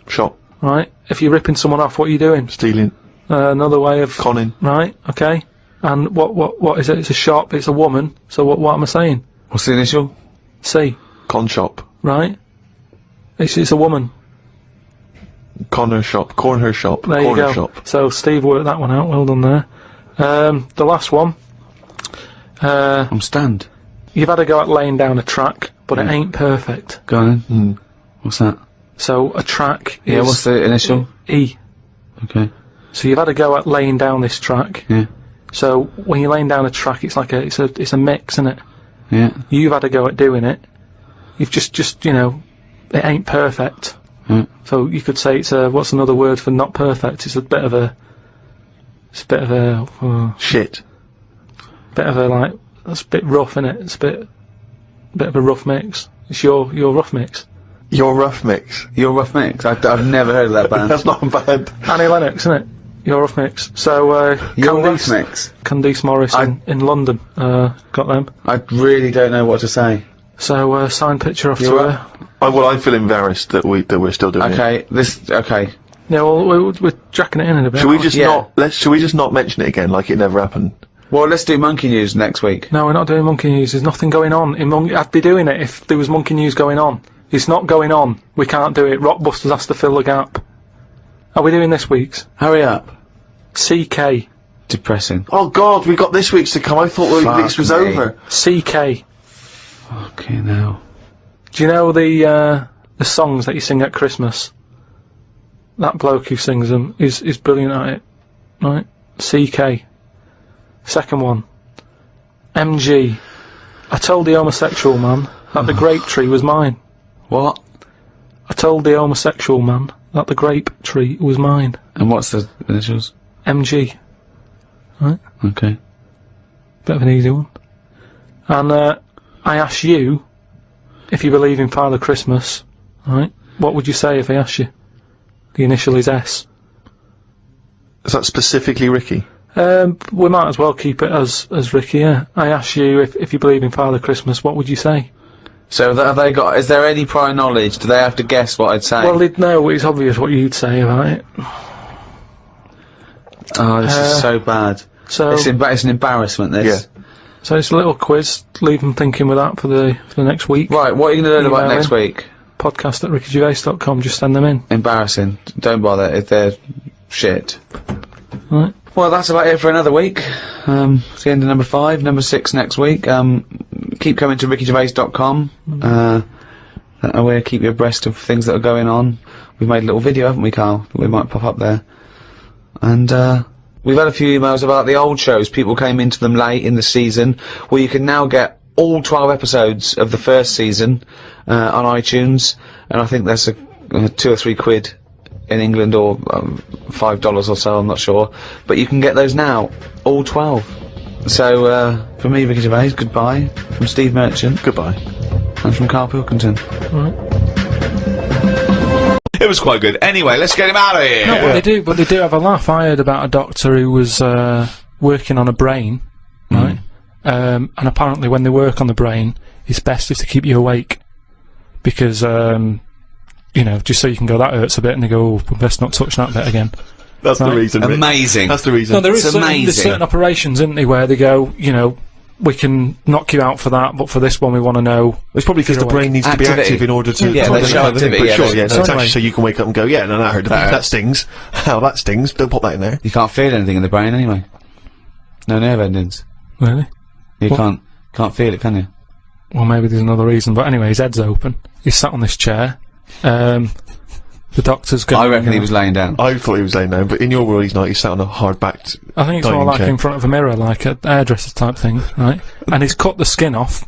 Shop. Right, if you're ripping someone off, what are you doing? Stealing. Another way of Conning. Right, okay. And what is it? It's a shop. It's a woman. So what am I saying? What's the initial? C. Con shop. Right. It's a woman. Corner shop. Corner shop. There corner you go. shop. So Steve worked that one out. Well done there. The last one. I'm stunned. You've had a go at laying down a track, but it ain't perfect. Go on then. What's that? So a track is Yeah, what's the initial? E. Okay. So you've had a go at laying down this track. Yeah. So when you're laying down a track, it's like it's a mix, isn't it? Yeah. You've had a go at doing it. You've just you know, it ain't perfect. So you could say it's what's another word for not perfect? It's a bit of a Shit. bit of a like, that's a bit rough, innit? It's a bit of a rough mix. It's your rough mix. Your rough mix. Your rough mix. I've never heard of that band. That's not bad. Annie Lennox, isn't it? Your rough mix. So Your rough mix. Candice Morris in London got them. I really don't know what to say. So signed picture off to You're her. Well, I feel embarrassed that we're still doing it. Okay. Yeah, well we're jacking it in a bit. Should we aren't just should we just not mention it again, like it never happened? Well, let's do monkey news next week. No, we're not doing monkey news. There's nothing going on. I'd be doing it if there was monkey news going on. It's not going on. We can't do it. Rockbusters has to fill the gap. Are we doing this week's? Hurry up. CK. Depressing. Oh God, we got this week's to come. I thought the week's was me. over. CK. Okay, now. Do you know the songs that you sing at Christmas? That bloke who sings them is brilliant at it. Right? CK. Second one. MG. I told the homosexual man that the grape tree was mine. What? I told the homosexual man that the grape tree was mine. And what's the initials? MG. Right? Okay. Bit of an easy one. And I ask you if you believe in Father Christmas, right? What would you say if I asked you? The initial is S. Is that specifically Ricky? We might as well keep it as Ricky, yeah. I ask you if you believe in Father Christmas, what would you say? So have they got? Is there any prior knowledge? Do they have to guess what I'd say? Well, they'd know. It's obvious what you'd say about it. Oh, this is so bad. So It's an embarrassment. This. Yeah. So it's a little quiz. Leave them thinking with that for the next week. Right. What are you going to learn about Email next in. week? Podcast at rickygervais.com. Just send them in. Embarrassing. Don't bother if they're shit. Right. Well, that's about it for another week. It's the end of number 5, number 6 next week. Keep coming to rickygervais.com. We'll keep you abreast of things that are going on. We've made a little video, haven't we, Karl? We might pop up there. And we've had a few emails about the old shows. People came into them late in the season. Well, you can now get all 12 episodes of the first season on iTunes. And I think there's a 2 or 3 quid in England, or $5 or so, I'm not sure. But you can get those now, all 12. So, from me, Ricky Gervais, goodbye. From Steve Merchant. Goodbye. And from Karl Pilkington. It was quite good. Anyway, let's get him out of here. No, but they do have a laugh. I heard about a doctor who was working on a brain, right? And apparently when they work on the brain, it's best if they keep you awake. Because, you know, just so you can go, that hurts a bit, and they go, oh, we best not touch that bit again. That's the reason. Rick. Amazing. That's the reason. No, there's amazing. certain operations, isn't there, where they go, you know, we can knock you out for that, but for this one we want to know. It's probably because the brain needs to be Activity. active in order to... Yeah, they show activity, But yeah, sure, they- yeah, so it's anyway. actually so you can wake up and go, yeah, no, I heard that stings. How that stings, don't pop that in there. You can't feel anything in the brain anyway. No nerve endings. Really? You can't feel it, can you? Well, maybe there's another reason, but anyway, his head's open. He's sat on this chair. The doctor's going... I reckon he was laying down. I thought he was laying down, but in your world he's not. He's sat on a hard-backed I think it's more dining like chair. in front of a mirror, like a hairdresser type thing, right? And he's cut the skin off.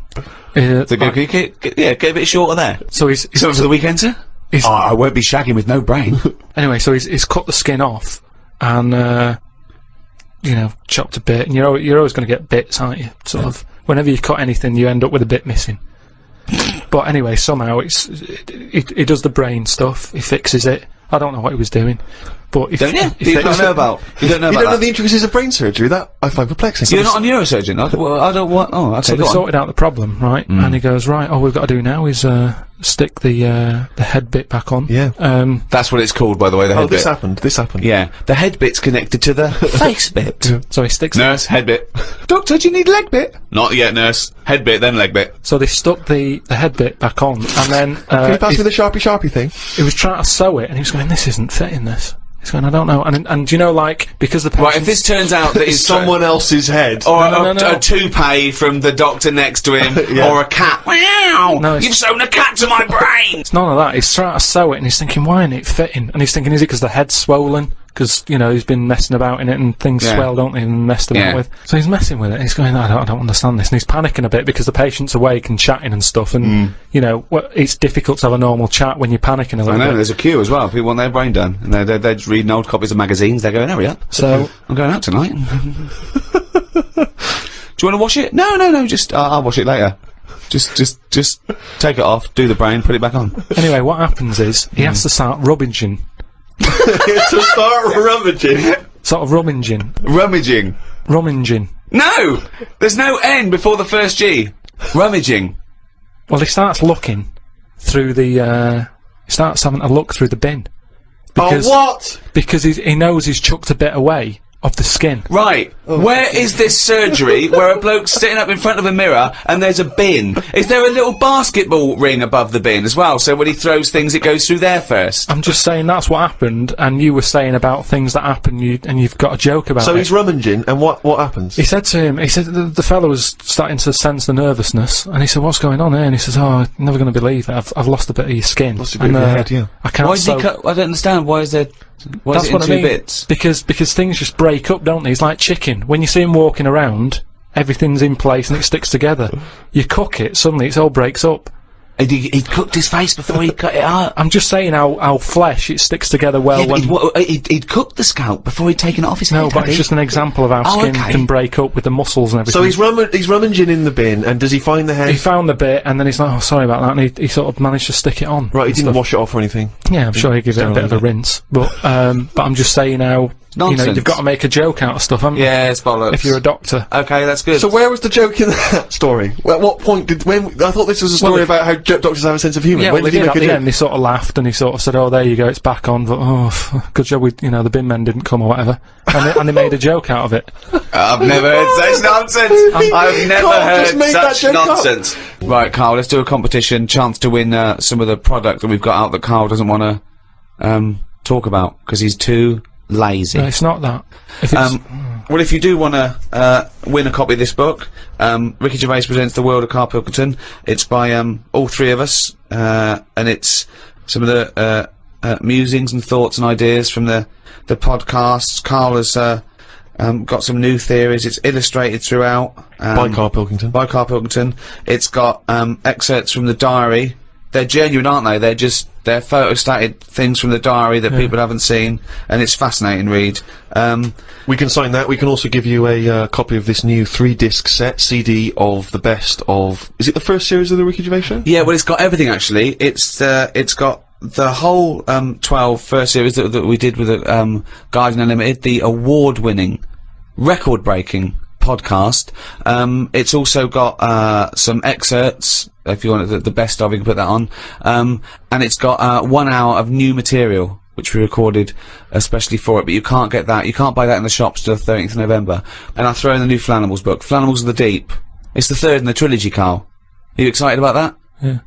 So get a bit shorter there. So he's So for the weekend, sir? He's- I won't be shagging with no brain. anyway, so he's cut the skin off and chopped a bit. And you're always going to get bits, aren't you? Sort of. Whenever you cut anything, you end up with a bit missing. But anyway, somehow he does the brain stuff. He fixes it. I don't know what he was doing, but Don't you? You don't know about You don't know that. the intricacies of brain surgery? That I find perplexing. You're not a neurosurgeon. I don't want. Oh, okay. so they go on. sorted out the problem, right? And he goes, right, all we've got to do now is stick the head bit back on. Yeah. That's what it's called, by the way. The head Oh, this bit. happened. This happened. Yeah, the head bit's connected to the face bit. So he sticks. Nurse, head bit. Doctor, do you need leg bit? Not yet, nurse. Head bit, then leg bit. So they stuck the head bit back on, and then Can you pass me the Sharpie thing? he was trying to sew it, and he was going, "This isn't fitting this." He's going, "I don't know." And you know, like because the patient, Right, if this turns out that It's someone else's head. or No, no. a toupee from the doctor next to him, Yeah. or a cat. Wow! No, it's- You've sewn a cat to my brain! it's none of that. He's trying to sew it, and he's thinking, "Why isn't it fitting?" And he's thinking, "Is it because the head's swollen?" Because he's been messing about in it, and things Yeah. swell, don't they? And messed about Yeah. with. So he's messing with it. And he's going, I don't understand this, and he's panicking a bit because the patient's awake and chatting and stuff. And it's difficult to have a normal chat when you're panicking a I little know, bit. there's a queue as well. People want their brain done. And they're just reading old copies of magazines. They're going, hurry up. So I'm going out tonight. Do you want to wash it? No, just, I'll wash it later. Just take it off, do the brain, put it back on. anyway, what happens is he has to start rummaging, To start rummaging. sort of rummaging. Rummaging. No! There's no N before the first G. Rummaging. Well, he starts looking through the. He starts having a look through the bin because What? because he knows he's chucked a bit away of the skin. Right. Where is this surgery where a bloke's sitting up in front of a mirror and there's a bin? Is there a little basketball ring above the bin as well, so when he throws things it goes through there first? I'm just saying that's what happened, and you were saying about things that happen, and you've got a joke about So it. he's rummaging, and what happens? He said to him, the fellow was starting to sense the nervousness, and he said, "What's going on here?" And he says, "Oh, I'm never going to believe it. I've lost a bit of your skin." Lost a bit of your head, yeah. I can't. Why did he sew- cut? I don't understand. Why is there? Why is That's it in what I two mean. bits? Because things just break up, don't they? It's like chicken. When you see him walking around, everything's in place and it sticks together. You cook it, suddenly it all breaks up. He cooked his face before he cut it out. I'm just saying how flesh it sticks together well. Yeah, but when he'd cooked the scalp before he'd taken it off his no, head. but had it's he? just an example of how Oh, skin okay. can break up with the muscles and everything. So he's rummaging in the bin, and does he find the head? He found the bit, and then he's like, "Oh, sorry about that," and he sort of managed to stick it on. Right, he and didn't stuff. wash it off or anything. Yeah, I'm sure he gives it a bit of a rinse, but I'm just saying how Nonsense. you've got to make a joke out of stuff, haven't you? Yeah, it's bollocks. If you're a doctor. Okay, that's good. So where was the joke in that story? At what point I thought this was a story about how doctors have a sense of humour. Yeah, When well, did he at make a the joke? end, he sort of laughed and he sort of said, "Oh, there you go, it's back on." But good job, the bin men didn't come or whatever, and they made a joke out of it. I've never heard such nonsense. I've never Carl just heard made that such joke up. nonsense. Right, Carl, let's do a competition. Chance to win some of the product that we've got out that Carl doesn't want to talk about because he's too lazy. No, it's not that. If it's, Well, if you do want to win a copy of this book, Ricky Gervais presents The World of Karl Pilkington. It's by all three of us, and it's some of the musings and thoughts and ideas from the podcasts. Karl has got some new theories. It's illustrated throughout. By Karl Pilkington. By Karl Pilkington. It's got excerpts from the diary. They're genuine, aren't they? They're photostated things from the diary that people haven't seen, and it's fascinating read. We can sign that. We can also give you a copy of this new 3-disc set CD of the best of. Is it the first series of the Ricky Gervais Show? Yeah, well, it's got everything actually. It's got the whole 12 first series that we did with Guardian Unlimited, the award-winning, record-breaking podcast. It's also got some excerpts. If you want the best of, you can put that on. And it's got 1 hour of new material, which we recorded especially for it, but you can't get that. You can't buy that in the shops till the 13th of November. And I throw in the new Flanimals book, Flanimals of the Deep. It's the third in the trilogy, Carl. Are you excited about that? yeah.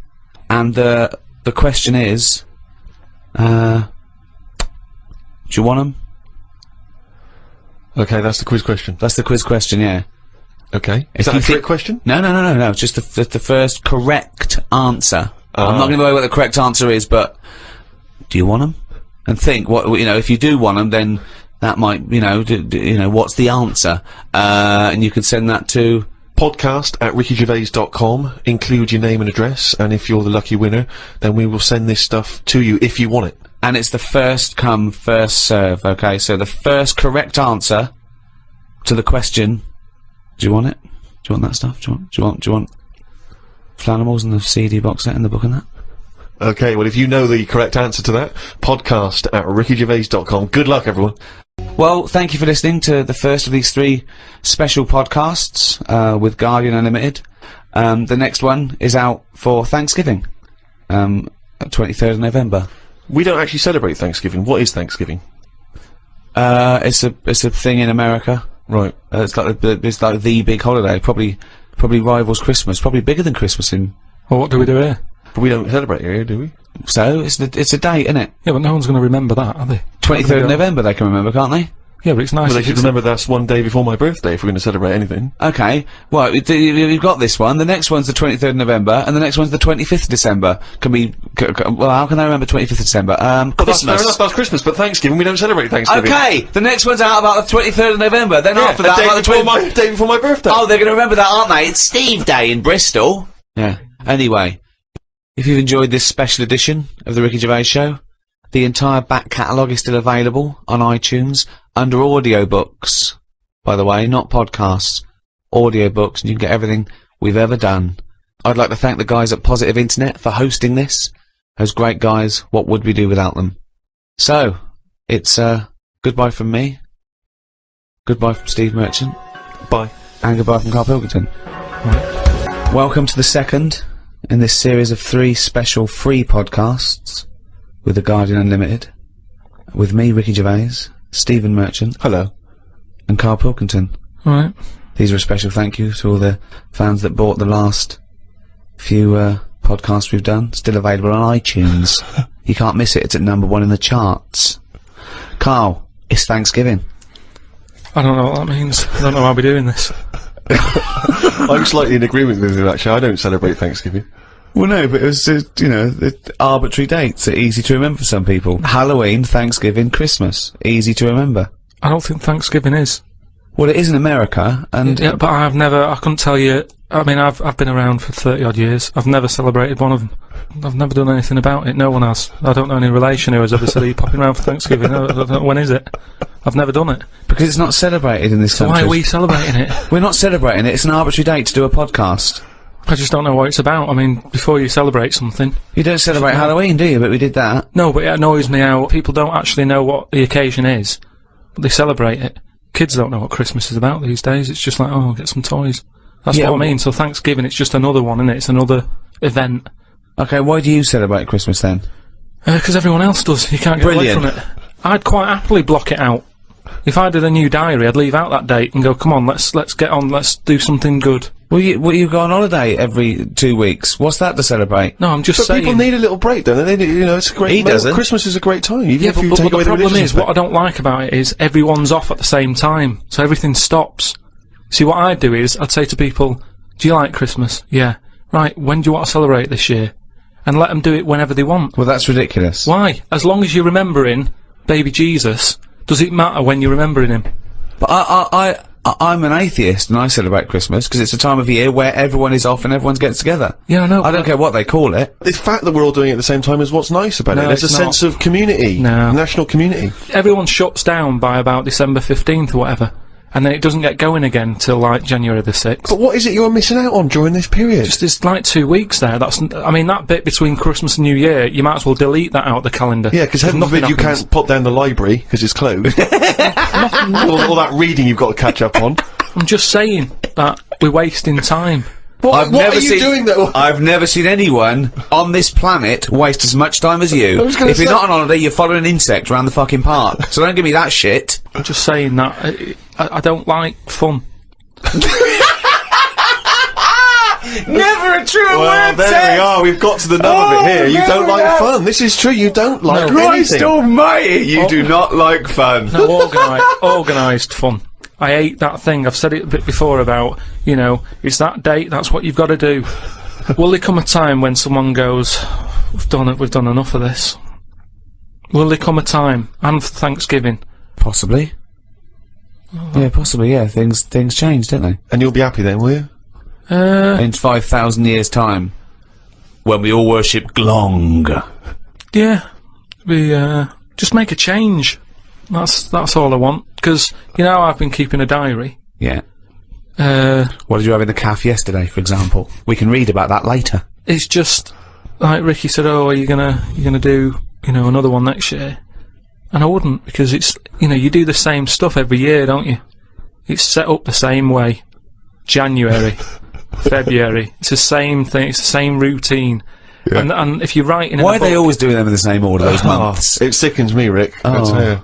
And the question is, do you want them? Okay, that's the quiz question. That's the quiz question, yeah. Okay. If Is that you a trick question? No. It's just the first correct answer. I'm not going to know what the correct answer is, but do you want them? And think if you do want them, then that might what's the answer? And you can send that to podcast@rickygervais.com. Include your name and address, and if you're the lucky winner, then we will send this stuff to you if you want it. And it's the first come, first serve. Okay, so the first correct answer to the question. Do you want it? Do you want that stuff? Do you want Flanimals and the CD box set and the book and that? Okay, well, if you know the correct answer to that, podcast@rickygervais.com. Good luck, everyone. Well, thank you for listening to the first of these 3 special podcasts with Guardian Unlimited. The next one is out for Thanksgiving, 23rd of November. We don't actually celebrate Thanksgiving. What is Thanksgiving? It's a thing in America. Right. It's like the big holiday. Probably rivals Christmas. Probably bigger than Christmas in. Well, what do we do here? But we don't celebrate here, do we? So it's a date, isn't it? Yeah, but no one's going to remember that, are they? 23rd of November. They can remember, can't they? Yeah, but it's nice. Well, they should remember that's one day before my birthday if we're going to celebrate anything. Okay. Well, you've got this one. The next one's the 23rd of November, and the next one's the 25th of December. Well, how can I remember 25th of December? But that's fair Christmas. enough, that's Christmas, but Thanksgiving, we don't celebrate Thanksgiving. Okay, the next one's out about the 23rd of November. Then Yeah, after that, a about the day before my birthday. Oh, they're going to remember that, aren't they? It's Steve Day in Bristol. Yeah. Anyway, if you've enjoyed this special edition of the Ricky Gervais Show, the entire back catalogue is still available on iTunes under audiobooks. By the way, not podcasts, audiobooks, and you can get everything we've ever done. I'd like to thank the guys at Positive Internet for hosting this. Those great guys, what would we do without them? So, it's goodbye from me, goodbye from Steve Merchant, Bye. and goodbye from Karl Pilkington. Welcome to the second in this series of 3 special free podcasts with The Guardian Unlimited, with me, Ricky Gervais, Stephen Merchant, Hello. and Karl Pilkington. Alright. These are a special thank you to all the fans that bought the last few podcasts we've done. Still available on iTunes. You can't miss it. It's at #1 in the charts. Karl, it's Thanksgiving. I don't know what that means. I don't know why we're doing this. I'm slightly in agreement with you, actually. I don't celebrate Thanksgiving. Well, no, but it was, arbitrary dates are easy to remember for some people. Halloween, Thanksgiving, Christmas. Easy to remember. I don't think Thanksgiving is. Well, it is in America, and... Yeah, but I couldn't tell you, I mean, I've been around for 30 odd years. I've never celebrated one of them. I've never done anything about it. No one has. I don't know any relation who has ever said, are you popping around for Thanksgiving? I don't know, when is it? I've never done it. Because it's not celebrated in this So country. why are we celebrating it? We're not celebrating it. It's an arbitrary date to do a podcast. I just don't know what it's about. I mean, before you celebrate something. You don't celebrate Halloween, do you? But we did that. No, but it annoys me how people don't actually know what the occasion is, but they celebrate it. Kids don't know what Christmas is about these days. It's just like, oh, get some toys. That's Yeah, what I mean. So Thanksgiving, it's just another one, isn't it? It's another event. Okay, why do you celebrate Christmas then? Because everyone else does. You can't get Brilliant. away from it. I'd quite happily block it out. If I did a new diary, I'd leave out that date and go, come on, let's get on, let's do something good. Well, you go on holiday every 2 weeks. What's that to celebrate? No, I'm just But saying. people need a little break, don't they? It's a great... He doesn't. Christmas is a great time, even Yeah, if you but take away the problem religious is, what I aspect. don't like about it is everyone's off at the same time, so everything stops. See, what I'd do is, I'd say to people, do you like Christmas? Yeah. Right, when do you want to celebrate this year? And let them do it whenever they want. Well, that's ridiculous. Why? As long as you're remembering baby Jesus, does it matter when you're remembering him? But I'm an atheist and I celebrate Christmas because it's a time of year where everyone is off and everyone gets together. Yeah, I know. I don't care what they call it. The fact that we're all doing it at the same time is what's nice about No, it. There's a it's sense not. of community. No. National community. Everyone shuts down by about December 15th or whatever, and then it doesn't get going again till like January the 6th. But what is it you're missing out on during this period? Just there's like 2 weeks there. I mean, that bit between Christmas and New Year, you might as well delete that out of the calendar. Yeah, because heaven nothing forbid you happens. can't pop down the library because it's closed. all that reading you've got to catch up on. I'm just saying that we're wasting time. What are you doing though? I've never seen anyone on this planet waste as much time as you. was gonna If you're say- not on holiday, you're following an insect around the fucking park. So don't give me that shit. I'm just saying that I don't like fun. Never a true Well, there we are. We've got to the nub of it here. You there don't we like are. fun. This is true. You don't like Christ anything. almighty, you do not like fun. No, organised fun. I hate that thing. I've said it a bit before about, you know, it's that date, that's what you've got to do. Will there come a time when someone goes, we've done enough of this? Will there come a time, and for Thanksgiving? Possibly. Yeah, possibly, yeah. Things change, don't they? And you'll be happy then, will you? In 5,000 years' time, when we all worship Glong. Yeah. We, just make a change. That's all I want. Because, you know, I've been keeping a diary. Yeah. What did you have in the calf yesterday, for example? We can read about that later. It's just, like Ricky said, oh, are you gonna do, you know, another one next year? And I wouldn't, because it's, you know, you do the same stuff every year, don't you? It's set up the same way. January, February, it's the same thing, it's the same routine. Yeah. And if you're writing Why are they always doing them in the same order, those months? It sickens me, Rick. I tell you.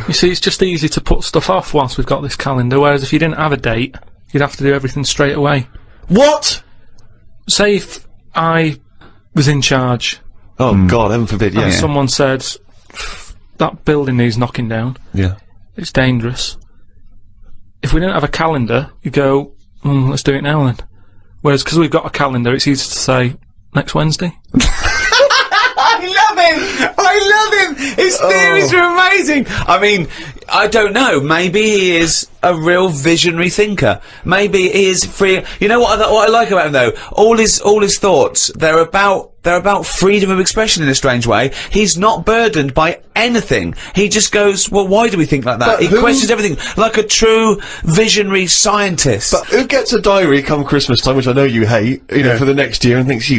You see, it's just easy to put stuff off whilst we've got this calendar, whereas if you didn't have a date, you'd have to do everything straight away. What? Say if I was in charge. Oh, God, heaven forbid, yeah. And someone said, that building needs knocking down. Yeah. It's dangerous. If we didn't have a calendar, you go, let's do it now then. Whereas, because we've got a calendar, it's easy to say, next Wednesday. I love him! His theories are amazing! I mean, I don't know, maybe he is a real visionary thinker. Maybe he is free. You know what I like about him, though? All his thoughts, they're about freedom of expression in a strange way. He's not burdened by anything. He just goes, well, why do we think like that? He questions everything, like a true visionary scientist. But who gets a diary come Christmas time, which I know you hate, you know, for the next year, and thinks,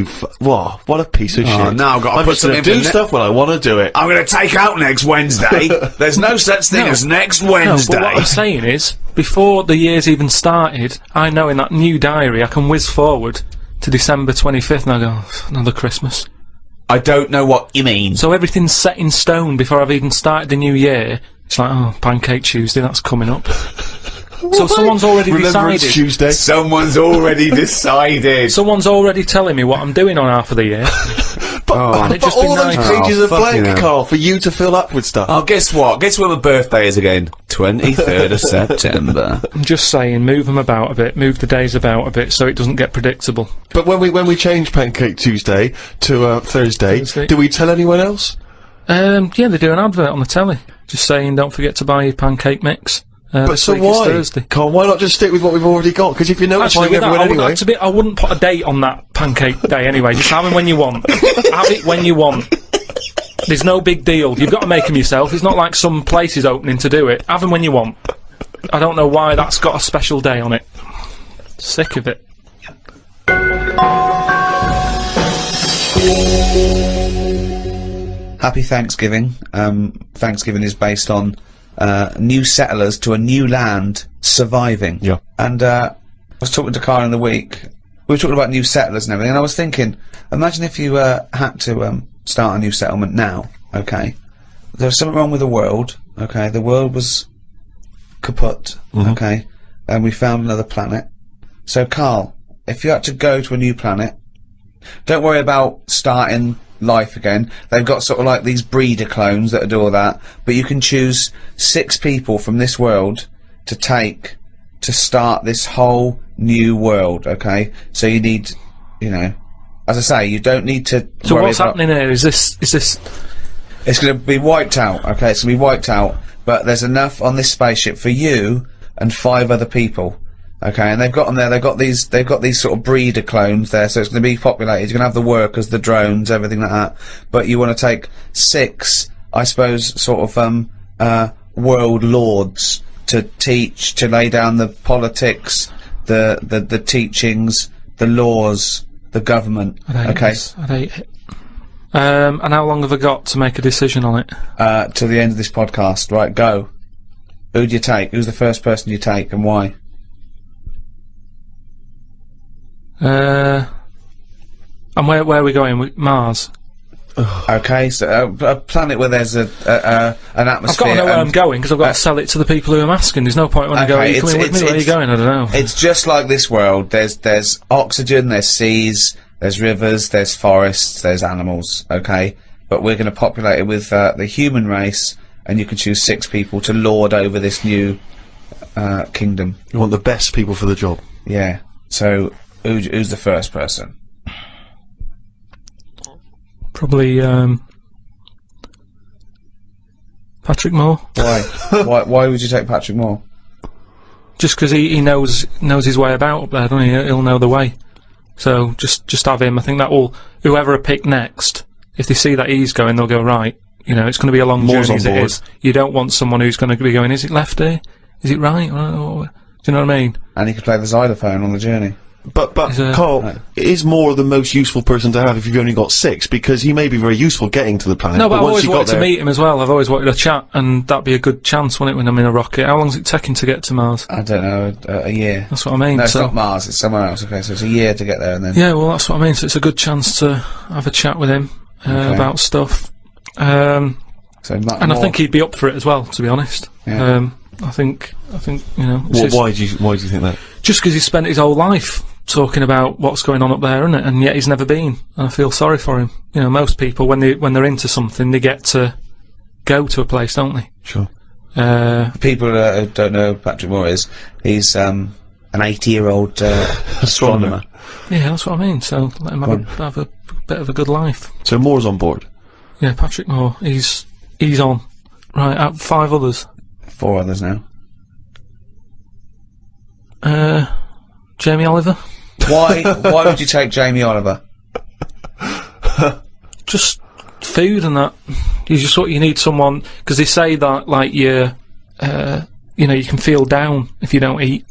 wow, what a piece of shit. Now I've got to I'm put just gonna something do stuff when I want to do it. I'm going to take out next Wednesday. There's no such thing as next Wednesday. No, but what I'm saying is, before the year's even started, I know in that new diary I can whiz forward to December 25th and I go, another Christmas. I don't know what you mean. So everything's set in stone before I've even started the new year. It's like, oh, Pancake Tuesday, that's coming up. So someone's already decided. Tuesday. Someone's already decided. Someone's already telling me what I'm doing on half of the year. But all those pages are blank, Carl, for you to fill up with stuff. Oh, guess what? Guess when my birthday is again? 23rd of September. I'm just saying, move them about a bit, move the days about a bit, so it doesn't get predictable. But when we change Pancake Tuesday to Thursday, do we tell anyone else? Yeah, they do an advert on the telly, just saying, don't forget to buy your pancake mix. But so why? Carl, why not just stick with what we've already got? Because if you're notifying everyone anyway... I wouldn't put a date on that pancake day anyway. Just have them when you want. Have it when you want. There's no big deal. You've got to make them yourself. It's not like some place is opening to do it. Have them when you want. I don't know why that's got a special day on it. Sick of it. Happy Thanksgiving. Thanksgiving is based on new settlers to a new land surviving. Yeah. And I was talking to Karl in the week. We were talking about new settlers and everything, and I was thinking, imagine if you had to start a new settlement now, okay? There was something wrong with the world, okay? The world was kaput, okay? And we found another planet. So, Karl, if you had to go to a new planet, don't worry about starting life again. They've got sort of like these breeder clones that do all that, but you can choose 6 people from this world to take to start this whole new world, okay? So you need, you know, as I say, you don't need to So what's happening here? Is this... It's going to be wiped out, okay? It's going to be wiped out, but there's enough on this spaceship for you and 5 other people. Okay, and they've got them there. They've got these sort of breeder clones there, so it's going to be populated. You're going to have the workers, the drones, everything like that. But you want to take 6, I suppose, sort of world lords to teach, to lay down the politics, the teachings, the laws, the government. I'd hate it. And how long have I got to make a decision on it? To the end of this podcast. Right, go. Who do you take? Who's the first person you take, and why? And where are we going? Mars. Okay, so a planet where there's an atmosphere. I've got to know where I'm going because I've got to sell it to the people who I'm asking. There's no point when I go, are you coming with me? Where are you going? I don't know. It's just like this world. There's oxygen, there's seas, there's rivers, there's forests, there's animals. Okay, but we're going to populate it with the human race, and you can choose 6 people to lord over this new kingdom. You want the best people for the job. Yeah. So, who's the first person? Probably Patrick Moore. Why? Why would you take Patrick Moore? Just because he knows his way about up there, doesn't he? He'll know the way. So just have him. I think that will, whoever I pick next, if they see that he's going, they'll go, right, you know, it's going to be a long Moore's journey on as it board. is. You don't want someone who's going to be going, is it left here? Is it right? Do you know what I mean? And he could play the xylophone on the journey. But He's a- Carl is more the most useful person to have if you've only got 6, because he may be very useful getting to the planet. No, but I've once always you got wanted to there, meet him as well. I've always wanted a chat, and that'd be a good chance, wouldn't it, when I'm in a rocket? How long's it taking to get to Mars? I don't know, a year. That's what I mean. No, it's so, not Mars, it's somewhere else. Okay, so it's a year to get there and then... yeah, well, that's what I mean. So it's a good chance to have a chat with him about stuff. So And I think he'd be up for it as well, to be honest. Yeah. I think you know. it's Well, his- why do you think that? Just because he spent his whole life talking about what's going on up there, isn't it? And yet he's never been. And I feel sorry for him. You know, most people when they're into something, they get to go to a place, don't they? Sure. People who don't know who Patrick Moore is, he's an 80-year-old astronomer. Yeah, that's what I mean. So let him have a bit of a good life. So Moore's on board. Yeah, Patrick Moore. He's on. Right, out 5 others. 4 others now. Jamie Oliver. Why would you take Jamie Oliver? Just food and that. You just what you need someone, because they say that like you know, you can feel down if you don't eat.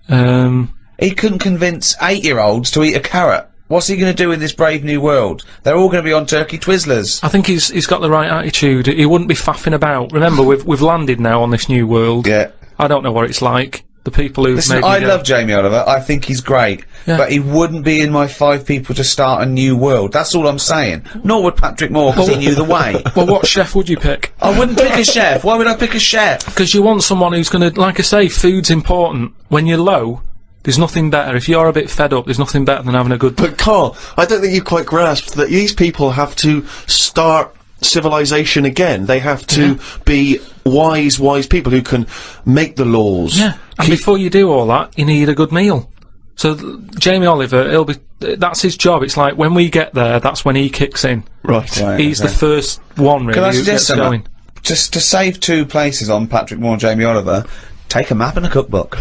He couldn't convince 8-year-olds to eat a carrot. What's he going to do in this brave new world? They're all going to be on turkey Twizzlers. I think he's got the right attitude. He wouldn't be faffing about. Remember, we've landed now on this new world. Yeah. I don't know what it's like. The people who've Listen, maybe I love Jamie Oliver. I think he's great. Yeah. But he wouldn't be in my 5 people to start a new world. That's all I'm saying. Nor would Patrick Moore, because he knew the way. Well, what chef would you pick? I wouldn't pick a chef. Why would I pick a chef? Because you want someone who's going to, like I say, food's important. When you're low, there's nothing better. If you're a bit fed up, there's nothing better than having a good... But Carl, I don't think you quite grasped that these people have to start civilization again. They have to be wise people who can make the laws. Yeah, and before you do all that, you need a good meal. So Jamie Oliver, that's his job. It's like when we get there, that's when he kicks in. Right. He's the first one, really, Can I who suggest gets going. something? Just to save 2 places on Patrick Moore and Jamie Oliver, take a map and a cookbook.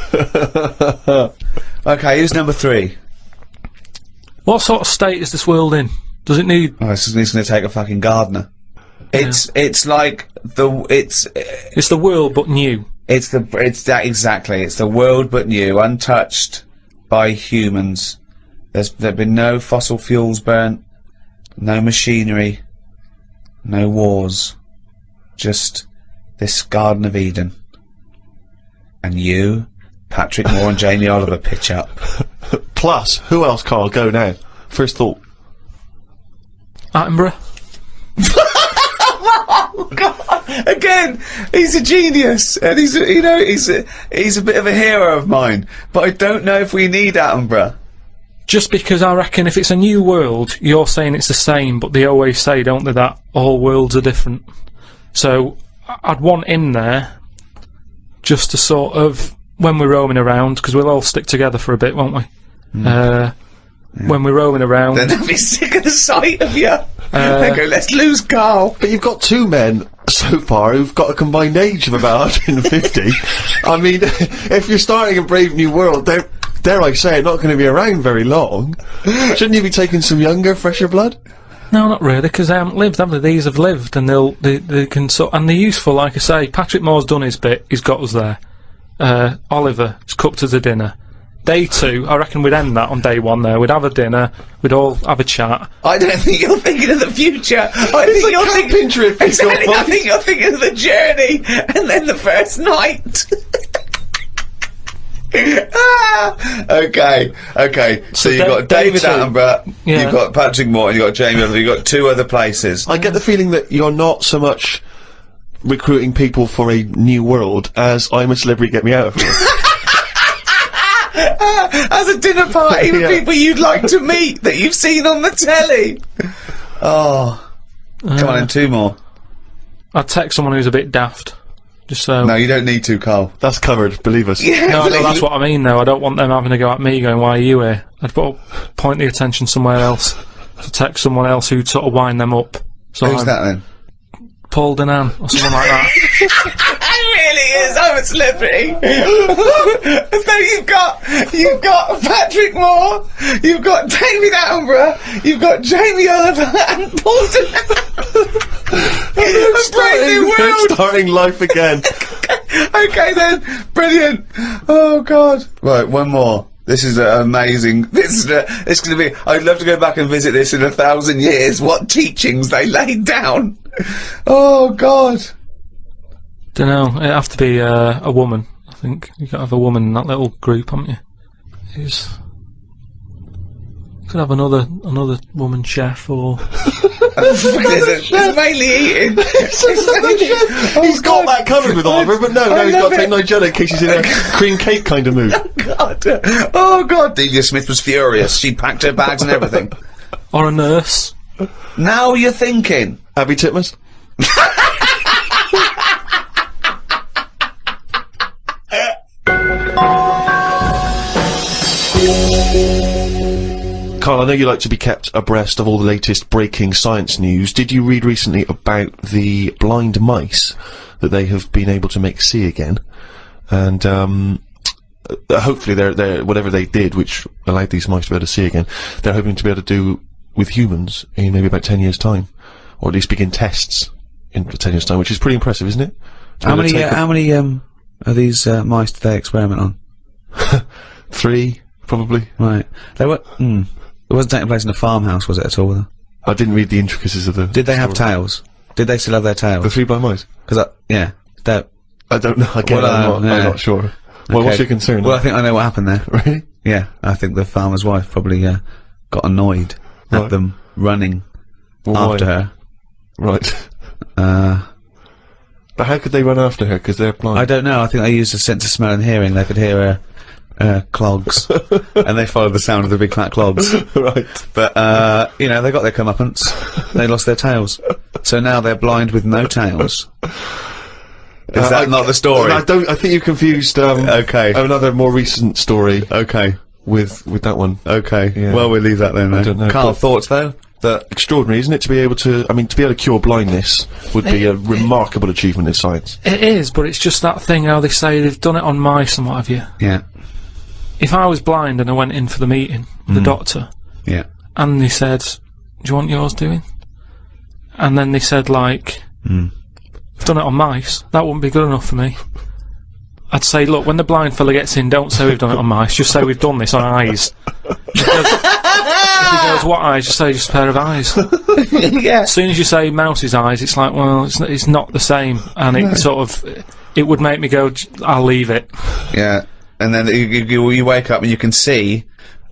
Okay, who's number 3? What sort of state is this world in? Does it need... Oh, he's going to take a fucking gardener. It's like It's the world, but new. it's that exactly. It's the world but new, untouched by humans. There've been no fossil fuels burnt, no machinery, no wars. Just this Garden of Eden. And you, Patrick Moore and Jamie Oliver pitch up. Plus, who else, Carl? Go now. First thought. Attenborough. Again, he's a genius, and he's a bit of a hero of mine. But I don't know if we need Attenborough. Just because I reckon if it's a new world, you're saying it's the same, but they always say, don't they, that all worlds are different. So I'd want him there, just to sort of, when we're roaming around, because we'll all stick together for a bit, won't we? When we're roaming around. Then they'll be sick of the sight of you. They go, let's lose Karl. But you've got 2 men so far who've got a combined age of about 150. I mean, if you're starting a brave new world, dare I say it, not going to be around very long. Shouldn't you be taking some younger, fresher blood? No, not really, because they haven't lived, have they? These have lived, and they can sort, and they're useful, like I say. Patrick Moore's done his bit, he's got us there. Oliver's cooked us a dinner. Day 2, I reckon we'd end that on day 1 there. We'd have a dinner, we'd all have a chat. I don't think you're thinking of the future. I think you're thinking of the journey, and then the first night. Okay. So you've got day David 2. Attenborough, Yeah. you've got Patrick Moore, and you've got Jamie Oliver, you've got 2 other places. I get the feeling that you're not so much recruiting people for a new world as I'm a celebrity, get me out of here. As a dinner party with Yeah. people you'd like to meet that you've seen on the telly. Oh. Come on, and 2 more. I'd take someone who's a bit daft. Just so. No, you don't need to, Carl. That's covered, believe us. No, that's what I mean, though. I don't want them having a go at me going, why are you here? I'd point the attention somewhere else to text someone else who'd sort of wind them up. So Who's that then? Paul Denan or someone like that. It really is. I'm a celebrity. So you've got Patrick Moore, you've got David Attenborough, you've got Jamie Oliver and Paul Denan. A brave new world. Starting life again. Okay then, brilliant. Oh God. Right, one more. This is amazing. This is going to be. I'd love to go back and visit this in 1,000 years. What teachings they laid down. Oh God. Don't know. It'd have to be a woman. I think you got to have a woman in that little group, haven't you? Could have another woman chef or. It's mainly eating. He's got that covered with Oliver, but now he's got to take Nigella in case he's in a cream cake kind of mood. God. Oh God. Delia Smith was furious. She packed her bags and everything. Or a nurse. Now you're thinking. Abby Titmus? Karl, I know you like to be kept abreast of all the latest breaking science news. Did you read recently about the blind mice that they have been able to make see again? And hopefully they're whatever they did, which allowed these mice to be able to see again, they're hoping to be able to do with humans in maybe about 10 years' time, or at least begin tests in 10 years' time, which is pretty impressive, isn't it? How many of these mice did they experiment on? 3, probably. Right. They were. It wasn't taking place in a farmhouse, was it at all? I didn't read the intricacies of the. Did they have tails? Did they still have their tails? The 3 blind mice? Because yeah, I don't know. Again, I'm not sure. Well, Okay. what's your concern? Well, I think I know what happened there. Really? Yeah, I think the farmer's wife probably got annoyed at Right. them running Well, after why? her. Right. But how could they run after her? Because they're blind. I don't know. I think they used a sense of smell and hearing. They could hear her clogs, and they followed the sound of the big fat clogs. Right. But they got their comeuppance. They lost their tails, so now they're blind with no tails. Is that not the story? I think you confused. Okay. Another more recent story. Okay. With that one. Okay. Yeah. Well, we'll leave that then. I don't know, Karl, but- thoughts though? Extraordinary, isn't it? To be able to cure blindness would be a remarkable achievement in science. It is, but it's just that thing how they say they've done it on mice and what have you. Yeah. If I was blind and I went in for the meeting with the doctor, Yeah. and they said, "Do you want yours doing?" And then they said, like, "I've done it on mice," that wouldn't be good enough for me. I'd say, look, when the blind fella gets in, don't say we've done it on mice, just say we've done this on eyes. If he goes, what eyes? Just say just a pair of eyes. Yeah. As soon as you say mouse's eyes, it's like, well, it's not the same, and it would make me go, I'll leave it. Yeah. And then you wake up and you can see,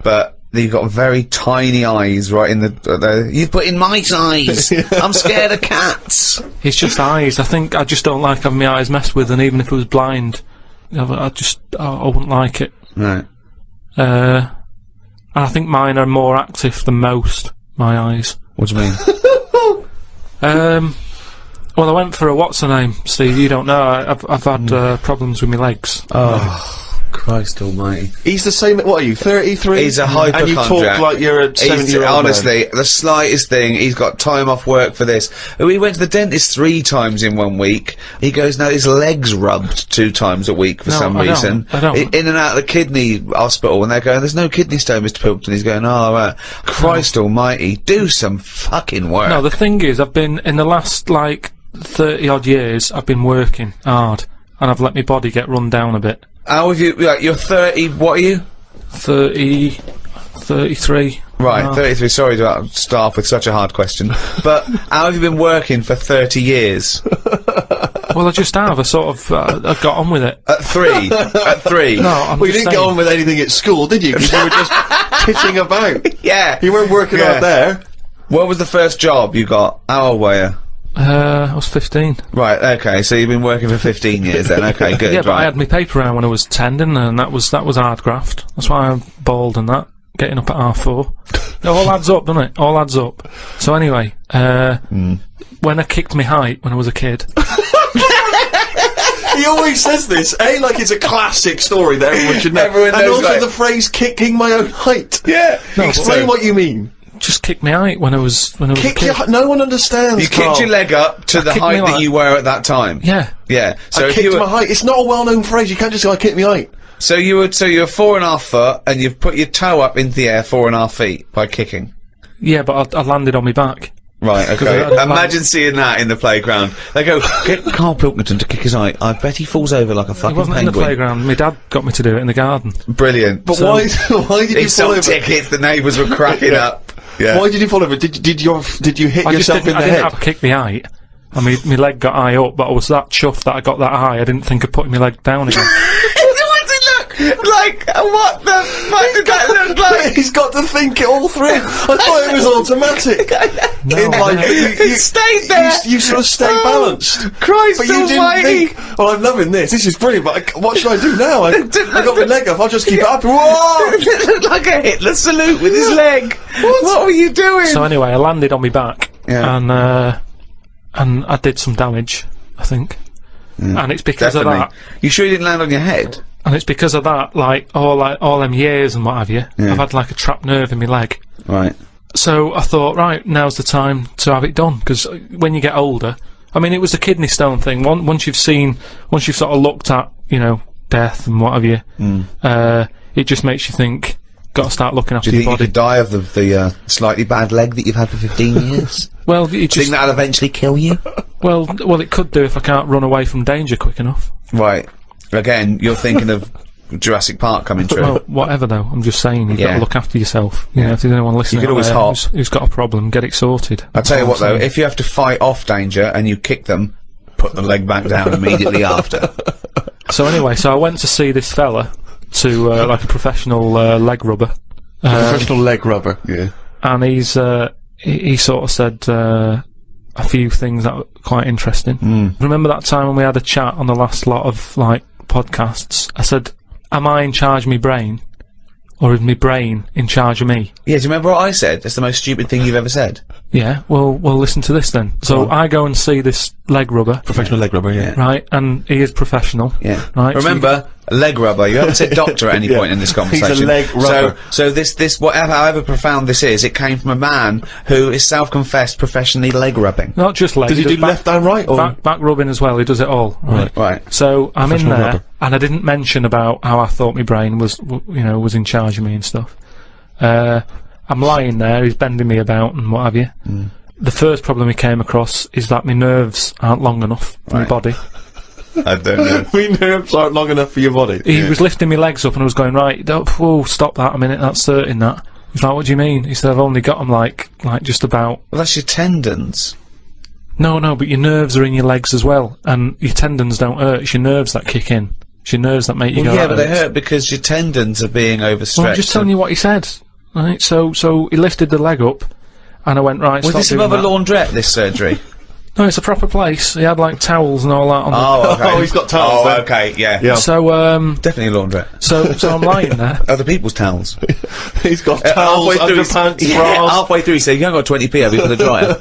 but you've got very tiny eyes right in the you've put in mice eyes. I'm scared of cats. It's just eyes. I think I just don't like having my eyes messed with, and even if I was blind, I wouldn't like it. Right. And I think mine are more active than most, my eyes. What do you mean? Well, I went for a what's her name, Steve. You don't know. I've had problems with my legs. Oh, Christ Almighty! He's the same. What are you? 33. He's a And you talk hypochondriac. like you're a 70-year-old. Honestly, the slightest thing, he's got time off work for this. We went to the dentist 3 times in 1 week. He goes, now his legs rubbed 2 times a week for some reason. I don't. In and out of the kidney hospital, and they're going, there's no kidney stone, Mr. Pilkington. He's going, oh, right. Christ Almighty, do some fucking work. No, the thing is, I've been, in the last, 30 odd years, I've been working hard, and I've let my body get run down a bit. How have you, you're 30, what are you? 33. Right, 33, sorry to start off with such a hard question. But how have you been working for 30 years? Well, I just have. I sort of, I got on with it. At 3? At 3? No, I'm Well, you just didn't get saying. on with anything at school, did you? Because you were just pitching about. Yeah. You weren't working out there. What was the first job you got? How old were you? I was 15. Right, okay, so you've been working for 15 years then, okay, good, Yeah, but right. I had my paper round when I was 10, didn't I? And that was hard graft. That's why I'm bald and that. Getting up at 4:30. It all adds up, doesn't it? All adds up. So anyway, when I kicked my height when I was a kid. He always says this, like it's a classic story that everyone should know. Everyone and knows, also like- the phrase kicking my own height. Yeah. Explain what you mean. Just kicked me out when I was a Kick kid. your no one understands. You Karl. kicked your leg up to the kicked height me that like- you were at that time. Yeah. Yeah. So I if you kicked were, my height. It's not a well-known phrase. You can't just go, I kicked my height. so you're 4.5 foot, and you've put your toe up into the air 4.5 feet by kicking. Yeah, but I landed on my back. Right, okay. I- Imagine seeing that in the playground. They go, get Karl Pilkington to kick his height. I bet he falls over like a It fucking wasn't in the penguin. playground. My dad got me to do it in the garden. Brilliant. But So- why did He you fall sold over? tickets, the neighbours were cracking up. Yeah. Why did you fall over? Did you hit I just yourself in didn't, the I didn't head? have a kick me height. I mean, my leg got high up, but I was that chuffed that I got that high, I didn't think of putting my leg down again. What's it look like? What the fuck did that look like? He's got to think it all through. I thought it was automatic. No, It stayed there. You sort of stay balanced. Christ But you didn't almighty. think, well, I'm loving this. This is brilliant, but what should I do now? I got my leg up. I'll just keep it up. Whoa! It looked like a Hitler salute with his leg. What were you doing? So anyway, I landed on my back, Yeah. and I did some damage, I think. And it's because of that. You sure you didn't land on your head? And it's because of that, like all them years and what have you. Yeah. I've had like a trapped nerve in my leg. Right. So I thought, right, now's the time to have it done, because when you get older, I mean, it was the kidney stone thing. Once you've sort of looked at, death and what have you, it just makes you think, got to start looking after Do you your think you body. could die of the slightly bad leg that you've had for 15 years? Well, it Do you just, think that'll eventually kill you? well, it could do if I can't run away from danger quick enough. Right. Again, you're thinking of Jurassic Park coming true. Well, whatever though, I'm just saying, you've got Yeah. to look after yourself. You know, if there's anyone listening could out always there hop. who's got a problem, get it sorted. I'll tell you what That's all though, I'm saying. if you have to fight off danger and you kick them, put the leg back down immediately after. So anyway, I went to see this fella, to like a professional leg rubber. Professional leg rubber. Yeah. And he sort of said a few things that were quite interesting. Remember that time when we had a chat on the last lot of like podcasts? I said, am I in charge of my brain, or is my brain in charge of me? Yeah, do you remember what I said? That's the most stupid thing you've ever said. Yeah, well listen to this then. So I go and see this leg rubber, Professional leg rubber, yeah. right, and he is professional. Yeah. Right, so Remember, a leg rubber. You haven't said doctor at any point in this conversation. leg rubber. So this, however profound this is, it came from a man who is self-confessed professionally leg rubbing. not just leg. Did he does do left and right? Or back rubbing as well. He does it all. Right. Right. So I'm in Professional there, rubber. and I didn't mention about how I thought my brain was in charge of me and stuff. I'm lying there. He's bending me about and what have you. The first problem he came across is that my nerves aren't long enough for my Right. body. I don't know. we nerves aren't long enough for your body. He was lifting my legs up, and I was going, right, stop that a minute. That's hurting. That. He's like, what do you mean? He said, I've only got them like just about. Well, that's your tendons. No, but your nerves are in your legs as well, and your tendons don't hurt. It's your nerves that kick in. It's your nerves that make you go. Yeah, "That but they hurts." hurt because your tendons are being overstretched. Well, I'm just telling you what he said. Right, so he lifted the leg up, and I went, right, Was stop this doing above a that. laundrette, this surgery? No, it's a proper place. He had like towels and all that on Oh, okay. Oh, he's got towels Oh, then. okay, yeah. Yeah. So Definitely a laundrette. so I'm lying there. Other people's towels. He's got towels, underpants, yeah, bras. halfway through he said, you haven't got 20p, have you, for the dryer?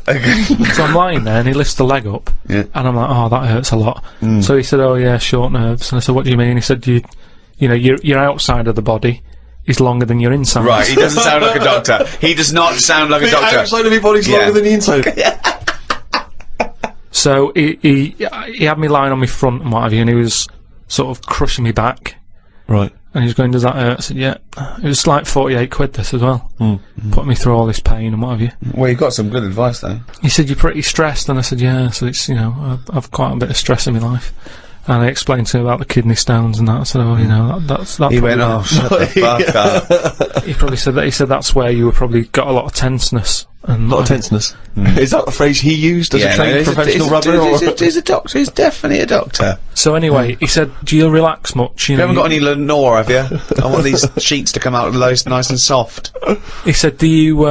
Okay. So I'm lying there, and he lifts the leg up, Yeah. and I'm like, oh, that hurts a lot. So he said, oh yeah, short nerves. And I said, what do you mean? He said, your outside of the body is longer than your inside. Right, he doesn't sound like a doctor. He does not sound like a The doctor. outside of your body's Yeah. longer than the inside. So he had me lying on my front and what have you, and he was sort of crushing me back. Right. And he was going, does that hurt? I said, yeah. It was like 48 quid this as well. Putting me through all this pain and what have you. Well, you've got some good advice, though. He said, you're pretty stressed. And I said, yeah. So it's, I've quite a bit of stress in my life. And I explained to him about the kidney stones and that. I said, oh, that's that. He went, oh, shut the fuck up. He probably said that. He said that's where you were probably got a lot of tenseness. And A lot of tenseness. Is that the phrase he used as a trained he's professional he's rubber? Or? He's a doctor. He's definitely a doctor. So anyway, he said, do you relax much? You haven't got any Lenore, have you? I want these sheets to come out nice and soft. He said, do you,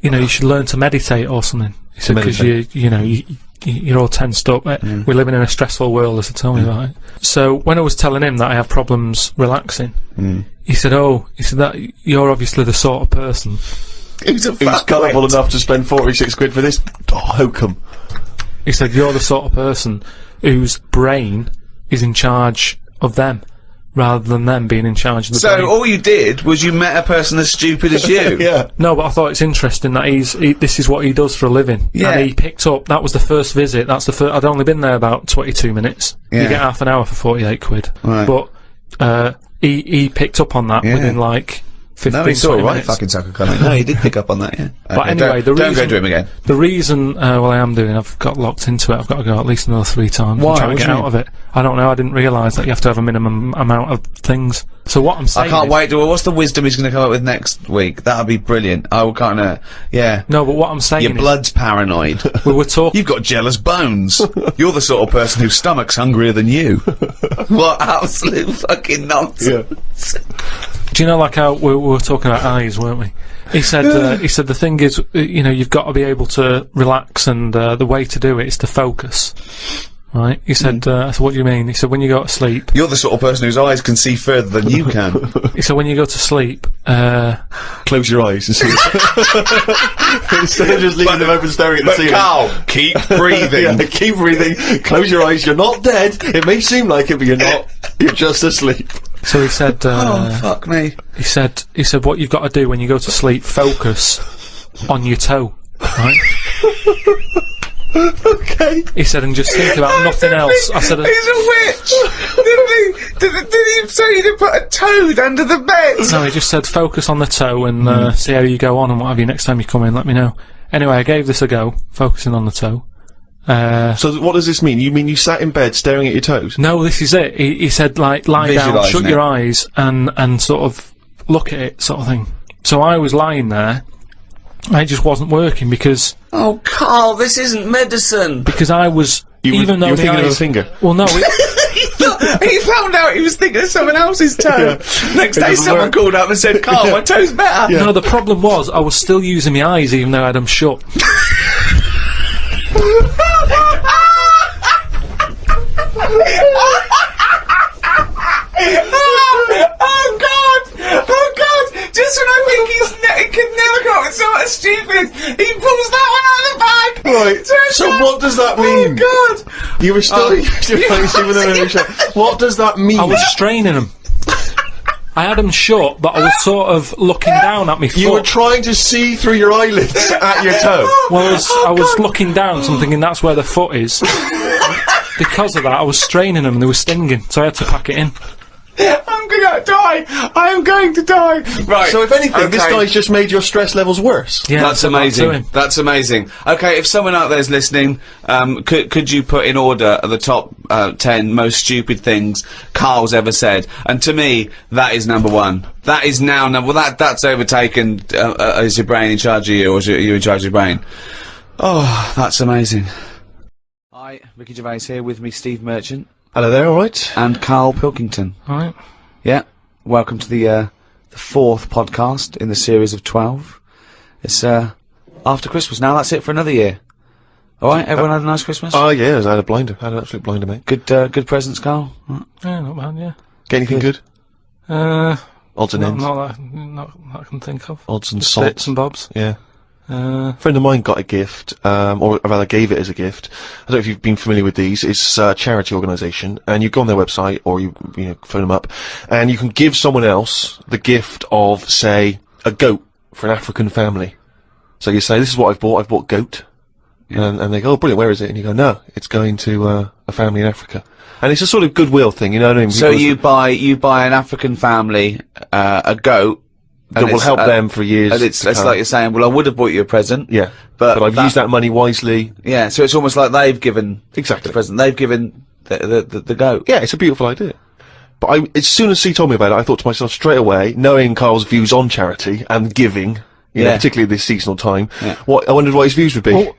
you should learn to meditate or something. He said, because you're all tensed up. We're living in a stressful world, as he told me about it. So when I was telling him that I have problems relaxing, he said, that you're obviously the sort of person. Who's Gullible enough to spend 46 quid for this hokum. He said, you're the sort of person whose brain is in charge of them, rather than them being in charge of the So brain. all you did was you met a person as stupid as you. Yeah. No, but I thought it's interesting that this is what he does for a living. Yeah. And he picked up, that was the first visit, that's the first, I'd only been there about 22 minutes. Yeah. You get half an hour for 48 quid. Right. But, he picked up on that Yeah. within like 15, No, he's 20 alright, minutes. fucking sucker cunt. No, he did pick up on that, yeah. But Okay, anyway, don't go to him again. The reason, well, I am doing, I've got locked into it, I've got to go at least another 3 times. Why? I'm trying What to do get you out of it. I don't know, I didn't realise that you have to have a minimum amount of things. So what I'm saying I can't is- wait. What's the wisdom he's going to come up with next week? That'll be brilliant. I kind of, yeah. No, but what I'm saying Your is, blood's paranoid. we were talking, You've got jealous bones. You're the sort of person whose stomach's hungrier than you. What absolute fucking nonsense. do you know, like how we were talking about eyes, weren't we? He said, the thing is, you've got to be able to relax, and the way to do it is to focus. Right? He said, I said, what do you mean? He said, when you go to sleep, You're the sort of person whose eyes can see further than you can. he said, when you go to sleep, Close your eyes and see. Instead of just leaving them open staring at the ceiling. Carl, keep breathing. Yeah, keep breathing. Close your eyes. You're not dead. It may seem like it, but you're not. You're just asleep. so he said, Oh, fuck me. he said, what you've got to do when you go to sleep, focus on your toe. Right? Okay. He said, and just think about nothing else. I said, He's a witch! Did he say you to put a toad under the bed? no, he just said focus on the toe and see how you go on and what have you. Next time you come in, let me know. Anyway, I gave this a go, focusing on the toe. So what does this mean? You mean you sat in bed staring at your toes? No, this is it. He said, like, lie down, Visualising shut your it. eyes, and sort of look at it, sort of thing. So I was lying there, and it just wasn't working because Oh, Carl, this isn't medicine. I was, even though you were the thinking of a eyes, finger. well, no, it, He found out he was thinking of someone else's toe. Next day, doesn't someone work. called up and said, Carl, my toe's better. no, the problem was I was still using my eyes even though I had them shut. Oh God! Just when I think he can never come up with something stupid, he pulls that one out of the bag. Right. So what does that mean? Oh God! You were still What does that mean? I was straining them. I had them shut, but I was sort of looking down at me foot. You were trying to see through your eyelids at your toe. Well, I was looking down, so I'm thinking that's where the foot is. Because of that, I was straining them and they were stinging, so I had to pack it in. I'm gonna die! I am going to die! Right. So if anything, this okay. guy's just made your stress levels worse. Yeah, That's I said that to amazing. him. That's amazing. Okay, if someone out there's listening, could you put in order the top 10 most stupid things Karl's ever said? And to me, that is number 1. That is now number. Well, that's overtaken. Is your brain in charge of you, or are you in charge of your brain? Oh, that's amazing. Hi, Ricky Gervais here with me, Steve Merchant Hello there, alright? and Karl Pilkington. Right. Yeah, welcome to the 4th podcast in the series of 12. It's after Christmas now. That's it for another year. All right, everyone had a nice Christmas. Oh yeah, I had a blinder. I had an absolute blinder, mate. Good presents, Karl. Yeah, not bad, yeah. Get anything good? Odds and Not, ends. not that I can think of. Odds and Just sods. bits and bobs. Yeah. A friend of mine got a gift, or rather gave it as a gift. I don't know if you've been familiar with these. It's a charity organisation, and you go on their website, or you phone them up, and you can give someone else the gift of, say, a goat for an African family. So you say, this is what I've bought goat. And they go, oh brilliant, where is it? And you go, no, it's going to a family in Africa. And it's a sort of goodwill thing, you know what I mean? So Because you buy an African family a goat that will help them for years. and it's to come. like you're saying, well, I would have bought you a present. Yeah. but I've used that money wisely. Yeah, so it's almost like they've given Exactly. the present. They've given the goat. Yeah, it's a beautiful idea. But as soon as he told me about it, I thought to myself straight away, knowing Karl's views on charity and giving, you know, Yeah. particularly this seasonal time, Yeah. I wondered what his views would be. Well,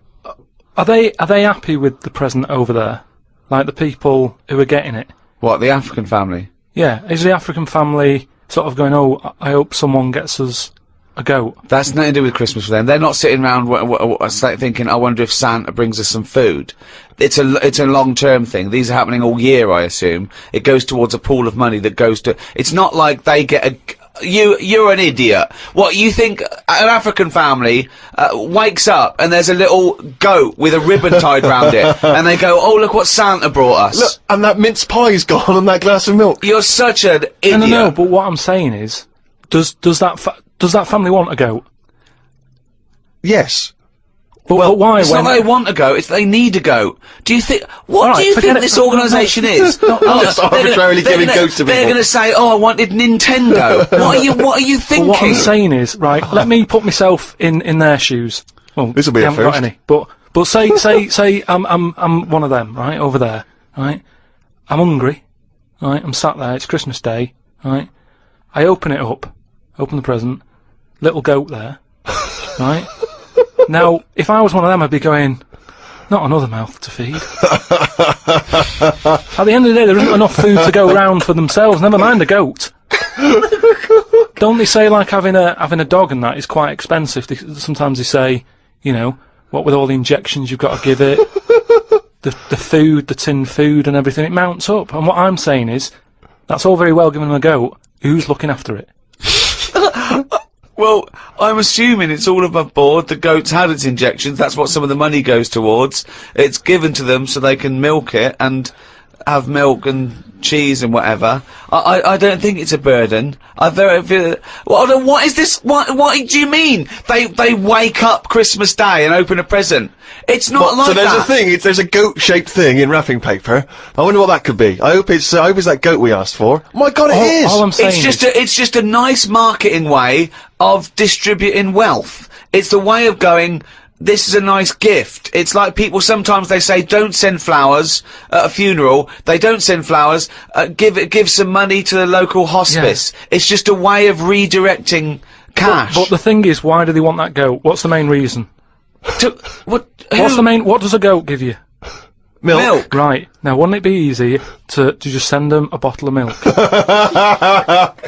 are they happy with the present over there? Like the people who are getting it? What, the African family? Yeah, is the African family sort of going, oh, I hope someone gets us a goat? That's nothing to do with Christmas for them. They're not sitting around thinking, I wonder if Santa brings us some food. It's a long-term thing. These are happening all year, I assume. It goes towards a pool of money that goes to... It's not like they get you're an idiot. What, you think an African family wakes up and there's a little goat with a ribbon tied round it, and they go, "Oh, look what Santa brought us." Look, and that mince pie's gone on that glass of milk. You're such an idiot. No, but what I'm saying is, does that family want a goat? Yes. But why? It's not they want a goat, it's they need a goat. Do you think, what do you think this organisation is? Just arbitrarily giving goats to people. They're gonna say, "Oh, I wanted Nintendo." What are you thinking? What I'm saying is, right, let me put myself in their shoes. Well, This'll be they a haven't got first. any. But say I'm one of them, right, over there, right? I'm hungry, right? I'm sat there, it's Christmas Day, right? I open it up, open the present, little goat there, right? Now, if I was one of them, I'd be going, not another mouth to feed. At the end of the day, there isn't enough food to go round for themselves, never mind a goat. Don't they say, like, having a dog and that is quite expensive? Sometimes they say, you know, what with all the injections you've got to give it, the food, the tin food and everything, it mounts up. And what I'm saying is, that's all very well giving them a goat, who's looking after it? Well, I'm assuming it's all above board. The goat's had its injections. That's what some of the money goes towards. It's given to them so they can milk it and have milk and cheese and whatever. I don't think it's a burden. What is this? What do you mean? They wake up Christmas Day and open a present. It's not like so there's that. a thing. There's a goat-shaped thing in wrapping paper. I wonder what that could be. I hope it's that goat we asked for. My God, it is. All I'm saying It's just a nice marketing way of distributing wealth. It's the way of going, this is a nice gift. It's like people sometimes they say, don't send flowers at a funeral. They don't send flowers. Give some money to the local hospice. Yeah. It's just a way of redirecting cash. But the thing is, why do they want that goat? What's the main reason? What does a goat give you? Milk. Right. Now, wouldn't it be easy to just send them a bottle of milk?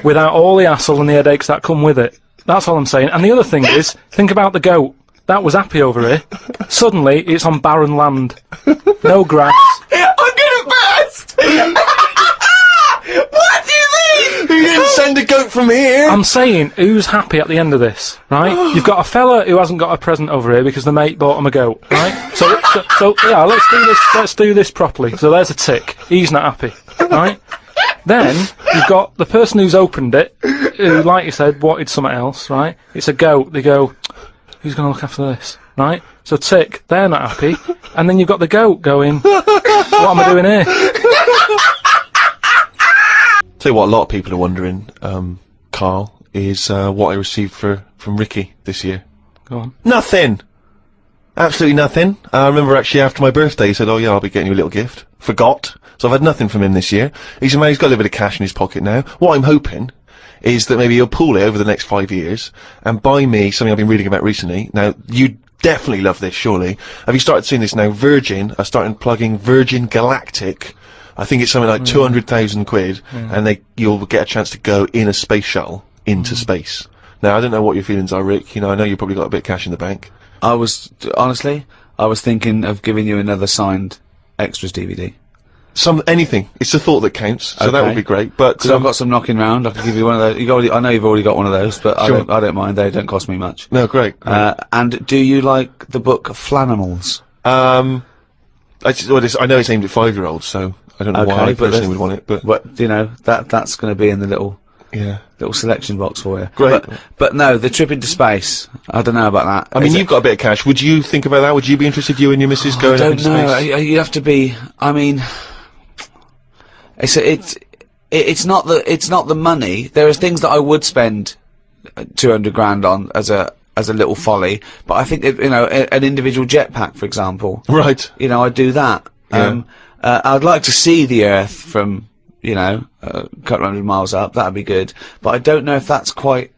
Without all the hassle and the headaches that come with it. That's all I'm saying. And the other thing is, think about the goat. That was happy over here. Suddenly, it's on barren land. No grass. I'm gonna burst! What do you mean? You didn't send a goat from here. I'm saying, who's happy at the end of this, right? You've got a fella who hasn't got a present over here because the mate bought him a goat, right? So yeah, let's do this properly. So there's a tick. He's not happy, right? Then, you've got the person who's opened it, who, like you said, wanted something else, right? It's a goat. They go, who's going to look after this, right? So tick, they're not happy. And then you've got the goat going, what am I doing here? Tell you what, a lot of people are wondering, Carl, is what I received from Ricky this year. Go on. Nothing! Absolutely nothing. I remember actually after my birthday he said, "Oh yeah, I'll be getting you a little gift." Forgot. So I've had nothing from him this year. He's got a little bit of cash in his pocket now. What I'm hoping is that maybe he'll pool it over the next 5 years and buy me something I've been reading about recently. Now, you definitely love this, surely. Have you started seeing this now? Virgin are starting plugging Virgin Galactic. I think it's something like 200,000 quid, and you'll get a chance to go in a space shuttle into space. Now, I don't know what your feelings are, Rick. You know, I know you've probably got a bit of cash in the bank. Honestly, I was thinking of giving you another signed extras DVD. Anything. It's the thought that counts, so that would be great. But because I've got some knocking round, I can give you one of those. I know you've already got one of those, but Sure. I don't mind. They don't cost me much. No, great. And do you like the book Flanimals? I know it's aimed at 5-year-olds, so I don't know why I personally would want it, but you know that's going to be in the little selection box for you. Great. But no, the trip into space. I don't know about that. I mean, you've got a bit of cash. Would you think about that? Would you be interested, you and your missus, going up into I space? don't know. You have to be. I mean, it's not the money. There are things that I would spend 200 grand on as a little folly, but I think an individual jetpack, for example. Right. You know, I'd do that. Yeah. I'd like to see the Earth from a couple hundred miles up. That'd be good, but I don't know if that's quite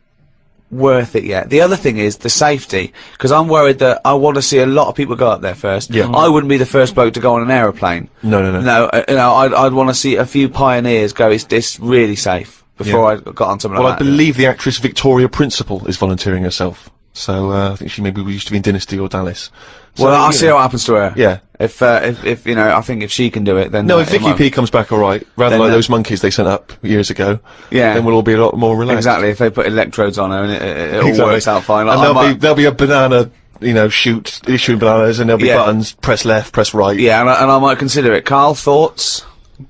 worth it yet. The other thing is the safety, because I'm worried that I want to see a lot of people go up there first. Yeah. I wouldn't be the first bloke to go on an aeroplane. No. I'd want to see a few pioneers go. It's really safe before I got on something Well, like I that. believe the actress Victoria Principal is volunteering herself So, I think she maybe used to be in Dynasty or Dallas. So, Well, I'll see what happens to her. Yeah. If you know, I think if she can do it, then No, if Vicky P comes back alright, rather Then, like those monkeys they sent up years ago, Yeah. then we'll all be a lot more relaxed. Exactly. If they put electrodes on her and it all Exactly. works out fine. Like, And there'll be a banana, you know, issuing bananas, and there'll be Yeah. buttons, press left, press right. yeah, and I might consider it. Karl, thoughts?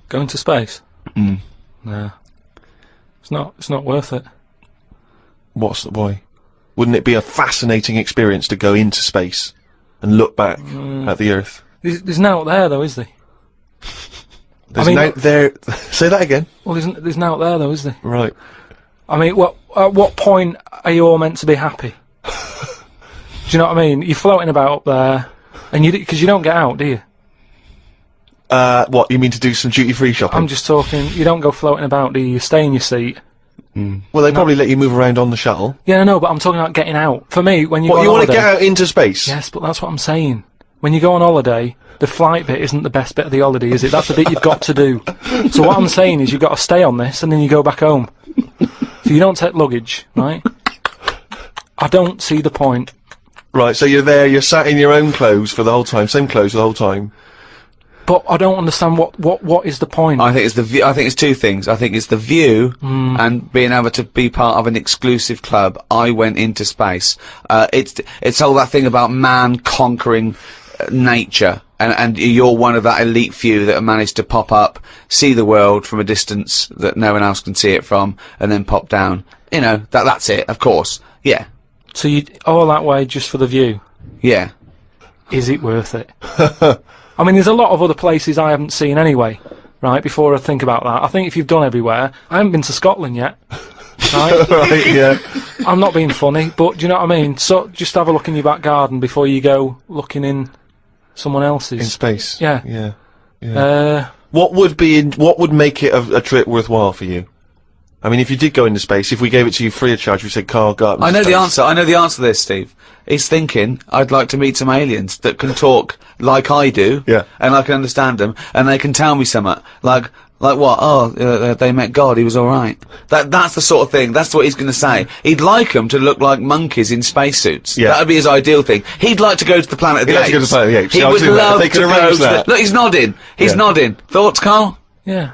Going to space? No. It's not worth it. What's the boy? Wouldn't it be a fascinating experience to go into space and look back at the Earth? There's now out there though, is there? There's mean- no there. Say that again. Well, there's now out there though, is there? Right. I mean, at what point are you all meant to be happy? Do you know what I mean? You're floating about up there, and because you don't get out, do you? What you mean to do some duty-free shopping? I'm just talking. You don't go floating about, do you? You stay in your seat. Well, they probably let you move around on the shuttle. Yeah, I know, but I'm talking about getting out. For me, when you What, go you on want to holiday, get out into space? yes, but that's what I'm saying. When you go on holiday, the flight bit isn't the best bit of the holiday, is it? That's the bit you've got to do. So what I'm saying is you've got to stay on this, and then you go back home. So you don't take luggage, right? I don't see the point. Right, so you're there, you're sat in your own clothes for the whole time, same clothes the whole time. But I don't understand what is the point. I think it's the view. I think it's two things. I think it's the view and being able to be part of an exclusive club. I went into space. It's all that thing about man conquering nature, and you're one of that elite few that have managed to pop up, see the world from a distance that no one else can see it from, and then pop down. You know, that's it. Of course, yeah, So you all that way just for the view? yeah. Is it worth it? I mean, there's a lot of other places I haven't seen anyway, right, before I think about that. I think if you've done everywhere, I haven't been to Scotland yet, right? Right, yeah. I'm not being funny, but do you know what I mean? So just have a look in your back garden before you go looking in someone else's. In space. Yeah. Yeah. What would make it a trip worthwhile for you? I mean, if you did go into space, if we gave it to you free of charge, we said, Karl, go up into I know the space." answer. I know the answer to this, Steve. He's thinking, I'd like to meet some aliens that can talk like I do, Yeah. and I can understand them, and they can tell me something. Like what? Oh, they met God, he was alright. That's the sort of thing, that's what he's gonna say. He'd like them to look like monkeys in spacesuits. Yeah. That'd be his ideal thing. He'd like to go to the Planet of the He'd Apes. like to go to the Planet of the Apes. He I was would thinking that. love If they to could go arrange to the... that. Look, he's nodding. He's Yeah. nodding. Thoughts, Karl? Yeah.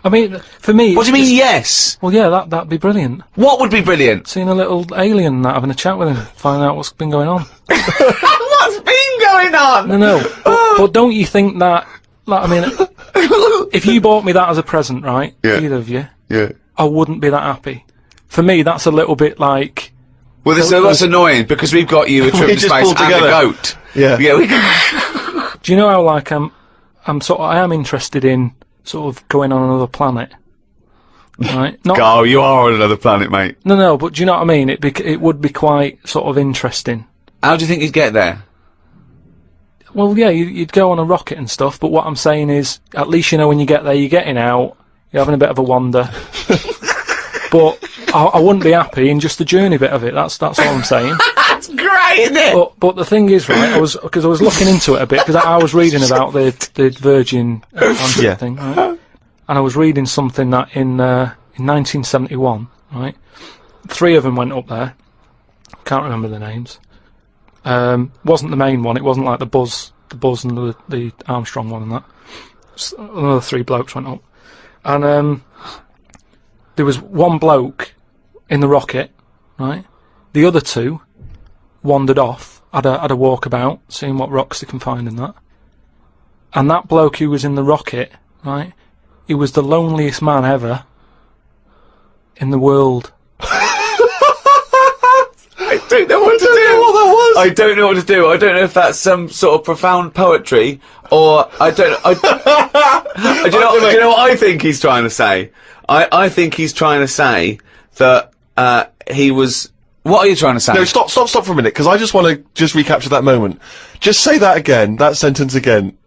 I mean, for me... What do you mean, yes? Well, yeah, that'd be brilliant. What would be brilliant? Seeing a little alien and that, having a chat with him, finding out what's been going on. What's been going on? No, but don't you think that... Like, I mean, if you bought me that as a present, right, Yeah. either of you, Yeah. I wouldn't be that happy. For me, that's a little bit like... Well, that's annoying because we've got you a trip to just space pulled and a together. goat. Yeah. Yeah, we Do you know how, like, I am interested in sort of going on another planet, right? Not, Oh, you are on another planet, mate. No, but do you know what I mean? It would be quite sort of interesting. How do you think you'd get there? Well, yeah, you'd go on a rocket and stuff, but what I'm saying is, at least you know when you get there, you're getting out, you're having a bit of a wander. But I wouldn't be happy in just the journey bit of it. That's all I'm saying. That's great, isn't it? But the thing is, right? I was looking into it a bit because I was reading about the Virgin Atlantic Yeah. thing, right? And I was reading something that in 1971, right? 3 of them went up there. Can't remember the names. Wasn't the main one. It wasn't like the Buzz and the Armstrong one and that. Another 3 blokes went up, and there was one bloke in the rocket, right? The other 2 wandered off, had a walkabout, seeing what rocks they can find in that. And that bloke who was in the rocket, right? He was the loneliest man ever in the world. I don't know what to do. What that was. I don't know what to do. I don't know if that's some sort of profound poetry or I don't know. Do you know what I think he's trying to say? I think he's trying to say that he was. What are you trying to say? No, stop for a minute, because I just want to just recapture that moment. Just say that again, that sentence again.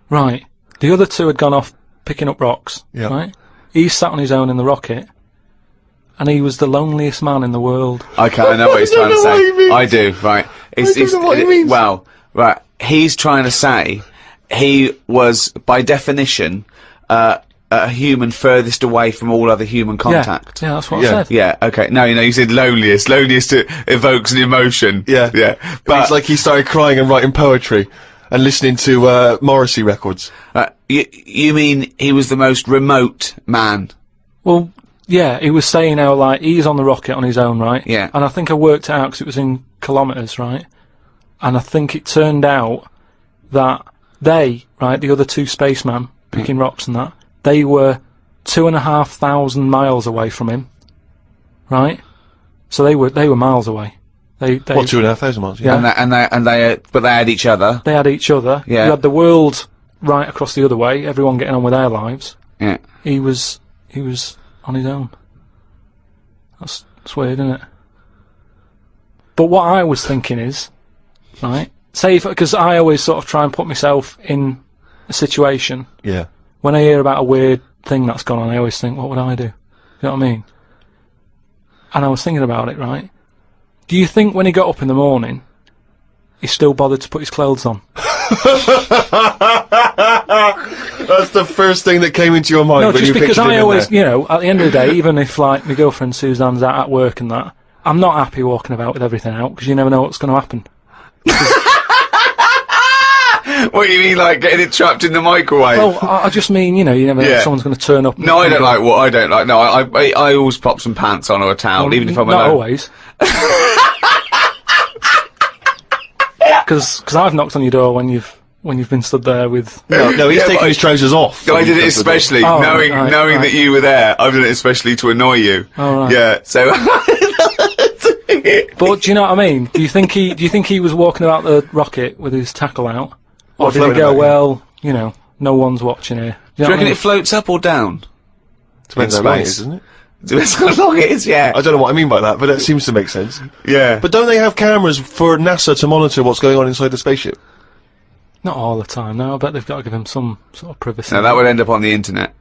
Right. The other 2 had gone off picking up rocks. Yeah. Right. He sat on his own in the rocket, and he was the loneliest man in the world. Okay, I know what he's trying to know what he say. means. I do, right. I don't know what he means. Well, right. He's trying to say he was, by definition, a human furthest away from all other human contact. Yeah, that's what Yeah. I said. Yeah, okay. No, you said loneliest. Loneliest evokes an emotion. Yeah. Yeah. But But, it's like he started crying and writing poetry and listening to Morrissey records. you mean he was the most remote man? Well, yeah, he was saying how, like, he's on the rocket on his own, right? Yeah. And I think I worked it out because it was in kilometres, right? And I think it turned out that they, right, the other two spacemen picking rocks and that, they were 2,500 miles away from him, right? So they were miles away. They What, 2,500 miles? Yeah. But they had each other. They had each other. Yeah. You had the world right across the other way, everyone getting on with their lives. Yeah. He was on his own. That's weird, isn't it? But what I was thinking is, right, say because I always sort of try and put myself in a situation. Yeah. When I hear about a weird thing that's gone on, I always think, what would I do? You know what I mean? And I was thinking about it, right? Do you think when he got up in the morning, he still bothered to put his clothes on? That's the first thing that came into your mind. No, when just you because pictured him I in always, there. you know, at the end of the day, even if, like, my girlfriend Suzanne's out at work and that, I'm not happy walking about with everything out, because you never know what's going to happen. What do you mean, like getting it trapped in the microwave? Well, I just mean, you know, you never know Yeah. if someone's going to turn up. No, I don't like what I don't like. No, I always pop some pants on or a towel, even if I'm Not alone. always. Because I've knocked on your door when you've been stood there with. No, he's Yeah, taking but his trousers off. I did it especially Oh, knowing right. that you were there. I've done it especially to annoy you. Oh, right. Yeah. So. But do you know what I mean? Do you think he was walking about the rocket with his tackle out, or did he floating go, about, yeah. well, you know, no one's watching here? Do you reckon it floats up or down? Depends in how long it space? is, doesn't it? Depends how long it is. Yeah. I don't know what I mean by that, but it seems to make sense. Yeah. But don't they have cameras for NASA to monitor what's going on inside the spaceship? Not all the time. No, I bet they've got to give him some sort of privacy. No, that would end up on the internet.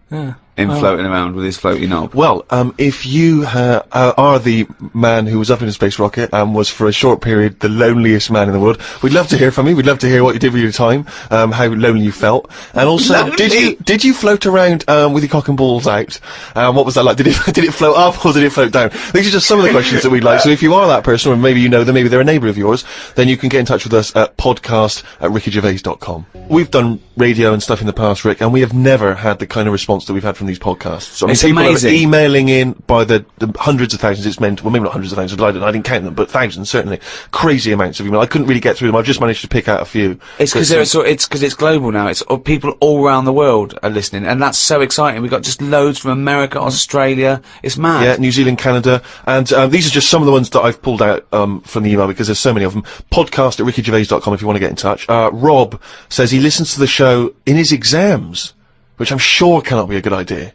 Yeah. Him floating around with his floaty knob. Well, if you are the man who was up in a space rocket and was for a short period the loneliest man in the world, we'd love to hear from you. We'd love to hear what you did with your time, how lonely you felt, and also Lonely? did you float around with your cock and balls out? What was that like? Did it float up or did it float down? These are just some of the questions that we'd like. So if you are that person, or maybe you know them, maybe they're a neighbour of yours, then you can get in touch with us at podcast@rickygervais.com. We've done radio and stuff in the past, Rick, and we have never had the kind of response that we've had from these podcasts. So, I mean, It's people amazing. are emailing in by the hundreds of thousands. It's meant, well, maybe not hundreds of thousands. I didn't count them, but thousands certainly. Crazy amounts of email. I couldn't really get through them. I've just managed to pick out a few. It's because it's global now. It's people all around the world are listening, and that's so exciting. We've got just loads from America, Australia. It's mad. Yeah, New Zealand, Canada, and these are just some of the ones that I've pulled out from the email because there's so many of them. Podcast@rickygervais.com if you want to get in touch. Rob says he listens to the show in his exams, which I'm sure cannot be a good idea.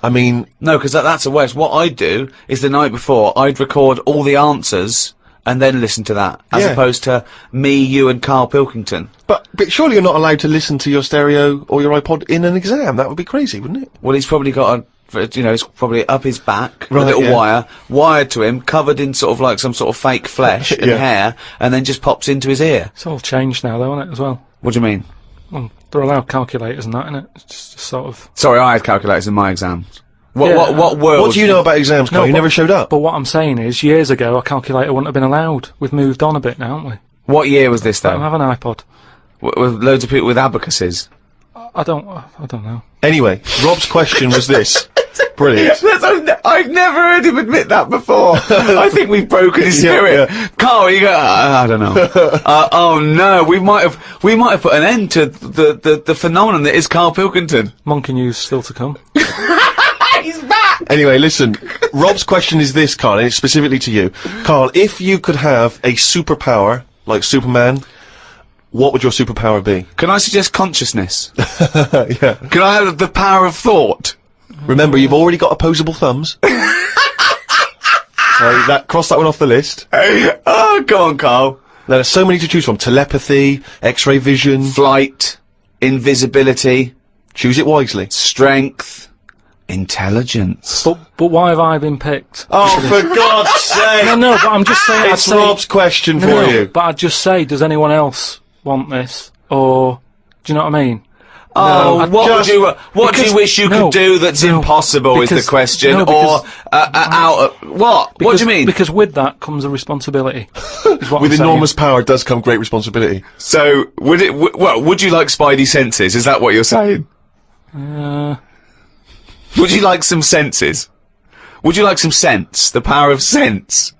I mean, No, because that's a waste. What I'd do is the night before, I'd record all the answers and then listen to that, as Yeah. opposed to me, you, and Karl Pilkington. but surely you're not allowed to listen to your stereo or your iPod in an exam. That would be crazy, wouldn't it? Well, he's probably got it's probably up his back, Right, a little yeah. wire, wired to him, covered in sort of like some sort of fake flesh and Yeah. hair, and then just pops into his ear. It's all changed now, though, isn't it, as well? What do you mean? Well, they're allowed calculators and that, innit? It's just sort of. Sorry, I had calculators in my exams. What Yeah. what world? What do you know about exams, Carl? No, You but- never showed up. But what I'm saying is, years ago, a calculator wouldn't have been allowed. We've moved on a bit now, haven't we? What year was this I don't though? have an iPod. With loads of people with abacuses. I don't know. Anyway, Rob's question was this. Brilliant. I've never heard him admit that before. I think we've broken his Yeah, spirit. yeah. Carl, you go. I don't know. Oh no, we might have put an end to the phenomenon that is Karl Pilkington. Monkey news still to come. He's back. Anyway, listen, Rob's question is this, Carl, and it's specifically to you. Carl, if you could have a superpower, like Superman, what would your superpower be? Can I suggest consciousness? Yeah. Can I have the power of thought? Remember, you've already got opposable thumbs. Cross that one off the list. Oh, go on, Carl. Now, there's so many to choose from. Telepathy, X-ray vision. Flight, invisibility, Choose it wisely. strength, intelligence. But why have I been picked? Oh, for God's sake! No, but I'm just saying. It's Rob's question for you. But I'd just say, does anyone else want this? Or, do you know what I mean? Oh, No, what do you because- wish you no, could do that's no, impossible is because- the question, no, because- what? What do you mean? Because with that comes a responsibility. Is what With I'm saying. enormous power does come great responsibility. So, would you like Spidey senses? Is that what you're saying? Would you like some senses? Would you like some sense? The power of sense?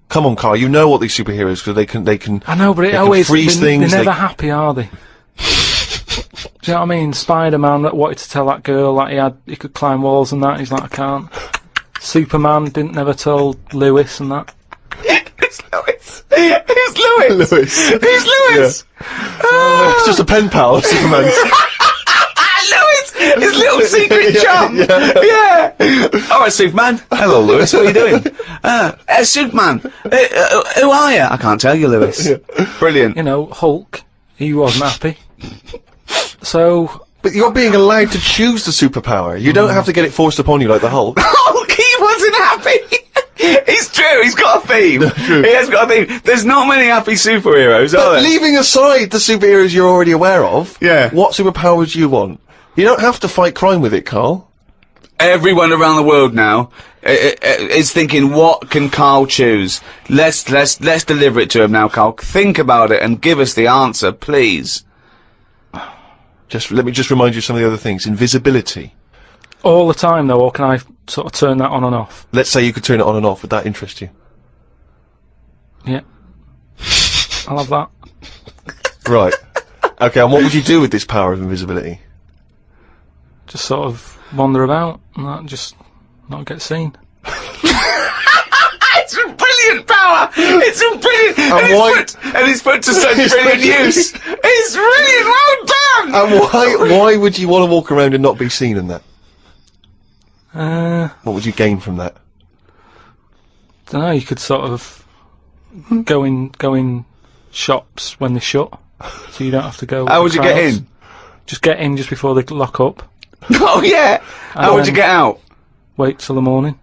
Come on, Karl, you know what these superheroes, because they can... I know, but it they can always freeze things, They're never they- happy, are they? Do you know what I mean? Spider-Man that wanted to tell that girl that he could climb walls and that. He's like, I can't. Superman didn't never tell Lewis and that. Who's Lewis? Who's Lewis? Lewis. Who's Lewis? It's just a pen pal of Superman's. Lewis! His little secret chum! Yeah! Alright, Superman. Hello, Lewis. What are you doing? Superman. Who are you? I can't tell you, Lewis. Brilliant. You know, Hulk, he wasn't happy. So, But you're being allowed to choose the superpower. You don't have to get it forced upon you like the Hulk. Hulk, he wasn't happy! It's true, he's got a theme. He has got a theme. There's not many happy superheroes, are there? Leaving aside the superheroes you're already aware of, Yeah. what superpower do you want? You don't have to fight crime with it, Karl. Everyone around the world now is thinking, what can Karl choose? Let's deliver it to him now, Karl. Think about it and give us the answer, please. Let me just remind you of some of the other things. Invisibility. all the time though, or can I sort of turn that on and off? Let's say you could turn it on and off. Would that interest you? Yeah. I'll have that. Right. Okay, and what would you do with this power of invisibility? Just sort of wander about and that, just not get seen. It's a brilliant power! It's a brilliant... And it's put to such brilliant use! It's brilliant! Well done! And why would you want to walk around and not be seen in that? What would you gain from that? Don't know, you could sort of go in shops when they shut, so you don't have to go. How would you get in? Just get in just before they lock up. Oh yeah! How would you get out? Wait till the morning.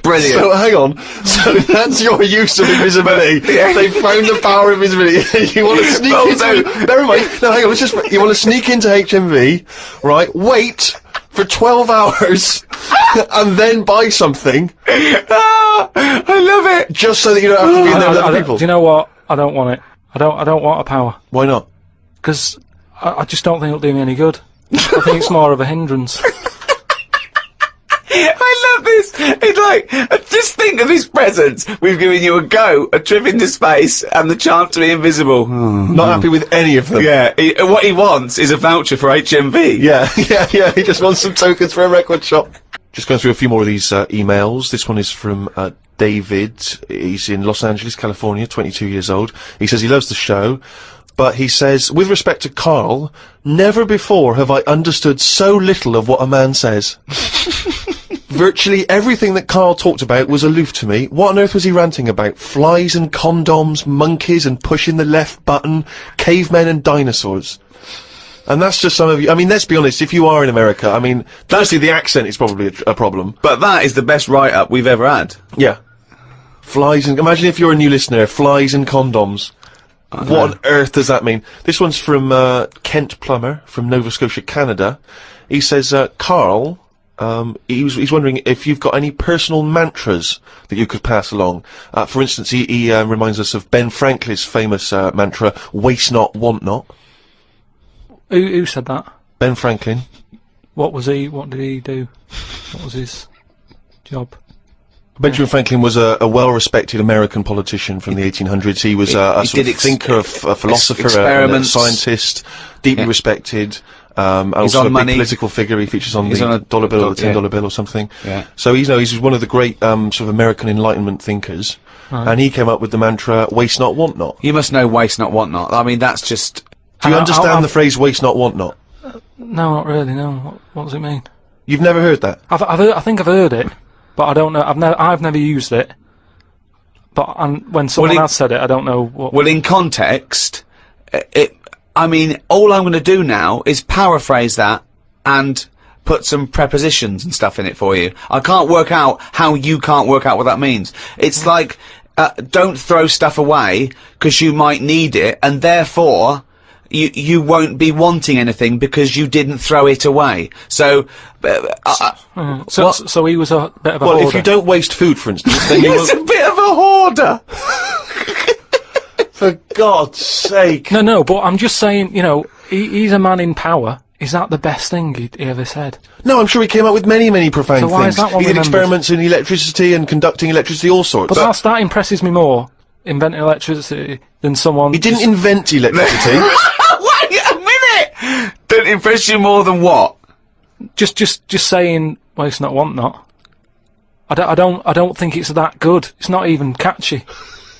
Brilliant. So hang on. So that's your use of invisibility. They found the power of invisibility. You want to sneak into? Never mind. No, hang on. You want to sneak into HMV, right? Wait for 12 hours and then buy something. Ah, I love it. Just so that you don't have to be in there with other people. Do you know what? I don't want it. I don't want a power Why not? because I just don't think it'll do me any good. I think it's more of a hindrance. I love this. It's like, just think of his presents. We've given you a trip into space, and the chance to be invisible. Not happy with any of them. Yeah, what he wants is a voucher for HMV. Yeah. He just wants some tokens for a record shop. Just going through a few more of these emails. This one is from David. He's in Los Angeles, California, 22 years old. He says he loves the show, but he says, with respect to Karl, never before have I understood so little of what a man says. Virtually everything that Karl talked about was aloof to me. What on earth was he ranting about? Flies and condoms, monkeys and pushing the left button, cavemen and dinosaurs. And that's just some of you. I mean, let's be honest, if you are in America, I mean, firstly, the accent is probably a problem. But that is the best write-up we've ever had. Yeah. Flies and... Imagine if you're a new listener, flies and condoms. What on earth does that mean? This one's from Kent Plummer from Nova Scotia, Canada. He says, Karl... he's wondering if you've got any personal mantras that you could pass along. For instance, he reminds us of Ben Franklin's famous mantra, waste not, want not. Who said that? Ben Franklin. What was he? What did he do? What was his job? Benjamin Franklin was a well-respected American politician from the 1800s. He was a sort of thinker, a philosopher, a scientist, deeply respected. Also on a big money. Political figure. He features on He's the on a dollar bill, or the yeah. $10 bill or something. Yeah. So he's one of the great sort of American Enlightenment thinkers, and he came up with the mantra "waste not, want not." You must know waste not, want not. I mean, that's just... Do you understand the phrase "waste not, want not"? No, not really. No. What does it mean? You've never heard that? I think I've heard it, but I don't know. I've never used it. But when someone else said it, I don't know what. Well, in context, I mean, all I'm going to do now is paraphrase that and put some prepositions and stuff in it for you. I can't work out how you can't work out what that means. It's like, don't throw stuff away because you might need it, and therefore you won't be wanting anything because you didn't throw it away. So, So he was a bit of a Well, hoarder. if you don't waste food, for instance, then you he's won't... a bit of a hoarder. For God's sake. No, but I'm just saying, you know, he's a man in power. Is that the best thing he ever said? No, I'm sure he came up with many, many profound So things. why is that one he did remembered? experiments in electricity and conducting electricity, all sorts. But that impresses me more, inventing electricity, than someone... He didn't invent electricity. Wait a minute! Don't impress you more than what? Just saying, well, it's not want not. I don't think it's that good. It's not even catchy.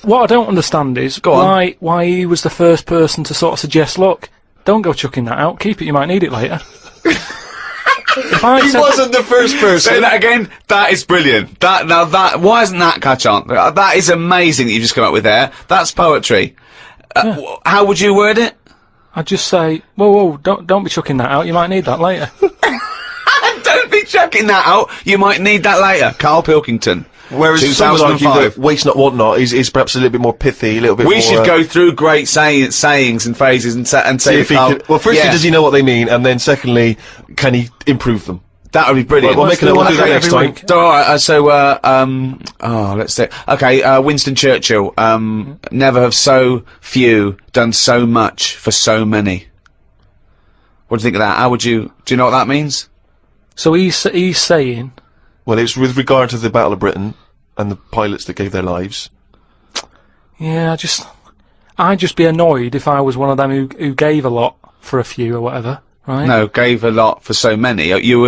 What I don't understand is why he was the first person to sort of suggest, look, don't go chucking that out, keep it, you might need it later. If I He said- wasn't the first person. Say that again. That is brilliant. Why isn't that catch on? That is amazing that you just come up with there. That's poetry. How would you word it? I'd just say, whoa, don't be chucking that out, you might need that later. Don't be chucking that out. You might need that later. Carl Pilkington. Whereas some would argue 2005. that waste not, want not is perhaps a little bit more pithy, a little bit more... We should go through great sayings and phrases and say See if he Carl, can, well, firstly, yeah, does he know what they mean? And then secondly, can he improve them? that would be brilliant. We'll make it, we'll do that every next time. week. So, let's see. Okay, Winston Churchill. Never have so few done so much for so many. What do you think of that? Do you know what that means? So he's saying, Well, it's with regard to the Battle of Britain and the pilots that gave their lives. yeah, I'd just be annoyed if I was one of them who gave a lot for a few or whatever, right? No, gave a lot for so many. If you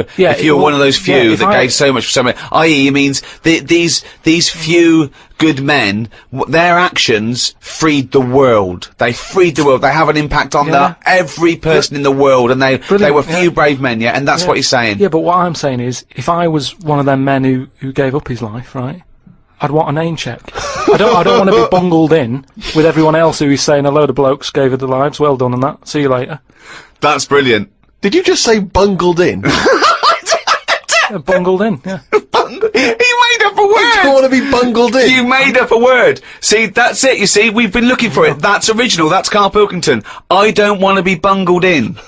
were one of those few that gave so much for so many, i.e., it means these few good men, their actions freed the world. They freed the world. They have an impact on every person in the world, and they were few brave men, and that's what he's saying. Yeah, but what I'm saying is, if I was one of them men who gave up his life, right, I'd want a name check. I don't want to be bungled in with everyone else who is saying a load of blokes gave their lives, well done and that, see you later. That's brilliant. Did you just say bungled in? Bungled in, yeah. He made up a word. I don't want to be bungled in. You made up a word. See, that's it, you see, we've been looking for it. That's original, that's Carl Pilkington. I don't want to be bungled in.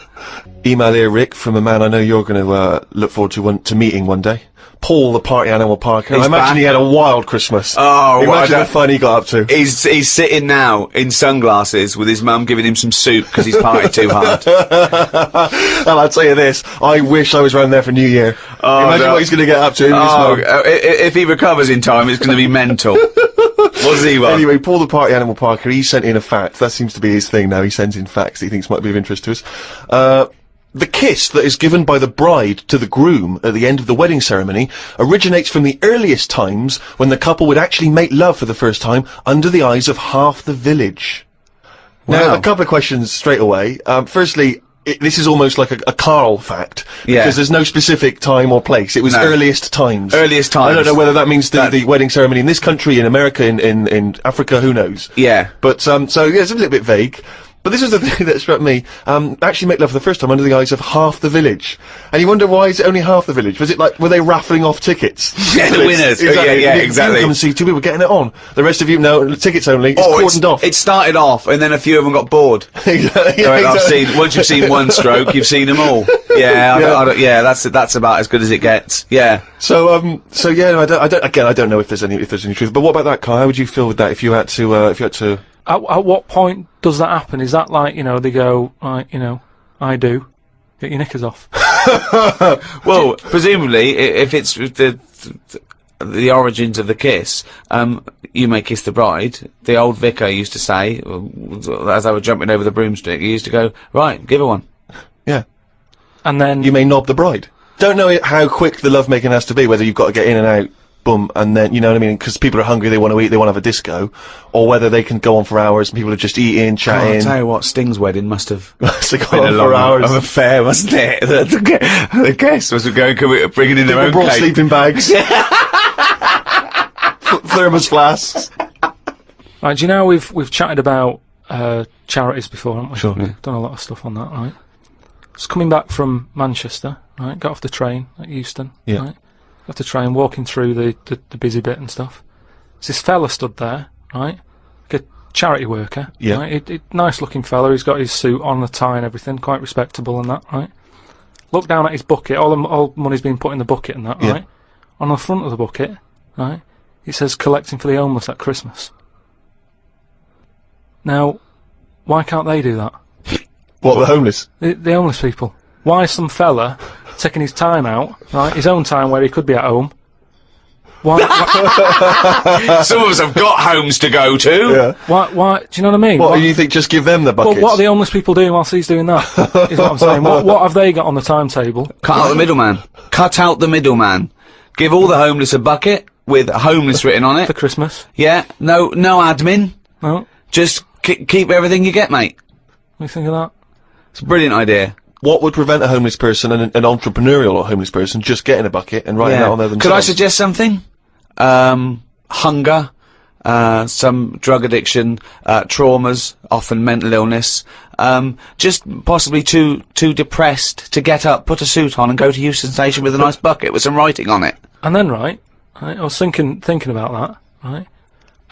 Email here, Rick, from a man I know you're going to look forward to meeting one day. Paul, the party animal Parker. He's I imagine back. he had a wild Christmas. Oh, well, imagine the fun he got up to. He's sitting now in sunglasses with his mum giving him some soup because he's partied too hard. And I'll tell you this, I wish I was round there for New Year. Imagine what he's going to get up to. with his mum. If he recovers in time, it's going to be mental. What's he want? Anyway, Paul the Party Animal Parker, he sent in a fact. That seems to be his thing now. He sends in facts that he thinks might be of interest to us. The kiss that is given by the bride to the groom at the end of the wedding ceremony originates from the earliest times when the couple would actually make love for the first time under the eyes of half the village. Now, Wow. a couple of questions straight away. Firstly, this is almost like a Karl fact. Yeah. Because there's no specific time or place. It was earliest times. Earliest I times. don't know whether that means the wedding ceremony in this country, in America, in Africa, who knows. Yeah. But, so, yeah, it's a little bit vague. But this is the thing that struck me. Actually make love for the first time under the eyes of half the village. And you wonder, why is it only half the village? Was it like, were they raffling off tickets? Yeah, the winners. Yeah, exactly. You come and see two people getting it on. The rest of you, no, tickets only. It's cordoned off. It started off, and then a few of them got bored. Exactly. Once you've seen one stroke, you've seen them all. Yeah, that's about as good as it gets. Yeah. So yeah, I don't know if there's any truth. But what about that, Kai? How would you feel with that if you had to? At what point does that happen? Is that like, they go, I do, get your knickers off? Well, presumably, if it's the origins of the kiss, you may kiss the bride. The old vicar used to say, as they were jumping over the broomstick, he used to go, right, give her one. Yeah. And then... You may knob the bride. Don't know how quick the lovemaking has to be, whether you've got to get in and out, boom, and then, you know what I mean, because people are hungry, they want to eat, they want to have a disco, or whether they can go on for hours and people are just eating, chatting. I'll tell you what, Sting's wedding must have So go been on a for long hours. affair, wasn't it? The guests was going, bringing in their People own brought cake. sleeping bags. Thermos flasks. Right, do you know we've chatted about charities before, haven't we? Sure. Yeah. Done a lot of stuff on that, right? Just coming back from Manchester, right? Got off the train at Euston, Yeah. right? Got off the train, walking through the busy bit and stuff. There's this fella stood there, right? Like a charity worker. Yeah. Right? Nice looking fella. He's got his suit on, the tie and everything, quite respectable and that, right? Look down at his bucket. All money's been put in the bucket and that, Yeah. right? On the front of the bucket, right? It says collecting for the homeless at Christmas. Now, why can't they do that? What, the homeless? The homeless people. Why is some fella taking his time out, right? His own time where he could be at home. Why? Some of us have got homes to go to. Yeah. Why? Do you know what I mean? What, Why- you think just give them the Well, buckets? what are the homeless people doing whilst he's doing that? Is what I'm saying. What have they got on the timetable Cut out the middleman. Cut out the middleman. Give all the homeless a bucket with homeless written on for it. Christmas? Yeah, no admin. No? Just keep everything you get, mate. What do you think of that? It's a brilliant idea. What would prevent a homeless person and an entrepreneurial homeless person just getting a bucket and writing out on there themselves? Could I suggest something? Hunger, some drug addiction, traumas, often mental illness, just possibly too depressed to get up, put a suit on and go to Euston Station with a nice bucket with some writing on it. And then, right, I was thinking about that, right,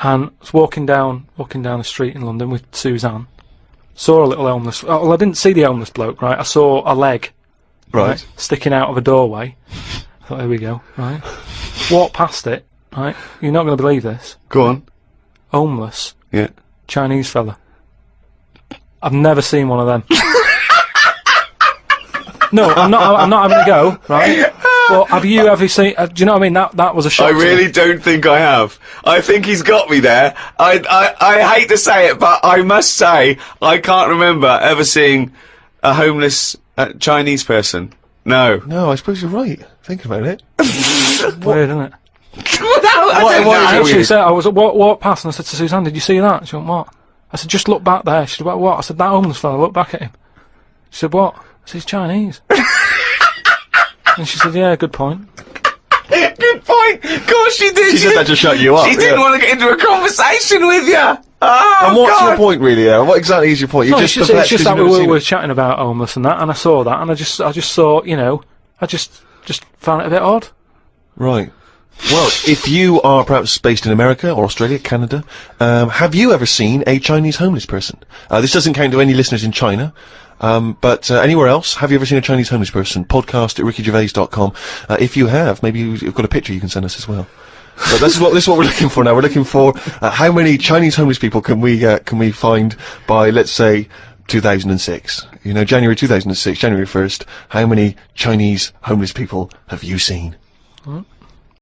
and I was walking down the street in London with Suzanne. Saw a little homeless. Well, I didn't see the homeless bloke, right? I saw a leg, Right. sticking out of a doorway. I thought, here we go, right. Walked past it, right. You're not going to believe this. Go on. Homeless Yeah. Chinese fella. I've never seen one of them. No, I'm not having a go, right? But have you ever seen? Do you know what I mean? That was a shock. I to me. really don't think I have. I think he's got me there. I hate to say it, but I must say I can't remember ever seeing a homeless Chinese person. No. No, I suppose you're right. Think about it. Weird, isn't it? I Actually, said I was walked past and I said to Suzanne, "Did you see that?" She went, "What?" I said, "Just look back there." She said, "What?" I said, "That homeless fella. Look back at him." She said, "What?" I said, "He's Chinese." And she said, "Yeah, good point." Good point. Of course she did. She just had to shut you up. She didn't yeah. want to get into a conversation with you. Oh, And what's God. your point, really? What exactly is your point? You're No, just it's perplexed just 'cause that you've we never seen were it. chatting about homeless and that, and I saw that, and I just saw, you know, I just found it a bit odd. Right. Well, if you are perhaps based in America or Australia, Canada, have you ever seen a Chinese homeless person? This doesn't count to any listeners in China, but anywhere else, have you ever seen a Chinese homeless person? Podcast at rickygervais.com. If you have, maybe you've got a picture you can send us as well. But this is what we're looking for now. We're looking for how many Chinese homeless people can we find by, let's say, 2006. You know, January 2006, January 1st. How many Chinese homeless people have you seen?